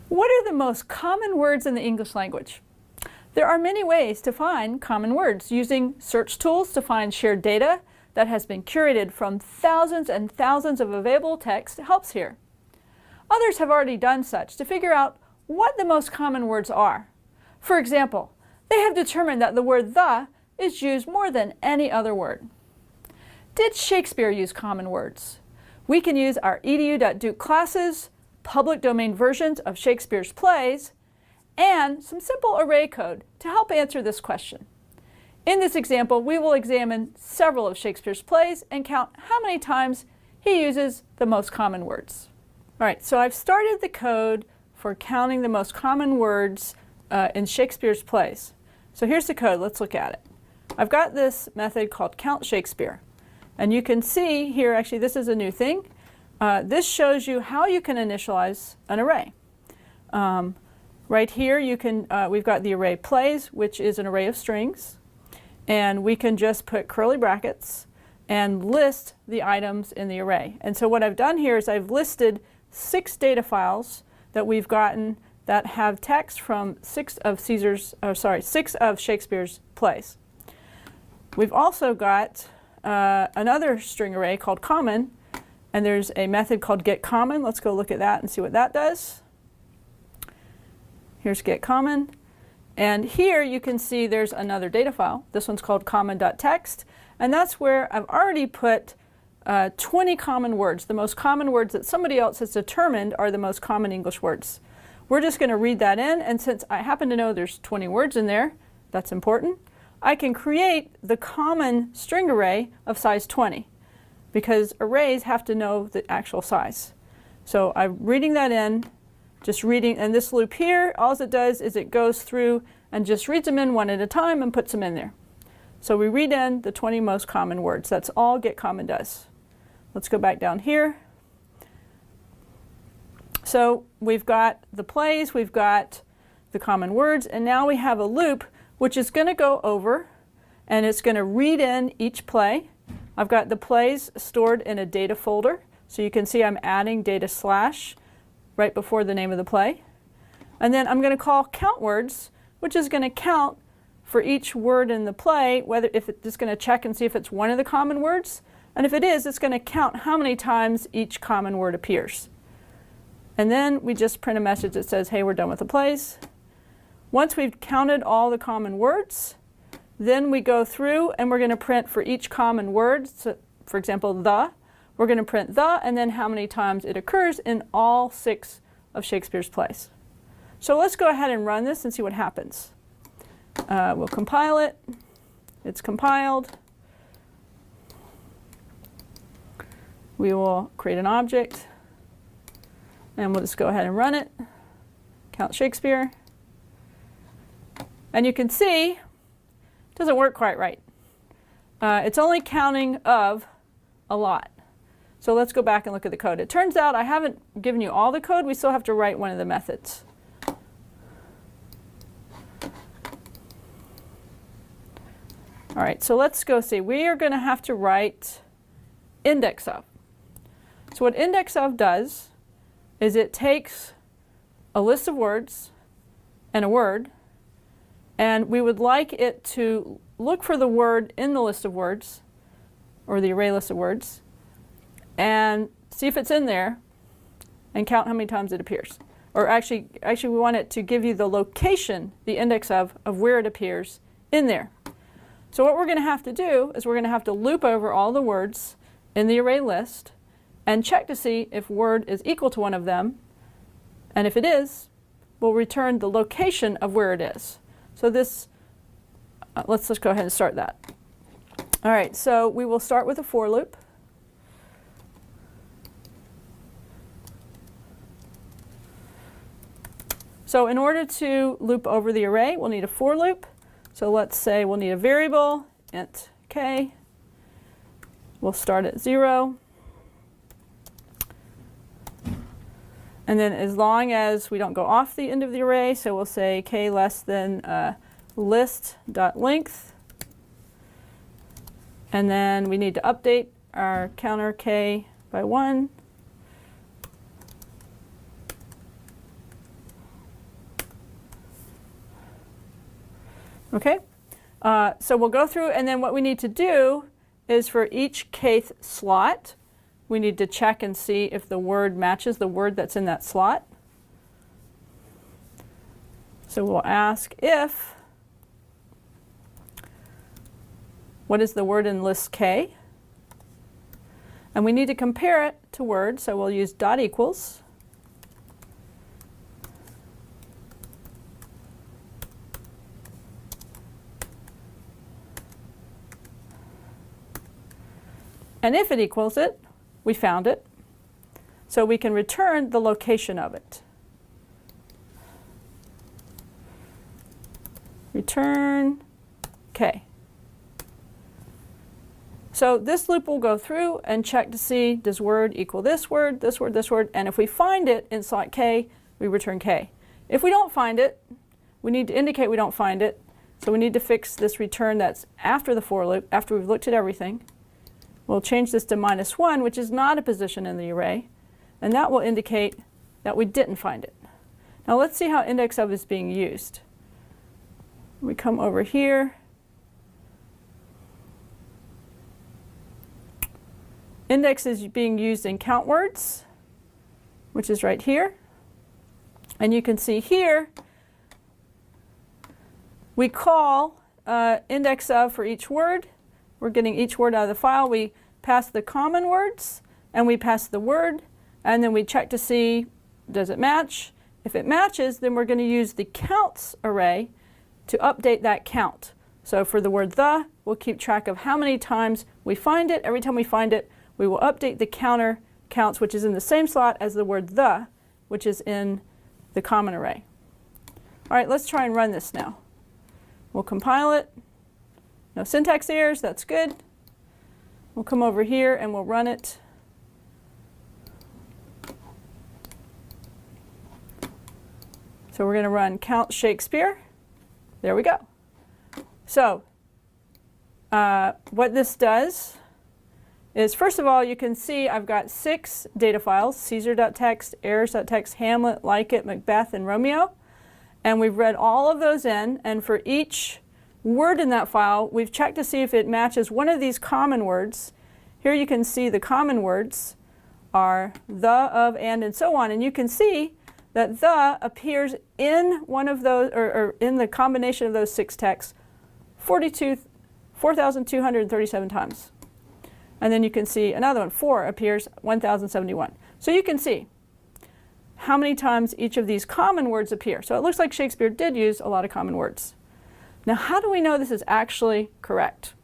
What are the most common words in the English language? There are many ways to find common words using search tools to find shared data that has been curated from thousands and thousands of available text helps here. Others have already done such to figure out what the most common words are. For example, they have determined that the word the is used more than any other word. Did Shakespeare use common words? We can use our edu.duke classes, public domain versions of Shakespeare's plays, and some simple array code to help answer this question. In this example, we will examine several of Shakespeare's plays and count how many times he uses the most common words. All right, so I've started the code for counting the most common words in Shakespeare's plays. So here's the code. Let's look at it. I've got this method called count Shakespeare. And you can see here, actually this is a new thing. This shows you how you can initialize an array. Right here you can, we've got the array plays, which is an array of strings. And we can just put curly brackets and list the items in the array. And so what I've done here is I've listed 6 data files that we've gotten that have text from 6 of Shakespeare's plays. We've also got another string array called common, and there's a method called getCommon. Let's go look at that and see what that does. Here's getCommon, and here you can see there's another data file. This one's called common.txt, and that's where I've already put 20 common words. The most common words that somebody else has determined are the most common English words. We're just going to read that in, and since I happen to know there's 20 words in there, that's important, I can create the common string array of size 20 because arrays have to know the actual size. So I'm reading that in, just reading, and this loop here, all it does is it goes through and just reads them in one at a time and puts them in there. So we read in the 20 most common words. That's all getCommon does. Let's go back down here. So we've got the plays, we've got the common words, and now we have a loop which is going to go over and it's going to read in each play. I've got the plays stored in a data folder, so you can see I'm adding data slash right before the name of the play. And then I'm going to call count words, which is going to count for each word in the play, whether if it's going to check and see if it's one of the common words, and if it is, it's going to count how many times each common word appears. And then we just print a message that says, hey, we're done with the plays. Once we've counted all the common words, then we go through and we're going to print for each common word, so for example, the, we're going to print the and then how many times it occurs in all 6 of Shakespeare's plays. So let's go ahead and run this and see what happens. We'll compile it. It's compiled. We will create an object and we'll just go ahead and run it. Count Shakespeare. And you can see it doesn't work quite right. It's only counting of a lot. So let's go back and look at the code. It turns out I haven't given you all the code. We still have to write one of the methods. All right, so let's go see. We are going to have to write index of. So what index of does is it takes a list of words and a word, and we would like it to look for the word in the list of words, or the array list of words, and see if it's in there, and count how many times it appears. or actually we want it to give you the location, the index of where it appears in there. So what we're going to have to do is we're going to have to loop over all the words in the array list and check to see if word is equal to one of them. And if it is, we'll return the location of where it is. So this, let's go ahead and start that. All right, so we will start with a for loop. So in order to loop over the array, we'll need a for loop. So let's say we'll need a variable, int k. We'll start at 0. And then as long as we don't go off the end of the array, so we'll say k less than list.length. And then we need to update our counter k by 1. Okay, so we'll go through, and then what we need to do is for each kth slot, we need to check and see if the word matches the word that's in that slot. So we'll ask if, what is the word in list k? And we need to compare it to word, so we'll use dot equals. And if it equals it, we found it. So we can return the location of it. Return k. So this loop will go through and check to see, does word equal this word, this word, this word? And if we find it in slot k, we return k. If we don't find it, we need to indicate we don't find it. So we need to fix this return that's after the for loop, after we've looked at everything. We'll change this to -1, which is not a position in the array, and that will indicate that we didn't find it. Now let's see how index of is being used. We come over here. Index is being used in count words, which is right here. And you can see here, we call index of for each word. We're getting each word out of the file. We pass the common words, and we pass the word, and then we check to see, does it match? If it matches, then we're going to use the counts array to update that count. So for the word the, we'll keep track of how many times we find it. Every time we find it, we will update the counter counts, which is in the same slot as the word the, which is in the common array. All right, let's try and run this now. We'll compile it. No syntax errors, that's good. We'll come over here and we'll run it. So we're going to run count Shakespeare. There we go. So what this does is, first of all, you can see I've got 6 data files: Caesar.txt, errors.txt, Hamlet, Like It, Macbeth, and Romeo. And we've read all of those in, and for each word in that file, we've checked to see if it matches one of these common words. Here you can see the common words are the, of, and so on. And you can see that the appears in one of those, or in the combination of those 6 texts 4,237 times. And then you can see another one, 4, appears 1,071. So you can see how many times each of these common words appear. So it looks like Shakespeare did use a lot of common words. Now, how do we know this is actually correct?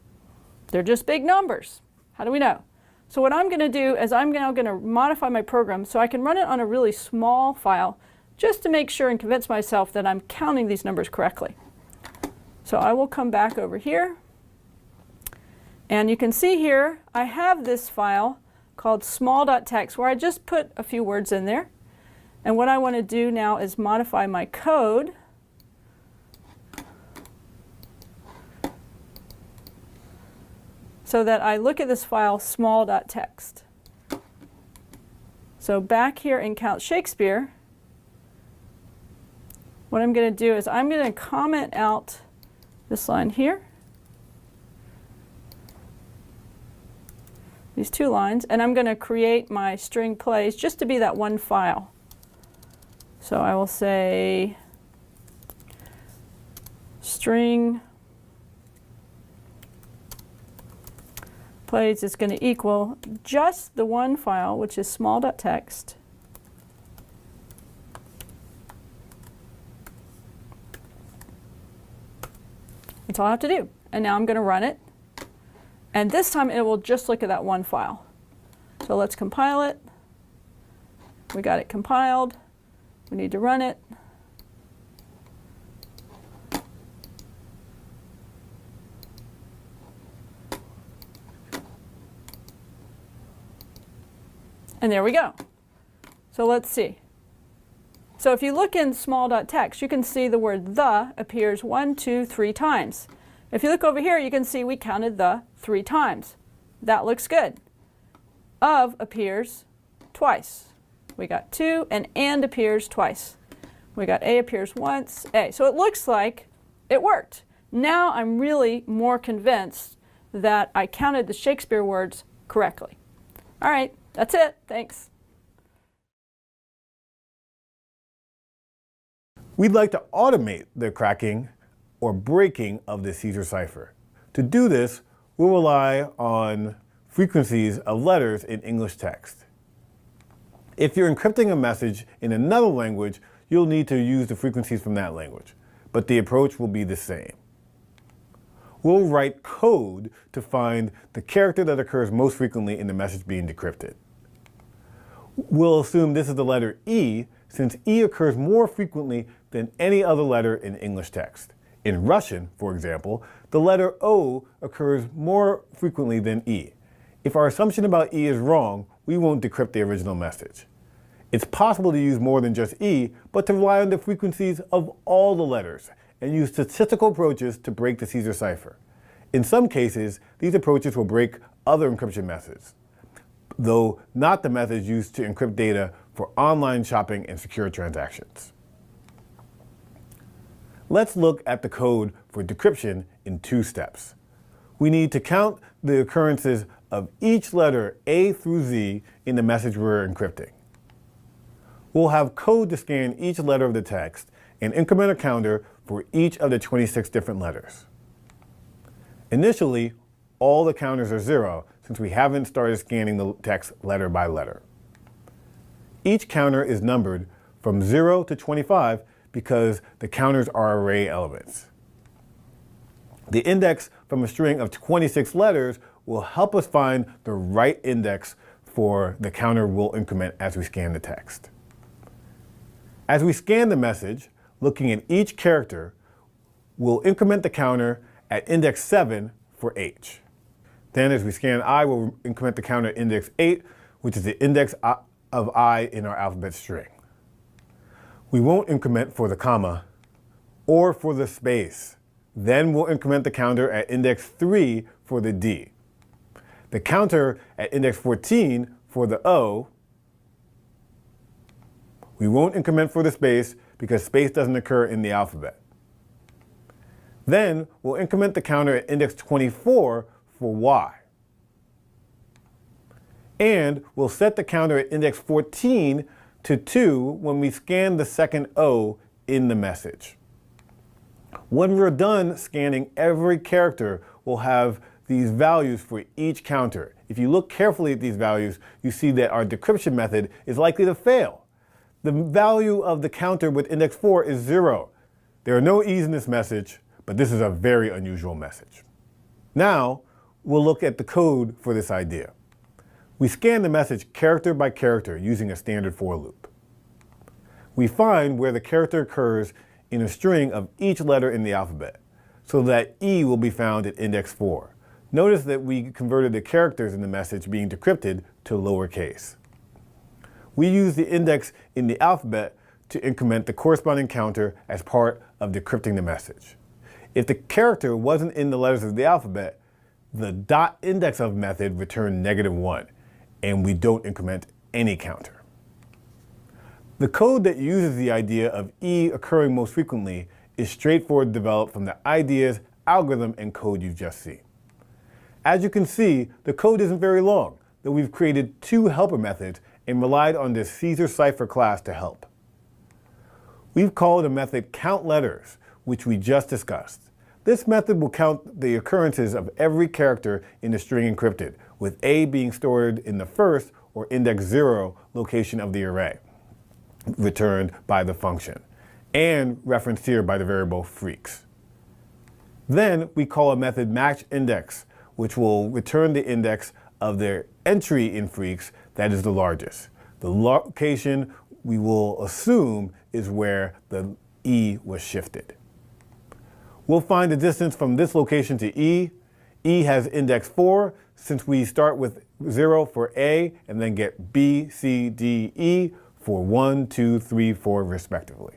They're just big numbers. How do we know? So what I'm going to do is I'm now going to modify my program so I can run it on a really small file just to make sure and convince myself that I'm counting these numbers correctly. So I will come back over here. And you can see here I have this file called small.txt where I just put a few words in there. And what I want to do now is modify my code so that I look at this file small.txt. So back here in Count Shakespeare, what I'm going to do is I'm going to comment out this line here, these 2 lines, and I'm going to create my string plays just to be that one file. So I will say string plays is going to equal just the one file, which is small.txt. That's all I have to do. And now I'm going to run it. And this time it will just look at that one file. So let's compile it. We got it compiled. We need to run it. And there we go. So let's see. So if you look in small.txt, you can see the word the appears 1, 2, 3 times. If you look over here, you can see we counted the 3 times. That looks good. Of appears twice. We got 2, and appears twice. We got a appears once, a. So it looks like it worked. Now I'm really more convinced that I counted the Shakespeare words correctly. All right, that's it. Thanks. We'd like to automate the cracking or breaking of the Caesar cipher. To do this, we'll rely on frequencies of letters in English text. If you're encrypting a message in another language, you'll need to use the frequencies from that language, but the approach will be the same. We'll write code to find the character that occurs most frequently in the message being decrypted. We'll assume this is the letter E, since E occurs more frequently than any other letter in English text. In Russian, for example, the letter O occurs more frequently than E. If our assumption about E is wrong, we won't decrypt the original message. It's possible to use more than just E, but to rely on the frequencies of all the letters and use statistical approaches to break the Caesar cipher. In some cases, these approaches will break other encryption methods, though not the methods used to encrypt data for online shopping and secure transactions. Let's look at the code for decryption in 2 steps. We need to count the occurrences of each letter A through Z in the message we're encrypting. We'll have code to scan each letter of the text and increment a counter for each of the 26 different letters. Initially, all the counters are 0 since we haven't started scanning the text letter by letter. Each counter is numbered from 0 to 25 because the counters are array elements. The index from a string of 26 letters will help us find the right index for the counter we'll increment as we scan the text. As we scan the message, looking at each character, we'll increment the counter at index 7 for H. Then as we scan I, we'll increment the counter at index 8, which is the index of I in our alphabet string. We won't increment for the comma or for the space. Then we'll increment the counter at index 3 for the D. The counter at index 14 for the O. We won't increment for the space because space doesn't occur in the alphabet. Then we'll increment the counter at index 24 for Y. And we'll set the counter at index 14 to 2 when we scan the second O in the message. When we're done scanning every character, we'll have these values for each counter. If you look carefully at these values, you see that our decryption method is likely to fail. The value of the counter with index 4 is 0. There are no E's in this message, but this is a very unusual message. Now, we'll look at the code for this idea. We scan the message character by character using a standard for loop. We find where the character occurs in a string of each letter in the alphabet, so that E will be found at index 4. Notice that we converted the characters in the message being decrypted to lowercase. We use the index in the alphabet to increment the corresponding counter as part of decrypting the message. If the character wasn't in the letters of the alphabet, the .indexOf method returned -1, and we don't increment any counter. The code that uses the idea of E occurring most frequently is straightforward developed from the ideas, algorithm, and code you've just seen. As you can see, the code isn't very long, though we've created 2 helper methods and relied on this Caesar cipher class to help. We've called a method countLetters, which we just discussed. This method will count the occurrences of every character in the string encrypted, with A being stored in the first or index 0 location of the array, returned by the function, and referenced here by the variable freaks. Then we call a method matchIndex, which will return the index of the entry in freaks that is the largest. The location we will assume is where the E was shifted. We'll find the distance from this location to E. E has index 4, since we start with 0 for A and then get B, C, D, E for 1, 2, 3, 4 respectively.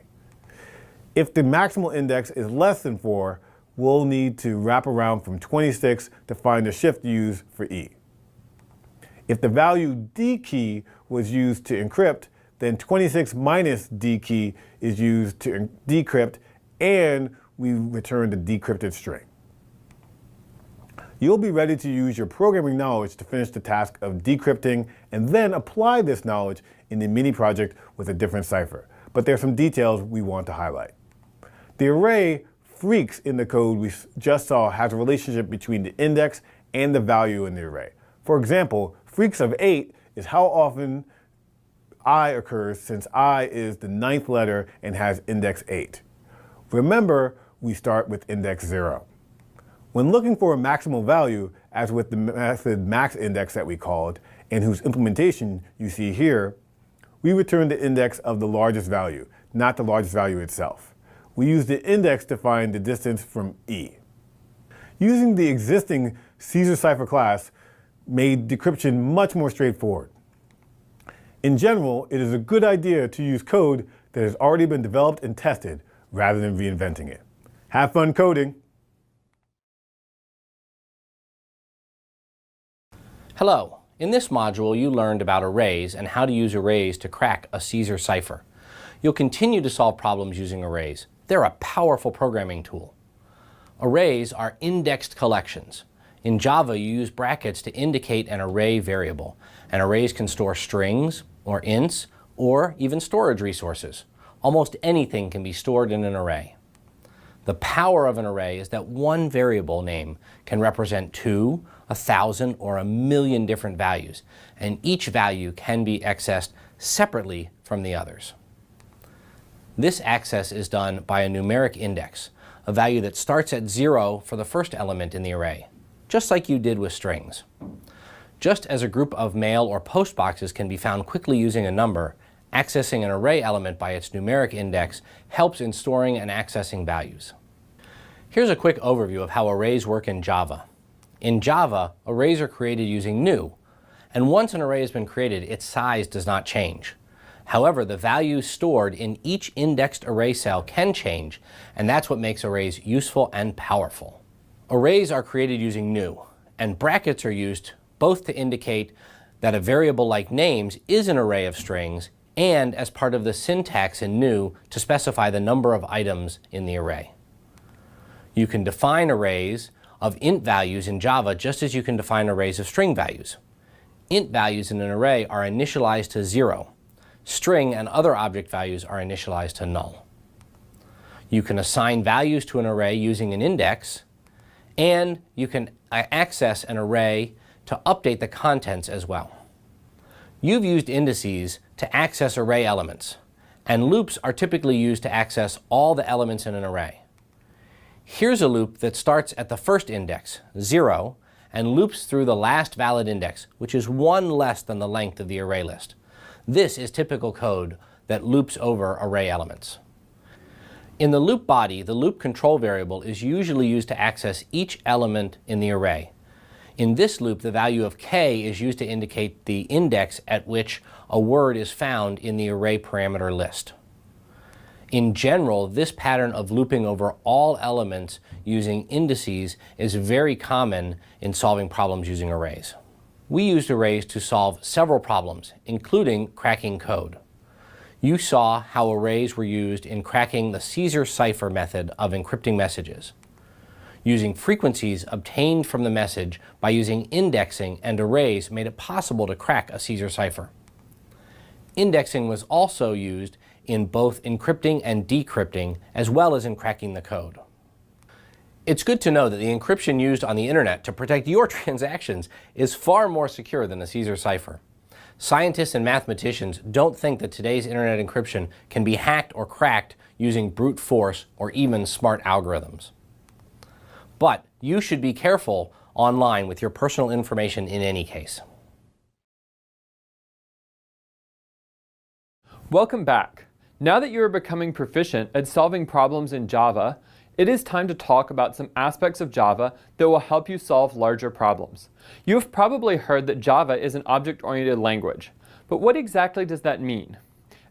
If the maximal index is less than 4, we'll need to wrap around from 26 to find the shift used for E. If the value D key was used to encrypt, then 26 minus D key is used to decrypt, and we return the decrypted string. You'll be ready to use your programming knowledge to finish the task of decrypting and then apply this knowledge in the mini project with a different cipher. But there are some details we want to highlight. The array freaks in the code we just saw has a relationship between the index and the value in the array. For example, freaks of 8 is how often I occurs, since I is the 9th letter and has index 8. Remember, we start with index 0. When looking for a maximal value, as with the method maxIndex that we called, and whose implementation you see here, we return the index of the largest value, not the largest value itself. We use the index to find the distance from E. Using the existing Caesar cipher class made decryption much more straightforward. In general, it is a good idea to use code that has already been developed and tested rather than reinventing it. Have fun coding! Hello. In this module, you learned about arrays and how to use arrays to crack a Caesar cipher. You'll continue to solve problems using arrays. They're a powerful programming tool. Arrays are indexed collections. In Java, you use brackets to indicate an array variable, and arrays can store strings, or ints, or even storage resources. Almost anything can be stored in an array. The power of an array is that one variable name can represent 2, 1,000, or 1,000,000 different values, and each value can be accessed separately from the others. This access is done by a numeric index, a value that starts at 0 for the first element in the array, just like you did with strings. Just as a group of mail or post boxes can be found quickly using a number, accessing an array element by its numeric index helps in storing and accessing values. Here's a quick overview of how arrays work in Java. In Java, arrays are created using new, and once an array has been created, its size does not change. However, the values stored in each indexed array cell can change, and that's what makes arrays useful and powerful. Arrays are created using new, and brackets are used both to indicate that a variable like names is an array of strings, and as part of the syntax in new to specify the number of items in the array. You can define arrays of int values in Java just as you can define arrays of string values. Int values in an array are initialized to 0. String and other object values are initialized to null. You can assign values to an array using an index, and you can access an array to update the contents as well. You've used indices to access array elements, and loops are typically used to access all the elements in an array. Here's a loop that starts at the first index, 0, and loops through the last valid index, which is 1 less than the length of the array list. This is typical code that loops over array elements. In the loop body, the loop control variable is usually used to access each element in the array. In this loop, the value of k is used to indicate the index at which a word is found in the array parameter list. In general, this pattern of looping over all elements using indices is very common in solving problems using arrays. We used arrays to solve several problems, including cracking code. You saw how arrays were used in cracking the Caesar cipher method of encrypting messages, using frequencies obtained from the message by using indexing and arrays made it possible to crack a Caesar cipher. Indexing was also used in both encrypting and decrypting, as well as in cracking the code. It's good to know that the encryption used on the internet to protect your transactions is far more secure than a Caesar cipher. Scientists and mathematicians don't think that today's internet encryption can be hacked or cracked using brute force or even smart algorithms. But you should be careful online with your personal information in any case. Welcome back. Now that you are becoming proficient at solving problems in Java, it is time to talk about some aspects of Java that will help you solve larger problems. You have probably heard that Java is an object-oriented language, but what exactly does that mean?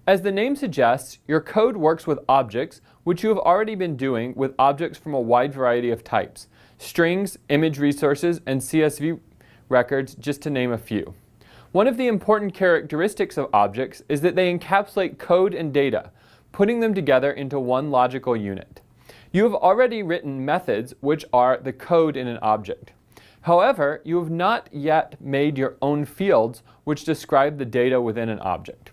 As the name suggests, your code works with objects, which you have already been doing with objects from a wide variety of types: strings, image resources, and CSV records, just to name a few. One of the important characteristics of objects is that they encapsulate code and data, putting them together into one logical unit. You have already written methods, which are the code in an object. However, you have not yet made your own fields, which describe the data within an object.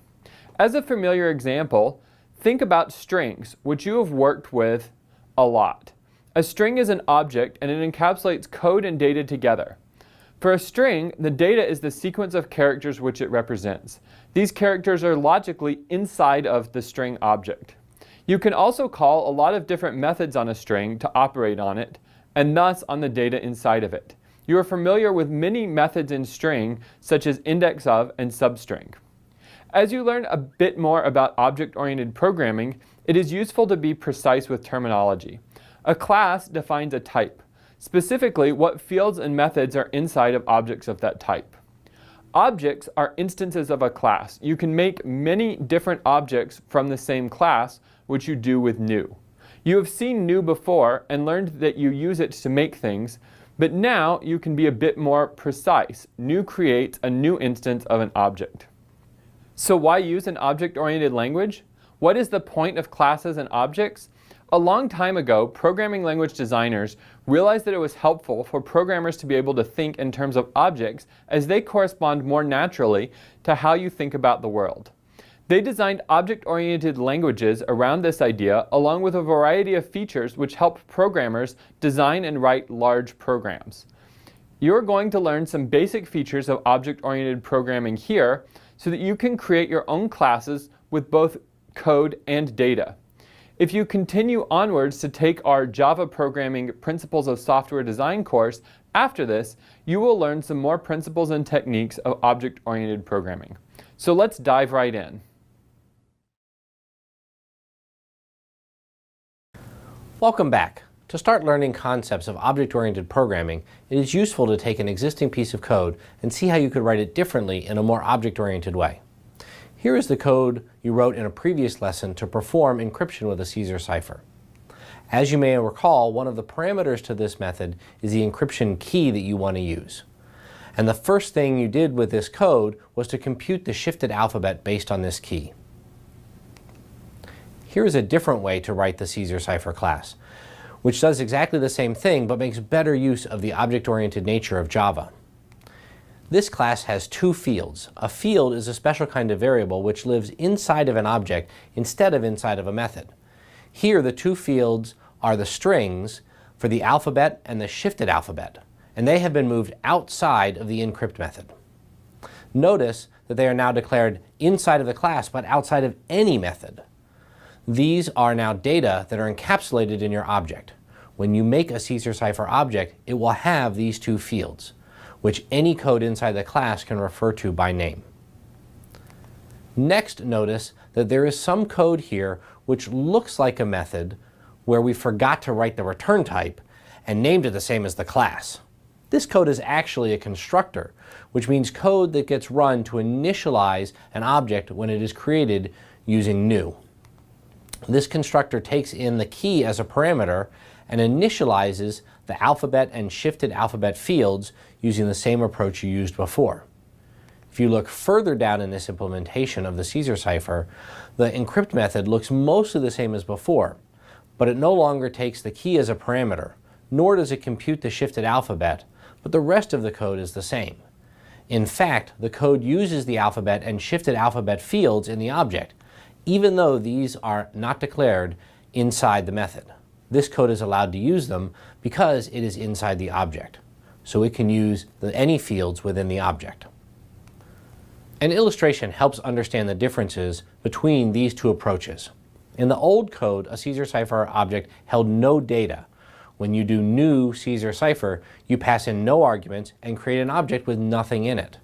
As a familiar example, think about strings, which you have worked with a lot. A string is an object, and it encapsulates code and data together. For a string, the data is the sequence of characters which it represents. These characters are logically inside of the string object. You can also call a lot of different methods on a string to operate on it, and thus on the data inside of it. You are familiar with many methods in string, such as index of and substring. As you learn a bit more about object-oriented programming, it is useful to be precise with terminology. A class defines a type, specifically what fields and methods are inside of objects of that type. Objects are instances of a class. You can make many different objects from the same class, which you do with new. You have seen new before and learned that you use it to make things, but now you can be a bit more precise. New creates a new instance of an object. So why use an object-oriented language? What is the point of classes and objects? A long time ago, programming language designers realized that it was helpful for programmers to be able to think in terms of objects as they correspond more naturally to how you think about the world. They designed object-oriented languages around this idea, along with a variety of features which help programmers design and write large programs. You're going to learn some basic features of object-oriented programming here so that you can create your own classes with both code and data. If you continue onwards to take our Java Programming Principles of Software Design course, after this, you will learn some more principles and techniques of object-oriented programming. So let's dive right in. Welcome back. To start learning concepts of object-oriented programming, it is useful to take an existing piece of code and see how you could write it differently in a more object-oriented way. Here is the code you wrote in a previous lesson to perform encryption with a Caesar cipher. As you may recall, one of the parameters to this method is the encryption key that you want to use. And the first thing you did with this code was to compute the shifted alphabet based on this key. Here is a different way to write the Caesar cipher class, which does exactly the same thing but makes better use of the object-oriented nature of Java. This class has two fields. A field is a special kind of variable which lives inside of an object instead of inside of a method. Here the two fields are the strings for the alphabet and the shifted alphabet, and they have been moved outside of the encrypt method. Notice that they are now declared inside of the class but outside of any method. These are now data that are encapsulated in your object. When you make a Caesar cipher object, it will have these two fields, which any code inside the class can refer to by name. Next, notice that there is some code here which looks like a method where we forgot to write the return type and named it the same as the class. This code is actually a constructor, which means code that gets run to initialize an object when it is created using new. This constructor takes in the key as a parameter and initializes the alphabet and shifted alphabet fields using the same approach you used before. If you look further down in this implementation of the Caesar cipher, the encrypt method looks mostly the same as before, but it no longer takes the key as a parameter, nor does it compute the shifted alphabet, but the rest of the code is the same. In fact, the code uses the alphabet and shifted alphabet fields in the object, even though these are not declared inside the method. This code is allowed to use them because it is inside the object, so it can use any fields within the object. An illustration helps understand the differences between these two approaches. In the old code, a Caesar cipher object held no data. When you do new Caesar cipher, you pass in no arguments and create an object with nothing in it.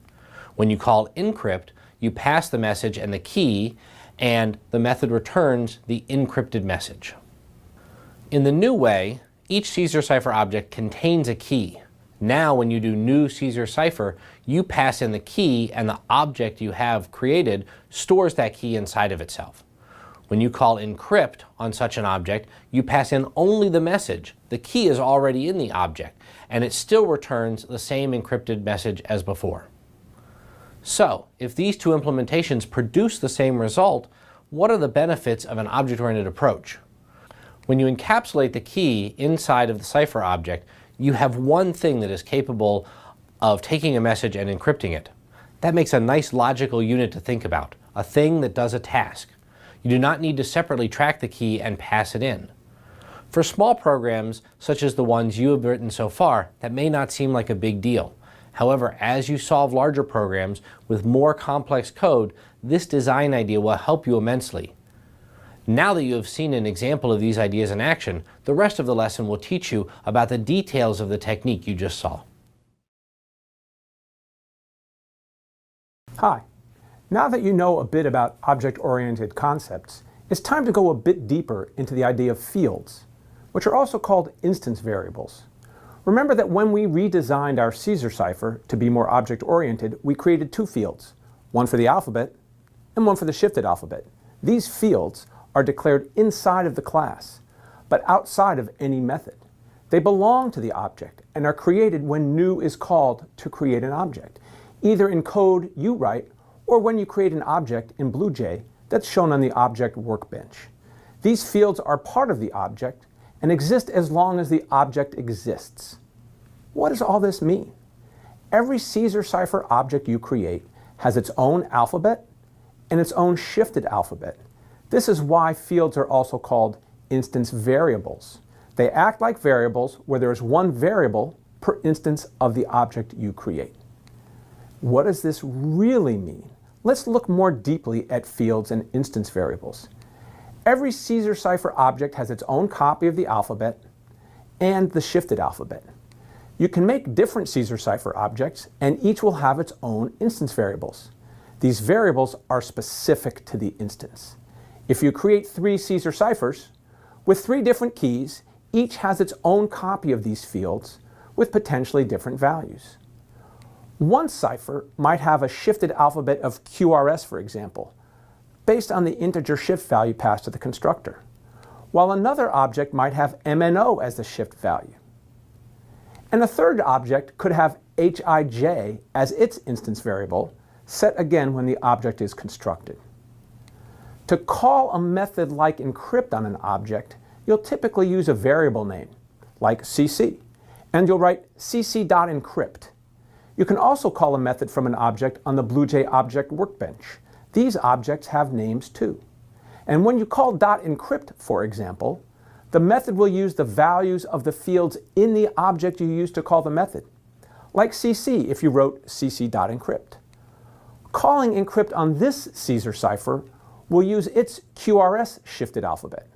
When you call encrypt, you pass the message and the key, and the method returns the encrypted message. In the new way, each Caesar cipher object contains a key. Now when you do new Caesar cipher, you pass in the key and the object you have created stores that key inside of itself. When you call encrypt on such an object, you pass in only the message. The key is already in the object, and it still returns the same encrypted message as before. So, if these two implementations produce the same result, what are the benefits of an object-oriented approach? When you encapsulate the key inside of the cipher object, you have one thing that is capable of taking a message and encrypting it. That makes a nice logical unit to think about, a thing that does a task. You do not need to separately track the key and pass it in. For small programs, such as the ones you have written so far, that may not seem like a big deal. However, as you solve larger programs with more complex code, this design idea will help you immensely. Now that you have seen an example of these ideas in action, the rest of the lesson will teach you about the details of the technique you just saw. Hi. Now that you know a bit about object-oriented concepts, it's time to go a bit deeper into the idea of fields, which are also called instance variables. Remember that when we redesigned our Caesar cipher to be more object-oriented, we created two fields, one for the alphabet and one for the shifted alphabet. These fields are declared inside of the class, but outside of any method. They belong to the object and are created when new is called to create an object, either in code you write or when you create an object in BlueJ that's shown on the object workbench. These fields are part of the object and exist as long as the object exists. What does all this mean? Every Caesar cipher object you create has its own alphabet and its own shifted alphabet. This is why fields are also called instance variables. They act like variables where there is one variable per instance of the object you create. What does this really mean? Let's look more deeply at fields and instance variables. Every Caesar cipher object has its own copy of the alphabet and the shifted alphabet. You can make different Caesar cipher objects, and each will have its own instance variables. These variables are specific to the instance. If you create 3 Caesar ciphers with 3 different keys, each has its own copy of these fields with potentially different values. One cipher might have a shifted alphabet of QRS, for example, based on the integer shift value passed to the constructor, while another object might have MNO as the shift value. And a third object could have HIJ as its instance variable, set again when the object is constructed. To call a method like encrypt on an object, you'll typically use a variable name, like cc, and you'll write cc.encrypt. You can also call a method from an object on the BlueJ object workbench. These objects have names too. And when you call .encrypt, for example, the method will use the values of the fields in the object you use to call the method, like cc if you wrote cc.encrypt. Calling encrypt on this Caesar cipher will use its QRS shifted alphabet.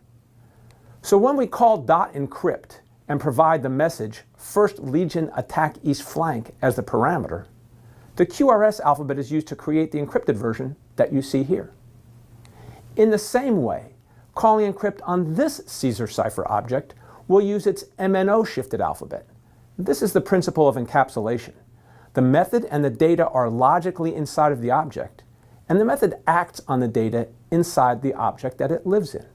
So when we call .encrypt and provide the message First Legion attack east flank as the parameter, the QRS alphabet is used to create the encrypted version that you see here. In the same way, calling encrypt on this Caesar cipher object will use its MNO shifted alphabet. This is the principle of encapsulation. The method and the data are logically inside of the object, and the method acts on the data inside the object that it lives in.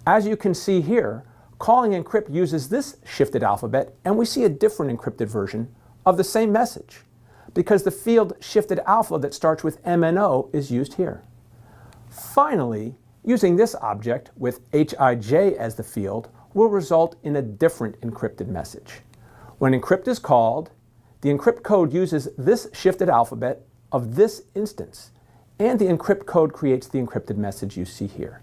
As you can see here, calling encrypt uses this shifted alphabet, and we see a different encrypted version of the same message, because the field shifted alpha that starts with MNO is used here. Finally, using this object with HIJ as the field will result in a different encrypted message. When encrypt is called, the encrypt code uses this shifted alphabet of this instance, and the encrypt code creates the encrypted message you see here.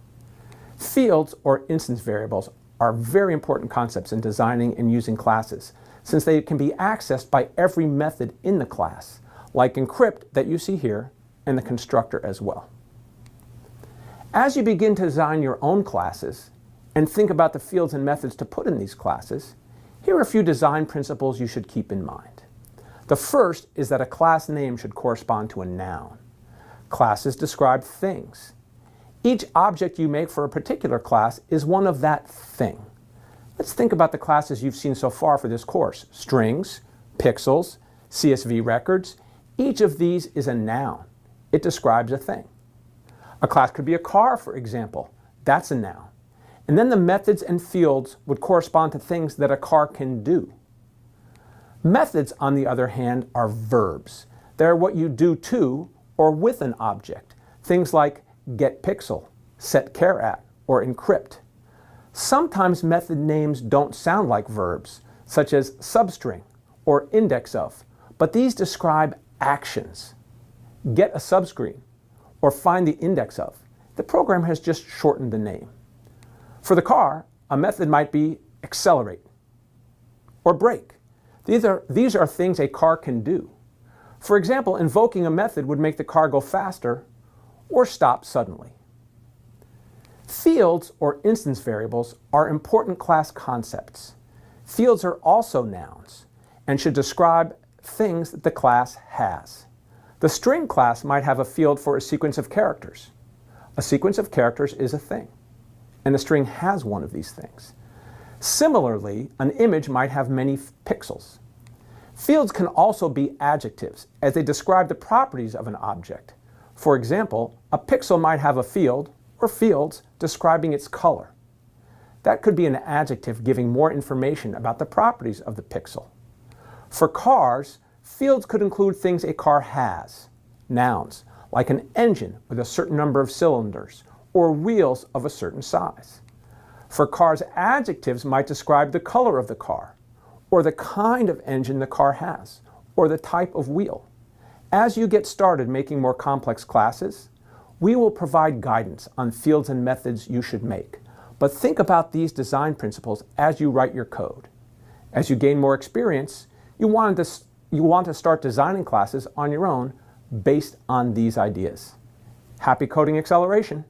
Fields, or instance variables, are very important concepts in designing and using classes, since they can be accessed by every method in the class, like encrypt that you see here, and the constructor as well. As you begin to design your own classes, and think about the fields and methods to put in these classes, here are a few design principles you should keep in mind. The first is that a class name should correspond to a noun. Classes describe things. Each object you make for a particular class is one of that thing. Let's think about the classes you've seen so far for this course. Strings, pixels, CSV records. Each of these is a noun. It describes a thing. A class could be a car, for example. That's a noun. And then the methods and fields would correspond to things that a car can do. Methods, on the other hand, are verbs. They're what you do to or with an object. Things like getPixel, setCharAt, or encrypt. Sometimes method names don't sound like verbs, such as substring or index of, but these describe actions. Get a subscreen or find the index of. The program has just shortened the name. For the car, a method might be accelerate or brake. These are things a car can do. For example, invoking a method would make the car go faster or stop suddenly. Fields, or instance variables, are important class concepts. Fields are also nouns and should describe things that the class has. The string class might have a field for a sequence of characters. A sequence of characters is a thing, and a string has one of these things. Similarly, an image might have many pixels. Fields can also be adjectives, as they describe the properties of an object. For example, a pixel might have a field, or fields, describing its color. That could be an adjective giving more information about the properties of the pixel. For cars, fields could include things a car has, nouns, like an engine with a certain number of cylinders, or wheels of a certain size. For cars, adjectives might describe the color of the car, or the kind of engine the car has, or the type of wheel. As you get started making more complex classes, we will provide guidance on fields and methods you should make. But think about these design principles as you write your code. As you gain more experience, you want to start designing classes on your own based on these ideas. Happy coding acceleration!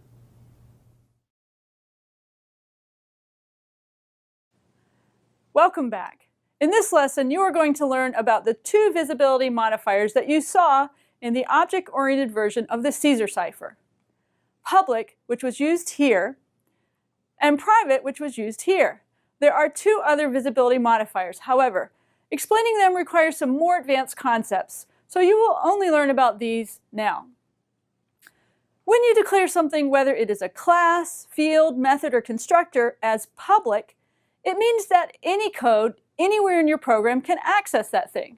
Welcome back. In this lesson, you are going to learn about the two visibility modifiers that you saw in the object-oriented version of the Caesar cipher. Public, which was used here, and private, which was used here. There are two other visibility modifiers. However, explaining them requires some more advanced concepts, so you will only learn about these now. When you declare something, whether it is a class, field, method, or constructor, as public, it means that any code anywhere in your program can access that thing.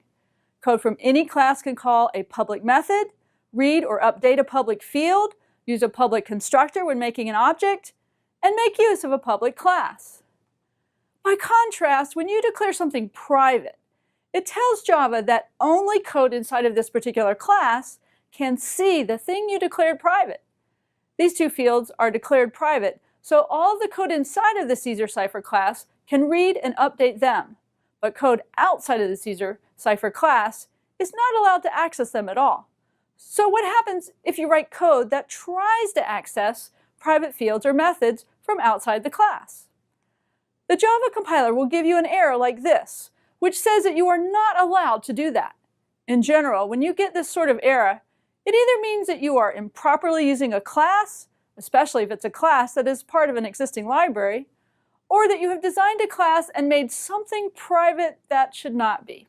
Code from any class can call a public method, read or update a public field, use a public constructor when making an object, and make use of a public class. By contrast, when you declare something private, it tells Java that only code inside of this particular class can see the thing you declared private. These two fields are declared private, so all of the code inside of the Caesar cipher class can read and update them, but code outside of the Caesar cipher class is not allowed to access them at all. So what happens if you write code that tries to access private fields or methods from outside the class? The Java compiler will give you an error like this, which says that you are not allowed to do that. In general, when you get this sort of error, it either means that you are improperly using a class, especially if it's a class that is part of an existing library, or that you have designed a class and made something private that should not be.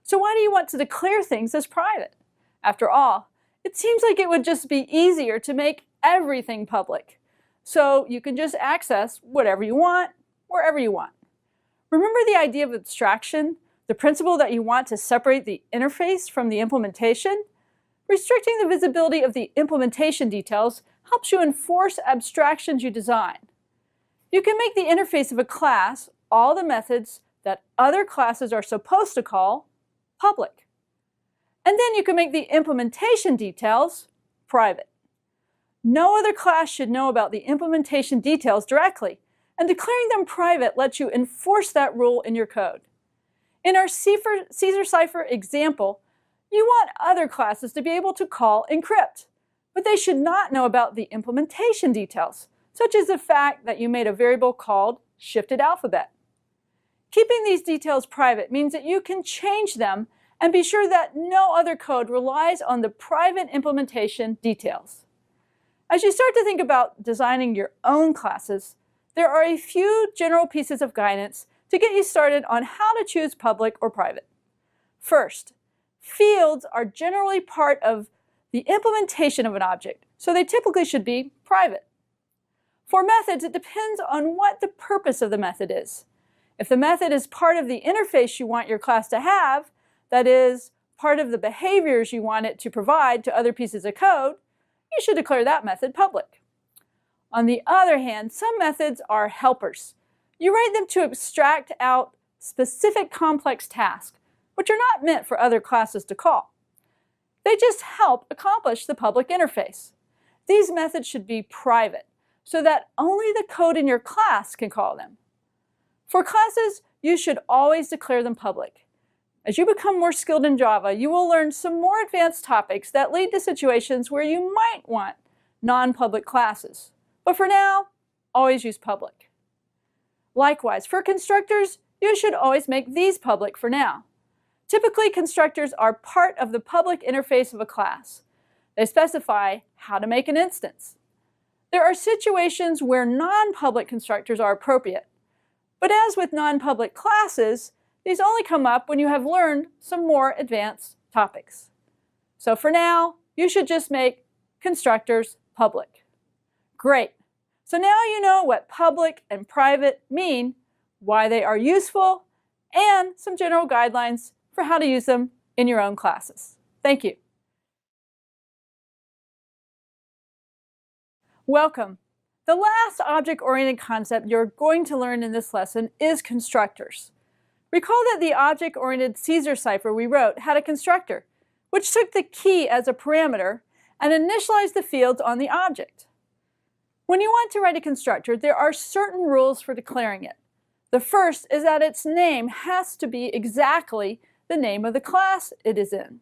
So why do you want to declare things as private? After all, it seems like it would just be easier to make everything public. So you can just access whatever you want, wherever you want. Remember the idea of abstraction, the principle that you want to separate the interface from the implementation? Restricting the visibility of the implementation details helps you enforce abstractions you design. You can make the interface of a class, all the methods that other classes are supposed to call, public. And then you can make the implementation details private. No other class should know about the implementation details directly, and declaring them private lets you enforce that rule in your code. In our Caesar cipher example, you want other classes to be able to call encrypt, but they should not know about the implementation details, such as the fact that you made a variable called shifted alphabet. Keeping these details private means that you can change them and be sure that no other code relies on the private implementation details. As you start to think about designing your own classes, there are a few general pieces of guidance to get you started on how to choose public or private. First, fields are generally part of the implementation of an object, so they typically should be private. For methods, it depends on what the purpose of the method is. If the method is part of the interface you want your class to have, that is, part of the behaviors you want it to provide to other pieces of code, you should declare that method public. On the other hand, some methods are helpers. You write them to abstract out specific complex tasks, which are not meant for other classes to call. They just help accomplish the public interface. These methods should be private, so that only the code in your class can call them. For classes, you should always declare them public. As you become more skilled in Java, you will learn some more advanced topics that lead to situations where you might want non-public classes. But for now, always use public. Likewise, for constructors, you should always make these public for now. Typically, constructors are part of the public interface of a class. They specify how to make an instance. There are situations where non-public constructors are appropriate. But as with non-public classes, these only come up when you have learned some more advanced topics. So for now, you should just make constructors public. Great. So now you know what public and private mean, why they are useful, and some general guidelines for how to use them in your own classes. Thank you. Welcome. The last object-oriented concept you're going to learn in this lesson is constructors. Recall that the object-oriented Caesar cipher we wrote had a constructor, which took the key as a parameter and initialized the fields on the object. When you want to write a constructor, there are certain rules for declaring it. The first is that its name has to be exactly the name of the class it is in.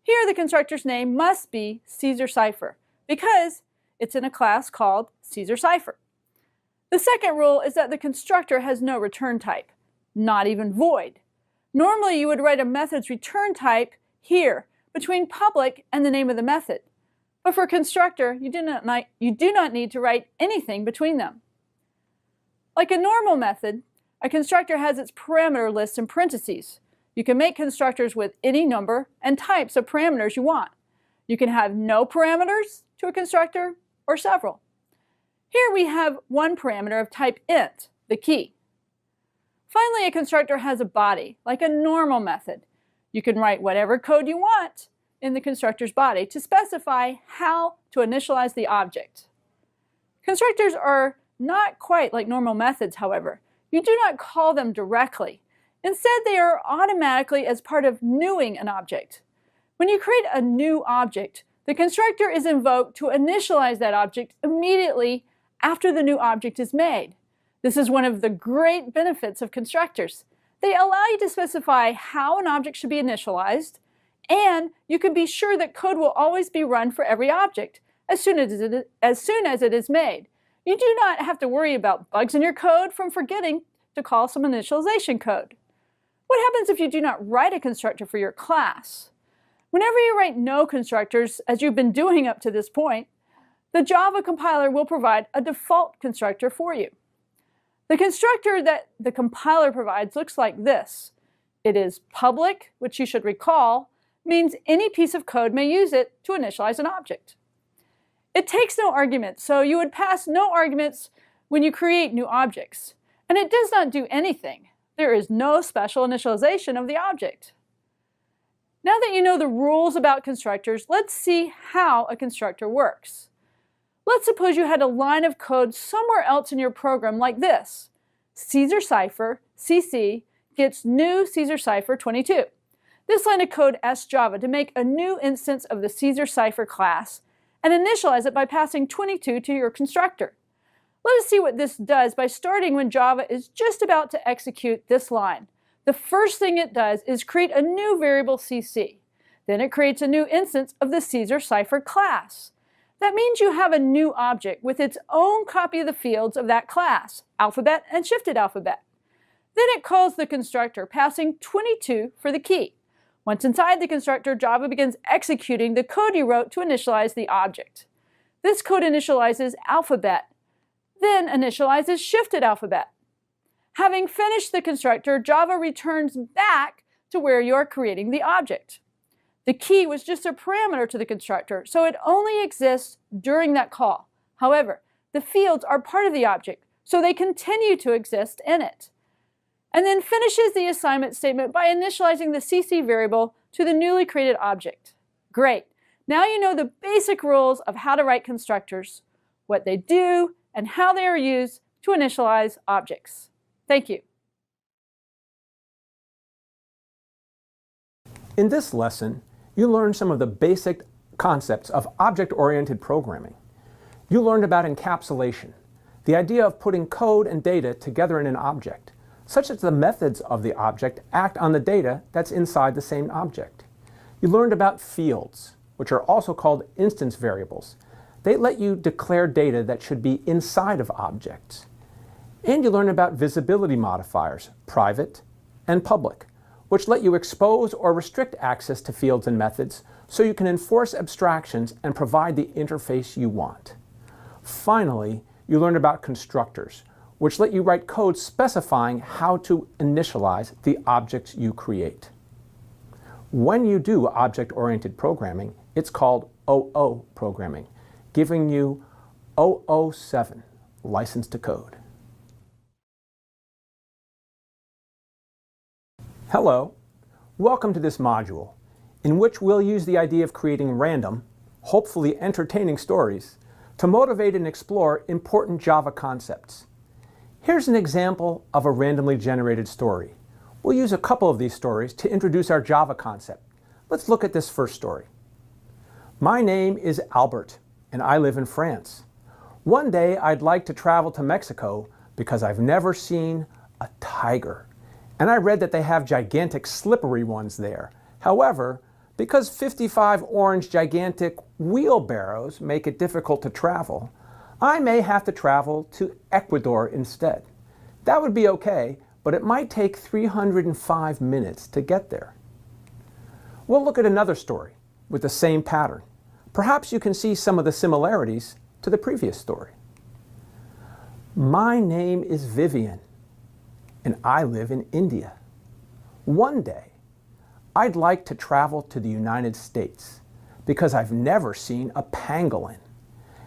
Here, the constructor's name must be Caesar cipher because it's in a class called Caesar cipher. The second rule is that the constructor has no return type, not even void. Normally, you would write a method's return type here between public and the name of the method. But for constructor, you do not need to write anything between them. Like a normal method, a constructor has its parameter list in parentheses. You can make constructors with any number and types of parameters you want. You can have no parameters to a constructor or several. Here we have one parameter of type int, the key. Finally, a constructor has a body, like a normal method. You can write whatever code you want in the constructor's body to specify how to initialize the object. Constructors are not quite like normal methods, however. You do not call them directly. Instead, they are automatically as part of newing an object. When you create a new object, the constructor is invoked to initialize that object immediately after the new object is made. This is one of the great benefits of constructors. They allow you to specify how an object should be initialized, and you can be sure that code will always be run for every object as soon as it is made. You do not have to worry about bugs in your code from forgetting to call some initialization code. What happens if you do not write a constructor for your class? Whenever you write no constructors, as you've been doing up to this point, the Java compiler will provide a default constructor for you. The constructor that the compiler provides looks like this. It is public, which you should recall, means any piece of code may use it to initialize an object. It takes no arguments, so you would pass no arguments when you create new objects. And it does not do anything. There is no special initialization of the object. Now that you know the rules about constructors, let's see how a constructor works. Let's suppose you had a line of code somewhere else in your program like this. Caesar cipher, CC, gets new Caesar cipher 22. This line of code asks Java to make a new instance of the Caesar cipher class and initialize it by passing 22 to your constructor. Let us see what this does by starting when Java is just about to execute this line. The first thing it does is create a new variable cc. Then it creates a new instance of the Caesar cipher class. That means you have a new object with its own copy of the fields of that class, alphabet and shifted alphabet. Then it calls the constructor, passing 22 for the key. Once inside the constructor, Java begins executing the code you wrote to initialize the object. This code initializes alphabet, then initializes shifted alphabet. Having finished the constructor, Java returns back to where you are creating the object. The key was just a parameter to the constructor, so it only exists during that call. However, the fields are part of the object, so they continue to exist in it. And then finishes the assignment statement by initializing the cc variable to the newly created object. Great! Now you know the basic rules of how to write constructors, what they do, and how they are used to initialize objects. Thank you. In this lesson, you learned some of the basic concepts of object-oriented programming. You learned about encapsulation, the idea of putting code and data together in an object, such that the methods of the object act on the data that's inside the same object. You learned about fields, which are also called instance variables. They let you declare data that should be inside of objects. And you learned about visibility modifiers, private and public, which let you expose or restrict access to fields and methods so you can enforce abstractions and provide the interface you want. Finally, you learned about constructors, which let you write code specifying how to initialize the objects you create. When you do object-oriented programming, it's called OO programming, giving you 007, license to code. Hello, welcome to this module, in which we'll use the idea of creating random, hopefully entertaining stories to motivate and explore important Java concepts. Here's an example of a randomly generated story. We'll use a couple of these stories to introduce our Java concept. Let's look at this first story. My name is Albert, and I live in France. One day I'd like to travel to Mexico because I've never seen a tiger. And I read that they have gigantic slippery ones there. However, because 55 orange gigantic wheelbarrows make it difficult to travel, I may have to travel to Ecuador instead. That would be okay, but it might take 305 minutes to get there. We'll look at another story with the same pattern. Perhaps you can see some of the similarities to the previous story. My name is Vivian, and I live in India. One day, I'd like to travel to the United States because I've never seen a pangolin.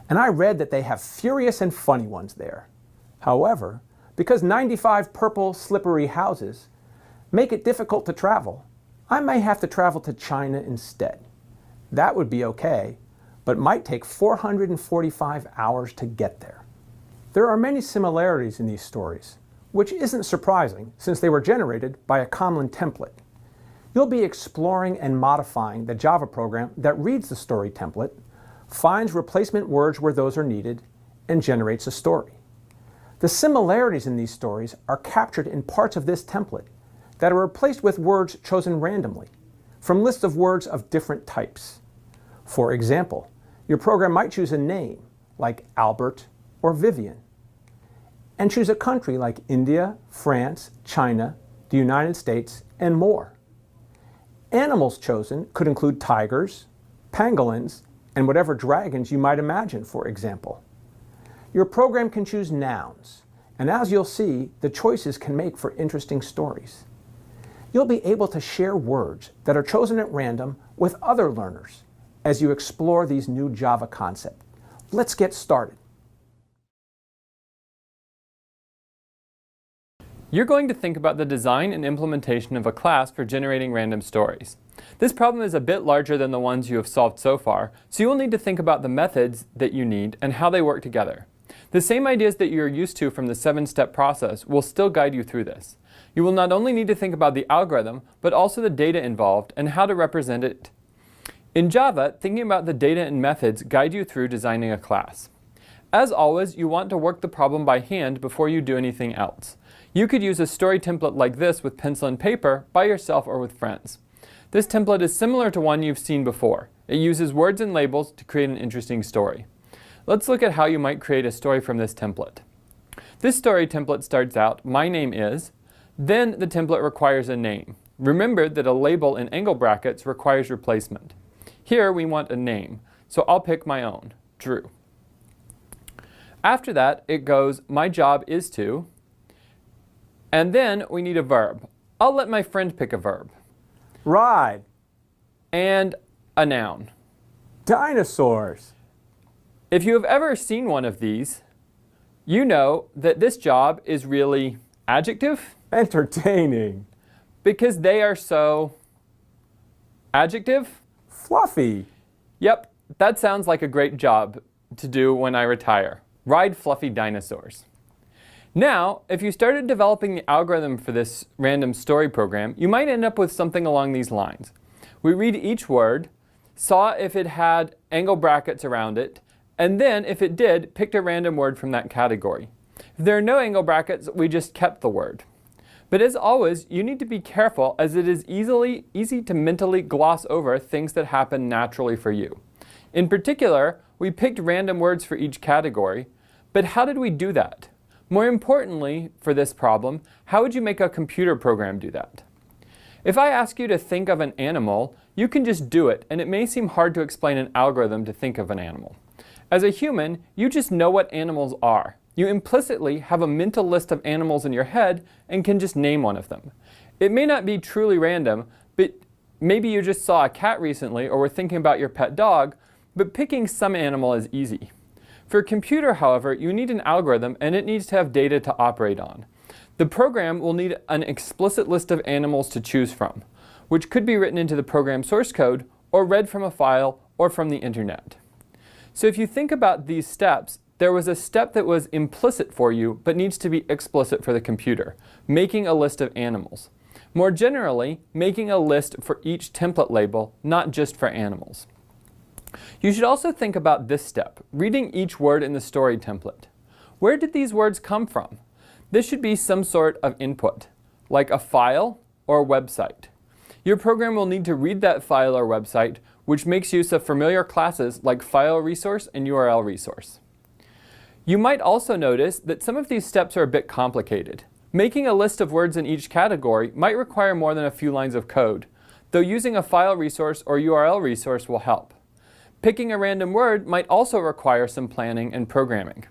And I read that they have furious and funny ones there. However, because 95 purple slippery houses make it difficult to travel, I may have to travel to China instead. That would be okay, but might take 445 hours to get there. There are many similarities in these stories, which isn't surprising since they were generated by a common template. You'll be exploring and modifying the Java program that reads the story template, finds replacement words where those are needed, and generates a story. The similarities in these stories are captured in parts of this template that are replaced with words chosen randomly from lists of words of different types. For example, your program might choose a name like Albert or Vivian, and choose a country like India, France, China, the United States, and more. Animals chosen could include tigers, pangolins, and whatever dragons you might imagine, for example. Your program can choose nouns, and as you'll see, the choices can make for interesting stories. You'll be able to share words that are chosen at random with other learners as you explore these new Java concepts. Let's get started. You're going to think about the design and implementation of a class for generating random stories. This problem is a bit larger than the ones you have solved so far, so you will need to think about the methods that you need and how they work together. The same ideas that you're used to from the 7-step process will still guide you through this. You will not only need to think about the algorithm, but also the data involved and how to represent it. In Java, thinking about the data and methods guide you through designing a class. As always, you want to work the problem by hand before you do anything else. You could use a story template like this with pencil and paper by yourself or with friends. This template is similar to one you've seen before. It uses words and labels to create an interesting story. Let's look at how you might create a story from this template. This story template starts out, "My name is," then the template requires a name. Remember that a label in angle brackets requires replacement. Here we want a name, so I'll pick my own, Drew. After that, it goes, "My job is to," and then we need a verb. I'll let my friend pick a verb. Ride. And a noun. Dinosaurs. If you have ever seen one of these, you know that this job is really adjective. Entertaining. Because they are so adjective. Fluffy. Yep, that sounds like a great job to do when I retire. Ride fluffy dinosaurs. Now, if you started developing the algorithm for this random story program, you might end up with something along these lines. We read each word, saw if it had angle brackets around it, and then, if it did, picked a random word from that category. If there are no angle brackets, we just kept the word. But as always, you need to be careful as it is easy to mentally gloss over things that happen naturally for you. In particular, we picked random words for each category, but how did we do that? More importantly, for this problem, how would you make a computer program do that? If I ask you to think of an animal, you can just do it, and it may seem hard to explain an algorithm to think of an animal. As a human, you just know what animals are. You implicitly have a mental list of animals in your head and can just name one of them. It may not be truly random, but maybe you just saw a cat recently or were thinking about your pet dog, but picking some animal is easy. For a computer, however, you need an algorithm and it needs to have data to operate on. The program will need an explicit list of animals to choose from, which could be written into the program source code or read from a file or from the internet. So if you think about these steps, there was a step that was implicit for you but needs to be explicit for the computer, making a list of animals. More generally, making a list for each template label, not just for animals. You should also think about this step, reading each word in the story template. Where did these words come from? This should be some sort of input, like a file or a website. Your program will need to read that file or website, which makes use of familiar classes like file resource and URL resource. You might also notice that some of these steps are a bit complicated. Making a list of words in each category might require more than a few lines of code, though using a file resource or URL resource will help. Picking a random word might also require some planning and programming.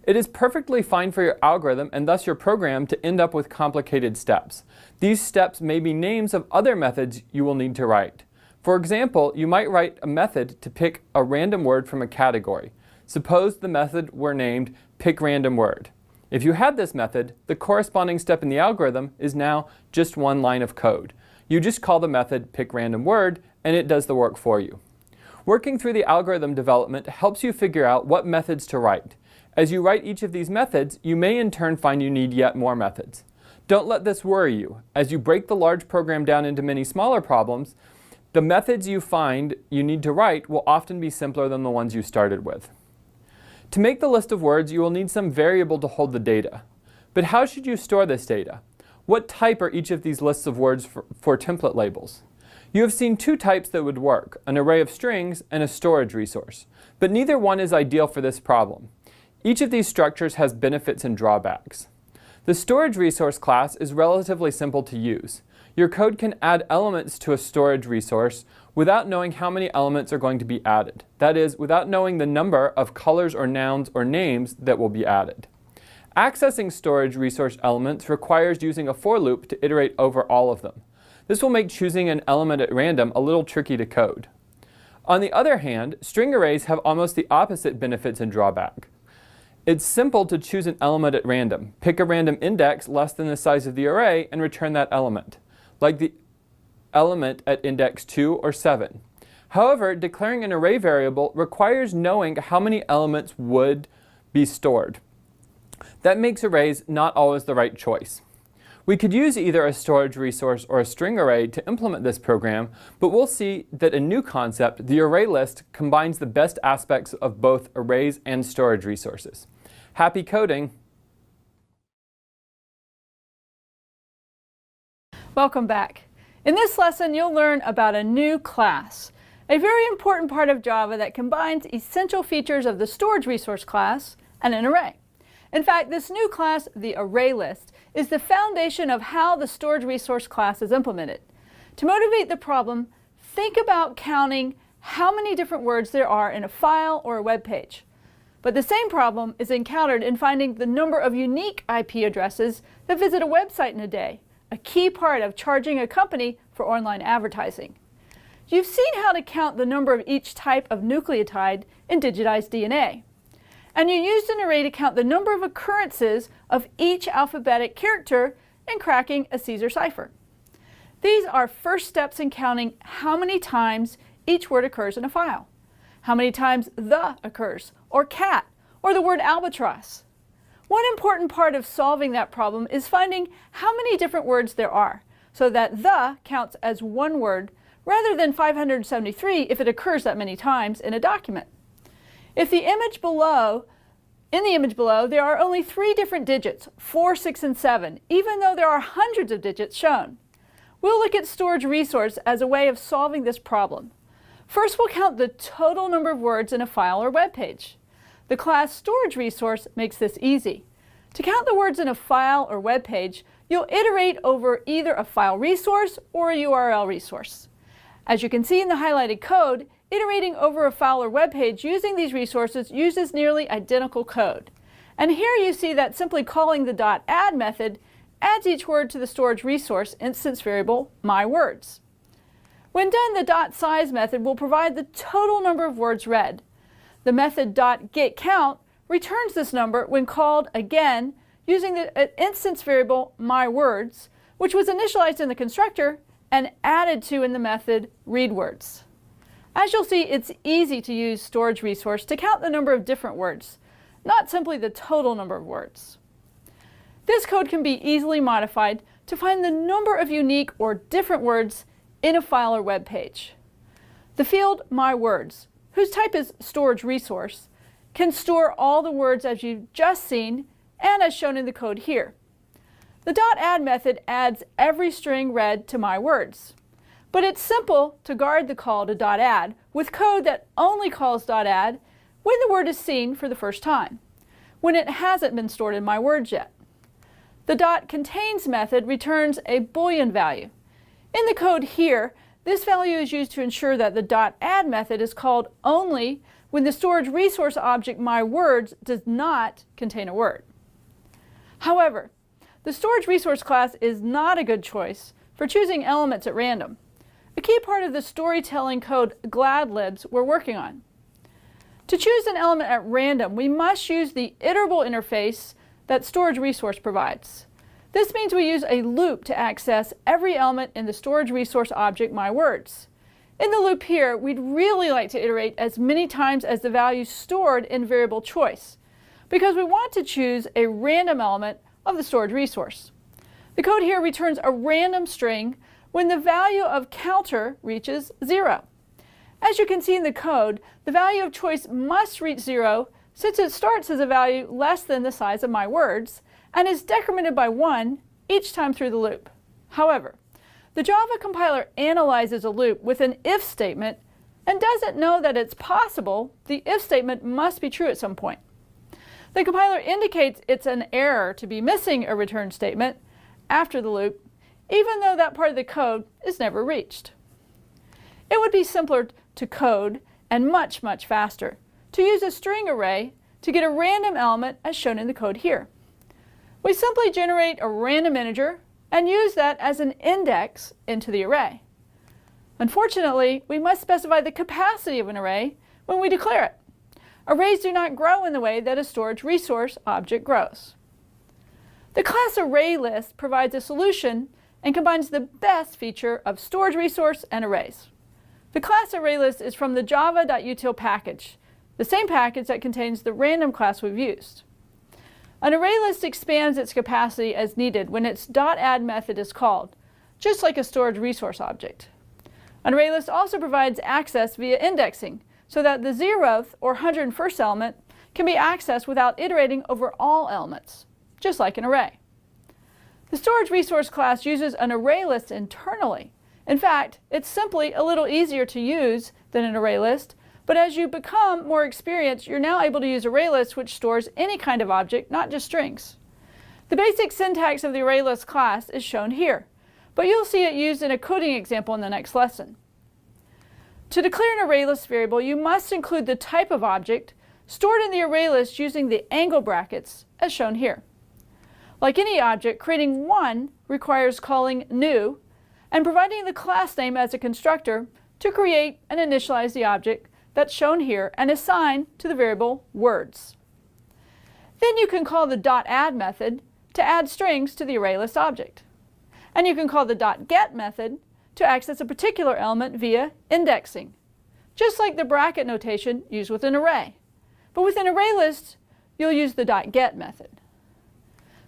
It is perfectly fine for your algorithm and thus your program to end up with complicated steps. These steps may be names of other methods you will need to write. For example, you might write a method to pick a random word from a category. Suppose the method were named pickRandomWord. If you had this method, the corresponding step in the algorithm is now just one line of code. You just call the method pickRandomWord and it does the work for you. Working through the algorithm development helps you figure out what methods to write. As you write each of these methods, you may in turn find you need yet more methods. Don't let this worry you. As you break the large program down into many smaller problems, the methods you find you need to write will often be simpler than the ones you started with. To make the list of words, you will need some variable to hold the data. But how should you store this data? What type are each of these lists of words for template labels? You have seen two types that would work, an array of strings and a storage resource. But neither one is ideal for this problem. Each of these structures has benefits and drawbacks. The storage resource class is relatively simple to use. Your code can add elements to a storage resource without knowing how many elements are going to be added. That is, without knowing the number of colors or nouns or names that will be added. Accessing storage resource elements requires using a for loop to iterate over all of them. This will make choosing an element at random a little tricky to code. On the other hand, string arrays have almost the opposite benefits and drawback. It's simple to choose an element at random. Pick a random index less than the size of the array and return that element, like the element at index 2 or 7. However, declaring an array variable requires knowing how many elements would be stored. That makes arrays not always the right choice. We could use either a storage resource or a string array to implement this program, but we'll see that a new concept, the array list, combines the best aspects of both arrays and storage resources. Happy coding! Welcome back. In this lesson, you'll learn about a new class, a very important part of Java that combines essential features of the storage resource class and an array. In fact, this new class, the Arraylist, is the foundation of how the storage resource class is implemented. To motivate the problem, think about counting how many different words there are in a file or a web page. But the same problem is encountered in finding the number of unique IP addresses that visit a website in a day, a key part of charging a company for online advertising. You've seen how to count the number of each type of nucleotide in digitized DNA. And you used an array to count the number of occurrences of each alphabetic character in cracking a Caesar cipher. These are first steps in counting how many times each word occurs in a file, how many times the occurs, or cat, or the word albatross. One important part of solving that problem is finding how many different words there are, so that the counts as one word rather than 573 if it occurs that many times in a document. In the image below, there are only 3 different digits, 4, 6, and 7, even though there are hundreds of digits shown. We'll look at storage resource as a way of solving this problem. First, we'll count the total number of words in a file or web page. The class storage resource makes this easy. To count the words in a file or web page, you'll iterate over either a file resource or a URL resource. As you can see in the highlighted code, iterating over a file or web page using these resources uses nearly identical code. And here you see that simply calling the .add method adds each word to the storage resource instance variable myWords. When done, the .size method will provide the total number of words read. The method .getCount returns this number when called again using the instance variable myWords, which was initialized in the constructor and added to in the method readWords. As you'll see, it's easy to use storage resource to count the number of different words, not simply the total number of words. This code can be easily modified to find the number of unique or different words in a file or web page. The field myWords, whose type is storage resource, can store all the words as you've just seen and as shown in the code here. The .add method adds every string read to myWords. But it's simple to guard the call to .add with code that only calls .add when the word is seen for the first time, when it hasn't been stored in myWords yet. The .contains method returns a Boolean value. In the code here, this value is used to ensure that the .add method is called only when the storage resource object myWords does not contain a word. However, the storage resource class is not a good choice for choosing elements at random, a key part of the storytelling code gladlibs we're working on. To choose an element at random, we must use the iterable interface that storage resource provides. This means we use a loop to access every element in the storage resource object myWords. In the loop here, we'd really like to iterate as many times as the value stored in variable choice, because we want to choose a random element of the storage resource. The code here returns a random string when the value of counter reaches 0. As you can see in the code, the value of choice must reach 0 since it starts as a value less than the size of myWords and is decremented by 1 each time through the loop. However, the Java compiler analyzes a loop with an if statement and doesn't know that it's possible the if statement must be true at some point. The compiler indicates it's an error to be missing a return statement after the loop, even though that part of the code is never reached. It would be simpler to code and much faster to use a string array to get a random element as shown in the code here. We simply generate a random integer and use that as an index into the array. Unfortunately, we must specify the capacity of an array when we declare it. Arrays do not grow in the way that a storage resource object grows. The class Arraylist provides a solution and combines the best feature of storage resource and arrays. The class Arraylist is from the java.util package, the same package that contains the random class we've used. An array list expands its capacity as needed when its .add method is called, just like a storage resource object. An array list also provides access via indexing, so that the 0th or 101st element can be accessed without iterating over all elements, just like an array. The storage resource class uses an array list internally. In fact, it's simply a little easier to use than an array list, but as you become more experienced, you're now able to use array lists which stores any kind of object, not just strings. The basic syntax of the array list class is shown here, but you'll see it used in a coding example in the next lesson. To declare an array list variable, you must include the type of object stored in the array list using the angle brackets, as shown here. Like any object, creating one requires calling new and providing the class name as a constructor to create and initialize the object that's shown here and assign to the variable words. Then you can call the .add method to add strings to the array list object. And you can call the .get method to access a particular element via indexing, just like the bracket notation used with an array. But with an array list, you'll use the .get method.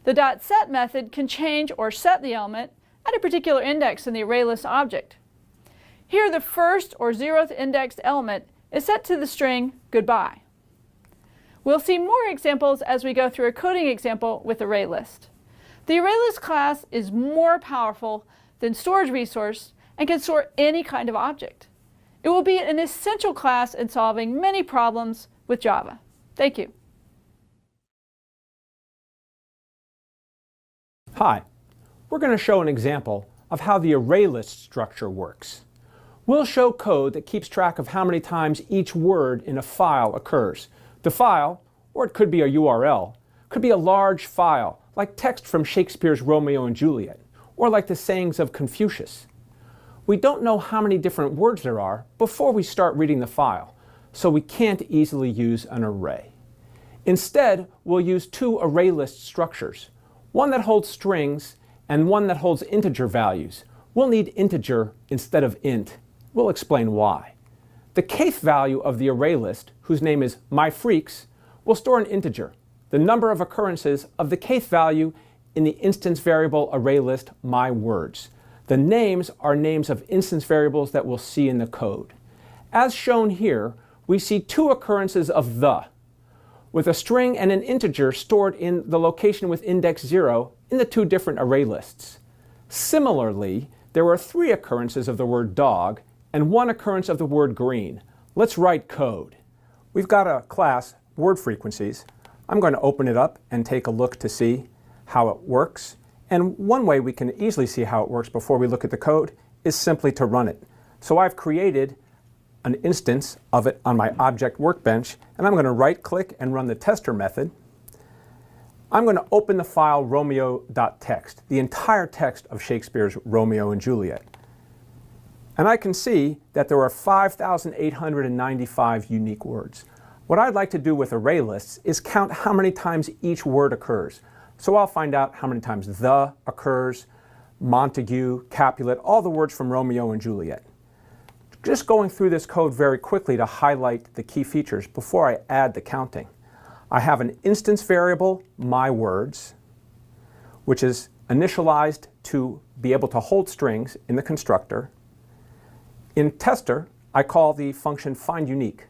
The .set method can change or set the element at a particular index in the array list object. Here, the first or 0th indexed element is set to the string goodbye. We'll see more examples as we go through a coding example with ArrayList. The ArrayList class is more powerful than storage resource and can store any kind of object. It will be an essential class in solving many problems with Java. Thank you. Hi, we're going to show an example of how the ArrayList structure works. We'll show code that keeps track of how many times each word in a file occurs. The file, or it could be a URL, could be a large file, like text from Shakespeare's Romeo and Juliet, or like the sayings of Confucius. We don't know how many different words there are before we start reading the file, so we can't easily use an array. Instead, we'll use two ArrayList structures, one that holds strings and one that holds integer values. We'll need integer instead of int. We'll explain why. The kth value of the array list, whose name is myFreaks, will store an integer, the number of occurrences of the kth value in the instance variable array list myWords. The names are names of instance variables that we'll see in the code. As shown here, we see two occurrences of the, with a string and an integer stored in the location with index 0 in the two different array lists. Similarly, there are three occurrences of the word dog and one occurrence of the word green. Let's write code. We've got a class, word frequencies. I'm going to open it up and take a look to see how it works. And one way we can easily see how it works before we look at the code is simply to run it. So I've created an instance of it on my object workbench, and I'm going to right-click and run the tester method. I'm going to open the file romeo.txt, the entire text of Shakespeare's Romeo and Juliet. And I can see that there are 5,895 unique words. What I'd like to do with array lists is count how many times each word occurs. So I'll find out how many times the occurs, Montague, Capulet, all the words from Romeo and Juliet. Just going through this code very quickly to highlight the key features before I add the counting. I have an instance variable, myWords, which is initialized to be able to hold strings in the constructor. In tester, I call the function findUnique,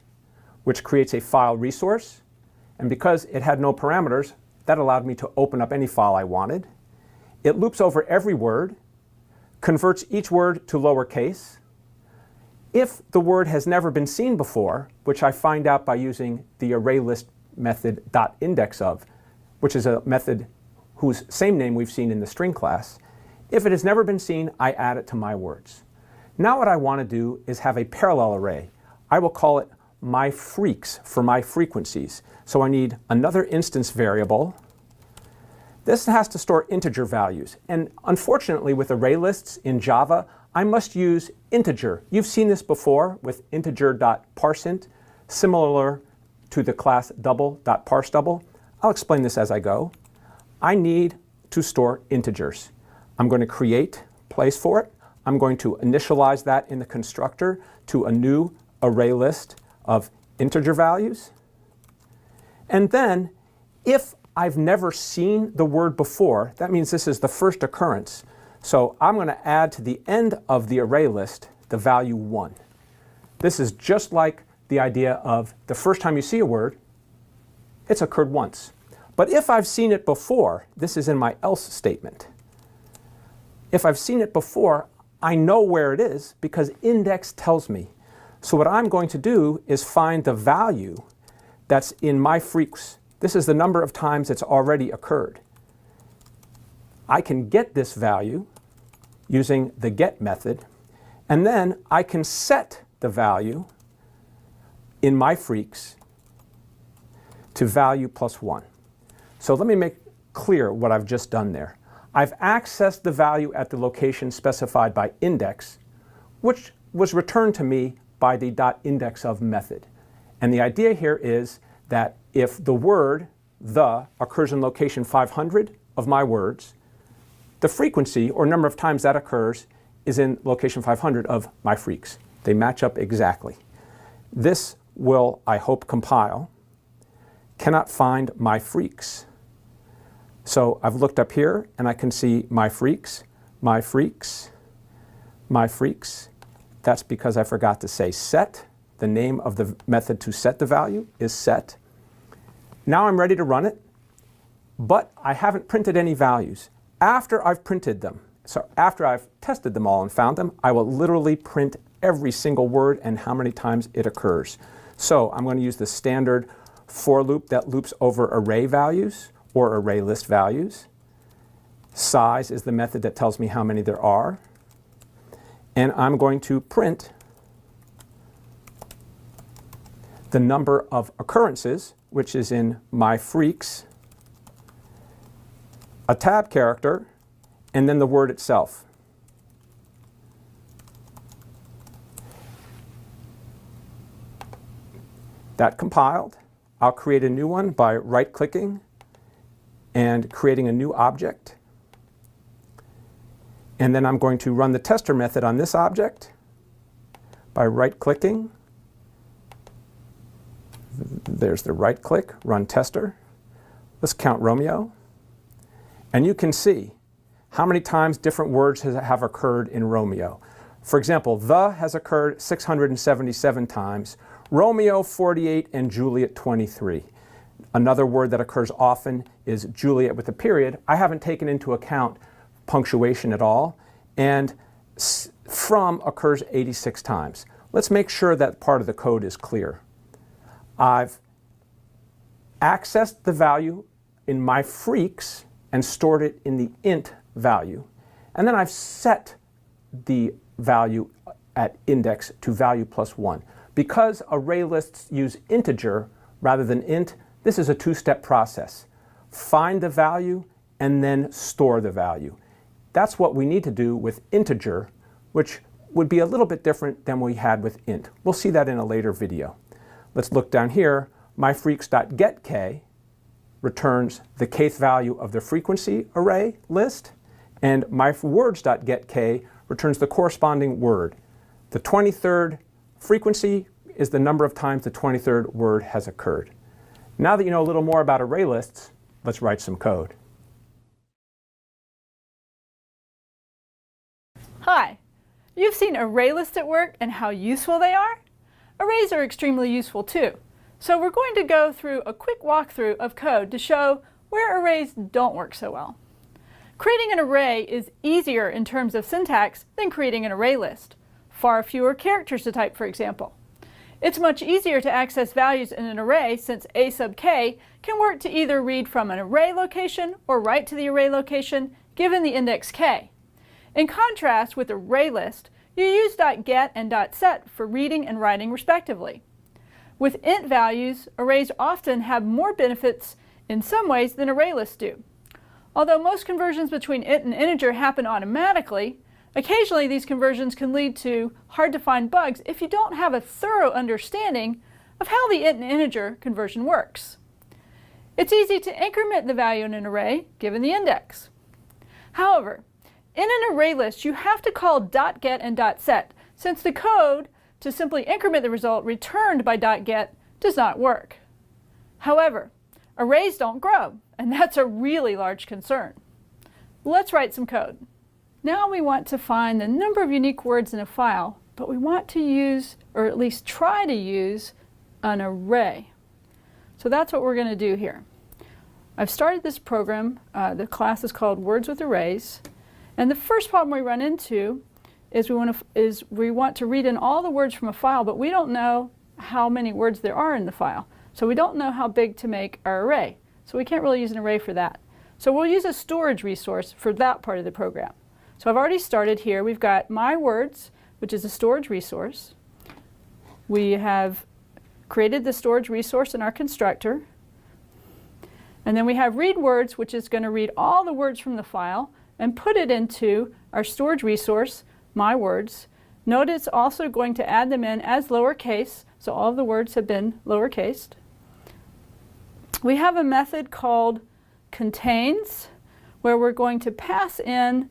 which creates a file resource. And because it had no parameters, that allowed me to open up any file I wanted. It loops over every word, converts each word to lowercase. If the word has never been seen before, which I find out by using the ArrayList method .indexOf, which is a method whose same name we've seen in the string class, if it has never been seen, I add it to myWords. Now what I want to do is have a parallel array. I will call it myFreaks for my frequencies. So I need another instance variable. This has to store integer values. And unfortunately, with array lists in Java, I must use integer. You've seen this before with integer.parseInt, similar to the class double.parseDouble. I'll explain this as I go. I need to store integers. I'm going to create place for it. I'm going to initialize that in the constructor to a new array list of integer values. And then, if I've never seen the word before. That means this is the first occurrence. So I'm going to add to the end of the array list the value 1. This is just like the idea of the first time you see a word, it's occurred once. But if I've seen it before, this is in my else statement. If I've seen it before, I know where it is because index tells me. So what I'm going to do is find the value that's in my freaks. This is the number of times it's already occurred. I can get this value using the get method, and then I can set the value in my freaks to value plus 1. So let me make clear what I've just done there. I've accessed the value at the location specified by index, which was returned to me by the .indexOf method. And the idea here is that if the word the occurs in location 500 of my words, the frequency or number of times that occurs is in location 500 of my freaks. They match up exactly. This will, I hope, compile. Cannot find my freaks. So I've looked up here and I can see my freaks, my freaks, my freaks. That's because I forgot to say set. The name of the method to set the value is set. Now I'm ready to run it, but I haven't printed any values. After I've printed them, so after I've tested them all and found them, I will literally print every single word and how many times it occurs. So I'm going to use the standard for loop that loops over array values or array list values. Size is the method that tells me how many there are. And I'm going to print the number of occurrences, which is in my freaks, a tab character, and then the word itself. That compiled. I'll create a new one by right-clicking and creating a new object. And then I'm going to run the tester method on this object by right-clicking. There's the right-click, run tester. Let's count Romeo. And you can see how many times different words have occurred in Romeo. For example, the has occurred 677 times, Romeo 48, and Juliet 23. Another word that occurs often is Juliet with a period. I haven't taken into account punctuation at all, and from occurs 86 times. Let's make sure that part of the code is clear. I've accessed the value in my freaks and stored it in the int value. And then I've set the value at index to value plus 1. Because array lists use integer rather than int, this is a two-step process. Find the value and then store the value. That's what we need to do with integer, which would be a little bit different than we had with int. We'll see that in a later video. Let's look down here. myfreaks.getK returns the kth value of the frequency array list, and mywords.getK returns the corresponding word. The 23rd frequency is the number of times the 23rd word has occurred. Now that you know a little more about array lists, let's write some code. Hi, you've seen array lists at work and how useful they are? Arrays are extremely useful too. So we're going to go through a quick walkthrough of code to show where arrays don't work so well. Creating an array is easier in terms of syntax than creating an array list. Far fewer characters to type, for example. It's much easier to access values in an array since a sub k can work to either read from an array location or write to the array location given the index k. In contrast with array list, you use .get and .set for reading and writing respectively. With int values, arrays often have more benefits in some ways than array lists do. Although most conversions between int and integer happen automatically, occasionally these conversions can lead to hard-to-find bugs if you don't have a thorough understanding of how the int and integer conversion works. It's easy to increment the value in an array given the index. However, in an array list you have to call .get and .set since the code to simply increment the result returned by .get does not work. However, arrays don't grow, and that's a really large concern. Let's write some code. Now we want to find the number of unique words in a file, but we want to use, or at least try to use, an array. So that's what we're going to do here. I've started this program. The class is called Words with Arrays. And the first problem we run into is we want to read in all the words from a file, but we don't know how many words there are in the file. So we don't know how big to make our array. So we can't really use an array for that. So we'll use a storage resource for that part of the program. So I've already started here. We've got my words, which is a storage resource. We have created the storage resource in our constructor. And then we have read words, which is going to read all the words from the file and put it into our storage resource, my words. Note it's also going to add them in as lowercase, so all of the words have been lowercased. We have a method called contains, where we're going to pass in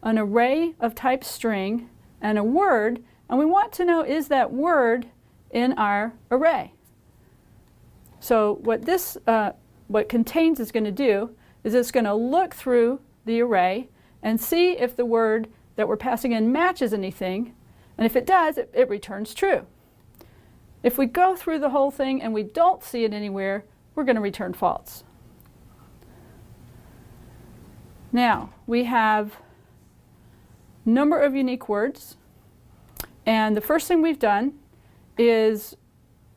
an array of type string and a word, and we want to know, is that word in our array? So what contains is going to do is it's going to look through the array and see if the word that we're passing in matches anything, and if it does, it returns true. If we go through the whole thing and we don't see it anywhere, we're going to return false. Now, we have number of unique words, and the first thing we've done is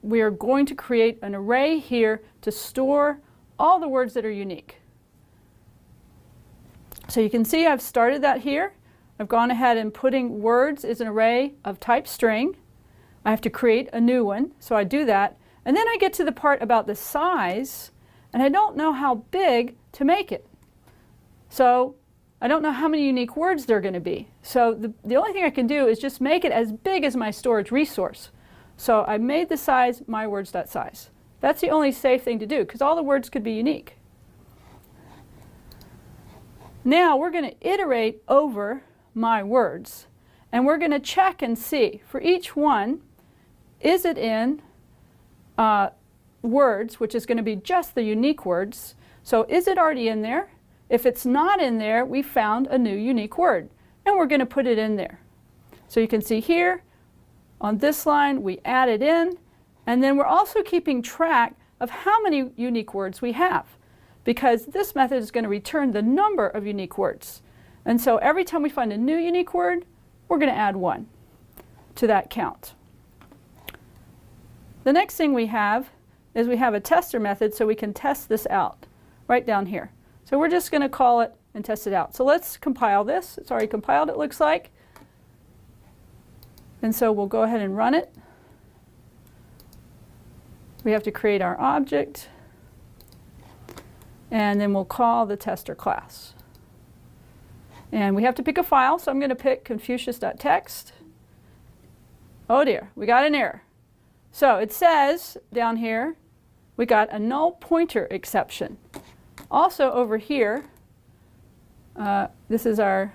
we are going to create an array here to store all the words that are unique. So you can see I've started that here. I've gone ahead and putting words is an array of type string. I have to create a new one, so I do that. And then I get to the part about the size, and I don't know how big to make it. So I don't know how many unique words there are going to be. So the only thing I can do is just make it as big as my storage resource. So I made the size mywords.size. That's the only safe thing to do, because all the words could be unique. Now we're going to iterate over my words, and we're going to check and see for each one, is it in words, which is going to be just the unique words. So is it already in there? If it's not in there, we found a new unique word, and we're going to put it in there. So you can see here on this line we add it in, and then we're also keeping track of how many unique words we have, because this method is going to return the number of unique words. And so every time we find a new unique word, we're going to add 1 to that count. The next thing we have is we have a tester method, so we can test this out right down here. So we're just going to call it and test it out. So let's compile this. It's already compiled, it looks like. And so we'll go ahead and run it. We have to create our object, and then we'll call the tester class. And we have to pick a file, so I'm going to pick confucius.txt. Oh dear, we got an error. So it says down here, we got a null pointer exception. Also over here, this is our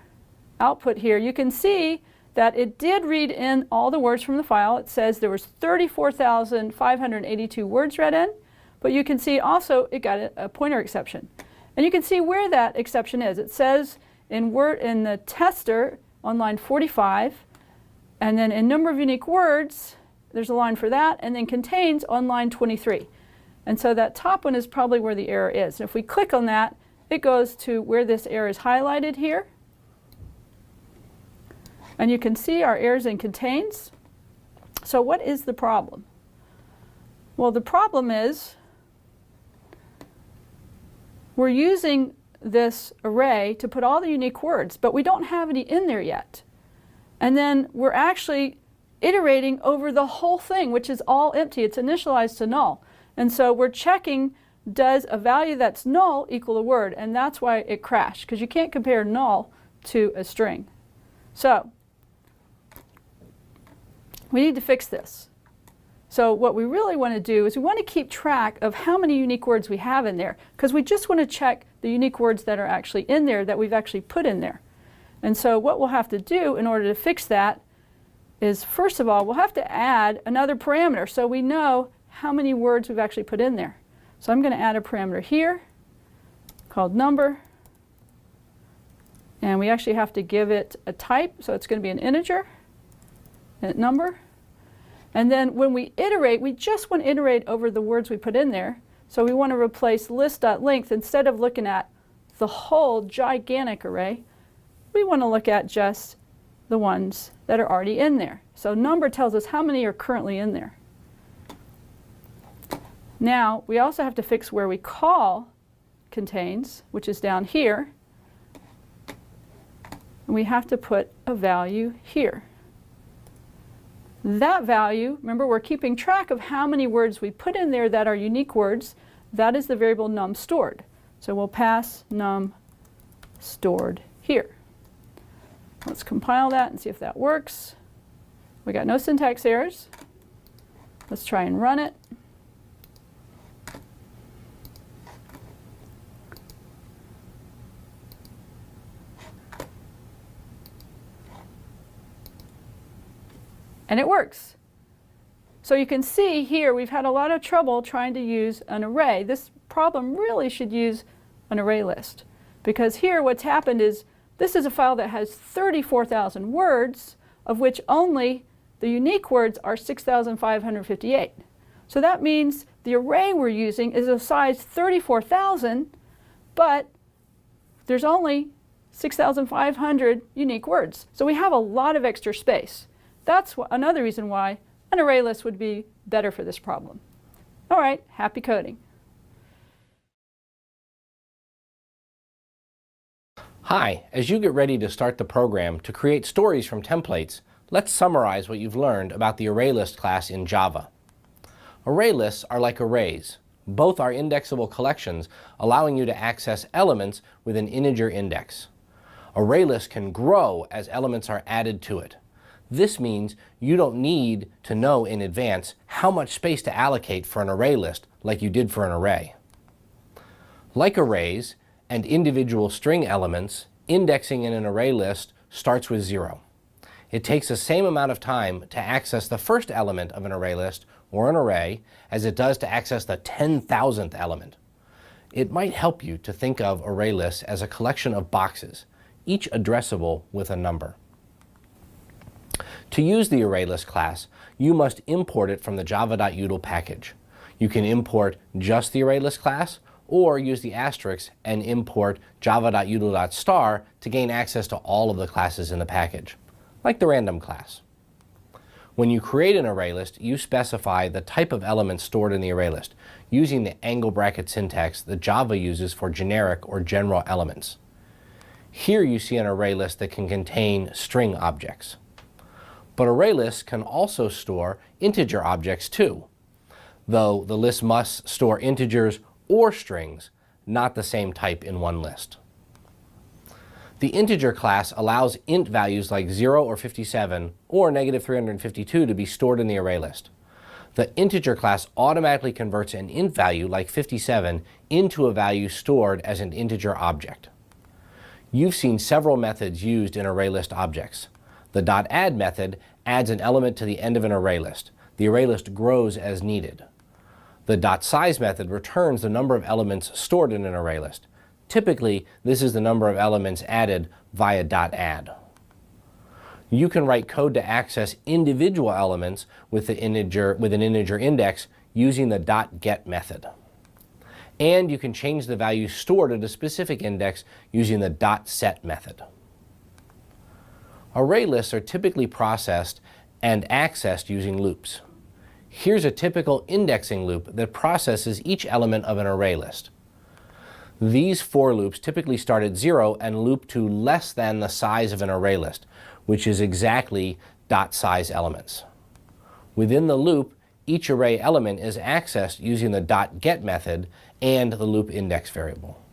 output here, you can see that it did read in all the words from the file. It says there was 34,582 words read in, but you can see also it got a pointer exception. And you can see where that exception is. It says in the tester on line 45, and then in number of unique words, there's a line for that, and then contains on line 23. And so that top one is probably where the error is. And if we click on that, it goes to where this error is highlighted here. And you can see our errors in contains. So what is the problem? Well, the problem is we're using this array to put all the unique words, but we don't have any in there yet. And then we're actually iterating over the whole thing, which is all empty. It's initialized to null. And so we're checking, does a value that's null equal a word? And that's why it crashed, because you can't compare null to a string. So we need to fix this. So what we really want to do is we want to keep track of how many unique words we have in there, because we just want to check the unique words that are actually in there, that we've actually put in there. And so what we'll have to do in order to fix that is, first of all, we'll have to add another parameter so we know how many words we've actually put in there. So I'm going to add a parameter here called number. And we actually have to give it a type, so it's going to be an integer, a number. And then when we iterate, we just want to iterate over the words we put in there. So we want to replace list.length. Instead of looking at the whole gigantic array, we want to look at just the ones that are already in there. So number tells us how many are currently in there. Now, we also have to fix where we call contains, which is down here. And we have to put a value here. That value, remember we're keeping track of how many words we put in there that are unique words. That is the variable num stored. So we'll pass num stored here. Let's compile that and see if that works. We got no syntax errors. Let's try and run it. And it works. So you can see here we've had a lot of trouble trying to use an array. This problem really should use an array list, because here what's happened is this is a file that has 34,000 words, of which only the unique words are 6,558. So that means the array we're using is of size 34,000, but there's only 6,500 unique words. So we have a lot of extra space. That's another reason why an array list would be better for this problem. All right, happy coding. Hi, as you get ready to start the program to create stories from templates, let's summarize what you've learned about the Arraylist class in Java. Array lists are like arrays. Both are indexable collections, allowing you to access elements with an integer index. Array lists can grow as elements are added to it. This means you don't need to know in advance how much space to allocate for an array list like you did for an array. Like arrays and individual string elements, indexing in an array list starts with 0. It takes the same amount of time to access the first element of an array list or an array as it does to access the 10,000th element. It might help you to think of array lists as a collection of boxes, each addressable with a number. To use the ArrayList class, you must import it from the java.util package. You can import just the ArrayList class, or use the asterisk and import java.util.star to gain access to all of the classes in the package, like the random class. When you create an ArrayList, you specify the type of element stored in the ArrayList, using the angle bracket syntax that Java uses for generic or general elements. Here you see an ArrayList that can contain string objects. But array lists can also store integer objects too, though the list must store integers or strings, not the same type in one list. The integer class allows int values like 0 or 57 or negative 352 to be stored in the array list. The integer class automatically converts an int value like 57 into a value stored as an integer object. You've seen several methods used in array list objects. The .add method adds an element to the end of an array list. The array list grows as needed. The .size method returns the number of elements stored in an array list. Typically, this is the number of elements added via .add. You can write code to access individual elements with an integer index using the .get method. And you can change the value stored at a specific index using the .set method. Array lists are typically processed and accessed using loops. Here's a typical indexing loop that processes each element of an array list. These for loops typically start at 0 and loop to less than the size of an array list, which is exactly .size elements. Within the loop, each array element is accessed using the .get method and the loop index variable.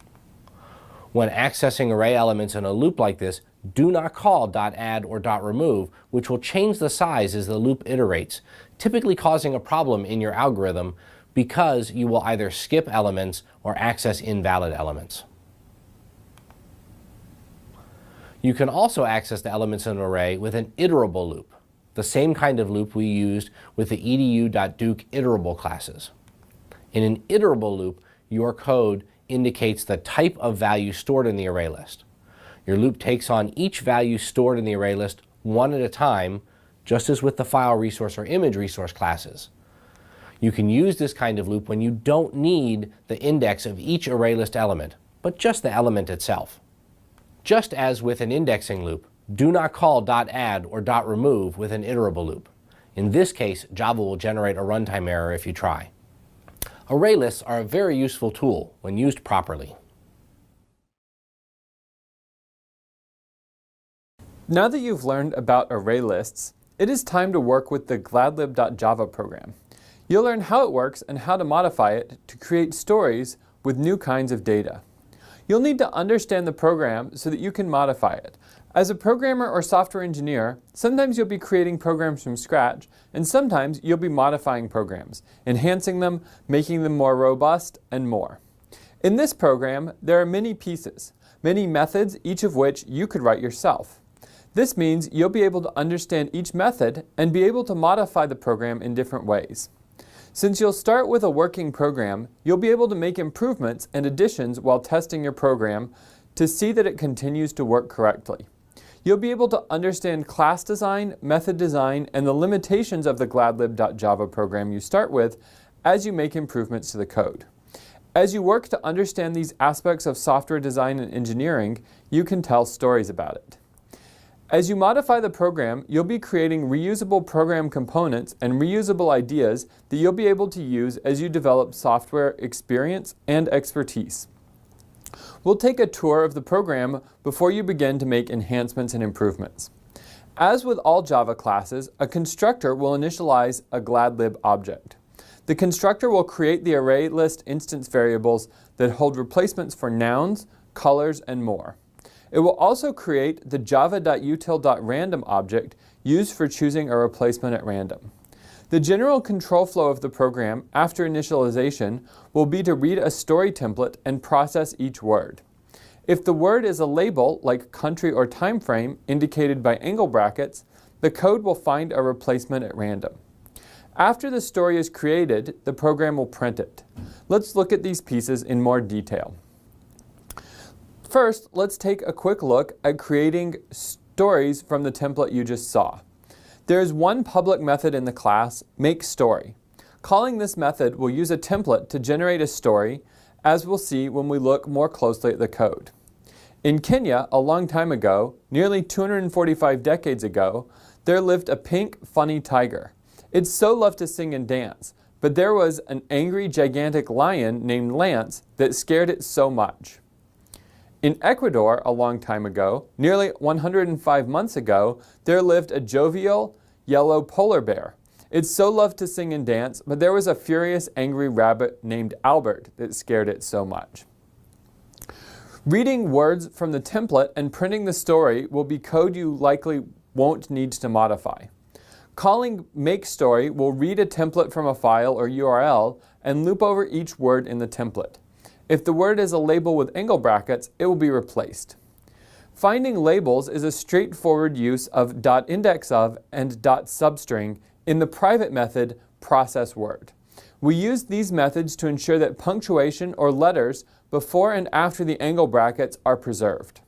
When accessing array elements in a loop like this, do not call .add or .remove, which will change the size as the loop iterates, typically causing a problem in your algorithm because you will either skip elements or access invalid elements. You can also access the elements in an array with an iterable loop, the same kind of loop we used with the edu.duke iterable classes. In an iterable loop, your code indicates the type of value stored in the array list. Your loop takes on each value stored in the array list one at a time, just as with the file resource or image resource classes. You can use this kind of loop when you don't need the index of each array list element, but just the element itself. Just as with an indexing loop, do not call .add or .remove with an iterable loop. In this case, Java will generate a runtime error if you try. Array lists are a very useful tool when used properly. Now that you've learned about array lists, it is time to work with the gladlib.java program. You'll learn how it works and how to modify it to create stories with new kinds of data. You'll need to understand the program so that you can modify it. As a programmer or software engineer, sometimes you'll be creating programs from scratch, and sometimes you'll be modifying programs, enhancing them, making them more robust, and more. In this program, there are many pieces, many methods, each of which you could write yourself. This means you'll be able to understand each method and be able to modify the program in different ways. Since you'll start with a working program, you'll be able to make improvements and additions while testing your program to see that it continues to work correctly. You'll be able to understand class design, method design, and the limitations of the gladlib.java program you start with as you make improvements to the code. As you work to understand these aspects of software design and engineering, you can tell stories about it. As you modify the program, you'll be creating reusable program components and reusable ideas that you'll be able to use as you develop software experience and expertise. We'll take a tour of the program before you begin to make enhancements and improvements. As with all Java classes, a constructor will initialize a gladlib object. The constructor will create the Arraylist instance variables that hold replacements for nouns, colors, and more. It will also create the java.util.random object used for choosing a replacement at random. The general control flow of the program after initialization will be to read a story template and process each word. If the word is a label like country or time frame indicated by angle brackets, the code will find a replacement at random. After the story is created, the program will print it. Let's look at these pieces in more detail. First, let's take a quick look at creating stories from the template you just saw. There is one public method in the class, makeStory. Calling this method will use a template to generate a story, as we'll see when we look more closely at the code. In Kenya, a long time ago, nearly 245 decades ago, there lived a pink, funny tiger. It so loved to sing and dance, but there was an angry, gigantic lion named Lance that scared it so much. In Ecuador, a long time ago, nearly 105 months ago, there lived a jovial, yellow polar bear. It so loved to sing and dance, but there was a furious, angry rabbit named Albert that scared it so much. Reading words from the template and printing the story will be code you likely won't need to modify. Calling makeStory will read a template from a file or URL and loop over each word in the template. If the word is a label with angle brackets, it will be replaced. Finding labels is a straightforward use of .indexOf and .substring in the private method processWord. We use these methods to ensure that punctuation or letters before and after the angle brackets are preserved.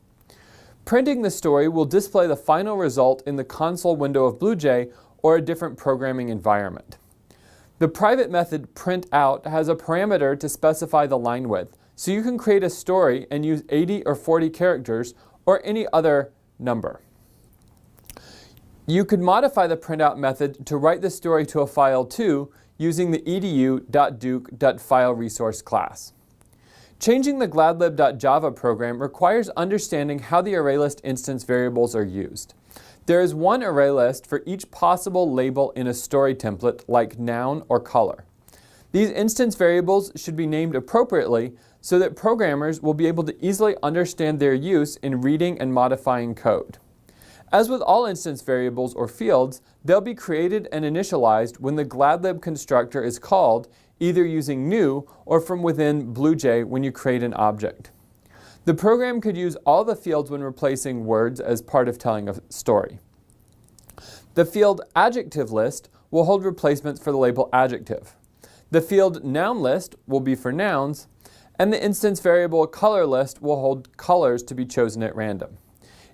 Printing the story will display the final result in the console window of BlueJ or a different programming environment. The private method printOut has a parameter to specify the line width, so you can create a story and use 80 or 40 characters or any other number. You could modify the printout method to write the story to a file too using the edu.duke.fileResource class. Changing the gladlib.java program requires understanding how the Arraylist instance variables are used. There is one array list for each possible label in a story template like noun or color. These instance variables should be named appropriately so that programmers will be able to easily understand their use in reading and modifying code. As with all instance variables or fields, they'll be created and initialized when the gladlib constructor is called, either using new or from within BlueJ when you create an object. The program could use all the fields when replacing words as part of telling a story. The field adjective list will hold replacements for the label adjective. The field noun list will be for nouns, and the instance variable color list will hold colors to be chosen at random.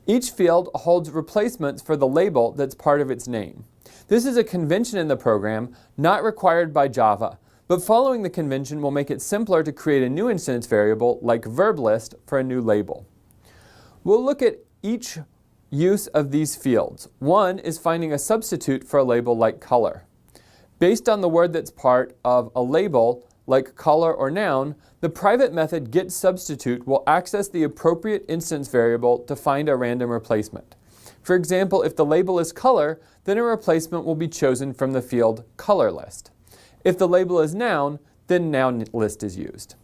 Each field holds replacements for the label that's part of its name. This is a convention in the program, not required by Java, but following the convention will make it simpler to create a new instance variable like verb list for a new label. We'll look at each use of these fields. One is finding a substitute for a label like color. Based on the word that's part of a label, like color or noun, the private method getSubstitute will access the appropriate instance variable to find a random replacement. For example, if the label is color, then a replacement will be chosen from the field color list. If the label is noun, then noun list is used.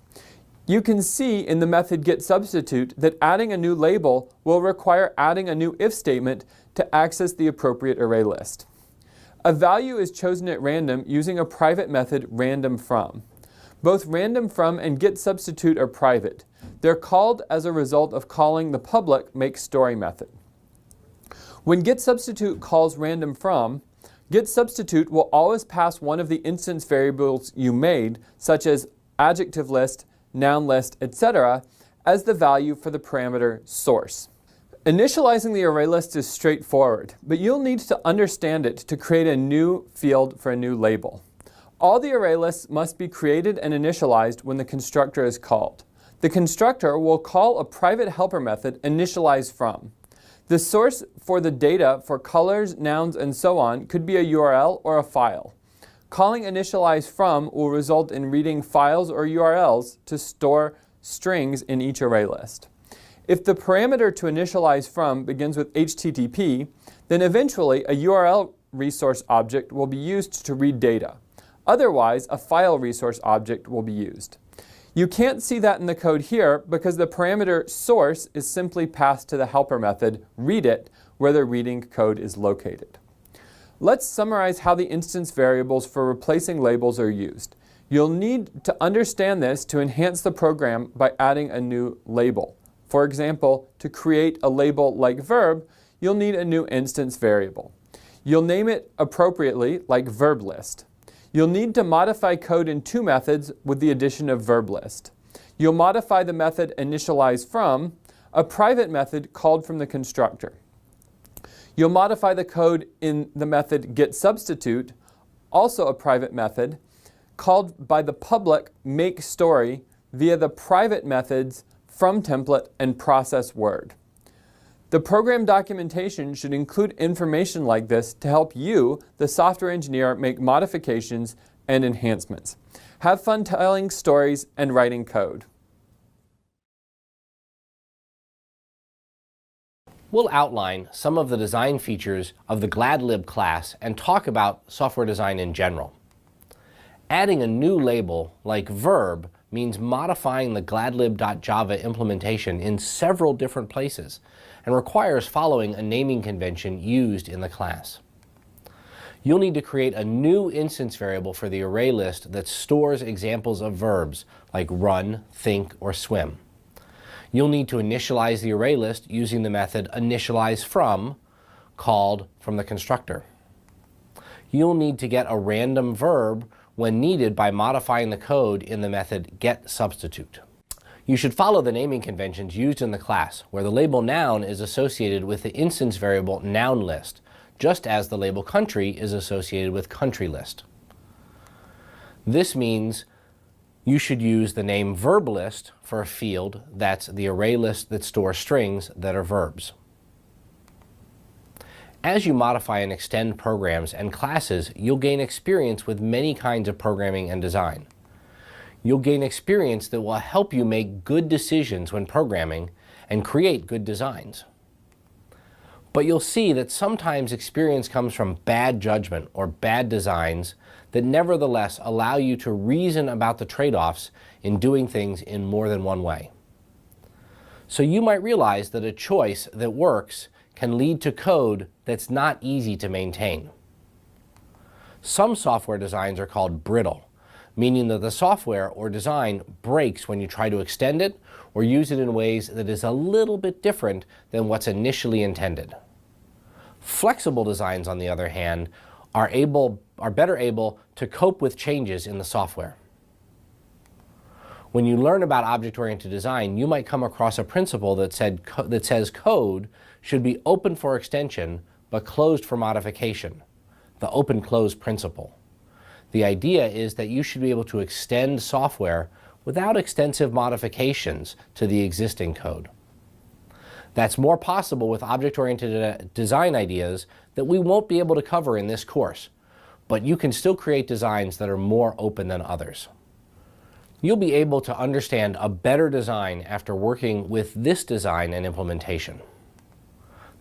You can see in the method getSubstitute that adding a new label will require adding a new if statement to access the appropriate array list. A value is chosen at random using a private method randomFrom. Both randomFrom and getSubstitute are private. They're called as a result of calling the public makeStory method. When getSubstitute calls randomFrom, getSubstitute will always pass one of the instance variables you made, such as adjective list, noun list, etc., as the value for the parameter source. Initializing the array list is straightforward, but you'll need to understand it to create a new field for a new label. All the array lists must be created and initialized when the constructor is called. The constructor will call a private helper method initializeFrom. The source for the data for colors, nouns, and so on could be a URL or a file. Calling initializeFrom will result in reading files or URLs to store strings in each array list. If the parameter to initializeFrom begins with HTTP, then eventually a URL resource object will be used to read data. Otherwise, a file resource object will be used. You can't see that in the code here because the parameter source is simply passed to the helper method readIt, where the reading code is located. Let's summarize how the instance variables for replacing labels are used. You'll need to understand this to enhance the program by adding a new label. For example, to create a label like verb, you'll need a new instance variable. You'll name it appropriately, like verblist. You'll need to modify code in two methods with the addition of verblist. You'll modify the method initializeFrom, a private method called from the constructor. You'll modify the code in the method getSubstitute, also a private method, called by the public makeStory via the private methods FromTemplate and ProcessWord. The program documentation should include information like this to help you, the software engineer, make modifications and enhancements. Have fun telling stories and writing code. We'll outline some of the design features of the GladLib class and talk about software design in general. Adding a new label like verb means modifying the gladlib.java implementation in several different places and requires following a naming convention used in the class. You'll need to create a new instance variable for the array list that stores examples of verbs like run, think, or swim. You'll need to initialize the array list using the method initializeFrom, called from the constructor. You'll need to get a random verb when needed by modifying the code in the method getSubstitute. You should follow the naming conventions used in the class, where the label noun is associated with the instance variable noun list, just as the label country is associated with country list. This means you should use the name verblist for a field that's the array list that stores strings that are verbs. As you modify and extend programs and classes, you'll gain experience with many kinds of programming and design. You'll gain experience that will help you make good decisions when programming and create good designs. But you'll see that sometimes experience comes from bad judgment or bad designs that nevertheless allow you to reason about the trade-offs in doing things in more than one way. So you might realize that a choice that works can lead to code that's not easy to maintain. Some software designs are called brittle, meaning that the software or design breaks when you try to extend it or use it in ways that is a little bit different than what's initially intended. Flexible designs, on the other hand, are better able to cope with changes in the software. When you learn about object-oriented design, you might come across a principle that says code should be open for extension but closed for modification, the open-close principle. The idea is that you should be able to extend software without extensive modifications to the existing code. That's more possible with object-oriented design ideas that we won't be able to cover in this course, but you can still create designs that are more open than others. You'll be able to understand a better design after working with this design and implementation.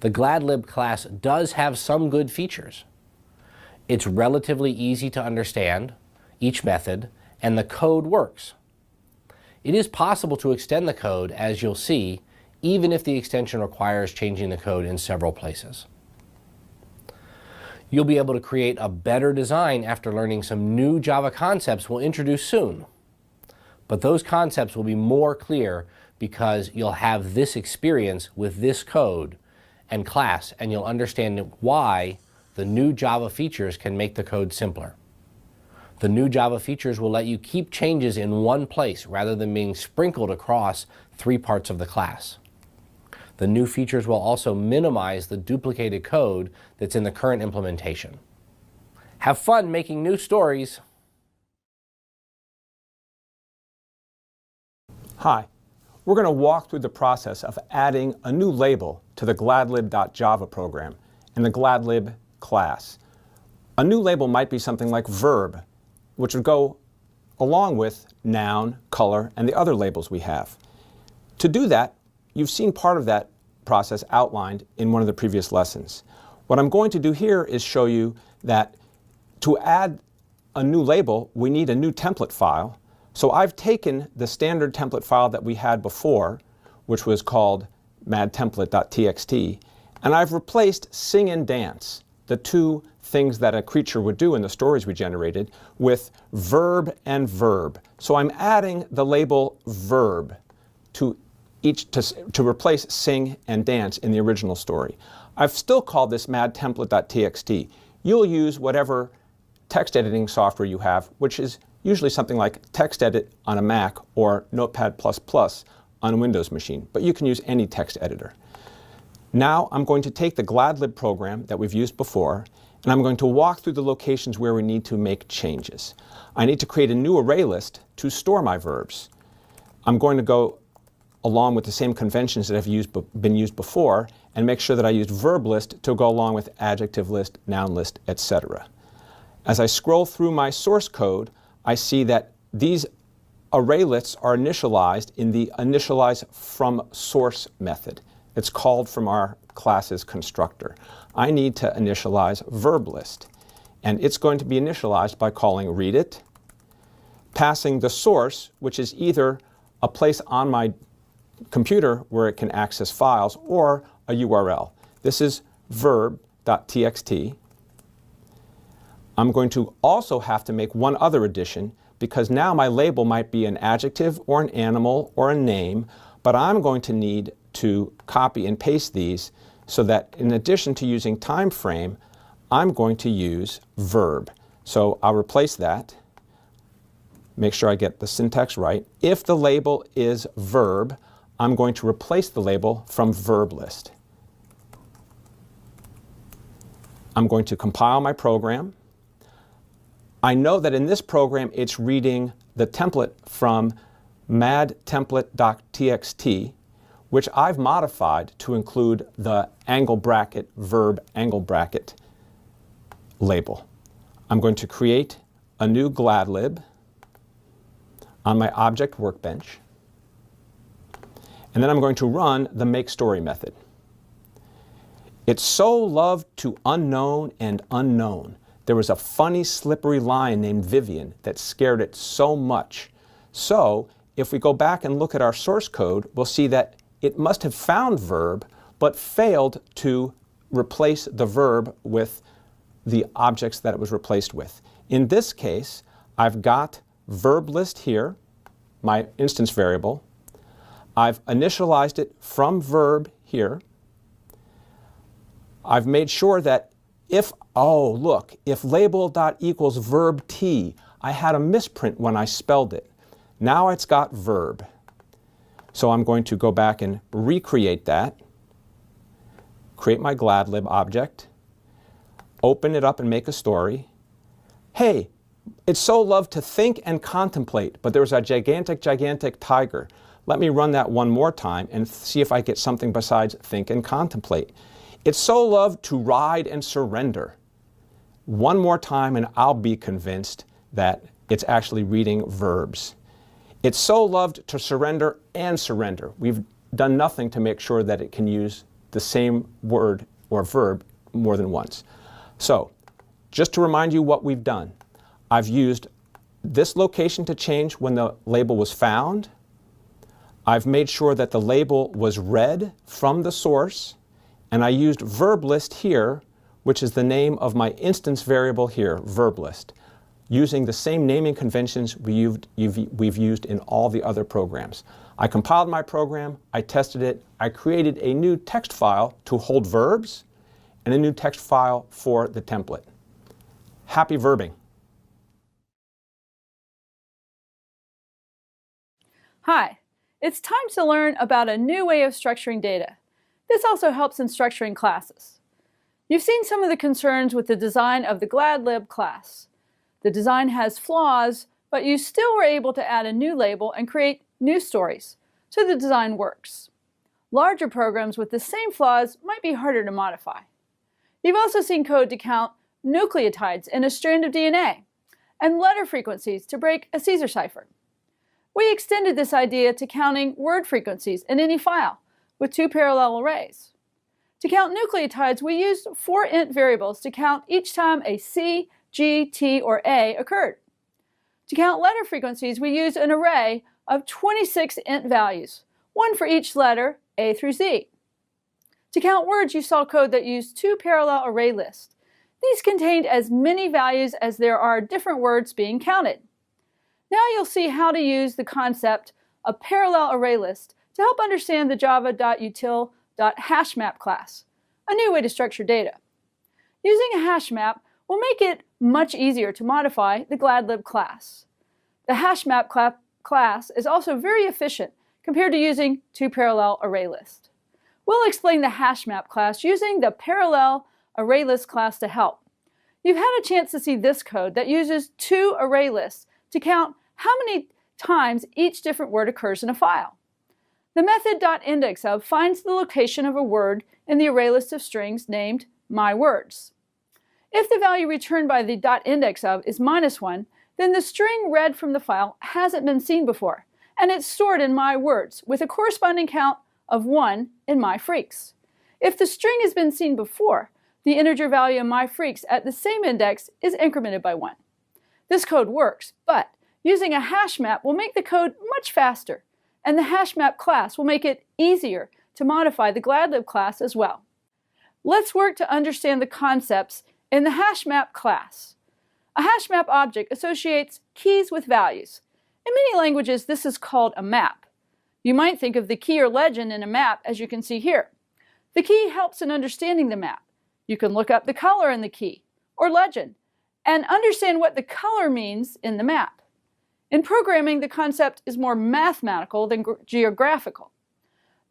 The GladLib class does have some good features. It's relatively easy to understand each method, and the code works. It is possible to extend the code, as you'll see, even if the extension requires changing the code in several places. You'll be able to create a better design after learning some new Java concepts we'll introduce soon. But those concepts will be more clear because you'll have this experience with this code and class, and you'll understand why the new Java features can make the code simpler. The new Java features will let you keep changes in one place rather than being sprinkled across 3 parts of the class. The new features will also minimize the duplicated code that's in the current implementation. Have fun making new stories! Hi, we're going to walk through the process of adding a new label to the gladlib.java program in the gladlib class. A new label might be something like verb, which would go along with noun, color, and the other labels we have. To do that, you've seen part of that process outlined in one of the previous lessons. What I'm going to do here is show you that to add a new label, we need a new template file. So I've taken the standard template file that we had before, which was called madtemplate.txt, and I've replaced sing and dance, the 2 things that a creature would do in the stories we generated, with verb and verb. So I'm adding the label verb to replace sing and dance in the original story. I've still called this madtemplate.txt. You'll use whatever text editing software you have, which is usually something like TextEdit on a Mac or Notepad++ on a Windows machine, but you can use any text editor. Now I'm going to take the GladLib program that we've used before, and I'm going to walk through the locations where we need to make changes. I need to create a new array list to store my verbs. I'm going to go along with the same conventions that have been used before and make sure that I used verb list to go along with adjective list, noun list, etc. As I scroll through my source code, I see that these array lists are initialized in the initializeFromSource method. It's called from our class's constructor. I need to initialize verb list, and it's going to be initialized by calling readIt, passing the source, which is either a place on my computer where it can access files or a URL. This is verb.txt. I'm going to also have to make one other addition because now my label might be an adjective or an animal or a name, but I'm going to need to copy and paste these so that in addition to using time frame, I'm going to use verb. So I'll replace that, make sure I get the syntax right. If the label is verb, I'm going to replace the label from verb list. I'm going to compile my program. I know that in this program it's reading the template from madtemplate.txt, which I've modified to include the angle bracket, verb angle bracket label. I'm going to create a new GladLib on my object workbench, and then I'm going to run the makeStory method. It's so loved to unknown and unknown. There was a funny slippery lion named Vivian that scared it so much. So if we go back and look at our source code, we'll see that it must have found verb but failed to replace the verb with the objects that it was replaced with. In this case, I've got verb list here, my instance variable. I've initialized it from verb here. I've made sure that oh look, if label.equals verb t, I had a misprint when I spelled it. Now it's got verb. So I'm going to go back and recreate that, create my GladLib object, open it up and make a story. Hey, it's so loved to think and contemplate, but there's a gigantic, gigantic tiger. Let me run that one more time and see if I get something besides think and contemplate. It's so loved to ride and surrender. One more time and I'll be convinced that it's actually reading verbs. It's so loved to surrender and surrender. We've done nothing to make sure that it can use the same word or verb more than once. So, just to remind you what we've done, I've used this location to change when the label was found. I've made sure that the label was read from the source, and I used verb list here, which is the name of my instance variable here, verb list, using the same naming conventions we've used in all the other programs. I compiled my program, I tested it, I created a new text file to hold verbs, and a new text file for the template. Happy verbing. Hi, it's time to learn about a new way of structuring data. This also helps in structuring classes. You've seen some of the concerns with the design of the GladLib class. The design has flaws, but you still were able to add a new label and create new stories, so the design works. Larger programs with the same flaws might be harder to modify. You've also seen code to count nucleotides in a strand of DNA, and letter frequencies to break a Caesar cipher. We extended this idea to counting word frequencies in any file with 2 parallel arrays. To count nucleotides, we used 4 int variables to count each time a C, G, T, or A occurred. To count letter frequencies, we used an array of 26 int values, one for each letter, A through Z. To count words, you saw code that used 2 parallel array lists. These contained as many values as there are different words being counted. Now you'll see how to use the concept of parallel array list to help understand the java.util.hashmap class, a new way to structure data. Using a hashmap will make it much easier to modify the GladLib class. The hashmap class is also very efficient compared to using 2 parallel array list. We'll explain the hashmap class using the parallel array list class to help. You've had a chance to see this code that uses 2 array lists to count how many times each different word occurs in a file. The method .indexOf finds the location of a word in the array list of strings named myWords. If the value returned by the .indexOf is -1, then the string read from the file hasn't been seen before, and it's stored in myWords with a corresponding count of 1 in myFreaks. If the string has been seen before, the integer value in myFreaks at the same index is incremented by 1. This code works, but using a hashmap will make the code much faster, and the hashmap class will make it easier to modify the GladLib class as well. Let's work to understand the concepts in the hashmap class. A hashmap object associates keys with values. In many languages, this is called a map. You might think of the key or legend in a map as you can see here. The key helps in understanding the map. You can look up the color in the key or legend and understand what the color means in the map. In programming, the concept is more mathematical than geographical.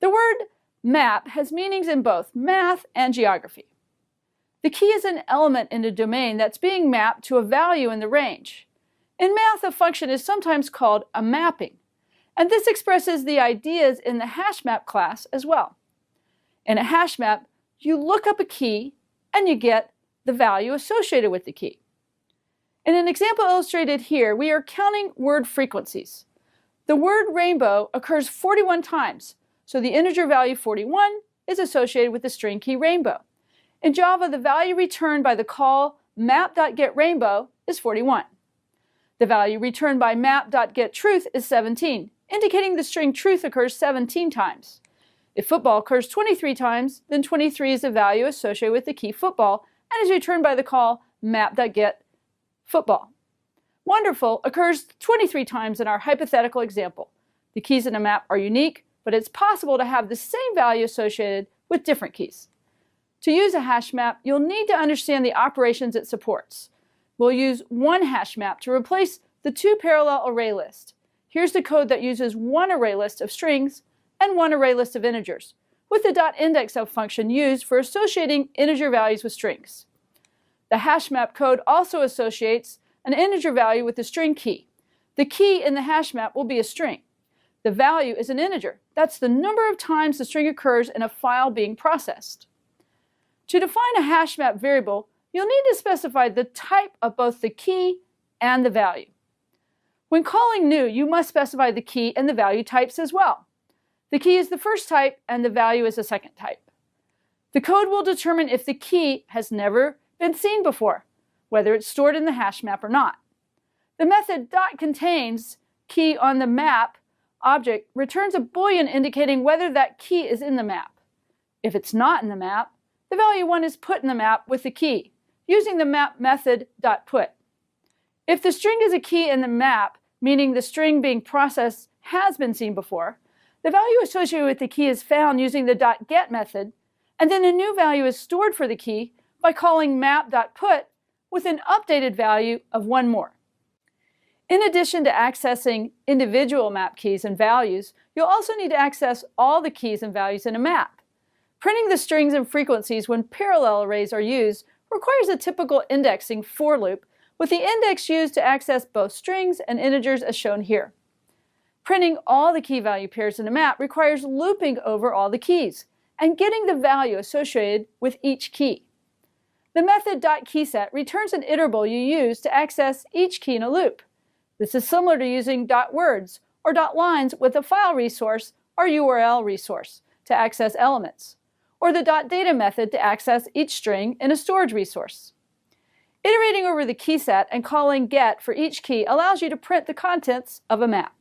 The word map has meanings in both math and geography. The key is an element in a domain that's being mapped to a value in the range. In math, a function is sometimes called a mapping, and this expresses the ideas in the hashmap class as well. In a hashmap, you look up a key and you get the value associated with the key. In an example illustrated here, we are counting word frequencies. The word rainbow occurs 41 times, so the integer value 41 is associated with the string key rainbow. In Java, the value returned by the call map.getRainbow is 41. The value returned by map.getTruth is 17, indicating the string truth occurs 17 times. If football occurs 23 times, then 23 is the value associated with the key football and is returned by the call map.getFootball. Wonderful occurs 23 times in our hypothetical example. The keys in a map are unique, but it's possible to have the same value associated with different keys. To use a hash map, you'll need to understand the operations it supports. We'll use one hash map to replace the two parallel array lists. Here's the code that uses one array list of strings and one array list of integers, with the .indexOf function used for associating integer values with strings. The hash map code also associates an integer value with the string key. The key in the hash map will be a string. The value is an integer. That's the number of times the string occurs in a file being processed. To define a hash map variable, you'll need to specify the type of both the key and the value. When calling new, you must specify the key and the value types as well. The key is the first type and the value is the second type. The code will determine if the key has never been seen before, whether it's stored in the hash map or not. The method .contains key on the map object returns a boolean indicating whether that key is in the map. If it's not in the map, the value 1 is put in the map with the key, using the map method .put. If the string is a key in the map, meaning the string being processed has been seen before, the value associated with the key is found using the .get method, and then a new value is stored for the key by calling map.put with an updated value of 1 more. In addition to accessing individual map keys and values, you'll also need to access all the keys and values in a map. Printing the strings and frequencies when parallel arrays are used requires a typical indexing for loop, with the index used to access both strings and integers as shown here. Printing all the key value pairs in a map requires looping over all the keys and getting the value associated with each key. The method .keyset returns an iterable you use to access each key in a loop. This is similar to using .words or .lines with a file resource or URL resource to access elements, or the .data method to access each string in a storage resource. Iterating over the key set and calling get for each key allows you to print the contents of a map.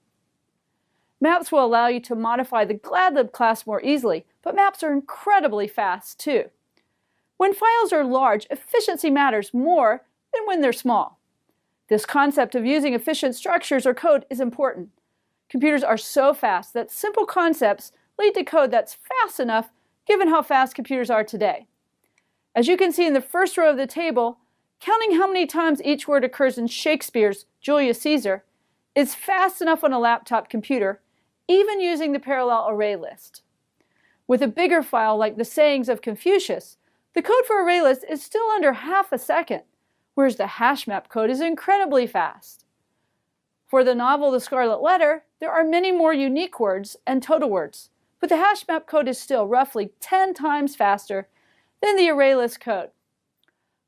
Maps will allow you to modify the GladLib class more easily, but maps are incredibly fast too. When files are large, efficiency matters more than when they're small. This concept of using efficient structures or code is important. Computers are so fast that simple concepts lead to code that's fast enough given how fast computers are today. As you can see in the first row of the table, counting how many times each word occurs in Shakespeare's Julius Caesar is fast enough on a laptop computer, even using the parallel array list. With a bigger file like the sayings of Confucius, the code for ArrayList is still under half a second, whereas the Hashmap code is incredibly fast. For the novel The Scarlet Letter, there are many more unique words and total words, but the Hashmap code is still roughly 10 times faster than the ArrayList code.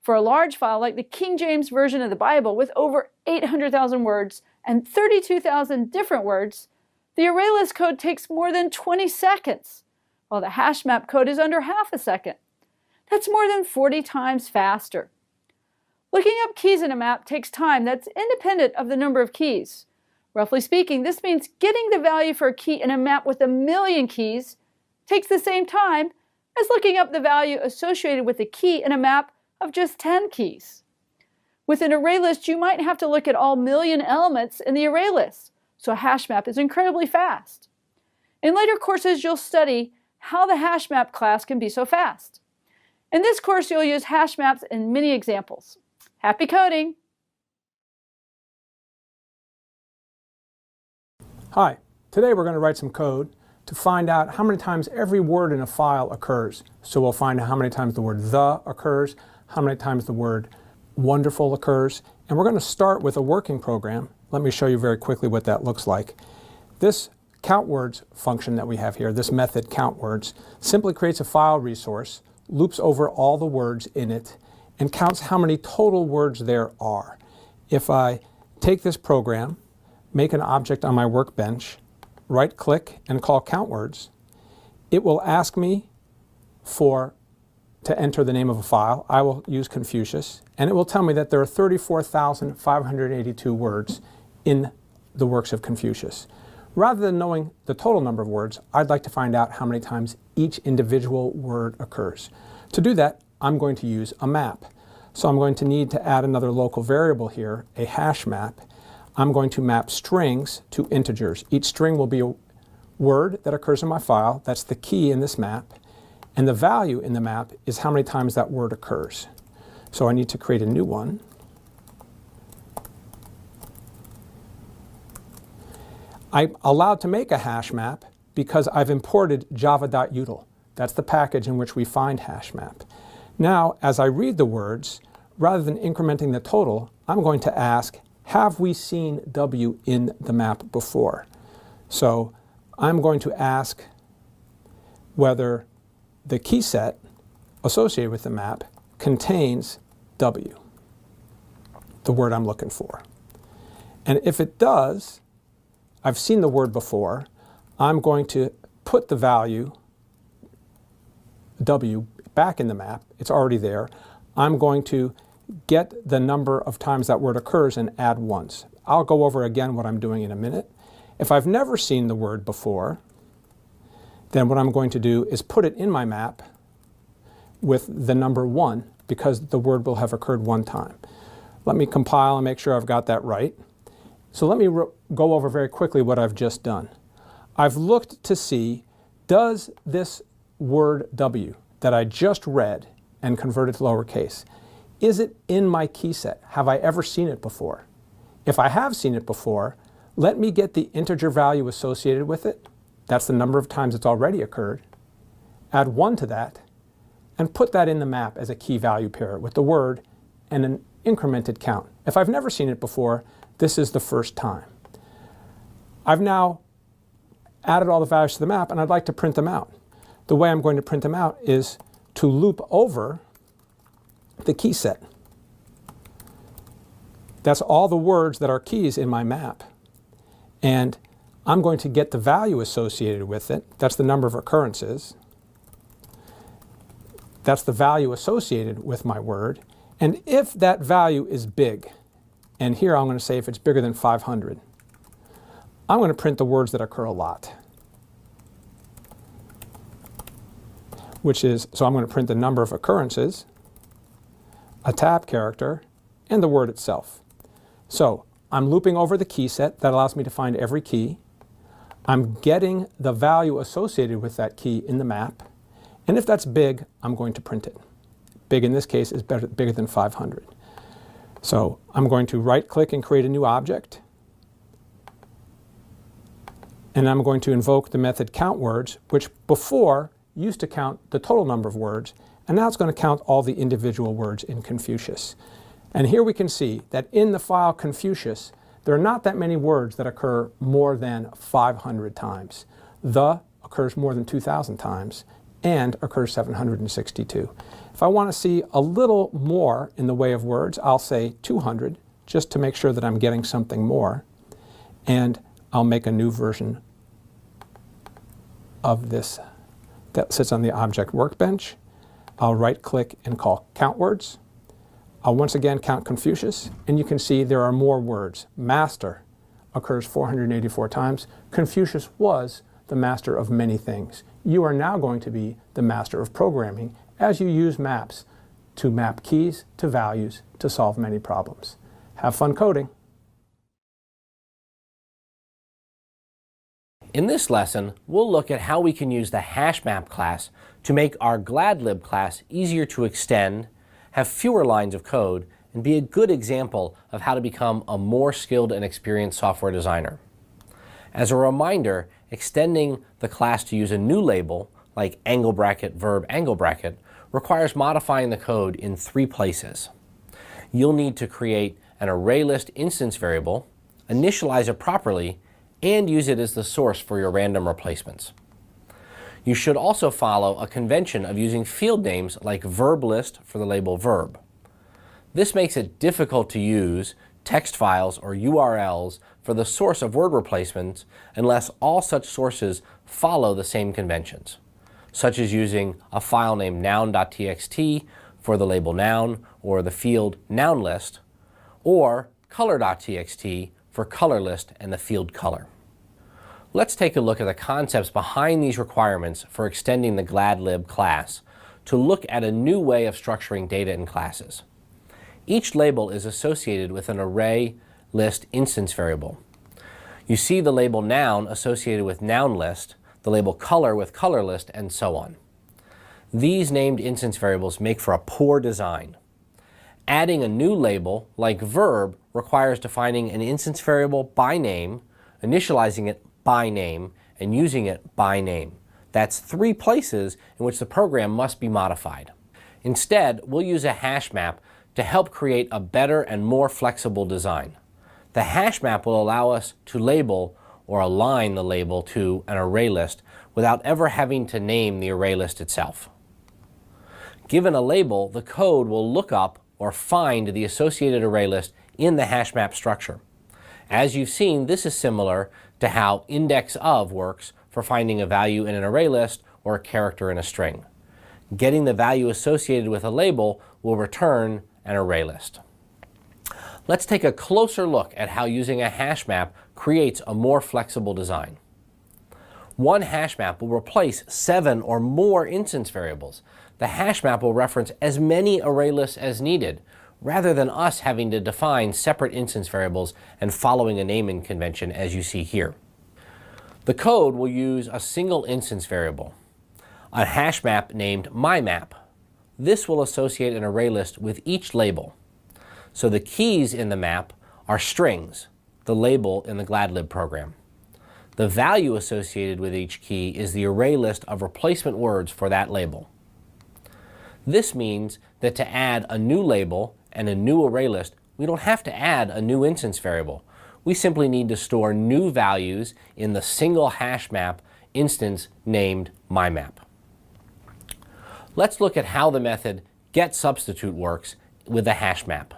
For a large file like the King James Version of the Bible with over 800,000 words and 32,000 different words, the ArrayList code takes more than 20 seconds, while the Hashmap code is under half a second. That's more than 40 times faster. Looking up keys in a map takes time that's independent of the number of keys. Roughly speaking, this means getting the value for a key in a map with 1,000,000 keys takes the same time as looking up the value associated with a key in a map of just 10 keys. With an array list, you might have to look at all 1,000,000 elements in the array list, so a hash map is incredibly fast. In later courses, you'll study how the Hashmap class can be so fast. In this course, you'll use hash maps in many examples. Happy coding! Hi, today we're going to write some code to find out how many times every word in a file occurs. So we'll find out how many times the word the occurs, how many times the word wonderful occurs, and we're going to start with a working program. Let me show you very quickly what that looks like. This countWords function that we have here, this method countWords, simply creates a file resource, loops over all the words in it, and counts how many total words there are. If I take this program, make an object on my workbench, right-click and call countWords, it will ask me to enter the name of a file. I will use Confucius, and it will tell me that there are 34,582 words in the works of Confucius. Rather than knowing the total number of words, I'd like to find out how many times each individual word occurs. To do that, I'm going to use a map. So I'm going to need to add another local variable here, a hash map. I'm going to map strings to integers. Each string will be a word that occurs in my file. That's the key in this map. And the value in the map is how many times that word occurs. So I need to create a new one. I'm allowed to make a hash map because I've imported java.util. That's the package in which we find Hashmap. Now, as I read the words, rather than incrementing the total, I'm going to ask, have we seen W in the map before? So I'm going to ask whether the key set associated with the map contains W, the word I'm looking for. And if it does, I've seen the word before, I'm going to put the value W back in the map. It's already there. I'm going to get the number of times that word occurs and add ones. I'll go over again what I'm doing in a minute. If I've never seen the word before, then what I'm going to do is put it in my map with the number 1 because the word will have occurred one time. Let me compile and make sure I've got that right. So let me go over very quickly what I've just done. I've looked to see, does this word W that I just read and converted to lowercase, is it in my key set? Have I ever seen it before? If I have seen it before, let me get the integer value associated with it. That's the number of times it's already occurred. Add 1 to that, and put that in the map as a key value pair with the word and an incremented count. If I've never seen it before, this is the first time. I've now added all the values to the map, and I'd like to print them out. The way I'm going to print them out is to loop over the key set. That's all the words that are keys in my map. And I'm going to get the value associated with it. That's the number of occurrences. That's the value associated with my word. And if that value is big, and here I'm going to say if it's bigger than 500, I'm going to print the words that occur a lot. So I'm going to print the number of occurrences, a tab character, and the word itself. So I'm looping over the key set. That allows me to find every key. I'm getting the value associated with that key in the map. And if that's big, I'm going to print it. Big in this case is bigger than 500. So I'm going to right-click and create a new object. And I'm going to invoke the method countWords, which before used to count the total number of words, and now it's going to count all the individual words in Confucius. And here we can see that in the file Confucius, there are not that many words that occur more than 500 times. The occurs more than 2,000 times, and occurs 762. If I want to see a little more in the way of words, I'll say 200, just to make sure that I'm getting something more. And I'll make a new version of this that sits on the object workbench. I'll right-click and call countWords. I'll once again count Confucius, and you can see there are more words. Master occurs 484 times. Confucius was the master of many things. You are now going to be the master of programming as you use maps to map keys to values to solve many problems. Have fun coding. In this lesson, we'll look at how we can use the Hashmap class to make our GladLib class easier to extend, have fewer lines of code, and be a good example of how to become a more skilled and experienced software designer. As a reminder, extending the class to use a new label, like angle bracket, verb, angle bracket, requires modifying the code in 3 places. You'll need to create an Arraylist instance variable, initialize it properly, and use it as the source for your random replacements. You should also follow a convention of using field names like verblist for the label verb. This makes it difficult to use text files or URLs for the source of word replacements unless all such sources follow the same conventions, such as using a file named noun.txt for the label noun or the field noun list, or color.txt for color list and the field color. Let's take a look at the concepts behind these requirements for extending the GladLib class to look at a new way of structuring data in classes. Each label is associated with an Arraylist instance variable. You see the label noun associated with noun list, the label color with color list, and so on. These named instance variables make for a poor design. Adding a new label, like verb, requires defining an instance variable by name, initializing it by name, and using it by name. That's 3 places in which the program must be modified. Instead, we'll use a hash map to help create a better and more flexible design. The hash map will allow us to label or align the label to an array list without ever having to name the array list itself. Given a label, the code will look up or find the associated array list in the hash map structure. As you've seen, this is similar to how index of works for finding a value in an array list or a character in a string. Getting the value associated with a label will return an array list. Let's take a closer look at how using a hash map creates a more flexible design. One hash map will replace 7 or more instance variables. The hash map will reference as many array lists as needed, rather than us having to define separate instance variables and following a naming convention as you see here. The code will use a single instance variable, a hash map named myMap. This will associate an array list with each label. So the keys in the map are strings, the label in the GladLib program. The value associated with each key is the array list of replacement words for that label. This means that to add a new label and a new array list, we don't have to add a new instance variable. We simply need to store new values in the single hash map instance named myMap. Let's look at how the method getSubstitute works with the hash map.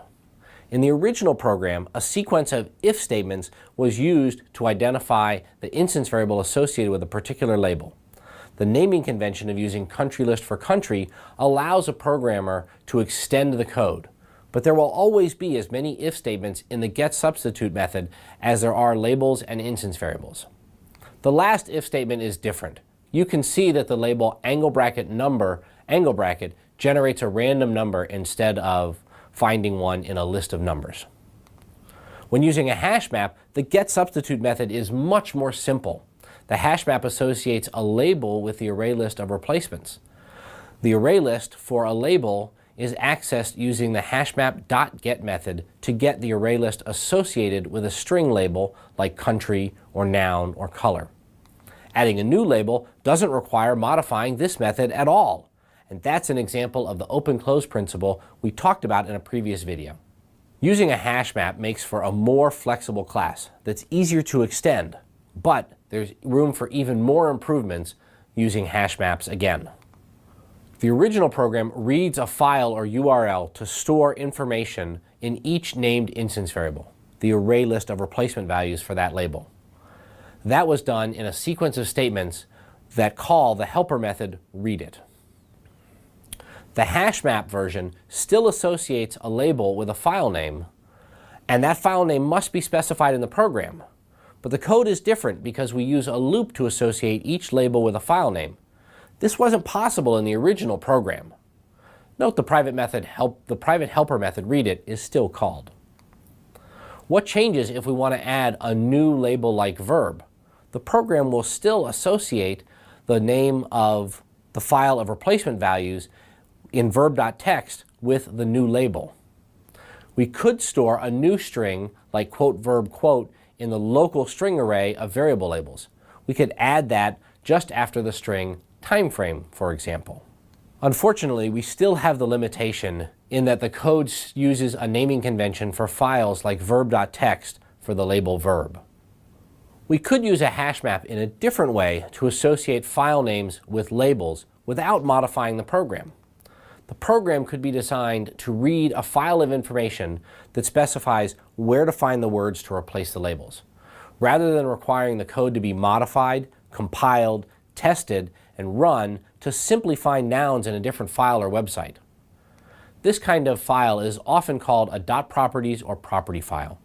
In the original program, a sequence of if statements was used to identify the instance variable associated with a particular label. The naming convention of using country list for country allows a programmer to extend the code, but there will always be as many if statements in the getSubstitute method as there are labels and instance variables. The last if statement is different. You can see that the label angle bracket number angle bracket generates a random number instead of finding one in a list of numbers. When using a hash map, the getSubstitute method is much more simple. The hash map associates a label with the array list of replacements. The array list for a label is accessed using the hashmap.get method to get the array list associated with a string label like country or noun or color. Adding a new label doesn't require modifying this method at all. And that's an example of the open-close principle we talked about in a previous video. Using a hash map makes for a more flexible class that's easier to extend, but there's room for even more improvements using hash maps again. The original program reads a file or URL to store information in each named instance variable, the array list of replacement values for that label. That was done in a sequence of statements that call the helper method readIt. The hash map version still associates a label with a file name, and that file name must be specified in the program. But the code is different because we use a loop to associate each label with a file name. This wasn't possible in the original program. Note the private helper method readIt is still called. What changes if we want to add a new label like verb? The program will still associate the name of the file of replacement values in verb.text with the new label. We could store a new string like quote verb quote in the local string array of variable labels. We could add that just after the string timeframe, for example. Unfortunately, we still have the limitation in that the code uses a naming convention for files like verb.text for the label verb. We could use a hash map in a different way to associate file names with labels without modifying the program. The program could be designed to read a file of information that specifies where to find the words to replace the labels, rather than requiring the code to be modified, compiled, tested, and run to simply find nouns in a different file or website. This kind of file is often called a .properties or property file.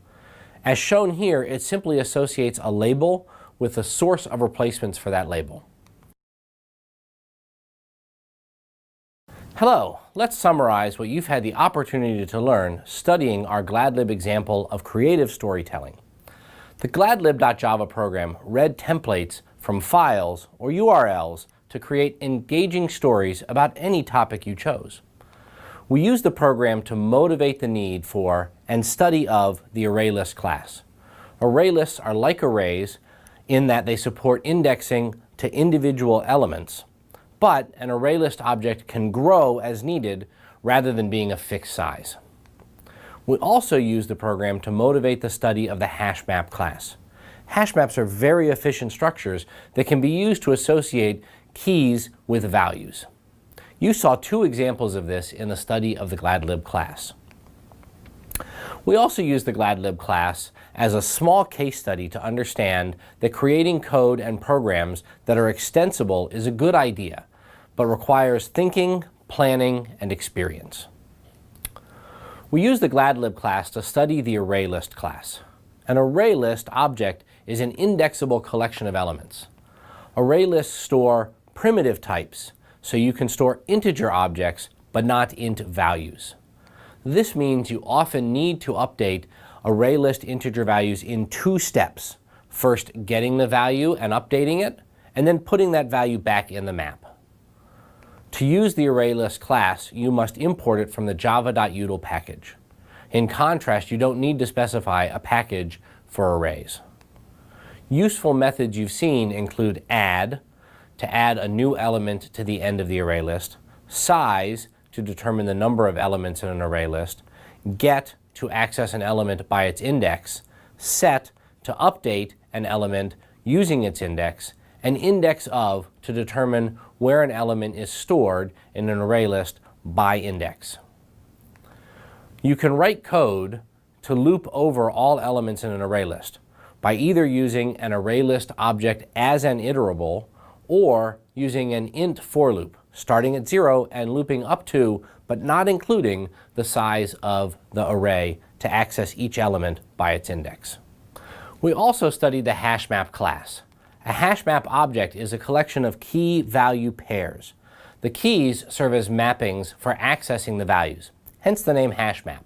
As shown here, it simply associates a label with the source of replacements for that label. Hello, let's summarize what you've had the opportunity to learn studying our GladLib example of creative storytelling. The gladlib.java program read templates from files or URLs to create engaging stories about any topic you chose. We use the program to motivate the need for and study of the Arraylist class. Arraylists are like arrays in that they support indexing to individual elements, but an Arraylist object can grow as needed rather than being a fixed size. We also use the program to motivate the study of the Hashmap class. Hashmaps are very efficient structures that can be used to associate keys with values. You saw two examples of this in the study of the GladLib class. We also use the GladLib class as a small case study to understand that creating code and programs that are extensible is a good idea, but requires thinking, planning, and experience. We use the GladLib class to study the Arraylist class. An Arraylist object is an indexable collection of elements. Arraylists store primitive types, so you can store integer objects, but not int values. This means you often need to update Arraylist integer values in two steps. First, getting the value and updating it, and then putting that value back in the map. To use the Arraylist class, you must import it from the java.util package. In contrast, you don't need to specify a package for arrays. Useful methods you've seen include add, to add a new element to the end of the array list, size, to determine the number of elements in an array list, get, to access an element by its index, set, to update an element using its index, and index of, to determine where an element is stored in an array list by index. You can write code to loop over all elements in an array list by either using an array list object as an iterable or using an int for loop, starting at 0 and looping up to, but not including, the size of the array to access each element by its index. We also studied the Hashmap class. A Hashmap object is a collection of key-value pairs. The keys serve as mappings for accessing the values, hence the name Hashmap.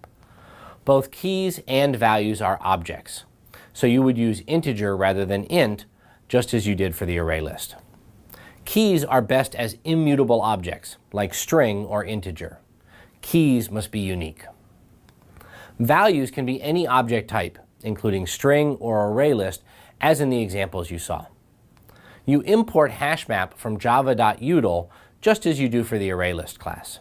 Both keys and values are objects, so you would use integer rather than int, just as you did for the array list. Keys are best as immutable objects, like string or integer. Keys must be unique. Values can be any object type, including string or array list, as in the examples you saw. You import Hashmap from java.util just as you do for the Arraylist class.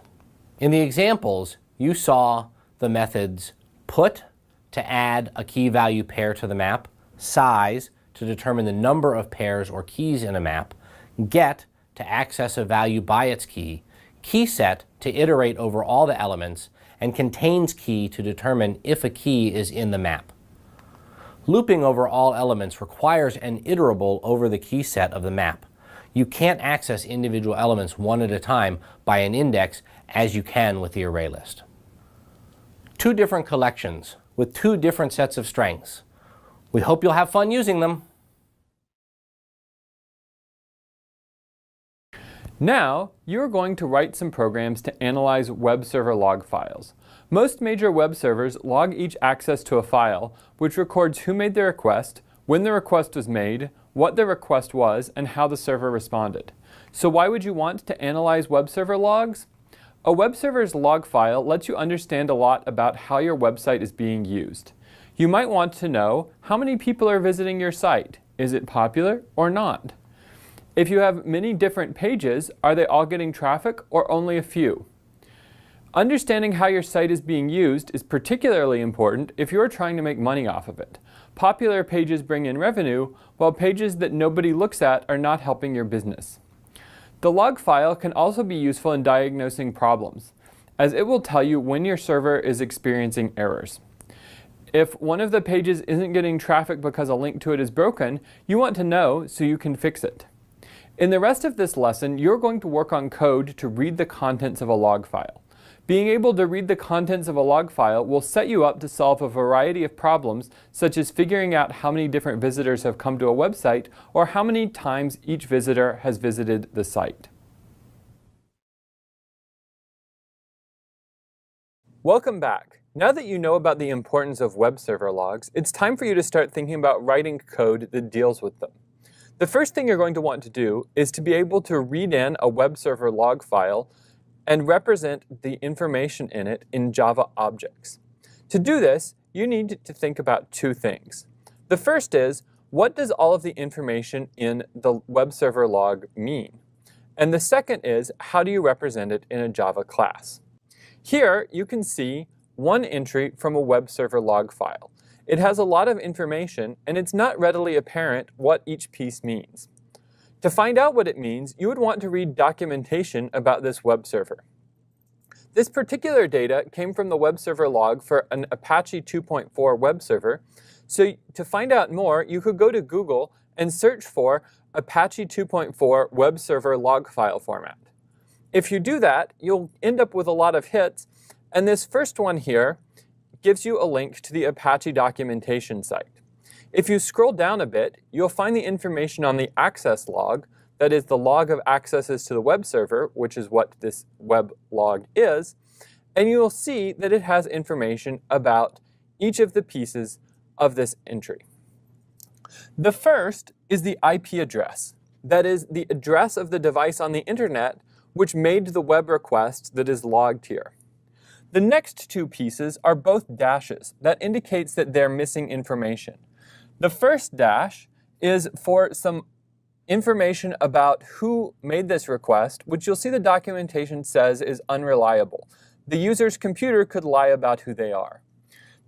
In the examples, you saw the methods put, to add a key-value pair to the map, size, to determine the number of pairs or keys in a map, get, to access a value by its key, keyset, to iterate over all the elements, and contains key to determine if a key is in the map. Looping over all elements requires an iterable over the key set of the map. You can't access individual elements one at a time by an index as you can with the array list. Two different collections with two different sets of strengths. We hope you'll have fun using them. Now, you're going to write some programs to analyze web server log files. Most major web servers log each access to a file, which records who made the request, when the request was made, what the request was, and how the server responded. So why would you want to analyze web server logs? A web server's log file lets you understand a lot about how your website is being used. You might want to know how many people are visiting your site. Is it popular or not? If you have many different pages, are they all getting traffic or only a few? Understanding how your site is being used is particularly important if you're trying to make money off of it. Popular pages bring in revenue, while pages that nobody looks at are not helping your business. The log file can also be useful in diagnosing problems, as it will tell you when your server is experiencing errors. If one of the pages isn't getting traffic because a link to it is broken, you want to know so you can fix it. In the rest of this lesson, you're going to work on code to read the contents of a log file. Being able to read the contents of a log file will set you up to solve a variety of problems, such as figuring out how many different visitors have come to a website or how many times each visitor has visited the site. Welcome back. Now that you know about the importance of web server logs, it's time for you to start thinking about writing code that deals with them. The first thing you're going to want to do is to be able to read in a web server log file and represent the information in it in Java objects. To do this, you need to think about two things. The first is, what does all of the information in the web server log mean? And the second is, how do you represent it in a Java class? Here, you can see one entry from a web server log file. It has a lot of information, and it's not readily apparent what each piece means. To find out what it means, you would want to read documentation about this web server. This particular data came from the web server log for an Apache 2.4 web server. So to find out more, you could go to Google and search for Apache 2.4 web server log file format. If you do that, you'll end up with a lot of hits. And this first one here gives you a link to the Apache documentation site. If you scroll down a bit, you'll find the information on the access log, that is the log of accesses to the web server, which is what this web log is, and you'll see that it has information about each of the pieces of this entry. The first is the IP address, that is the address of the device on the internet which made the web request that is logged here. The next two pieces are both dashes. That indicates that they're missing information. The first dash is for some information about who made this request, which you'll see the documentation says is unreliable. The user's computer could lie about who they are.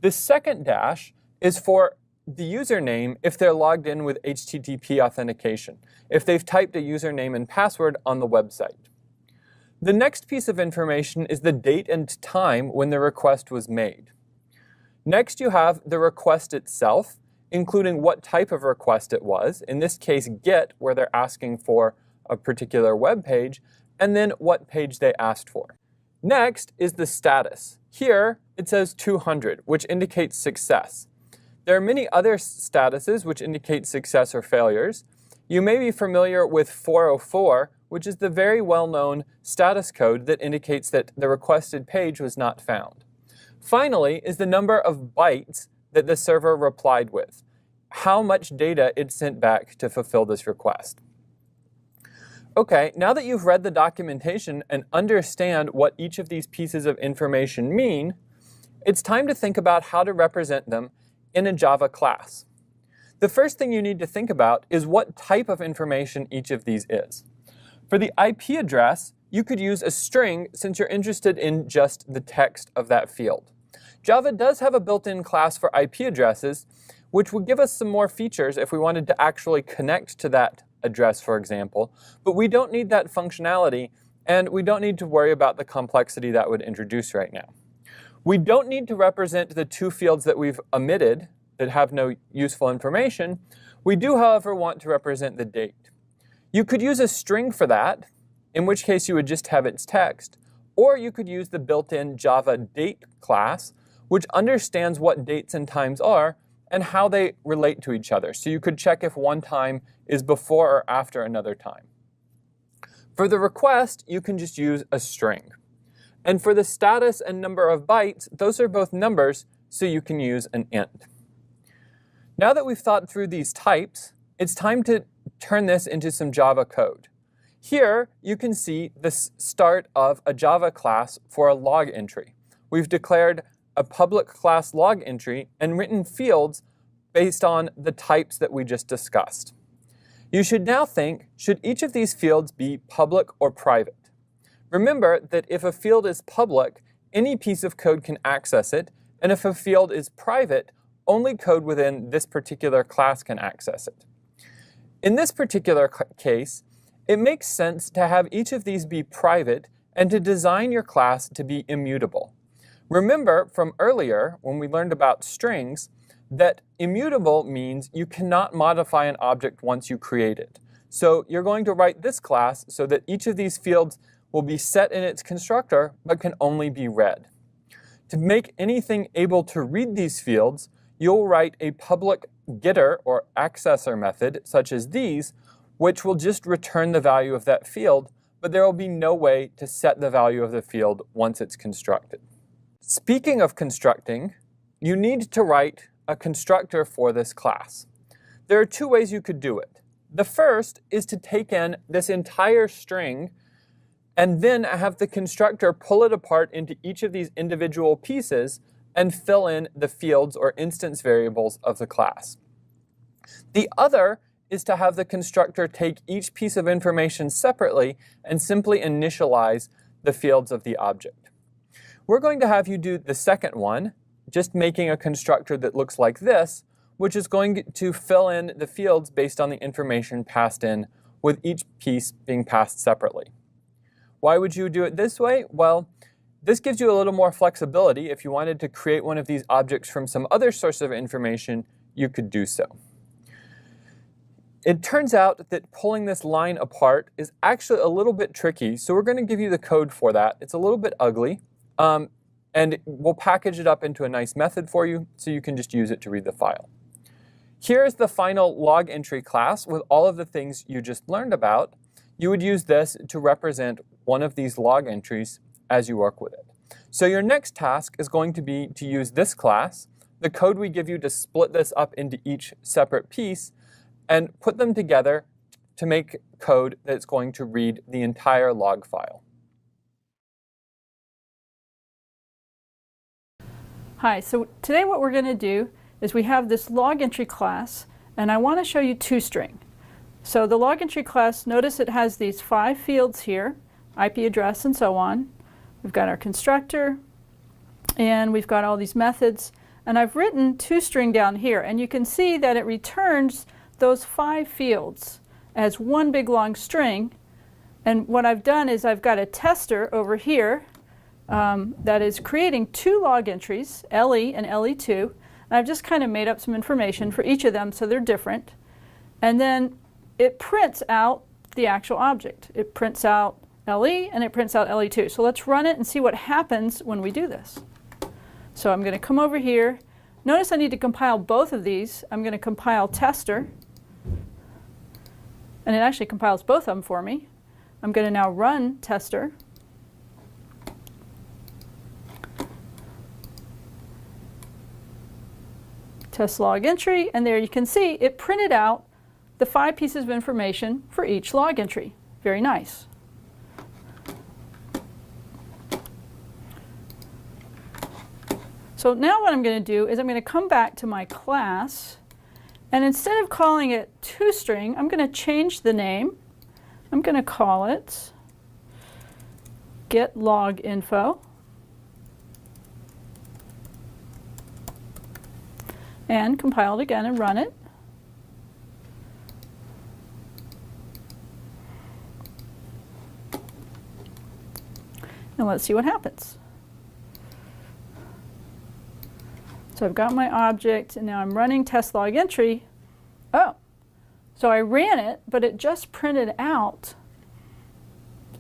The second dash is for the username if they're logged in with HTTP authentication, if they've typed a username and password on the website. The next piece of information is the date and time when the request was made. Next, you have the request itself, including what type of request it was, in this case GET, where they're asking for a particular web page, and then what page they asked for. Next is the status. Here, it says 200, which indicates success. There are many other statuses which indicate success or failures. You may be familiar with 404, which is the very well-known status code that indicates that the requested page was not found. Finally is the number of bytes that the server replied with, how much data it sent back to fulfill this request. Okay, now that you've read the documentation and understand what each of these pieces of information mean, it's time to think about how to represent them in a Java class. The first thing you need to think about is what type of information each of these is. For the IP address, you could use a string since you're interested in just the text of that field. Java does have a built-in class for IP addresses, which would give us some more features if we wanted to actually connect to that address, for example. But we don't need that functionality, and we don't need to worry about the complexity that would introduce right now. We don't need to represent the two fields that we've omitted that have no useful information. We do, however, want to represent the date. You could use a string for that, in which case you would just have its text, or you could use the built-in Java date class, which understands what dates and times are and how they relate to each other. So you could check if one time is before or after another time. For the request, you can just use a string. And for the status and number of bytes, those are both numbers, so you can use an int. Now that we've thought through these types, it's time to turn this into some Java code. Here, you can see the start of a Java class for a log entry. We've declared a public class log entry and written fields based on the types that we just discussed. You should now think, should each of these fields be public or private? Remember that if a field is public, any piece of code can access it, and if a field is private, only code within this particular class can access it. In this particular case, it makes sense to have each of these be private and to design your class to be immutable. Remember from earlier, when we learned about strings, that immutable means you cannot modify an object once you create it. So you're going to write this class so that each of these fields will be set in its constructor, but can only be read. To make anything able to read these fields, you'll write a public getter or accessor method, such as these, which will just return the value of that field, but there will be no way to set the value of the field once it's constructed. Speaking of constructing, you need to write a constructor for this class. There are two ways you could do it. The first is to take in this entire string and then have the constructor pull it apart into each of these individual pieces and fill in the fields or instance variables of the class. The other is to have the constructor take each piece of information separately and simply initialize the fields of the object. We're going to have you do the second one, just making a constructor that looks like this, which is going to fill in the fields based on the information passed in, with each piece being passed separately. Why would you do it this way? Well, this gives you a little more flexibility. If you wanted to create one of these objects from some other source of information, you could do so. It turns out that pulling this line apart is actually a little bit tricky, so we're going to give you the code for that. It's a little bit ugly, and we'll package it up into a nice method for you, so you can just use it to read the file. Here's the final log entry class with all of the things you just learned about. You would use this to represent one of these log entries as you work with it. So your next task is going to be to use this class, the code we give you to split this up into each separate piece, and put them together to make code that's going to read the entire log file. Hi, so today what we're going to do is we have this log entry class, and I want to show you toString. So the log entry class, notice it has these 5 fields here, IP address and so on. We've got our constructor, and we've got all these methods. And I've written toString down here, and you can see that it returns those 5 fields as one big long string. And what I've done is I've got a tester over here that is creating 2 log entries, LE and LE2. And I've just kind of made up some information for each of them so they're different. And then it prints out the actual object. It prints out LE and it prints out LE2. So let's run it and see what happens when we do this. So I'm going to come over here. Notice I need to compile both of these. I'm going to compile tester, and it actually compiles both of them for me. I'm going to now run tester. Test log entry, and there you can see it printed out the 5 pieces of information for each log entry. Very nice. So now what I'm going to do is I'm going to come back to my class, and instead of calling it toString, I'm going to change the name. I'm going to call it getLogInfo. And compile it again and run it. And let's see what happens. So I've got my object, and now I'm running test log entry. Oh, so I ran it, but it just printed out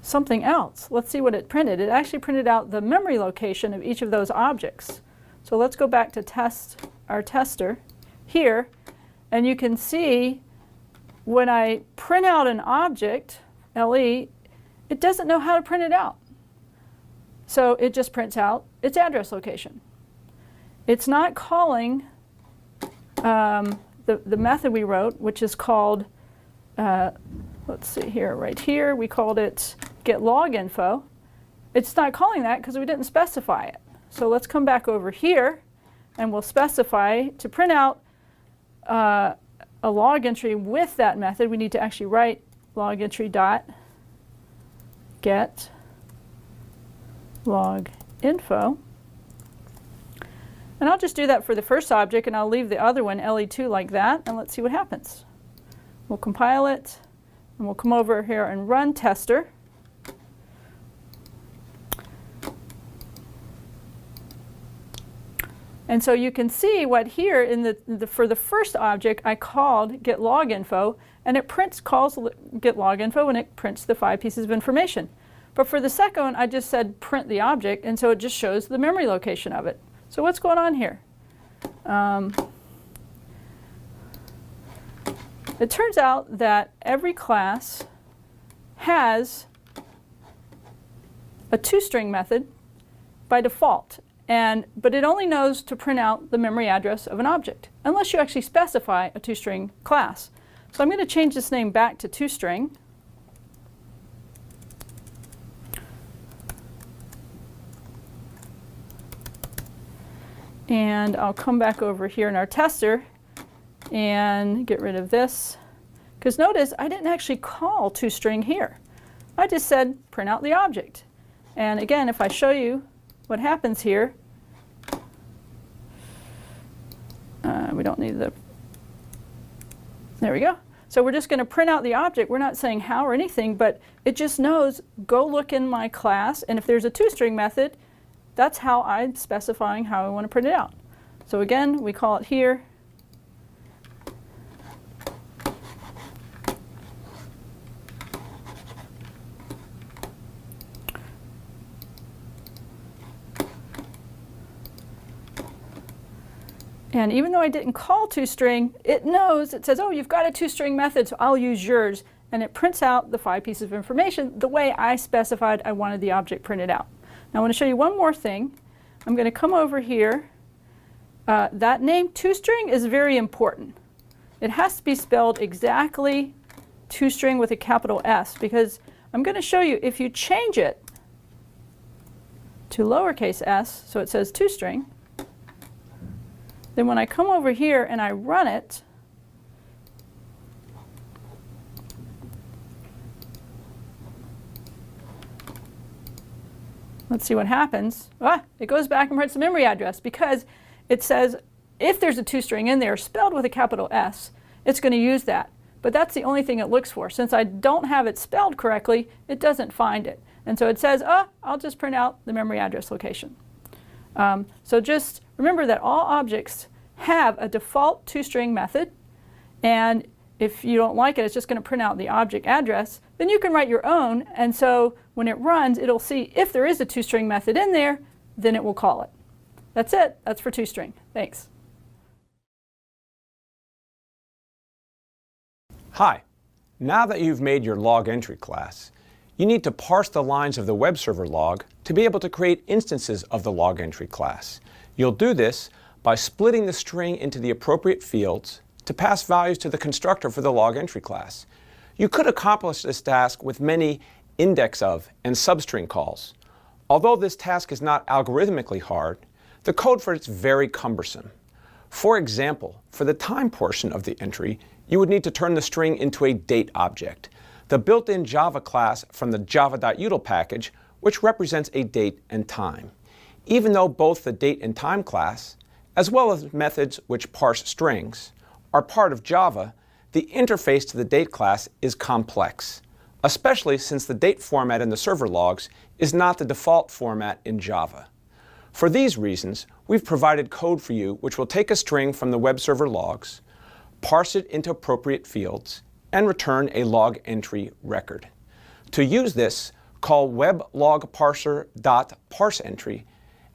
something else. Let's see what it printed. It actually printed out the memory location of each of those objects. So let's go back to test our tester here, and you can see when I print out an object, LE, it doesn't know how to print it out. So it just prints out its address location. It's not calling the method we wrote, which is called, let's see here, right here, we called it getLogInfo. It's not calling that because we didn't specify it. So let's come back over here, and we'll specify to print out a log entry with that method. We need to actually write log entry dot get log info. And I'll just do that for the first object, and I'll leave the other one, LE2, like that, and let's see what happens. We'll compile it, and we'll come over here and run tester. And so you can see what here in for the first object I called getLogInfo, and it calls getLogInfo, and it prints the 5 pieces of information. But for the second one, I just said print the object, and so it just shows the memory location of it. So what's going on here? It turns out that every class has a toString method by default. But it only knows to print out the memory address of an object, unless you actually specify a toString class. So I'm going to change this name back to toString. And I'll come back over here in our tester and get rid of this. Because notice, I didn't actually call toString here. I just said print out the object. And again, if I show you what happens here, we don't need the, there we go. So we're just going to print out the object. We're not saying how or anything, but it just knows, go look in my class, and if there's a toString method, that's how I'm specifying how I want to print it out. So again, we call it here. And even though I didn't call toString, it knows, it says, oh, you've got a toString method, so I'll use yours. And it prints out the 5 pieces of information the way I specified I wanted the object printed out. Now I want to show you one more thing. I'm going to come over here. That name toString is very important. It has to be spelled exactly toString with a capital S, because I'm going to show you if you change it to lowercase s, so it says toString, then when I come over here and I run it, let's see what happens. It goes back and prints the memory address, because it says if there's a toString in there spelled with a capital S, it's going to use that. But that's the only thing it looks for. Since I don't have it spelled correctly, it doesn't find it. And so it says, I'll just print out the memory address location. So just remember that all objects have a default toString method, and if you don't like it, it's just going to print out the object address. Then you can write your own, and so when it runs, it'll see if there is a toString method in there, then it will call it. That's it. That's for toString. Thanks. Hi. Now that you've made your log entry class, you need to parse the lines of the web server log to be able to create instances of the log entry class. You'll do this by splitting the string into the appropriate fields to pass values to the constructor for the log entry class. You could accomplish this task with many index of and substring calls. Although this task is not algorithmically hard, the code for it is very cumbersome. For example, for the time portion of the entry, you would need to turn the string into a date object, the built-in Java class from the java.util package, which represents a date and time. Even though both the date and time class, as well as methods which parse strings, are part of Java, the interface to the date class is complex, especially since the date format in the server logs is not the default format in Java. For these reasons, we've provided code for you which will take a string from the web server logs, parse it into appropriate fields, and return a log entry record. To use this, call weblogparser.parseEntry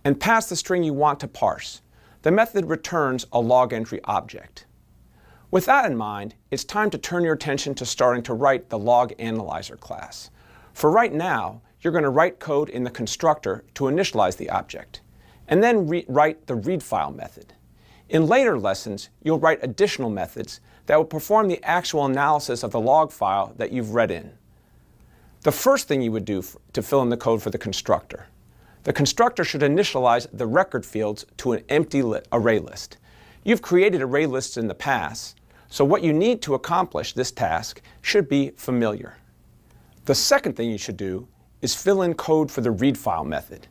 and pass the string you want to parse. The method returns a log entry object. With that in mind, it's time to turn your attention to starting to write the log analyzer class. For right now, you're going to write code in the constructor to initialize the object, and then write the readFile method. In later lessons, you'll write additional methods that will perform the actual analysis of the log file that you've read in. The first thing you would do to fill in the code for the constructor. The constructor should initialize the record fields to an empty array list. You've created array lists in the past, so what you need to accomplish this task should be familiar. The second thing you should do is fill in code for the readFile method.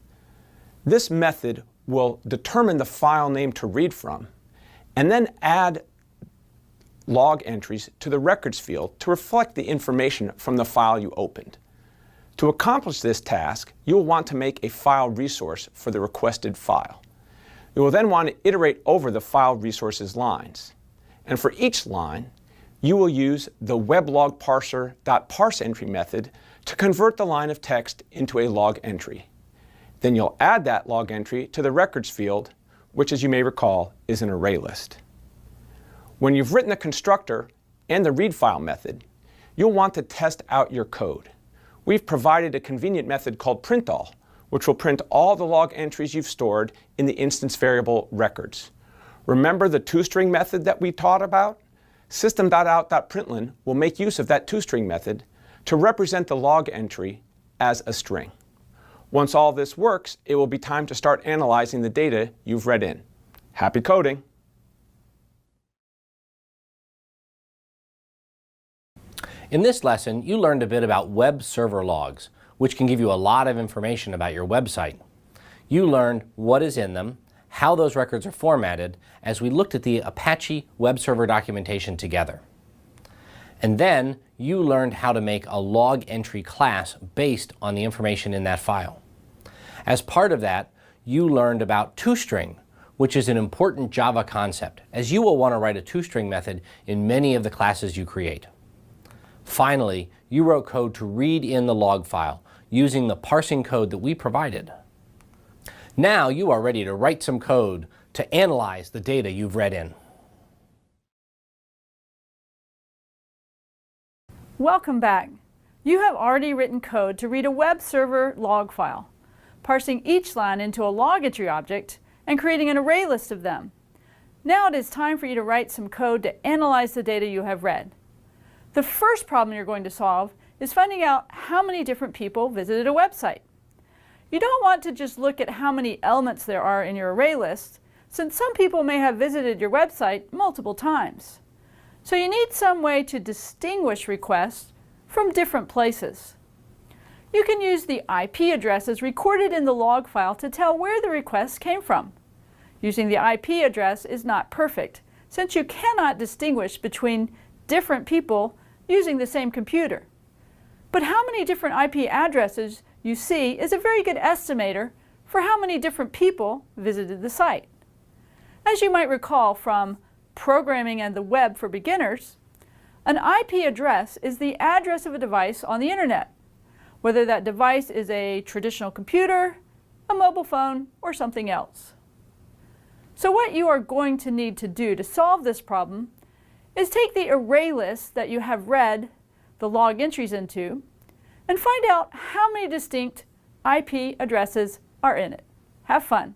This method will determine the file name to read from, and then add log entries to the records field to reflect the information from the file you opened. To accomplish this task, you will want to make a file resource for the requested file. You will then want to iterate over the file resources lines. And for each line, you will use the weblogparser.parseEntry method to convert the line of text into a log entry. Then you'll add that log entry to the records field, which, as you may recall, is an array list. When you've written the constructor and the readFile method, you'll want to test out your code. We've provided a convenient method called printAll, which will print all the log entries you've stored in the instance variable records. Remember the toString method that we taught about? system.out.println will make use of that toString method to represent the log entry as a string. Once all this works, it will be time to start analyzing the data you've read in. Happy coding! In this lesson, you learned a bit about web server logs, which can give you a lot of information about your website. You learned what is in them, how those records are formatted, as we looked at the Apache web server documentation together. And then you learned how to make a log entry class based on the information in that file. As part of that, you learned about toString, which is an important Java concept, as you will want to write a toString method in many of the classes you create. Finally, you wrote code to read in the log file using the parsing code that we provided. Now you are ready to write some code to analyze the data you've read in. Welcome back. You have already written code to read a web server log file, parsing each line into a log entry object and creating an array list of them. Now it is time for you to write some code to analyze the data you have read. The first problem you're going to solve is finding out how many different people visited a website. You don't want to just look at how many elements there are in your array list, since some people may have visited your website multiple times. So you need some way to distinguish requests from different places. You can use the IP addresses recorded in the log file to tell where the requests came from. Using the IP address is not perfect, since you cannot distinguish between different people using the same computer. But how many different IP addresses you see is a very good estimator for how many different people visited the site. As you might recall from Programming and the Web for Beginners, an IP address is the address of a device on the internet, whether that device is a traditional computer, a mobile phone, or something else. So what you are going to need to do to solve this problem is take the array list that you have read the log entries into and find out how many distinct IP addresses are in it. Have fun!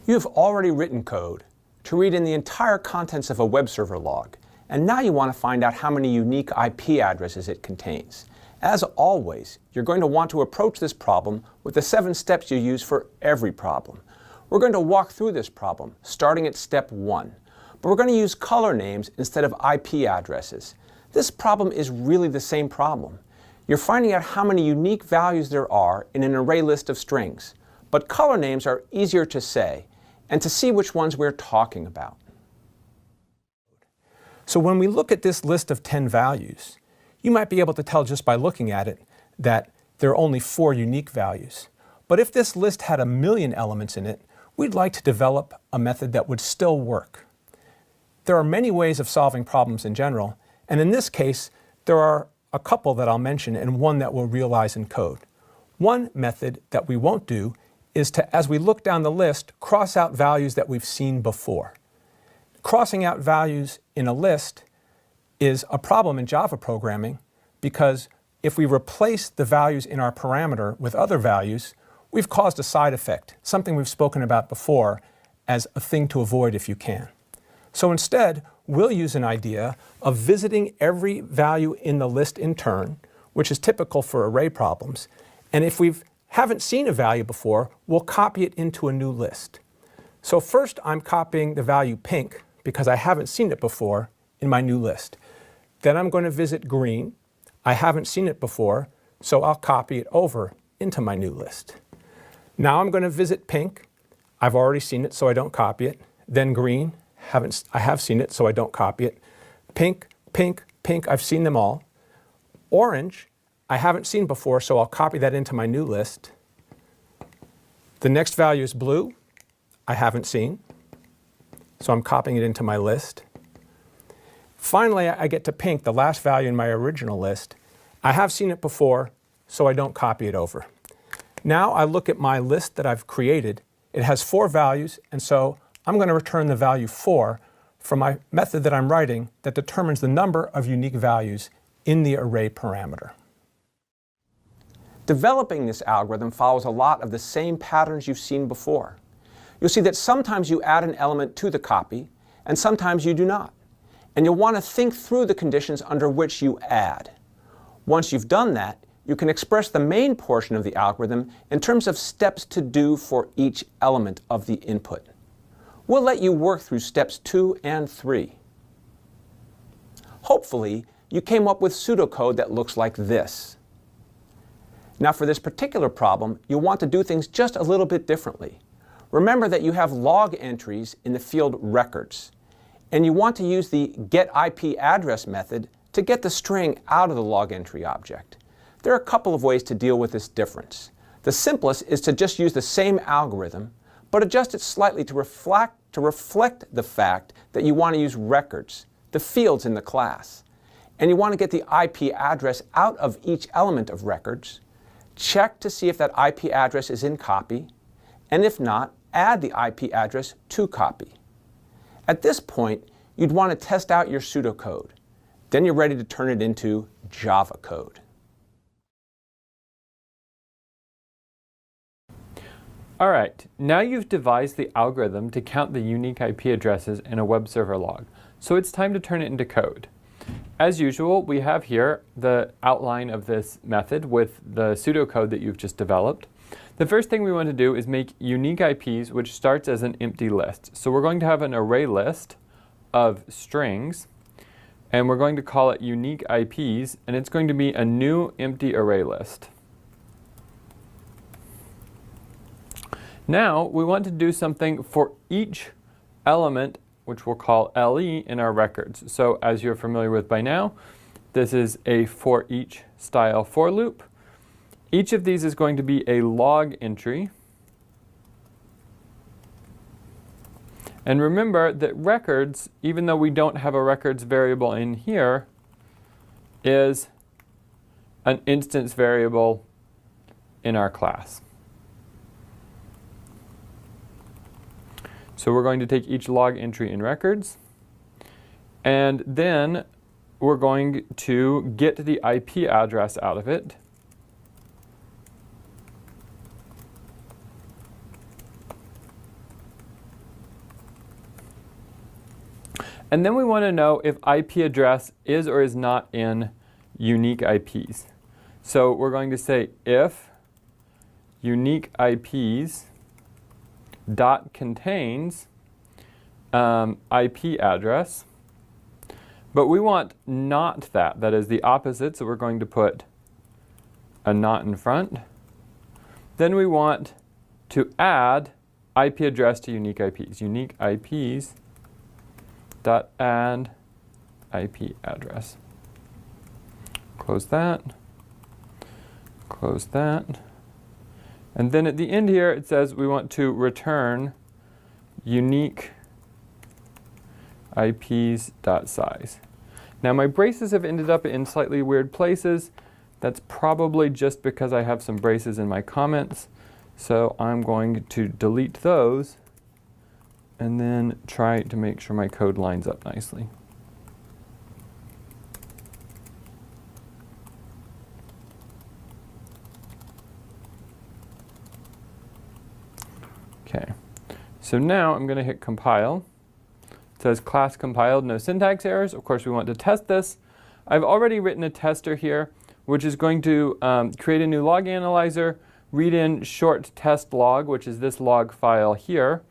You have already written code to read in the entire contents of a web server log, and now you want to find out how many unique IP addresses it contains. As always, you're going to want to approach this problem with the 7 steps you use for every problem. We're going to walk through this problem, starting at step 1. But we're going to use color names instead of IP addresses. This problem is really the same problem. You're finding out how many unique values there are in an array list of strings. But color names are easier to say, and to see which ones we're talking about. So when we look at this list of 10 values, you might be able to tell just by looking at it that there are only 4 unique values. But if this list had 1 million elements in it, we'd like to develop a method that would still work. There are many ways of solving problems in general, and in this case, there are a couple that I'll mention and one that we'll realize in code. One method that we won't do is to, as we look down the list, cross out values that we've seen before. Crossing out values in a list is a problem in Java programming because if we replace the values in our parameter with other values, we've caused a side effect, something we've spoken about before as a thing to avoid if you can. So instead, we'll use an idea of visiting every value in the list in turn, which is typical for array problems. And if we haven't seen a value before, we'll copy it into a new list. So first, I'm copying the value pink because I haven't seen it before in my new list. Then I'm going to visit green. I haven't seen it before, so I'll copy it over into my new list. Now I'm going to visit pink. I've already seen it, so I don't copy it. Then green. I have seen it, so I don't copy it. Pink, pink, pink, I've seen them all. Orange, I haven't seen before, so I'll copy that into my new list. The next value is blue. I haven't seen, so I'm copying it into my list. Finally, I get to pink, the last value in my original list. I have seen it before, so I don't copy it over. Now I look at my list that I've created. It has 4 values, and so I'm going to return the value 4 from my method that I'm writing that determines the number of unique values in the array parameter. Developing this algorithm follows a lot of the same patterns you've seen before. you'll see that sometimes you add an element to the copy, and sometimes you do not. And you'll want to think through the conditions under which you add. Once you've done that, you can express the main portion of the algorithm in terms of steps to do for each element of the input. We'll let you work through steps 2 and 3. Hopefully, you came up with pseudocode that looks like this. Now for this particular problem, you'll want to do things just a little bit differently. Remember that you have log entries in the field records, and you want to use the getIPaddress method to get the string out of the log entry object. There are a couple of ways to deal with this difference. The simplest is to just use the same algorithm, but adjust it slightly to reflect the fact that you want to use records, the fields in the class. And you want to get the IP address out of each element of records, check to see if that IP address is in copy, and if not, add the IP address to copy. At this point, you'd want to test out your pseudocode. Then you're ready to turn it into Java code. All right, now you've devised the algorithm to count the unique IP addresses in a web server log, so it's time to turn it into code. As usual, we have here the outline of this method with the pseudocode that you've just developed. The first thing we want to do is make unique IPs, which starts as an empty list. So we're going to have an array list of strings, and we're going to call it unique IPs, and it's going to be a new empty array list. Now, we want to do something for each element, which we'll call LE in our records. So as you're familiar with by now, this is a for each style for loop. Each of these is going to be a log entry. And remember that records, even though we don't have a records variable in here, is an instance variable in our class. So we're going to take each log entry in records, and then we're going to get the IP address out of it. And then we want to know if IP address is or is not in unique IPs. So we're going to say if unique IPs dot contains IP address, but we want not that. That is the opposite, so we're going to put a not in front. Then we want to add IP address to unique IPs. Unique IPs dot add IP address. Close that. Close that. And then at the end here, it says we want to return unique IPs.size. Now my braces have ended up in slightly weird places. That's probably just because I have some braces in my comments. So I'm going to delete those and then try to make sure my code lines up nicely. Okay, so now I'm going to hit compile. It says class compiled, no syntax errors. Of course, we want to test this. I've already written a tester here, which is going to create a new log analyzer, read in short test log, which is this log file here.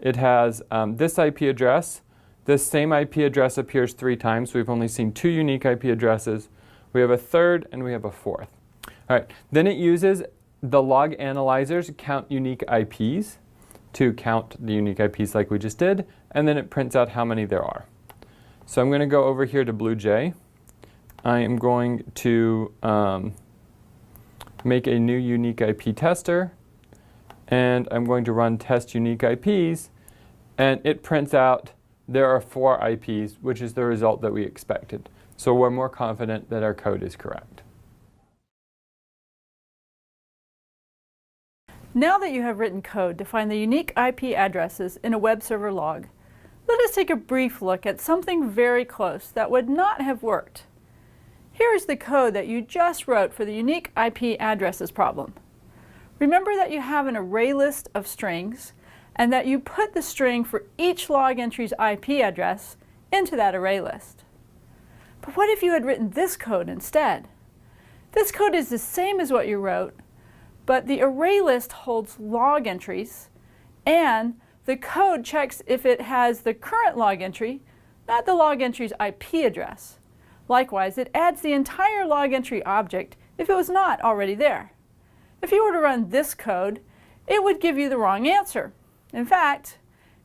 It has this IP address. This same IP address appears 3 times. So we've only seen 2 unique IP addresses. We have a third and we have a fourth. All right, then it uses the log analyzers to count unique IPs, to count the unique IPs like we just did, and then it prints out how many there are. So I'm going to go over here to BlueJ. I am going to make a new unique IP tester, and I'm going to run test unique IPs, and it prints out there are 4 IPs, which is the result that we expected. So we're more confident that our code is correct. Now that you have written code to find the unique IP addresses in a web server log, let us take a brief look at something very close that would not have worked. Here is the code that you just wrote for the unique IP addresses problem. Remember that you have an array list of strings, and that you put the string for each log entry's IP address into that array list. But what if you had written this code instead? This code is the same as what you wrote, but the array list holds log entries, and the code checks if it has the current log entry, not the log entry's IP address. Likewise, it adds the entire log entry object if it was not already there. If you were to run this code, it would give you the wrong answer. In fact,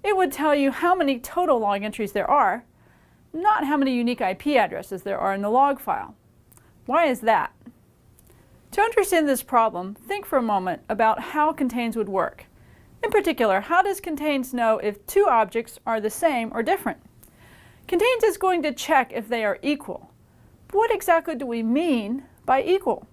it would tell you how many total log entries there are, not how many unique IP addresses there are in the log file. Why is that? To understand this problem, think for a moment about how contains would work. In particular, how does contains know if two objects are the same or different? Contains is going to check if they are equal. But what exactly do we mean by equal?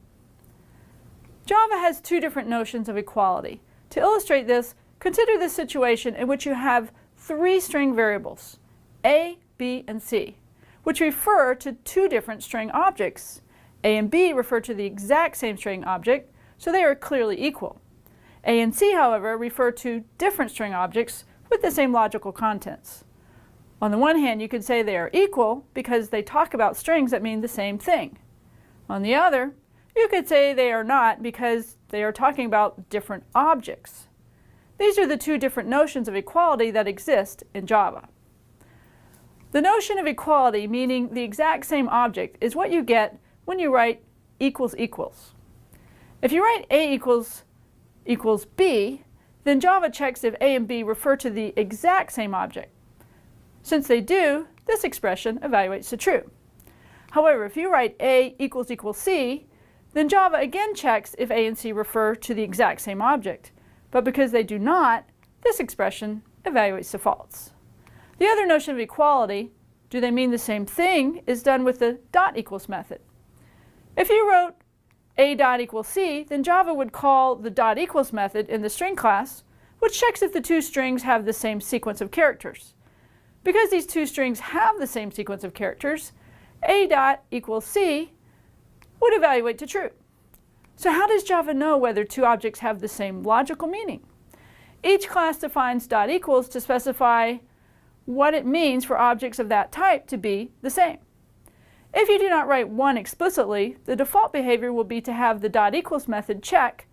Java has two different notions of equality. To illustrate this, consider the situation in which you have three string variables, A, B, and C, which refer to two different string objects. A and B refer to the exact same string object, so they are clearly equal. A and C, however, refer to different string objects with the same logical contents. On the one hand, you could say they are equal because they talk about strings that mean the same thing. On the other, you could say they are not because they are talking about different objects. These are the two different notions of equality that exist in Java. The notion of equality, meaning the exact same object, is what you get when you write equals equals. If you write A equals B, then Java checks if A and B refer to the exact same object. Since they do, this expression evaluates to true. However, if you write A equals C, then Java again checks if A and C refer to the exact same object. But because they do not, this expression evaluates to false. The other notion of equality, do they mean the same thing, is done with the dot equals method. If you wrote A dot equals C, then Java would call the dot equals method in the string class, which checks if the two strings have the same sequence of characters. Because these two strings have the same sequence of characters, A dot equals C would evaluate to true. So how does Java know whether two objects have the same logical meaning? Each class defines dot equals to specify what it means for objects of that type to be the same. If you do not write one explicitly, the default behavior will be to have the dot equals method check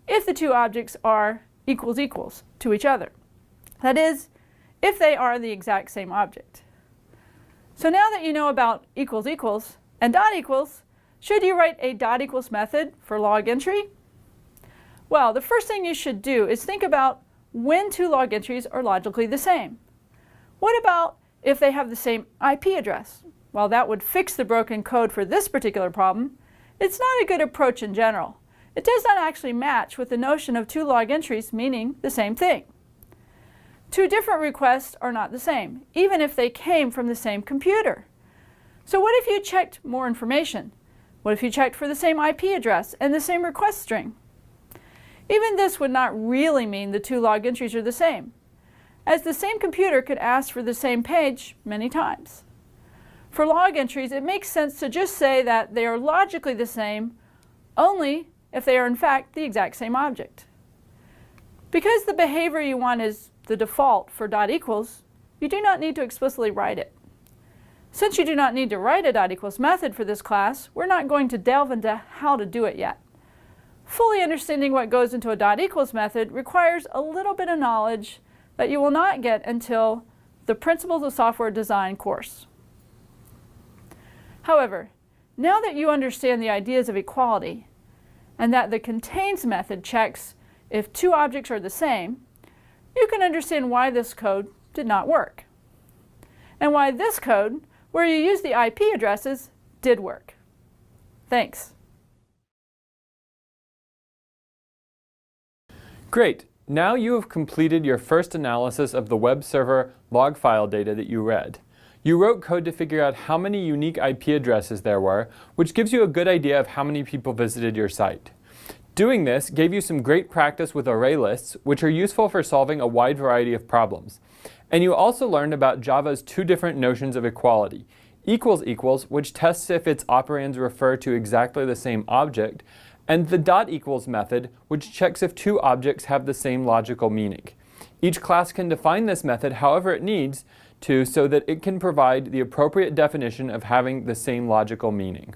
if the two objects are equals equals to each other. That is, if they are the exact same object. So now that you know about equals equals and dot equals, should you write a dot equals method for log entry? Well, the first thing you should do is think about when two log entries are logically the same. What about if they have the same IP address? While that would fix the broken code for this particular problem, it's not a good approach in general. It does not actually match with the notion of two log entries meaning the same thing. Two different requests are not the same, even if they came from the same computer. So what if you checked more information? What if you checked for the same IP address and the same request string? Even this would not really mean the two log entries are the same, as the same computer could ask for the same page many times. For log entries, it makes sense to just say that they are logically the same only if they are in fact the exact same object. Because the behavior you want is the default for dot equals, you do not need to explicitly write it. Since you do not need to write a dot equals method for this class, we're not going to delve into how to do it yet. Fully understanding what goes into a dot equals method requires a little bit of knowledge that you will not get until the Principles of Software Design course. However, now that you understand the ideas of equality and that the contains method checks if two objects are the same, you can understand why this code did not work, and why this code, where you use the IP addresses, did work. Thanks. Great. Now you have completed your first analysis of the web server log file data that you read. You wrote code to figure out how many unique IP addresses there were, which gives you a good idea of how many people visited your site. Doing this gave you some great practice with array lists, which are useful for solving a wide variety of problems. And you also learned about Java's two different notions of equality. Equals equals, which tests if its operands refer to exactly the same object, and the dot equals method, which checks if two objects have the same logical meaning. Each class can define this method however it needs to so that it can provide the appropriate definition of having the same logical meaning.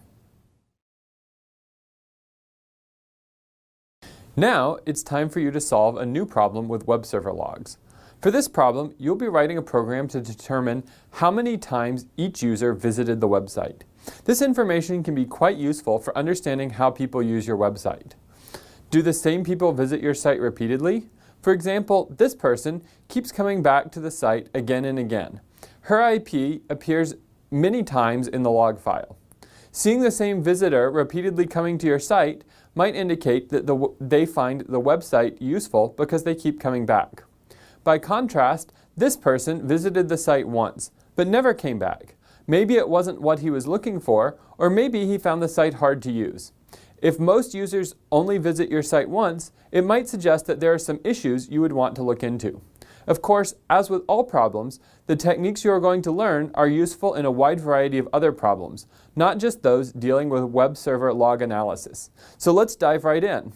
Now, it's time for you to solve a new problem with web server logs. For this problem, you'll be writing a program to determine how many times each user visited the website. This information can be quite useful for understanding how people use your website. Do the same people visit your site repeatedly? For example, this person keeps coming back to the site again and again. Her IP appears many times in the log file. Seeing the same visitor repeatedly coming to your site might indicate that they find the website useful because they keep coming back. By contrast, this person visited the site once, but never came back. Maybe it wasn't what he was looking for, or maybe he found the site hard to use. If most users only visit your site once, it might suggest that there are some issues you would want to look into. Of course, as with all problems, the techniques you are going to learn are useful in a wide variety of other problems, not just those dealing with web server log analysis. So let's dive right in.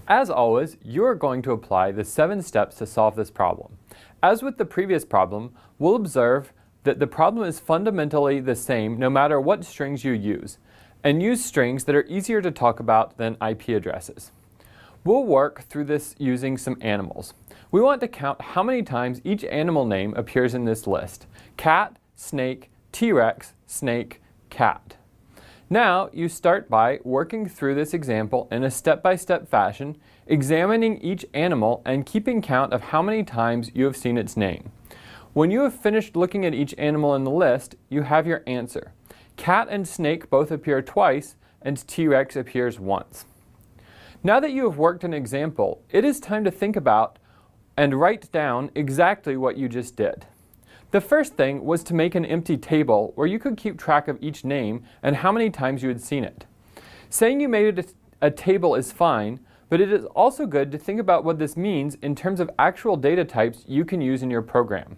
As always, you are going to apply the 7 steps to solve this problem. As with the previous problem, we'll observe that the problem is fundamentally the same no matter what strings you use, and use strings that are easier to talk about than IP addresses. We'll work through this using some animals. We want to count how many times each animal name appears in this list: cat, snake, T-Rex, snake, cat. Now, you start by working through this example in a step-by-step fashion, examining each animal and keeping count of how many times you have seen its name. When you have finished looking at each animal in the list, you have your answer. Cat and snake both appear twice, and T-Rex appears once. Now that you have worked an example, it is time to think about and write down exactly what you just did. The first thing was to make an empty table where you could keep track of each name and how many times you had seen it. Saying you made a table is fine, but it is also good to think about what this means in terms of actual data types you can use in your program.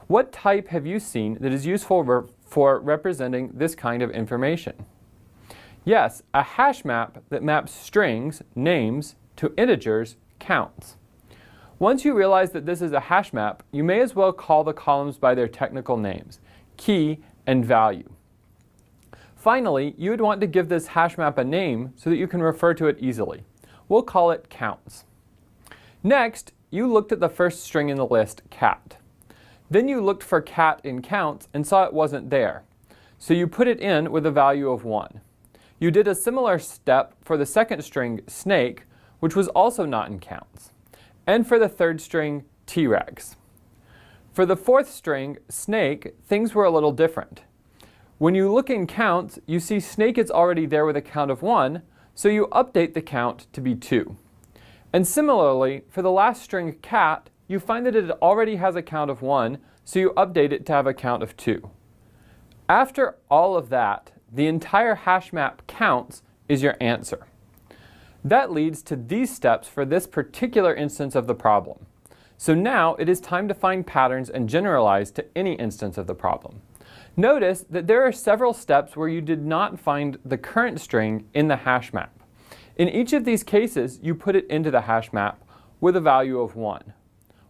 What type have you seen that is useful for representing this kind of information? Yes, a hash map that maps strings, names, to integers counts. Once you realize that this is a hash map, you may as well call the columns by their technical names, key and value. Finally, you would want to give this hash map a name so that you can refer to it easily. We'll call it counts. Next, you looked at the first string in the list, cat. Then you looked for cat in counts and saw it wasn't there. So you put it in with a value of 1. You did a similar step for the second string, snake, which was also not in counts. And for the third string, T-Rex. For the fourth string, snake, things were a little different. When you look in counts, you see snake is already there with a count of 1, so you update the count to be 2. And similarly, for the last string, cat, you find that it already has a count of 1, so you update it to have a count of 2. After all of that, the entire hash map counts is your answer. That leads to these steps for this particular instance of the problem. So now it is time to find patterns and generalize to any instance of the problem. Notice that there are several steps where you did not find the current string in the hash map. In each of these cases, you put it into the hash map with a value of 1.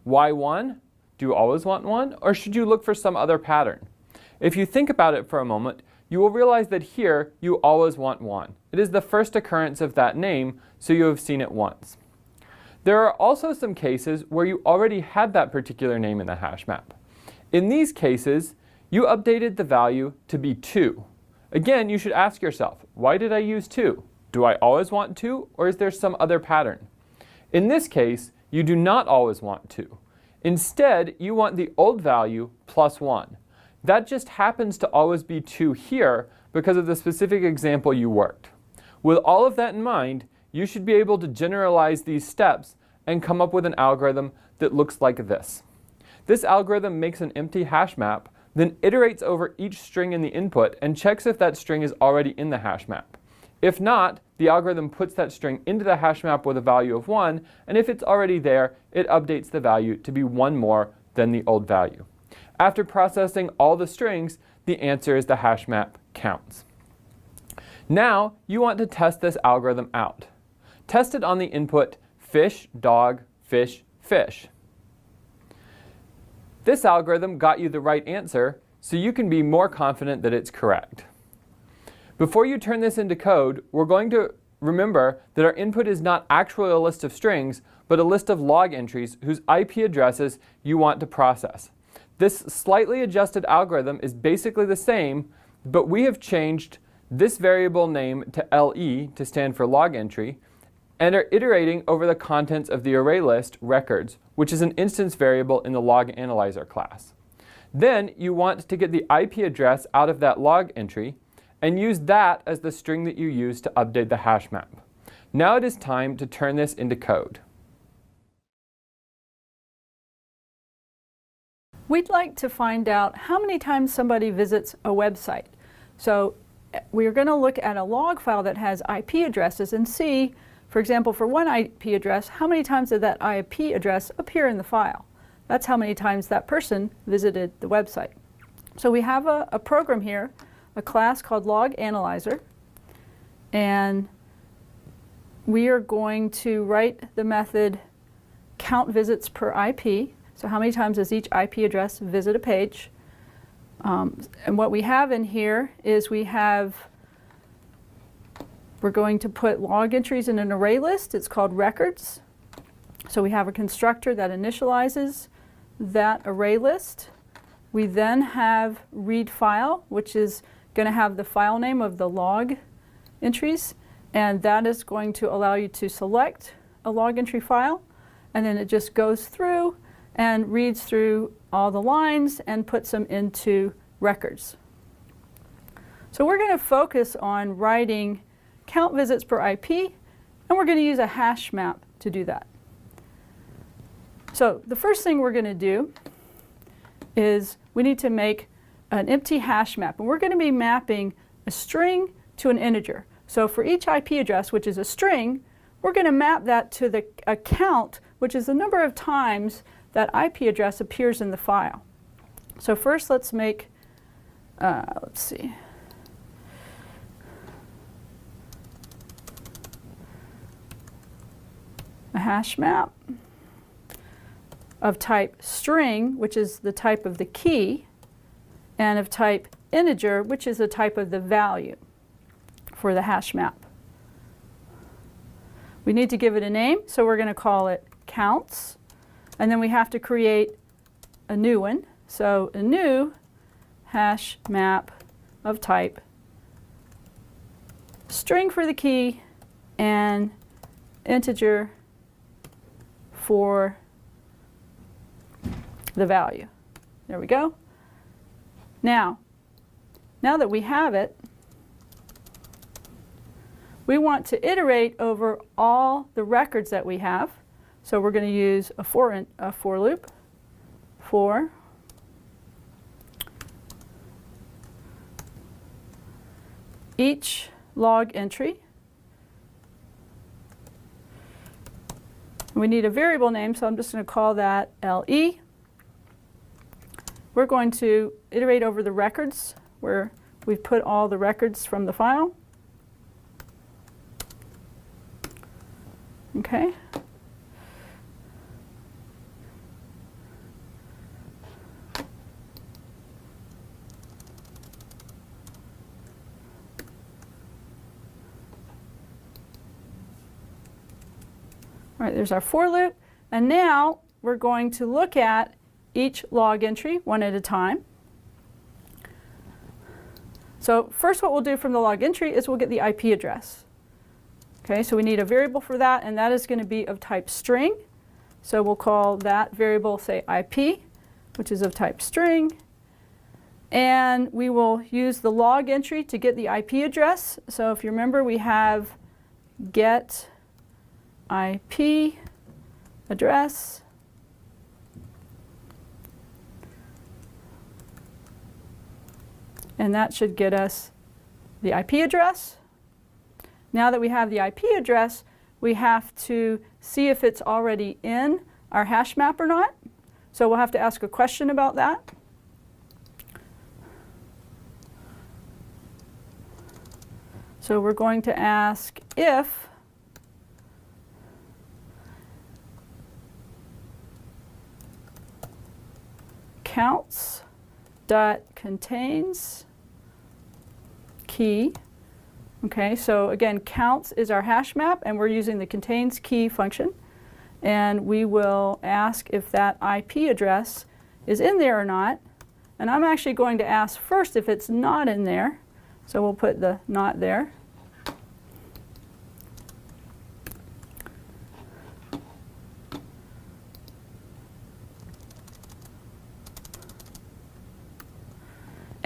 Why 1? Do you always want 1, or should you look for some other pattern? If you think about it for a moment, you will realize that here you always want 1. It is the first occurrence of that name, so you have seen it once. There are also some cases where you already had that particular name in the hash map. In these cases, you updated the value to be 2. Again, you should ask yourself, why did I use 2? Do I always want 2, or is there some other pattern? In this case, you do not always want 2. Instead, you want the old value plus 1. That just happens to always be 2 here because of the specific example you worked. With all of that in mind, you should be able to generalize these steps and come up with an algorithm that looks like this. This algorithm makes an empty hash map, then iterates over each string in the input and checks if that string is already in the hash map. If not, the algorithm puts that string into the hash map with a value of 1, and if it's already there, it updates the value to be 1 more than the old value. After processing all the strings, the answer is the hash map counts. Now, you want to test this algorithm out. tested on the input fish, dog, fish, fish. This algorithm got you the right answer, so you can be more confident that it's correct. Before you turn this into code, we're going to remember that our input is not actually a list of strings, but a list of log entries whose IP addresses you want to process. This slightly adjusted algorithm is basically the same, but we have changed this variable name to LE to stand for log entry, and are iterating over the contents of the Arraylist records, which is an instance variable in the log analyzer class. Then you want to get the IP address out of that log entry and use that as the string that you use to update the hash map. Now it is time to turn this into code. We'd like to find out how many times somebody visits a website. So we're going to look at a log file that has IP addresses and see, for example, for one IP address, how many times did that IP address appear in the file? That's how many times that person visited the website. So we have a program here, a class called log analyzer, and we are going to write the method count visits per IP. So how many times does each IP address visit a page? And what we have in here is we're going to put log entries in an array list. It's called records. So we have a constructor that initializes that array list. We then have read file, which is going to have the file name of the log entries, and that is going to allow you to select a log entry file, and then it just goes through and reads through all the lines and puts them into records. So we're going to focus on writing count visits per IP, and we're going to use a hash map to do that. So the first thing we're going to do is we need to make an empty hash map, and we're going to be mapping a string to an integer. So for each IP address, which is a string, we're going to map that to the count, which is the number of times that IP address appears in the file. So first let's make, let's see, a hash map of type string, which is the type of the key, and of type integer, which is the type of the value for the hash map. We need to give it a name, so we're going to call it counts. And then we have to create a new one. So a new hash map of type string for the key and integer for the value. There we go. Now that we have it, we want to iterate over all the records that we have. So we're going to use a for loop for each log entry. We need a variable name, so I'm just going to call that LE. We're going to iterate over the records where we've put all the records from the file. Okay. All right, there's our for loop, and now we're going to look at each log entry one at a time. So first what we'll do from the log entry is we'll get the IP address. Okay, so we need a variable for that, and that is going to be of type string. So we'll call that variable, say, IP, which is of type string. And we will use the log entry to get the IP address. So if you remember, we have get IP address. And that should get us the IP address. Now that we have the IP address, we have to see if it's already in our hash map or not. So we'll have to ask a question about that. So we're going to ask if counts dot contains key. Okay, so again, counts is our hash map, and we're using the contains key function. And we will ask if that IP address is in there or not. And I'm actually going to ask first if it's not in there. So we'll put the not there.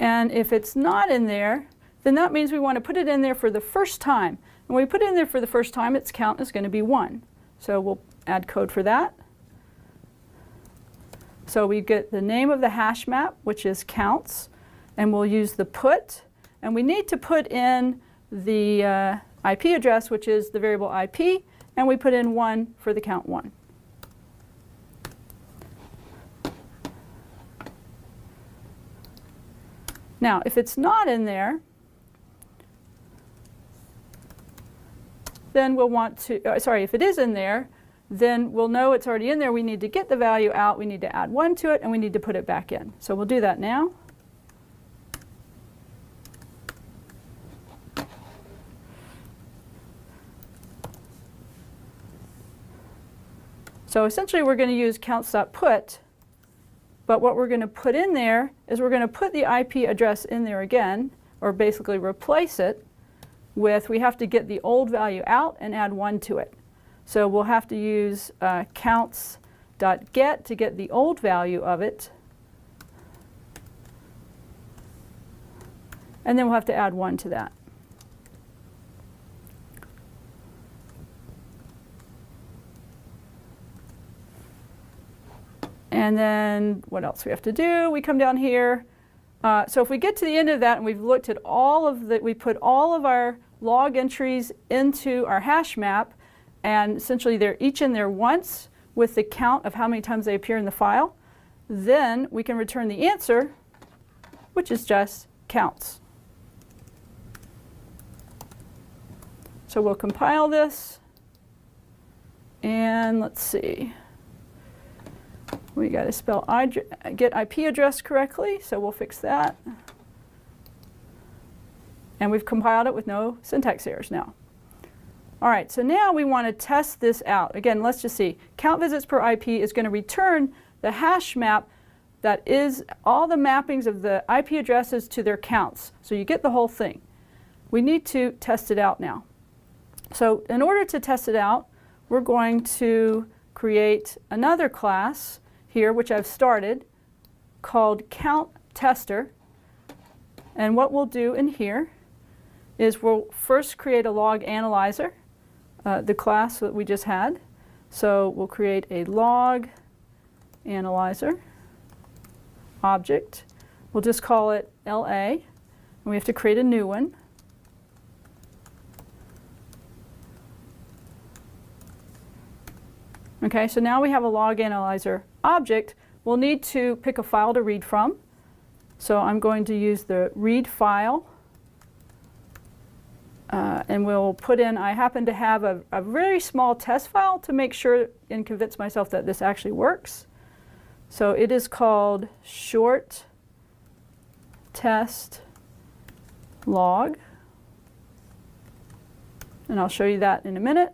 And if it's not in there, then that means we want to put it in there for the first time. And when we put it in there for the first time, its count is going to be 1. So we'll add code for that. So we get the name of the hash map, which is counts, and we'll use the put. And we need to put in the IP address, which is the variable IP, and we put in 1 for the count 1. Now, if it's not in there, then we'll want to, if it is in there, then we'll know it's already in there. We need to get the value out, we need to add 1 to it, and we need to put it back in. So we'll do that now. So essentially we're going to use counts.put, but what we're going to put in there is we're going to put the IP address in there again, or basically replace it with, we have to get the old value out and add 1 to it. So we'll have to use counts.get to get the old value of it. And then we'll have to add 1 to that. And then what else we have to do? We come down here. So if we get to the end of that and we've looked at all of the, we put all of our log entries into our hash map, and essentially they're each in there once with the count of how many times they appear in the file, then we can return the answer, which is just counts. So we'll compile this, and let's see. We got to spell get IP address correctly, so we'll fix that. And we've compiled it with no syntax errors now. All right, so now we want to test this out. Again, let's just see. Count visits per IP is going to return the hash map that is all the mappings of the IP addresses to their counts. So you get the whole thing. We need to test it out now. So in order to test it out, we're going to create another class here, which I've started, called countTester. And what we'll do in here is we'll first create a log analyzer, the class that we just had. So we'll create a log analyzer object. We'll just call it LA, and we have to create a new one. Okay, so now we have a log analyzer object. We'll need to pick a file to read from. So I'm going to use the read file. And we'll put in, I happen to have a very small test file to make sure and convince myself that this actually works. So it is called short test log. And I'll show you that in a minute.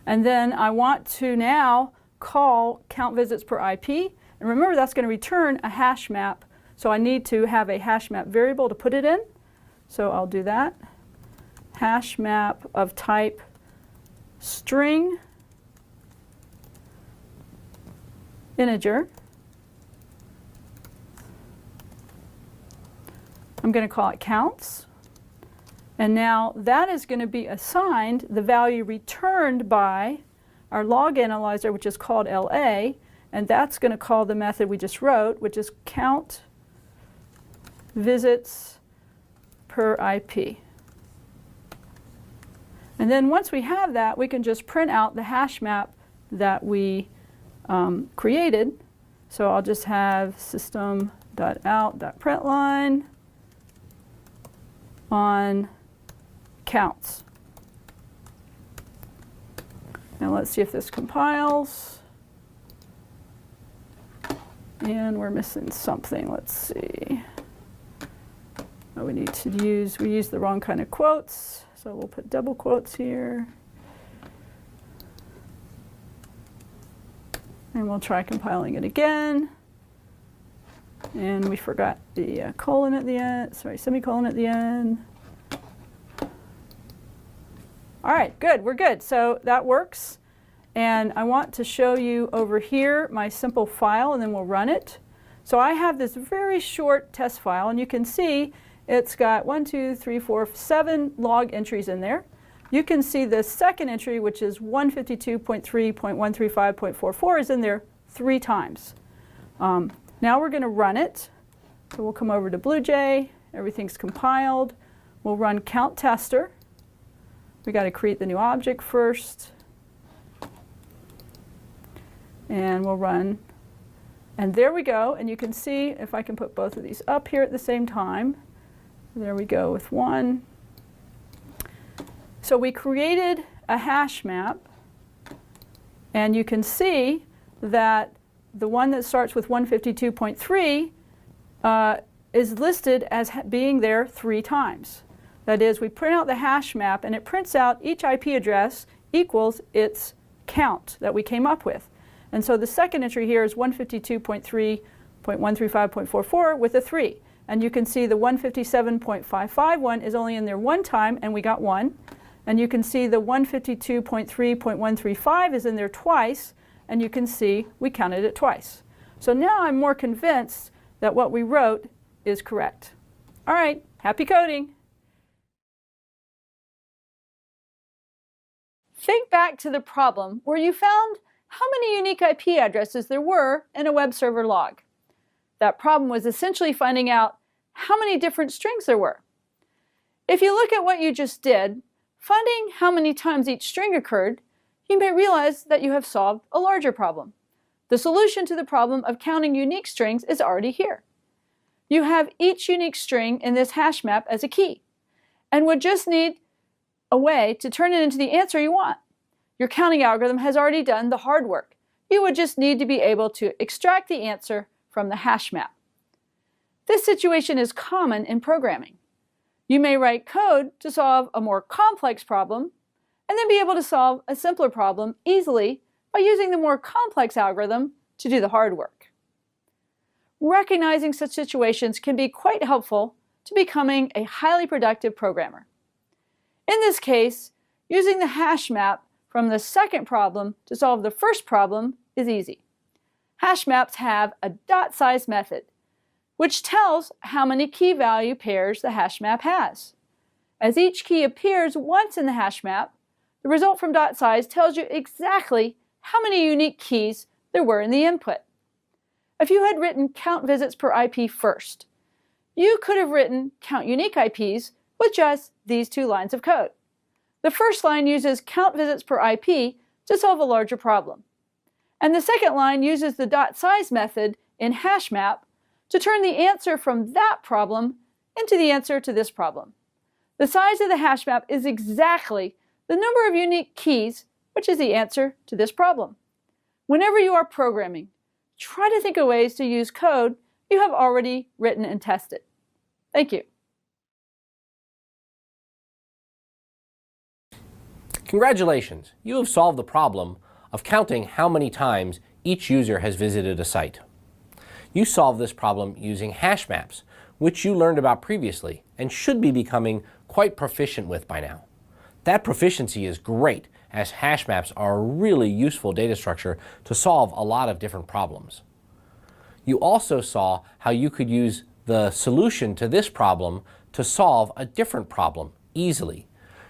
And then I want to now call count visits per IP. And remember, that's going to return a hash map. So I need to have a hash map variable to put it in. So I'll do that. Hash map of type string integer. I'm going to call it counts. And now that is going to be assigned the value returned by our log analyzer, which is called LA. And that's going to call the method we just wrote, which is count visits per IP. And then once we have that, we can just print out the hash map that we created. So I'll just have system.out.println on counts. Now let's see if this compiles. And we're missing something. Let's see. Oh, we used the wrong kind of quotes, so we'll put double quotes here. And we'll try compiling it again. And we forgot the colon at the end, sorry, semicolon at the end. All right, good, we're good. So that works. And I want to show you over here my simple file, and then we'll run it. So I have this very short test file, and you can see it's got 1, 2, 3, 4, 7 log entries in there. You can see the second entry, which is 152.3.135.44, is in there 3 times. Now we're going to run it. So we'll come over to BlueJ. Everything's compiled. We'll run count tester. We got to create the new object first. And we'll run. And there we go. And you can see if I can put both of these up here at the same time. There we go with one. So we created a hash map. And you can see that the one that starts with 152.3 is listed as being there 3 times. That is, we print out the hash map, and it prints out each IP address equals its count that we came up with. And so the second entry here is 152.3.135.44 with a 3. And you can see the 157.551 is only in there 1 time, and we got 1. And you can see the 152.3.135 is in there twice, and you can see we counted it twice. So now I'm more convinced that what we wrote is correct. All right, happy coding. Think back to the problem where you found how many unique IP addresses there were in a web server log. That problem was essentially finding out how many different strings there were. If you look at what you just did, finding how many times each string occurred, you may realize that you have solved a larger problem. The solution to the problem of counting unique strings is already here. You have each unique string in this hash map as a key, and would just need a way to turn it into the answer you want. Your counting algorithm has already done the hard work. You would just need to be able to extract the answer from the hash map. This situation is common in programming. You may write code to solve a more complex problem, and then be able to solve a simpler problem easily by using the more complex algorithm to do the hard work. Recognizing such situations can be quite helpful to becoming a highly productive programmer. In this case, using the hash map from the second problem to solve the first problem is easy. Hash maps have a dot size method, which tells how many key value pairs the hash map has. As each key appears once in the hash map, the result from dot size tells you exactly how many unique keys there were in the input. If you had written count visits per IP first, you could have written count unique IPs with just these 2 lines of code. The first line uses count visits per IP to solve a larger problem. And the second line uses the dot size method in Hashmap to turn the answer from that problem into the answer to this problem. The size of the hash map is exactly the number of unique keys, which is the answer to this problem. Whenever you are programming, try to think of ways to use code you have already written and tested. Thank you. Congratulations, you have solved the problem of counting how many times each user has visited a site. You solved this problem using hash maps, which you learned about previously and should be becoming quite proficient with by now. That proficiency is great, as hash maps are a really useful data structure to solve a lot of different problems. You also saw how you could use the solution to this problem to solve a different problem easily.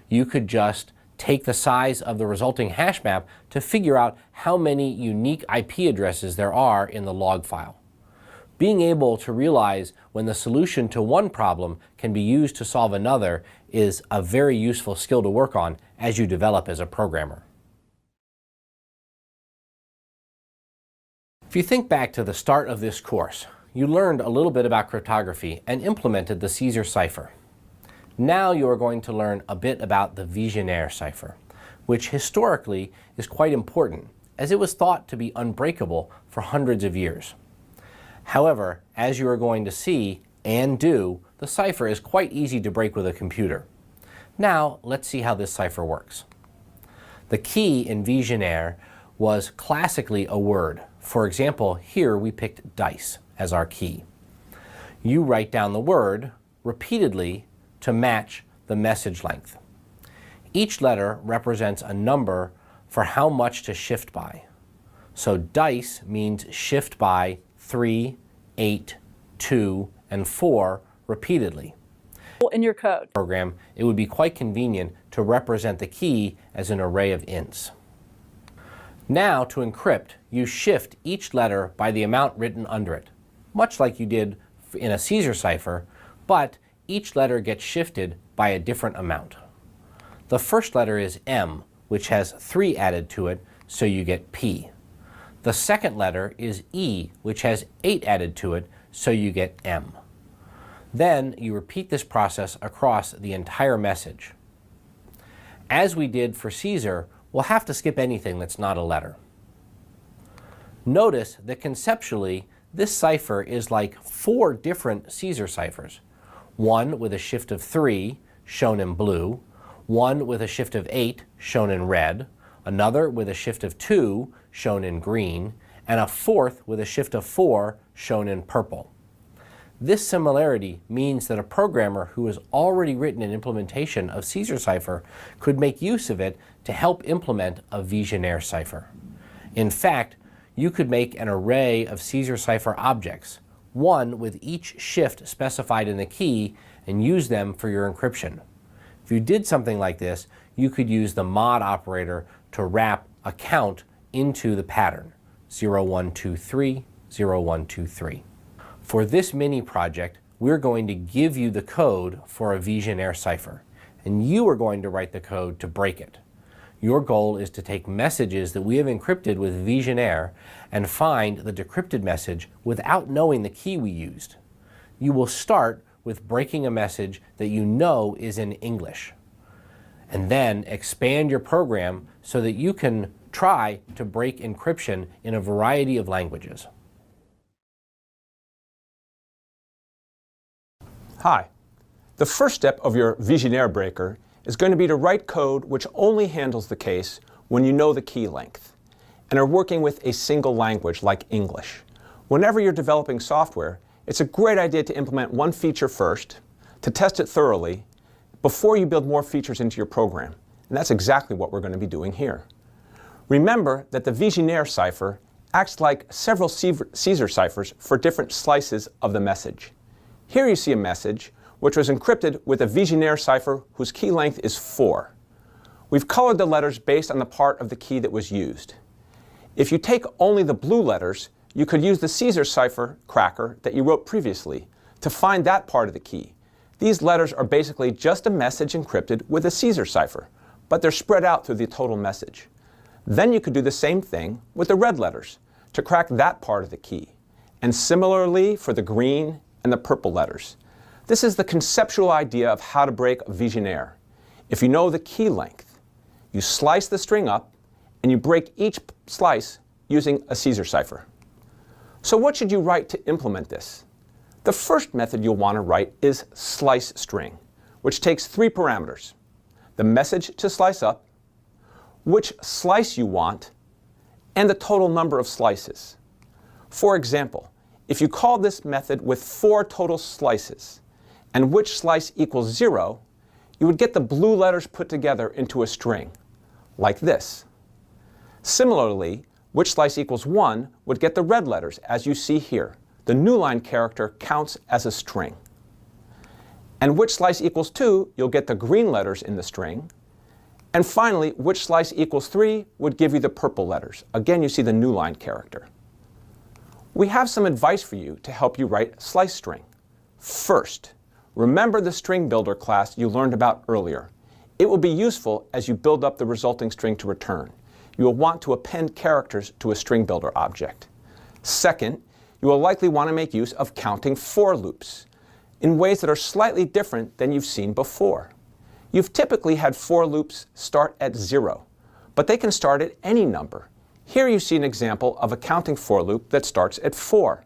You could just take the size of the resulting hash map to figure out how many unique IP addresses there are in the log file. Being able to realize when the solution to one problem can be used to solve another is a very useful skill to work on as you develop as a programmer. If you think back to the start of this course, you learned a little bit about cryptography and implemented the Caesar cipher. Now you are going to learn a bit about the Vigenère cipher, which historically is quite important, as it was thought to be unbreakable for hundreds of years. However, as you are going to see and do, the cipher is quite easy to break with a computer. Now, let's see how this cipher works. The key in Vigenère was classically a word. For example, here we picked dice as our key. You write down the word repeatedly to match the message length. Each letter represents a number for how much to shift by. So dice means shift by 3, 8, 2, and 4 repeatedly. In your code program, it would be quite convenient to represent the key as an array of ints. Now, to encrypt, you shift each letter by the amount written under it, much like you did in a Caesar cipher, but each letter gets shifted by a different amount. The first letter is M, which has 3 added to it, so you get P. The second letter is E, which has 8 added to it, so you get M. Then you repeat this process across the entire message. As we did for Caesar, we'll have to skip anything that's not a letter. Notice that conceptually, this cipher is like 4 different Caesar ciphers. One with a shift of 3, shown in blue, one with a shift of 8, shown in red, another with a shift of 2, shown in green, and a fourth with a shift of 4, shown in purple. This similarity means that a programmer who has already written an implementation of Caesar cipher could make use of it to help implement a Vigenère cipher. In fact, you could make an array of Caesar cipher objects, one with each shift specified in the key, and use them for your encryption. If you did something like this, you could use the mod operator to wrap a count into the pattern, 0, 1, 2, 3, 0, 1, 2, 3. For this mini project, we're going to give you the code for a Vigenère cipher, and you are going to write the code to break it. Your goal is to take messages that we have encrypted with Vigenère and find the decrypted message without knowing the key we used. You will start with breaking a message that you know is in English, and then expand your program so that you can try to break encryption in a variety of languages. Hi. The first step of your Vigenère breaker is going to be to write code which only handles the case when you know the key length and are working with a single language like English. Whenever you're developing software, it's a great idea to implement one feature first, to test it thoroughly, before you build more features into your program. And that's exactly what we're going to be doing here. Remember that the Vigenère cipher acts like several Caesar ciphers for different slices of the message. Here you see a message which was encrypted with a Vigenère cipher whose key length is 4. We've colored the letters based on the part of the key that was used. If you take only the blue letters, you could use the Caesar cipher cracker that you wrote previously to find that part of the key. These letters are basically just a message encrypted with a Caesar cipher, but they're spread out through the total message. Then you could do the same thing with the red letters to crack that part of the key. And similarly for the green and the purple letters. This is the conceptual idea of how to break a Vigenère. If you know the key length, you slice the string up and you break each slice using a Caesar cipher. So what should you write to implement this? The first method you'll want to write is slice string, which takes 3 parameters: the message to slice up, which slice you want, and the total number of slices. For example, if you call this method with 4 total slices, and which slice equals 0, you would get the blue letters put together into a string, like this. Similarly, which slice equals 1 would get the red letters, as you see here. The new line character counts as a string. And which slice equals 2, you'll get the green letters in the string. And finally, which slice equals 3 would give you the purple letters. Again, you see the new line character. We have some advice for you to help you write slice string. First, remember the string builder class you learned about earlier. It will be useful as you build up the resulting string to return. You will want to append characters to a string builder object. Second, you will likely want to make use of counting for loops in ways that are slightly different than you've seen before. You've typically had for loops start at 0, but they can start at any number. Here you see an example of a counting for loop that starts at 4.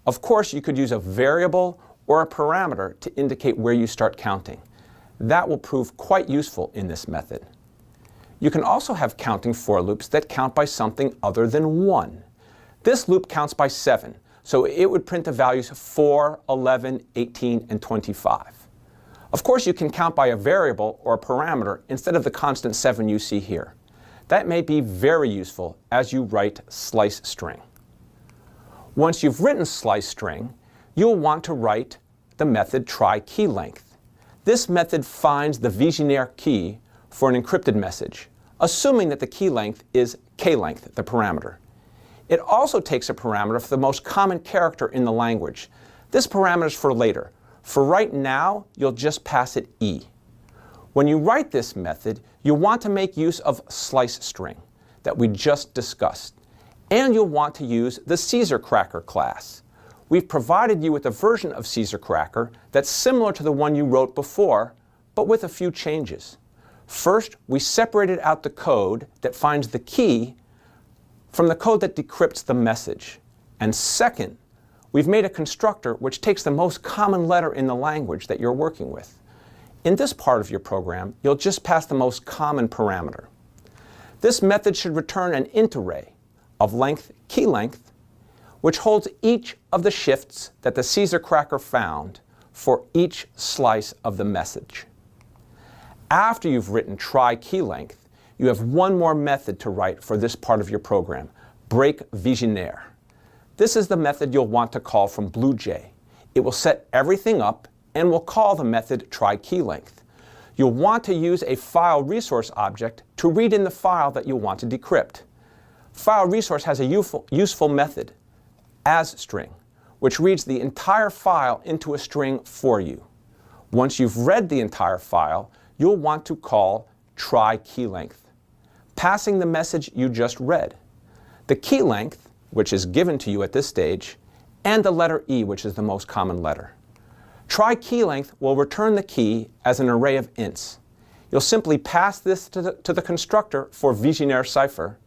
Of course, you could use a variable or a parameter to indicate where you start counting. That will prove quite useful in this method. You can also have counting for loops that count by something other than 1. This loop counts by 7, so it would print the values 4, 11, 18, and 25. Of course, you can count by a variable or a parameter instead of the constant 7 you see here. That may be very useful as you write slice string. Once you've written slice string, you'll want to write the method try_key_length. This method finds the vigenère key for an encrypted message, assuming that the key length is k-length, the parameter. It also takes a parameter for the most common character in the language. This parameter is for later. For right now, you'll just pass it e. When you write this method, you'll want to make use of slice string that we just discussed. And you'll want to use the Caesar Cracker class. We've provided you with a version of Caesar Cracker that's similar to the one you wrote before, but with a few changes. First, we separated out the code that finds the key from the code that decrypts the message. And second, we've made a constructor which takes the most common letter in the language that you're working with. In this part of your program, you'll just pass the most common parameter. This method should return an int array of length key_length, which holds each of the shifts that the Caesar Cracker found for each slice of the message. After you've written try_key_length, you have one more method to write for this part of your program, break vigenère. This is the method you'll want to call from BlueJ. It will set everything up and will call the method try_key_length. You'll want to use a file resource object to read in the file that you'll want to decrypt. File resource has a useful method, asString, which reads the entire file into a string for you. Once you've read the entire file, you'll want to call try_key_length, passing the message you just read. The key length, which is given to you at this stage, and the letter E, which is the most common letter. Try_key_length will return the key as an array of ints. You'll simply pass this to the constructor for vigenère cipher,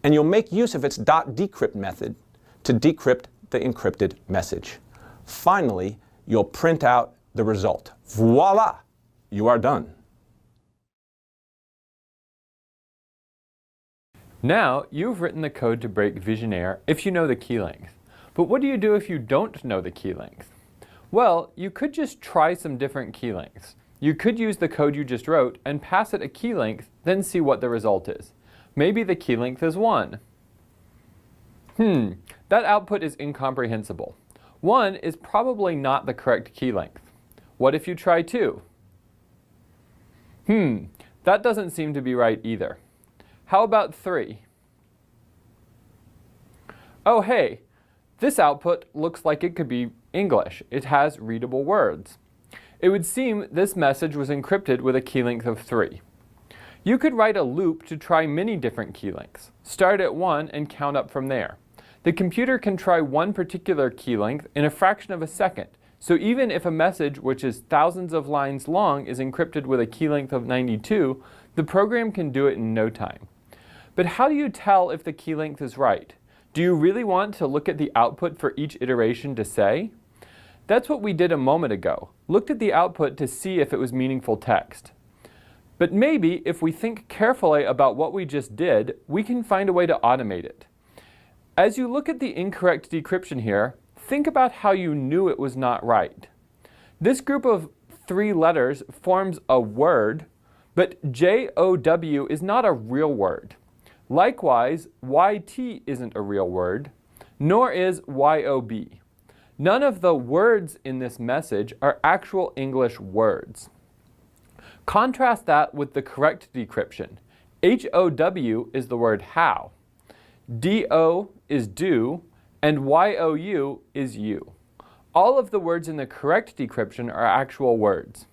and you'll make use of its .decrypt method to decrypt the encrypted message. Finally, you'll print out the result. Voila! You are done. Now, you've written the code to break vigenère if you know the key length. But what do you do if you don't know the key length? Well, you could just try some different key lengths. You could use the code you just wrote and pass it a key length, then see what the result is. Maybe the key length is 1. That output is incomprehensible. 1 is probably not the correct key length. What if you try 2? That doesn't seem to be right either. How about 3? Oh hey, this output looks like it could be English. It has readable words. It would seem this message was encrypted with a key length of 3. You could write a loop to try many different key lengths. Start at 1 and count up from there. The computer can try one particular key length in a fraction of a second. So even if a message which is thousands of lines long is encrypted with a key length of 92, the program can do it in no time. But how do you tell if the key length is right? Do you really want to look at the output for each iteration to say? That's what we did a moment ago. Looked at the output to see if it was meaningful text. But maybe if we think carefully about what we just did, we can find a way to automate it. As you look at the incorrect decryption here, think about how you knew it was not right. This group of 3 letters forms a word, but JOW is not a real word. Likewise, YT isn't a real word, nor is YOB. None of the words in this message are actual English words. Contrast that with the correct decryption. HOW is the word how. DO is do, and YOU is you. All of the words in the correct decryption are actual words.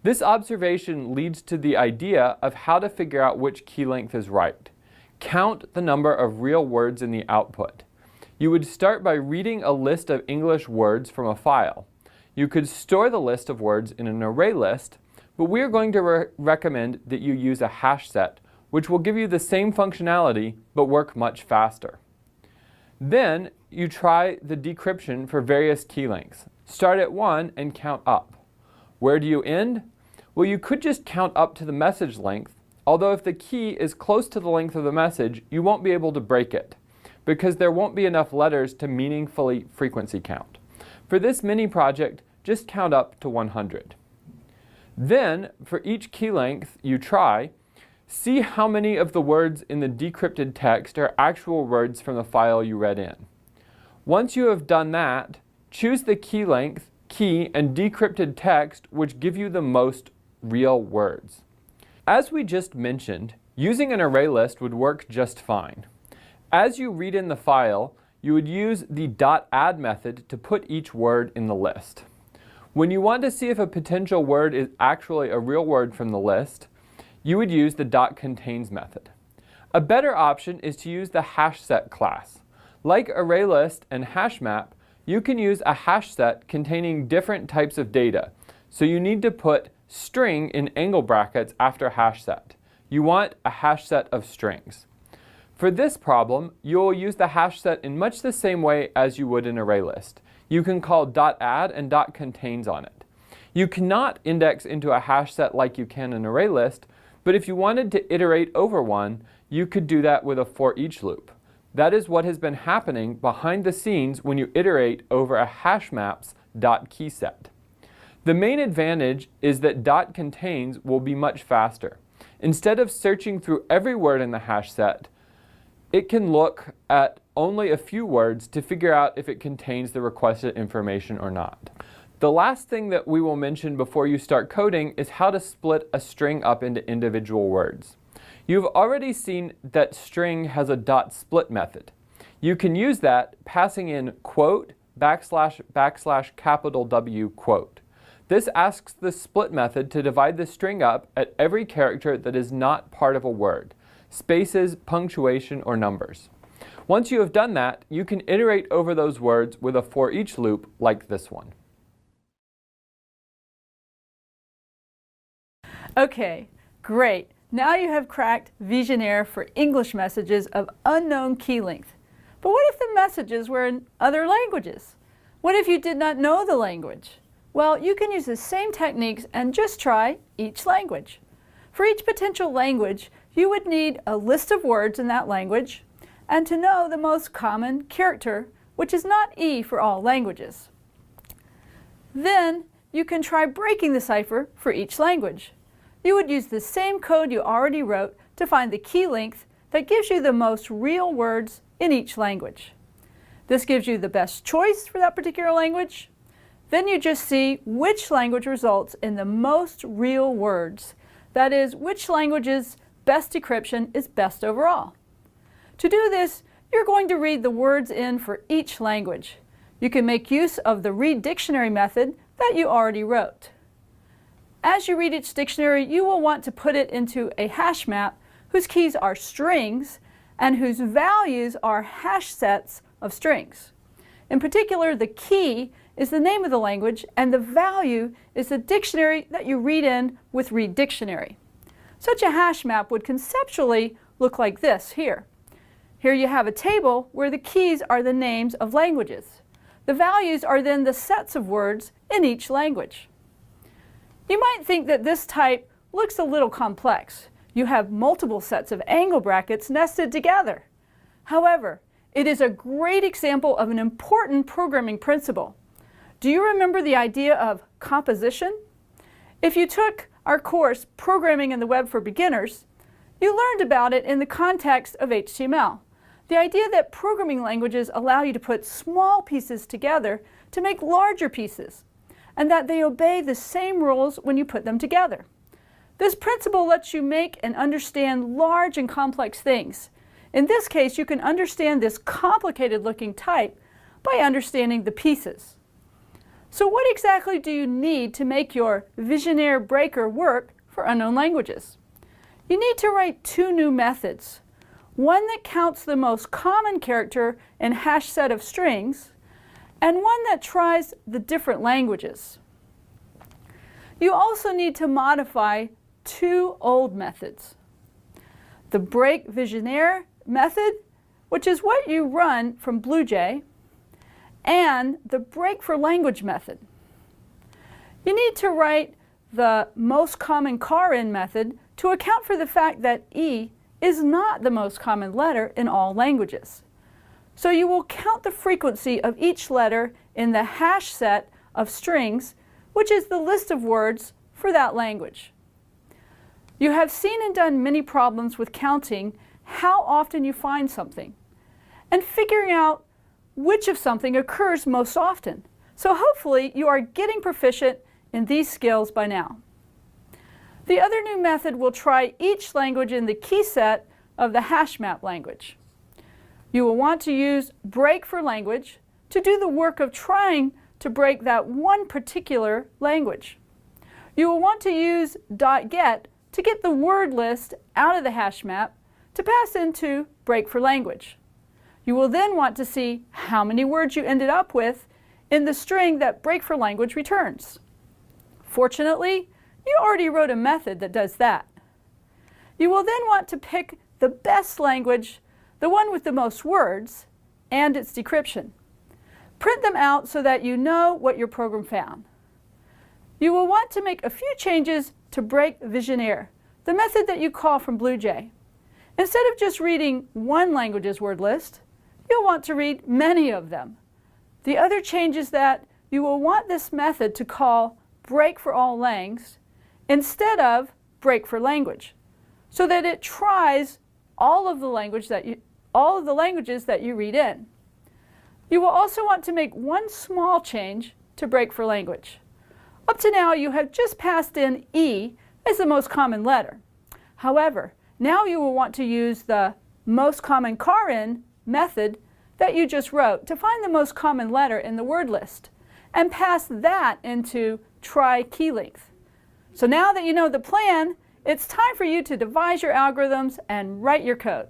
This observation leads to the idea of how to figure out which key length is right. Count the number of real words in the output. You would start by reading a list of English words from a file. You could store the list of words in an array list, but we are going to recommend that you use a hash set, which will give you the same functionality but work much faster. Then you try the decryption for various key lengths. Start at 1 and count up. Where do you end? Well, you could just count up to the message length, although if the key is close to the length of the message, you won't be able to break it, because there won't be enough letters to meaningfully frequency count. For this mini project, just count up to 100. Then, for each key length you try, see how many of the words in the decrypted text are actual words from the file you read in. Once you have done that, choose the key length, key, and decrypted text which give you the most real words. As we just mentioned, using an array list would work just fine. As you read in the file, you would use the .add method to put each word in the list. When you want to see if a potential word is actually a real word from the list, you would use the .contains method. A better option is to use the hashset class. Like Arraylist and Hashmap, you can use a hash set containing different types of data, so you need to put string in angle brackets after hash set. You want a hash set of strings. For this problem, you will use the hash set in much the same way as you would an Arraylist. You can call .add and .contains on it. You cannot index into a hash set like you can an Arraylist, but if you wanted to iterate over one, you could do that with a for each loop. That is what has been happening behind the scenes when you iterate over a Hashmap's .keyset. The main advantage is that .contains will be much faster. Instead of searching through every word in the hash set, it can look at only a few words to figure out if it contains the requested information or not. The last thing that we will mention before you start coding is how to split a string up into individual words. You've already seen that string has a .split method. You can use that passing in quote, \, capital W, quote. This asks the split method to divide the string up at every character that is not part of a word, spaces, punctuation, or numbers. Once you have done that, you can iterate over those words with a for each loop like this one. Okay, great. Now you have cracked Visionaire for English messages of unknown key length. But what if the messages were in other languages? What if you did not know the language? Well, you can use the same techniques and just try each language. For each potential language, you would need a list of words in that language and to know the most common character, which is not E for all languages. Then you can try breaking the cipher for each language. You would use the same code you already wrote to find the key length that gives you the most real words in each language. This gives you the best choice for that particular language. Then you just see which language results in the most real words. That is, which language's best decryption is best overall. To do this, you're going to read the words in for each language. You can make use of the read dictionary method that you already wrote. As you read each dictionary, you will want to put it into a hash map whose keys are strings and whose values are hash sets of strings. In particular, the key is the name of the language and the value is the dictionary that you read in with read dictionary. Such a hash map would conceptually look like this here. Here you have a table where the keys are the names of languages. The values are then the sets of words in each language. You might think that this type looks a little complex. You have multiple sets of angle brackets nested together. However, it is a great example of an important programming principle. Do you remember the idea of composition? If you took our course, Programming in the Web for Beginners, you learned about it in the context of HTML. The idea that programming languages allow you to put small pieces together to make larger pieces, and that they obey the same rules when you put them together. This principle lets you make and understand large and complex things. In this case, you can understand this complicated looking type by understanding the pieces. So what exactly do you need to make your Visionaire breaker work for unknown languages? You need to write two new methods. One that counts the most common character in hash set of strings, and one that tries the different languages. You also need to modify two old methods. The break Visionaire method, which is what you run from BlueJ, and the break for language method. You need to write the most common car in method to account for the fact that E is not the most common letter in all languages. So you will count the frequency of each letter in the hash set of strings, which is the list of words for that language. You have seen and done many problems with counting how often you find something and figuring out which of something occurs most often. So hopefully you are getting proficient in these skills by now. The other new method will try each language in the key set of the Hashmap language. You will want to use break for language to do the work of trying to break that one particular language. You will want to use .get to get the word list out of the Hashmap to pass into break for language. You will then want to see how many words you ended up with in the string that break for language returns. Fortunately, you already wrote a method that does that. You will then want to pick the best language, the one with the most words, and its decryption. Print them out so that you know what your program found. You will want to make a few changes to break visionaire, the method that you call from BlueJ. Instead of just reading one language's word list, you'll want to read many of them. The other change is that you will want this method to call break for all langs instead of break for language, so that it tries all of the languages that you read in. You will also want to make one small change to break for language. Up to now, you have just passed in E as the most common letter. However, now you will want to use the most common car in method that you just wrote to find the most common letter in the word list and pass that into try key length. So now that you know the plan, it's time for you to devise your algorithms and write your code.